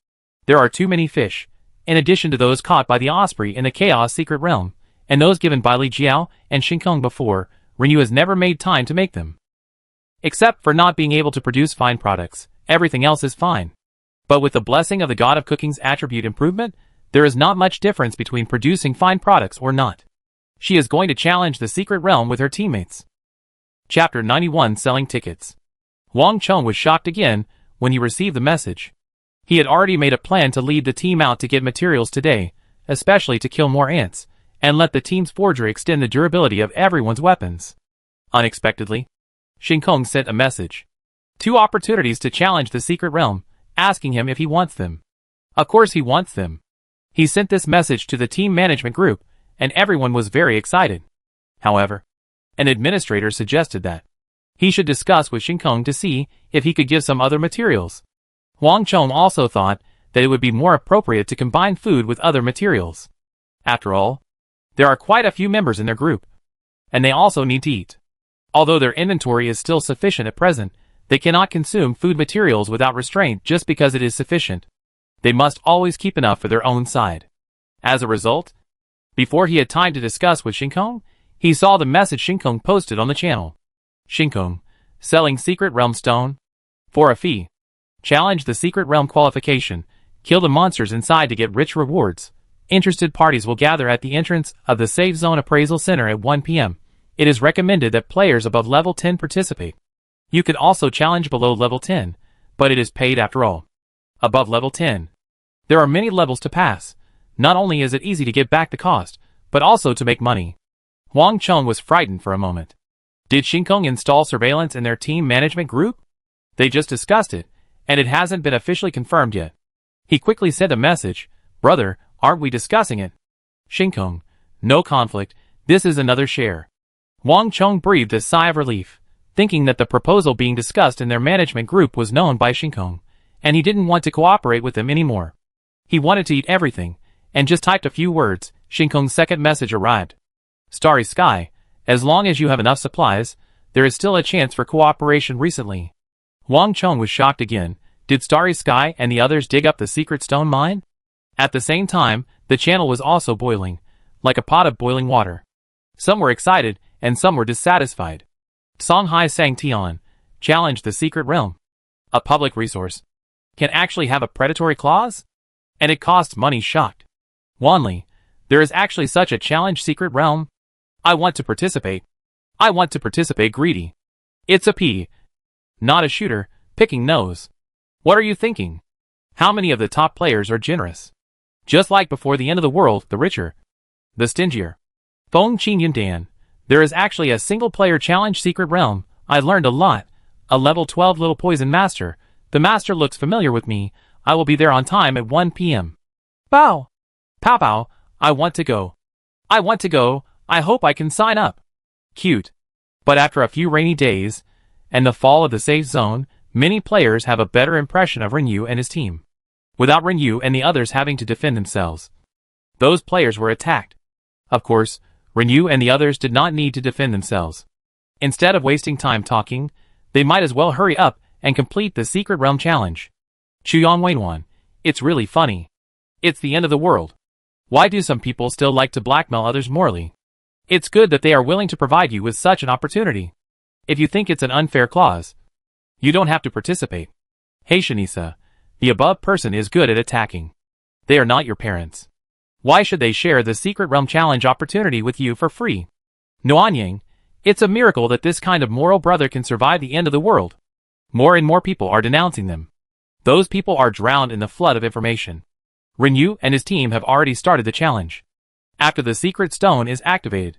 There are too many fish, in addition to those caught by the osprey in the Chaos Secret Realm, and those given by Li Jiao and Shinkong before. Renyu has never made time to make them. Except for not being able to produce fine products, everything else is fine. But with the blessing of the God of Cooking's attribute improvement, there is not much difference between producing fine products or not. She is going to challenge the Secret Realm with her teammates. Chapter 91 Selling Tickets. Wang Cheng was shocked again when he received the message. He had already made a plan to lead the team out to get materials today, especially to kill more ants, and let the team's forgery extend the durability of everyone's weapons. Unexpectedly, Shinkong sent a message. 2 opportunities to challenge the Secret Realm, asking him if he wants them. Of course he wants them. He sent this message to the team management group, and everyone was very excited. However, an administrator suggested that he should discuss with Shinkong to see if he could give some other materials. Wang Cheng also thought that it would be more appropriate to combine food with other materials. After all, there are quite a few members in their group, and they also need to eat. Although their inventory is still sufficient at present, they cannot consume food materials without restraint just because it is sufficient. They must always keep enough for their own side. As a result, before he had time to discuss with Shinkong, he saw the message Shinkong posted on the channel. Shinkong, selling Secret Realm stone for a fee. Challenge the Secret Realm qualification. Kill the monsters inside to get rich rewards. Interested parties will gather at the entrance of the Safe Zone Appraisal Center at 1 p.m. It is recommended that players above level 10 participate. You can also challenge below level 10, but it is paid after all. Above level 10. There are many levels to pass. Not only is it easy to get back the cost, but also to make money. Wang Cheng was frightened for a moment. Did Shinkong install surveillance in their team management group? They just discussed it, and it hasn't been officially confirmed yet. He quickly sent a message. Brother, aren't we discussing it? Shinkong, no conflict, this is another share. Wang Cheng breathed a sigh of relief, thinking that the proposal being discussed in their management group was known by Shinkong, and he didn't want to cooperate with them anymore. He wanted to eat everything, and just typed a few words. Shinkong's second message arrived. Starry sky, as long as you have enough supplies, there is still a chance for cooperation recently. Huang Chong was shocked again. Did Starry Sky and the others dig up the secret stone mine? At the same time, the channel was also boiling, like a pot of boiling water. Some were excited, and some were dissatisfied. Songhai Sang Tian challenged the secret realm. A public resource can actually have a predatory clause? And it costs money. Shocked. Wanli, there is actually such a challenge. Secret realm? I want to participate. I want to participate. Greedy. It's a P. Not a shooter, picking nose. What are you thinking? How many of the top players are generous? Just like before the end of the world, the richer, the stingier. Feng Qin Yundan, there is actually a single player challenge. Secret realm. I learned a lot. A level 12 little poison master. The master looks familiar with me. I will be there on time at 1 p.m. Bow. Pow pow. I want to go. I want to go. I hope I can sign up. Cute. But after a few rainy days, and the fall of the safe zone, many players have a better impression of Renyu and his team. Without Renyu and the others having to defend themselves. Those players were attacked. Of course, Renyu and the others did not need to defend themselves. Instead of wasting time talking, they might as well hurry up and complete the Secret Realm Challenge. Chuyang Wenwan, it's really funny. It's the end of the world. Why do some people still like to blackmail others morally? It's good that they are willing to provide you with such an opportunity. If you think it's an unfair clause, you don't have to participate. Hey Shanisa, the above person is good at attacking. They are not your parents. Why should they share the Secret Realm Challenge opportunity with you for free? Noanyang, it's a miracle that this kind of moral brother can survive the end of the world. More and more people are denouncing them. Those people are drowned in the flood of information. Renyu and his team have already started the challenge. After the secret stone is activated,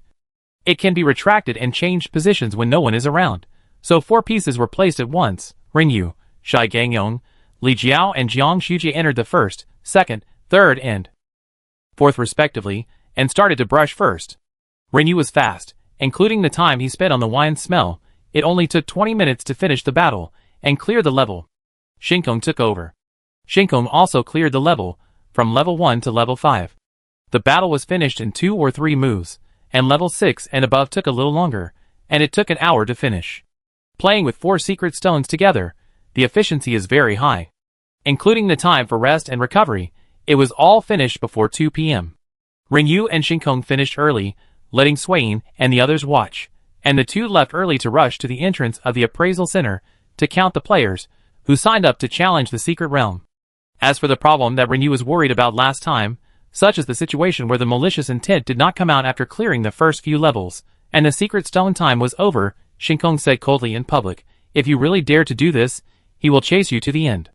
it can be retracted and changed positions when no one is around. So 4 pieces were placed at once. Renyu, Shai Gangyong, Li Jiao and Jiang Shujie entered the first, second, third and fourth respectively, and started to brush first. Renyu was fast, including the time he spent on the wine smell. It only took 20 minutes to finish the battle and clear the level. Shinkong took over. Shinkong also cleared the level, from level 1 to level 5. The battle was finished in 2 or 3 moves, and level 6 and above took a little longer, and it took an hour to finish. Playing with 4 secret stones together, the efficiency is very high. Including the time for rest and recovery, it was all finished before 2 p.m. Renyu and Shinkong finished early, letting Swain and the others watch, and the 2 left early to rush to the entrance of the appraisal center to count the players who signed up to challenge the secret realm. As for the problem that Renyu was worried about last time, such as the situation where the malicious intent did not come out after clearing the first few levels, and the secret stone time was over, Shinkong said coldly in public, if you really dare to do this, he will chase you to the end.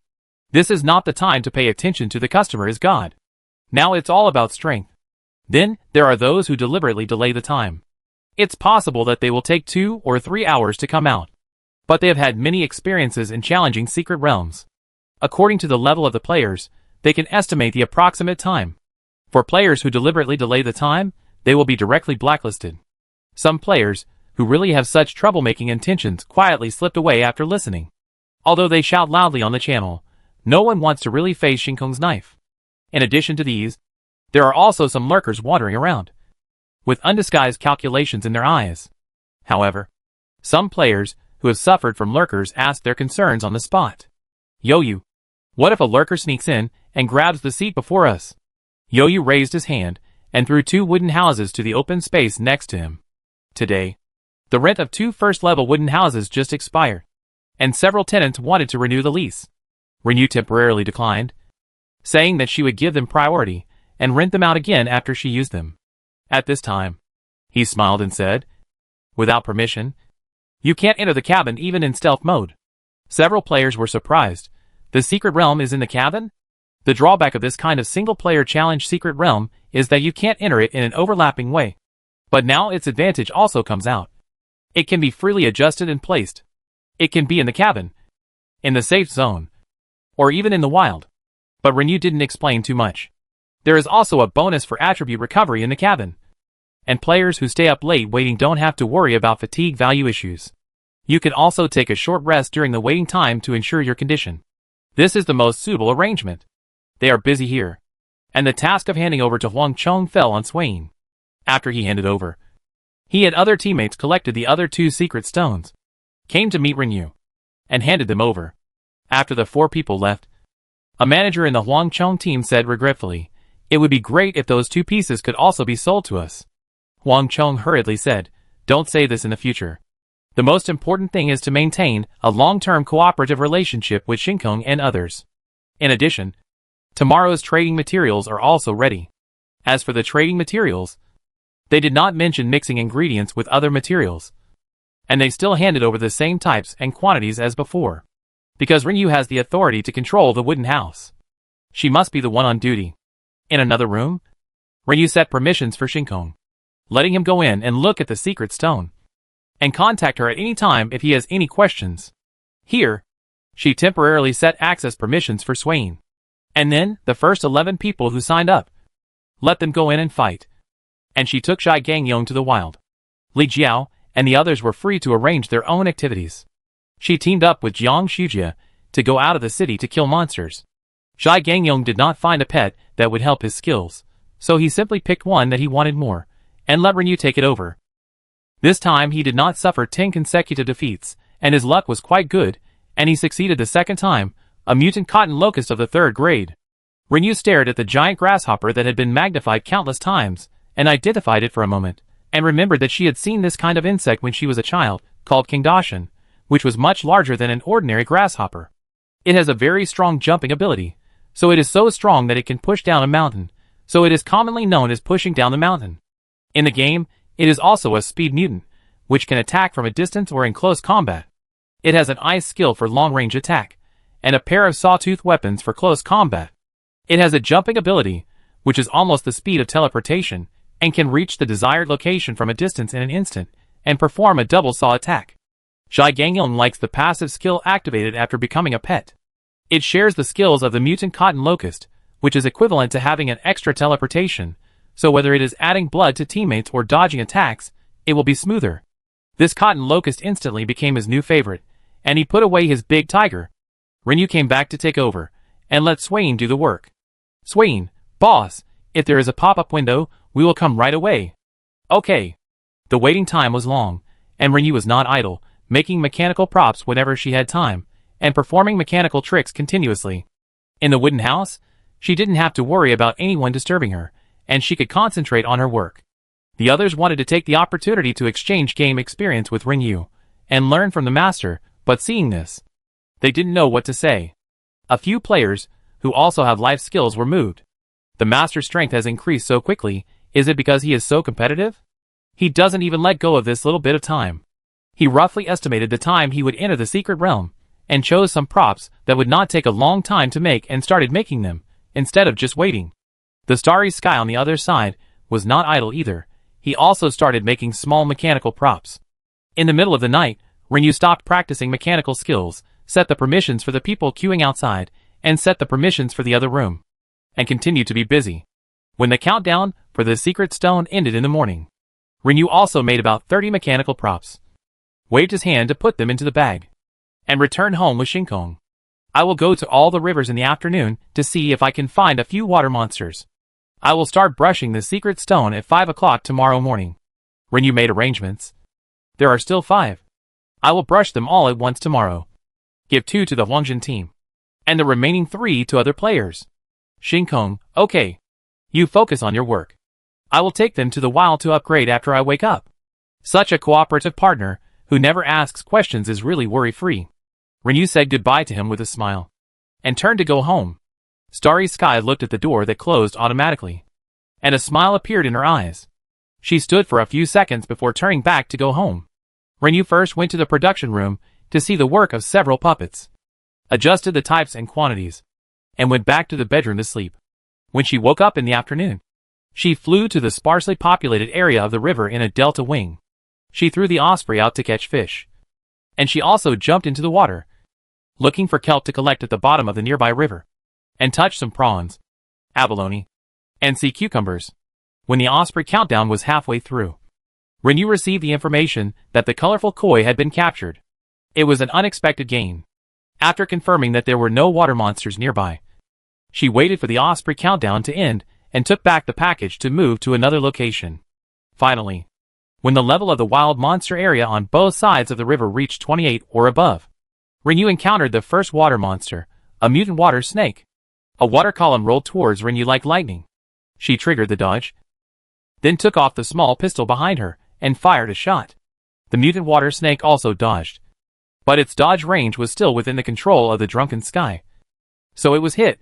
This is not the time to pay attention to the customer as God. Now it's all about strength. Then, there are those who deliberately delay the time. It's possible that they will take 2 or 3 hours to come out. But they have had many experiences in challenging secret realms. According to the level of the players, they can estimate the approximate time. For players who deliberately delay the time, they will be directly blacklisted. Some players, who really have such troublemaking intentions, quietly slipped away after listening. Although they shout loudly on the channel, no one wants to really face Shinkong's knife. In addition to these, there are also some lurkers wandering around, with undisguised calculations in their eyes. However, some players who have suffered from lurkers ask their concerns on the spot. Yoyu, what if a lurker sneaks in and grabs the seat before us? Yoyu raised his hand and threw 2 wooden houses to the open space next to him. Today, the rent of 2 first-level wooden houses just expired, and several tenants wanted to renew the lease. Renyu temporarily declined, saying that she would give them priority and rent them out again after she used them. At this time, he smiled and said, without permission, you can't enter the cabin even in stealth mode. Several players were surprised. The secret realm is in the cabin? The drawback of this kind of single-player challenge secret realm is that you can't enter it in an overlapping way. But now its advantage also comes out. It can be freely adjusted and placed. It can be in the cabin, in the safe zone, or even in the wild. But Renyu didn't explain too much. There is also a bonus for attribute recovery in the cabin. And players who stay up late waiting don't have to worry about fatigue value issues. You can also take a short rest during the waiting time to ensure your condition. This is the most suitable arrangement. They are busy here. And the task of handing over to Huang Chong fell on Swain. After he handed over, He and other teammates collected the other 2 secret stones, came to meet Rinyu, and handed them over. After the 4 people left, a manager in the Huangchong team said regretfully, "It would be great if those 2 pieces could also be sold to us." Huangchong hurriedly said, "Don't say this in the future. The most important thing is to maintain a long-term cooperative relationship with Shinkong and others. In addition, tomorrow's trading materials are also ready." As for the trading materials, they did not mention mixing ingredients with other materials, and they still handed over the same types and quantities as before. Because Rinyu has the authority to control the wooden house, she must be the one on duty. In another room, Rinyu set permissions for Shinkong, letting him go in and look at the secret stone, and contact her at any time if he has any questions. Here, she temporarily set access permissions for Swain. And then, the first 11 people who signed up, let them go in and fight. And she took Zhai Gangyong to the wild. Li Jiao and the others were free to arrange their own activities. She teamed up with Jiang Shujia to go out of the city to kill monsters. Zhai Gangyong did not find a pet that would help his skills, so he simply picked one that he wanted more, and let Rinyu take it over. This time he did not suffer 10 consecutive defeats, and his luck was quite good, and he succeeded the second time, a mutant cotton locust of the 3rd grade. Rinyu stared at the giant grasshopper that had been magnified countless times, and identified it for a moment, and remembered that she had seen this kind of insect when she was a child, called Kingdashan, which was much larger than an ordinary grasshopper. It has a very strong jumping ability, so it is so strong that it can push down a mountain, so it is commonly known as pushing down the mountain. In the game, it is also a speed mutant, which can attack from a distance or in close combat. It has an ice skill for long-range attack, and a pair of sawtooth weapons for close combat. It has a jumping ability, which is almost the speed of teleportation, and can reach the desired location from a distance in an instant, and perform a double saw attack. Zhai Gangyong likes the passive skill activated after becoming a pet. It shares the skills of the mutant cotton locust, which is equivalent to having an extra teleportation, so whether it is adding blood to teammates or dodging attacks, it will be smoother. This cotton locust instantly became his new favorite, and he put away his big tiger. Rinyu came back to take over, and let Swain do the work. "Swain, boss, if there is a pop-up window, we will come right away." "Okay." The waiting time was long, and Rinyu was not idle, making mechanical props whenever she had time, and performing mechanical tricks continuously. In the wooden house, she didn't have to worry about anyone disturbing her, and she could concentrate on her work. The others wanted to take the opportunity to exchange game experience with Rinyu, and learn from the master, but seeing this, they didn't know what to say. A few players, who also have life skills, were moved. The master's strength has increased so quickly, is it because he is so competitive? He doesn't even let go of this little bit of time. He roughly estimated the time he would enter the secret realm, and chose some props that would not take a long time to make and started making them, instead of just waiting. The starry sky on the other side was not idle either. He also started making small mechanical props. In the middle of the night, Rinyu stopped practicing mechanical skills, set the permissions for the people queuing outside, and set the permissions for the other room, and continued to be busy. When the countdown for the secret stone ended in the morning, Rinyu also made about 30 mechanical props, waved his hand to put them into the bag, and returned home with Shinkong. "I will go to all the rivers in the afternoon to see if I can find a few water monsters. I will start brushing the secret stone at 5 o'clock tomorrow morning." Rinyu made arrangements. "There are still 5. I will brush them all at once tomorrow. Give 2 to the Huangjin team, and the remaining 3 to other players." Shinkong, "Okay. You focus on your work. I will take them to the wild to upgrade after I wake up." Such a cooperative partner, who never asks questions, is really worry-free. Rinyu said goodbye to him with a smile, and turned to go home. Starry Sky looked at the door that closed automatically, and a smile appeared in her eyes. She stood for a few seconds before turning back to go home. Rinyu first went to the production room to see the work of several puppets, adjusted the types and quantities, and went back to the bedroom to sleep. When she woke up in the afternoon, she flew to the sparsely populated area of the river in a delta wing. She threw the osprey out to catch fish, and she also jumped into the water, looking for kelp to collect at the bottom of the nearby river, and touched some prawns, abalone, and sea cucumbers. When the osprey countdown was halfway through, Rinyu received the information that the colorful koi had been captured. It was an unexpected gain. After confirming that there were no water monsters nearby, she waited for the osprey countdown to end and took back the package to move to another location. Finally, when the level of the wild monster area on both sides of the river reached 28 or above. Rinyu encountered the first water monster, a mutant water snake. A water column rolled towards Rinyu like lightning. She triggered the dodge, then took off the small pistol behind her and fired a shot. The mutant water snake also dodged, but its dodge range was still within the control of the drunken sky. So it was hit,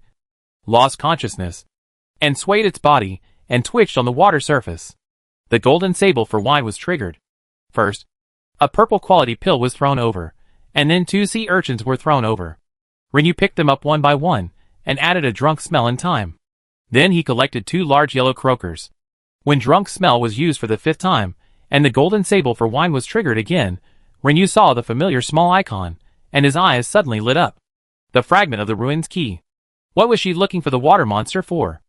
lost consciousness, and swayed its body and twitched on the water surface. The golden sable for wine was triggered. First, a purple quality pill was thrown over, and then 2 sea urchins were thrown over. Rinyu picked them up one by one and added a drunk smell in time. Then he collected 2 large yellow croakers. When drunk smell was used for the 5th time, and the golden sable for wine was triggered again, Rinyu saw the familiar small icon, and his eyes suddenly lit up. The fragment of the ruin's key. What was she looking for the water monster for?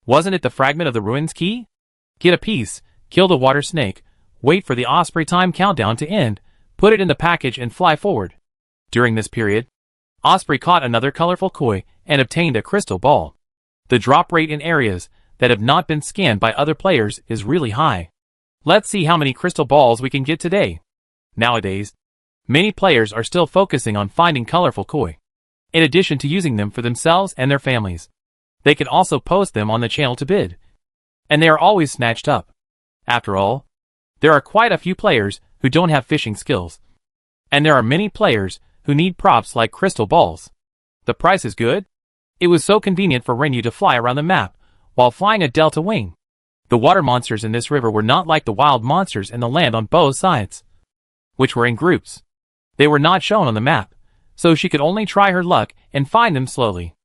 Wasn't it the fragment of the ruin's key? Get a piece, kill the water snake, wait for the Osprey time countdown to end, put it in the package and fly forward. During this period, Osprey caught another colorful koi and obtained a crystal ball. The drop rate in areas that have not been scanned by other players is really high. Let's see how many crystal balls we can get today. Nowadays, many players are still focusing on finding colorful koi, in addition to using them for themselves and their families. They can also post them on the channel to bid, and they are always snatched up. After all, there are quite a few players who don't have fishing skills, and there are many players who need props like crystal balls. The price is good. It was so convenient for Rinyu to fly around the map while flying a delta wing. The water monsters in this river were not like the wild monsters in the land on both sides, which were in groups. They were not shown on the map, so she could only try her luck and find them slowly.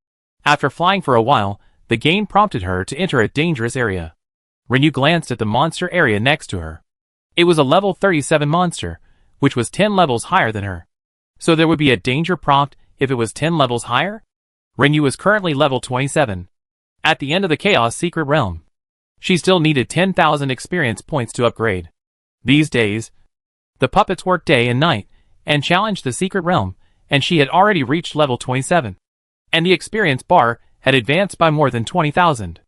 After flying for a while, the game prompted her to enter a dangerous area. Rinyu glanced at the monster area next to her. It was a level 37 monster, which was 10 levels higher than her. So there would be a danger prompt if it was 10 levels higher? Rinyu was currently level 27. At the end of the Chaos Secret Realm, she still needed 10,000 experience points to upgrade. These days, the puppets worked day and night and challenged the Secret Realm, and she had already reached level 27. And the experience bar had advanced by more than 20,000.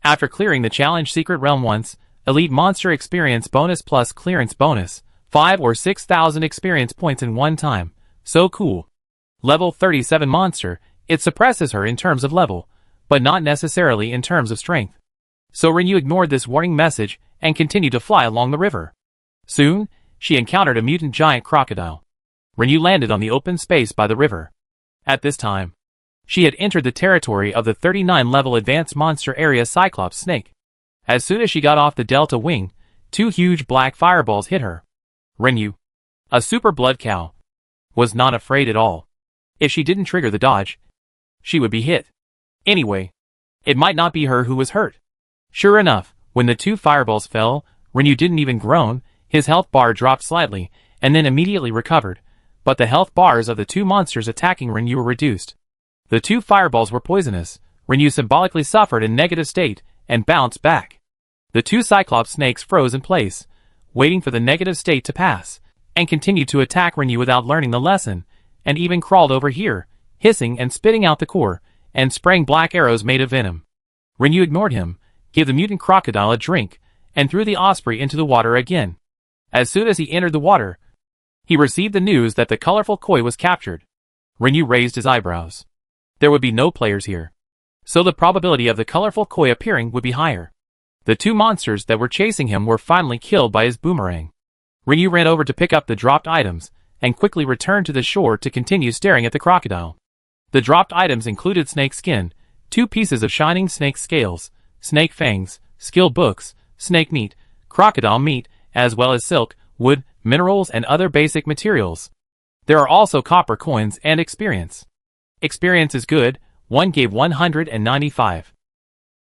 After clearing the challenge Secret Realm once, Elite Monster Experience Bonus plus Clearance Bonus, 5 or 6,000 experience points in one time. So cool. Level 37 monster, it suppresses her in terms of level, but not necessarily in terms of strength. So Rinyu ignored this warning message and continued to fly along the river. Soon, she encountered a mutant giant crocodile. Rinyu landed on the open space by the river. At this time, she had entered the territory of the 39-level advanced monster area Cyclops snake. As soon as she got off the delta wing, 2 huge black fireballs hit her. Rinyu, a super blood cow, was not afraid at all. If she didn't trigger the dodge, she would be hit. Anyway, it might not be her who was hurt. Sure enough, when the 2 fireballs fell, Rinyu didn't even groan. His health bar dropped slightly, and then immediately recovered, but the health bars of the 2 monsters attacking Rinyu were reduced. The 2 fireballs were poisonous. Rinyu symbolically suffered a negative state and bounced back. The 2 Cyclops snakes froze in place, waiting for the negative state to pass, and continued to attack Rinyu without learning the lesson, and even crawled over here, hissing and spitting out the core, and spraying black arrows made of venom. Rinyu ignored him, gave the mutant crocodile a drink, and threw the osprey into the water again. As soon as he entered the water, he received the news that the colorful koi was captured. Rinyu raised his eyebrows. There would be no players here, so the probability of the colorful koi appearing would be higher. The 2 monsters that were chasing him were finally killed by his boomerang. Rinyu ran over to pick up the dropped items, and quickly returned to the shore to continue staring at the crocodile. The dropped items included snake skin, 2 pieces of shining snake scales, snake fangs, skill books, snake meat, crocodile meat, as well as silk, wood, minerals and other basic materials. There are also copper coins and experience. Experience is good, 1 gave 195.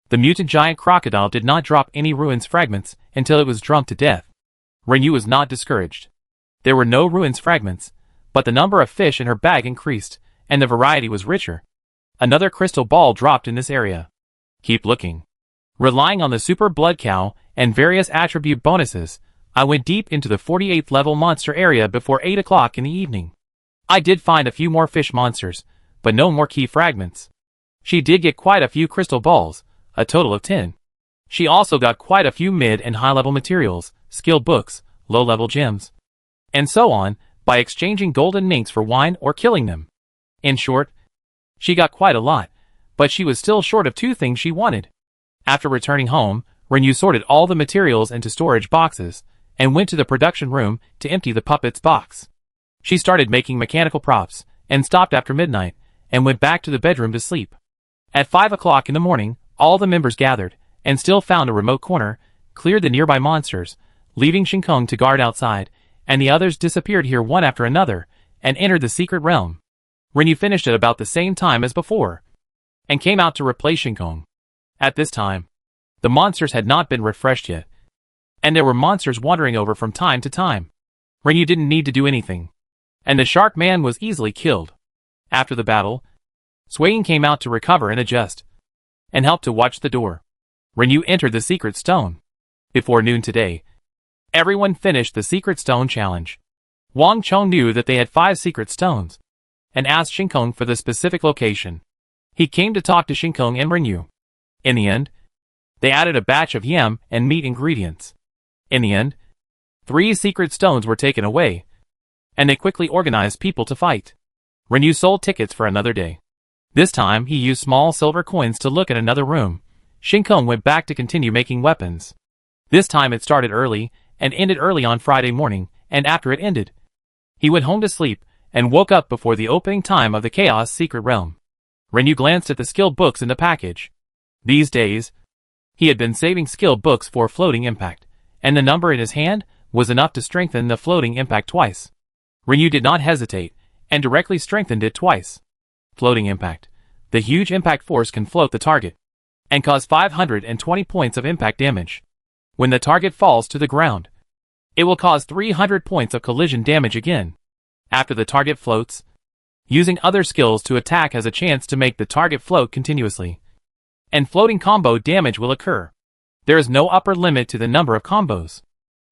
The mutant giant crocodile did not drop any ruins fragments until it was drunk to death. Rinyu was not discouraged. There were no ruins fragments, but the number of fish in her bag increased, and the variety was richer. Another crystal ball dropped in this area. Keep looking. Relying on the super blood cow and various attribute bonuses, I went deep into the 48th level monster area before 8 o'clock in the evening. I did find a few more fish monsters, but no more key fragments. She did get quite a few crystal balls, a total of 10. She also got quite a few mid and high level materials, skill books, low-level gems, and so on, by exchanging golden minks for wine or killing them. In short, she got quite a lot, but she was still short of two things she wanted. After returning home, Renyu sorted all the materials into storage boxes, and went to the production room to empty the puppet's box. She started making mechanical props, and stopped after midnight, and went back to the bedroom to sleep. At 5 o'clock in the morning, all the members gathered, and still found a remote corner, cleared the nearby monsters, leaving Shinkong to guard outside, and the others disappeared here one after another, and entered the secret realm. Renyu finished at about the same time as before, and came out to replace Shinkong. At this time, the monsters had not been refreshed yet, and there were monsters wandering over from time to time. Renyu didn't need to do anything, and the shark man was easily killed. After the battle, Swain came out to recover and adjust, and helped to watch the door. Renyu entered the secret stone. Before noon today, everyone finished the secret stone challenge. Wang Chong knew that they had 5 secret stones, and asked Shinkong for the specific location. He came to talk to Shinkong and Renyu. In the end, they added a batch of yam and meat ingredients. In the end, 3 secret stones were taken away, and they quickly organized people to fight. Renyu sold tickets for another day. This time he used small silver coins to look at another room. Shinkong went back to continue making weapons. This time it started early, and ended early on Friday morning, and after it ended, he went home to sleep, and woke up before the opening time of the Chaos Secret Realm. Renyu glanced at the skill books in the package. These days, he had been saving skill books for floating impact, and the number in his hand was enough to strengthen the floating impact twice. Renyu did not hesitate, and directly strengthened it twice. Floating impact. The huge impact force can float the target, and cause 520 points of impact damage. When the target falls to the ground, it will cause 300 points of collision damage again. After the target floats, using other skills to attack has a chance to make the target float continuously, and floating combo damage will occur. There is no upper limit to the number of combos.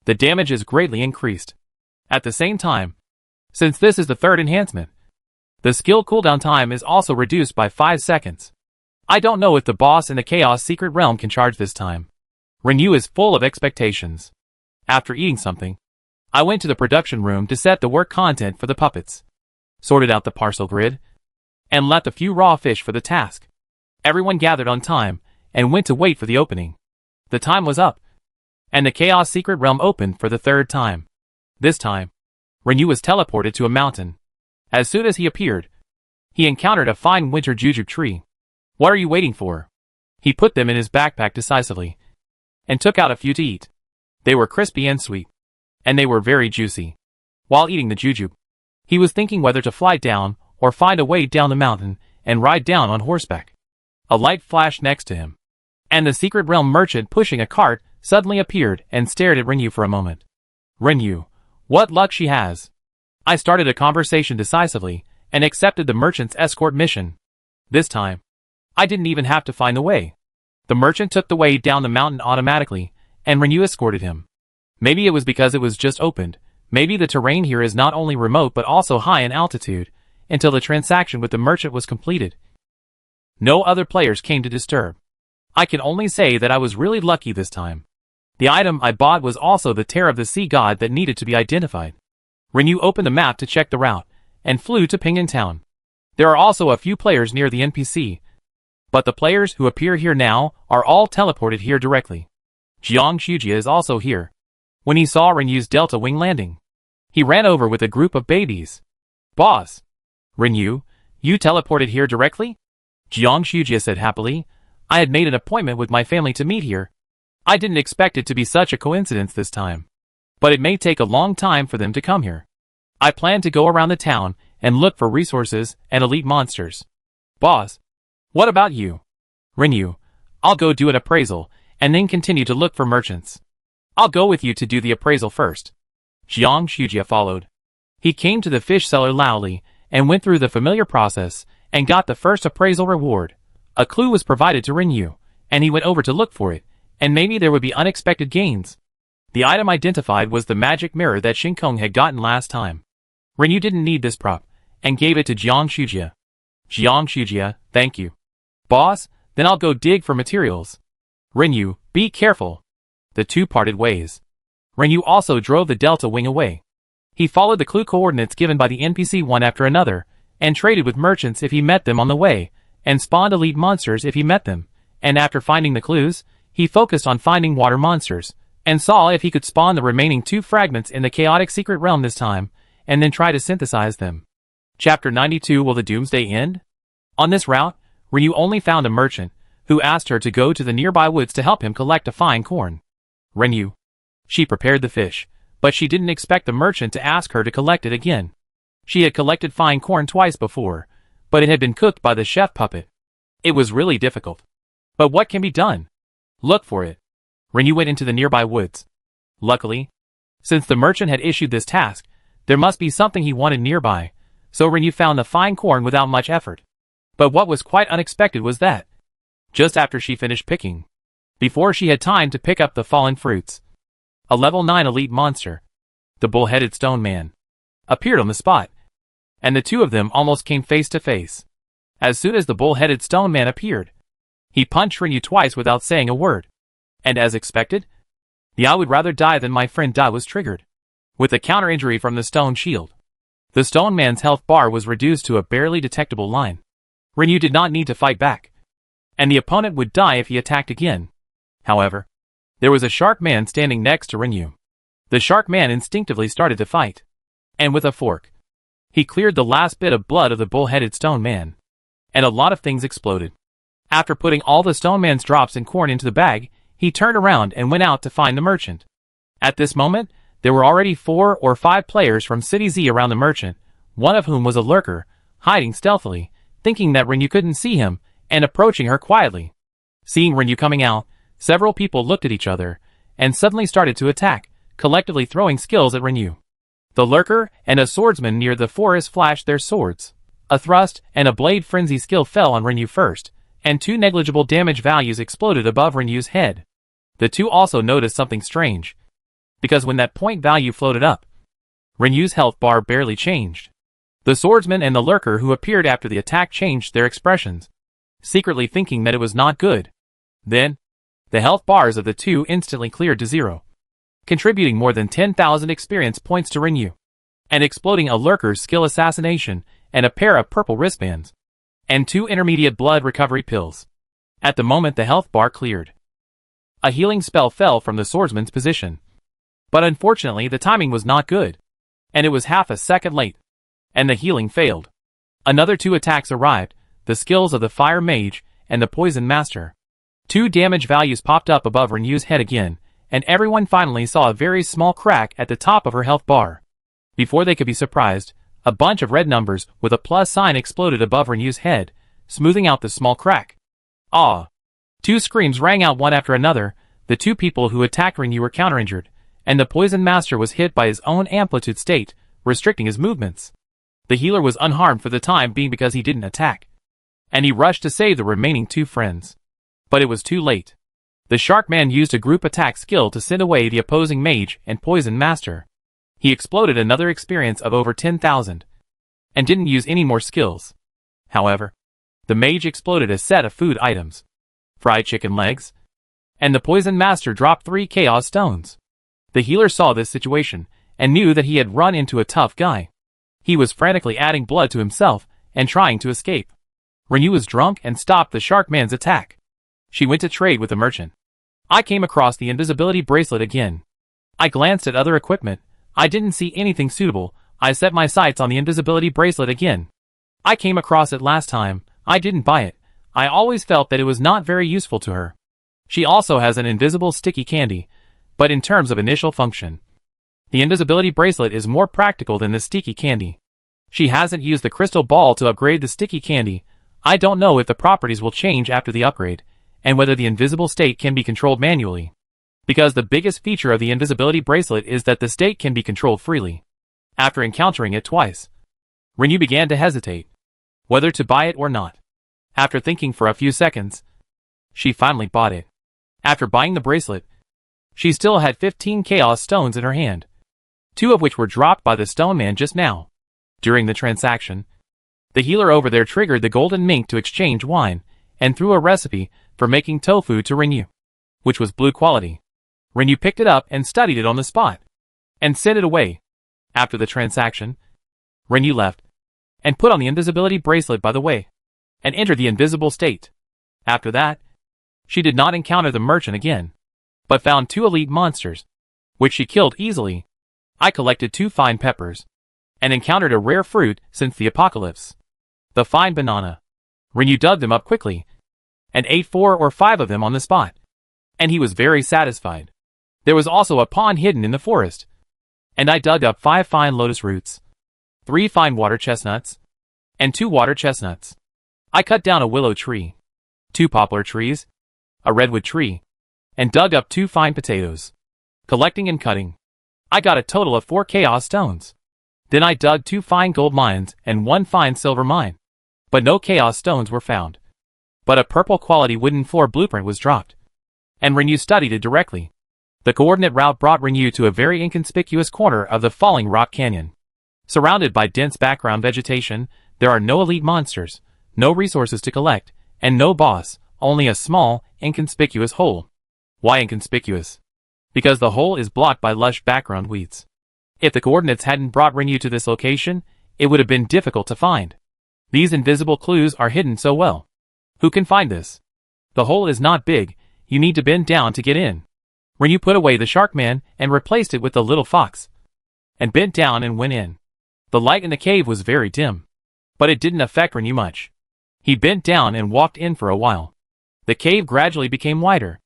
The damage is greatly increased. At the same time, since this is the third enhancement, the skill cooldown time is also reduced by 5 seconds. I don't know if the boss in the Chaos Secret Realm can charge this time. Renyu is full of expectations. After eating something, I went to the production room to set the work content for the puppets, sorted out the parcel grid, and left a few raw fish for the task. Everyone gathered on time, and went to wait for the opening. The time was up, and the Chaos Secret Realm opened for the 3rd time. This time, Renyu was teleported to a mountain. As soon as he appeared, he encountered a fine winter jujube tree. What are you waiting for? He put them in his backpack decisively, and took out a few to eat. They were crispy and sweet, and they were very juicy. While eating the jujube, he was thinking whether to fly down, or find a way down the mountain, and ride down on horseback. A light flashed next to him, and the Secret Realm merchant pushing a cart suddenly appeared and stared at Renyu for a moment. Renyu, what luck she has. I started a conversation decisively, and accepted the merchant's escort mission. This time, I didn't even have to find the way. The merchant took the way down the mountain automatically, and Renyu escorted him. Maybe it was because it was just opened. Maybe the terrain here is not only remote but also high in altitude, until the transaction with the merchant was completed. No other players came to disturb. I can only say that I was really lucky this time. The item I bought was also the tear of the sea god that needed to be identified. Renyu opened the map to check the route, and flew to Ping'an Town. There are also a few players near the NPC, but the players who appear here now are all teleported here directly. Jiang Shujia is also here. When he saw Renyu's Delta Wing landing, he ran over with a group of babies. Boss! Renyu, you teleported here directly? Jiang Shujia said happily. I had made an appointment with my family to meet here. I didn't expect it to be such a coincidence this time, but it may take a long time for them to come here. I plan to go around the town and look for resources and elite monsters. Boss, what about you? Renyu, I'll go do an appraisal, and then continue to look for merchants. I'll go with you to do the appraisal first. Jiang Shujia followed. He came to the fish seller loudly, and went through the familiar process, and got the first appraisal reward. A clue was provided to Renyu, and he went over to look for it, and maybe there would be unexpected gains. The item identified was the magic mirror that Shinkong had gotten last time. Renyu didn't need this prop, and gave it to Jiang Shujia. Jiang Shujia, thank you. Boss, then I'll go dig for materials. Renyu, be careful. The two parted ways. Renyu also drove the Delta Wing away. He followed the clue coordinates given by the NPC one after another, and traded with merchants if he met them on the way, and spawned elite monsters if he met them, and after finding the clues, he focused on finding water monsters, and saw if he could spawn the remaining 2 fragments in the chaotic secret realm this time, and then try to synthesize them. Chapter 92. Will the Doomsday End? On this route, Renyu only found a merchant, who asked her to go to the nearby woods to help him collect a fine corn. Renyu. She prepared the fish, but she didn't expect the merchant to ask her to collect it again. She had collected fine corn twice before, but it had been cooked by the chef puppet. It was really difficult. But what can be done? Look for it. Renyu went into the nearby woods. Luckily, since the merchant had issued this task, there must be something he wanted nearby, so Renyu found the fine corn without much effort. But what was quite unexpected was that, just after she finished picking, before she had time to pick up the fallen fruits, a level 9 elite monster, the bull-headed stone man, appeared on the spot, and the two of them almost came face to face. As soon as the bull-headed stone man appeared, he punched Renyu twice without saying a word. And as expected, the "I would rather die than my friend die" was triggered, with a counter-injury from the stone shield. The stone man's health bar was reduced to a barely detectable line. Renyu did not need to fight back, and the opponent would die if he attacked again. However, there was a shark man standing next to Renyu. The shark man instinctively started to fight, and with a fork, he cleared the last bit of blood of the bull-headed stone man, and a lot of things exploded. After putting all the stone man's drops and corn into the bag, he turned around and went out to find the merchant. At this moment, there were already 4 or 5 players from City Z around the merchant, one of whom was a lurker, hiding stealthily, thinking that Renyu couldn't see him, and approaching her quietly. Seeing Renyu coming out, several people looked at each other, and suddenly started to attack, collectively throwing skills at Renyu. The lurker and a swordsman near the forest flashed their swords. A thrust and a blade frenzy skill fell on Renyu first, and 2 negligible damage values exploded above Renyu's head. The two also noticed something strange, because when that point value floated up, Renyu's health bar barely changed. The swordsman and the lurker who appeared after the attack changed their expressions, secretly thinking that it was not good. Then, the health bars of the two instantly cleared to 0, contributing more than 10,000 experience points to Renyu, and exploding a lurker's skill assassination and a pair of purple wristbands, and 2 intermediate blood recovery pills. At the moment the health bar cleared, a healing spell fell from the swordsman's position. But unfortunately the timing was not good, and it was half a second late, and the healing failed. Another 2 attacks arrived, the skills of the fire mage and the poison master. 2 damage values popped up above Renyu's head again, and everyone finally saw a very small crack at the top of her health bar. Before they could be surprised, a bunch of red numbers with a plus sign exploded above Renyu's head, smoothing out the small crack. Ah! 2 screams rang out one after another. The 2 people who attacked Renyu were counter-injured, and the poison master was hit by his own amplitude state, restricting his movements. The healer was unharmed for the time being because he didn't attack, and he rushed to save the remaining 2 friends. But it was too late. The shark man used a group attack skill to send away the opposing mage and poison master. He exploded another experience of over 10,000, and didn't use any more skills. However, the mage exploded a set of food items, fried chicken legs, and the poison master dropped 3 chaos stones. The healer saw this situation, and knew that he had run into a tough guy. He was frantically adding blood to himself, and trying to escape. Renyu was drunk and stopped the shark man's attack. She went to trade with the merchant. I came across the invisibility bracelet again. I glanced at other equipment. I didn't see anything suitable. I set my sights on the invisibility bracelet again. I came across it last time. I didn't buy it. I always felt that it was not very useful to her. She also has an invisible sticky candy, but in terms of initial function, the invisibility bracelet is more practical than the sticky candy. She hasn't used the crystal ball to upgrade the sticky candy. I don't know if the properties will change after the upgrade, and whether the invisible state can be controlled manually. Because the biggest feature of the invisibility bracelet is that the state can be controlled freely. After encountering it twice, Renyu began to hesitate whether to buy it or not. After thinking for a few seconds, she finally bought it. After buying the bracelet, she still had 15 chaos stones in her hand, 2 of which were dropped by the stone man just now. During the transaction, the healer over there triggered the golden mink to exchange wine, and threw a recipe for making tofu to Renyu, which was blue quality. Rinyu picked it up and studied it on the spot, and sent it away. After the transaction, Rinyu left, and put on the invisibility bracelet by the way, and entered the invisible state. After that, she did not encounter the merchant again, but found 2 elite monsters, which she killed easily. I collected 2 fine peppers, and encountered a rare fruit since the apocalypse, the fine banana. Rinyu dug them up quickly, and ate 4 or 5 of them on the spot, and he was very satisfied. There was also a pond hidden in the forest, and I dug up 5 fine lotus roots, 3 fine water chestnuts, and 2 water chestnuts. I cut down a willow tree, 2 poplar trees, a redwood tree, and dug up 2 fine potatoes. Collecting and cutting, I got a total of 4 chaos stones. Then I dug 2 fine gold mines and 1 fine silver mine, but no chaos stones were found. But a purple quality wooden floor blueprint was dropped, and Rinyu studied it directly. The coordinate route brought Rinyu to a very inconspicuous corner of the falling rock canyon. Surrounded by dense background vegetation, there are no elite monsters, no resources to collect, and no boss, only a small, inconspicuous hole. Why inconspicuous? Because the hole is blocked by lush background weeds. If the coordinates hadn't brought Rinyu to this location, it would have been difficult to find. These invisible clues are hidden so well. Who can find this? The hole is not big, you need to bend down to get in. Rinyu put away the shark man and replaced it with the little fox, and bent down and went in. The light in the cave was very dim, but it didn't affect Rinyu much. He bent down and walked in for a while. The cave gradually became wider.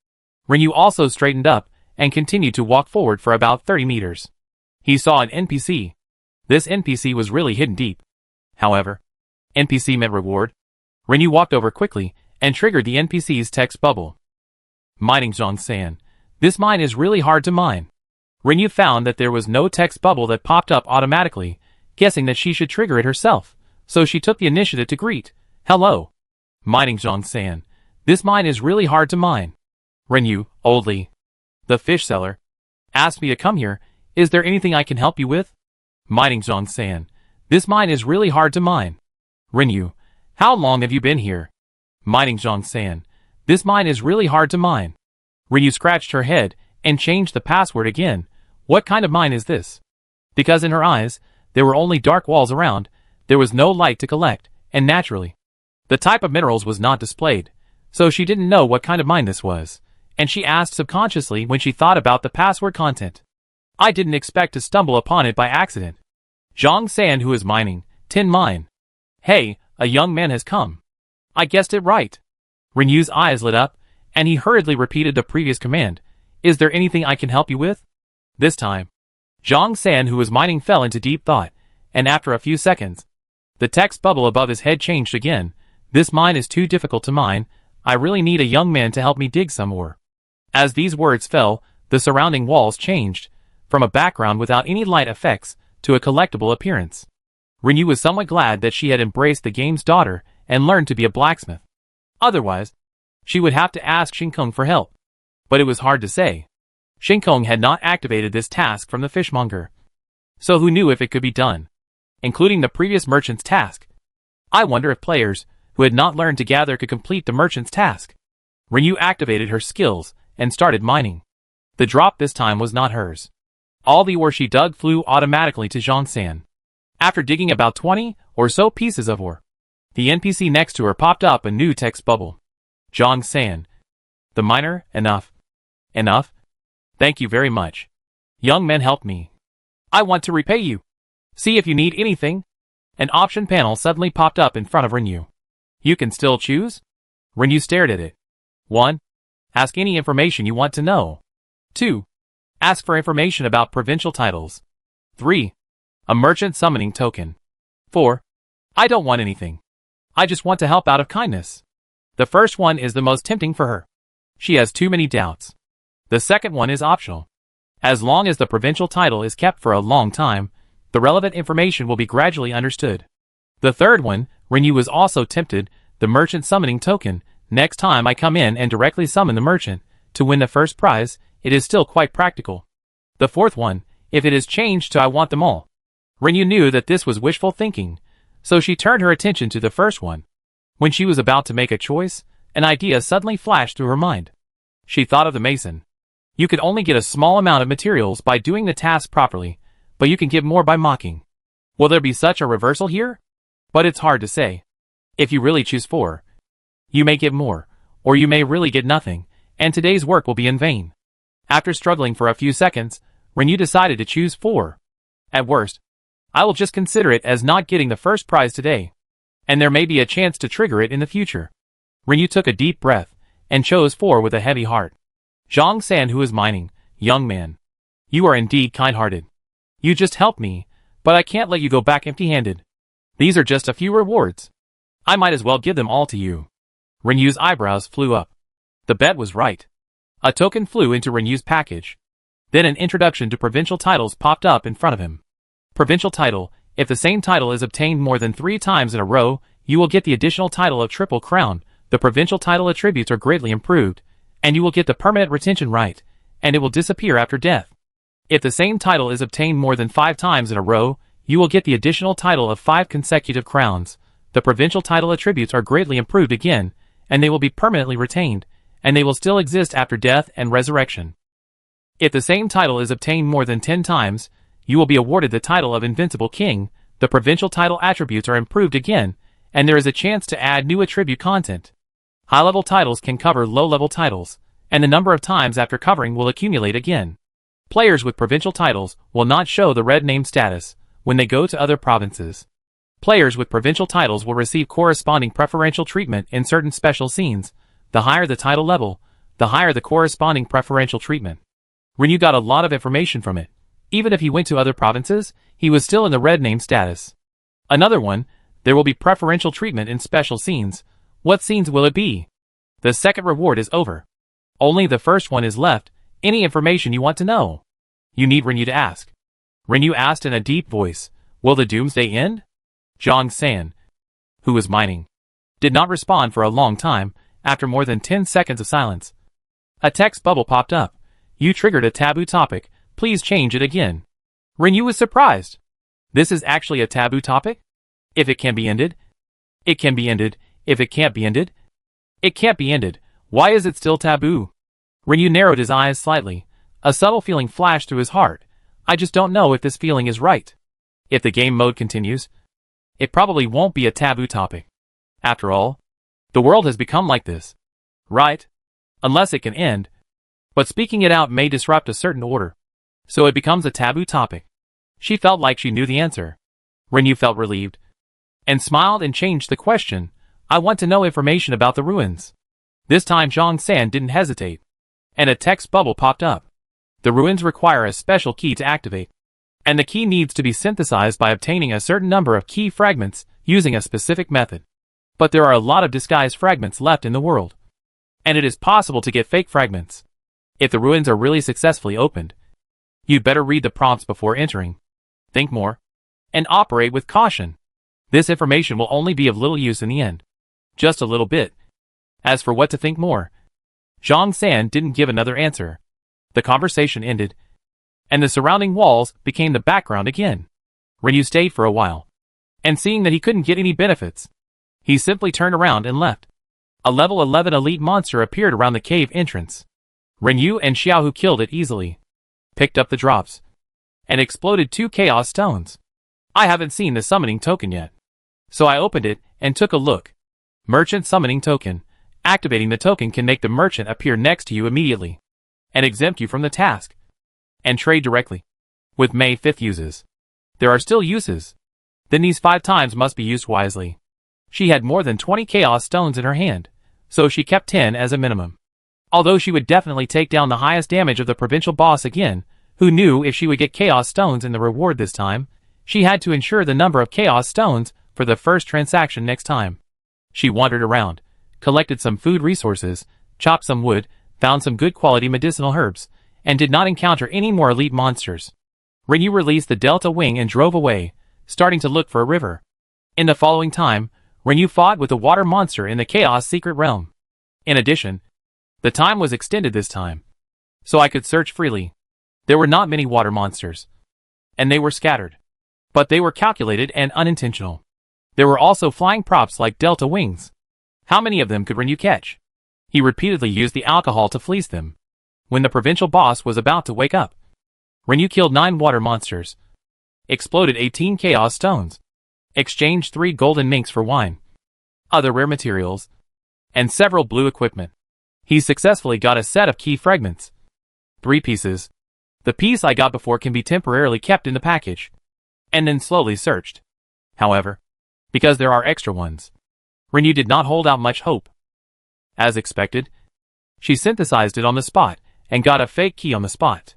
Rinyu also straightened up and continued to walk forward for about 30 meters. He saw an NPC. This NPC was really hidden deep. However, NPC meant reward. Rinyu walked over quickly and triggered the NPC's text bubble. Mining Zhongsan. This mine is really hard to mine. Rinyu found that there was no text bubble that popped up automatically, guessing that she should trigger it herself, so she took the initiative to greet, "Hello. Mining Zhongsan. This mine is really hard to mine." Rinyu, oldly, the fish seller, asked me to come here. Is there anything I can help you with? Mining Zhongsan. This mine is really hard to mine. Rinyu, how long have you been here? Mining Zhongsan. This mine is really hard to mine. Rinyu scratched her head and changed the password again. What kind of mine is this? Because in her eyes, there were only dark walls around, there was no light to collect, and naturally, the type of minerals was not displayed, so she didn't know what kind of mine this was, and she asked subconsciously when she thought about the password content. I didn't expect to stumble upon it by accident. Zhongsan who is mining, tin mine. Hey, a young man has come. I guessed it right. Rinyu's eyes lit up, and he hurriedly repeated the previous command. Is there anything I can help you with? This time, Zhongsan who was mining fell into deep thought, and after a few seconds, the text bubble above his head changed again. This mine is too difficult to mine. I really need a young man to help me dig some ore. As these words fell, the surrounding walls changed, from a background without any light effects, to a collectible appearance. Rinyu was somewhat glad that she had embraced the game's daughter and learned to be a blacksmith. Otherwise, she would have to ask Shinkong for help. But it was hard to say. Shinkong had not activated this task from the fishmonger. So who knew if it could be done? Including the previous merchant's task. I wonder if players who had not learned to gather could complete the merchant's task. Rinyu activated her skills and started mining. The drop this time was not hers. All the ore she dug flew automatically to Zhongsan. After digging about 20 or so pieces of ore, the NPC next to her popped up a new text bubble. Zhongsan. The miner, enough. Enough? Thank you very much. Young man, help me. I want to repay you. See if you need anything. An option panel suddenly popped up in front of Rinyu. You can still choose? Rinyu stared at it. 1. Ask any information you want to know. 2. Ask for information about provincial titles. 3. A merchant summoning token. 4. I don't want anything. I just want to help out of kindness. The first one is the most tempting for her. She has too many doubts. The second one is optional. As long as the provincial title is kept for a long time, the relevant information will be gradually understood. The third one, Rinyu was also tempted, the merchant summoning token. Next time I come in and directly summon the merchant, to win the first prize, it is still quite practical. The fourth one, if it is changed to I want them all. Rinyu knew that this was wishful thinking, so she turned her attention to the first one. When she was about to make a choice, an idea suddenly flashed through her mind. She thought of the mason. You could only get a small amount of materials by doing the task properly, but you can get more by mocking. Will there be such a reversal here? But it's hard to say. If you really choose 4, you may get more, or you may really get nothing, and today's work will be in vain. After struggling for a few seconds, Renew decided to choose 4. At worst, I will just consider it as not getting the first prize today, and there may be a chance to trigger it in the future. Renew took a deep breath, and chose 4 with a heavy heart. Zhang San, who is mining, young man. You are indeed kind-hearted. You just helped me, but I can't let you go back empty-handed. These are just a few rewards. I might as well give them all to you. Renew's eyebrows flew up. The bet was right. A token flew into Renew's package. Then an introduction to provincial titles popped up in front of him. Provincial title: if the same title is obtained more than 3 times in a row, you will get the additional title of Triple Crown. The provincial title attributes are greatly improved, and you will get the permanent retention right, and it will disappear after death. If the same title is obtained more than 5 times in a row, you will get the additional title of 5 consecutive crowns. The provincial title attributes are greatly improved again, and they will be permanently retained, and they will still exist after death and resurrection. If the same title is obtained more than 10 times, you will be awarded the title of Invincible King. The provincial title attributes are improved again, and there is a chance to add new attribute content. High-level titles can cover low-level titles, and the number of times after covering will accumulate again. Players with provincial titles will not show the red name status when they go to other provinces. Players with provincial titles will receive corresponding preferential treatment in certain special scenes. The higher the title level, the higher the corresponding preferential treatment. Renew got a lot of information from it. Even if he went to other provinces, he was still in the red name status. Another one: there will be preferential treatment in special scenes. What scenes will it be? The second reward is over. Only the first one is left. Any information you want to know? You need Renew to ask. Renew asked in a deep voice, will the doomsday end? Zhang San, who was mining, did not respond for a long time. After more than 10 seconds of silence, a text bubble popped up. You triggered a taboo topic. Please change it again. Renew was surprised. This is actually a taboo topic? If it can be ended, it can be ended. If it can't be ended, it can't be ended. Why is it still taboo? Renew narrowed his eyes slightly. A subtle feeling flashed through his heart. I just don't know if this feeling is right. If the game mode continues, it probably won't be a taboo topic. After all, the world has become like this, right? Unless it can end. But speaking it out may disrupt a certain order, so it becomes a taboo topic. She felt like she knew the answer. Renew felt relieved, and smiled and changed the question. I want to know information about the ruins. This time Zhang San didn't hesitate, and a text bubble popped up. The ruins require a special key to activate, and the key needs to be synthesized by obtaining a certain number of key fragments using a specific method. But there are a lot of disguised fragments left in the world, and it is possible to get fake fragments. If the ruins are really successfully opened, you'd better read the prompts before entering. Think more, and operate with caution. This information will only be of little use in the end. Just a little bit. As for what to think more, Zhang San didn't give another answer. The conversation ended, and the surrounding walls became the background again. Renew stayed for a while, and seeing that he couldn't get any benefits, he simply turned around and left. A level 11 elite monster appeared around the cave entrance. Renew and Xiaohu killed it easily, picked up the drops, and exploded 2 chaos stones. I haven't seen the summoning token yet, so I opened it and took a look. Merchant summoning token. Activating the token can make the merchant appear next to you immediately, and exempt you from the task, and trade directly. With May 5th uses, there are still uses. Then these 5 times must be used wisely. She had more than 20 chaos stones in her hand, so she kept 10 as a minimum. Although she would definitely take down the highest damage of the provincial boss again, who knew if she would get chaos stones in the reward this time, she had to ensure the number of chaos stones for the first transaction next time. She wandered around, collected some food resources, chopped some wood, found some good quality medicinal herbs, and did not encounter any more elite monsters. Renew released the Delta Wing and drove away, starting to look for a river. In the following time, Renew fought with a water monster in the Chaos Secret Realm. In addition, the time was extended this time, so I could search freely. There were not many water monsters, and they were scattered, but they were calculated and unintentional. There were also flying props like Delta Wings. How many of them could Renew catch? He repeatedly used the alcohol to fleece them. When the provincial boss was about to wake up, Renyu killed 9 water monsters, exploded 18 chaos stones, exchanged 3 golden minks for wine, other rare materials, and several blue equipment. He successfully got a set of key fragments. 3 pieces. The piece I got before can be temporarily kept in the package, and then slowly searched. However, because there are extra ones, Renyu did not hold out much hope. As expected, she synthesized it on the spot, and got a fake key on the spot.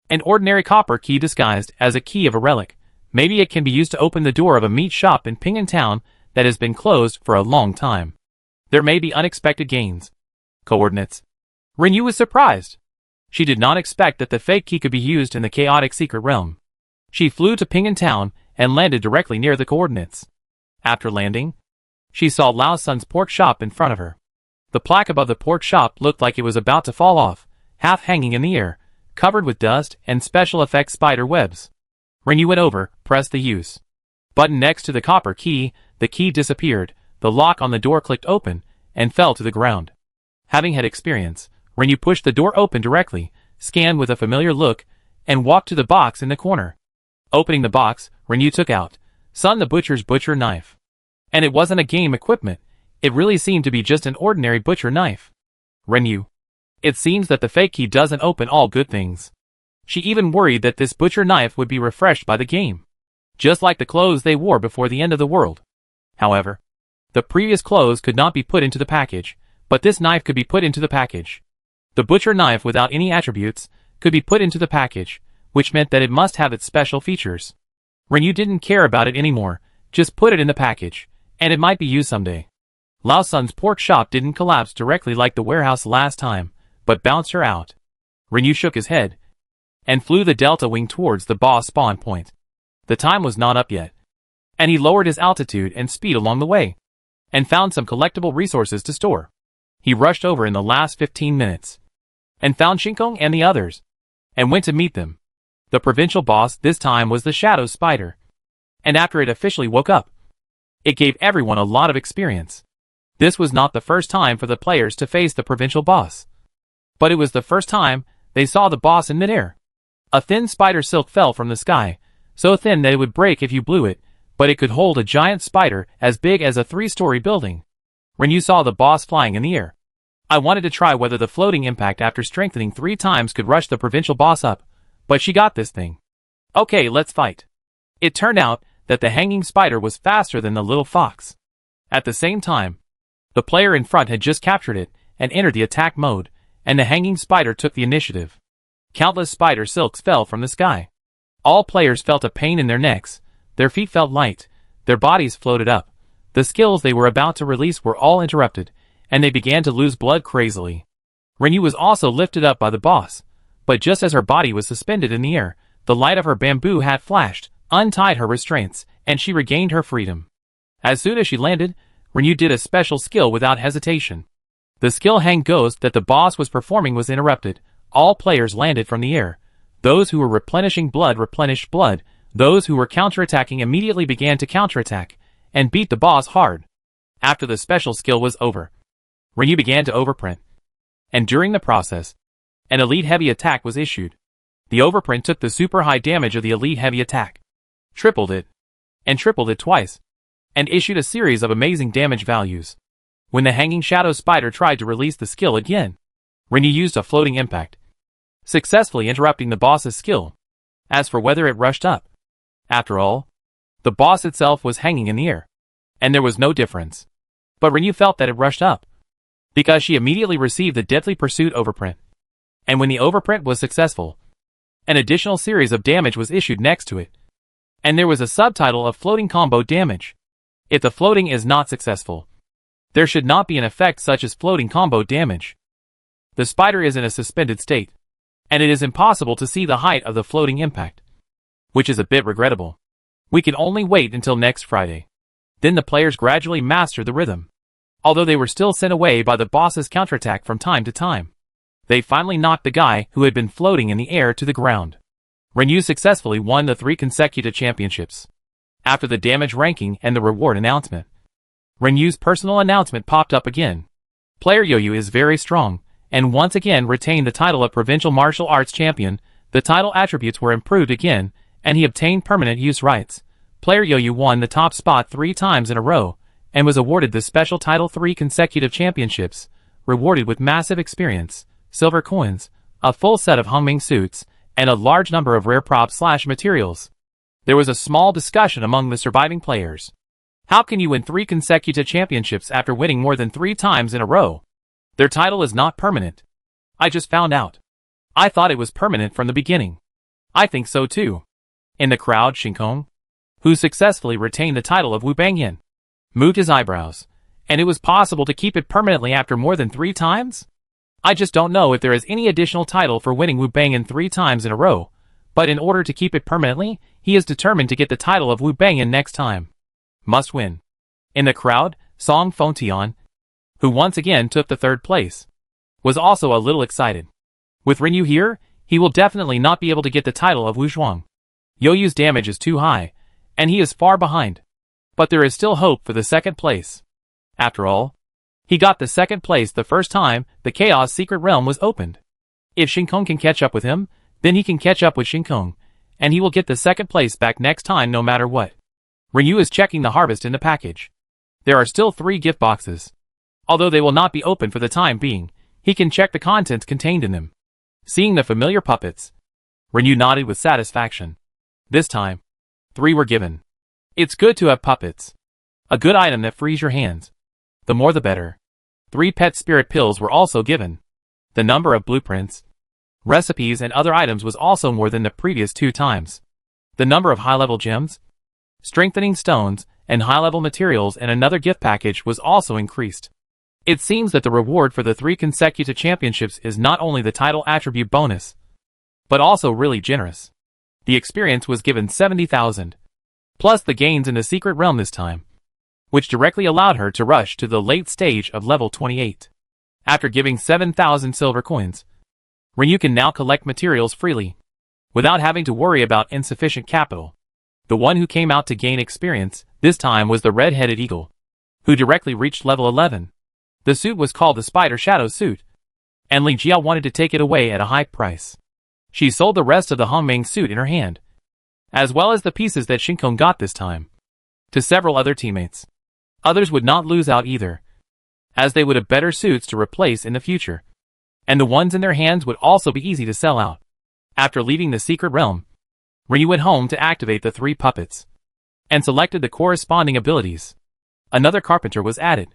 An ordinary copper key disguised as a key of a relic. Maybe it can be used to open the door of a meat shop in Ping'an Town that has been closed for a long time. There may be unexpected gains. Coordinates. Renyu was surprised. She did not expect that the fake key could be used in the chaotic secret realm. She flew to Ping'an Town and landed directly near the coordinates. After landing, she saw Lao Sun's pork shop in front of her. The plaque above the pork shop looked like it was about to fall off, half hanging in the air, covered with dust and special effects spider webs. Renyu went over, pressed the use button next to the copper key, the key disappeared, the lock on the door clicked open, and fell to the ground. Having had experience, Renyu pushed the door open directly, scanned with a familiar look, and walked to the box in the corner. Opening the box, Renyu took out Sun the Butcher's butcher knife. And it wasn't a game equipment, it really seemed to be just an ordinary butcher knife. Renyu. It seems that the fake key doesn't open all good things. She even worried that this butcher knife would be refreshed by the game, just like the clothes they wore before the end of the world. However, the previous clothes could not be put into the package, but this knife could be put into the package. The butcher knife without any attributes could be put into the package, which meant that it must have its special features. Renyu didn't care about it anymore, just put it in the package, and it might be used someday. Lao Sun's pork shop didn't collapse directly like the warehouse last time, but bounced her out. Renyu shook his head, and flew the Delta Wing towards the boss spawn point. The time was not up yet, and he lowered his altitude and speed along the way, and found some collectible resources to store. He rushed over in the last 15 minutes, and found Shinkong and the others, and went to meet them. The provincial boss this time was the Shadow Spider, and after it officially woke up, it gave everyone a lot of experience. This was not the first time for the players to face the provincial boss, but it was the first time they saw the boss in midair. A thin spider silk fell from the sky, so thin that it would break if you blew it, but it could hold a giant spider as big as a 3-story building. Renyu saw the boss flying in the air. I wanted to try whether the floating impact after strengthening 3 times could rush the provincial boss up, but she got this thing. Okay, let's fight. It turned out that the hanging spider was faster than the little fox. At the same time, the player in front had just captured it and entered the attack mode, and the hanging spider took the initiative. Countless spider silks fell from the sky. All players felt a pain in their necks, their feet felt light, their bodies floated up. The skills they were about to release were all interrupted, and they began to lose blood crazily. Renyu was also lifted up by the boss, but just as her body was suspended in the air, the light of her bamboo hat flashed, untied her restraints, and she regained her freedom. As soon as she landed, Renyu did a special skill without hesitation. The skill Hang Ghost that the boss was performing was interrupted. All players landed from the air. Those who were replenishing blood replenished blood. Those who were counterattacking immediately began to counterattack, and beat the boss hard. After the special skill was over, Renyu began to overprint. And during the process, an elite heavy attack was issued. The overprint took the super high damage of the elite heavy attack, tripled it, and tripled it twice, and issued a series of amazing damage values. When the hanging shadow spider tried to release the skill again, Renyu used a floating impact, successfully interrupting the boss's skill. As for whether it rushed up, after all, the boss itself was hanging in the air, and there was no difference. But Renyu felt that it rushed up, because she immediately received the Deadly Pursuit overprint. And when the overprint was successful, an additional series of damage was issued next to it, and there was a subtitle of Floating Combo Damage. If the floating is not successful, there should not be an effect such as Floating Combo Damage. The spider is in a suspended state, and it is impossible to see the height of the floating impact, which is a bit regrettable. We can only wait until next Friday. Then the players gradually mastered the rhythm. Although they were still sent away by the boss's counterattack from time to time, they finally knocked the guy who had been floating in the air to the ground. Renyu successfully won the 3 consecutive championships. After the damage ranking and the reward announcement, Renyu's personal announcement popped up again. Player Yoyu is very strong, and once again retained the title of Provincial Martial Arts Champion. The title attributes were improved again, and he obtained permanent use rights. Player Yo-Yu won the top spot 3 times in a row, and was awarded the special title 3 consecutive championships, rewarded with massive experience, silver coins, a full set of Hongming suits, and a large number of rare props/materials. There was a small discussion among the surviving players. How can you win 3 consecutive championships after winning more than 3 times in a row? Their title is not permanent. I just found out. I thought it was permanent from the beginning. I think so too. In the crowd, Shinkong, who successfully retained the title of Wu Bangyan, moved his eyebrows. And it was possible to keep it permanently after more than 3 times? I just don't know if there is any additional title for winning Wu Bangyan 3 times in a row, but in order to keep it permanently, he is determined to get the title of Wu Bangyan next time. Must win. In the crowd, Song Fontian, who once again took the 3rd place, was also a little excited. With Rinyu here, he will definitely not be able to get the title of Wu Zhuang. Yo-Yu's damage is too high, and he is far behind. But there is still hope for the 2nd place. After all, he got the 2nd place the first time the Chaos Secret Realm was opened. If Shinkong can catch up with him, then he can catch up with Shinkong, and he will get the 2nd place back next time no matter what. Rinyu is checking the harvest in the package. There are still 3 gift boxes. Although they will not be open for the time being, he can check the contents contained in them. Seeing the familiar puppets, Rinyu nodded with satisfaction. This time, 3 were given. It's good to have puppets. A good item that frees your hands. The more the better. 3 pet spirit pills were also given. The number of blueprints, recipes and other items was also more than the previous 2 times. The number of high-level gems, strengthening stones, and high-level materials and another gift package was also increased. It seems that the reward for the 3 consecutive championships is not only the title attribute bonus, but also really generous. The experience was given 70,000, plus the gains in the secret realm this time, which directly allowed her to rush to the late stage of level 28. After giving 7,000 silver coins, Rinyu can now collect materials freely, without having to worry about insufficient capital. The one who came out to gain experience this time was the red-headed eagle, who directly reached level 11. The suit was called the Spider Shadow suit, and Li Jiao wanted to take it away at a high price. She sold the rest of the Hongming suit in her hand, as well as the pieces that Shinkong got this time, to several other teammates. Others would not lose out either, as they would have better suits to replace in the future, and the ones in their hands would also be easy to sell out. After leaving the secret realm, Rinyu went home to activate the 3 puppets, and selected the corresponding abilities. Another carpenter was added.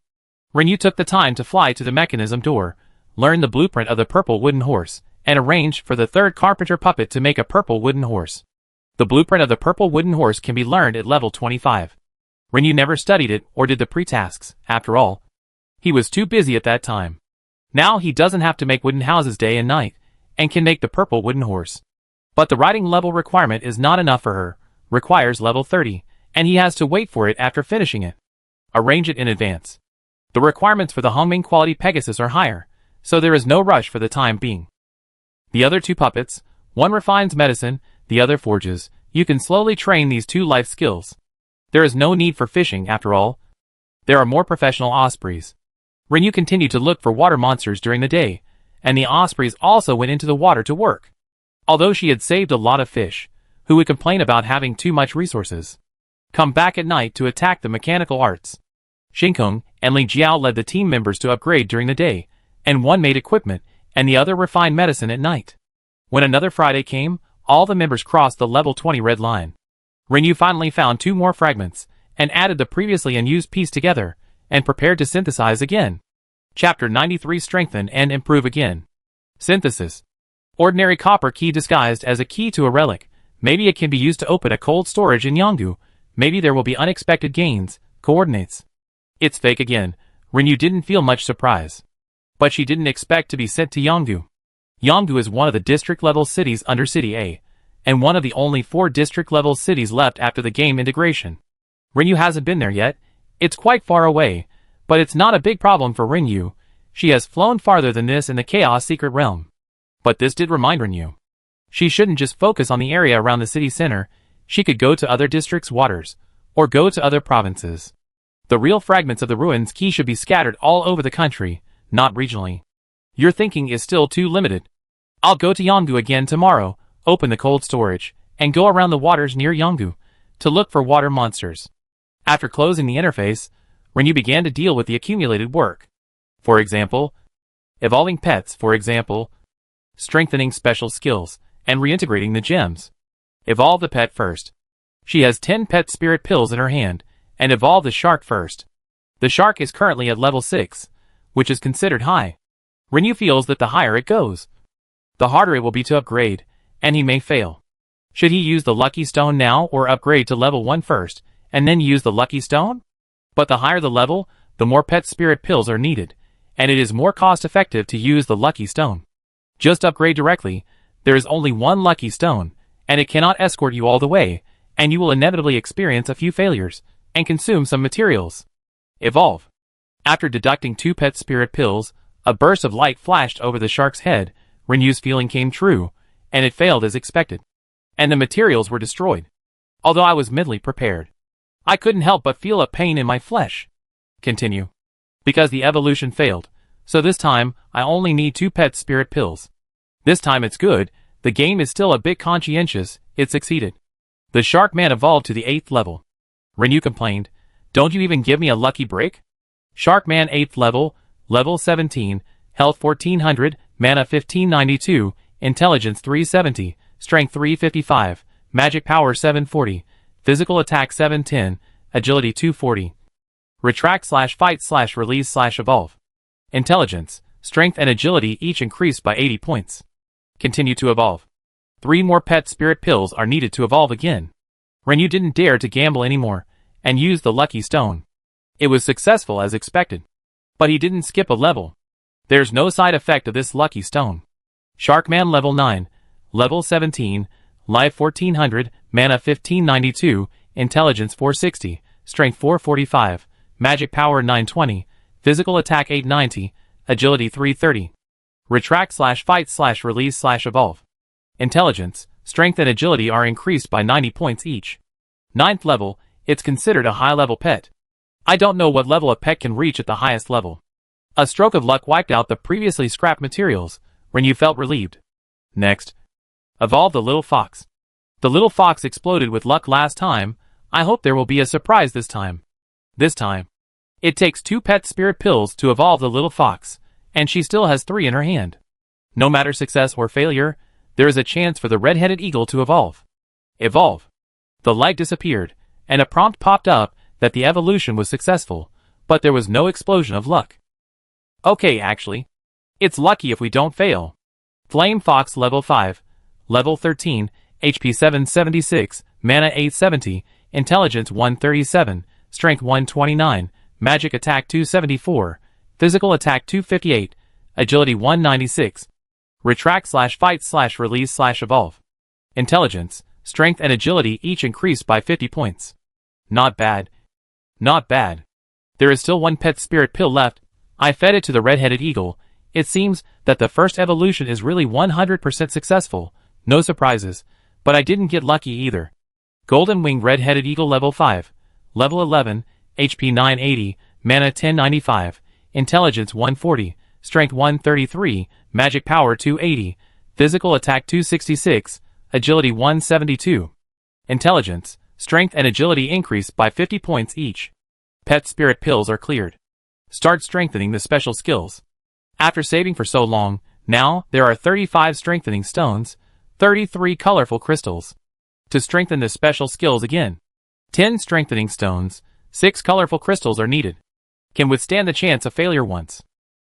Rinyu took the time to fly to the mechanism door, learn the blueprint of the purple wooden horse, and arranged for the 3rd carpenter puppet to make a purple wooden horse. The blueprint of the purple wooden horse can be learned at level 25. Rinyu never studied it or did the pre-tasks, after all. He was too busy at that time. Now he doesn't have to make wooden houses day and night, and can make the purple wooden horse. But the riding level requirement is not enough for her, requires level 30, and he has to wait for it after finishing it. Arrange it in advance. The requirements for the Hongming quality Pegasus are higher, so there is no rush for the time being. The other 2 puppets, one refines medicine, the other forges. You can slowly train these 2 life skills. There is no need for fishing after all. There are more professional ospreys. Rinyu continued to look for water monsters during the day, and the ospreys also went into the water to work. Although she had saved a lot of fish, who would complain about having too much resources, come back at night to attack the mechanical arts. Shinkong and Li Jiao led the team members to upgrade during the day, and one made equipment, and the other refined medicine at night. When another Friday came, all the members crossed the level 20 red line. Rinyu finally found 2 more fragments, and added the previously unused piece together, and prepared to synthesize again. Chapter 93 Strengthen and Improve Again. Synthesis. Ordinary copper key disguised as a key to a relic. Maybe it can be used to open a cold storage in Yanggu. Maybe there will be unexpected gains. Coordinates. It's fake again. Rinyu didn't feel much surprise. But she didn't expect to be sent to Yanggu. Yanggu is one of the district-level cities under City A, and one of the only 4 district-level cities left after the game integration. Rinyu hasn't been there yet. It's quite far away, but it's not a big problem for Rinyu. She has flown farther than this in the Chaos Secret Realm. But this did remind Rinyu. She shouldn't just focus on the area around the city center. She could go to other districts' waters, or go to other provinces. The real fragments of the ruins key should be scattered all over the country, not regionally. Your thinking is still too limited. I'll go to Yongu again tomorrow, open the cold storage, and go around the waters near Yongu to look for water monsters. After closing the interface, Renyu began to deal with the accumulated work. For example, evolving pets, strengthening special skills, and reintegrating the gems. Evolve the pet first. She has 10 pet spirit pills in her hand, and evolve the shark first. The shark is currently at level 6, which is considered high. Renyu feels that the higher it goes, the harder it will be to upgrade, and he may fail. Should he use the lucky stone now or upgrade to level 1 first, and then use the lucky stone? But the higher the level, the more pet spirit pills are needed, and it is more cost effective to use the lucky stone. Just upgrade directly. There is only one lucky stone, and it cannot escort you all the way, and you will inevitably experience a few failures, and consume some materials. Evolve. After deducting 2 pet spirit pills, a burst of light flashed over the shark's head. Renyu's feeling came true, and it failed as expected. And the materials were destroyed. Although I was mentally prepared, I couldn't help but feel a pain in my flesh. Continue. Because the evolution failed, so this time I only need 2 pet spirit pills. This time it's good, the game is still a bit conscientious, it succeeded. The shark man evolved to the 8th level. Renyu complained, "Don't you even give me a lucky break?" Shark man 8th level, level 17, health 1400, mana 1592, intelligence 370, strength 355, magic power 740, physical attack 710, agility 240. Retract/fight/release/evolve. Intelligence, strength and agility each increased by 80 points. Continue to evolve. 3 more pet spirit pills are needed to evolve again. Renyu didn't dare to gamble anymore, and used the lucky stone. It was successful as expected. But he didn't skip a level. There's no side effect of this lucky stone. Sharkman level 9, level 17, life 1400, mana 1592, intelligence 460, strength 445, magic power 920, physical attack 890, agility 330. Retract/fight/release/evolve. Intelligence, strength and agility are increased by 90 points each. 9th level, it's considered a high-level pet. I don't know what level a pet can reach at the highest level. A stroke of luck wiped out the previously scrapped materials, when you felt relieved. Next, evolve the little fox. The little fox exploded with luck last time. I hope there will be a surprise this time. This time, it takes 2 pet spirit pills to evolve the little fox, and she still has 3 in her hand. No matter success or failure, there is a chance for the red-headed eagle to evolve. Evolve. The light disappeared, and a prompt popped up that the evolution was successful, but there was no explosion of luck. Okay, actually, it's lucky if we don't fail. Flame Fox level 5, level 13, HP 776, mana 870, intelligence 137, strength 129, magic attack 274, physical attack 258, agility 196. Retract/fight/release/evolve. Intelligence, strength and agility each increased by 50 points. Not bad. Not bad. There is still 1 pet spirit pill left. I fed it to the red-headed eagle. It seems that the first evolution is really 100% successful. No surprises. But I didn't get lucky either. Golden Winged Red-Headed Eagle level 5. Level 11. HP 980. Mana 1095. Intelligence 140. Strength 133. Magic power 280. Physical attack 266. Agility 172. Intelligence, strength and agility increased by 50 points each. Pet spirit pills are cleared. Start strengthening the special skills. After saving for so long, now there are 35 strengthening stones, 33 colorful crystals. To strengthen the special skills again, 10 strengthening stones, 6 colorful crystals are needed. Can withstand the chance of failure once.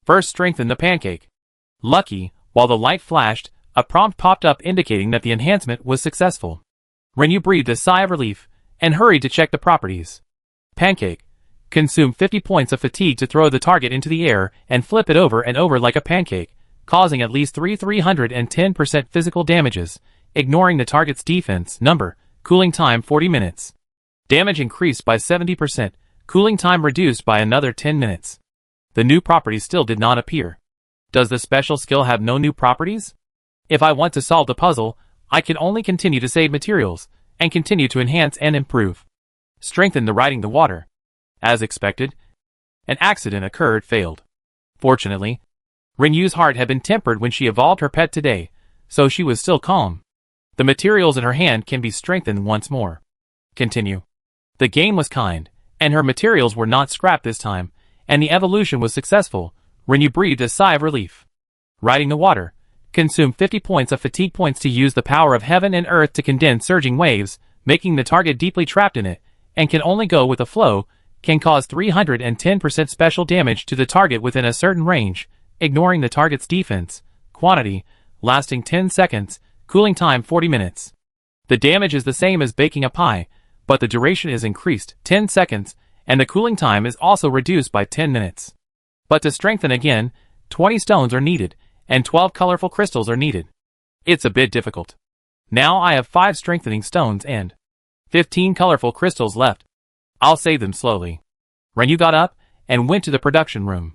First strengthen the pancake. Lucky, while the light flashed, a prompt popped up indicating that the enhancement was successful. Renyu breathed a sigh of relief, and hurried to check the properties. Pancake. Consume 50 points of fatigue to throw the target into the air and flip it over and over like a pancake, causing at least 310% physical damages, ignoring the target's defense number, cooling time 40 minutes. Damage increased by 70%, cooling time reduced by another 10 minutes. The new properties still did not appear. Does the special skill have no new properties? If I want to solve the puzzle, I can only continue to save materials, and continue to enhance and improve. Strengthen the riding the water. As expected, an accident occurred failed. Fortunately, Renyu's heart had been tempered when she evolved her pet today, so she was still calm. The materials in her hand can be strengthened once more. Continue. The game was kind, and her materials were not scrapped this time, and the evolution was successful. Renyu breathed a sigh of relief. Riding the water. Consume 50 points of fatigue points to use the power of heaven and earth to condense surging waves, making the target deeply trapped in it, and can only go with the flow, can cause 310% special damage to the target within a certain range, ignoring the target's defense, quantity, lasting 10 seconds, cooling time 40 minutes. The damage is the same as baking a pie, but the duration is increased 10 seconds, and the cooling time is also reduced by 10 minutes. But to strengthen again, 20 stones are needed, and 12 colorful crystals are needed. It's a bit difficult. Now I have 5 strengthening stones and 15 colorful crystals left. I'll save them slowly. Renyu got up and went to the production room.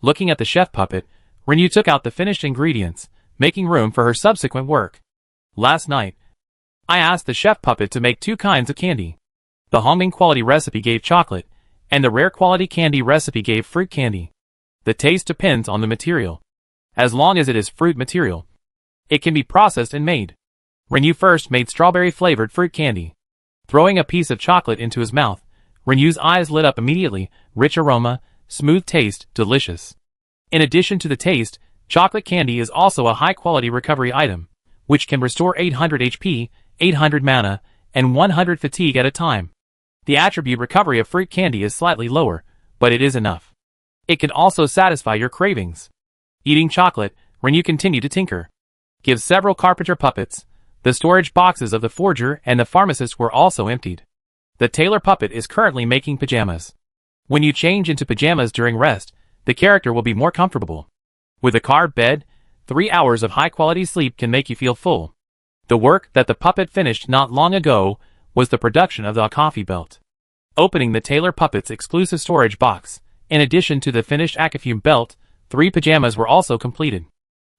Looking at the chef puppet, Renyu took out the finished ingredients, making room for her subsequent work. Last night, I asked the chef puppet to make 2 kinds of candy. The Hongming quality recipe gave chocolate, and the rare quality candy recipe gave fruit candy. The taste depends on the material. As long as it is fruit material, it can be processed and made. Renyu first made strawberry-flavored fruit candy. Throwing a piece of chocolate into his mouth, Renyu's eyes lit up immediately, rich aroma, smooth taste, delicious. In addition to the taste, chocolate candy is also a high-quality recovery item, which can restore 800 HP, 800 mana, and 100 fatigue at a time. The attribute recovery of fruit candy is slightly lower, but it is enough. It can also satisfy your cravings. Eating chocolate, Renyu continued to tinker. Give several carpenter puppets. The storage boxes of the forger and the pharmacist were also emptied. The tailor puppet is currently making pajamas. When you change into pajamas during rest, the character will be more comfortable. With a carved bed, 3 hours of high-quality sleep can make you feel full. The work that the puppet finished not long ago was the production of the coffee belt. Opening the tailor puppet's exclusive storage box, in addition to the finished Akafume belt, 3 pajamas were also completed.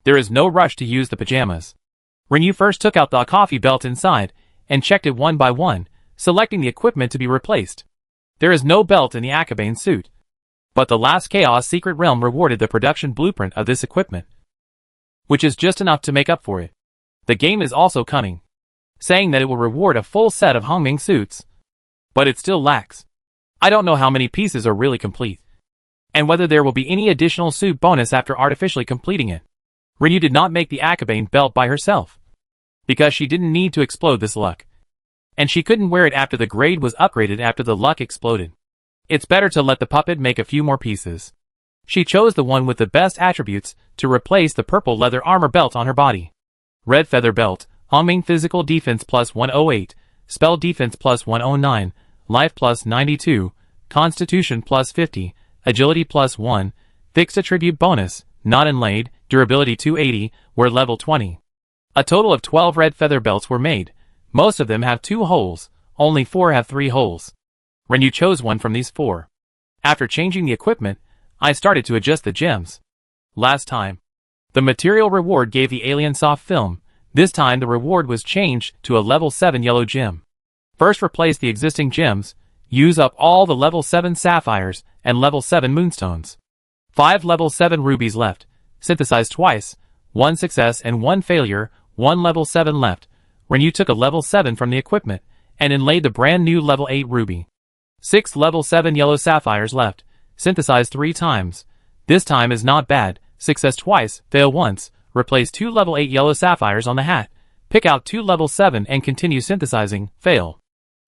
There is no rush to use the pajamas. Renyu first took out the coffee belt inside, and checked it one by one, selecting the equipment to be replaced. There is no belt in the Akabane suit. But the last Chaos Secret Realm rewarded the production blueprint of this equipment, which is just enough to make up for it. The game is also cunning, saying that it will reward a full set of Hongming suits. But it still lacks. I don't know how many pieces are really complete, and whether there will be any additional suit bonus after artificially completing it. Renyu did not make the Akabane belt by herself, because she didn't need to explode this luck. And she couldn't wear it after the grade was upgraded after the luck exploded. It's better to let the puppet make a few more pieces. She chose the one with the best attributes to replace the purple leather armor belt on her body. Red feather belt, Hongming physical defense plus 108, spell defense plus 109, life plus 92, constitution plus 50, agility plus 1, fixed attribute bonus, not inlaid, durability 280, were level 20. A total of 12 red feather belts were made. Most of them have 2 holes, only 4 have 3 holes. Renyu chose one from these 4. After changing the equipment, I started to adjust the gems. Last time, the material reward gave the alien soft film. This time the reward was changed to a level 7 yellow gem. First replace the existing gems, use up all the level 7 sapphires and level 7 moonstones. 5 level 7 rubies left, synthesize twice, 1 success and 1 failure, 1 level 7 left. Renyu took a level 7 from the equipment, and inlaid the brand new level 8 ruby. 6 level 7 yellow sapphires left, synthesize 3 times. This time is not bad, success twice, fail once, replace 2 level 8 yellow sapphires on the hat, pick out 2 level 7 and continue synthesizing, fail.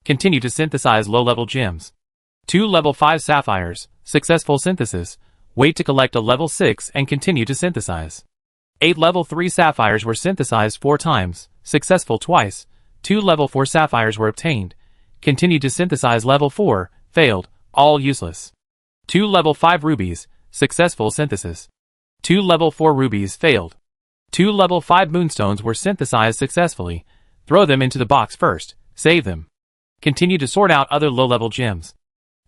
Continue to synthesize low-level gems. 2 level 5 sapphires, successful synthesis, wait to collect a level 6 and continue to synthesize. 8 level 3 sapphires were synthesized 4 times, successful twice, 2 level 4 sapphires were obtained, continue to synthesize level 4, failed, all useless. 2 level 5 rubies, successful synthesis. 2 level 4 rubies failed. 2 level 5 moonstones were synthesized successfully, throw them into the box first, save them. Continue to sort out other low-level gems.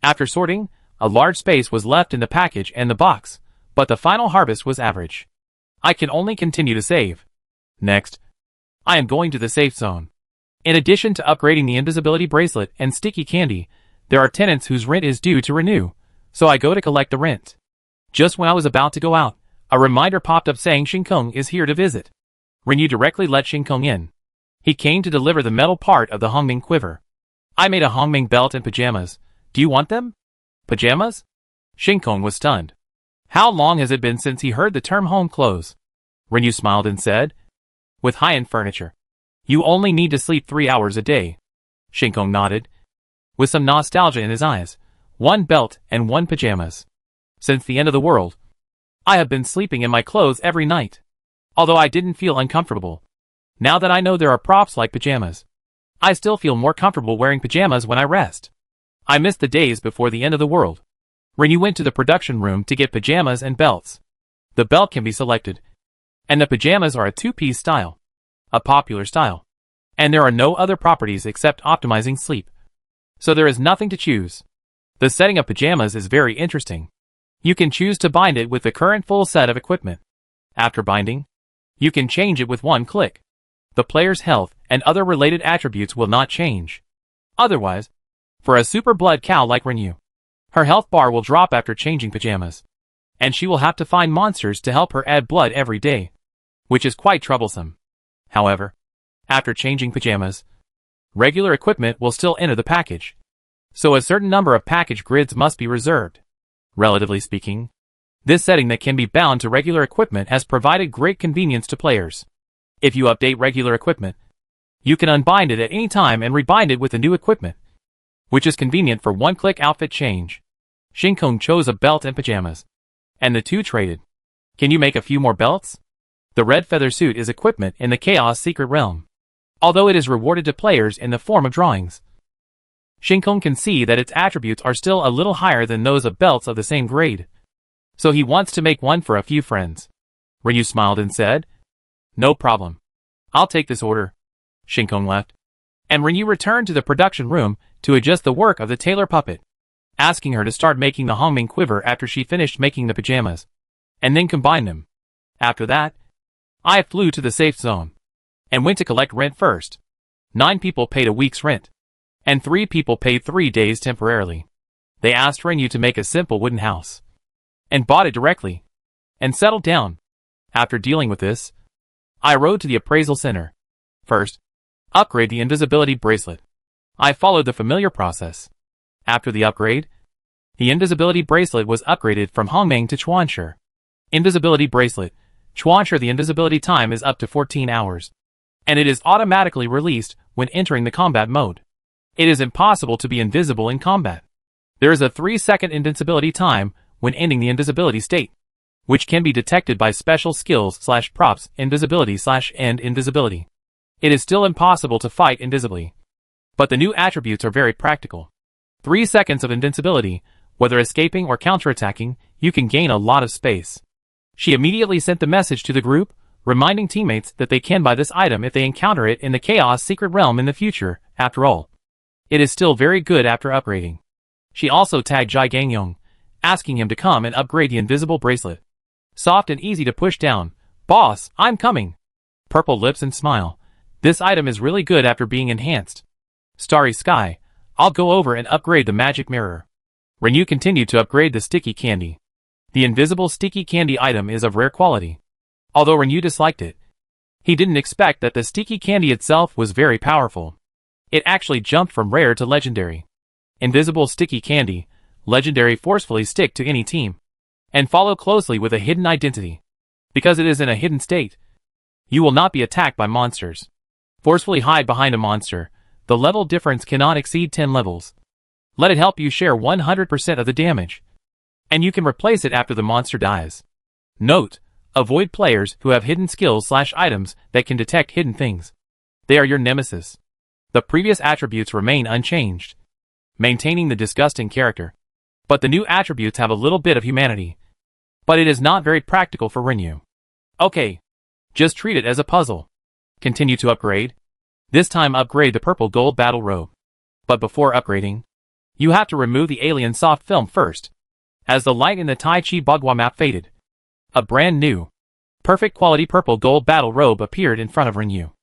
After sorting, a large space was left in the package and the box, but the final harvest was average. I can only continue to save. Next, I am going to the safe zone. In addition to upgrading the invisibility bracelet and sticky candy, there are tenants whose rent is due to renew, so I go to collect the rent. Just when I was about to go out, A reminder popped up saying Shinkong is here to visit. Rinyu directly let Shinkong in. He came to deliver the metal part of the Hongming quiver. I made a Hongming belt and pajamas. Do you want them? Pajamas? Shinkong was stunned. How long has it been since he heard the term home clothes? Rinyu smiled and said, with high-end furniture. You only need to sleep 3 hours a day. Shinkong nodded, with some nostalgia in his eyes. 1 belt and 1 pajamas. Since the end of the world, I have been sleeping in my clothes every night. Although I didn't feel uncomfortable. Now that I know there are props like pajamas, I still feel more comfortable wearing pajamas when I rest. I miss the days before the end of the world. Rinyu went to the production room to get pajamas and belts. The belt can be selected, and the pajamas are a 2-piece style, a popular style, and there are no other properties except optimizing sleep. So there is nothing to choose. The setting of pajamas is very interesting. You can choose to bind it with the current full set of equipment. After binding, you can change it with 1 click. The player's health and other related attributes will not change. Otherwise, for a super blood cow like Rinyu, her health bar will drop after changing pajamas, and she will have to find monsters to help her add blood every day, which is quite troublesome. However, after changing pajamas, regular equipment will still enter the package, so a certain number of package grids must be reserved. Relatively speaking, this setting that can be bound to regular equipment has provided great convenience to players. If you update regular equipment, you can unbind it at any time and rebind it with the new equipment, which is convenient for 1-click outfit change. Shinkong chose a belt and pajamas, and the two traded. Can you make a few more belts? The red feather suit is equipment in the Chaos Secret Realm, although it is rewarded to players in the form of drawings. Shinkong can see that its attributes are still a little higher than those of belts of the same grade, so he wants to make one for a few friends. Rinyu smiled and said, no problem. I'll take this order. Shinkong left, and Rinyu returned to the production room to adjust the work of the tailor puppet, asking her to start making the Hongming quiver after she finished making the pajamas, and then combine them. After that, I flew to the safe zone, and went to collect rent first. 9 people paid a week's rent, and 3 people paid 3 days temporarily. They asked Rinyu to make a simple wooden house, and bought it directly, and settled down. After dealing with this, I rode to the appraisal center. First, upgrade the invisibility bracelet. I followed the familiar process. After the upgrade, the invisibility bracelet was upgraded from Hongming to Chuanshi. Invisibility bracelet. Chuanshi. The invisibility time is up to 14 hours, and it is automatically released when entering the combat mode. It is impossible to be invisible in combat. There is a 3-second invincibility time when ending the invisibility state, which can be detected by special skills/props invisibility/end invisibility. It is still impossible to fight invisibly, but the new attributes are very practical. 3 seconds of invincibility, whether escaping or counterattacking, you can gain a lot of space. She immediately sent the message to the group, reminding teammates that they can buy this item if they encounter it in the Chaos Secret Realm in the future. After all, it is still very good after upgrading. She also tagged Jai Gangyong, asking him to come and upgrade the invisible bracelet. Soft and easy to push down. Boss, I'm coming. Purple lips and smile. This item is really good after being enhanced. Starry sky. I'll go over and upgrade the magic mirror. Rinyu continued to upgrade the sticky candy. The invisible sticky candy item is of rare quality. Although Rinyu disliked it, he didn't expect that the sticky candy itself was very powerful. It actually jumped from rare to legendary. Invisible sticky candy, legendary forcefully stick to any team, and follow closely with a hidden identity. Because it is in a hidden state, you will not be attacked by monsters. Forcefully hide behind a monster. The level difference cannot exceed 10 levels. Let it help you share 100% of the damage, and you can replace it after the monster dies. Note: avoid players who have hidden skills/items that can detect hidden things. They are your nemesis. The previous attributes remain unchanged, maintaining the disgusting character, but the new attributes have a little bit of humanity. But it is not very practical for Rinyu. Okay, just treat it as a puzzle. Continue to upgrade. This time upgrade the purple gold battle robe. But before upgrading, you have to remove the alien soft film first, as the light in the Tai Chi Bagua map faded. A brand new, perfect quality purple gold battle robe appeared in front of Rinyu.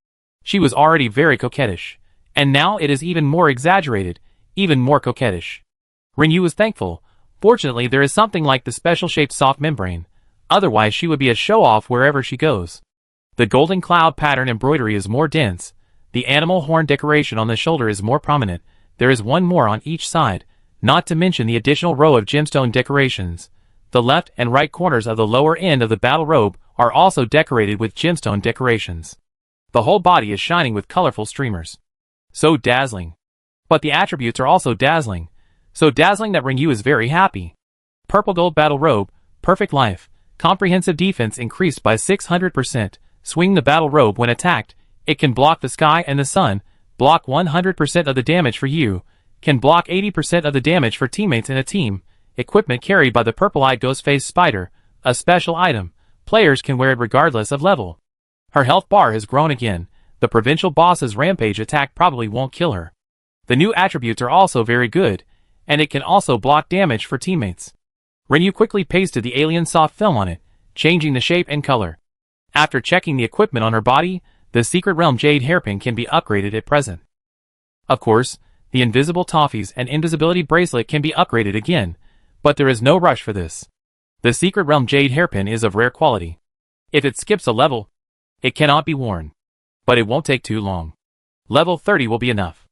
She was already very coquettish, and now it is even more exaggerated, even more coquettish. Rinyu was thankful. Fortunately, there is something like the special shaped soft membrane, Otherwise she would be a show-off wherever she goes. The golden cloud pattern embroidery is more dense. The animal horn decoration on the shoulder is more prominent. There is one more on each side, not to mention the additional row of gemstone decorations. The left and right corners of the lower end of the battle robe are also decorated with gemstone decorations. The whole body is shining with colorful streamers. So dazzling. But the attributes are also dazzling. So dazzling that Rinyu is very happy. Purple gold battle robe, perfect life, comprehensive defense increased by 600%. Swing the battle robe when attacked. It can block the sky and the sun, block 100% of the damage for you, can block 80% of the damage for teammates in a team. Equipment carried by the purple-eyed ghost-faced spider, a special item. Players can wear it regardless of level. Her health bar has grown again. The provincial boss's rampage attack probably won't kill her. The new attributes are also very good, and it can also block damage for teammates. Rinyu quickly pasted the alien soft film on it, changing the shape and color. After checking the equipment on her body, the Secret Realm Jade hairpin can be upgraded at present. Of course, the invisible toffees and invisibility bracelet can be upgraded again, but there is no rush for this. The Secret Realm Jade hairpin is of rare quality. If it skips a level, it cannot be worn. But it won't take too long. Level 30 will be enough.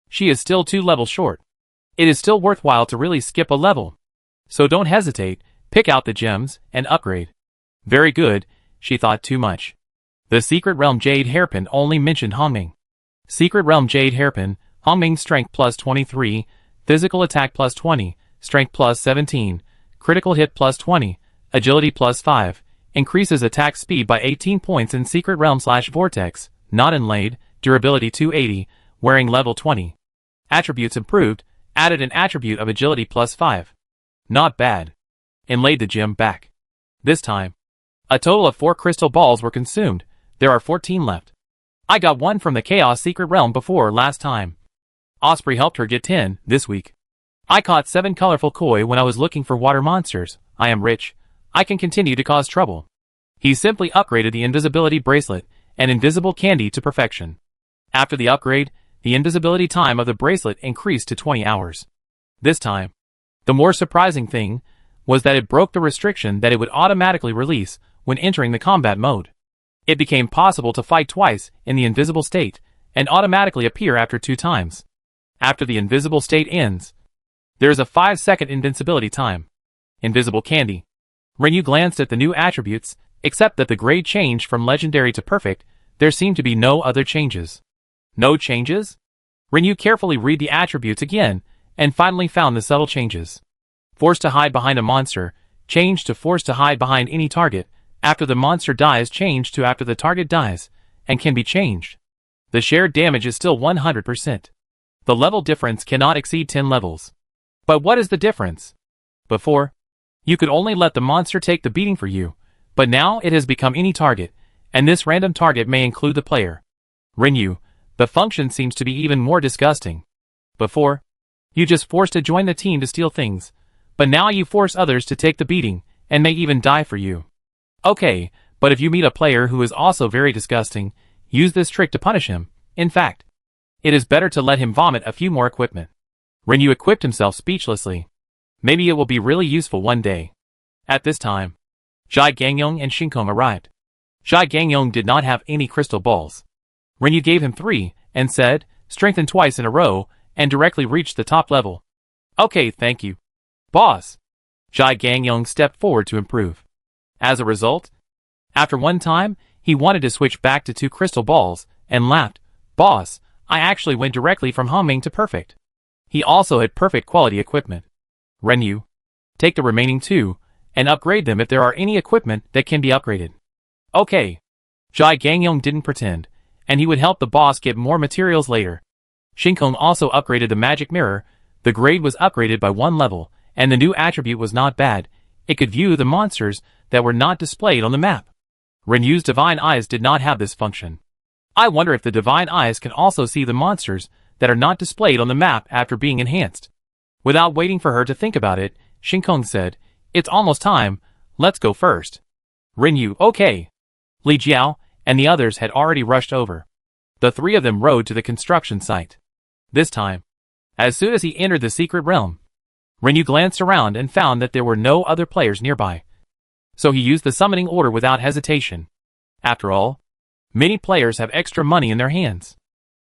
She is still 2 levels short. It is still worthwhile to really skip a level. So don't hesitate, pick out the gems, and upgrade. Very good, she thought too much. The Secret Realm Jade hairpin only mentioned Hongming. Secret Realm Jade hairpin, Hongming strength plus 23, physical attack plus 20, strength plus 17, critical hit plus 20, agility plus 5, increases attack speed by 18 points in Secret Realm/Vortex, not inlaid, durability 280, wearing level 20. Attributes improved, added an attribute of agility plus 5. Not bad. Inlaid the gem back. This time, a total of 4 crystal balls were consumed. There are 14 left. I got 1 from the Chaos Secret Realm before last time. Osprey helped her get 10 this week. I caught 7 colorful koi when I was looking for water monsters. I am rich. I can continue to cause trouble. He simply upgraded the invisibility bracelet and invisible candy to perfection. After the upgrade, the invisibility time of the bracelet increased to 20 hours. This time, the more surprising thing was that it broke the restriction that it would automatically release when entering the combat mode. It became possible to fight twice in the invisible state and automatically appear after 2 times. After the invisible state ends, there is a 5-second invincibility time. Invisible candy. Rinyu glanced at the new attributes, except that the grade changed from legendary to perfect. There seemed to be no other changes. No changes? Rinyu carefully read the attributes again, and finally found the subtle changes. Forced to hide behind a monster, changed to forced to hide behind any target, after the monster dies changed to after the target dies, and can be changed. The shared damage is still 100%. The level difference cannot exceed 10 levels. But what is the difference? Before, you could only let the monster take the beating for you, but now it has become any target, and this random target may include the player. Rinyu, the function seems to be even more disgusting. Before, you just forced to join the team to steal things, but now you force others to take the beating, and may even die for you. Okay, but if you meet a player who is also very disgusting, use this trick to punish him. In fact, it is better to let him vomit a few more equipment. Rinyu equipped himself speechlessly. Maybe it will be really useful one day. At this time, Zhai Gangyong and Shinkong arrived. Zhai Gangyong did not have any crystal balls. Rinyu gave him 3, and said, strengthen twice in a row, and directly reached the top level. Okay, thank you. Boss. Zhai Gangyong stepped forward to improve. As a result, after one time, he wanted to switch back to 2 crystal balls, and laughed. Boss, I actually went directly from Hongming to perfect. He also had perfect quality equipment. Rinyu, take the remaining 2, and upgrade them if there are any equipment that can be upgraded. Okay. Zhai Gangyong didn't pretend, and he would help the boss get more materials later. Shinkong also upgraded the magic mirror. The grade was upgraded by 1 level, and the new attribute was not bad. It could view the monsters that were not displayed on the map. Rinyu's divine eyes did not have this function. I wonder if the divine eyes can also see the monsters that are not displayed on the map after being enhanced. Without waiting for her to think about it, Shinkong said, it's almost time, let's go first. Rinyu, okay. Li Jiao and the others had already rushed over. The 3 of them rode to the construction site. This time, as soon as he entered the secret realm, Rinyu glanced around and found that there were no other players nearby. So he used the summoning order without hesitation. After all, many players have extra money in their hands.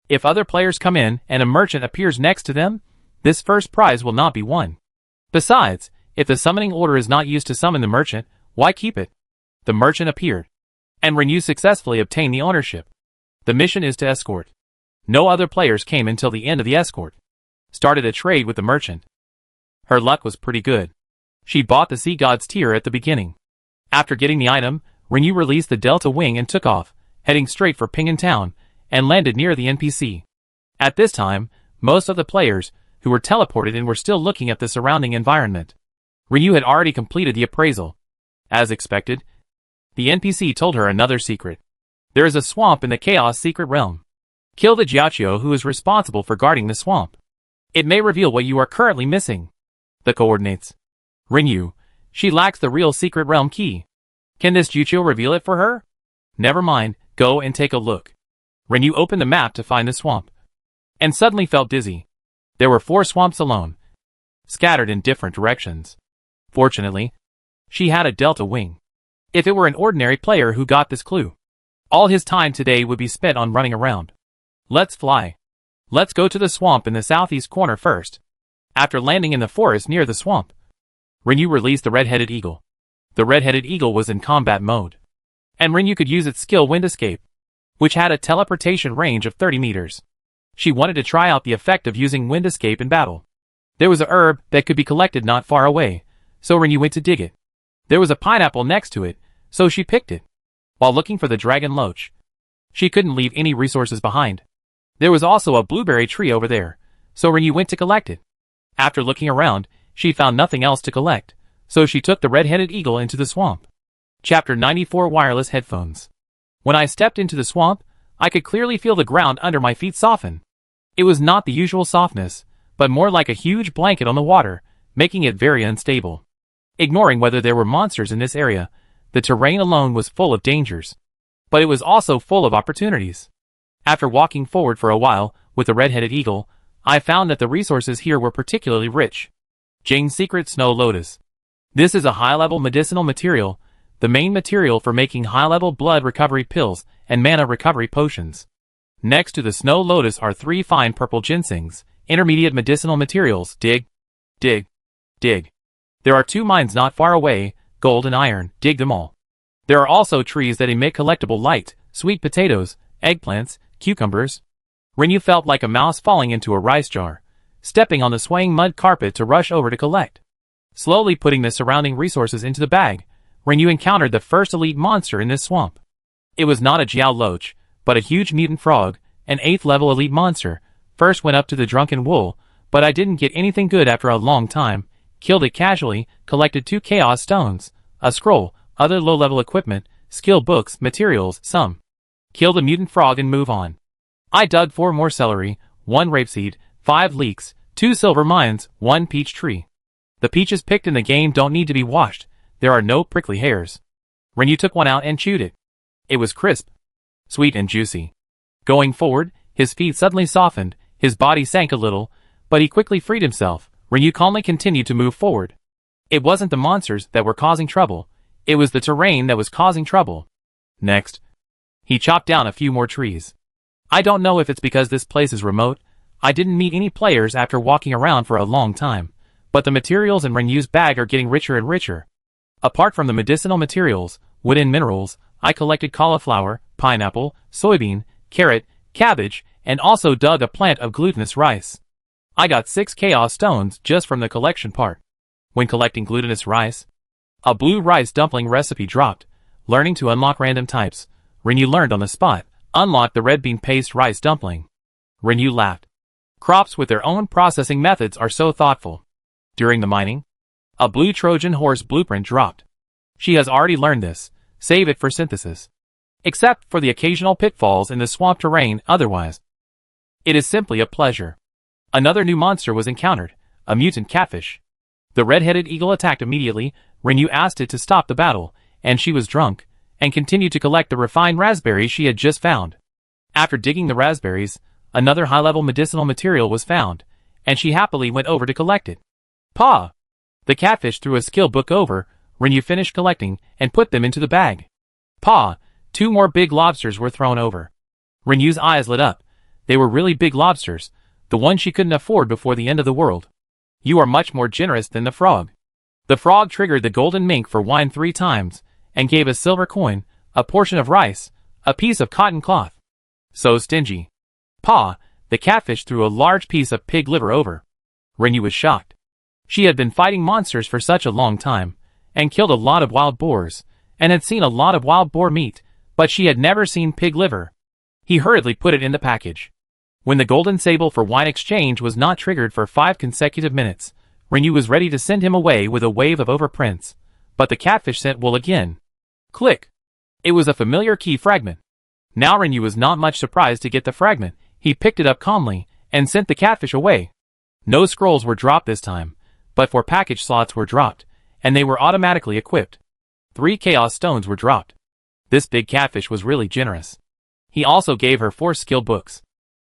If other players come in and a merchant appears next to them, this first prize will not be won. Besides, if the summoning order is not used to summon the merchant, why keep it? The merchant appeared, and Renew successfully obtained the ownership. The mission is to escort. No other players came until the end of the escort. Started a trade with the merchant. Her luck was pretty good. She bought the Sea God's Tear at the beginning. After getting the item, Renew released the Delta Wing and took off, heading straight for Pingan Town, and landed near the NPC. At this time, most of the players who were teleported in were still looking at the surrounding environment. Renew had already completed the appraisal. As expected, the NPC told her another secret. There is a swamp in the Chaos Secret Realm. Kill the Jiachio who is responsible for guarding the swamp. It may reveal what you are currently missing. The coordinates. Renew. She lacks the real Secret Realm key. Can this Jiachio reveal it for her? Never mind, go and take a look. Renew opened the map to find the swamp. And suddenly felt dizzy. There were 4 swamps alone, scattered in different directions. Fortunately, she had a Delta Wing. If it were an ordinary player who got this clue, all his time today would be spent on running around. Let's fly. Let's go to the swamp in the southeast corner first. After landing in the forest near the swamp, Renew released the red-headed eagle. The red-headed eagle was in combat mode, and Renew could use its skill Wind Escape, which had a teleportation range of 30 meters. She wanted to try out the effect of using Wind Escape in battle. There was a herb that could be collected not far away, so Renew went to dig it. There was a pineapple next to it, so she picked it. While looking for the dragon loach, she couldn't leave any resources behind. There was also a blueberry tree over there, so Renew went to collect it. After looking around, she found nothing else to collect, so she took the red-headed eagle into the swamp. Chapter 94 Wireless Headphones. When I stepped into the swamp, I could clearly feel the ground under my feet soften. It was not the usual softness, but more like a huge blanket on the water, making it very unstable. Ignoring whether there were monsters in this area, the terrain alone was full of dangers. But it was also full of opportunities. After walking forward for a while with the red-headed eagle, I found that the resources here were particularly rich. Jane's Secret Snow Lotus. This is a high-level medicinal material, the main material for making high-level blood recovery pills and mana recovery potions. Next to the Snow Lotus are 3 fine purple ginsengs, intermediate medicinal materials. Dig, dig, dig. There are 2 mines not far away, gold and iron. Dig them all. There are also trees that emit collectible light, sweet potatoes, eggplants, cucumbers. Renew felt like a mouse falling into a rice jar, stepping on the swaying mud carpet to rush over to collect. Slowly putting the surrounding resources into the bag, Renew encountered the first elite monster in this swamp. It was not a Jiao Loach, but a huge mutant frog, an 8th level elite monster. First went up to the drunken wool, but I didn't get anything good after a long time. Killed it casually, collected 2 chaos stones, a scroll, other low-level equipment, skill books, materials, some. Kill the mutant frog and move on. I dug 4 more celery, 1 rapeseed, 5 leeks, 2 silver mines, 1 peach tree. The peaches picked in the game don't need to be washed. There are no prickly hairs. Renew took one out and chewed it. It was crisp, sweet and juicy. Going forward, his feet suddenly softened, his body sank a little, but he quickly freed himself. Renew calmly continued to move forward. It wasn't the monsters that were causing trouble, it was the terrain that was causing trouble. Next, he chopped down a few more trees. I don't know if it's because this place is remote, I didn't meet any players after walking around for a long time, but the materials in Renew's bag are getting richer and richer. Apart from the medicinal materials, wood and minerals, I collected cauliflower, pineapple, soybean, carrot, cabbage, and also dug a plant of glutinous rice. I got 6 chaos stones just from the collection part. When collecting glutinous rice, a blue rice dumpling recipe dropped. Learning to unlock random types, Renew learned on the spot. Unlock the red bean paste rice dumpling. Renew laughed. Crops with their own processing methods are so thoughtful. During the mining, a blue Trojan horse blueprint dropped. She has already learned this. Save it for synthesis. Except for the occasional pitfalls in the swamp terrain, otherwise, it is simply a pleasure. Another new monster was encountered, a mutant catfish. The red-headed eagle attacked immediately. Renew asked it to stop the battle, and she was drunk, and continued to collect the refined raspberries she had just found. After digging the raspberries, another high-level medicinal material was found, and she happily went over to collect it. Pa! The catfish threw a skill book over. Renyu finished collecting and put them into the bag. Pa! 2 more big lobsters were thrown over. Renyu's eyes lit up. They were really big lobsters, the ones she couldn't afford before the end of the world. You are much more generous than the frog. The frog triggered the golden mink for wine 3 times, and gave a silver coin, a portion of rice, a piece of cotton cloth. So stingy. Pa! The catfish threw a large piece of pig liver over. Renyu was shocked. She had been fighting monsters for such a long time, and killed a lot of wild boars, and had seen a lot of wild boar meat, but she had never seen pig liver. He hurriedly put it in the package. When the golden sable for wine exchange was not triggered for 5 consecutive minutes, Renyu was ready to send him away with a wave of overprints, but the catfish sent wool again. Click! It was a familiar key fragment. Now Renyu was not much surprised to get the fragment. He picked it up calmly, and sent the catfish away. No scrolls were dropped this time, but 4 package slots were dropped, and they were automatically equipped. 3 chaos stones were dropped. This big catfish was really generous. He also gave her 4 skill books.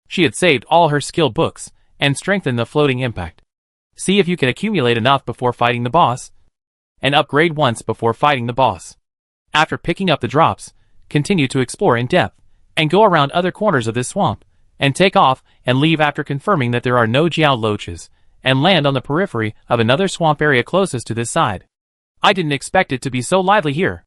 She had saved all her skill books, and strengthened the floating impact. See if you can accumulate enough before fighting the boss, and upgrade once before fighting the boss. After picking up the drops, continue to explore in depth, and go around other corners of this swamp, and take off and leave after confirming that there are no geoloaches, and land on the periphery of another swamp area closest to this side. I didn't expect it to be so lively here.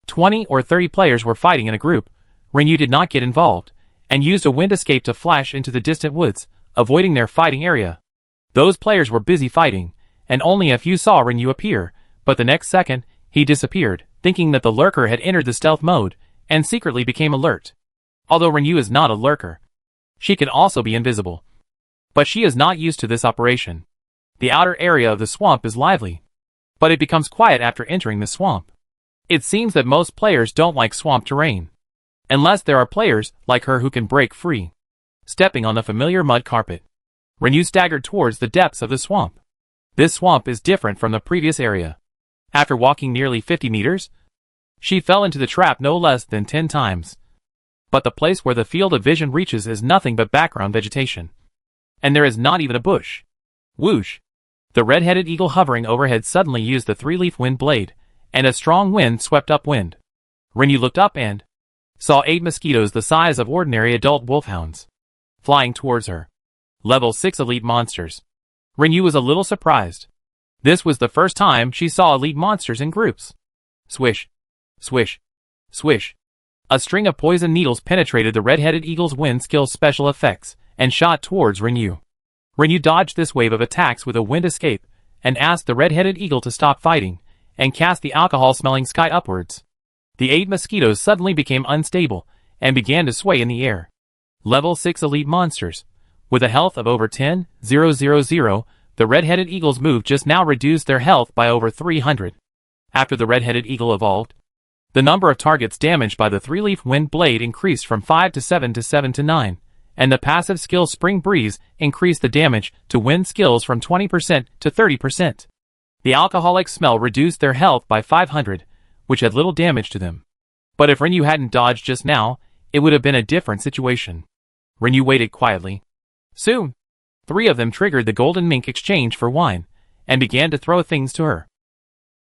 20 or 30 players were fighting in a group. Renyu did not get involved, and used a wind escape to flash into the distant woods, avoiding their fighting area. Those players were busy fighting, and only a few saw Renyu appear, but the next second, he disappeared, thinking that the lurker had entered the stealth mode, and secretly became alert. Although Renyu is not a lurker, she can also be invisible. But she is not used to this operation. The outer area of the swamp is lively, but it becomes quiet after entering the swamp. It seems that most players don't like swamp terrain, unless there are players like her who can break free. Stepping on the familiar mud carpet, Renyu staggered towards the depths of the swamp. This swamp is different from the previous area. After walking nearly 50 meters, she fell into the trap no less than 10 times. But the place where the field of vision reaches is nothing but background vegetation. And there is not even a bush. Whoosh! The red-headed eagle hovering overhead suddenly used the 3-leaf wind blade, and a strong wind swept upwind. Renyu looked up and saw 8 mosquitoes the size of ordinary adult wolfhounds, flying towards her. Level 6 elite monsters. Renyu was a little surprised. This was the first time she saw elite monsters in groups. Swish! Swish! Swish! A string of poison needles penetrated the red-headed eagle's wind skill special effects, and shot towards Renyu. Renyu dodged this wave of attacks with a wind escape, and asked the red-headed eagle to stop fighting, and cast the alcohol-smelling sky upwards. The 8 mosquitoes suddenly became unstable, and began to sway in the air. Level 6 elite monsters. With a health of over 10,000, the red-headed eagle's move just now reduced their health by over 300. After the red-headed eagle evolved, the number of targets damaged by the 3-leaf wind blade increased from 5 to 7 to 7 to 9, and the passive skill Spring Breeze increased the damage to wind skills from 20% to 30%. The alcoholic smell reduced their health by 500, which had little damage to them. But if Renyu hadn't dodged just now, it would have been a different situation. Renyu waited quietly. Soon, 3 of them triggered the golden mink exchange for wine, and began to throw things to her.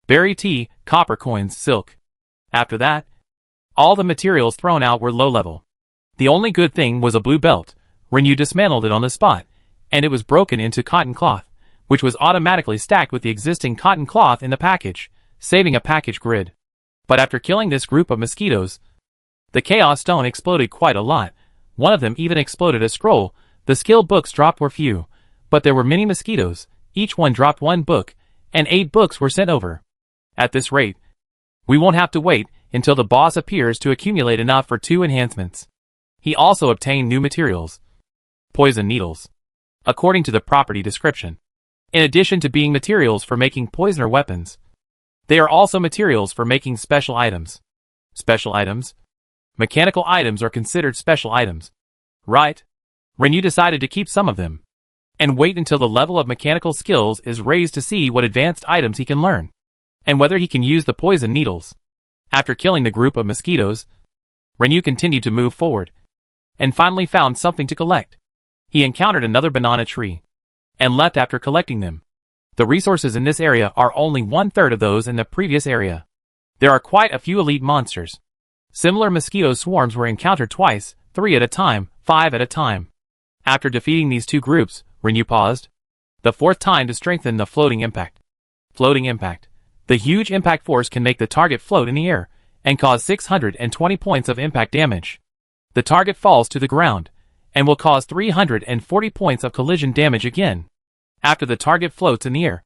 Berry tea, copper coins, silk. After that, all the materials thrown out were low level. The only good thing was a blue belt. Renyu dismantled it on the spot, and it was broken into cotton cloth, which was automatically stacked with the existing cotton cloth in the package, saving a package grid. But after killing this group of mosquitoes, the chaos stone exploded quite a lot. One of them even exploded a scroll. The skill books dropped were few, but there were many mosquitoes. Each one dropped 1 book, and 8 books were sent over. At this rate, we won't have to wait until the boss appears to accumulate enough for 2 enhancements. He also obtained new materials. Poison needles. According to the property description, in addition to being materials for making poisoner weapons, they are also materials for making special items. Special items? Mechanical items are considered special items. Right? Renyu decided to keep some of them, and wait until the level of mechanical skills is raised to see what advanced items he can learn, and whether he can use the poison needles. After killing the group of mosquitoes, Renyu continued to move forward, and finally found something to collect. He encountered another banana tree, and left after collecting them. The resources in this area are only 1/3 of those in the previous area. There are quite a few elite monsters. Similar mosquito swarms were encountered twice, 3 at a time, 5 at a time. After defeating these two groups, Rinyu paused. The 4th time to strengthen the floating impact. Floating impact. The huge impact force can make the target float in the air, and cause 620 points of impact damage. The target falls to the ground, and will cause 340 points of collision damage again. After the target floats in the air,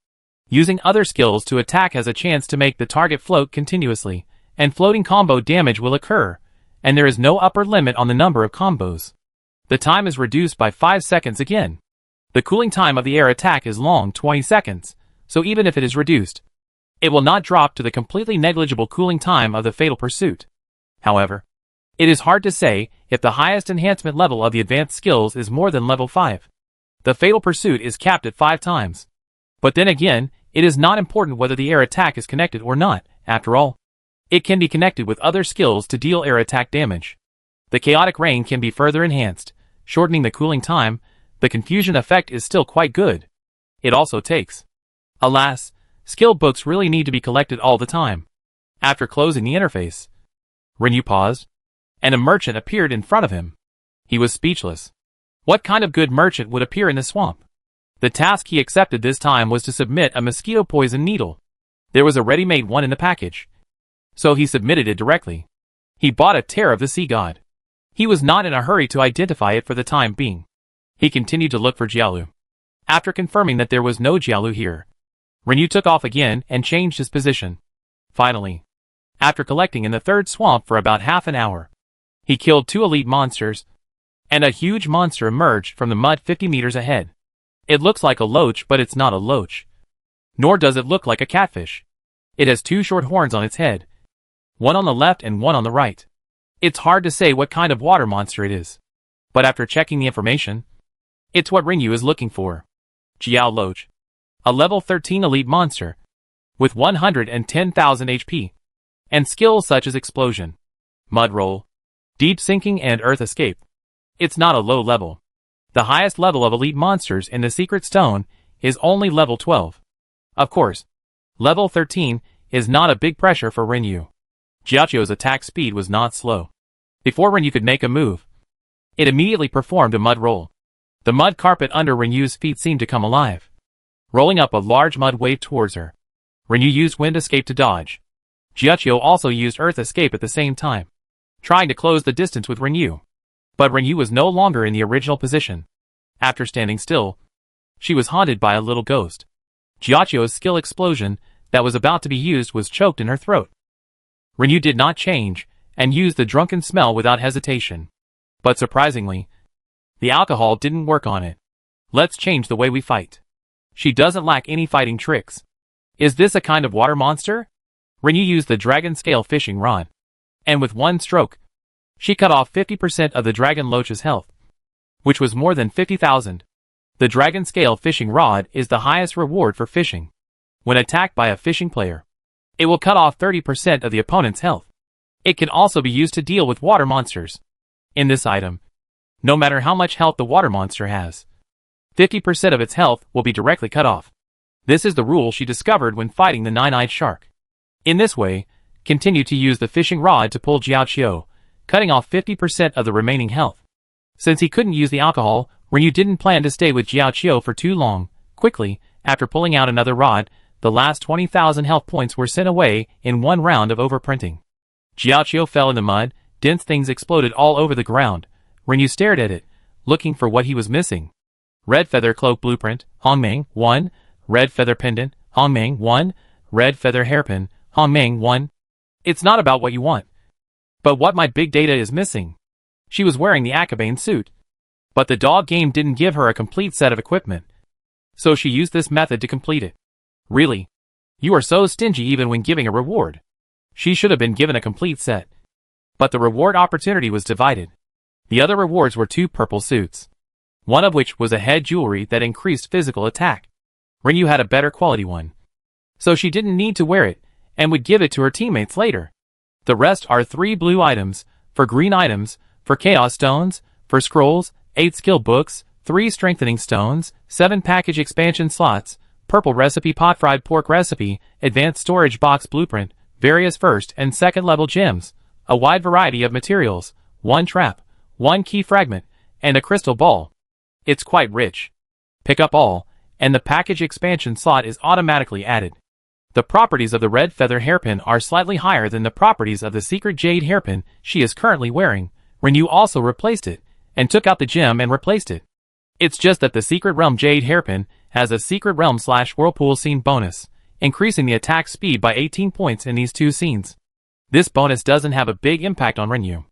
using other skills to attack has a chance to make the target float continuously, and floating combo damage will occur, and there is no upper limit on the number of combos. The time is reduced by 5 seconds again. The cooling time of the air attack is long, 20 seconds, so even if it is reduced, it will not drop to the completely negligible cooling time of the Fatal Pursuit. However, it is hard to say if the highest enhancement level of the advanced skills is more than level 5. The Fatal Pursuit is capped at 5 times. But then again, it is not important whether the air attack is connected or not. After all, it can be connected with other skills to deal air attack damage. The Chaotic Rain can be further enhanced, shortening the cooling time. The confusion effect is still quite good. It also takes. Alas, skill books really need to be collected all the time. After closing the interface, Rinyu paused, and a merchant appeared in front of him. He was speechless. What kind of good merchant would appear in the swamp? The task he accepted this time was to submit a mosquito poison needle. There was a ready-made one in the package, so he submitted it directly. He bought a tear of the sea god. He was not in a hurry to identify it for the time being. He continued to look for Jialu. After confirming that there was no Jialu here, Rinyu took off again and changed his position. Finally, after collecting in the 3rd swamp for about half an hour, he killed 2 elite monsters, and a huge monster emerged from the mud 50 meters ahead. It looks like a loach, but it's not a loach. Nor does it look like a catfish. It has 2 short horns on its head, one on the left and one on the right. It's hard to say what kind of water monster it is. But after checking the information, it's what Rinyu is looking for. Jiao Loach. A level 13 elite monster, with 110,000 HP, and skills such as Explosion, Mud Roll, Deep Sinking and Earth Escape. It's not a low level. The highest level of elite monsters in the Secret Stone is only level 12. Of course, level 13 is not a big pressure for Rinyu. Jiao's attack speed was not slow. Before Rinyu could make a move, it immediately performed a mud roll. The mud carpet under Rinyu's feet seemed to come alive, rolling up a large mud wave towards her. Rinyu used Wind Escape to dodge. Jiao also used Earth Escape at the same time, trying to close the distance with Rinyu. But Rinyu was no longer in the original position. After standing still, she was haunted by a little ghost. Jiao's skill Explosion that was about to be used was choked in her throat. Rinyu did not change, and used the Drunken Smell without hesitation. But surprisingly, the alcohol didn't work on it. Let's change the way we fight. She doesn't lack any fighting tricks. Is this a kind of water monster? Rinyu used the Dragon Scale fishing rod, and with one stroke, she cut off 50% of the Dragon Loach's health, which was more than 50,000. The Dragon Scale fishing rod is the highest reward for fishing. When attacked by a fishing player, it will cut off 30% of the opponent's health. It can also be used to deal with water monsters. In this item, no matter how much health the water monster has, 50% of its health will be directly cut off. This is the rule she discovered when fighting the nine-eyed shark. In this way, continue to use the fishing rod to pull Jiao, cutting off 50% of the remaining health. Since he couldn't use the alcohol, Rinyu didn't plan to stay with Jiao for too long. Quickly, after pulling out another rod, the last 20,000 health points were sent away in one round of overprinting. Jiao fell in the mud, dense things exploded all over the ground. Rinyu stared at it, looking for what he was missing. Red Feather Cloak Blueprint, Hongmeng, 1. Red Feather Pendant, Hongmeng, 1. Red Feather Hairpin, Hongmeng, 1. It's not about what you want, but what my big data is missing. She was wearing the Akabane suit, but the dog game didn't give her a complete set of equipment, so she used this method to complete it. Really? You are so stingy even when giving a reward. She should have been given a complete set. But the reward opportunity was divided. The other rewards were 2 purple suits, one of which was a head jewelry that increased physical attack. Rinyu had a better quality one, so she didn't need to wear it, and would give it to her teammates later. The rest are 3 blue items, for green items, for chaos stones, for scrolls, 8 skill books, 3 strengthening stones, 7 package expansion slots, purple recipe, pot fried pork recipe, advanced storage box blueprint, various first and second level gems, a wide variety of materials, one trap, one key fragment, and a crystal ball. It's quite rich. Pick up all, and the package expansion slot is automatically added. The properties of the red feather hairpin are slightly higher than the properties of the secret jade hairpin she is currently wearing. Renew also replaced it, and took out the gem and replaced it. It's just that the Secret Realm Jade hairpin has a Secret Realm / Whirlpool scene bonus, increasing the attack speed by 18 points in these two scenes. This bonus doesn't have a big impact on Renew.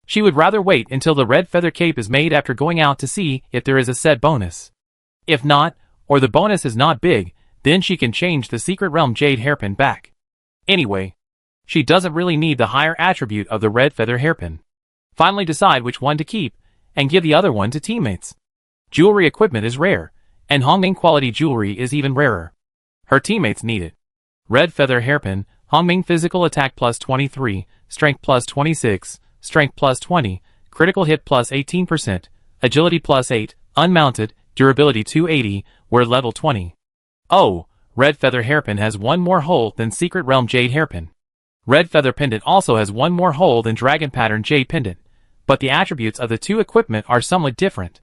She would rather wait until the red feather cape is made after going out to see if there is a said bonus. If not, or the bonus is not big, then she can change the Secret Realm Jade hairpin back. Anyway, she doesn't really need the higher attribute of the red feather hairpin. Finally decide which one to keep, and give the other one to teammates. Jewelry equipment is rare, and Hongming quality jewelry is even rarer. Her teammates need it. Red feather hairpin, Hongming physical attack plus 23, strength plus 26, strength plus 20, critical hit plus 18%, agility plus 8, unmounted, durability 280, wear level 20. Oh, red feather hairpin has one more hole than Secret Realm Jade hairpin. Red feather pendant also has one more hole than dragon pattern jade pendant, but the attributes of the two equipment are somewhat different.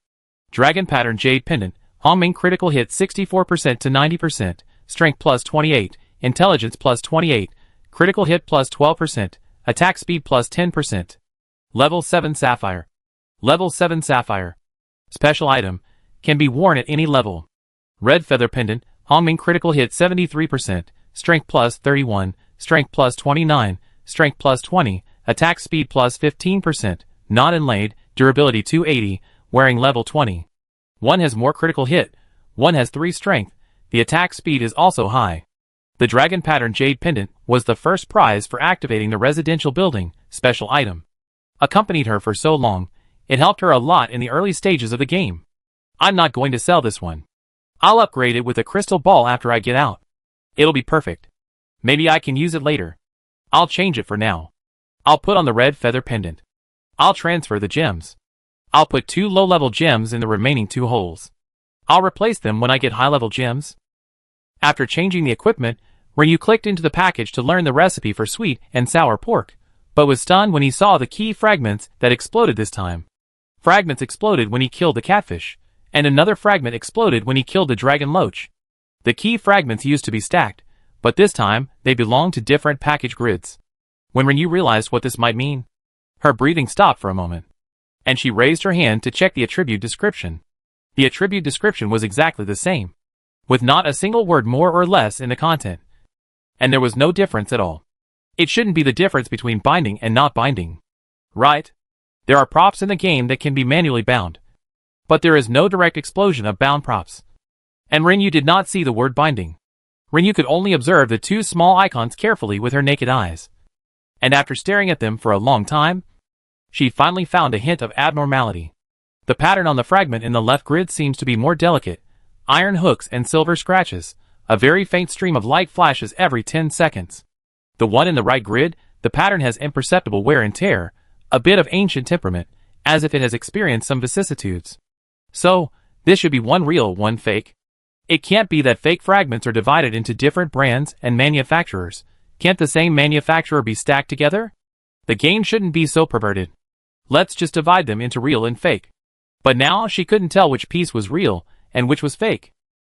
Dragon pattern jade pendant, Hongming critical hit 64% to 90%, strength plus 28, intelligence plus 28, critical hit plus 12%, attack speed plus 10%. Level 7 Sapphire. Level 7 Sapphire. Special item, can be worn at any level. Red feather pendant, Hongming critical hit 73%, strength plus 31, strength plus 29, strength plus 20, attack speed plus 15%, not inlaid, durability 280, wearing level 20. One has more critical hit, one has 3 strength, the attack speed is also high. The dragon pattern jade pendant was the first prize for activating the residential building, special item. Accompanied her for so long, it helped her a lot in the early stages of the game. I'm not going to sell this one. I'll upgrade it with a crystal ball after I get out. It'll be perfect. Maybe I can use it later. I'll change it for now. I'll put on the red feather pendant. I'll transfer the gems. I'll put 2 low-level gems in the remaining 2 holes. I'll replace them when I get high-level gems. After changing the equipment, Ryu clicked into the package to learn the recipe for sweet and sour pork, but was stunned when he saw the key fragments that exploded this time. Fragments exploded when he killed the catfish, and another fragment exploded when he killed the dragon loach. The key fragments used to be stacked, but this time they belonged to different package grids. When Ryu realized what this might mean, her breathing stopped for a moment, and she raised her hand to check the attribute description. The attribute description was exactly the same, with not a single word more or less in the content. And there was no difference at all. It shouldn't be the difference between binding and not binding. Right? There are props in the game that can be manually bound, but there is no direct explosion of bound props. And Ryu did not see the word binding. Ryu could only observe the 2 small icons carefully with her naked eyes. And after staring at them for a long time, she finally found a hint of abnormality. The pattern on the fragment in the left grid seems to be more delicate. Iron hooks and silver scratches. A very faint stream of light flashes every 10 seconds. The one in the right grid, the pattern has imperceptible wear and tear, a bit of ancient temperament, as if it has experienced some vicissitudes. So, this should be one real, one fake. It can't be that fake fragments are divided into different brands and manufacturers. Can't the same manufacturer be stacked together? The game shouldn't be so perverted. Let's just divide them into real and fake. But now she couldn't tell which piece was real and which was fake.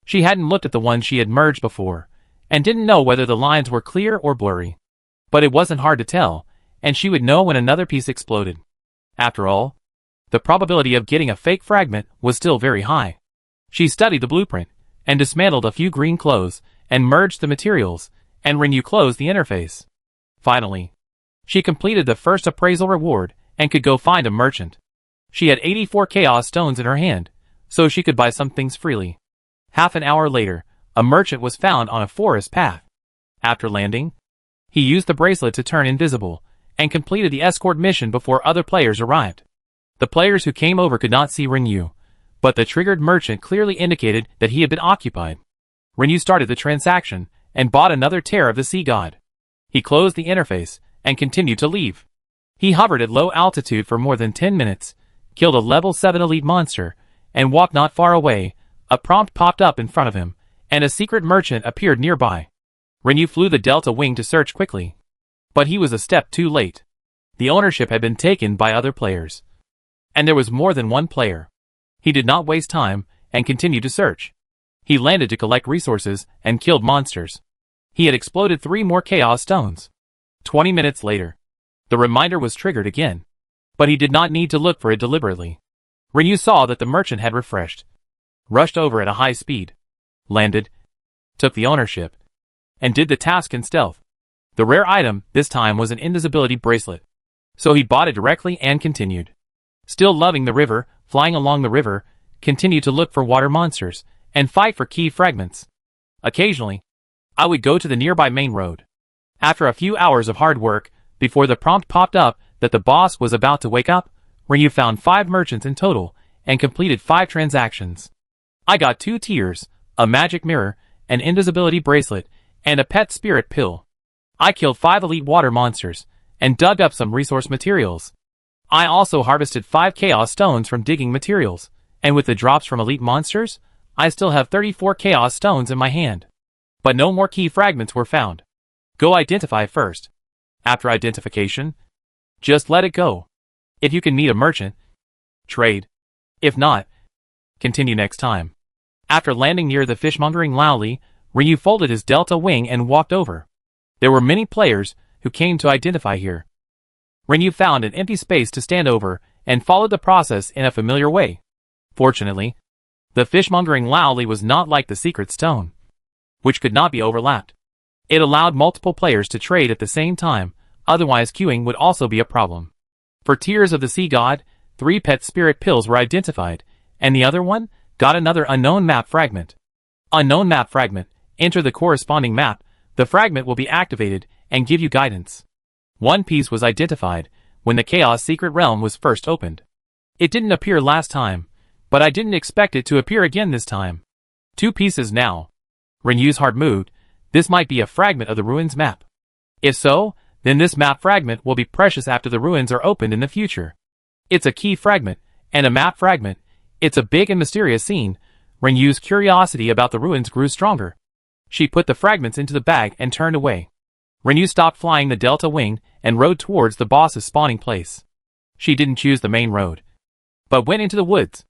She hadn't looked at the ones she had merged before, and didn't know whether the lines were clear or blurry. But it wasn't hard to tell, and she would know when another piece exploded. After all, the probability of getting a fake fragment was still very high. She studied the blueprint, and dismantled a few green clothes, and merged the materials, and Ryu closed the interface. Finally, she completed the first appraisal reward, and could go find a merchant. She had 84 chaos stones in her hand, so she could buy some things freely. Half an hour later, a merchant was found on a forest path. After landing, he used the bracelet to turn invisible, and completed the escort mission before other players arrived. The players who came over could not see Ryu, but the triggered merchant clearly indicated that he had been occupied. Ryu started the transaction, and bought another tear of the sea god. He closed the interface, and continued to leave. He hovered at low altitude for more than 10 minutes, killed a level 7 elite monster, and walked not far away. A prompt popped up in front of him, and a secret merchant appeared nearby. Renyu flew the Delta Wing to search quickly. But he was a step too late. The ownership had been taken by other players. And there was more than one player. He did not waste time, and continued to search. He landed to collect resources, and killed monsters. He had exploded 3 more Chaos Stones. 20 minutes later, the reminder was triggered again. But he did not need to look for it deliberately. Renyu saw that the merchant had refreshed. Rushed over at a high speed. Landed. Took the ownership. And did the task in stealth. The rare item this time was an invisibility bracelet. So he bought it directly and continued. Still loving the river, flying along the river, continued to look for water monsters, and fight for key fragments. Occasionally, I would go to the nearby main road. After a few hours of hard work, before the prompt popped up that the boss was about to wake up, Renyu found 5 merchants in total, and completed 5 transactions. I got 2 tears, a magic mirror, an invisibility bracelet, and a pet spirit pill. I killed 5 elite water monsters, and dug up some resource materials. I also harvested 5 chaos stones from digging materials, and with the drops from elite monsters, I still have 34 chaos stones in my hand. But no more key fragments were found. Go identify first. After identification, just let it go. If you can meet a merchant, trade. If not, continue next time. After landing near the fishmongering Laoli, Renyu folded his Delta Wing and walked over. There were many players who came to identify here. Renyu found an empty space to stand over and followed the process in a familiar way. Fortunately, the fishmongering Laoli was not like the secret stone, which could not be overlapped. It allowed multiple players to trade at the same time, otherwise queuing would also be a problem. For Tears of the Sea God, 3 pet spirit pills were identified, and the other one got another unknown map fragment. Unknown map fragment. Enter the corresponding map. The fragment will be activated and give you guidance. One piece was identified when the Chaos Secret Realm was first opened. It didn't appear last time, but I didn't expect it to appear again this time. 2 pieces now. Renyu's heart moved. This might be a fragment of the ruins map. If so, then this map fragment will be precious after the ruins are opened in the future. It's a key fragment, and a map fragment. It's a big and mysterious scene. Renyu's curiosity about the ruins grew stronger. She put the fragments into the bag and turned away. Renyu stopped flying the Delta Wing and rode towards the boss's spawning place. She didn't choose the main road, but went into the woods.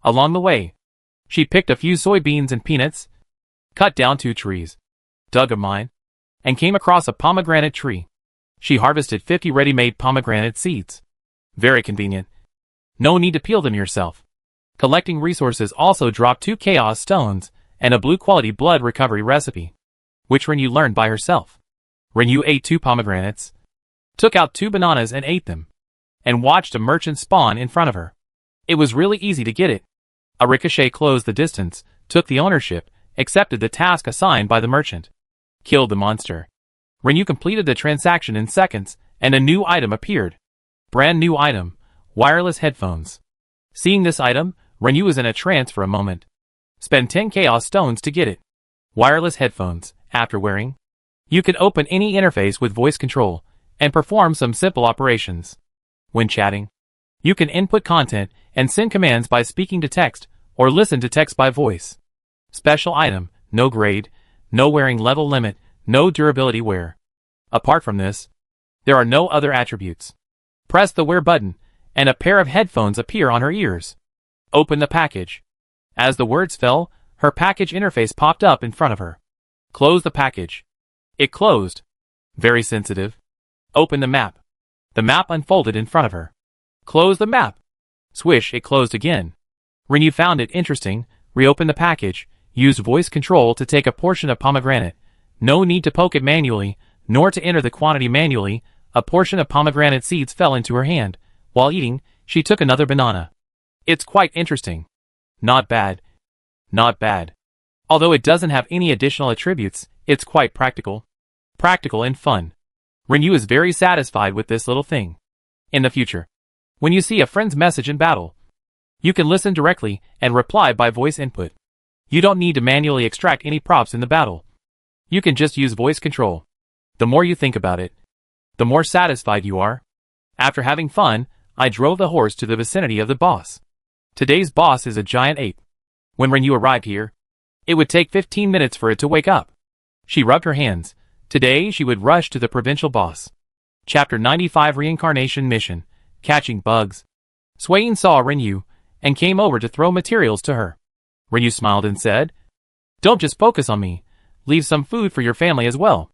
Along the way, she picked a few soybeans and peanuts, cut down 2 trees, dug a mine, and came across a pomegranate tree. She harvested 50 ready-made pomegranate seeds. Very convenient. No need to peel them yourself. Collecting resources also dropped 2 chaos stones and a blue-quality blood recovery recipe, which Renyu learned by herself. Renyu ate 2 pomegranates, took out 2 bananas and ate them, and watched a merchant spawn in front of her. It was really easy to get it. A ricochet closed the distance, took the ownership, accepted the task assigned by the merchant, killed the monster. Renyu completed the transaction in seconds, and a new item appeared. Brand new item, wireless headphones. Seeing this item, Renyu was in a trance for a moment. Spend 10 chaos stones to get it. Wireless headphones. After wearing, you can open any interface with voice control and perform some simple operations. When chatting, you can input content and send commands by speaking to text or listen to text by voice. Special item, no grade, no wearing level limit, no durability wear. Apart from this, there are no other attributes. Press the wear button, and a pair of headphones appear on her ears. Open the package. As the words fell, her package interface popped up in front of her. Close the package. It closed. Very sensitive. Open the map. The map unfolded in front of her. Close the map. Swish, it closed again. Renyu found it interesting, reopened the package, used voice control to take a portion of pomegranate. No need to poke it manually, nor to enter the quantity manually. A portion of pomegranate seeds fell into her hand. While eating, she took another banana. It's quite interesting. Not bad. Not bad. Although it doesn't have any additional attributes, it's quite practical. Practical and fun. Renyu is very satisfied with this little thing. In the future, when you see a friend's message in battle, you can listen directly and reply by voice input. You don't need to manually extract any props in the battle. You can just use voice control. The more you think about it, the more satisfied you are. After having fun, I drove the horse to the vicinity of the boss. Today's boss is a giant ape. When Renyu arrived here, It would take 15 minutes for it to wake up. She rubbed her hands. Today she would rush to the provincial boss. Chapter 95 Reincarnation Mission. Catching Bugs. Swain saw Rinyu, and came over to throw materials to her. Rinyu smiled and said, "Don't just focus on me. Leave some food for your family as well."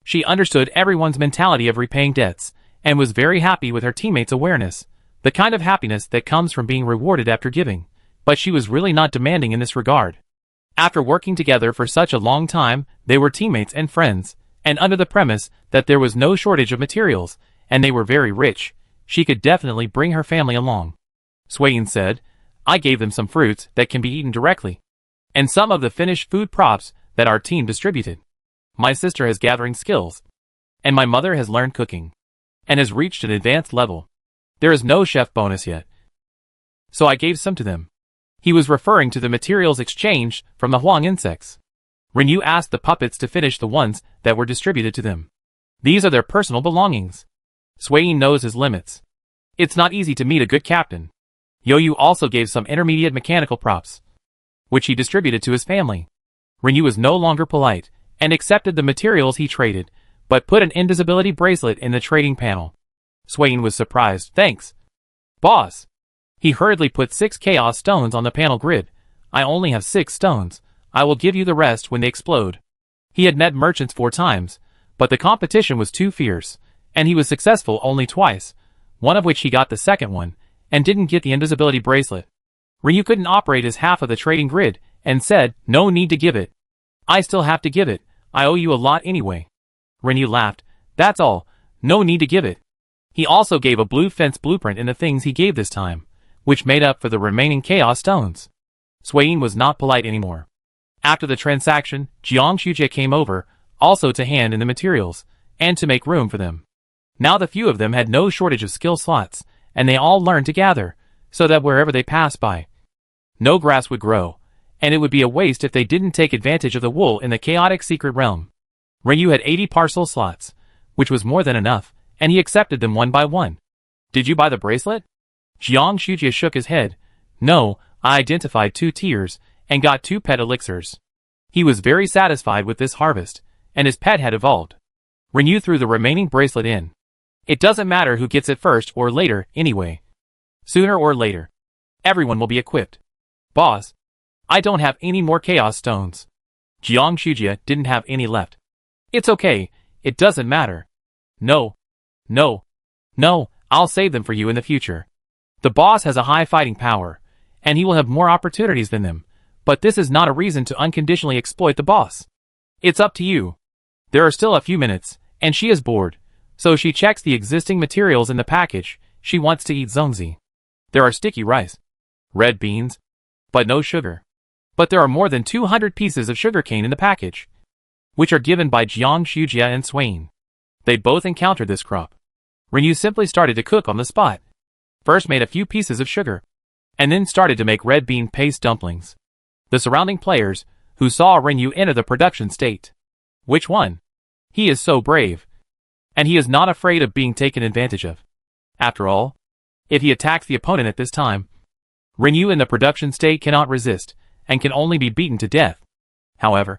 She understood everyone's mentality of repaying debts, and was very happy with her teammates' awareness, the kind of happiness that comes from being rewarded after giving, but she was really not demanding in this regard. After working together for such a long time, they were teammates and friends, and under the premise that there was no shortage of materials, and they were very rich, she could definitely bring her family along. Swain said, "I gave them some fruits that can be eaten directly, and some of the finished food props that our team distributed. My sister has gathering skills, and my mother has learned cooking, and has reached an advanced level. There is no chef bonus yet, so I gave some to them." He was referring to the materials exchanged from the Huang insects. Rinyu asked the puppets to finish the ones that were distributed to them. These are their personal belongings. Swain knows his limits. It's not easy to meet a good captain. Yoyu also gave some intermediate mechanical props, which he distributed to his family. Rinyu was no longer polite, and accepted the materials he traded, but put an invisibility bracelet in the trading panel. Swain was surprised. "Thanks, boss." He hurriedly put 6 chaos stones on the panel grid. "I only have 6 stones. I will give you the rest when they explode." He had met merchants 4 times, but the competition was too fierce, and he was successful only twice, one of which he got the second one, and didn't get the invisibility bracelet. Ryu couldn't operate his half of the trading grid, and said, "No need to give it. I still have to give it. I owe you a lot anyway." Rinyu laughed. "That's all. No need to give it." He also gave a blue fence blueprint in the things he gave this time, which made up for the remaining chaos stones. Swain was not polite anymore. After the transaction, Jiang Shujie came over, also to hand in the materials, and to make room for them. Now the few of them had no shortage of skill slots, and they all learned to gather, so that wherever they passed by, no grass would grow, and it would be a waste if they didn't take advantage of the wool in the chaotic secret realm. Ryu had 80 parcel slots, which was more than enough, and he accepted them one by one. "Did you buy the bracelet?" Jiang Shujie shook his head. "No, I identified 2 tiers, and got 2 pet elixirs." He was very satisfied with this harvest, and his pet had evolved. Ryu threw the remaining bracelet in. "It doesn't matter who gets it first or later, anyway. Sooner or later, everyone will be equipped." "Boss, I don't have any more chaos stones." Jiang Shujie didn't have any left. "It's okay, it doesn't matter." No, I'll save them for you in the future. The boss has a high fighting power, and he will have more opportunities than them, but this is not a reason to unconditionally exploit the boss. It's up to you." There are still a few minutes, and she is bored, so she checks the existing materials in the package. She wants to eat zongzi. There are sticky rice, red beans, but no sugar. But there are more than 200 pieces of sugarcane in the package, which are given by Jiang Shujie and Swain. They both encountered this crop. Ryu simply started to cook on the spot. First made a few pieces of sugar, and then started to make red bean paste dumplings. The surrounding players, who saw Ryu enter the production state. Which one? He is so brave. And he is not afraid of being taken advantage of. After all, if he attacks the opponent at this time, Ryu in the production state cannot resist, and can only be beaten to death. However,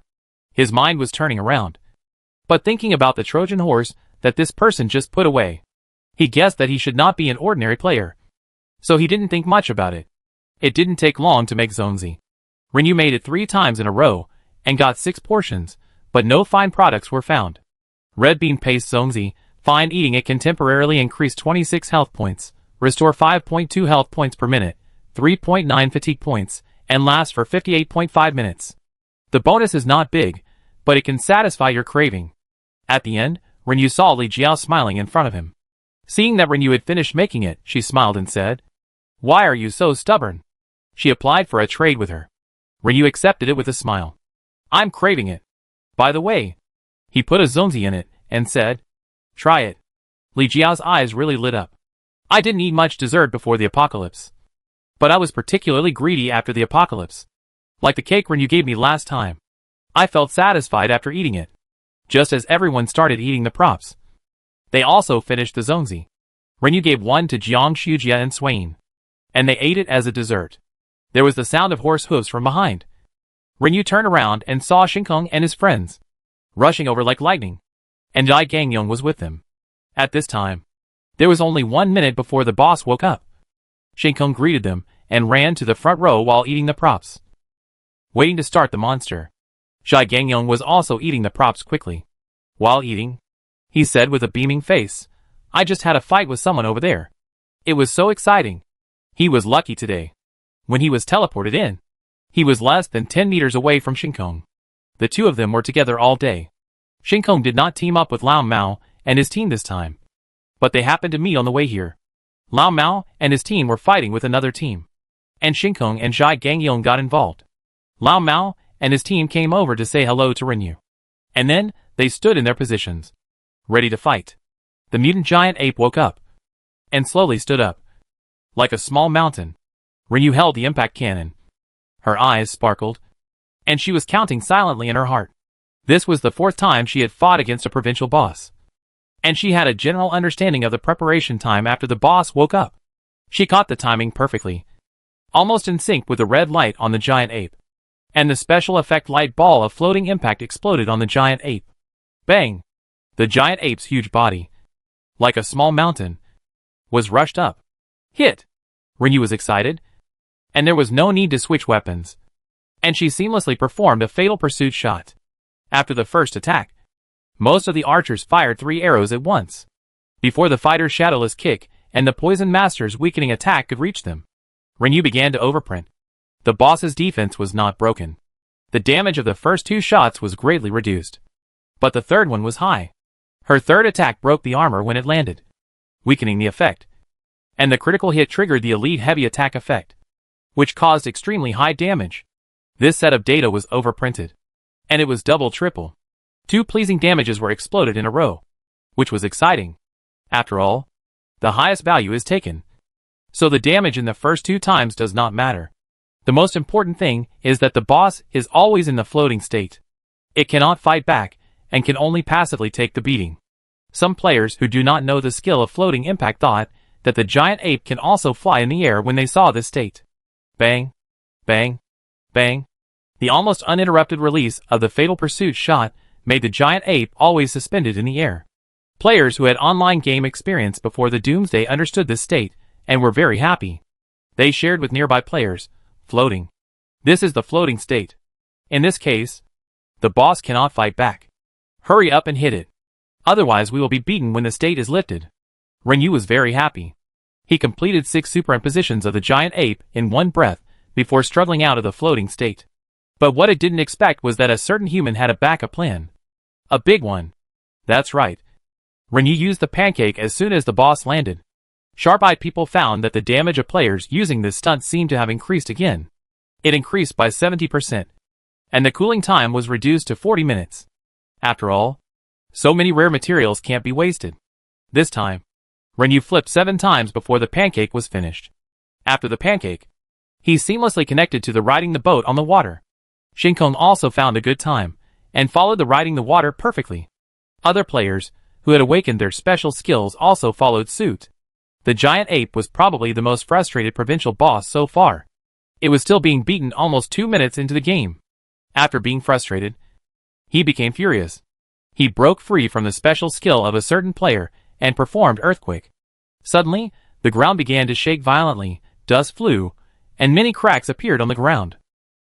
his mind was turning around, but thinking about the Trojan horse that this person just put away. He guessed that he should not be an ordinary player, so he didn't think much about it. It didn't take long to make zongzi. Ryu made it 3 times in a row, and got 6 portions, but no fine products were found. Red bean paste zongzi, fine eating it can temporarily increase 26 health points, restore 5.2 health points per minute, 3.9 fatigue points, and last for 58.5 minutes. The bonus is not big, but it can satisfy your craving. At the end, Ryu saw Li Jiao smiling in front of him. Seeing that Ryu had finished making it, she smiled and said, "Why are you so stubborn?" She applied for a trade with her. Ryu accepted it with a smile. "I'm craving it. By the way," he put a zongzi in it, and said, "Try it." Li Jiao's eyes really lit up. "I didn't eat much dessert before the apocalypse, but I was particularly greedy after the apocalypse. Like the cake Ryu gave me last time. I felt satisfied after eating it." Just as everyone started eating the props, they also finished the zongzi. Ryu gave one to Jiang Shujie and Swain, and they ate it as a dessert. There was the sound of horse hooves from behind. Rinyu turned around and saw Shinkong and his friends rushing over like lightning, and Jai Gangyong was with them. At this time, there was only 1 minute before the boss woke up. Shinkong greeted them and ran to the front row while eating the props, waiting to start the monster. Jai Gangyong was also eating the props quickly. While eating, he said with a beaming face, "I just had a fight with someone over there. It was so exciting." He was lucky today. When he was teleported in, he was less than 10 meters away from Shinkong. The two of them were together all day. Shinkong did not team up with Lao Mao and his team this time, but they happened to meet on the way here. Lao Mao and his team were fighting with another team, and Shinkong and Jai Gangyong got involved. Lao Mao and his team came over to say hello to Rinyu, and then they stood in their positions, ready to fight. The mutant giant ape woke up and slowly stood up like a small mountain. Rinyu held the impact cannon. Her eyes sparkled, and she was counting silently in her heart. This was the 4th time she had fought against a provincial boss, and she had a general understanding of the preparation time after the boss woke up. She caught the timing perfectly, almost in sync with the red light on the giant ape, and the special effect light ball of floating impact exploded on the giant ape. Bang! The giant ape's huge body, like a small mountain, was rushed up. Hit! Rinyu was excited, and there was no need to switch weapons, and she seamlessly performed a fatal pursuit shot. After the first attack, most of the archers fired 3 arrows at once, before the fighter's shadowless kick and the poison master's weakening attack could reach them. Rinyu began to overprint. The boss's defense was not broken. The damage of the first 2 shots was greatly reduced, but the third one was high. Her third attack broke the armor when it landed, weakening the effect, and the critical hit triggered the elite heavy attack effect, which caused extremely high damage. This set of data was overprinted, and it was double-triple. 2 pleasing damages were exploded in a row, which was exciting. After all, the highest value is taken, so the damage in the first 2 times does not matter. The most important thing is that the boss is always in the floating state. It cannot fight back, and can only passively take the beating. Some players who do not know the skill of floating impact thought that the giant ape can also fly in the air when they saw this state. Bang! Bang! Bang! The almost uninterrupted release of the fatal pursuit shot made the giant ape always suspended in the air. Players who had online game experience before the Doomsday understood this state, and were very happy. They shared with nearby players, floating. This is the floating state. In this case, the boss cannot fight back. Hurry up and hit it. Otherwise we will be beaten when the state is lifted. Rinyu was very happy. He completed 6 superimpositions of the giant ape in one breath before struggling out of the floating state. But what it didn't expect was that a certain human had a backup plan. A big one. That's right. Rinyu used the pancake as soon as the boss landed. Sharp-eyed people found that the damage of players using this stunt seemed to have increased again. It increased by 70%, and the cooling time was reduced to 40 minutes. After all, so many rare materials can't be wasted. This time, Rinyu flipped 7 times before the pancake was finished. After the pancake, he seamlessly connected to the riding the boat on the water. Shinkong also found a good time, and followed the riding the water perfectly. Other players, who had awakened their special skills, also followed suit. The giant ape was probably the most frustrated provincial boss so far. It was still being beaten almost 2 minutes into the game. After being frustrated, he became furious. He broke free from the special skill of a certain player and performed earthquake. Suddenly, the ground began to shake violently, dust flew, and many cracks appeared on the ground.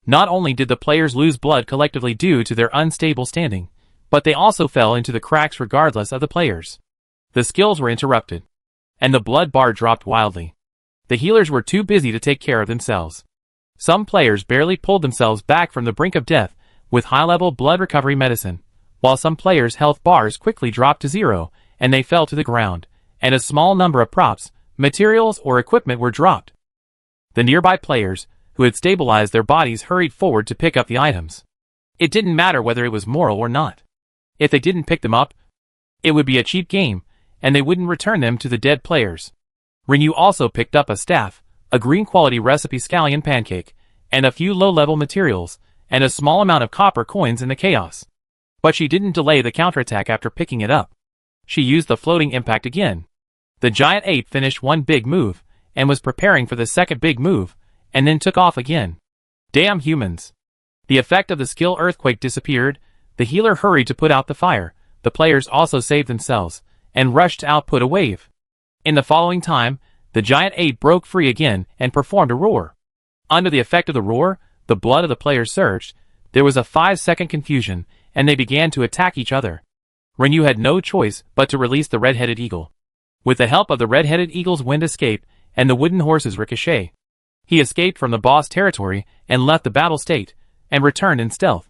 Not only did the players lose blood collectively due to their unstable standing, but they also fell into the cracks regardless of the players. The skills were interrupted, and the blood bar dropped wildly. The healers were too busy to take care of themselves. Some players barely pulled themselves back from the brink of death with high-level blood recovery medicine, while some players' health bars quickly dropped to 0, and they fell to the ground, and a small number of props, materials, or equipment were dropped. The nearby players, who had stabilized their bodies, hurried forward to pick up the items. It didn't matter whether it was moral or not. If they didn't pick them up, it would be a cheap game, and they wouldn't return them to the dead players. Rinyu also picked up a staff, a green-quality recipe scallion pancake, and a few low-level materials, and a small amount of copper coins in the chaos. But she didn't delay the counterattack after picking it up. She used the floating impact again. The giant ape finished one big move, and was preparing for the second big move, and then took off again. Damn humans. The effect of the skill earthquake disappeared, the healer hurried to put out the fire, the players also saved themselves, and rushed to output a wave. In the following time, the giant ape broke free again and performed a roar. Under the effect of the roar, the blood of the players surged, there was a 5-second confusion, and they began to attack each other. Renyu had no choice but to release the red-headed eagle. With the help of the red-headed eagle's wind escape and the wooden horse's ricochet, he escaped from the boss territory and left the battle state, and returned in stealth.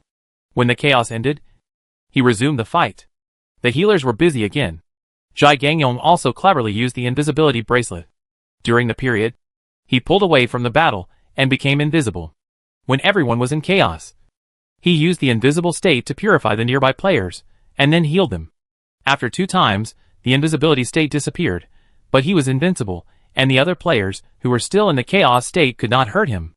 When the chaos ended, he resumed the fight. The healers were busy again. Zhai Gangyong also cleverly used the invisibility bracelet. During the period, he pulled away from the battle and became invisible. When everyone was in chaos, he used the invisible state to purify the nearby players, and then healed them. After 2 times, the invisibility state disappeared, but he was invincible, and the other players, who were still in the chaos state, could not hurt him.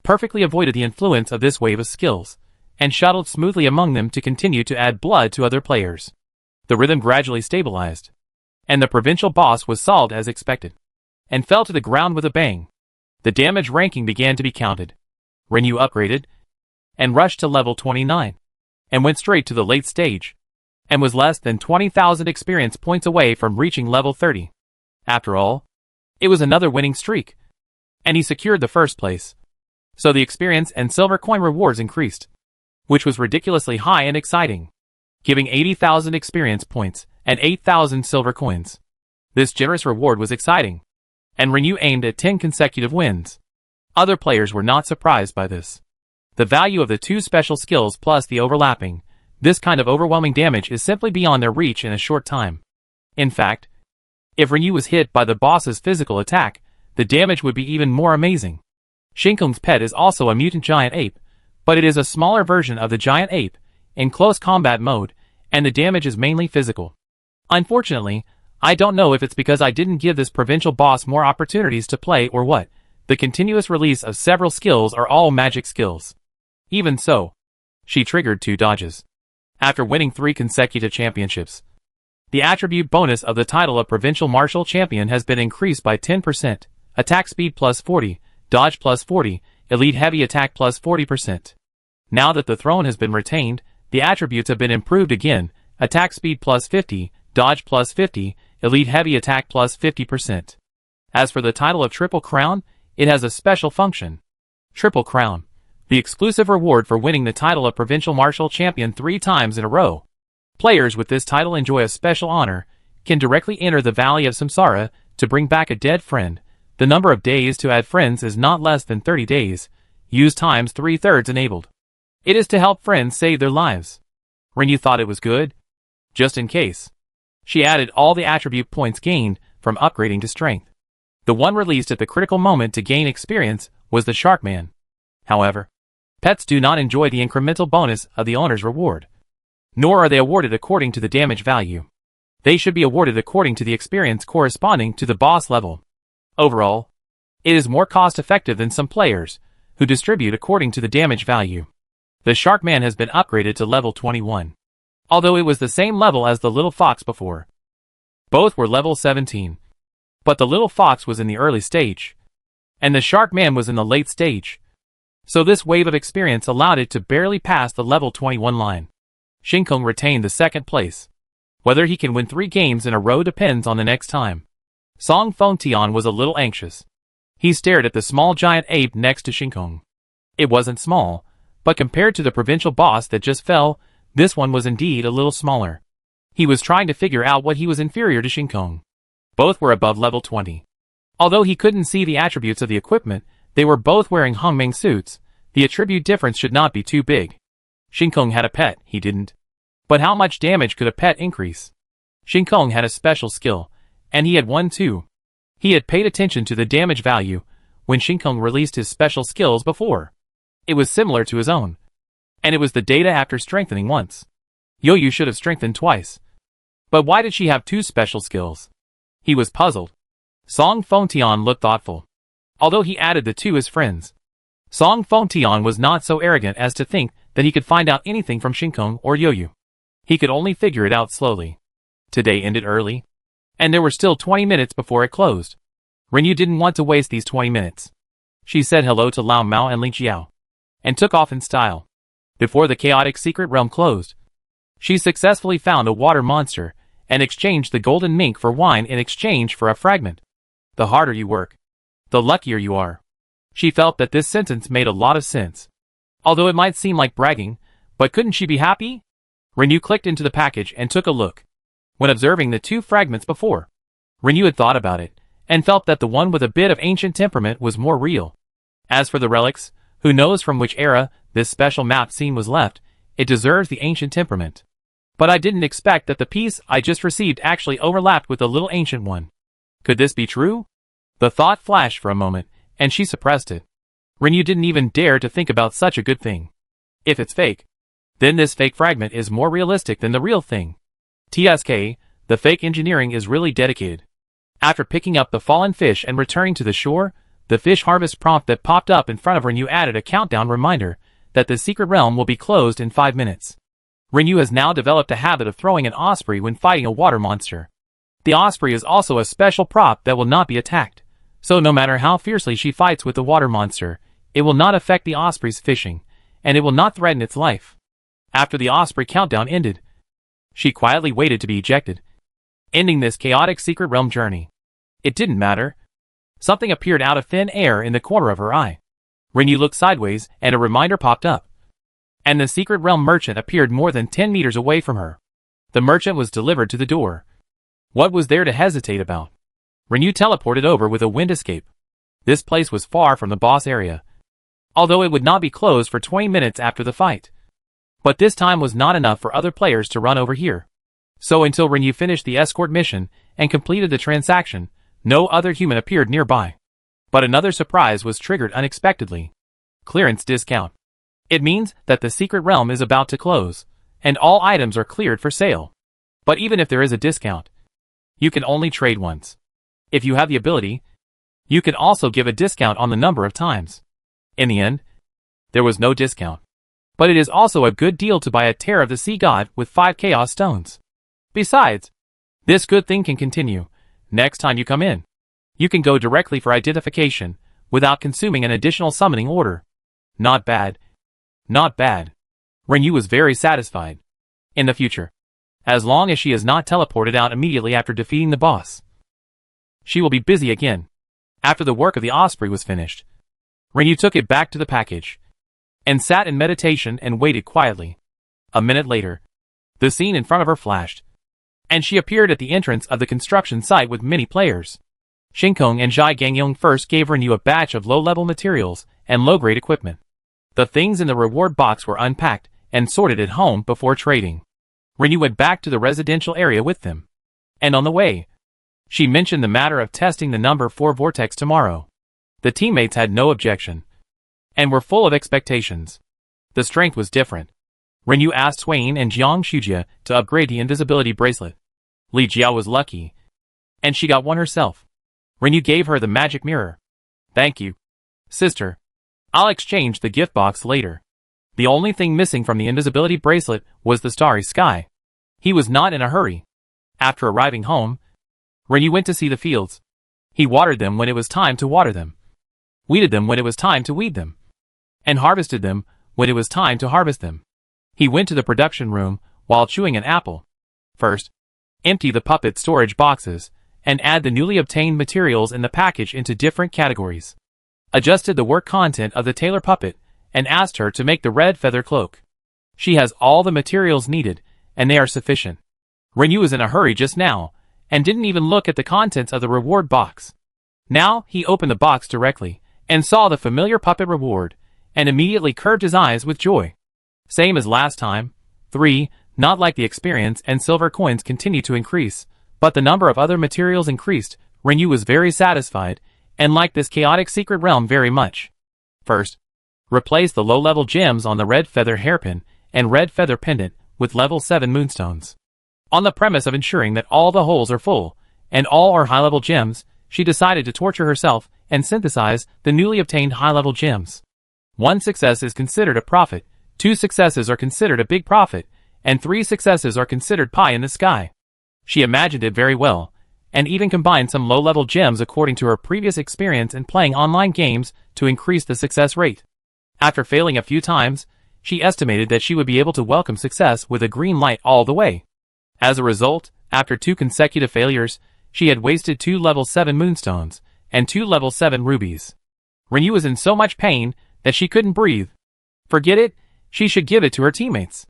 Perfectly avoided the influence of this wave of skills, and shuttled smoothly among them to continue to add blood to other players. The rhythm gradually stabilized, and the provincial boss was solved as expected, and fell to the ground with a bang. The damage ranking began to be counted. Renyu upgraded, and rushed to level 29, and went straight to the late stage, and was less than 20,000 experience points away from reaching level 30. After all, it was another winning streak, and he secured the first place. So the experience and silver coin rewards increased, which was ridiculously high and exciting, giving 80,000 experience points and 8,000 silver coins. This generous reward was exciting, and Renyu aimed at 10 consecutive wins. Other players were not surprised by this. The value of the 2 special skills plus the overlapping, this kind of overwhelming damage is simply beyond their reach in a short time. In fact, if Renyu was hit by the boss's physical attack, the damage would be even more amazing. Shinkong's pet is also a mutant giant ape, but it is a smaller version of the giant ape, in close combat mode, and the damage is mainly physical. Unfortunately, I don't know if it's because I didn't give this provincial boss more opportunities to play or what. The continuous release of several skills are all magic skills. Even so, she triggered 2 dodges. After winning 3 consecutive championships, the attribute bonus of the title of Provincial Martial Champion has been increased by 10%, attack speed plus 40, dodge plus 40, elite heavy attack plus 40%. Now that the throne has been retained, the attributes have been improved again, attack speed plus 50, dodge plus 50, elite heavy attack plus 50%. As for the title of Triple Crown, it has a special function. Triple Crown, the exclusive reward for winning the title of Provincial Martial Champion 3 times in a row. Players with this title enjoy a special honor, can directly enter the Valley of Samsara to bring back a dead friend. The number of days to add friends is not less than 30 days, use times 3/3 enabled. It is to help friends save their lives. Renyu thought it was good, just in case. She added all the attribute points gained from upgrading to strength. The one released at the critical moment to gain experience was the Sharkman. However, pets do not enjoy the incremental bonus of the owner's reward, nor are they awarded according to the damage value. They should be awarded according to the experience corresponding to the boss level. Overall, it is more cost-effective than some players, who distribute according to the damage value. The Sharkman has been upgraded to level 21, although it was the same level as the Little Fox before. Both were level 17, but the Little Fox was in the early stage, and the Sharkman was in the late stage. So this wave of experience allowed it to barely pass the level 21 line. Shinkong retained the 2nd place. Whether he can win 3 games in a row depends on the next time. Song Fengtian was a little anxious. He stared at the small giant ape next to Shinkong. It wasn't small, but compared to the provincial boss that just fell, this one was indeed a little smaller. He was trying to figure out what he was inferior to Shinkong. Both were above level 20. Although he couldn't see the attributes of the equipment, they were both wearing Hongming suits. The attribute difference should not be too big. Shinkong had a pet, he didn't. But how much damage could a pet increase? Shinkong had a special skill, and he had one too. He had paid attention to the damage value when Shinkong released his special skills before. It was similar to his own, and it was the data after strengthening once. Yoyu should have strengthened twice. But why did she have 2 special skills? He was puzzled. Song Fengtian looked thoughtful, although he added the 2 as friends. Song Fengtian was not so arrogant as to think that he could find out anything from Shinkong or Yoyu. He could only figure it out slowly. Today ended early, and there were still 20 minutes before it closed. Renyu didn't want to waste these 20 minutes. She said hello to Lao Mao and Ling Xiao, and took off in style. Before the chaotic secret realm closed, she successfully found a water monster and exchanged the golden mink for wine in exchange for a fragment. The harder you work, the luckier you are. She felt that this sentence made a lot of sense. Although it might seem like bragging, but couldn't she be happy? Renew clicked into the package and took a look. When observing the 2 fragments before, Renew had thought about it, and felt that the one with a bit of ancient temperament was more real. As for the relics, who knows from which era this special map scene was left, it deserves the ancient temperament. But I didn't expect that the piece I just received actually overlapped with the little ancient one. Could this be true? The thought flashed for a moment, and she suppressed it. Renew didn't even dare to think about such a good thing. If it's fake, then this fake fragment is more realistic than the real thing. TSK, the fake engineering is really dedicated. After picking up the fallen fish and returning to the shore, the fish harvest prompt that popped up in front of Renew added a countdown reminder that the secret realm will be closed in 5 minutes. Renew has now developed a habit of throwing an osprey when fighting a water monster. The osprey is also a special prop that will not be attacked, so no matter how fiercely she fights with the water monster, it will not affect the osprey's fishing, and it will not threaten its life. After the osprey countdown ended, she quietly waited to be ejected, ending this chaotic secret realm journey. It didn't matter. Something appeared out of thin air in the corner of her eye. Renew looked sideways and a reminder popped up. And the secret realm merchant appeared more than 10 meters away from her. The merchant was delivered to the door. What was there to hesitate about? Renew teleported over with a wind escape. This place was far from the boss area, although it would not be closed for 20 minutes after the fight. But this time was not enough for other players to run over here. So until Renew finished the escort mission and completed the transaction, no other human appeared nearby. But another surprise was triggered unexpectedly. Clearance discount. It means that the secret realm is about to close, and all items are cleared for sale. But even if there is a discount, you can only trade once. If you have the ability, you can also give a discount on the number of times. In the end, there was no discount. But it is also a good deal to buy a Tear of the Sea God with 5 Chaos Stones. Besides, this good thing can continue. Next time you come in, you can go directly for identification, without consuming an additional summoning order. Not bad. Not bad. Renew was very satisfied. In the future, as long as she is not teleported out immediately after defeating the boss, she will be busy again. After the work of the osprey was finished, Renew took it back to the package, and sat in meditation and waited quietly. A minute later, the scene in front of her flashed, and she appeared at the entrance of the construction site with many players. Shinkong and Zhai Gangyong first gave Renew a batch of low-level materials and low-grade equipment. The things in the reward box were unpacked and sorted at home before trading. Renew went back to the residential area with them. And on the way, she mentioned the matter of testing the number 4 vortex tomorrow. The teammates had no objection, and were full of expectations. The strength was different. Renew asked Swain and Jiang Shujia to upgrade the invisibility bracelet. Li Jiao was lucky, and she got one herself. Renew gave her the magic mirror. Thank you, sister. I'll exchange the gift box later. The only thing missing from the invisibility bracelet was the starry sky. He was not in a hurry. After arriving home, Renew went to see the fields. He watered them when it was time to water them, weeded them when it was time to weed them, and harvested them when it was time to harvest them. He went to the production room while chewing an apple. First, empty the puppet storage boxes and add the newly obtained materials in the package into different categories. Adjusted the work content of the tailor puppet and asked her to make the red feather cloak. She has all the materials needed, and they are sufficient. Renew was in a hurry just now, and didn't even look at the contents of the reward box. Now he opened the box directly, and saw the familiar puppet reward, and immediately curved his eyes with joy. Same as last time. 3, not like the experience and silver coins continued to increase, but the number of other materials increased. Renew was very satisfied, and liked this chaotic secret realm very much. First, replace the low-level gems on the red feather hairpin and red feather pendant with level 7 moonstones. On the premise of ensuring that all the holes are full, and all are high-level gems, she decided to torture herself and synthesize the newly obtained high-level gems. 1 success is considered a profit, 2 successes are considered a big profit, and 3 successes are considered pie in the sky. She imagined it very well, and even combined some low-level gems according to her previous experience in playing online games to increase the success rate. After failing a few times, she estimated that she would be able to welcome success with a green light all the way. As a result, after 2 consecutive failures, she had wasted 2 level 7 moonstones and 2 level 7 rubies. Rinyu was in so much pain that she couldn't breathe. Forget it, she should give it to her teammates.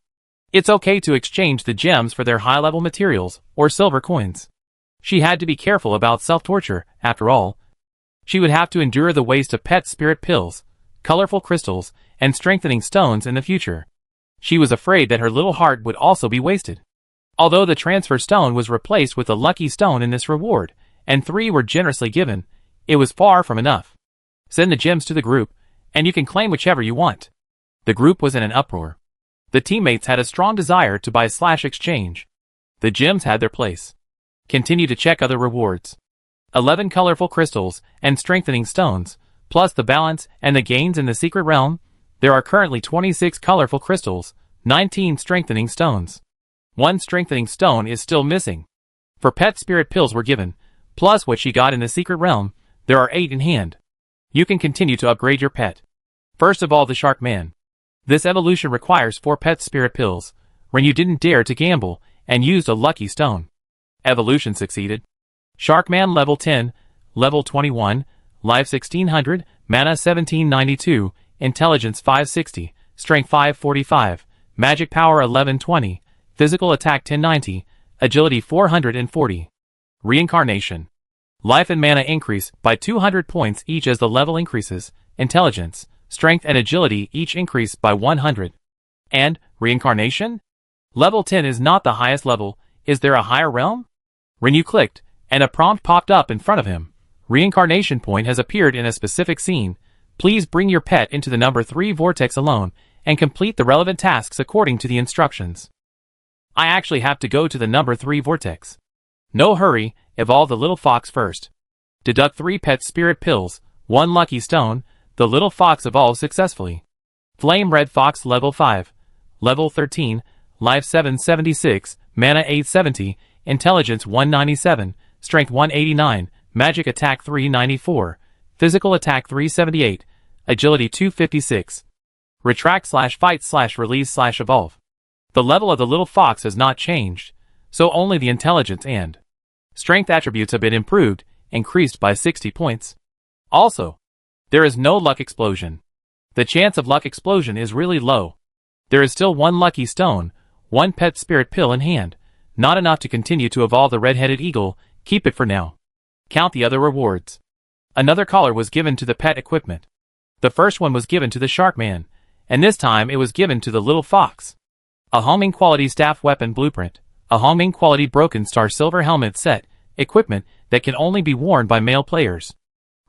It's okay to exchange the gems for their high-level materials or silver coins. She had to be careful about self-torture, after all. She would have to endure the waste of pet spirit pills, colorful crystals, and strengthening stones in the future. She was afraid that her little heart would also be wasted. Although the transfer stone was replaced with a lucky stone in this reward, and 3 were generously given, it was far from enough. Send the gems to the group, and you can claim whichever you want. The group was in an uproar. The teammates had a strong desire to buy/exchange. The gems had their place. Continue to check other rewards. 11 colorful crystals and strengthening stones, plus the balance and the gains in the secret realm. There are currently 26 colorful crystals, 19 strengthening stones. 1 strengthening stone is still missing. For pet spirit pills were given, plus what she got in the secret realm, there are 8 in hand. You can continue to upgrade your pet. First of all, the Shark Man. This evolution requires 4 pet spirit pills, when you didn't dare to gamble and used a lucky stone. Evolution succeeded. Sharkman level 10, level 21, life 1600, mana 1792, intelligence 560, strength 545, magic power 1120, physical attack 1090, agility 440. Reincarnation. Life and mana increase by 200 points each as the level increases, intelligence, strength and agility each increase by 100. And, reincarnation? Level 10 is not the highest level. Is there a higher realm? Rinyu clicked, and a prompt popped up in front of him. Reincarnation point has appeared in a specific scene. Please bring your pet into the number 3 vortex alone, and complete the relevant tasks according to the instructions. I actually have to go to the number 3 vortex. No hurry, evolve the little fox first. Deduct 3 pet spirit pills, 1 lucky stone. The little fox evolves successfully. Flame red fox level 5, level 13, life 776, mana 870, intelligence 197, strength 189, magic attack 394, physical attack 378, agility 256. Retract/fight/release/evolve. The level of the little fox has not changed, so only the intelligence and strength attributes have been improved, increased by 60 points. Also, there is no luck explosion. The chance of luck explosion is really low. There is still 1 lucky stone, 1 pet spirit pill in hand, not enough to continue to evolve the red-headed eagle. Keep it for now. Count the other rewards. Another collar was given to the pet equipment. The first one was given to the Shark Man, and this time it was given to the little fox. A Hongming quality staff weapon blueprint, a Hongming quality broken star silver helmet set, equipment that can only be worn by male players.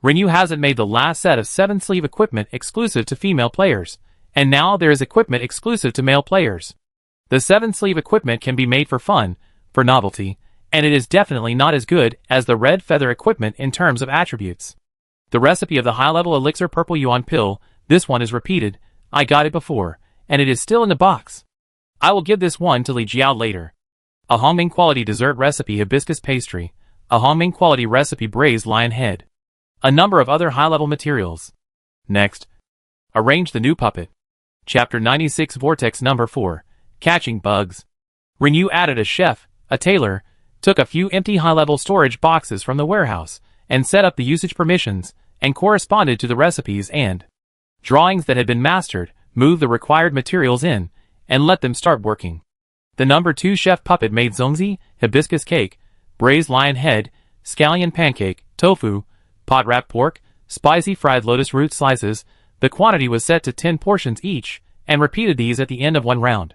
Rinyu hasn't made the last set of 7-sleeve equipment exclusive to female players, and now there is equipment exclusive to male players. The 7-sleeve equipment can be made for fun, for novelty, and it is definitely not as good as the red feather equipment in terms of attributes. The recipe of the high-level elixir purple yuan pill, this one is repeated. I got it before, and it is still in the box. I will give this one to Li Jiao later. A Hongming quality dessert recipe hibiscus pastry, a Hongming quality recipe braised lion head. A number of other high-level materials. Next, arrange the new puppet. Chapter 96 Vortex Number 4, Catching Bugs. Rinyu added a chef, a tailor, took a few empty high-level storage boxes from the warehouse, and set up the usage permissions, and corresponded to the recipes and drawings that had been mastered, moved the required materials in, and let them start working. The number 2 chef puppet made zongzi, hibiscus cake, braised lion head, scallion pancake, tofu, pot wrapped pork, spicy fried lotus root slices. The quantity was set to 10 portions each, and repeated these at the end of one round.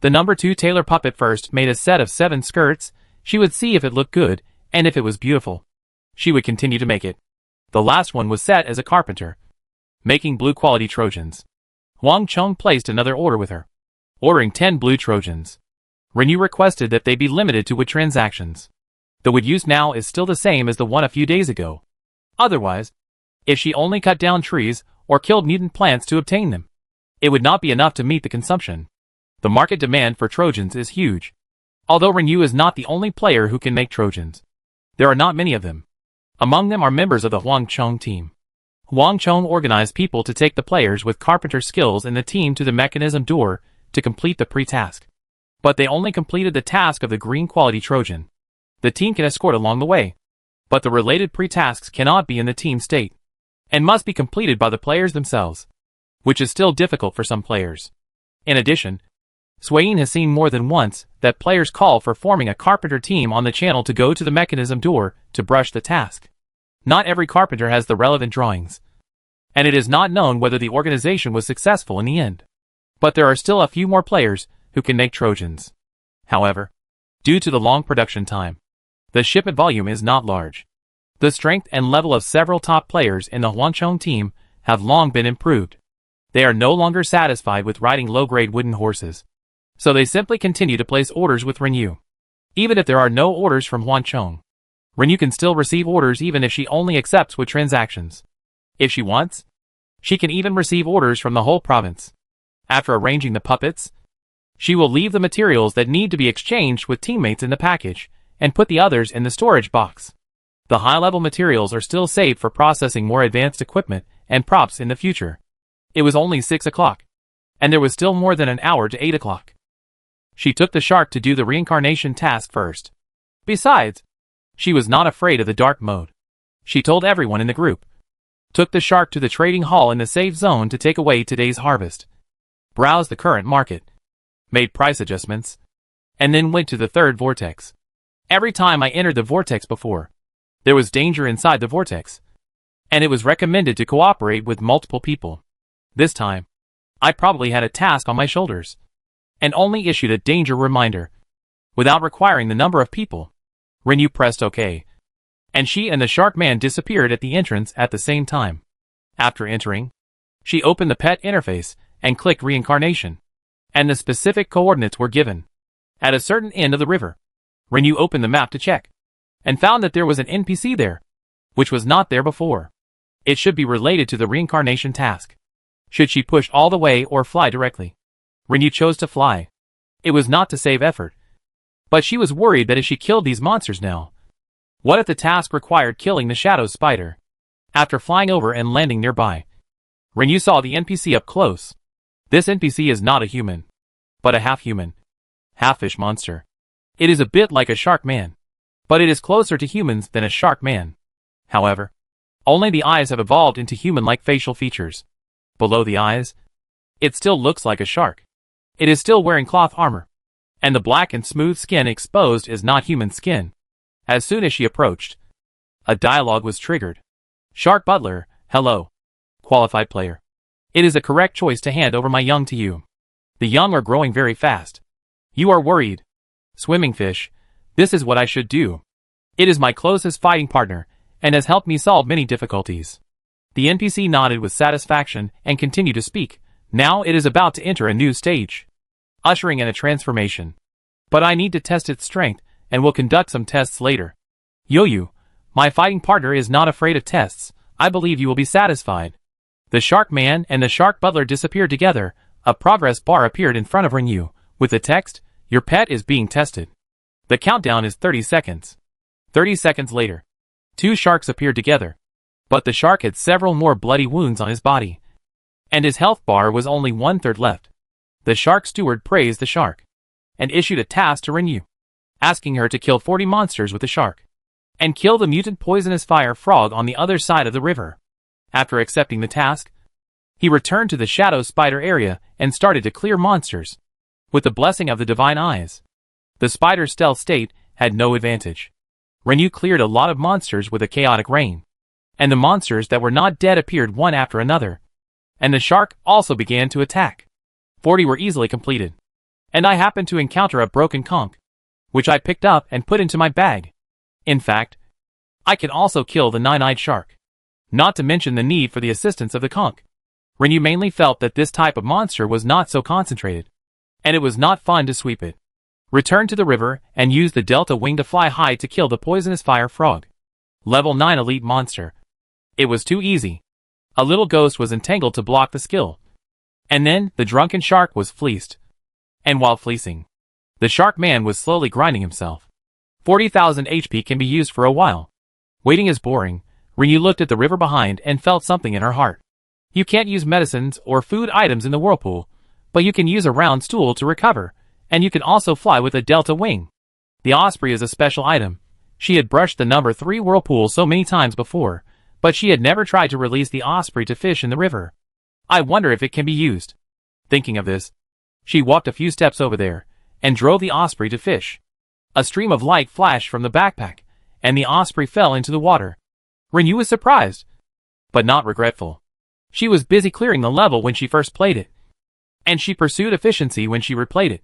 The number 2 tailor puppet first made a set of 7 skirts. She would see if it looked good, and if it was beautiful, she would continue to make it. The last one was set as a carpenter, making blue quality Trojans. Huang Chong placed another order with her, ordering 10 blue Trojans. Rinyu requested that they be limited to wood transactions. The wood used now is still the same as the one a few days ago. Otherwise, if she only cut down trees or killed mutant plants to obtain them, it would not be enough to meet the consumption. The market demand for Trojans is huge. Although Rinyu is not the only player who can make Trojans, there are not many of them. Among them are members of the Huang Chong team. Huang Chong organized people to take the players with carpenter skills in the team to the mechanism door to complete the pre-task. But they only completed the task of the green quality Trojan. The team can escort along the way, but the related pre-tasks cannot be in the team state, and must be completed by the players themselves, which is still difficult for some players. In addition, Swain has seen more than once that players call for forming a carpenter team on the channel to go to the mechanism door to brush the task. Not every carpenter has the relevant drawings, and it is not known whether the organization was successful in the end. But there are still a few more players who can make Trojans. However, due to the long production time, the shipment volume is not large. The strength and level of several top players in the Huangchong team have long been improved. They are no longer satisfied with riding low-grade wooden horses, so they simply continue to place orders with Renyu. Even if there are no orders from Huangchong, Renyu can still receive orders even if she only accepts with transactions. If she wants, she can even receive orders from the whole province. After arranging the puppets, she will leave the materials that need to be exchanged with teammates in the package and put the others in the storage box. The high-level materials are still saved for processing more advanced equipment and props in the future. It was only 6 o'clock, and there was still more than an hour to 8 o'clock. She took the shark to do the reincarnation task first. Besides, she was not afraid of the dark mode. She told everyone in the group, took the shark to the trading hall in the safe zone to take away today's harvest, browsed the current market, made price adjustments, and then went to the third vortex. Every time I entered the vortex before, there was danger inside the vortex, and it was recommended to cooperate with multiple people. This time, I probably had a task on my shoulders, and only issued a danger reminder, without requiring the number of people. Renyu pressed OK, and she and the shark man disappeared at the entrance at the same time. After entering, she opened the pet interface and clicked reincarnation, and the specific coordinates were given. At a certain end of the river, Renyu opened the map to check, and found that there was an NPC there, which was not there before. It should be related to the reincarnation task. Should she push all the way or fly directly? Renyu chose to fly. It was not to save effort, but she was worried that if she killed these monsters now, what if the task required killing the shadow spider? After flying over and landing nearby, Renyu saw the NPC up close. This NPC is not a human, but a half-human, half-fish monster. It is a bit like a shark man, but it is closer to humans than a shark man. However, only the eyes have evolved into human-like facial features. Below the eyes, it still looks like a shark. It is still wearing cloth armor, and the black and smooth skin exposed is not human skin. As soon as she approached, a dialogue was triggered. Shark Butler, hello. Qualified player. It is a correct choice to hand over my young to you. The young are growing very fast. You are worried. Swimming fish, this is what I should do. It is my closest fighting partner, and has helped me solve many difficulties. The NPC nodded with satisfaction and continued to speak. Now it is about to enter a new stage, ushering in a transformation. But I need to test its strength, and will conduct some tests later. Yoyu, my fighting partner is not afraid of tests. I believe you will be satisfied. The shark man and the shark butler disappeared together. A progress bar appeared in front of Renyu, with the text, your pet is being tested. The countdown is 30 seconds. 30 seconds later, 2 sharks appeared together. But the shark had several more bloody wounds on his body, and his health bar was only 1/3 left. The shark steward praised the shark, and issued a task to Renyu, asking her to kill 40 monsters with the shark, and kill the mutant poisonous fire frog on the other side of the river. After accepting the task, he returned to the shadow spider area and started to clear monsters, with the blessing of the divine eyes. The spider's stealth state had no advantage. Renyu cleared a lot of monsters with a chaotic rain, and the monsters that were not dead appeared one after another, and the shark also began to attack. 40 were easily completed, and I happened to encounter a broken conch, which I picked up and put into my bag. In fact, I can also kill the 9-eyed shark, not to mention the need for the assistance of the conch. Renyu mainly felt that this type of monster was not so concentrated, and it was not fun to sweep it. Return to the river and use the delta wing to fly high to kill the poisonous fire frog. Level 9 elite monster. It was too easy. A little ghost was entangled to block the skill. And then, the drunken shark was fleeced. And while fleecing, the shark man was slowly grinding himself. 40,000 HP can be used for a while. Waiting is boring. Rinyu looked at the river behind and felt something in her heart. You can't use medicines or food items in the whirlpool, but you can use a round stool to recover, and you can also fly with a delta wing. The osprey is a special item. She had brushed the number 3 whirlpool so many times before, but she had never tried to release the osprey to fish in the river. I wonder if it can be used. Thinking of this, she walked a few steps over there, and drove the osprey to fish. A stream of light flashed from the backpack, and the osprey fell into the water. Rinyu was surprised, but not regretful. She was busy clearing the level when she first played it, and she pursued efficiency when she replayed it.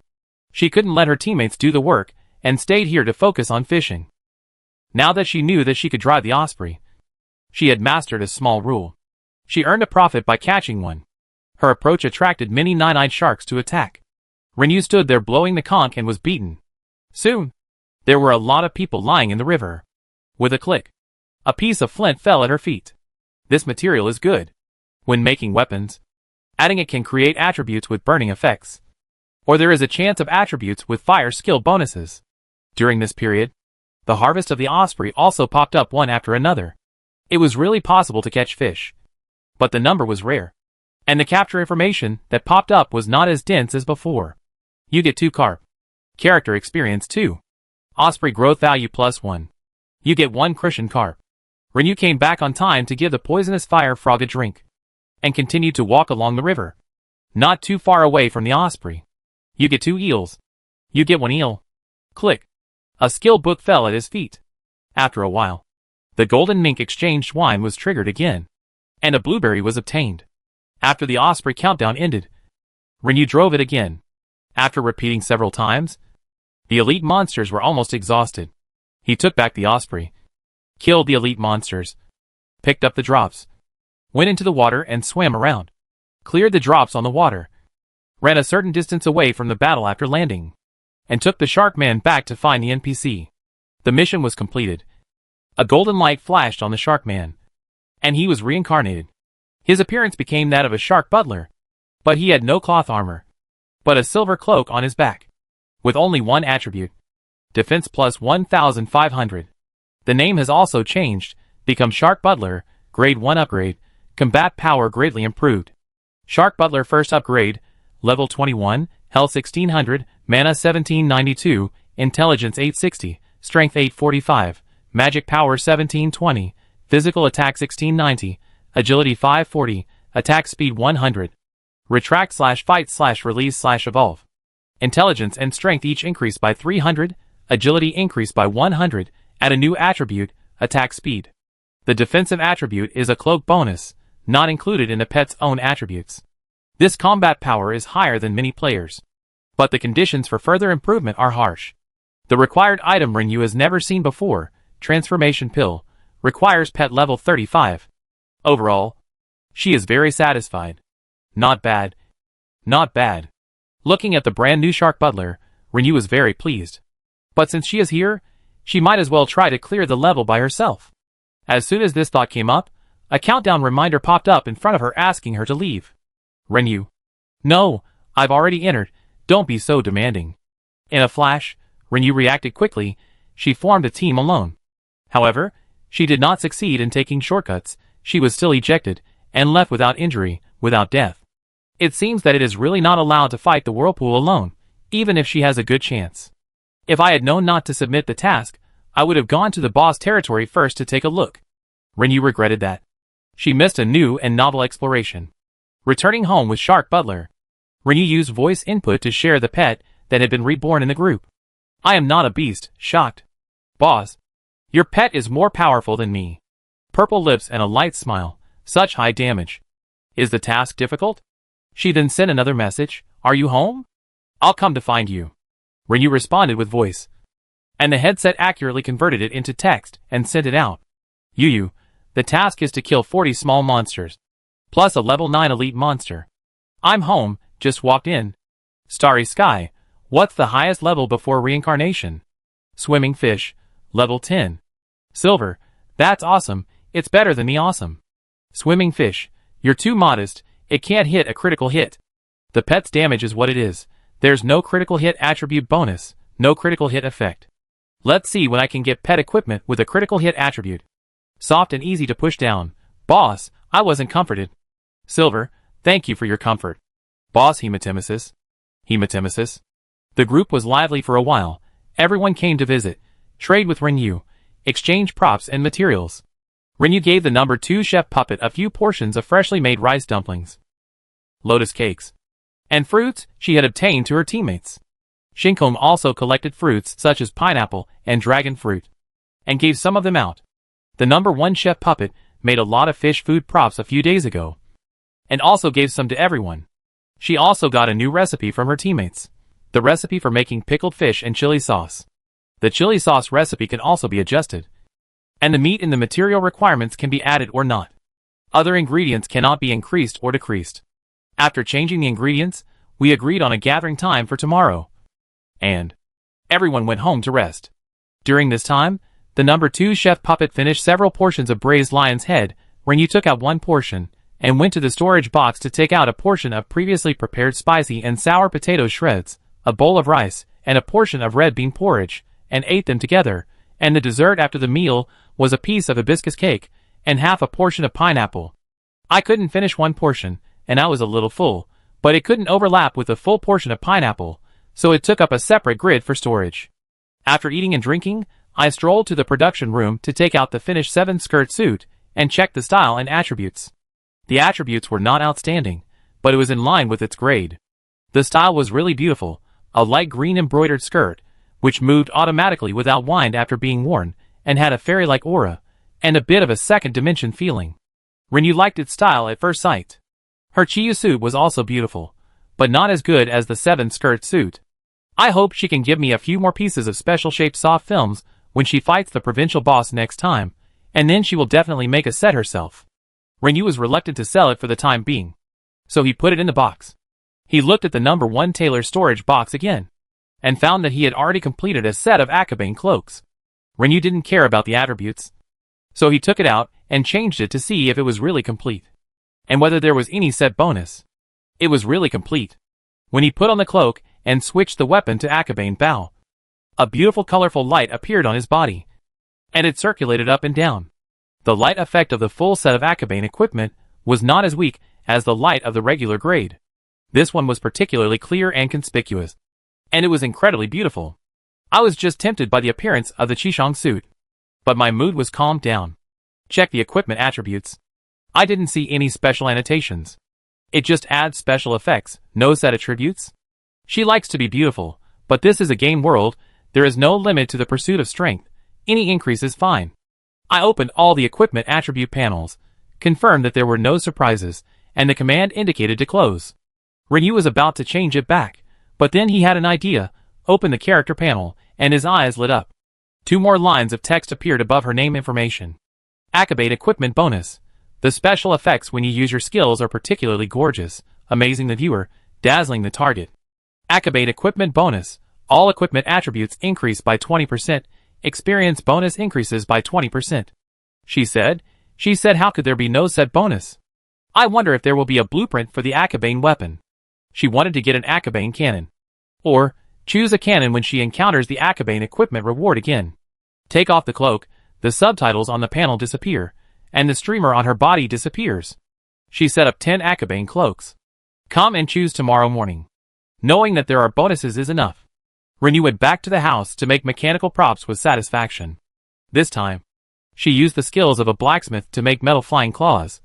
She couldn't let her teammates do the work, and stayed here to focus on fishing. Now that she knew that she could drive the osprey, she had mastered a small rule. She earned a profit by catching one. Her approach attracted many nine-eyed sharks to attack. Rinyu stood there blowing the conch and was beaten. Soon, there were a lot of people lying in the river. With a click, a piece of flint fell at her feet. This material is good when making weapons. Adding it can create attributes with burning effects, or there is a chance of attributes with fire skill bonuses. During this period, the harvest of the osprey also popped up one after another. It was really possible to catch fish, but the number was rare, and the capture information that popped up was not as dense as before. You get 2 carp. Character experience 2. Osprey growth value +1. You get 1 cushion carp. Rinyu came back on time to give the poisonous fire frog a drink, and continued to walk along the river, not too far away from the osprey. You get 2 eels. You get 1 eel. Click. A skill book fell at his feet. After a while, the golden mink exchanged wine was triggered again, and a blueberry was obtained. After the osprey countdown ended, Rinyu drove it again. After repeating several times, the elite monsters were almost exhausted. He took back the osprey, killed the elite monsters, picked up the drops, went into the water and swam around, cleared the drops on the water, ran a certain distance away from the battle after landing, and took the shark man back to find the NPC. The mission was completed. A golden light flashed on the shark man, and he was reincarnated. His appearance became that of a shark butler, but he had no cloth armor, but a silver cloak on his back, with only 1 attribute. Defense plus 1,500. The name has also changed, become Shark Butler, Grade 1 upgrade, combat power greatly improved. Shark Butler first upgrade, level 21, health 1600, mana 1792, intelligence 860, strength 845, magic power 1720, physical attack 1690, agility 540, attack speed 100. Retract/fight/release/evolve. Intelligence and strength each increase by 300, agility increase by 100, add a new attribute, attack speed. The defensive attribute is a cloak bonus, not included in the pet's own attributes. This combat power is higher than many players, but the conditions for further improvement are harsh. The required item Rinyu has never seen before, Transformation Pill, requires pet level 35. Overall, she is very satisfied. Not bad. Not bad. Looking at the brand new Shark Butler, Rinyu is very pleased. But since she is here, she might as well try to clear the level by herself. As soon as this thought came up, a countdown reminder popped up in front of her asking her to leave. Rinyu. No, I've already entered, don't be so demanding. In a flash, Rinyu reacted quickly. She formed a team alone. However, she did not succeed in taking shortcuts. She was still ejected, and left without injury, without death. It seems that it is really not allowed to fight the whirlpool alone, even if she has a good chance. If I had known not to submit the task, I would have gone to the boss territory first to take a look. Rinyu regretted that. She missed a new and novel exploration. Returning home with Shark Butler, Rinyu used voice input to share the pet that had been reborn in the group. I am not a beast, shocked. Boss, your pet is more powerful than me. Purple lips and a light smile, such high damage. Is the task difficult? She then sent another message, are you home? I'll come to find you. Rinyu responded with voice, and the headset accurately converted it into text and sent it out. Yu, the task is to kill 40 small monsters, plus a level 9 elite monster. I'm home, just walked in. Starry Sky, what's the highest level before reincarnation? Swimming Fish, level 10. Silver, that's awesome, it's better than the awesome. Swimming Fish, you're too modest, it can't hit a critical hit. The pet's damage is what it is. There's no critical hit attribute bonus, no critical hit effect. Let's see when I can get pet equipment with a critical hit attribute. Soft and easy to push down. Boss, I wasn't comforted. Silver, thank you for your comfort. Boss hematemesis. Hematemesis. The group was lively for a while. Everyone came to visit, trade with Renyu, exchange props and materials. Renyu gave the number 2 chef puppet a few portions of freshly made rice dumplings, lotus cakes, and fruits she had obtained to her teammates. Shinkong also collected fruits such as pineapple and dragon fruit, and gave some of them out. The number 1 chef puppet made a lot of fish food props a few days ago, and also gave some to everyone. She also got a new recipe from her teammates, the recipe for making pickled fish and chili sauce. The chili sauce recipe can also be adjusted, and the meat in the material requirements can be added or not. Other ingredients cannot be increased or decreased. After changing the ingredients, we agreed on a gathering time for tomorrow, and everyone went home to rest. During this time, the number 2 chef puppet finished several portions of braised lion's head. Renyu took out one portion and went to the storage box to take out a portion of previously prepared spicy and sour potato shreds, a bowl of rice, and a portion of red bean porridge, and ate them together, and the dessert after the meal was a piece of hibiscus cake and half a portion of pineapple. I couldn't finish one portion, and I was a little full, but it couldn't overlap with the full portion of pineapple, so it took up a separate grid for storage. After eating and drinking, I strolled to the production room to take out the finished 7-skirt suit and check the style and attributes. The attributes were not outstanding, but it was in line with its grade. The style was really beautiful, a light green embroidered skirt, which moved automatically without wind after being worn, and had a fairy-like aura, and a bit of a second dimension feeling. Renyu liked its style at first sight. Her Chiyu suit was also beautiful, but not as good as the 7-skirt suit. I hope she can give me a few more pieces of special-shaped soft films when she fights the provincial boss next time, and then she will definitely make a set herself. Renyu was reluctant to sell it for the time being, so he put it in the box. He looked at the number 1 tailor storage box again, and found that he had already completed a set of Akabane cloaks. Renyu didn't care about the attributes, so he took it out and changed it to see if it was really complete, and whether there was any set bonus. It was really complete. When he put on the cloak and switched the weapon to Akabane Bao, a beautiful colorful light appeared on his body, and it circulated up and down. The light effect of the full set of Akabane equipment was not as weak as the light of the regular grade. This one was particularly clear and conspicuous, and it was incredibly beautiful. I was just tempted by the appearance of the Qishong suit, but my mood was calmed down. Check the equipment attributes. I didn't see any special annotations. It just adds special effects, no set attributes. She likes to be beautiful, but this is a game world, there is no limit to the pursuit of strength. Any increase is fine. I opened all the equipment attribute panels, confirmed that there were no surprises, and the command indicated to close. Renyu was about to change it back, but then he had an idea, opened the character panel, and his eyes lit up. 2 more lines of text appeared above her name information. Akabane equipment bonus. The special effects when you use your skills are particularly gorgeous, amazing the viewer, dazzling the target. Akabane equipment bonus. All equipment attributes increase by 20%, experience bonus increases by 20%. She said how could there be no set bonus? I wonder if there will be a blueprint for the Akabane weapon. She wanted to get an Akabane cannon. Or, choose a cannon when she encounters the Akabane equipment reward again. Take off the cloak, the subtitles on the panel disappear, and the streamer on her body disappears. She set up 10 Akabane cloaks. Come and choose tomorrow morning. Knowing that there are bonuses is enough. Renyu went back to the house to make mechanical props with satisfaction. This time, she used the skills of a blacksmith to make metal flying claws,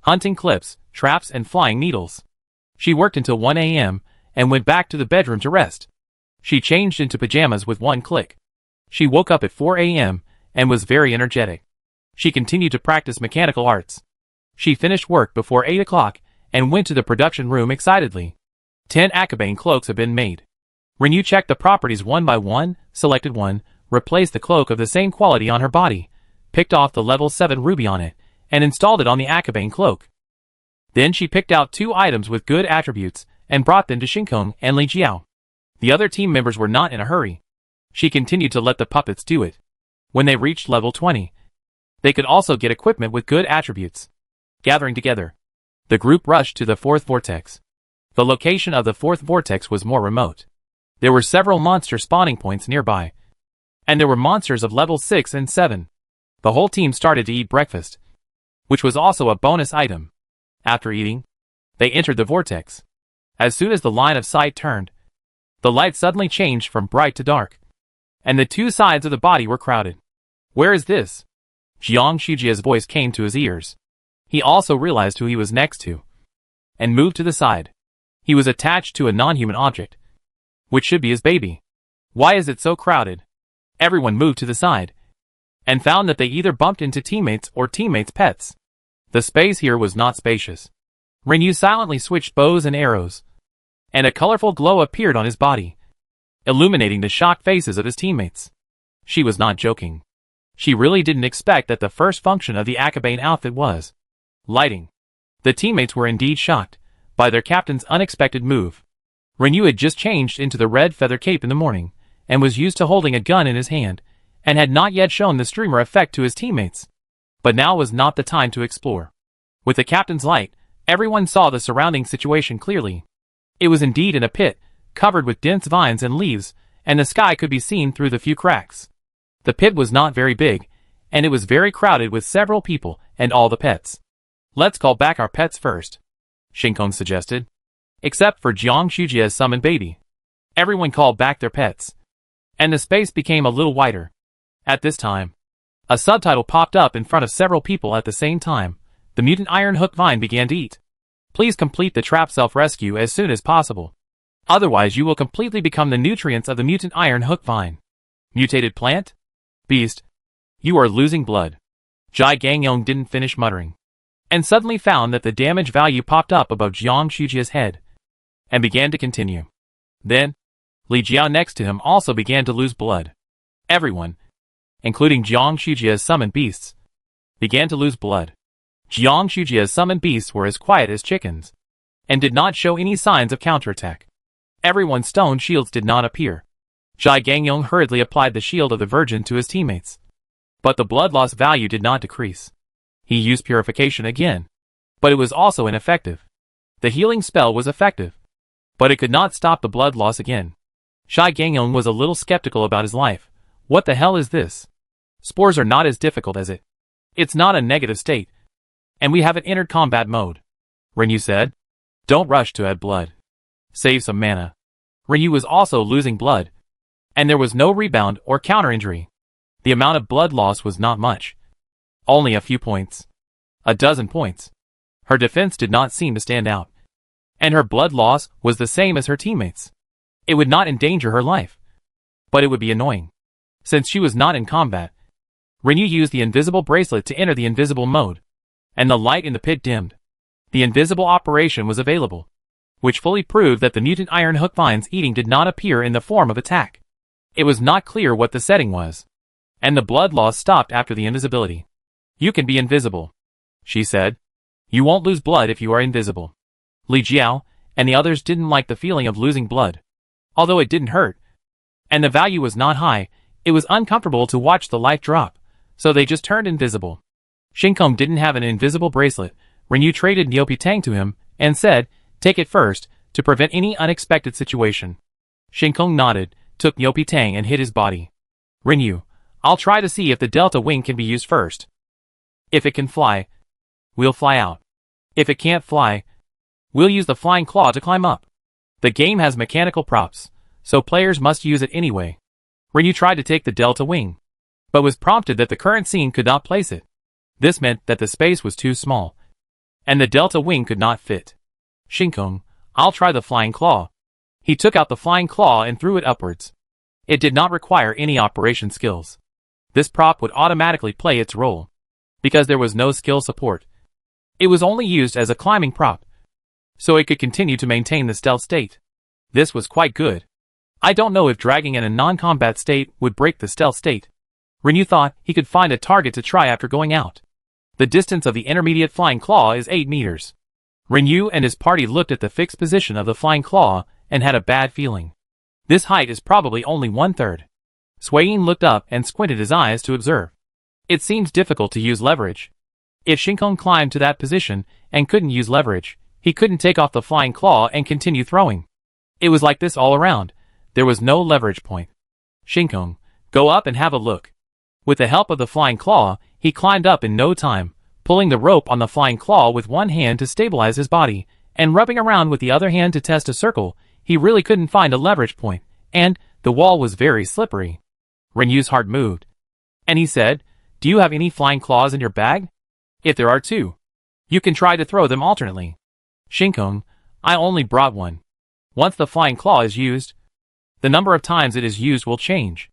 hunting clips, traps, and flying needles. She worked until 1 a.m. and went back to the bedroom to rest. She changed into pajamas with one click. She woke up at 4 a.m. and was very energetic. She continued to practice mechanical arts. She finished work before 8 o'clock and went to the production room excitedly. 10 Akabane cloaks have been made. Renyu checked the properties one by one, selected one, replaced the cloak of the same quality on her body, picked off the level 7 ruby on it, and installed it on the Akabane cloak. Then she picked out 2 items with good attributes and brought them to Shinkong and Li Jiao. The other team members were not in a hurry. She continued to let the puppets do it. When they reached level 20, they could also get equipment with good attributes. Gathering together, the group rushed to the 4th vortex. The location of the 4th vortex was more remote. There were several monster spawning points nearby, and there were monsters of level 6 and 7. The whole team started to eat breakfast, which was also a bonus item. After eating, they entered the vortex. As soon as the line of sight turned, the light suddenly changed from bright to dark, and the two sides of the body were crowded. Where is this? Jiang Shujia's voice came to his ears. He also realized who he was next to, and moved to the side. He was attached to a non-human object, which should be his baby. Why is it so crowded? Everyone moved to the side, and found that they either bumped into teammates or teammates' pets. The space here was not spacious. Rinyu silently switched bows and arrows, and a colorful glow appeared on his body, illuminating the shocked faces of his teammates. She was not joking. She really didn't expect that the first function of the Akabane outfit was lighting. The teammates were indeed shocked by their captain's unexpected move. Rinyu had just changed into the red feather cape in the morning, and was used to holding a gun in his hand, and had not yet shown the streamer effect to his teammates. But now was not the time to explore. With the captain's light, everyone saw the surrounding situation clearly. It was indeed in a pit, covered with dense vines and leaves, and the sky could be seen through the few cracks. The pit was not very big, and it was very crowded with several people and all the pets. Let's call back our pets first, Shinkong suggested. Except for Jiang Shujia's summoned baby. Everyone called back their pets, and the space became a little wider. At this time, a subtitle popped up in front of several people at the same time. The mutant iron hook vine began to eat. Please complete the trap self-rescue as soon as possible. Otherwise you will completely become the nutrients of the mutant iron hook vine. Mutated plant? Beast. You are losing blood. Jai Gangyong didn't finish muttering, and suddenly found that the damage value popped up above Jiang Shujia's head, and began to continue. Then, Li Jiao next to him also began to lose blood. Everyone, including Jiang Shujia's summoned beasts, began to lose blood. Jiang Shujia's summoned beasts were as quiet as chickens, and did not show any signs of counterattack. Everyone's stone shields did not appear. Jai Gangyong hurriedly applied the shield of the Virgin to his teammates, but the blood loss value did not decrease. He used purification again, but it was also ineffective. The healing spell was effective, but it could not stop the blood loss again. Jai Gangyong was a little skeptical about his life. What the hell is this? Spores are not as difficult as it. It's not a negative state, and we haven't entered combat mode. Rinyu said. Don't rush to add blood. Save some mana. Rinyu was also losing blood, and there was no rebound or counter injury. The amount of blood loss was not much. Only a few points. A dozen points. Her defense did not seem to stand out, and her blood loss was the same as her teammates. It would not endanger her life, but it would be annoying. Since she was not in combat, Rinyu used the invisible bracelet to enter the invisible mode, and the light in the pit dimmed. The invisible operation was available, which fully proved that the mutant iron hook vine's eating did not appear in the form of attack. It was not clear what the setting was, and the blood loss stopped after the invisibility. You can be invisible, she said. You won't lose blood if you are invisible. Li Jiao and the others didn't like the feeling of losing blood. Although it didn't hurt, and the value was not high, it was uncomfortable to watch the life drop, so they just turned invisible. Shinkong didn't have an invisible bracelet. Rinyu traded Niopi Tang to him, and said, take it first, to prevent any unexpected situation. Shinkong nodded, took Niopi Tang and hit his body. Rinyu, I'll try to see if the Delta Wing can be used first. If it can fly, we'll fly out. If it can't fly, we'll use the flying claw to climb up. The game has mechanical props, so players must use it anyway. Rinyu tried to take the Delta Wing, but was prompted that the current scene could not place it. This meant that the space was too small, and the Delta Wing could not fit. Shinkong, I'll try the flying claw. He took out the flying claw and threw it upwards. It did not require any operation skills. This prop would automatically play its role, because there was no skill support. It was only used as a climbing prop, so it could continue to maintain the stealth state. This was quite good. I don't know if dragging in a non-combat state would break the stealth state. Rinyu thought he could find a target to try after going out. The distance of the intermediate flying claw is 8 meters. Rinyu and his party looked at the fixed position of the flying claw and had a bad feeling. This height is probably only 1/3. Swain looked up and squinted his eyes to observe. It seems difficult to use leverage. If Shinkong climbed to that position and couldn't use leverage, he couldn't take off the flying claw and continue throwing. It was like this all around. There was no leverage point. Shinkong, go up and have a look. With the help of the flying claw, he climbed up in no time, pulling the rope on the flying claw with one hand to stabilize his body, and rubbing around with the other hand to test a circle. He really couldn't find a leverage point, and the wall was very slippery. Renyu's heart moved, and he said, "Do you have any flying claws in your bag? If there are two, you can try to throw them alternately." "Shinkong, I only brought one. Once the flying claw is used, the number of times it is used will change.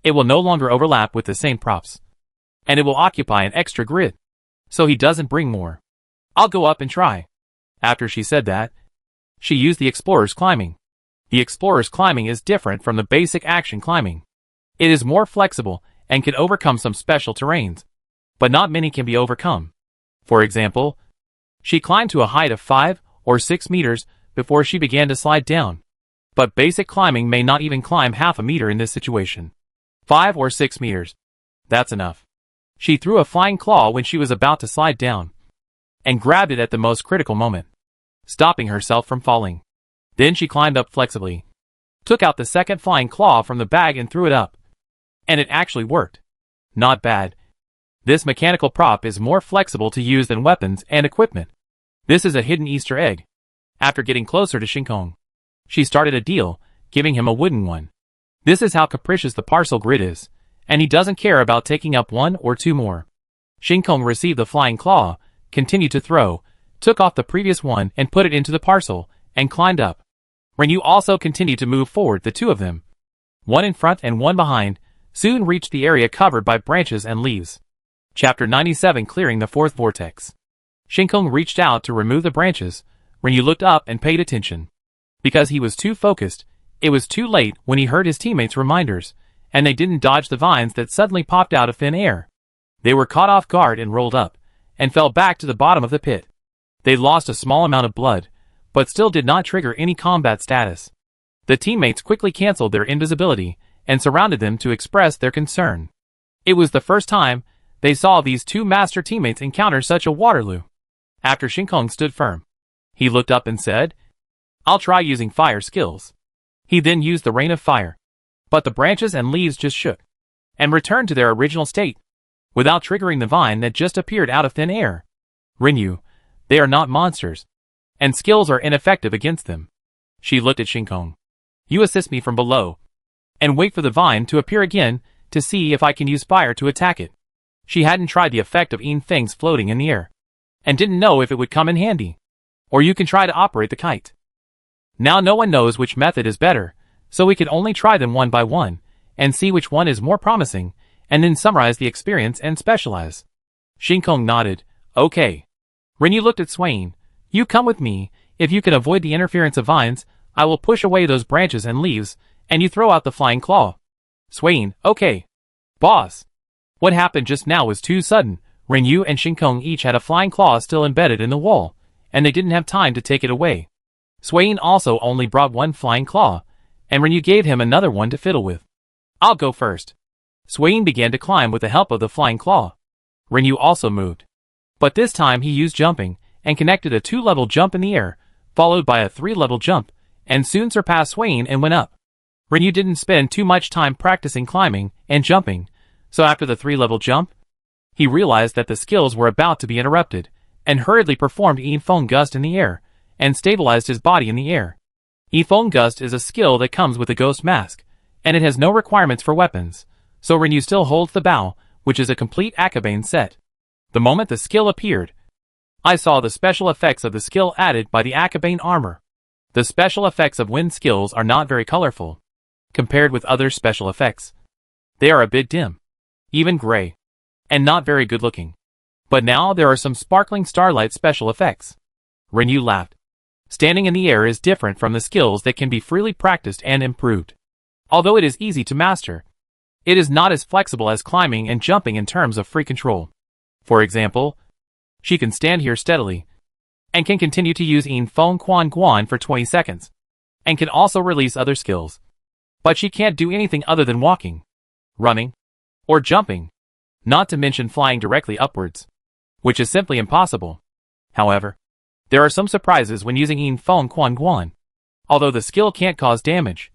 It will no longer overlap with the same props, and it will occupy an extra grid, so he doesn't bring more. I'll go up and try." After she said that, she used the explorer's climbing. The explorer's climbing is different from the basic action climbing. It is more flexible and can overcome some special terrains, but not many can be overcome. For example, she climbed to a height of 5 or 6 meters before she began to slide down. But basic climbing may not even climb half a meter in this situation. 5 or 6 meters. That's enough. She threw a flying claw when she was about to slide down, and grabbed it at the most critical moment, stopping herself from falling. Then she climbed up flexibly, took out the second flying claw from the bag and threw it up. And it actually worked. Not bad. This mechanical prop is more flexible to use than weapons and equipment. This is a hidden Easter egg. After getting closer to Shinkong, she started a deal, giving him a wooden one. This is how capricious the parcel grid is, and he doesn't care about taking up 1 or 2 more. Shinkong received the flying claw, continued to throw, took off the previous one and put it into the parcel, and climbed up. Renyu also continued to move forward, the two of them, one in front and one behind, soon reached the area covered by branches and leaves. Chapter 97, Clearing the Fourth Vortex. Shinkong reached out to remove the branches. Renyu looked up and paid attention. Because he was too focused, it was too late when he heard his teammates' reminders, and they didn't dodge the vines that suddenly popped out of thin air. They were caught off guard and rolled up, and fell back to the bottom of the pit. They lost a small amount of blood, but still did not trigger any combat status. The teammates quickly canceled their invisibility, and surrounded them to express their concern. It was the first time they saw these two master teammates encounter such a Waterloo. After Shinkong stood firm, he looked up and said, "I'll try using fire skills." He then used the rain of fire. But the branches and leaves just shook, and returned to their original state, without triggering the vine that just appeared out of thin air. Renyu, they are not monsters, and skills are ineffective against them. She looked at Shinkong. You assist me from below, and wait for the vine to appear again to see if I can use fire to attack it. She hadn't tried the effect of things floating in the air, and didn't know if it would come in handy. Or you can try to operate the kite. Now no one knows which method is better, so we can only try them one by one, and see which one is more promising, and then summarize the experience and specialize. Shinkong nodded. Okay. Renyu looked at Swain. You come with me. If you can avoid the interference of vines, I will push away those branches and leaves, and you throw out the flying claw. Swain, okay. Boss. What happened just now was too sudden. Renyu and Shinkong each had a flying claw still embedded in the wall, and they didn't have time to take it away. Swain also only brought one flying claw, and Renyu gave him another one to fiddle with. I'll go first. Swain began to climb with the help of the flying claw. Renyu also moved. But this time he used jumping, and connected a 2-level jump in the air, followed by a 3-level jump, and soon surpassed Swain and went up. Renyu didn't spend too much time practicing climbing and jumping, so after the 3-level jump, he realized that the skills were about to be interrupted, and hurriedly performed Yifeng Gust in the air, and stabilized his body in the air. Yifeng Gust is a skill that comes with a ghost mask, and it has no requirements for weapons, so Renyu still holds the bow, which is a complete Akabane set. The moment the skill appeared, I saw the special effects of the skill added by the Akabane armor. The special effects of wind skills are not very colorful, compared with other special effects. They are a bit dim, even gray, and not very good looking. But now there are some sparkling starlight special effects. Renyu laughed. Standing in the air is different from the skills that can be freely practiced and improved. Although it is easy to master, it is not as flexible as climbing and jumping in terms of free control. For example, she can stand here steadily, and can continue to use Yifeng Quan Guan for 20 seconds, and can also release other skills. But she can't do anything other than walking, running, or jumping, not to mention flying directly upwards, which is simply impossible. However, there are some surprises when using Yifeng Quan Guan. Although the skill can't cause damage,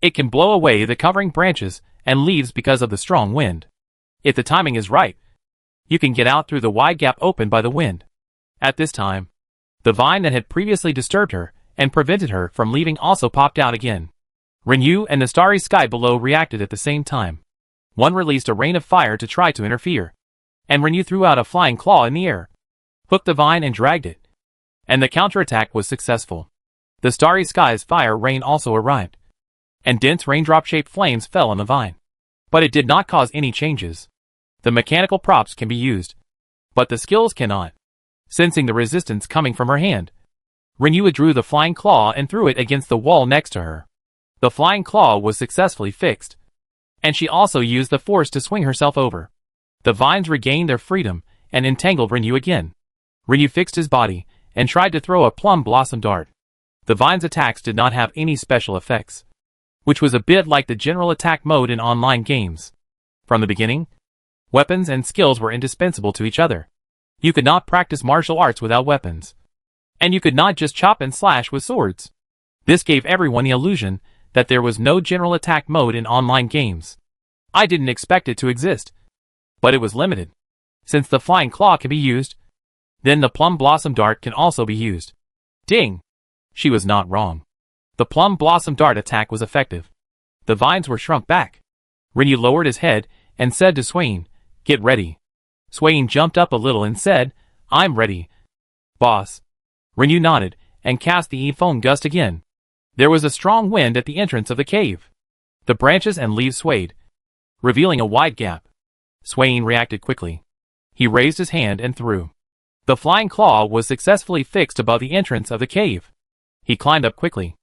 it can blow away the covering branches and leaves because of the strong wind. If the timing is right, you can get out through the wide gap opened by the wind. At this time, the vine that had previously disturbed her and prevented her from leaving also popped out again. Rinyu and the starry sky below reacted at the same time. One released a rain of fire to try to interfere, and Rinyu threw out a flying claw in the air, hooked the vine and dragged it. And the counterattack was successful. The starry sky's fire rain also arrived, and dense raindrop-shaped flames fell on the vine. But it did not cause any changes. The mechanical props can be used, but the skills cannot. Sensing the resistance coming from her hand, Rinyu withdrew the flying claw and threw it against the wall next to her. The flying claw was successfully fixed, and she also used the force to swing herself over. The vines regained their freedom and entangled Rinyu again. Rinyu fixed his body and tried to throw a plum blossom dart. The vine's attacks did not have any special effects, which was a bit like the general attack mode in online games. From the beginning, weapons and skills were indispensable to each other. You could not practice martial arts without weapons, and you could not just chop and slash with swords. This gave everyone the illusion that there was no general attack mode in online games. I didn't expect it to exist, but it was limited. Since the flying claw can be used, then the plum blossom dart can also be used. Ding! She was not wrong. The plum blossom dart attack was effective. The vines were shrunk back. Rinyu lowered his head and said to Swain, "Get ready." Swain jumped up a little and said, "I'm ready, boss." Rinyu nodded and cast the E-phone gust again. There was a strong wind at the entrance of the cave. The branches and leaves swayed, revealing a wide gap. Swain reacted quickly. He raised his hand and threw. The flying claw was successfully fixed above the entrance of the cave. He climbed up quickly.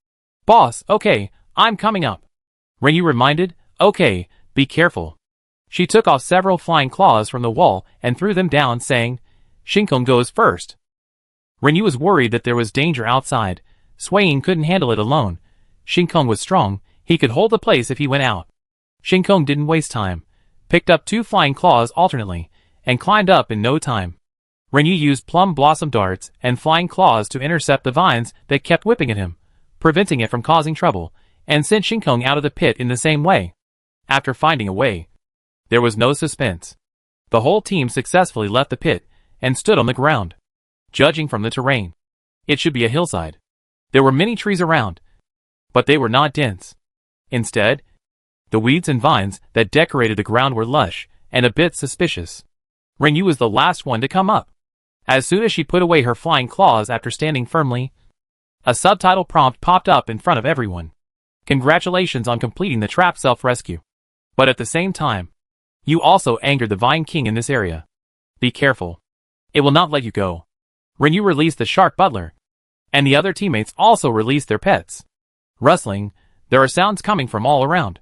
"Boss, okay, I'm coming up." Rinyu reminded, "Okay, be careful." She took off several flying claws from the wall and threw them down, saying, "Shinkong goes first." Rinyu was worried that there was danger outside. Swain couldn't handle it alone. Shinkong was strong, he could hold the place if he went out. Shinkong didn't waste time, picked up 2 flying claws alternately, and climbed up in no time. Rinyu used plum blossom darts and flying claws to intercept the vines that kept whipping at him, preventing it from causing trouble, and sent Shinkong out of the pit in the same way. After finding a way, there was no suspense. The whole team successfully left the pit and stood on the ground. Judging from the terrain, it should be a hillside. There were many trees around, but they were not dense. Instead, the weeds and vines that decorated the ground were lush and a bit suspicious. Rinyu was the last one to come up. As soon as she put away her flying claws after standing firmly, a subtitle prompt popped up in front of everyone. "Congratulations on completing the trap self-rescue. But at the same time, you also angered the Vine King in this area. Be careful. It will not let you go." Rinyu released the shark butler, and the other teammates also released their pets. Rustling, there are sounds coming from all around.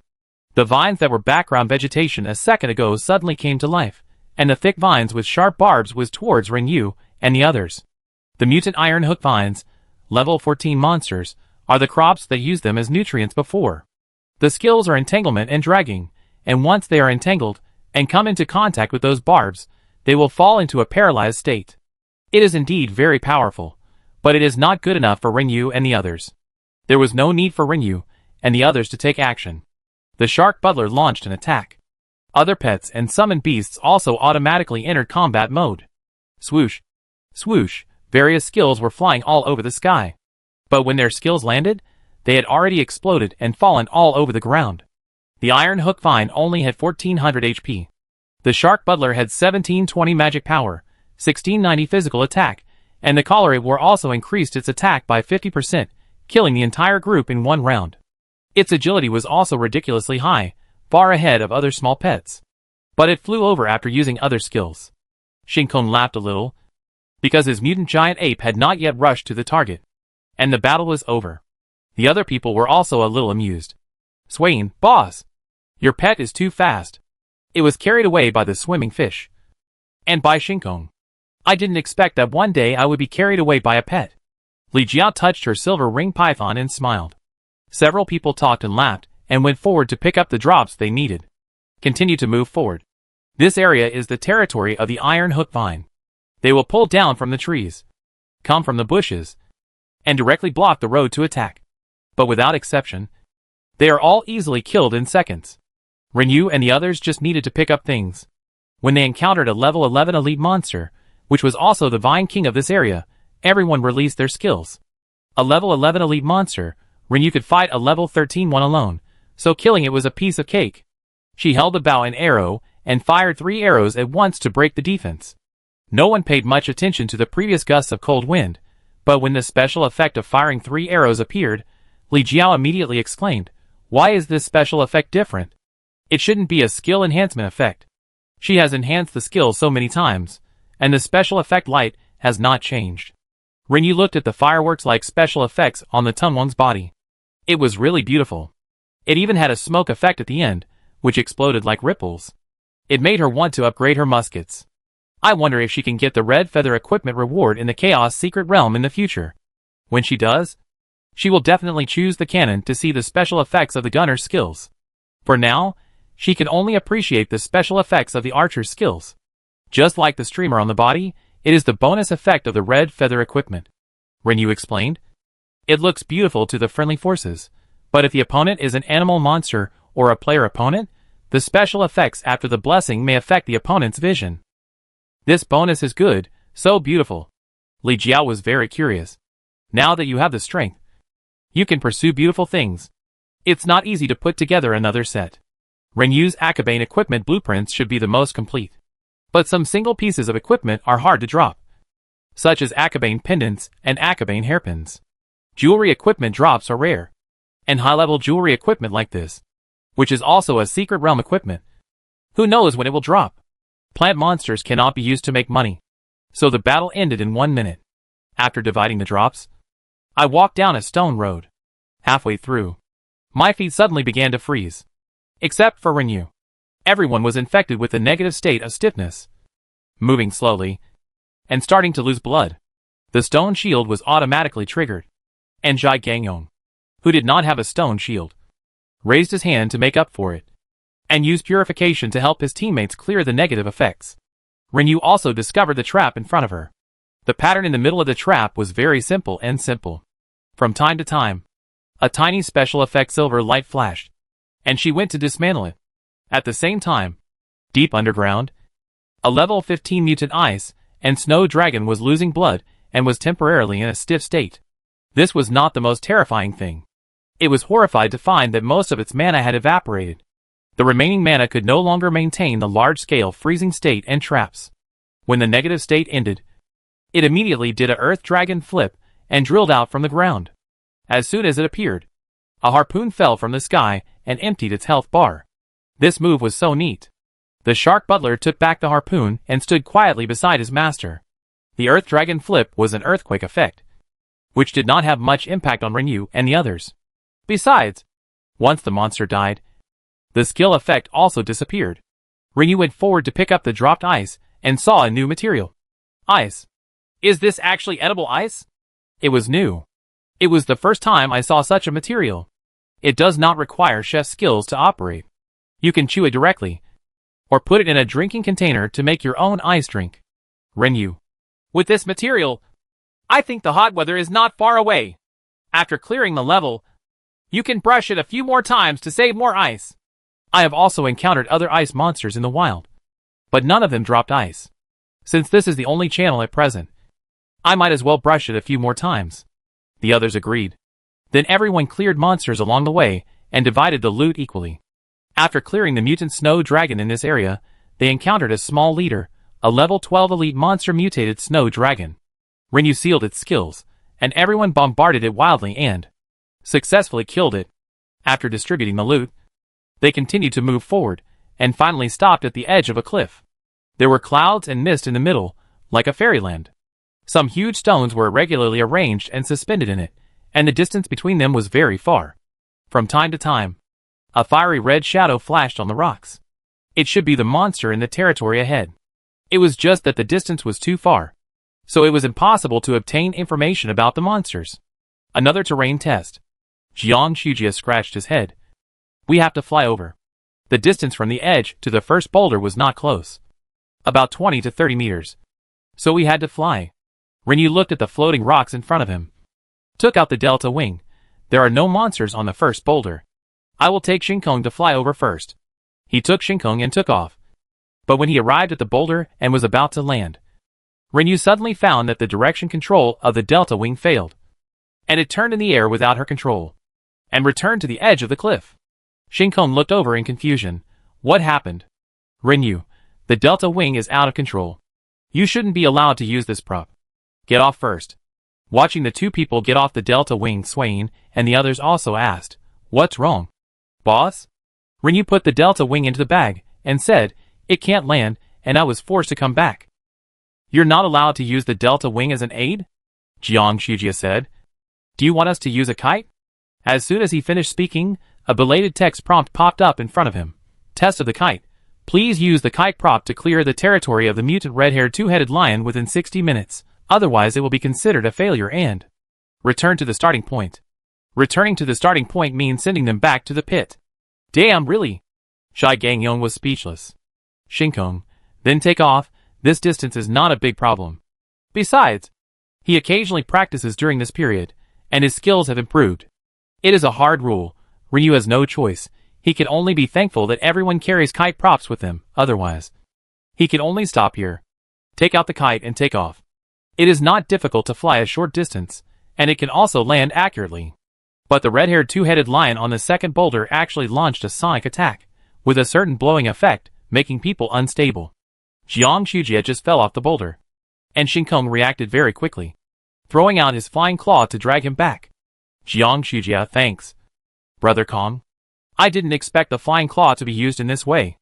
The vines that were background vegetation a second ago suddenly came to life, and the thick vines with sharp barbs whizzed towards Rinyu and the others. The mutant iron hook vines, level 14 monsters, are the crops that used them as nutrients before. The skills are entanglement and dragging, and once they are entangled and come into contact with those barbs, they will fall into a paralyzed state. It is indeed very powerful, but it is not good enough for Rinyu and the others. There was no need for Rinyu and the others to take action. The shark butler launched an attack. Other pets and summoned beasts also automatically entered combat mode. Swoosh, swoosh, various skills were flying all over the sky. But when their skills landed, they had already exploded and fallen all over the ground. The iron hook vine only had 1400 HP. The shark butler had 1720 magic power, 1690 physical attack, and the collar war also increased its attack by 50%, killing the entire group in one round. Its agility was also ridiculously high, far ahead of other small pets. But it flew over after using other skills. Shinkong laughed a little, because his mutant giant ape had not yet rushed to the target, and the battle was over. The other people were also a little amused. "Swain, boss! Your pet is too fast." It was carried away by the swimming fish. And by Shinkong. "I didn't expect that one day I would be carried away by a pet." Li Jiao touched her silver ring python and smiled. Several people talked and laughed, and went forward to pick up the drops they needed. Continue to move forward. This area is the territory of the iron hook vine. They will pull down from the trees, come from the bushes, and directly block the road to attack. But without exception, they are all easily killed in seconds. Rinyu and the others just needed to pick up things. When they encountered a level 11 elite monster, which was also the Vine King of this area, everyone released their skills. A level 11 elite monster, Rinyu could fight a level 13 one alone, so killing it was a piece of cake. She held a bow and arrow, and fired 3 arrows at once to break the defense. No one paid much attention to the previous gusts of cold wind, but when the special effect of firing 3 arrows appeared, Li Jiao immediately exclaimed, "Why is this special effect different? It shouldn't be a skill enhancement effect. She has enhanced the skill so many times, and the special effect light has not changed." Rinyu looked at the fireworks-like special effects on the Tunwang's body. It was really beautiful. It even had a smoke effect at the end, which exploded like ripples. It made her want to upgrade her muskets. I wonder if she can get the red feather equipment reward in the Chaos Secret Realm in the future. When she does, she will definitely choose the cannon to see the special effects of the gunner's skills. For now, she can only appreciate the special effects of the archer's skills. Just like the streamer on the body, it is the bonus effect of the red feather equipment. Rinyu explained. It looks beautiful to the friendly forces, but if the opponent is an animal monster or a player opponent, the special effects after the blessing may affect the opponent's vision. This bonus is good, so beautiful. Li Jiao was very curious. Now that you have the strength, you can pursue beautiful things. It's not easy to put together another set. Rinyu's Akabane equipment blueprints should be the most complete. But some single pieces of equipment are hard to drop, such as Akabane pendants and Akabane hairpins. Jewelry equipment drops are rare, and high-level jewelry equipment like this, which is also a secret realm equipment, who knows when it will drop. Plant monsters cannot be used to make money, so the battle ended in 1 minute. After dividing the drops, I walked down a stone road. Halfway through, my feet suddenly began to freeze. Except for Rinyu. Everyone was infected with the negative state of stiffness. Moving slowly, and starting to lose blood. The stone shield was automatically triggered. And Jai Gangyong, who did not have a stone shield, raised his hand to make up for it, and used purification to help his teammates clear the negative effects. Rinyu also discovered the trap in front of her. The pattern in the middle of the trap was very simple and simple. From time to time, a tiny special effect silver light flashed, and she went to dismantle it. At the same time, deep underground, a level 15 mutant ice and snow dragon was losing blood and was temporarily in a stiff state. This was not the most terrifying thing. It was horrified to find that most of its mana had evaporated. The remaining mana could no longer maintain the large-scale freezing state and traps. When the negative state ended, it immediately did a earth dragon flip and drilled out from the ground. As soon as it appeared, a harpoon fell from the sky and emptied its health bar. This move was so neat. The shark butler took back the harpoon and stood quietly beside his master. The earth dragon flip was an earthquake effect, which did not have much impact on Rinyu and the others. Besides, once the monster died, the skill effect also disappeared. Rinyu went forward to pick up the dropped ice and saw a new material. Ice. Is this actually edible ice? It was new. It was the first time I saw such a material. It does not require chef skills to operate. You can chew it directly, or put it in a drinking container to make your own ice drink. Rinyu. With this material, I think the hot weather is not far away. After clearing the level, you can brush it a few more times to save more ice. I have also encountered other ice monsters in the wild, but none of them dropped ice. Since this is the only channel at present, I might as well brush it a few more times. The others agreed. Then everyone cleared monsters along the way and divided the loot equally. After clearing the mutant snow dragon in this area, they encountered a small leader, a level 12 elite monster mutated snow dragon. Rinyu sealed its skills, and everyone bombarded it wildly and successfully killed it. After distributing the loot, they continued to move forward, and finally stopped at the edge of a cliff. There were clouds and mist in the middle, like a fairyland. Some huge stones were irregularly arranged and suspended in it, and the distance between them was very far. From time to time, a fiery red shadow flashed on the rocks. It should be the monster in the territory ahead. It was just that the distance was too far, so it was impossible to obtain information about the monsters. Another terrain test. Jiang Shujia scratched his head. We have to fly over. The distance from the edge to the first boulder was not close. About 20 to 30 meters. So we had to fly. Rinyu looked at the floating rocks in front of him. Took out the delta wing. There are no monsters on the first boulder. I will take Shinkong to fly over first. He took Shinkong and took off. But when he arrived at the boulder and was about to land, Rinyu suddenly found that the direction control of the delta wing failed, and it turned in the air without her control, and returned to the edge of the cliff. Shinkong looked over in confusion. What happened? Rinyu, the delta wing is out of control. You shouldn't be allowed to use this prop. Get off first. Watching the two people get off the delta wing, Swain and the others also asked, What's wrong? Boss? Rinyu put the delta wing into the bag and said, It can't land, and I was forced to come back. You're not allowed to use the delta wing as an aid? Jiang Shujia said. Do you want us to use a kite? As soon as he finished speaking, a belated text prompt popped up in front of him. Test of the kite. Please use the kite prop to clear the territory of the mutant red-haired two-headed lion within 60 minutes. Otherwise it will be considered a failure and return to the starting point. Returning to the starting point means sending them back to the pit. Damn, really? Shai Gangyong was speechless. Shinkong, then take off. This distance is not a big problem. Besides, he occasionally practices during this period, and his skills have improved. It is a hard rule. Rinyu has no choice. He can only be thankful that everyone carries kite props with them, otherwise he can only stop here. Take out the kite and take off. It is not difficult to fly a short distance, and it can also land accurately. But the red-haired two-headed lion on the second boulder actually launched a sonic attack, with a certain blowing effect, making people unstable. Jiang Shujia just fell off the boulder, and Shinkong reacted very quickly, throwing out his flying claw to drag him back. Jiang Shujia, thanks. Brother Kong. I didn't expect the flying claw to be used in this way.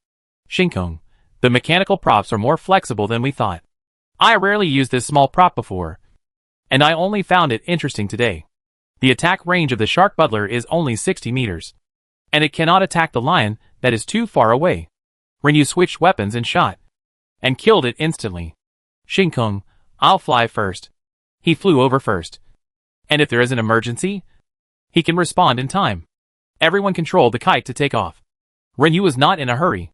Shinkong, the mechanical props are more flexible than we thought. I rarely used this small prop before, and I only found it interesting today. The attack range of the shark butler is only 60 meters, and it cannot attack the lion that is too far away. Rinyu switched weapons and shot, and killed it instantly. Shinkong, I'll fly first. He flew over first, and if there is an emergency, he can respond in time. Everyone controlled the kite to take off. Rinyu was not in a hurry.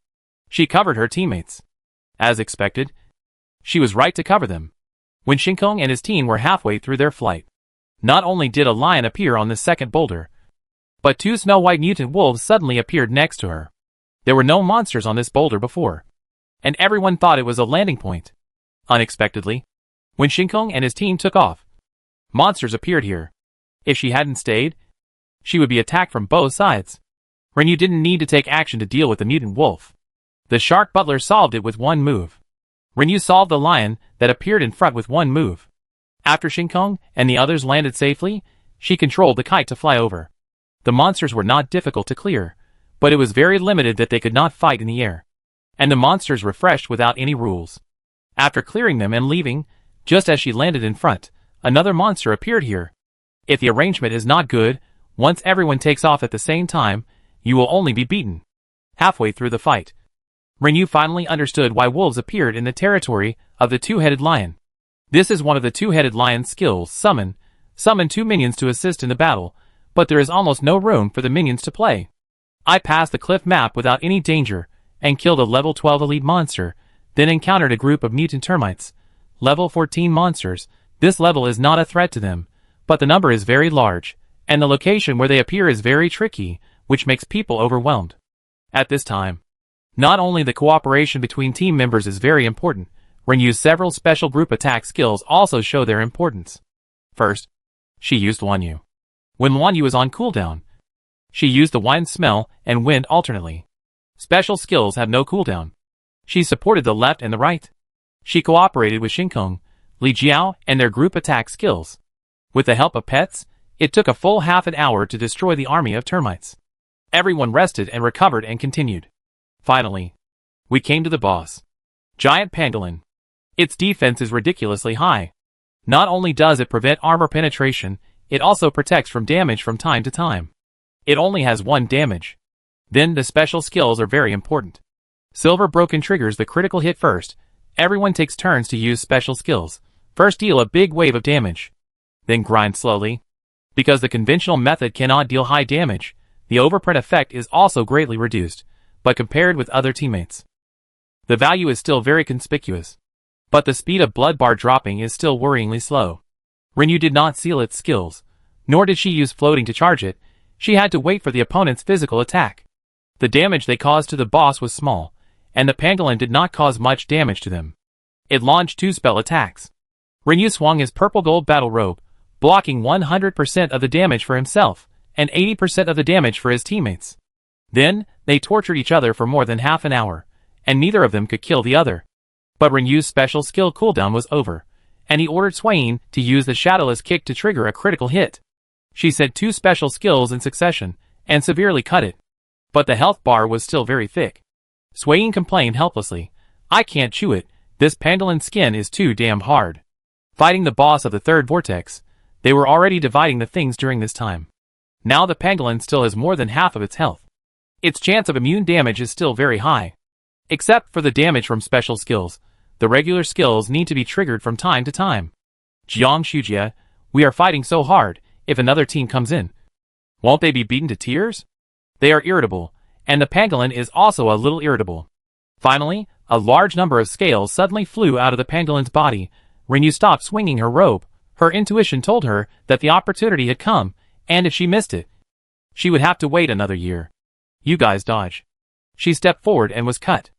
She covered her teammates. As expected, she was right to cover them. When Shinkong and his team were halfway through their flight, not only did a lion appear on the second boulder, but two snow-white mutant wolves suddenly appeared next to her. There were no monsters on this boulder before, and everyone thought it was a landing point. Unexpectedly, when Shinkong and his team took off, monsters appeared here. If she hadn't stayed, she would be attacked from both sides. Rinyu didn't need to take action to deal with the mutant wolf. The shark butler solved it with one move. Rinyu solved the lion that appeared in front with one move. After Shinkong and the others landed safely, she controlled the kite to fly over. The monsters were not difficult to clear, but it was very limited that they could not fight in the air. And the monsters refreshed without any rules. After clearing them and leaving, just as she landed in front, another monster appeared here. If the arrangement is not good, once everyone takes off at the same time, you will only be beaten. Halfway through the fight, Rinyu finally understood why wolves appeared in the territory of the two-headed lion. This is one of the two-headed lion's skills, summon. Summon two minions to assist in the battle, but there is almost no room for the minions to play. I passed the cliff map without any danger, and killed a level 12 elite monster, then encountered a group of mutant termites. Level 14 monsters. This level is not a threat to them, but the number is very large, and the location where they appear is very tricky, which makes people overwhelmed. At this time, not only the cooperation between team members is very important, Rinyu's several special group attack skills also show their importance. First, she used Wanyu. When Wanyu was on cooldown, she used the wine smell and wind alternately. Special skills have no cooldown. She supported the left and the right. She cooperated with Shinkong, Li Jiao, and their group attack skills. With the help of pets, it took a full half an hour to destroy the army of termites. Everyone rested and recovered and continued. Finally, we came to the boss. Giant Pangolin. Its defense is ridiculously high. Not only does it prevent armor penetration, it also protects from damage from time to time. It only has 1 damage. Then the special skills are very important. Silver Broken triggers the critical hit first. Everyone takes turns to use special skills. First deal a big wave of damage, then grind slowly. Because the conventional method cannot deal high damage, the overprint effect is also greatly reduced, but compared with other teammates, the value is still very conspicuous. But the speed of blood bar dropping is still worryingly slow. Rinyu did not seal its skills, nor did she use floating to charge it. She had to wait for the opponent's physical attack. The damage they caused to the boss was small, and the pangolin did not cause much damage to them. It launched 2 spell attacks. Rinyu swung his purple-gold battle robe, blocking 100% of the damage for himself, and 80% of the damage for his teammates. Then, they tortured each other for more than half an hour, and neither of them could kill the other. But Rinyu's special skill cooldown was over, and he ordered Swain to use the Shadowless Kick to trigger a critical hit. She said 2 special skills in succession, and severely cut it. But the health bar was still very thick. Swain complained helplessly, "I can't chew it, this pangolin's skin is too damn hard." Fighting the boss of the third vortex, they were already dividing the things during this time. Now the pangolin still has more than half of its health. Its chance of immune damage is still very high. Except for the damage from special skills, the regular skills need to be triggered from time to time. Jiang Shujia, we are fighting so hard, if another team comes in, won't they be beaten to tears? They are irritable, and the pangolin is also a little irritable. Finally, a large number of scales suddenly flew out of the pangolin's body. Rinyu stopped swinging her robe. Her intuition told her that the opportunity had come, and if she missed it, she would have to wait another year. You guys dodge. She stepped forward and was cut.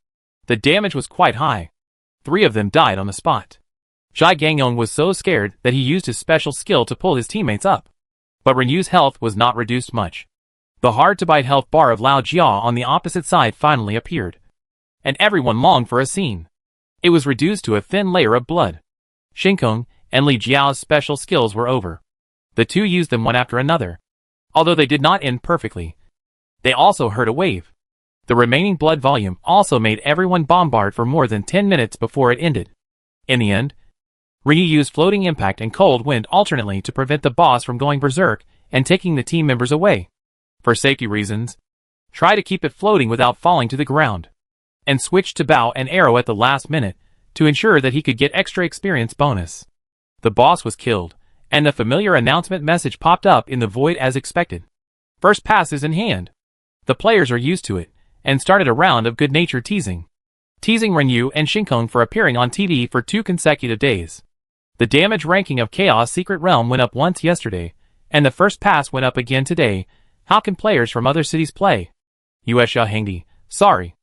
The damage was quite high. 3 of them died on the spot. Zhai Gangyong was so scared that he used his special skill to pull his teammates up. But Rinyu's health was not reduced much. The hard-to-bite health bar of Lao Jia on the opposite side finally appeared. And everyone longed for a scene. It was reduced to a thin layer of blood. Shinkong and Li Jiao's special skills were over. The two used them one after another. Although they did not end perfectly, they also hurt a wave. The remaining blood volume also made everyone bombard for more than 10 minutes before it ended. In the end, Rinyu used floating impact and cold wind alternately to prevent the boss from going berserk and taking the team members away. For safety reasons, try to keep it floating without falling to the ground, and switch to bow and arrow at the last minute to ensure that he could get extra experience bonus. The boss was killed, and the familiar announcement message popped up in the void as expected. First pass is in hand. The players are used to it, and started a round of good-natured teasing. Teasing Rinyu and Shinkong for appearing on TV for 2 consecutive days. The damage ranking of Chaos Secret Realm went up once yesterday, and the first pass went up again today. How can players from other cities play? Yuesha Hengdi, sorry.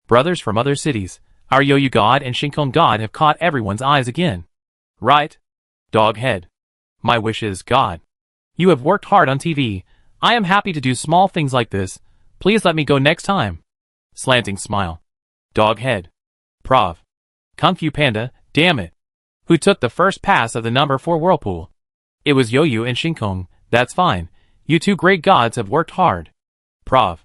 Brothers from other cities, our Yoyu God and Shinkong God have caught everyone's eyes again. Right? Dog head. My wish is, God. You have worked hard on TV. I am happy to do small things like this. Please let me go next time. Slanting smile. Dog head. Prov. Kung Fu Panda, damn it. Who took the first pass of the number 4 whirlpool? It was Yoyu and Shinkong. That's fine. You two great gods have worked hard. Prov.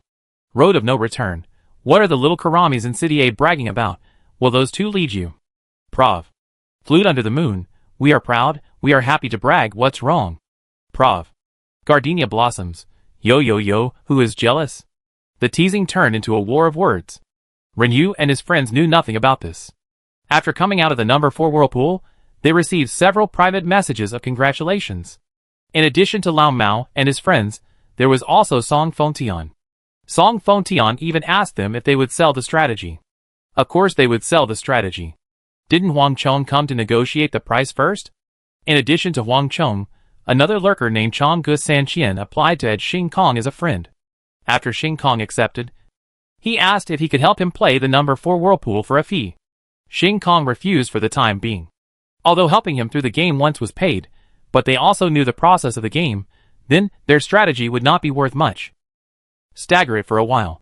Road of no return. What are the little Karamis in City A bragging about? Will those two lead you? Prov. Flute under the moon. We are proud. We are happy to brag. What's wrong? Prov. Gardenia blossoms. Yo yo yo, who is jealous? The teasing turned into a war of words. Rinyu and his friends knew nothing about this. After coming out of the number 4 whirlpool, they received several private messages of congratulations. In addition to Lao Mao and his friends, there was also Song Fontian. Song Fontian even asked them if they would sell the strategy. Of course they would sell the strategy. Didn't Huang Chong come to negotiate the price first? In addition to Huang Chong, another lurker named Chong Gus Sanqian applied to add Xing Kong as a friend. After Xing Kong accepted, he asked if he could help him play the number 4 whirlpool for a fee. Xing Kong refused for the time being. Although helping him through the game once was paid, but they also knew the process of the game, then their strategy would not be worth much. Stagger it for a while.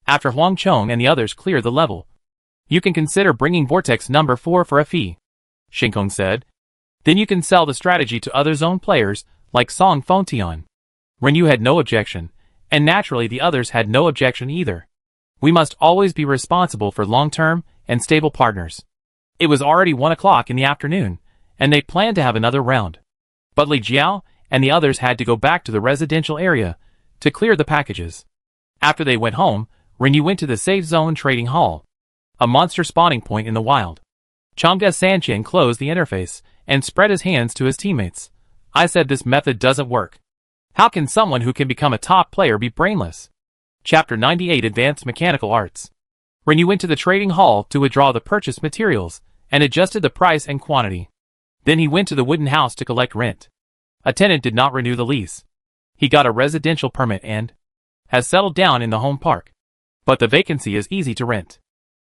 After Huang Chong and the others clear the level, you can consider bringing Vortex number 4 for a fee, Shinkong said. Then you can sell the strategy to other zone players, like Song Fontian. Rinyu had no objection, and naturally the others had no objection either. We must always be responsible for long-term and stable partners. It was already 1 o'clock in the afternoon, and they planned to have another round. But Li Jiao and the others had to go back to the residential area to clear the packages. After they went home, Rinyu went to the Safe Zone Trading Hall, a monster spawning point in the wild. Changge Sanqian closed the interface and spread his hands to his teammates. I said this method doesn't work. How can someone who can become a top player be brainless? Chapter 98 Advanced Mechanical Arts. Rinyu went to the trading hall to withdraw the purchased materials and adjusted the price and quantity. Then he went to the wooden house to collect rent. A tenant did not renew the lease. He got a residential permit and has settled down in the home park. But the vacancy is easy to rent.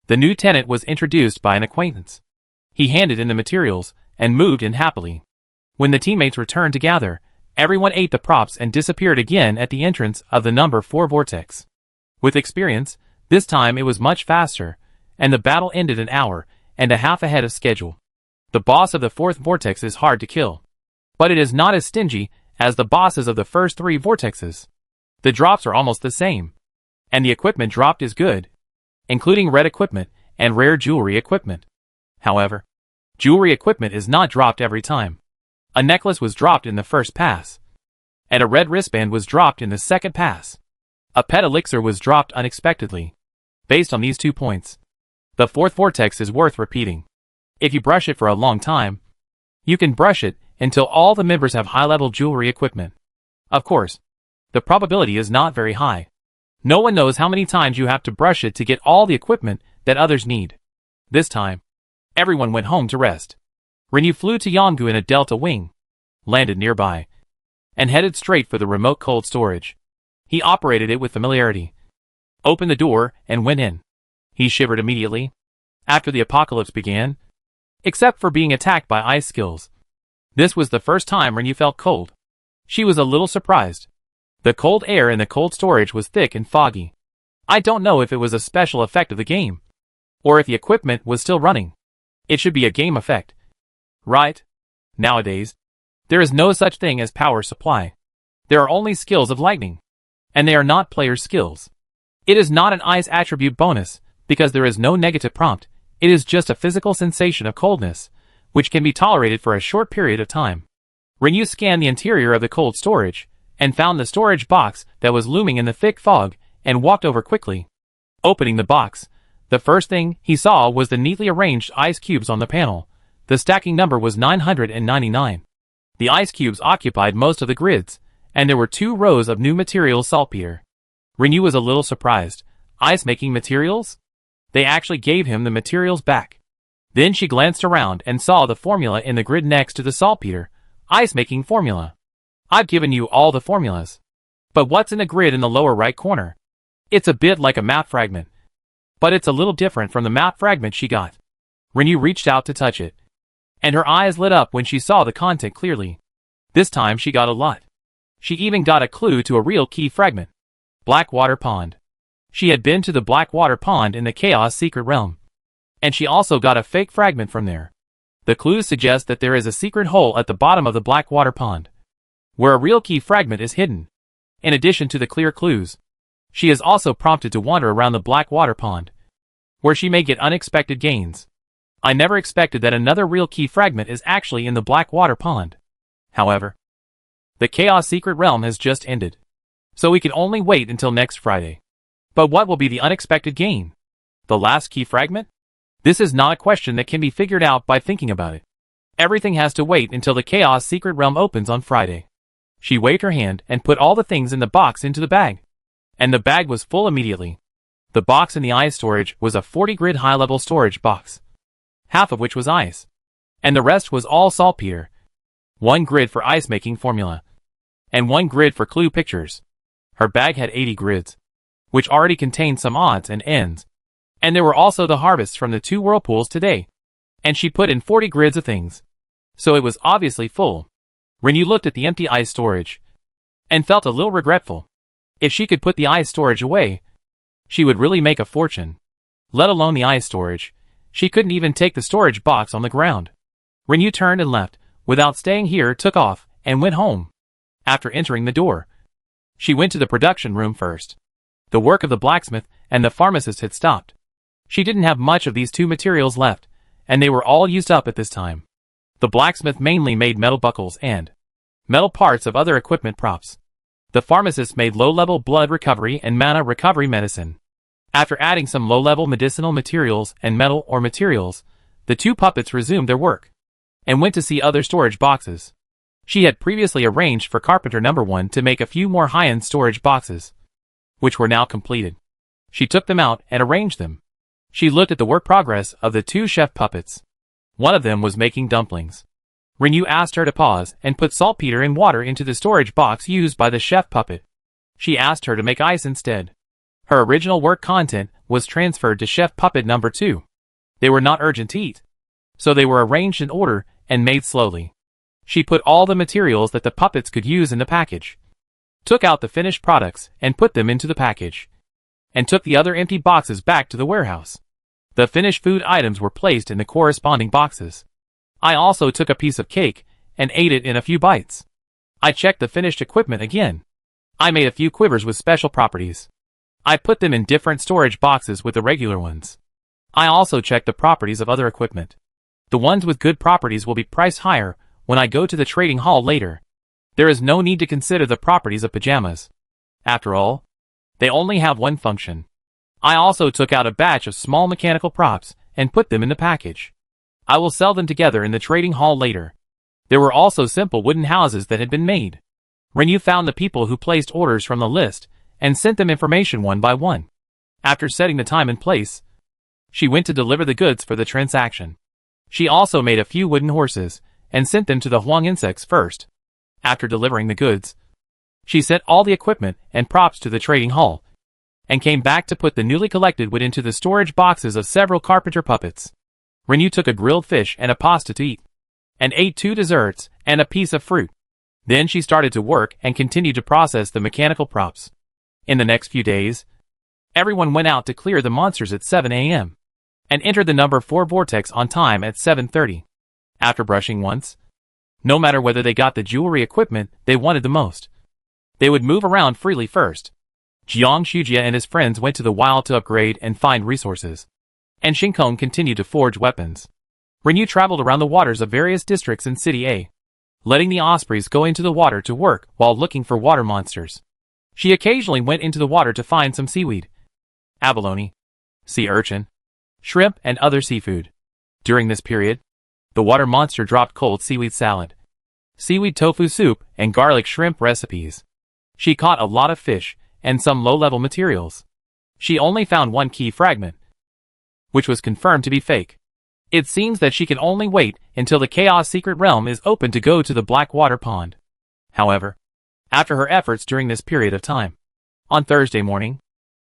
The new tenant was introduced by an acquaintance. He handed in the materials and moved in happily. When the teammates returned to gather, everyone ate the props and disappeared again at the entrance of the number 4 vortex. With experience, this time it was much faster, and the battle ended an hour and a half ahead of schedule. The boss of the 4th vortex is hard to kill, but it is not as stingy as the bosses of the first 3 vortexes. The drops are almost the same, and the equipment dropped is good, including red equipment and rare jewelry equipment. However, jewelry equipment is not dropped every time. A necklace was dropped in the first pass, and a red wristband was dropped in the second pass. A pet elixir was dropped unexpectedly. Based on these 2 points, the 4th vortex is worth repeating. If you brush it for a long time, you can brush it until all the members have high-level jewelry equipment. Of course, the probability is not very high. No one knows how many times you have to brush it to get all the equipment that others need. This time, everyone went home to rest. Rinyu flew to Yongu in a Delta Wing, landed nearby, and headed straight for the remote cold storage. He operated it with familiarity, opened the door, and went in. He shivered immediately after the apocalypse began, except for being attacked by ice skills. This was the first time Rinyu felt cold. She was a little surprised. The cold air in the cold storage was thick and foggy. I don't know if it was a special effect of the game, or if the equipment was still running. It should be a game effect, right? Nowadays, there is no such thing as power supply. There are only skills of lightning, and they are not player skills. It is not an ice attribute bonus, because there is no negative prompt. It is just a physical sensation of coldness, which can be tolerated for a short period of time. Rinyu scanned the interior of the cold storage, and found the storage box that was looming in the thick fog, and walked over quickly. Opening the box, the first thing he saw was the neatly arranged ice cubes on the panel. The stacking number was 999. The ice cubes occupied most of the grids, and there were 2 rows of new materials saltpeter. Rinyu was a little surprised. Ice-making materials? They actually gave him the materials back. Then she glanced around and saw the formula in the grid next to the saltpeter. Ice-making formula. I've given you all the formulas. But what's in the grid in the lower right corner? It's a bit like a map fragment, but it's a little different from the map fragment she got. Rinyu reached out to touch it, and her eyes lit up when she saw the content clearly. This time she got a lot. She even got a clue to a real key fragment. Blackwater Pond. She had been to the Blackwater Pond in the Chaos Secret Realm, and she also got a fake fragment from there. The clues suggest that there is a secret hole at the bottom of the Blackwater Pond, where a real key fragment is hidden. In addition to the clear clues, she is also prompted to wander around the Blackwater Pond, where she may get unexpected gains. I never expected that another real key fragment is actually in the Blackwater Pond. However, the Chaos Secret Realm has just ended, so we can only wait until next Friday. But what will be the unexpected gain? The last key fragment? This is not a question that can be figured out by thinking about it. Everything has to wait until the Chaos Secret Realm opens on Friday. She waved her hand and put all the things in the box into the bag, and the bag was full immediately. The box in the ice storage was a 40-grid high-level storage box, half of which was ice, and the rest was all saltpeter. 1 grid for ice-making formula, and 1 grid for clue pictures. Her bag had 80 grids, which already contained some odds and ends, and there were also the harvests from the 2 whirlpools today, and she put in 40 grids of things, so it was obviously full. Rinyu looked at the empty ice storage, and felt a little regretful. If she could put the ice storage away, she would really make a fortune. Let alone the ice storage, she couldn't even take the storage box on the ground. Rinyu turned and left, without staying here, took off, and went home. After entering the door, she went to the production room first. The work of the blacksmith and the pharmacist had stopped. She didn't have much of these 2 materials left, and they were all used up at this time. The blacksmith mainly made metal buckles and metal parts of other equipment props. The pharmacist made low-level blood recovery and mana recovery medicine. After adding some low-level medicinal materials and metal or materials, the 2 puppets resumed their work and went to see other storage boxes. She had previously arranged for Carpenter No. 1 to make a few more high-end storage boxes, which were now completed. She took them out and arranged them. She looked at the work progress of the 2 chef puppets. One of them was making dumplings. Rinyu asked her to pause and put saltpeter and water into the storage box used by the chef puppet. She asked her to make ice instead. Her original work content was transferred to Chef Puppet number 2. They were not urgent to eat, so they were arranged in order and made slowly. She put all the materials that the puppets could use in the package, took out the finished products and put them into the package, and took the other empty boxes back to the warehouse. The finished food items were placed in the corresponding boxes. I also took a piece of cake and ate it in a few bites. I checked the finished equipment again. I made a few quivers with special properties. I put them in different storage boxes with the regular ones. I also checked the properties of other equipment. The ones with good properties will be priced higher when I go to the trading hall later. There is no need to consider the properties of pajamas. After all, they only have one function. I also took out a batch of small mechanical props and put them in the package. I will sell them together in the trading hall later. There were also simple wooden houses that had been made. Renew found the people who placed orders from the list and sent them information one by one. After setting the time and place, she went to deliver the goods for the transaction. She also made a few wooden horses and sent them to the Huang insects first. After delivering the goods, she sent all the equipment and props to the trading hall and came back to put the newly collected wood into the storage boxes of several carpenter puppets. Renew took a grilled fish and a pasta to eat, and ate 2 desserts and a piece of fruit. Then she started to work and continued to process the mechanical props. In the next few days, everyone went out to clear the monsters at 7 a.m. and entered the number 4 vortex on time at 7:30. After brushing once, no matter whether they got the jewelry equipment they wanted the most, they would move around freely first. Jiang Shujia and his friends went to the wild to upgrade and find resources, and Shinkong continued to forge weapons. Renew traveled around the waters of various districts in City A, letting the ospreys go into the water to work while looking for water monsters. She occasionally went into the water to find some seaweed, abalone, sea urchin, shrimp, and other seafood. During this period, the water monster dropped cold seaweed salad, seaweed tofu soup, and garlic shrimp recipes. She caught a lot of fish and some low-level materials. She only found one key fragment, which was confirmed to be fake. It seems that she can only wait until the Chaos Secret Realm is open to go to the Blackwater Pond. However, after her efforts during this period of time, on Thursday morning,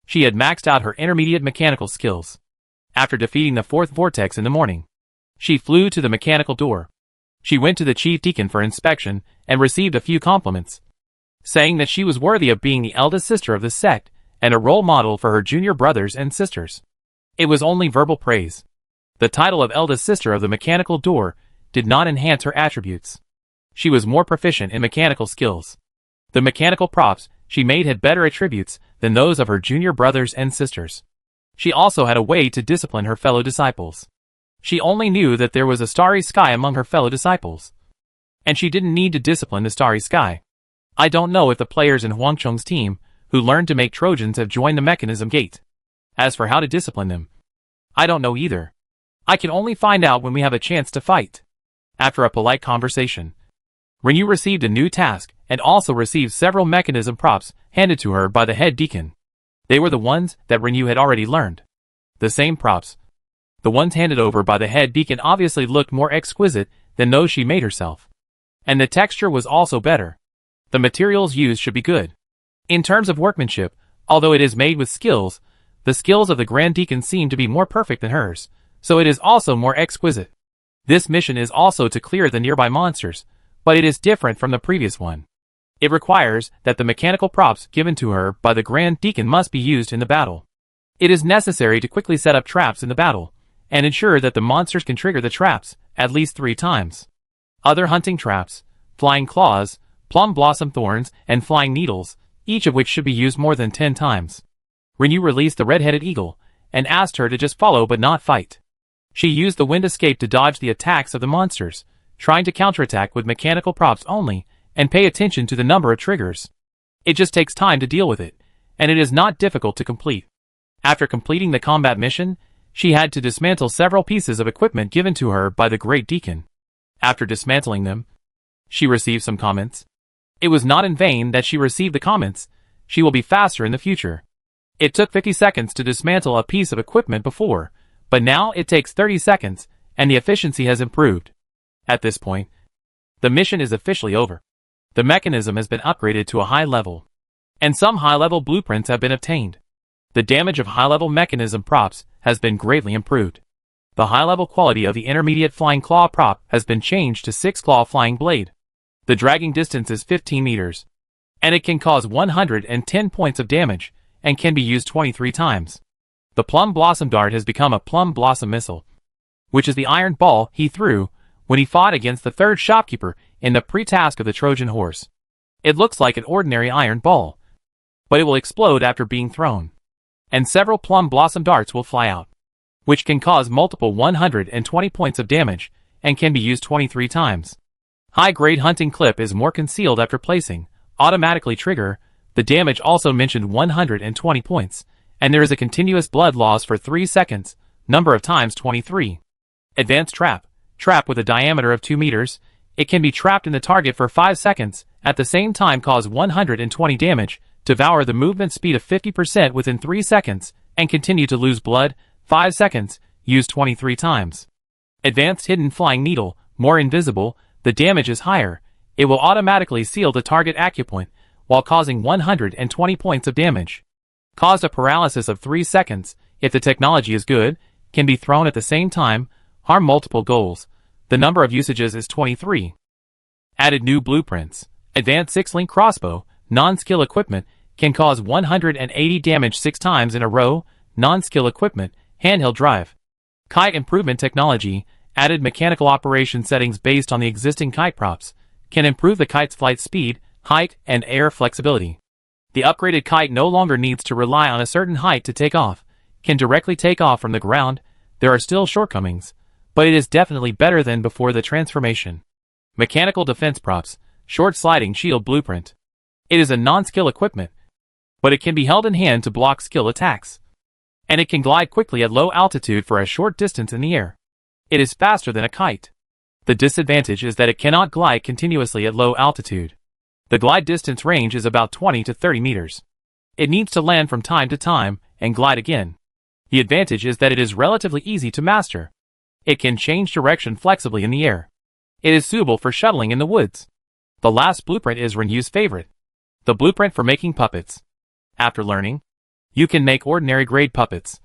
she had maxed out her intermediate mechanical skills. After defeating the 4th vortex in the morning, she flew to the mechanical door. She went to the chief deacon for inspection and received a few compliments, saying that she was worthy of being the eldest sister of the sect and a role model for her junior brothers and sisters. It was only verbal praise. The title of eldest sister of the mechanical door did not enhance her attributes. She was more proficient in mechanical skills. The mechanical props she made had better attributes than those of her junior brothers and sisters. She also had a way to discipline her fellow disciples. She only knew that there was a starry sky among her fellow disciples, and she didn't need to discipline the starry sky. I don't know if the players in Huangcheng's team who learned to make Trojans have joined the mechanism gate. As for how to discipline them, I don't know either. I can only find out when we have a chance to fight. After a polite conversation, Renew received a new task and also received several mechanism props handed to her by the head deacon. They were the ones that Renew had already learned. The same props. The ones handed over by the head deacon obviously looked more exquisite than those she made herself. And the texture was also better. The materials used should be good. In terms of workmanship, although it is made with skills, the skills of the Grand Deacon seem to be more perfect than hers, so it is also more exquisite. This mission is also to clear the nearby monsters, but it is different from the previous one. It requires that the mechanical props given to her by the Grand Deacon must be used in the battle. It is necessary to quickly set up traps in the battle, and ensure that the monsters can trigger the traps at least 3 times. Other hunting traps, flying claws, plum blossom thorns, and flying needles, each of which should be used more than 10 times. Renew released the red-headed eagle, and asked her to just follow but not fight. She used the wind escape to dodge the attacks of the monsters, trying to counterattack with mechanical props only, and pay attention to the number of triggers. It just takes time to deal with it, and it is not difficult to complete. After completing the combat mission, she had to dismantle several pieces of equipment given to her by the Great Deacon. After dismantling them, she received some comments. It was not in vain that she received the comments. She will be faster in the future. It took 50 seconds to dismantle a piece of equipment before, but now it takes 30 seconds, and the efficiency has improved. At this point, the mission is officially over. The mechanism has been upgraded to a high level, and some high-level blueprints have been obtained. The damage of high-level mechanism props has been greatly improved. The high-level quality of the intermediate flying claw prop has been changed to 6-claw flying blade. The dragging distance is 15 meters. And it can cause 110 points of damage, and can be used 23 times. The Plum Blossom Dart has become a Plum Blossom Missile, which is the iron ball he threw when he fought against the third shopkeeper in the pre-task of the Trojan horse. It looks like an ordinary iron ball, but it will explode after being thrown. And several Plum Blossom Darts will fly out, which can cause multiple 120 points of damage, and can be used 23 times. High-grade hunting clip is more concealed after placing, automatically trigger, the damage also mentioned 120 points, and there is a continuous blood loss for 3 seconds, number of times 23. Advanced trap, trap with a diameter of 2 meters, it can be trapped in the target for 5 seconds, at the same time cause 120 damage, devour the movement speed of 50% within 3 seconds, and continue to lose blood, 5 seconds, used 23 times. Advanced hidden flying needle, more invisible, the damage is higher, it will automatically seal the target acupoint, while causing 120 points of damage. Caused a paralysis of 3 seconds, if the technology is good, can be thrown at the same time, harm multiple goals. The number of usages is 23. Added new blueprints. Advanced 6-link crossbow, non-skill equipment, can cause 180 damage 6 times in a row, non-skill equipment, handheld drive. Kite improvement technology, added mechanical operation settings based on the existing kite props, can improve the kite's flight speed, height, and air flexibility. The upgraded kite no longer needs to rely on a certain height to take off, can directly take off from the ground. There are still shortcomings, but it is definitely better than before the transformation. Mechanical defense props, short sliding shield blueprint. It is a non-skill equipment, but it can be held in hand to block skill attacks. And it can glide quickly at low altitude for a short distance in the air. It is faster than a kite. The disadvantage is that it cannot glide continuously at low altitude. The glide distance range is about 20 to 30 meters. It needs to land from time to time, and glide again. The advantage is that it is relatively easy to master. It can change direction flexibly in the air. It is suitable for shuttling in the woods. The last blueprint is Renyu's favorite. The blueprint for making puppets. After learning, you can make ordinary grade puppets,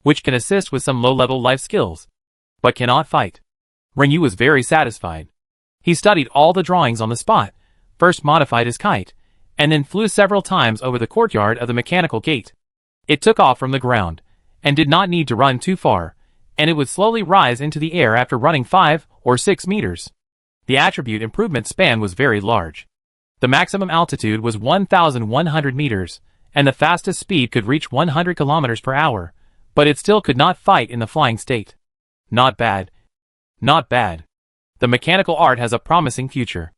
which can assist with some low-level life skills, but cannot fight. Renyu was very satisfied. He studied all the drawings on the spot, first modified his kite, and then flew several times over the courtyard of the mechanical gate. It took off from the ground, and did not need to run too far, and it would slowly rise into the air after running 5 or 6 meters. The attribute improvement span was very large. The maximum altitude was 1,100 meters, and the fastest speed could reach 100 kilometers per hour, but it still could not fight in the flying state. Not bad. Not bad. The mechanical art has a promising future.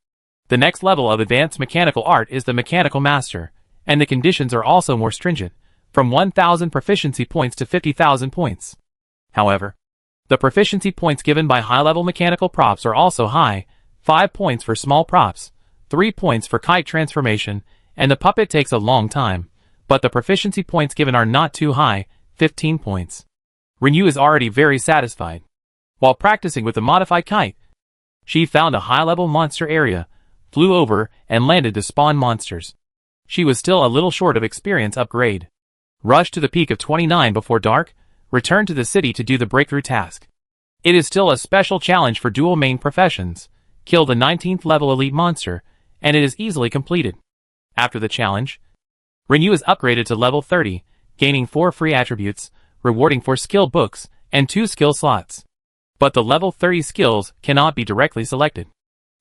The next level of advanced mechanical art is the Mechanical Master, and the conditions are also more stringent, from 1,000 proficiency points to 50,000 points. However, the proficiency points given by high-level mechanical props are also high, 5 points for small props, 3 points for kite transformation, and the puppet takes a long time, but the proficiency points given are not too high, 15 points. Renyu is already very satisfied. While practicing with the modified kite, she found a high-level monster area, flew over, and landed to spawn monsters. She was still a little short of experience upgrade. Rushed to the peak of 29 before dark, returned to the city to do the breakthrough task. It is still a special challenge for dual main professions. Kill the 19th level elite monster, and it is easily completed. After the challenge, Renyu is upgraded to level 30, gaining 4 free attributes, rewarding 4 skill books, and 2 skill slots. But the level 30 skills cannot be directly selected.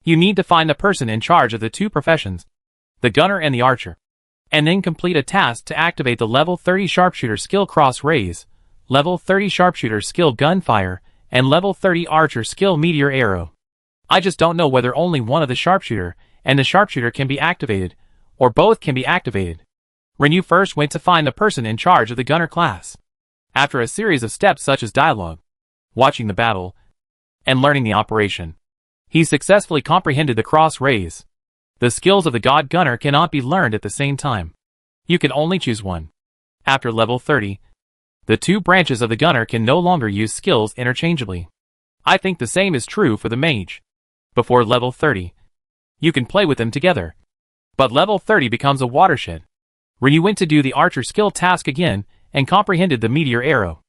You need to find the person in charge of the 2 professions, the gunner and the archer, and then complete a task to activate the level 30 sharpshooter skill cross rays, level 30 sharpshooter skill gunfire, and level 30 archer skill meteor arrow. I just don't know whether only one of the sharpshooter and the sharpshooter can be activated, or both can be activated. Renyu first went to find the person in charge of the gunner class. After a series of steps such as dialogue, watching the battle, and learning the operation, he successfully comprehended the cross rays. The skills of the god gunner cannot be learned at the same time. You can only choose one. After level 30, the 2 branches of the gunner can no longer use skills interchangeably. I think the same is true for the mage. Before level 30, you can play with them together. But level 30 becomes a watershed. Renyu went to do the archer skill task again, and comprehended the meteor arrow.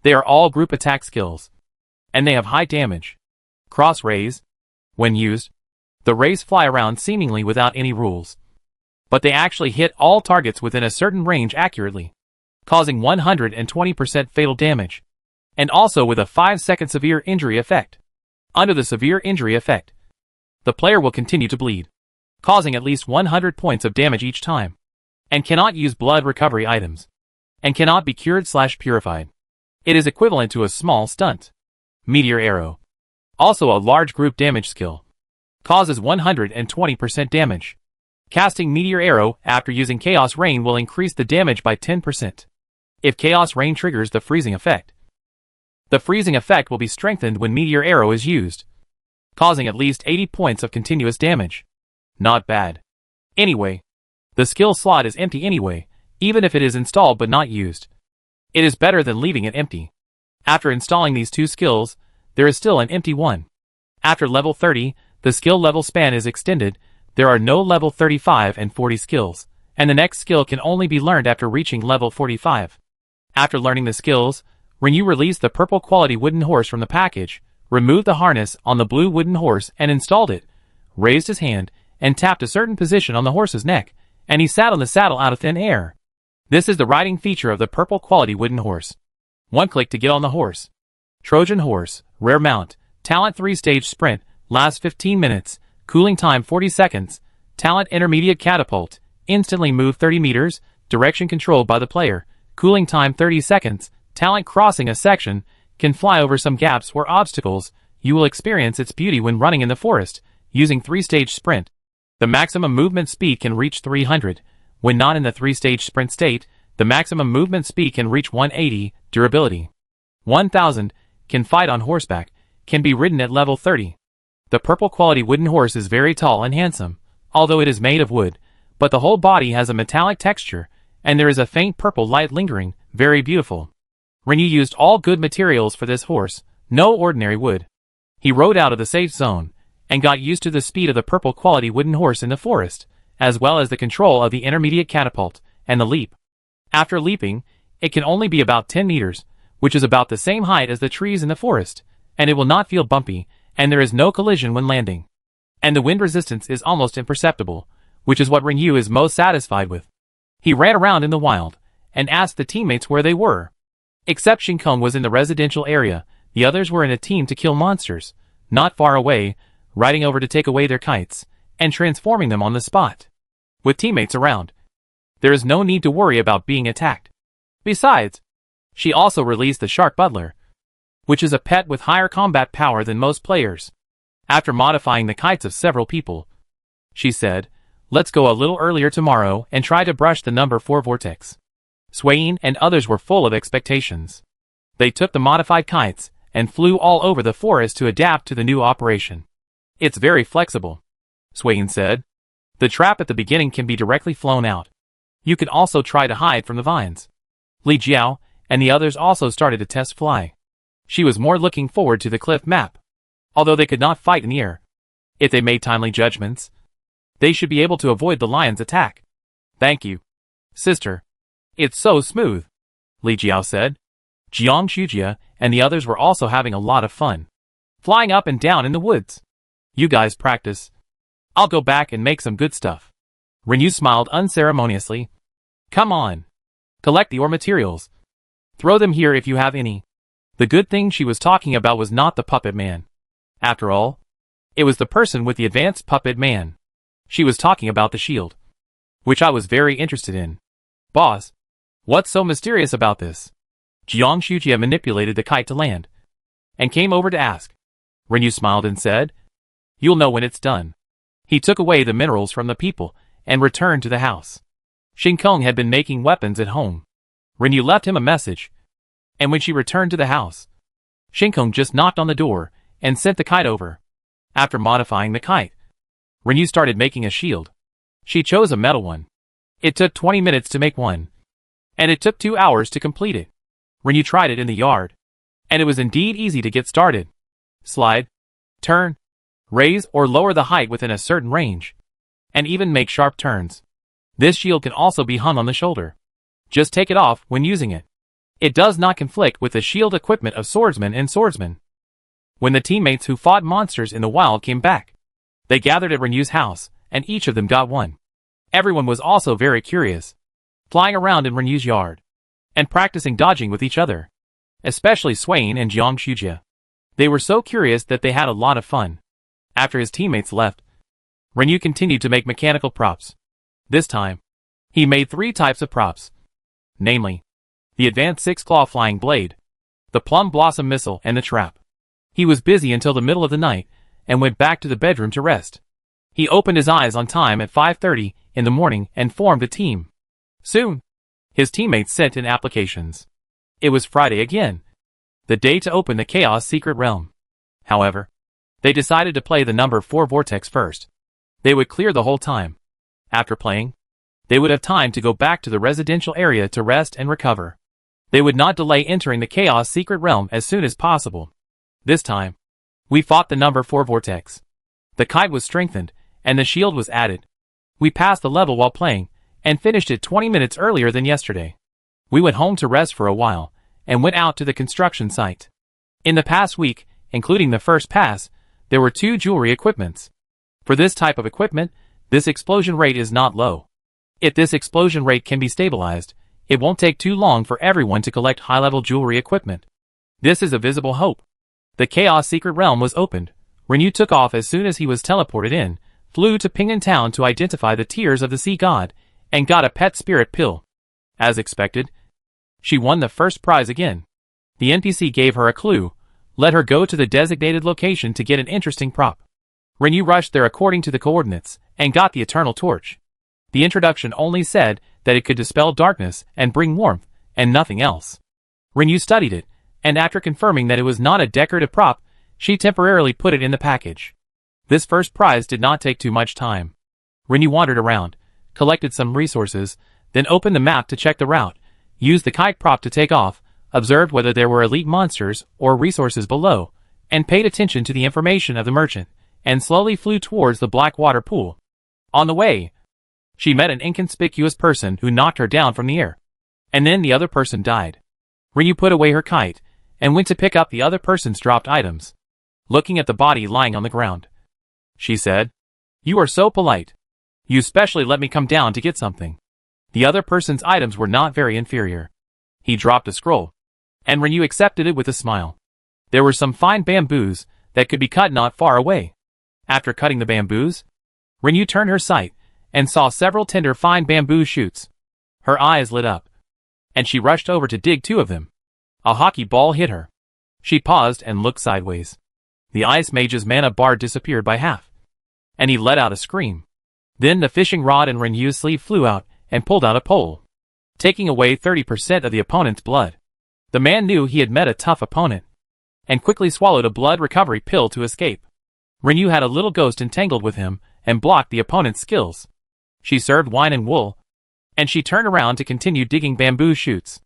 They are all group attack skills, and they have high damage. Cross rays. When used, the rays fly around seemingly without any rules, but they actually hit all targets within a certain range accurately, causing 120% fatal damage, and also with a 5-second severe injury effect. Under the severe injury effect, the player will continue to bleed, causing at least 100 points of damage each time, and cannot use blood recovery items, and cannot be cured/purified. It is equivalent to a small stunt. Meteor arrow. Also a large group damage skill. Causes 120% damage. Casting meteor arrow after using chaos rain will increase the damage by 10%. If chaos rain triggers the freezing effect, the freezing effect will be strengthened when meteor arrow is used, causing at least 80 points of continuous damage. Not bad. Anyway, the skill slot is empty anyway, even if it is installed but not used. It is better than leaving it empty. After installing these two skills, there is still an empty one. After level 30, the skill level span is extended. There are no level 35 and 40 skills, and the next skill can only be learned after reaching level 45. After learning the skills, when you release the purple quality wooden horse from the package, removed the harness on the blue wooden horse and installed it, raised his hand, and tapped a certain position on the horse's neck, and he sat on the saddle out of thin air. This is the riding feature of the purple quality wooden horse. One click to get on the horse. Trojan horse, rare mount, talent 3-stage sprint, lasts 15 minutes, cooling time 40 seconds, talent intermediate catapult, instantly move 30 meters, direction controlled by the player, cooling time 30 seconds, talent crossing a section, can fly over some gaps or obstacles. You will experience its beauty when running in the forest, using 3-stage sprint. The maximum movement speed can reach 300. When not in the 3-stage sprint state, the maximum movement speed can reach 180. Durability. 1000. Can fight on horseback. Can be ridden at level 30. The purple quality wooden horse is very tall and handsome, although it is made of wood, but the whole body has a metallic texture, and there is a faint purple light lingering, very beautiful. Renu used all good materials for this horse, no ordinary wood. He rode out of the safe zone, and got used to the speed of the purple quality wooden horse in the forest, as well as the control of the intermediate catapult, and the leap. After leaping, it can only be about 10 meters, which is about the same height as the trees in the forest, and it will not feel bumpy, and there is no collision when landing. And the wind resistance is almost imperceptible, which is what Renu is most satisfied with. He ran around in the wild, and asked the teammates where they were. Except Shinkong was in the residential area, the others were in a team to kill monsters, not far away, riding over to take away their kites, and transforming them on the spot. With teammates around, there is no need to worry about being attacked. Besides, she also released the Shark Butler, which is a pet with higher combat power than most players. After modifying the kites of several people, she said, "Let's go a little earlier tomorrow and try to brush the number 4 vortex." Swain and others were full of expectations. They took the modified kites and flew all over the forest to adapt to the new operation. "It's very flexible," Swain said. "The trap at the beginning can be directly flown out. You can also try to hide from the vines." Li Jiao and the others also started to test fly. She was more looking forward to the cliff map. Although they could not fight in the air, if they made timely judgments, they should be able to avoid the lion's attack. "Thank you, sister. It's so smooth," Li Jiao said. Jiang Shujia and the others were also having a lot of fun, flying up and down in the woods. "You guys practice. I'll go back and make some good stuff." Renu smiled unceremoniously. "Come on. Collect the ore materials. Throw them here if you have any." The good thing she was talking about was not the puppet man. After all, it was the person with the advanced puppet man. She was talking about the shield, which I was very interested in. "Boss, what's so mysterious about this?" Jiang Shujia manipulated the kite to land, and came over to ask. Renu smiled and said, "You'll know when it's done." He took away the minerals from the people, and returned to the house. Shinkong had been making weapons at home. Renu left him a message, and when she returned to the house, Shinkong just knocked on the door, and sent the kite over. After modifying the kite, Renu started making a shield. She chose a metal one. It took 20 minutes to make one, and it took 2 hours to complete it. Renu tried it in the yard, and it was indeed easy to get started. Slide, turn, raise or lower the height within a certain range, and even make sharp turns. This shield can also be hung on the shoulder. Just take it off when using it. It does not conflict with the shield equipment of swordsmen and swordsmen. When the teammates who fought monsters in the wild came back, they gathered at Renyu's house, and each of them got one. Everyone was also very curious, flying around in Renyu's yard, and practicing dodging with each other, especially Swain and Jiang Shujia. They were so curious that they had a lot of fun. After his teammates left, Renyu continued to make mechanical props. This time, he made 3 types of props, namely, the advanced 6-claw flying blade, the plum blossom missile, and the trap. He was busy until the middle of the night, and went back to the bedroom to rest. He opened his eyes on time at 5:30 in the morning and formed a team. Soon, his teammates sent in applications. It was Friday again, the day to open the Chaos Secret Realm. However, they decided to play the number 4 Vortex first. They would clear the whole time. After playing, they would have time to go back to the residential area to rest and recover. They would not delay entering the Chaos Secret Realm as soon as possible. This time, we fought the number 4 Vortex. The kite was strengthened, and the shield was added. We passed the level while playing, and finished it 20 minutes earlier than yesterday. We went home to rest for a while, and went out to the construction site. In the past week, including the first pass, there were 2 jewelry equipments. For this type of equipment, this explosion rate is not low. If this explosion rate can be stabilized, it won't take too long for everyone to collect high-level jewelry equipment. This is a visible hope. The Chaos Secret Realm was opened. Renyu took off as soon as he was teleported in, flew to Ping'an Town to identify the tears of the sea god, and got a pet spirit pill. As expected, she won the first prize again. The NPC gave her a clue, let her go to the designated location to get an interesting prop. Renyu rushed there according to the coordinates, and got the Eternal Torch. The introduction only said that it could dispel darkness and bring warmth, and nothing else. Renyu studied it, and after confirming that it was not a decorative prop, she temporarily put it in the package. This first prize did not take too much time. Renyu wandered around, collected some resources, then opened the map to check the route, used the kite prop to take off, observed whether there were elite monsters or resources below, and paid attention to the information of the merchant, and slowly flew towards the black water pool. On the way, she met an inconspicuous person who knocked her down from the air. And then the other person died. Renyu put away her kite, and went to pick up the other person's dropped items. Looking at the body lying on the ground, she said, "You are so polite. You specially let me come down to get something." The other person's items were not very inferior. He dropped a scroll, and Renyu accepted it with a smile. There were some fine bamboos that could be cut not far away. After cutting the bamboos, Renyu turned her sight, and saw several tender fine bamboo shoots. Her eyes lit up, and she rushed over to dig 2 of them. A hockey ball hit her. She paused and looked sideways. The Ice Mage's mana bar disappeared by half, and he let out a scream. Then the fishing rod in Renyu's sleeve flew out, and pulled out a pole, taking away 30% of the opponent's blood. The man knew he had met a tough opponent, and quickly swallowed a blood recovery pill to escape. Renyu had a little ghost entangled with him, and blocked the opponent's skills. She served wine and wool, and she turned around to continue digging bamboo shoots.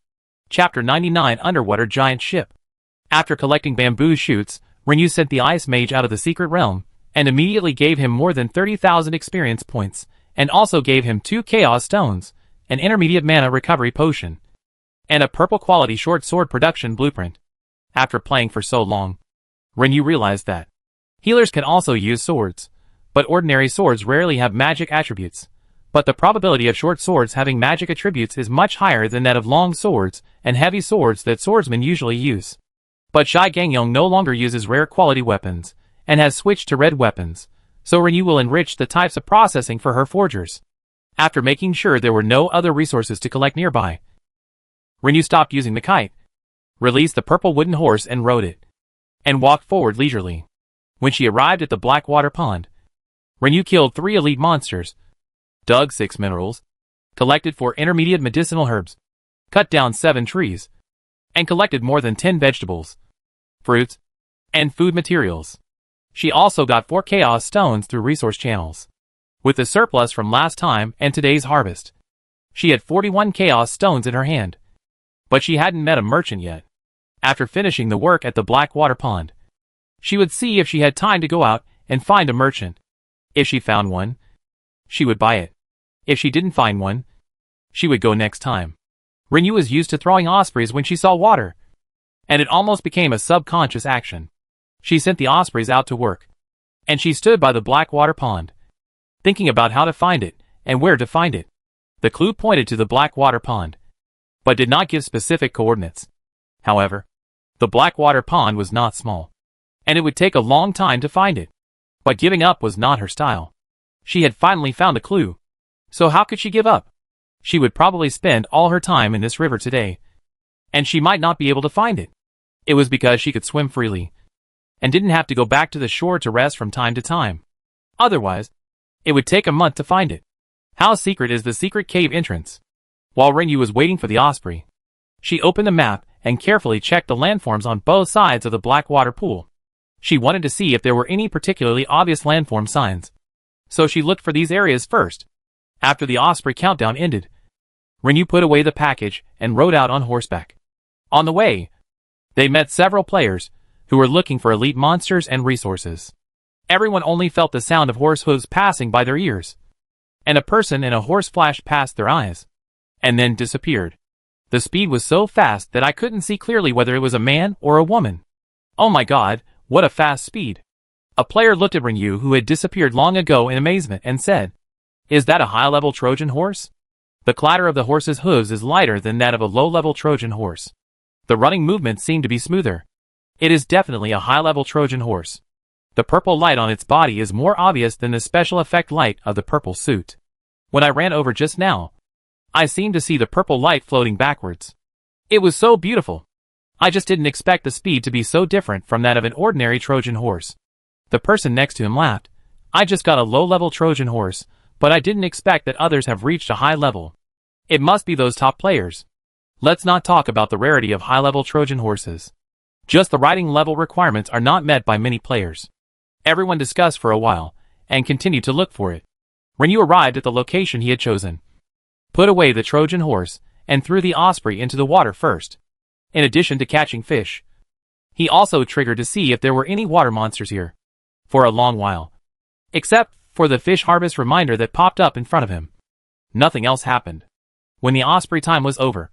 Chapter 99 Underwater Giant Ship. After collecting bamboo shoots, Renyu sent the Ice Mage out of the secret realm, and immediately gave him more than 30,000 experience points, and also gave him 2 Chaos Stones, an intermediate mana recovery potion, and a purple quality short sword production blueprint. After playing for so long, Renyu realized that healers can also use swords, but ordinary swords rarely have magic attributes. But the probability of short swords having magic attributes is much higher than that of long swords and heavy swords that swordsmen usually use. But Shai Gangyong no longer uses rare quality weapons, and has switched to red weapons, so Renyu will enrich the types of processing for her forgers. After making sure there were no other resources to collect nearby, Renyu stopped using the kite, released the purple wooden horse and rode it, and walked forward leisurely. When she arrived at the Blackwater Pond, Renyu killed 3 elite monsters, dug 6 minerals, collected 4 intermediate medicinal herbs, cut down 7 trees, and collected more than 10 vegetables, fruits, and food materials. She also got 4 Chaos Stones through resource channels. With the surplus from last time and today's harvest, she had 41 Chaos Stones in her hand. But she hadn't met a merchant yet. After finishing the work at the Blackwater Pond, she would see if she had time to go out and find a merchant. If she found one, she would buy it. If she didn't find one, she would go next time. Rinyu was used to throwing ospreys when she saw water, and it almost became a subconscious action. She sent the ospreys out to work, and she stood by the black water pond, thinking about how to find it and where to find it. The clue pointed to the black water pond, but did not give specific coordinates. However, the black water pond was not small, and it would take a long time to find it. But giving up was not her style. She had finally found a clue, so how could she give up? She would probably spend all her time in this river today, and she might not be able to find it. It was because she could swim freely, and didn't have to go back to the shore to rest from time to time. Otherwise, it would take a month to find it. How secret is the secret cave entrance? While Rinyu was waiting for the osprey, she opened the map and carefully checked the landforms on both sides of the black water pool. She wanted to see if there were any particularly obvious landform signs, so she looked for these areas first. After the osprey countdown ended, Rinyu put away the package and rode out on horseback. On the way, they met several players who were looking for elite monsters and resources. Everyone only felt the sound of horse hooves passing by their ears, and a person in a horse flashed past their eyes, and then disappeared. The speed was so fast that I couldn't see clearly whether it was a man or a woman. Oh my god, what a fast speed! A player looked at Rinyu, who had disappeared long ago, in amazement and said, "Is that a high-level Trojan horse?" The clatter of the horse's hooves is lighter than that of a low-level Trojan horse. The running movements seem to be smoother. It is definitely a high-level Trojan horse. The purple light on its body is more obvious than the special effect light of the purple suit. When I ran over just now, I seemed to see the purple light floating backwards. It was so beautiful. I just didn't expect the speed to be so different from that of an ordinary Trojan horse. The person next to him laughed. I just got a low-level Trojan horse, but I didn't expect that others have reached a high level. It must be those top players. Let's not talk about the rarity of high-level Trojan horses. Just the riding level requirements are not met by many players. Everyone discussed for a while, and continued to look for it. Rinyu arrived at the location he had chosen, put away the Trojan horse, and threw the osprey into the water first. In addition to catching fish, he also triggered to see if there were any water monsters here. For a long while, except for the fish harvest reminder that popped up in front of him, nothing else happened. When the osprey time was over,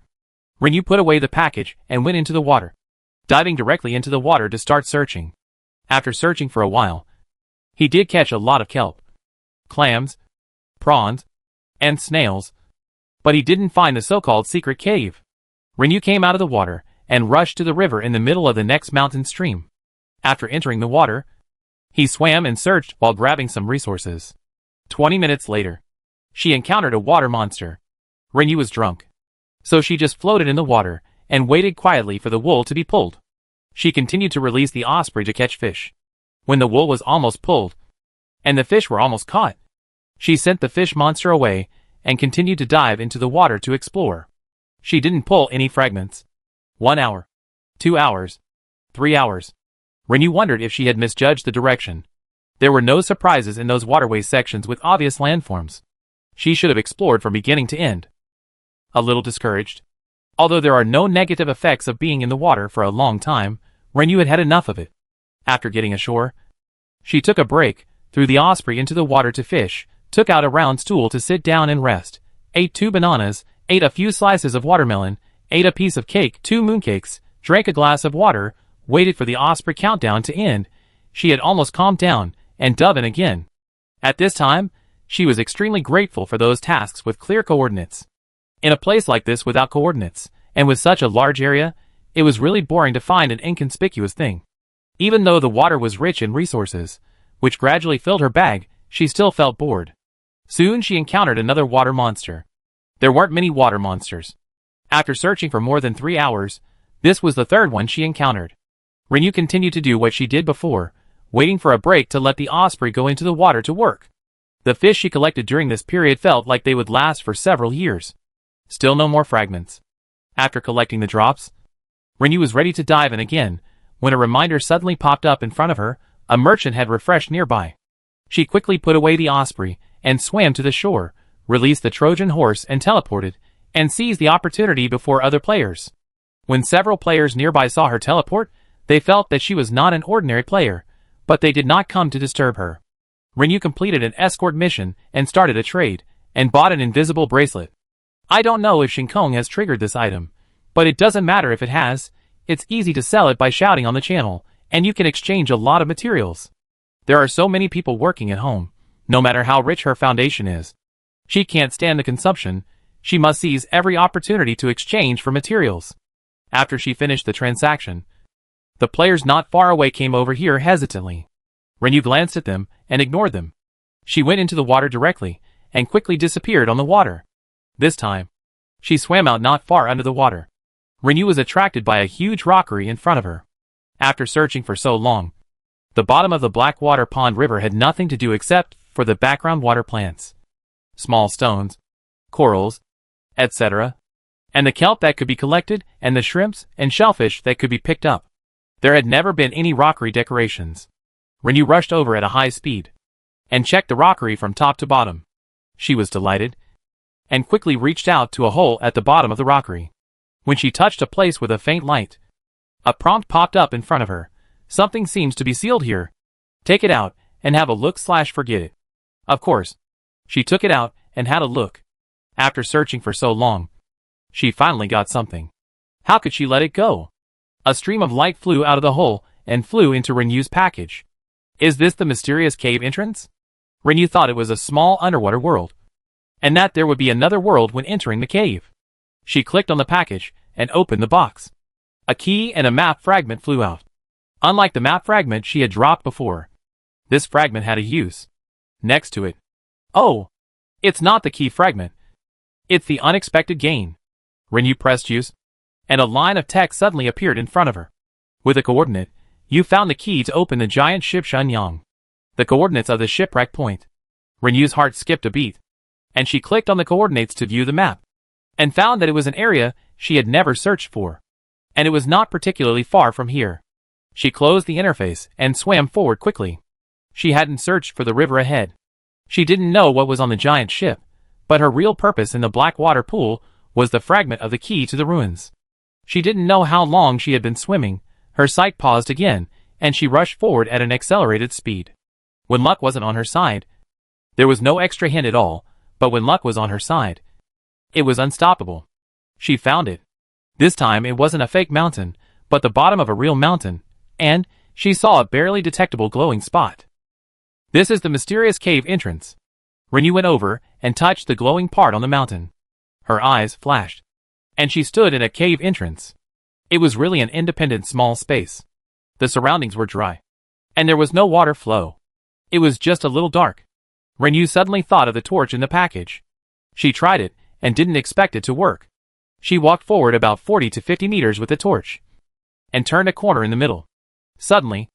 Rinyu put away the package and went into the water, diving directly into the water to start searching. After searching for a while, he did catch a lot of kelp, clams, prawns, and snails, but he didn't find the so-called secret cave. Rinyu came out of the water and rushed to the river in the middle of the next mountain stream. After entering the water, he swam and searched while grabbing some resources. 20 minutes later, she encountered a water monster. Rinyu was drunk, so she just floated in the water and waited quietly for the wool to be pulled. She continued to release the osprey to catch fish. When the wool was almost pulled, and the fish were almost caught, she sent the fish monster away and continued to dive into the water to explore. She didn't pull any fragments. 1 hour, 2 hours, 3 hours. Rinyu wondered if she had misjudged the direction. There were no surprises in those waterway sections with obvious landforms. She should have explored from beginning to end. A little discouraged, although there are no negative effects of being in the water for a long time, Rinyu had had enough of it. After getting ashore, she took a break, threw the osprey into the water to fish, took out a round stool to sit down and rest, ate 2 bananas, ate a few slices of watermelon, ate a piece of cake, 2 mooncakes, drank a glass of water, waited for the osprey countdown to end. She had almost calmed down, and dove in again. At this time, she was extremely grateful for those tasks with clear coordinates. In a place like this without coordinates, and with such a large area, it was really boring to find an inconspicuous thing. Even though the water was rich in resources, which gradually filled her bag, she still felt bored. Soon she encountered another water monster. There weren't many water monsters. After searching for more than 3 hours, this was the third one she encountered. Rinyu continued to do what she did before, waiting for a break to let the osprey go into the water to work. The fish she collected during this period felt like they would last for several years. Still no more fragments. After collecting the drops, Rinyu was ready to dive in again, when a reminder suddenly popped up in front of her. A merchant had refreshed nearby. She quickly put away the osprey, and swam to the shore, released the Trojan horse and teleported, and seized the opportunity before other players. When several players nearby saw her teleport, they felt that she was not an ordinary player, but they did not come to disturb her. Rinyu completed an escort mission and started a trade, and bought an invisible bracelet. I don't know if Shinkong has triggered this item, but it doesn't matter if it has. It's easy to sell it by shouting on the channel, and you can exchange a lot of materials. There are so many people working at home, no matter how rich her foundation is. She can't stand the consumption. She must seize every opportunity to exchange for materials. After she finished the transaction, the players not far away came over here hesitantly. Renyu glanced at them and ignored them. She went into the water directly and quickly disappeared on the water. This time, she swam out not far under the water. Renyu was attracted by a huge rockery in front of her. After searching for so long, the bottom of the Blackwater Pond River had nothing to do except for the background water plants, small stones, corals, etc., and the kelp that could be collected, and the shrimps and shellfish that could be picked up. There had never been any rockery decorations. Renyu rushed over at a high speed and checked the rockery from top to bottom. She was delighted and quickly reached out to a hole at the bottom of the rockery. When she touched a place with a faint light, a prompt popped up in front of her. Something seems to be sealed here. Take it out and have a look/forget it. Of course, she took it out and had a look. After searching for so long, she finally got something. How could she let it go? A stream of light flew out of the hole and flew into Renyu's package. Is this the mysterious cave entrance? Renyu thought it was a small underwater world, and that there would be another world when entering the cave. She clicked on the package and opened the box. A key and a map fragment flew out. Unlike the map fragment she had dropped before, this fragment had a use next to it. Oh, it's not the key fragment. It's the unexpected gain. Renyu pressed use, and a line of text suddenly appeared in front of her. With a coordinate, you found the key to open the giant ship Shenyang. The coordinates of the shipwreck point. Renyu's heart skipped a beat, and she clicked on the coordinates to view the map, and found that it was an area she had never searched for, and it was not particularly far from here. She closed the interface and swam forward quickly. She hadn't searched for the river ahead. She didn't know what was on the giant ship, but her real purpose in the Blackwater pool was the fragment of the key to the ruins. She didn't know how long she had been swimming. Her sight paused again, and she rushed forward at an accelerated speed. When luck wasn't on her side, there was no extra hint at all, but when luck was on her side, it was unstoppable. She found it. This time it wasn't a fake mountain, but the bottom of a real mountain, and she saw a barely detectable glowing spot. This is the mysterious cave entrance. Renyu went over and touched the glowing part on the mountain. Her eyes flashed, and she stood in a cave entrance. It was really an independent small space. The surroundings were dry, and there was no water flow. It was just a little dark. Renyu suddenly thought of the torch in the package. She tried it and didn't expect it to work. She walked forward about 40 to 50 meters with the torch and turned a corner in the middle. Suddenly,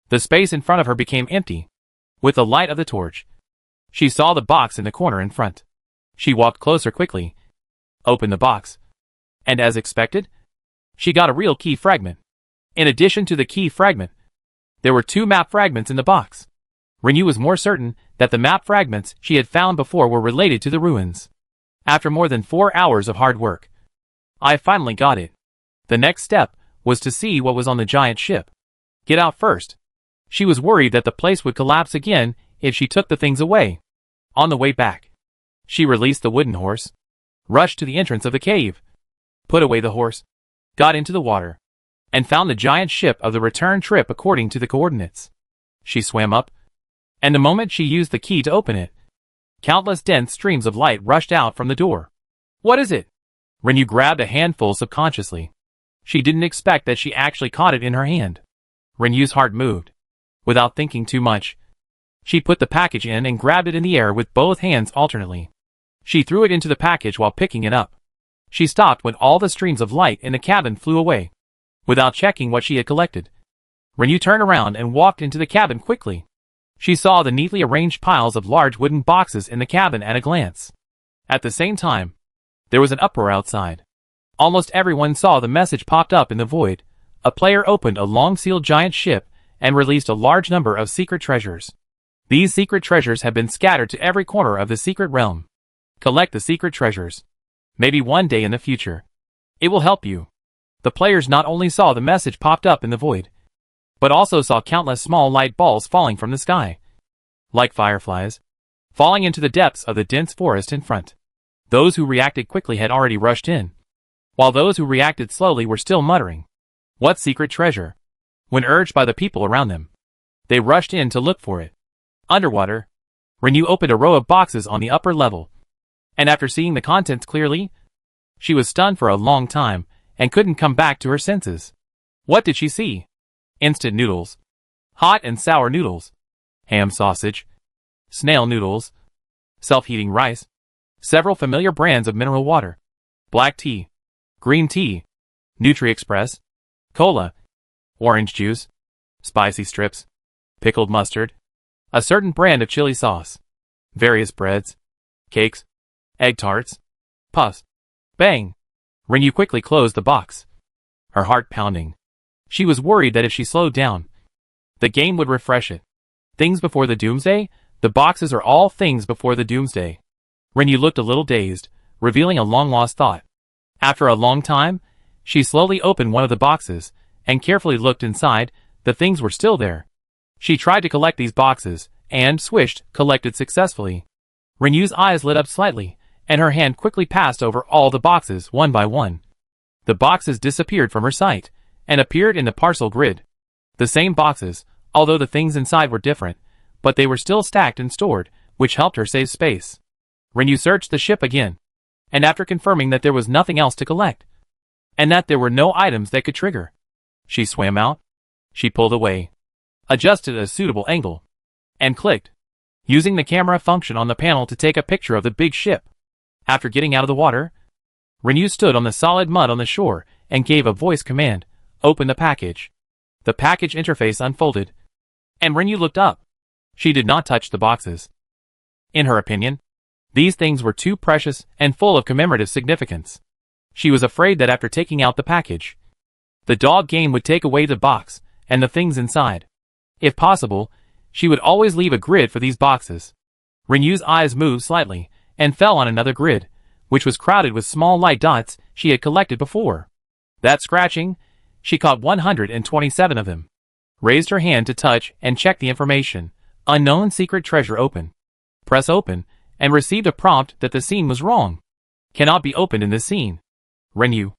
the space in front of her became empty. With the light of the torch, she saw the box in the corner in front. She walked closer quickly, opened the box, and as expected, she got a real key fragment. In addition to the key fragment, there were 2 map fragments in the box. Renyu was more certain that the map fragments she had found before were related to the ruins. After more than 4 hours of hard work, I finally got it. The next step was to see what was on the giant ship. Get out first. She was worried that the place would collapse again if she took the things away. On the way back, she released the wooden horse, rushed to the entrance of the cave, put away the horse, got into the water, and found the giant ship of the return trip according to the coordinates. She swam up, and the moment she used the key to open it, countless dense streams of light rushed out from the door. What is it? Renyu grabbed a handful subconsciously. She didn't expect that she actually caught it in her hand. Renyu's heart moved. Without thinking too much, she put the package in and grabbed it in the air with both hands alternately. She threw it into the package while picking it up. She stopped when all the streams of light in the cabin flew away, without checking what she had collected. Renyu turned around and walked into the cabin quickly. She saw the neatly arranged piles of large wooden boxes in the cabin at a glance. At the same time, there was an uproar outside. Almost everyone saw the message popped up in the void. A player opened a long-sealed giant ship and released a large number of secret treasures. These secret treasures have been scattered to every corner of the secret realm. Collect the secret treasures. Maybe one day in the future, it will help you. The players not only saw the message popped up in the void, but also saw countless small light balls falling from the sky, like fireflies, falling into the depths of the dense forest in front. Those who reacted quickly had already rushed in, while those who reacted slowly were still muttering, "What secret treasure?" When urged by the people around them, they rushed in to look for it. Underwater, Renyu opened a row of boxes on the upper level, and after seeing the contents clearly, she was stunned for a long time and couldn't come back to her senses. What did she see? Instant noodles, hot and sour noodles, ham sausage, snail noodles, self-heating rice, several familiar brands of mineral water, black tea, green tea, Nutri-Express, cola, orange juice, spicy strips, pickled mustard, a certain brand of chili sauce, various breads, cakes, egg tarts, puffs. Bang! Renyu quickly closed the box, her heart pounding. She was worried that if she slowed down, the game would refresh it. Things before the doomsday? The boxes are all things before the doomsday. Renyu looked a little dazed, revealing a long-lost thought. After a long time, she slowly opened one of the boxes and carefully looked inside. The things were still there. She tried to collect these boxes and, swished, collected successfully. Renyu's eyes lit up slightly, and her hand quickly passed over all the boxes one by one. The boxes disappeared from her sight and appeared in the parcel grid. The same boxes, although the things inside were different, but they were still stacked and stored, which helped her save space. Renyu searched the ship again, and after confirming that there was nothing else to collect, and that there were no items that could trigger, she swam out. She pulled away, adjusted a suitable angle, and clicked, using the camera function on the panel to take a picture of the big ship. After getting out of the water, Renyu stood on the solid mud on the shore and gave a voice command, "Open the package." The package interface unfolded, and Renyu looked up. She did not touch the boxes. In her opinion, these things were too precious and full of commemorative significance. She was afraid that after taking out the package, the dog game would take away the box and the things inside. If possible, she would always leave a grid for these boxes. Renyu's eyes moved slightly and fell on another grid, which was crowded with small light dots she had collected before. That scratching, she caught 127 of them. Raised her hand to touch and check the information. Unknown secret treasure open. Press open, and received a prompt that the scene was wrong. Cannot be opened in this scene. Renyu.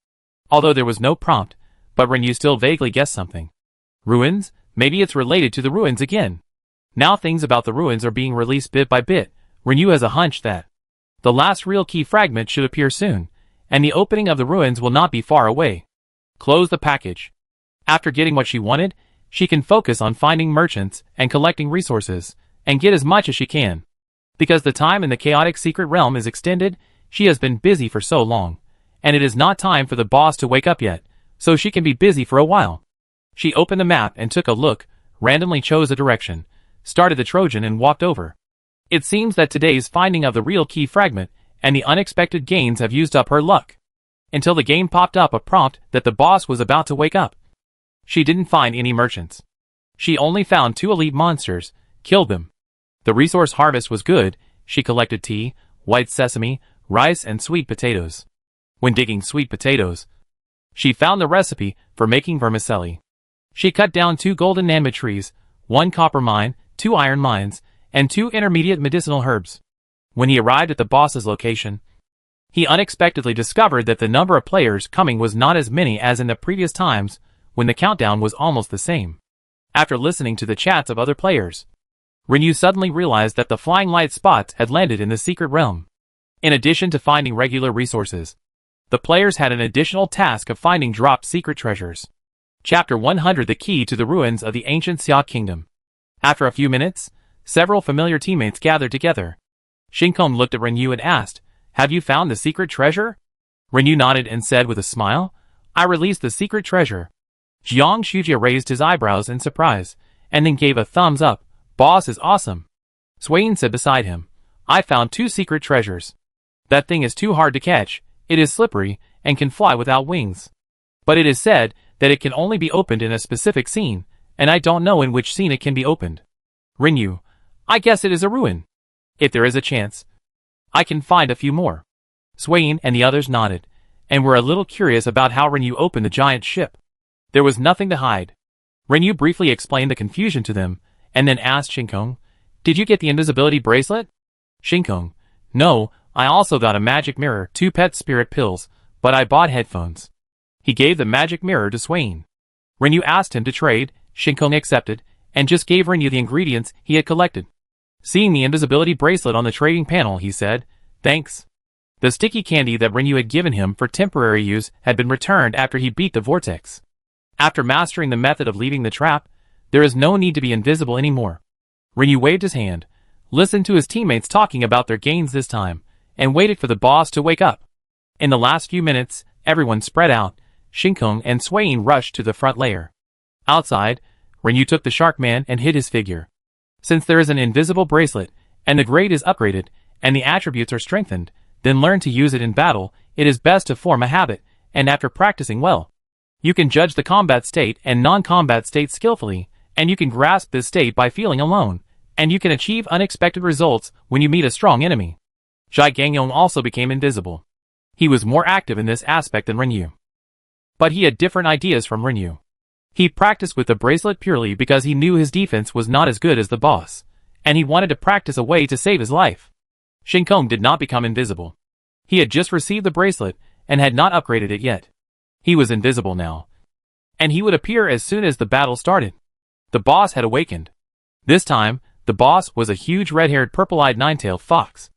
Although there was no prompt, but Renyu still vaguely guessed something. Ruins? Maybe it's related to the ruins again. Now things about the ruins are being released bit by bit. Renyu has a hunch that the last real key fragment should appear soon, and the opening of the ruins will not be far away. Close the package. After getting what she wanted, she can focus on finding merchants and collecting resources, and get as much as she can. Because the time in the chaotic secret realm is extended, she has been busy for so long, and it is not time for the boss to wake up yet, so she can be busy for a while. She opened the map and took a look, randomly chose a direction, started the Trojan and walked over. It seems that today's finding of the real key fragment and the unexpected gains have used up her luck. Until the game popped up a prompt that the boss was about to wake up. She didn't find any merchants. She only found 2 elite monsters, killed them. The resource harvest was good. She collected tea, white sesame, rice and sweet potatoes. When digging sweet potatoes, she found the recipe for making vermicelli. She cut down 2 golden nanba trees, 1 copper mine, 2 iron mines, and 2 intermediate medicinal herbs. When he arrived at the boss's location, he unexpectedly discovered that the number of players coming was not as many as in the previous times, when the countdown was almost the same. After listening to the chats of other players, Renyu suddenly realized that the flying light spots had landed in the secret realm. In addition to finding regular resources, the players had an additional task of finding dropped secret treasures. Chapter 100: The Key to the Ruins of the Ancient Xia Kingdom. After a few minutes, several familiar teammates gathered together. Shinkong looked at Renyu and asked, "Have you found the secret treasure?" Renyu nodded and said with a smile, "I released the secret treasure." Jiang Shujia raised his eyebrows in surprise, and then gave a thumbs up. "Boss is awesome." Swain said beside him, "I found 2 secret treasures. That thing is too hard to catch. It is slippery and can fly without wings. But it is said that it can only be opened in a specific scene, and I don't know in which scene it can be opened." Renyu, "I guess it is a ruin. If there is a chance, I can find a few more." Swain and the others nodded, and were a little curious about how Renyu opened the giant ship. There was nothing to hide. Renyu briefly explained the confusion to them, and then asked Shinkong, "Did you get the invisibility bracelet?" Shinkong, "No, I also got a magic mirror, 2 pet spirit pills, but I bought headphones. He gave the magic mirror to Swain. Rinyu asked him to trade, Shinkong accepted, and just gave Rinyu the ingredients he had collected. Seeing the invisibility bracelet on the trading panel, he said, "Thanks." The sticky candy that Rinyu had given him for temporary use had been returned after he beat the vortex. After mastering the method of leaving the trap, there is no need to be invisible anymore. Rinyu waved his hand, listened to his teammates talking about their gains this time, and waited for the boss to wake up. In the last few minutes, everyone spread out. Shinkong and Swain rushed to the front layer. Outside, Rinyu took the Shark Man and hid his figure. Since there is an invisible bracelet, and the grade is upgraded, and the attributes are strengthened, then learn to use it in battle, it is best to form a habit, and after practicing well. You can judge the combat state and non-combat state skillfully, and you can grasp this state by feeling alone, and you can achieve unexpected results when you meet a strong enemy. Zhai Gangyong also became invisible. He was more active in this aspect than Rinyu. But he had different ideas from Rinyu. He practiced with the bracelet purely because he knew his defense was not as good as the boss, and he wanted to practice a way to save his life. Shinkong did not become invisible. He had just received the bracelet and had not upgraded it yet. He was invisible now, and he would appear as soon as the battle started. The boss had awakened. This time, the boss was a huge red-haired purple-eyed nine-tailed fox.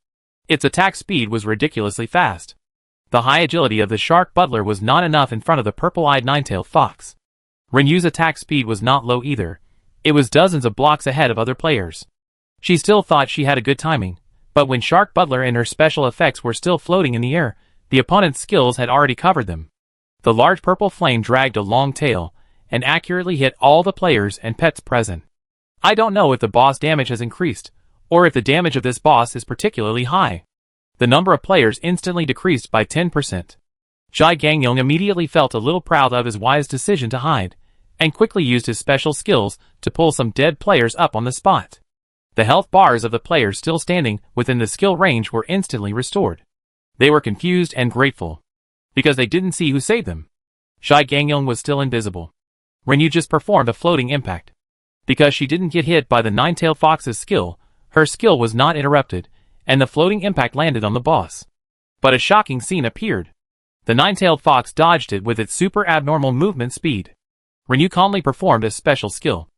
Its attack speed was ridiculously fast. The high agility of the shark butler was not enough in front of the purple-eyed nine-tailed fox. Rinyu's attack speed was not low either. It was dozens of blocks ahead of other players. She still thought she had a good timing, but when Shark Butler and her special effects were still floating in the air, the opponent's skills had already covered them. The large purple flame dragged a long tail, and accurately hit all the players and pets present. I don't know if the boss damage has increased, or if the damage of this boss is particularly high. The number of players instantly decreased by 10%. Zhai Gangyong immediately felt a little proud of his wise decision to hide, and quickly used his special skills to pull some dead players up on the spot. The health bars of the players still standing within the skill range were instantly restored. They were confused and grateful, because they didn't see who saved them. Zhai Gangyong was still invisible. Rinyu just performed a floating impact. Because she didn't get hit by the nine-tailed fox's skill, her skill was not interrupted, and the floating impact landed on the boss. But a shocking scene appeared. The nine-tailed fox dodged it with its super abnormal movement speed. Rinyu calmly performed a special skill.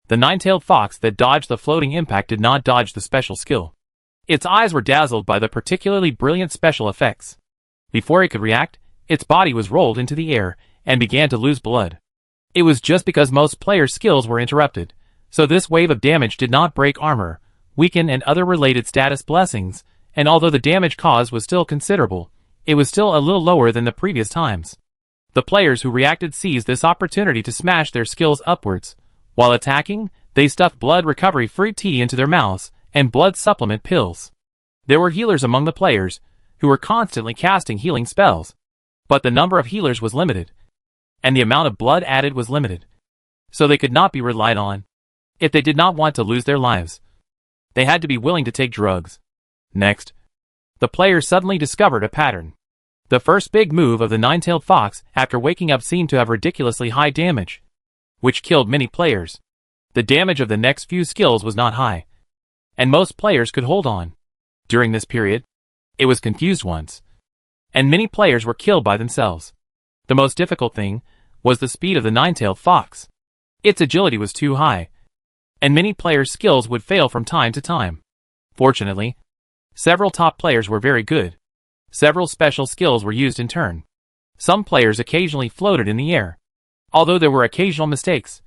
The nine-tailed fox that dodged the floating impact did not dodge the special skill. Its eyes were dazzled by the particularly brilliant special effects. Before it could react, its body was rolled into the air and began to lose blood. It was just because most players' skills were interrupted, so this wave of damage did not break armor, weaken and other related status blessings, and although the damage caused was still considerable, it was still a little lower than the previous times. The players who reacted seized this opportunity to smash their skills upwards. While attacking, they stuffed blood recovery fruit tea into their mouths and blood supplement pills. There were healers among the players, who were constantly casting healing spells. But the number of healers was limited, and the amount of blood added was limited. So they could not be relied on. If they did not want to lose their lives, they had to be willing to take drugs. Next, the players suddenly discovered a pattern. The first big move of the nine-tailed fox after waking up seemed to have ridiculously high damage, which killed many players. The damage of the next few skills was not high, and most players could hold on. During this period, it was confused once, and many players were killed by themselves. The most difficult thing was the speed of the nine-tailed fox. Its agility was too high, and many players' skills would fail from time to time. Fortunately, several top players were very good. Several special skills were used in turn. Some players occasionally floated in the air. Although there were occasional mistakes,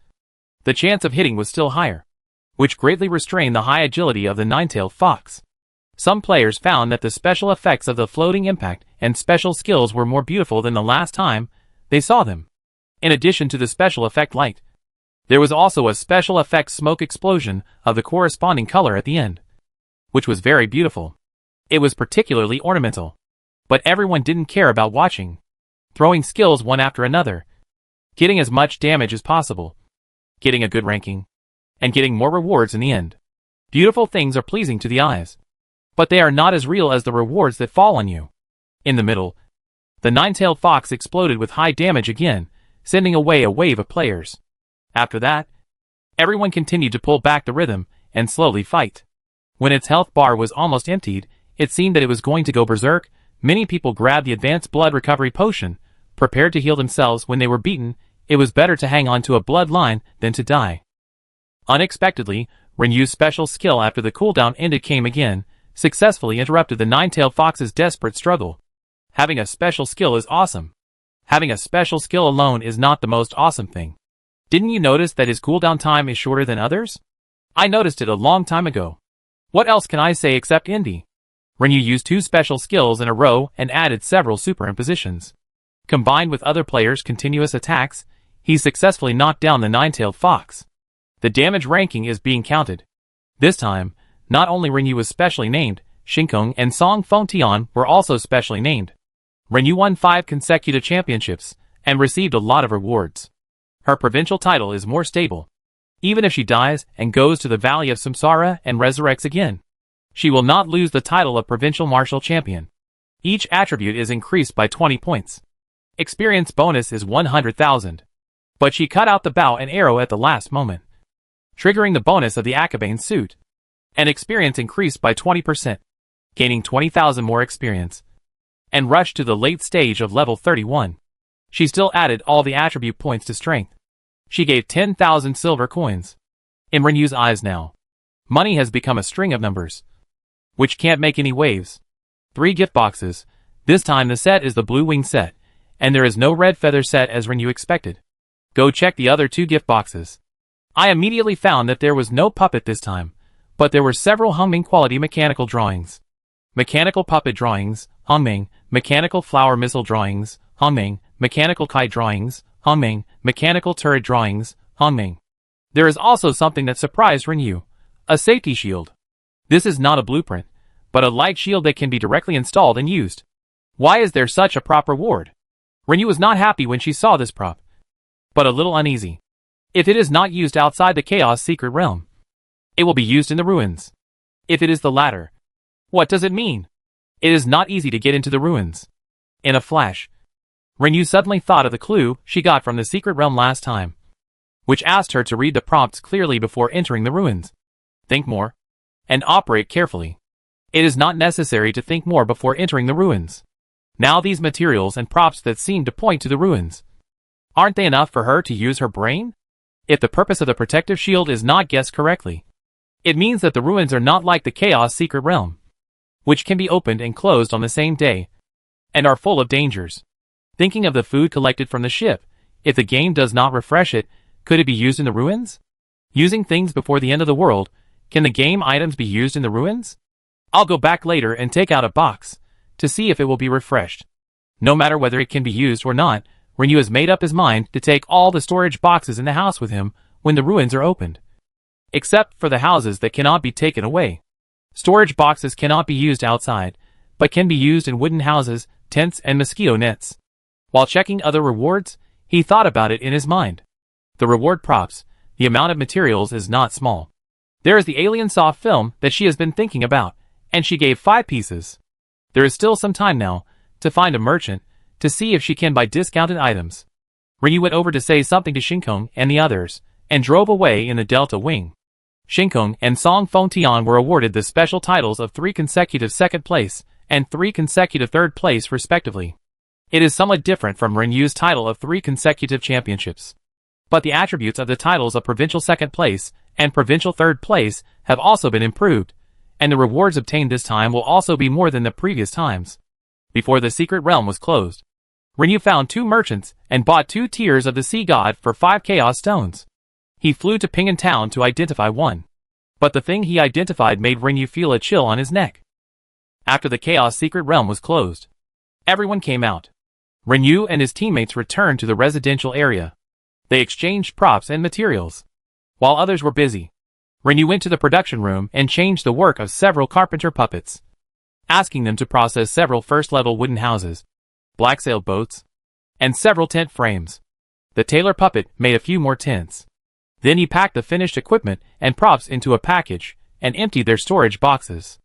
the chance of hitting was still higher, which greatly restrained the high agility of the nine-tailed fox. Some players found that the special effects of the floating impact and special skills were more beautiful than the last time they saw them. In addition to the special effect light, there was also a special effect smoke explosion of the corresponding color at the end, which was very beautiful. It was particularly ornamental. But everyone didn't care about watching. Throwing skills one after another, getting as much damage as possible, getting a good ranking, and getting more rewards in the end. Beautiful things are pleasing to the eyes, but they are not as real as the rewards that fall on you. In the middle, the nine-tailed fox exploded with high damage again, sending away a wave of players. After that, everyone continued to pull back the rhythm and slowly fight. When its health bar was almost emptied, It seemed that it was going to go berserk. Many people grabbed the advanced blood recovery potion, prepared to heal themselves when they were beaten. It was better to hang on to a bloodline than to die. Unexpectedly, Renyu's special skill after the cooldown ended came again, successfully interrupted the nine-tailed fox's desperate struggle. Having a special skill is awesome. Having a special skill alone is not the most awesome thing. Didn't you notice that his cooldown time is shorter than others? I noticed it a long time ago. What else can I say except envy? Renyu used 2 special skills in a row and added several superimpositions. Combined with other players' continuous attacks, he successfully knocked down the nine-tailed fox. The damage ranking is being counted. This time, not only Renyu was specially named, Shinkong and Song Fengtian were also specially named. Renyu won 5 consecutive championships and received a lot of rewards. Her provincial title is more stable. Even if she dies and goes to the Valley of Samsara and resurrects again, she will not lose the title of provincial martial champion. Each attribute is increased by 20 points. Experience bonus is 100,000. But she cut out the bow and arrow at the last moment, triggering the bonus of the Akabane suit. And experience increased by 20%, gaining 20,000 more experience, and rushed to the late stage of level 31. She still added all the attribute points to strength. She gave 10,000 silver coins. In Renyu's eyes now, money has become a string of numbers, which can't make any waves. 3 gift boxes. This time the set is the blue wing set, and there is no red feather set as Renyu expected. Go check the other 2 gift boxes. I immediately found that there was no puppet this time, but there were several Hongming quality mechanical drawings. Mechanical puppet drawings, Hongming, mechanical flower missile drawings, Hongming, mechanical kite drawings, Hongming, mechanical turret drawings, Hongming. There is also something that surprised Renyu. A safety shield. This is not a blueprint, but a light shield that can be directly installed and used. Why is there such a prop reward? Renyu was not happy when she saw this prop, but a little uneasy. If it is not used outside the Chaos Secret Realm, it will be used in the ruins. If it is the latter, what does it mean? It is not easy to get into the ruins. In a flash, Renyu suddenly thought of the clue she got from the Secret Realm last time, which asked her to read the prompts clearly before entering the ruins. Think more, and operate carefully. It is not necessary to think more before entering the ruins. Now these materials and props that seem to point to the ruins, aren't they enough for her to use her brain? If the purpose of the protective shield is not guessed correctly, it means that the ruins are not like the Chaos Secret Realm, which can be opened and closed on the same day, and are full of dangers. Thinking of the food collected from the ship, if the game does not refresh it, could it be used in the ruins? Using things before the end of the world, can the game items be used in the ruins? I'll go back later and take out a box, to see if it will be refreshed. No matter whether it can be used or not, Renyu has made up his mind to take all the storage boxes in the house with him when the ruins are opened. Except for the houses that cannot be taken away. Storage boxes cannot be used outside, but can be used in wooden houses, tents, and mosquito nets. While checking other rewards, he thought about it in his mind. The reward props, the amount of materials is not small. There is the alien soft film that she has been thinking about, and she gave 5 pieces. There is still some time now to find a merchant to see if she can buy discounted items. Renyu went over to say something to Shinkong and the others, and drove away in the Delta Wing. Shinkong and Song Fengtian were awarded the special titles of 3 consecutive second place and 3 consecutive third place respectively. It is somewhat different from Renyu's title of 3 consecutive championships. But the attributes of the titles of provincial second place and provincial third place have also been improved, and the rewards obtained this time will also be more than the previous times. Before the secret realm was closed, Renyu found 2 merchants and bought 2 tiers of the sea god for 5 chaos stones. He flew to Pingan Town to identify one, but the thing he identified made Renyu feel a chill on his neck. After the chaos secret realm was closed, everyone came out. Renyu and his teammates returned to the residential area. They exchanged props and materials, while others were busy. Renyu went to the production room and changed the work of several carpenter puppets, asking them to process several first-level wooden houses, black-sailed boats, and several tent frames. The tailor puppet made a few more tents. Then he packed the finished equipment and props into a package and emptied their storage boxes.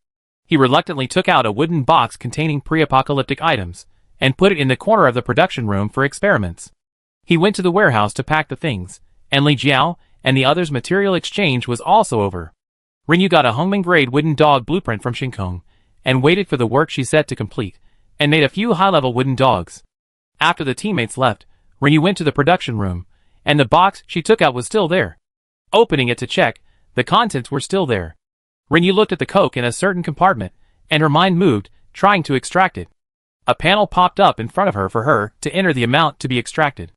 He reluctantly took out a wooden box containing pre-apocalyptic items and put it in the corner of the production room for experiments. He went to the warehouse to pack the things, and Li Jiao and the others' material exchange was also over. Renyu got a Hongming grade wooden dog blueprint from Shinkong and waited for the work she set to complete, and made a few high-level wooden dogs. After the teammates left, Rinyu went to the production room, and the box she took out was still there. Opening it to check, the contents were still there. Rinyu looked at the coke in a certain compartment, and her mind moved, trying to extract it. A panel popped up in front of her for her to enter the amount to be extracted.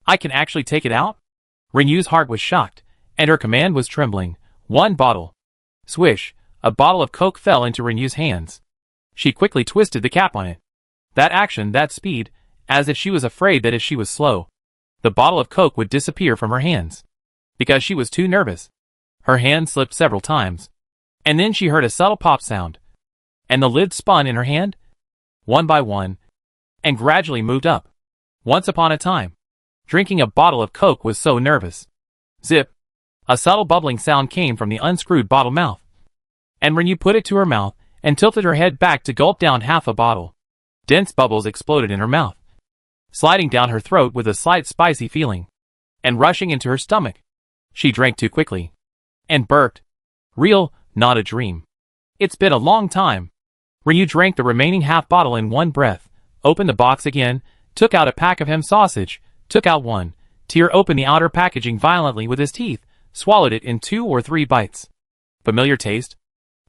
I can actually take it out? Rinyu's heart was shocked, and her command was trembling. 1 bottle. Swish, a bottle of coke fell into Rinyu's hands. She quickly twisted the cap on it. That action, that speed, as if she was afraid that if she was slow, the bottle of coke would disappear from her hands. Because she was too nervous. Her hand slipped several times. And then she heard a subtle pop sound. And the lid spun in her hand, one by one, and gradually moved up. Once upon a time, drinking a bottle of coke was so nervous. Zip! A subtle bubbling sound came from the unscrewed bottle mouth. And Rinyu put it to her mouth and tilted her head back to gulp down half a bottle. Dense bubbles exploded in her mouth, sliding down her throat with a slight spicy feeling, and rushing into her stomach. She drank too quickly, and burped. Real, not a dream. It's been a long time. Rinyu drank the remaining half bottle in one breath, opened the box again, took out a pack of ham sausage, took out one, tear opened the outer packaging violently with his teeth, swallowed it in 2 or 3 bites. Familiar taste?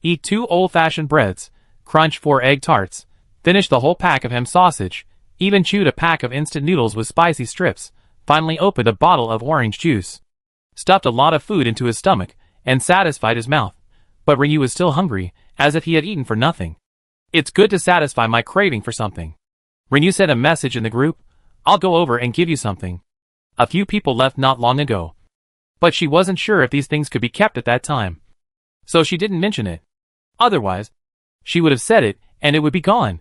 Eat 2 old-fashioned breads, crunch 4 egg tarts, finish the whole pack of ham sausage, even chewed a pack of instant noodles with spicy strips, finally opened a bottle of orange juice. Stuffed a lot of food into his stomach, and satisfied his mouth. But Rinyu was still hungry, as if he had eaten for nothing. It's good to satisfy my craving for something. Rinyu sent a message in the group. I'll go over and give you something. A few people left not long ago. But she wasn't sure if these things could be kept at that time. So she didn't mention it. Otherwise, she would have said it, and it would be gone.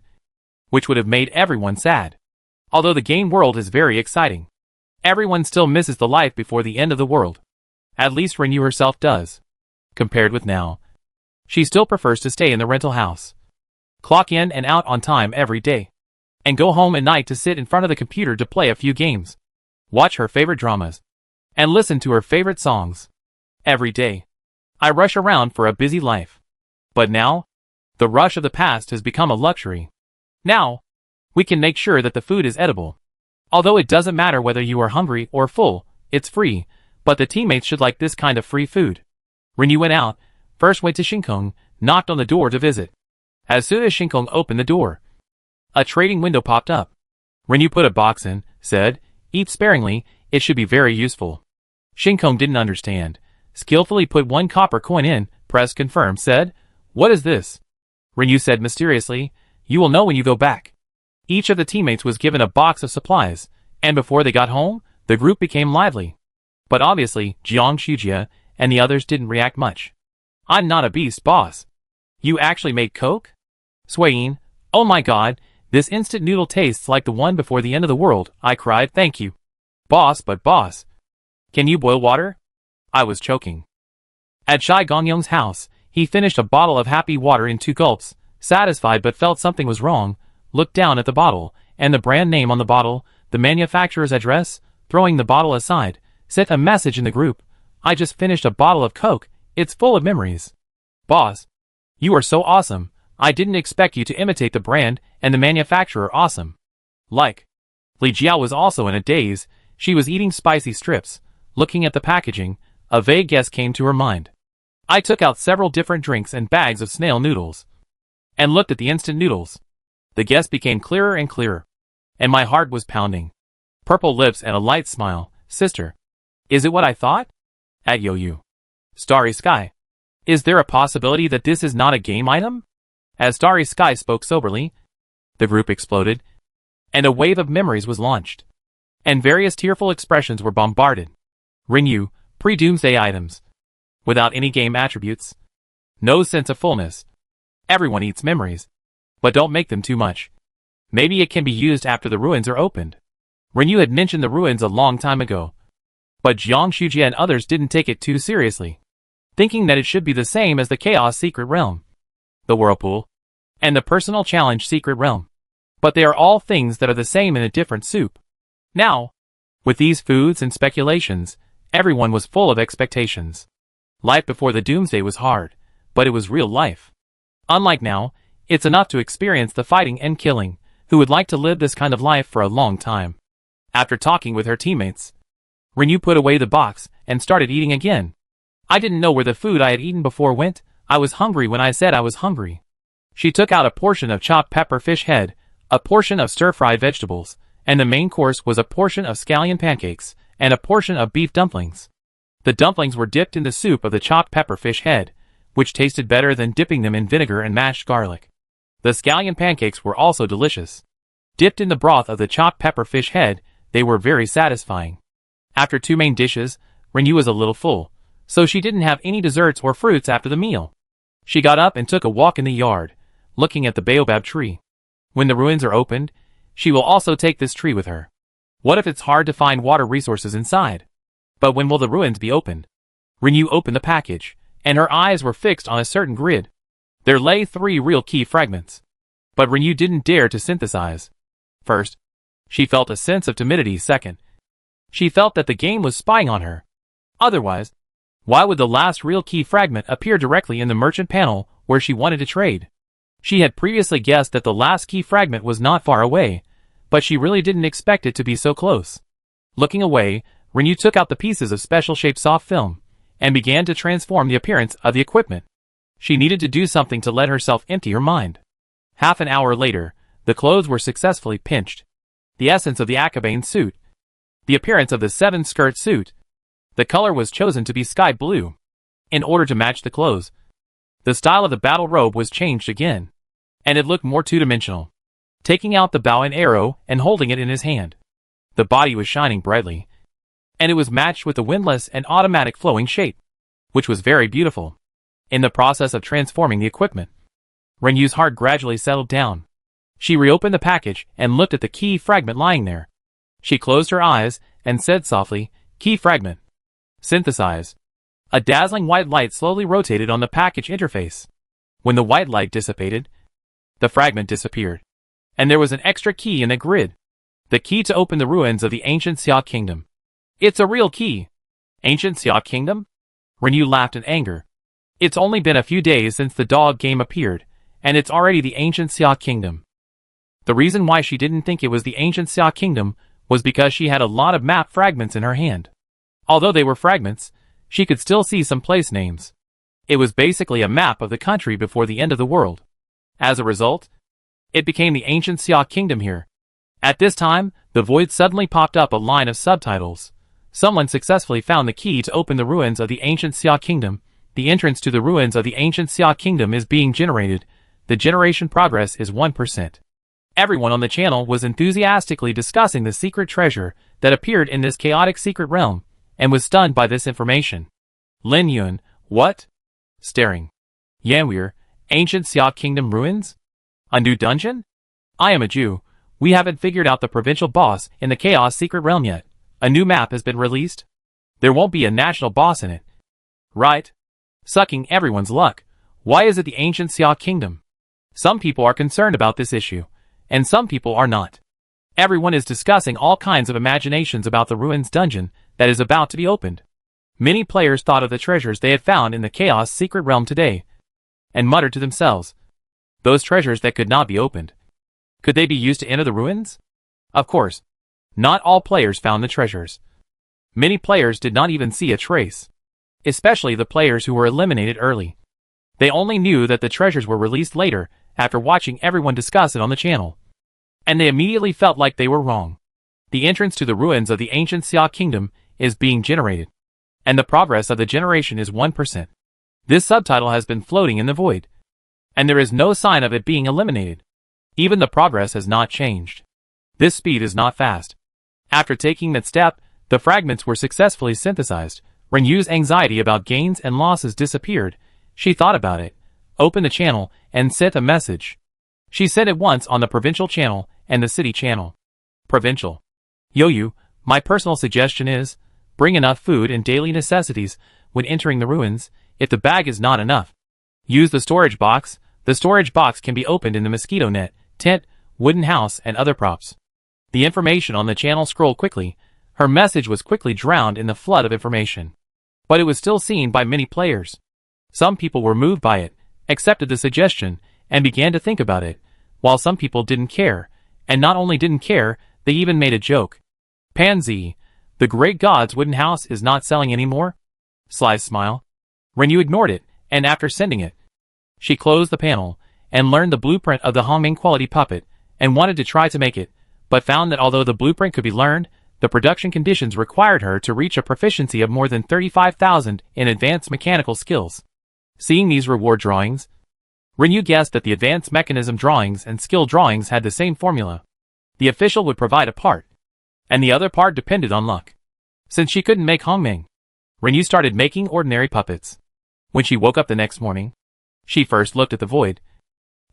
Which would have made everyone sad. Although the game world is very exciting, everyone still misses the life before the end of the world. At least Rinyu herself does. Compared with now, she still prefers to stay in the rental house, clock in and out on time every day, and go home at night to sit in front of the computer to play a few games, watch her favorite dramas, and listen to her favorite songs. Every day, I rush around for a busy life. But now, the rush of the past has become a luxury. Now, we can make sure that the food is edible. Although it doesn't matter whether you are hungry or full, it's free, but the teammates should like this kind of free food. Rinyu went out, first went to Shinkong, knocked on the door to visit. As soon as Shinkong opened the door, a trading window popped up. Rinyu put a box in, said, eat sparingly, it should be very useful. Shinkong didn't understand, skillfully put 1 copper coin in, pressed confirm, said, what is this? Rinyu said mysteriously, you will know when you go back. Each of the teammates was given a box of supplies, and before they got home, the group became lively. But obviously, Jiang Shujia and the others didn't react much. I'm not a beast, boss. You actually made coke? Swain, oh my god, this instant noodle tastes like the one before the end of the world, I cried, thank you. Boss, but boss. Can you boil water? I was choking. At Shai Gongyong's house, he finished a bottle of happy water in 2 gulps, satisfied but felt something was wrong, looked down at the bottle, and the brand name on the bottle, the manufacturer's address, throwing the bottle aside, sent a message in the group. I just finished a bottle of coke, it's full of memories. Boss, you are so awesome, I didn't expect you to imitate the brand and the manufacturer awesome. Like. Li Jiao was also in a daze, she was eating spicy strips, looking at the packaging, a vague guess came to her mind. I took out several different drinks and bags of snail noodles, and looked at the instant noodles. The guess became clearer and clearer, and my heart was pounding. Purple lips and a light smile, sister. Is it what I thought? At Yo-Yu. Starry Sky. Is there a possibility that this is not a game item? As Starry Sky spoke soberly, the group exploded, and a wave of memories was launched, and various tearful expressions were bombarded. Rinyu, pre-doomsday items. Without any game attributes. No sense of fullness. Everyone eats memories. But don't make them too much. Maybe it can be used after the ruins are opened. Rinyu had mentioned the ruins a long time ago. But Jiang Shujia and others didn't take it too seriously, thinking that it should be the same as the Chaos Secret Realm, the Whirlpool, and the Personal Challenge Secret Realm. But they are all things that are the same in a different soup. Now, with these foods and speculations, everyone was full of expectations. Life before the doomsday was hard, but it was real life. Unlike now, It's enough to experience the fighting and killing, who would like to live this kind of life for a long time. After talking with her teammates, Rinyu put away the box and started eating again. I didn't know where the food I had eaten before went. I was hungry when I said I was hungry. She took out a portion of chopped pepper fish head, a portion of stir-fried vegetables, and the main course was a portion of scallion pancakes and a portion of beef dumplings. The dumplings were dipped in the soup of the chopped pepper fish head, which tasted better than dipping them in vinegar and mashed garlic. The scallion pancakes were also delicious. Dipped in the broth of the chopped pepper fish head, they were very satisfying. After 2 main dishes, Rinyu was a little full, so she didn't have any desserts or fruits after the meal. She got up and took a walk in the yard, looking at the baobab tree. When the ruins are opened, she will also take this tree with her. What if it's hard to find water resources inside? But when will the ruins be opened? Rinyu opened the package, and her eyes were fixed on a certain grid. There lay 3 real key fragments. But Rinyu didn't dare to synthesize. First, she felt a sense of timidity. Second, she felt that the game was spying on her. Otherwise, why would the last real key fragment appear directly in the merchant panel where she wanted to trade? She had previously guessed that the last key fragment was not far away, but she really didn't expect it to be so close. Looking away, Rinyu took out the pieces of special-shaped soft film and began to transform the appearance of the equipment. She needed to do something to let herself empty her mind. Half an hour later, the clothes were successfully pinched. The essence of the Akabane suit. The appearance of the 7-skirt suit. The color was chosen to be sky blue. In order to match the clothes, the style of the battle robe was changed again, and it looked more two-dimensional. Taking out the bow and arrow and holding it in his hand, the body was shining brightly, and it was matched with the windlass and automatic flowing shape, which was very beautiful. In the process of transforming the equipment, Rinyu's heart gradually settled down. She reopened the package and looked at the key fragment lying there. She closed her eyes and said softly, "Key fragment. Synthesize." A dazzling white light slowly rotated on the package interface. When the white light dissipated, the fragment disappeared, and there was an extra key in the grid. The key to open the ruins of the ancient Xia Kingdom. It's a real key. Ancient Xia Kingdom? Rinyu laughed in anger. It's only been a few days since the dog game appeared, and it's already the ancient Xia Kingdom. The reason why she didn't think it was the ancient Xia Kingdom was because she had a lot of map fragments in her hand. Although they were fragments, she could still see some place names. It was basically a map of the country before the end of the world. As a result, it became the ancient Xia Kingdom here. At this time, the void suddenly popped up a line of subtitles. Someone successfully found the key to open the ruins of the ancient Xia Kingdom. The entrance to the ruins of the ancient Xia Kingdom is being generated. The generation progress is 1%. Everyone on the channel was enthusiastically discussing the secret treasure that appeared in this chaotic secret realm, and was stunned by this information. Lin Yun, what? Staring. Yanweir, ancient Xia Kingdom ruins? A new dungeon? I am a Jew. We haven't figured out the provincial boss in the Chaos Secret Realm yet. A new map has been released. There won't be a national boss in it. Right? Sucking everyone's luck. Why is it the ancient Xia Kingdom? Some people are concerned about this issue, and some people are not. Everyone is discussing all kinds of imaginations about the ruins dungeon that is about to be opened. Many players thought of the treasures they had found in the Chaos Secret Realm today, and muttered to themselves, those treasures that could not be opened. Could they be used to enter the ruins? Of course, not all players found the treasures. Many players did not even see a trace, especially the players who were eliminated early. They only knew that the treasures were released later after watching everyone discuss it on the channel, and they immediately felt like they were wrong. The entrance to the ruins of the ancient Xia Kingdom is being generated, and the progress of the generation is 1%. This subtitle has been floating in the void, and there is no sign of it being eliminated. Even the progress has not changed. This speed is not fast. After taking that step, the fragments were successfully synthesized. Rinyu's anxiety about gains and losses disappeared. She thought about it, opened the channel, and sent a message. She sent it once on the provincial channel and the city channel. Provincial. Yoyu, my personal suggestion is, bring enough food and daily necessities when entering the ruins. If the bag is not enough, use the storage box. The storage box can be opened in the mosquito net, tent, wooden house, and other props. The information on the channel scrolled quickly. Her message was quickly drowned in the flood of information. But it was still seen by many players. Some people were moved by it, accepted the suggestion, and began to think about it, while some people didn't care, and not only didn't care, they even made a joke. Pansy, the great god's wooden house is not selling anymore? Sly smile. Renyu ignored it, and after sending it, she closed the panel, and learned the blueprint of the Hongming quality puppet, and wanted to try to make it, but found that although the blueprint could be learned, the production conditions required her to reach a proficiency of more than 35,000 in advanced mechanical skills. Seeing these reward drawings, Renyu guessed that the advanced mechanism drawings and skill drawings had the same formula. The official would provide a part, and the other part depended on luck. Since she couldn't make Hongming, Renyu started making ordinary puppets. When she woke up the next morning, she first looked at the void,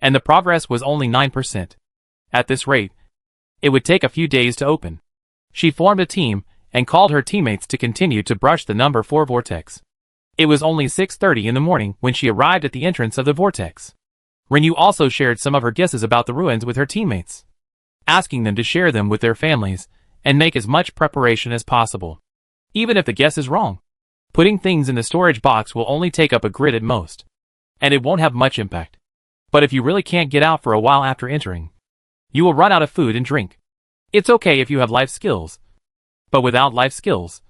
and the progress was only 9%. At this rate, it would take a few days to open. She formed a team, and called her teammates to continue to brush the number 4 vortex. It was only 6:30 in the morning when she arrived at the entrance of the vortex. Renyu also shared some of her guesses about the ruins with her teammates, asking them to share them with their families, and make as much preparation as possible. Even if the guess is wrong, putting things in the storage box will only take up a grid at most, and it won't have much impact. But if you really can't get out for a while after entering, you will run out of food and drink. It's okay if you have life skills, but without life skills,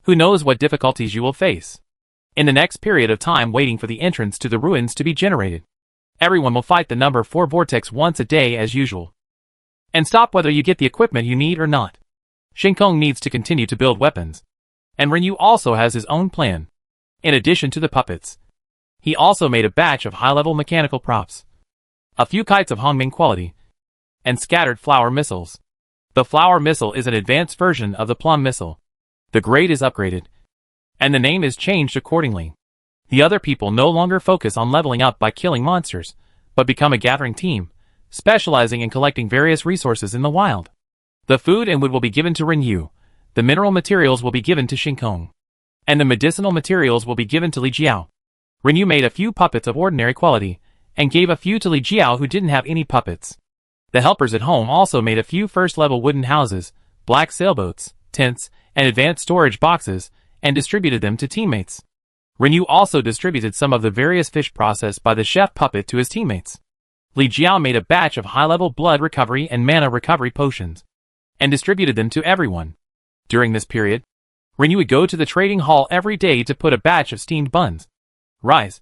who knows what difficulties you will face. In the next period of time waiting for the entrance to the ruins to be generated, everyone will fight the number 4 vortex once a day as usual, and stop whether you get the equipment you need or not. Shinkong needs to continue to build weapons, and Renyu also has his own plan. In addition to the puppets, he also made a batch of high-level mechanical props, a few kites of Hongming quality, and scattered flower missiles. The flower missile is an advanced version of the plum missile. The grade is upgraded, and the name is changed accordingly. The other people no longer focus on leveling up by killing monsters, but become a gathering team, specializing in collecting various resources in the wild. The food and wood will be given to Renyu, the mineral materials will be given to Shinkong, and the medicinal materials will be given to Li Jiao. Renyu made a few puppets of ordinary quality, and gave a few to Li Jiao who didn't have any puppets. The helpers at home also made a few first-level wooden houses, black sailboats, tents, and advanced storage boxes, and distributed them to teammates. Renyu also distributed some of the various fish processed by the chef puppet to his teammates. Li Jiao made a batch of high-level blood recovery and mana recovery potions, and distributed them to everyone. During this period, Renyu would go to the trading hall every day to put a batch of steamed buns, rice,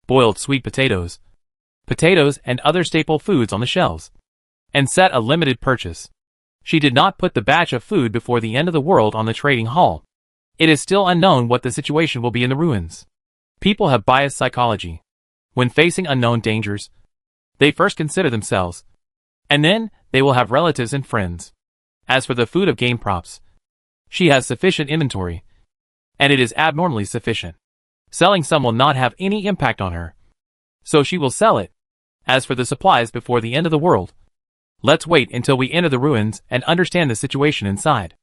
boiled sweet potatoes, and other staple foods on the shelves, and set a limited purchase. She did not put the batch of food before the end of the world on the trading hall. It is still unknown what the situation will be in the ruins. People have biased psychology. When facing unknown dangers, they first consider themselves, and then they will have relatives and friends. As for the food of game props, she has sufficient inventory, and it is abnormally sufficient. Selling some will not have any impact on her, so she will sell it. As for the supplies before the end of the world, let's wait until we enter the ruins and understand the situation inside.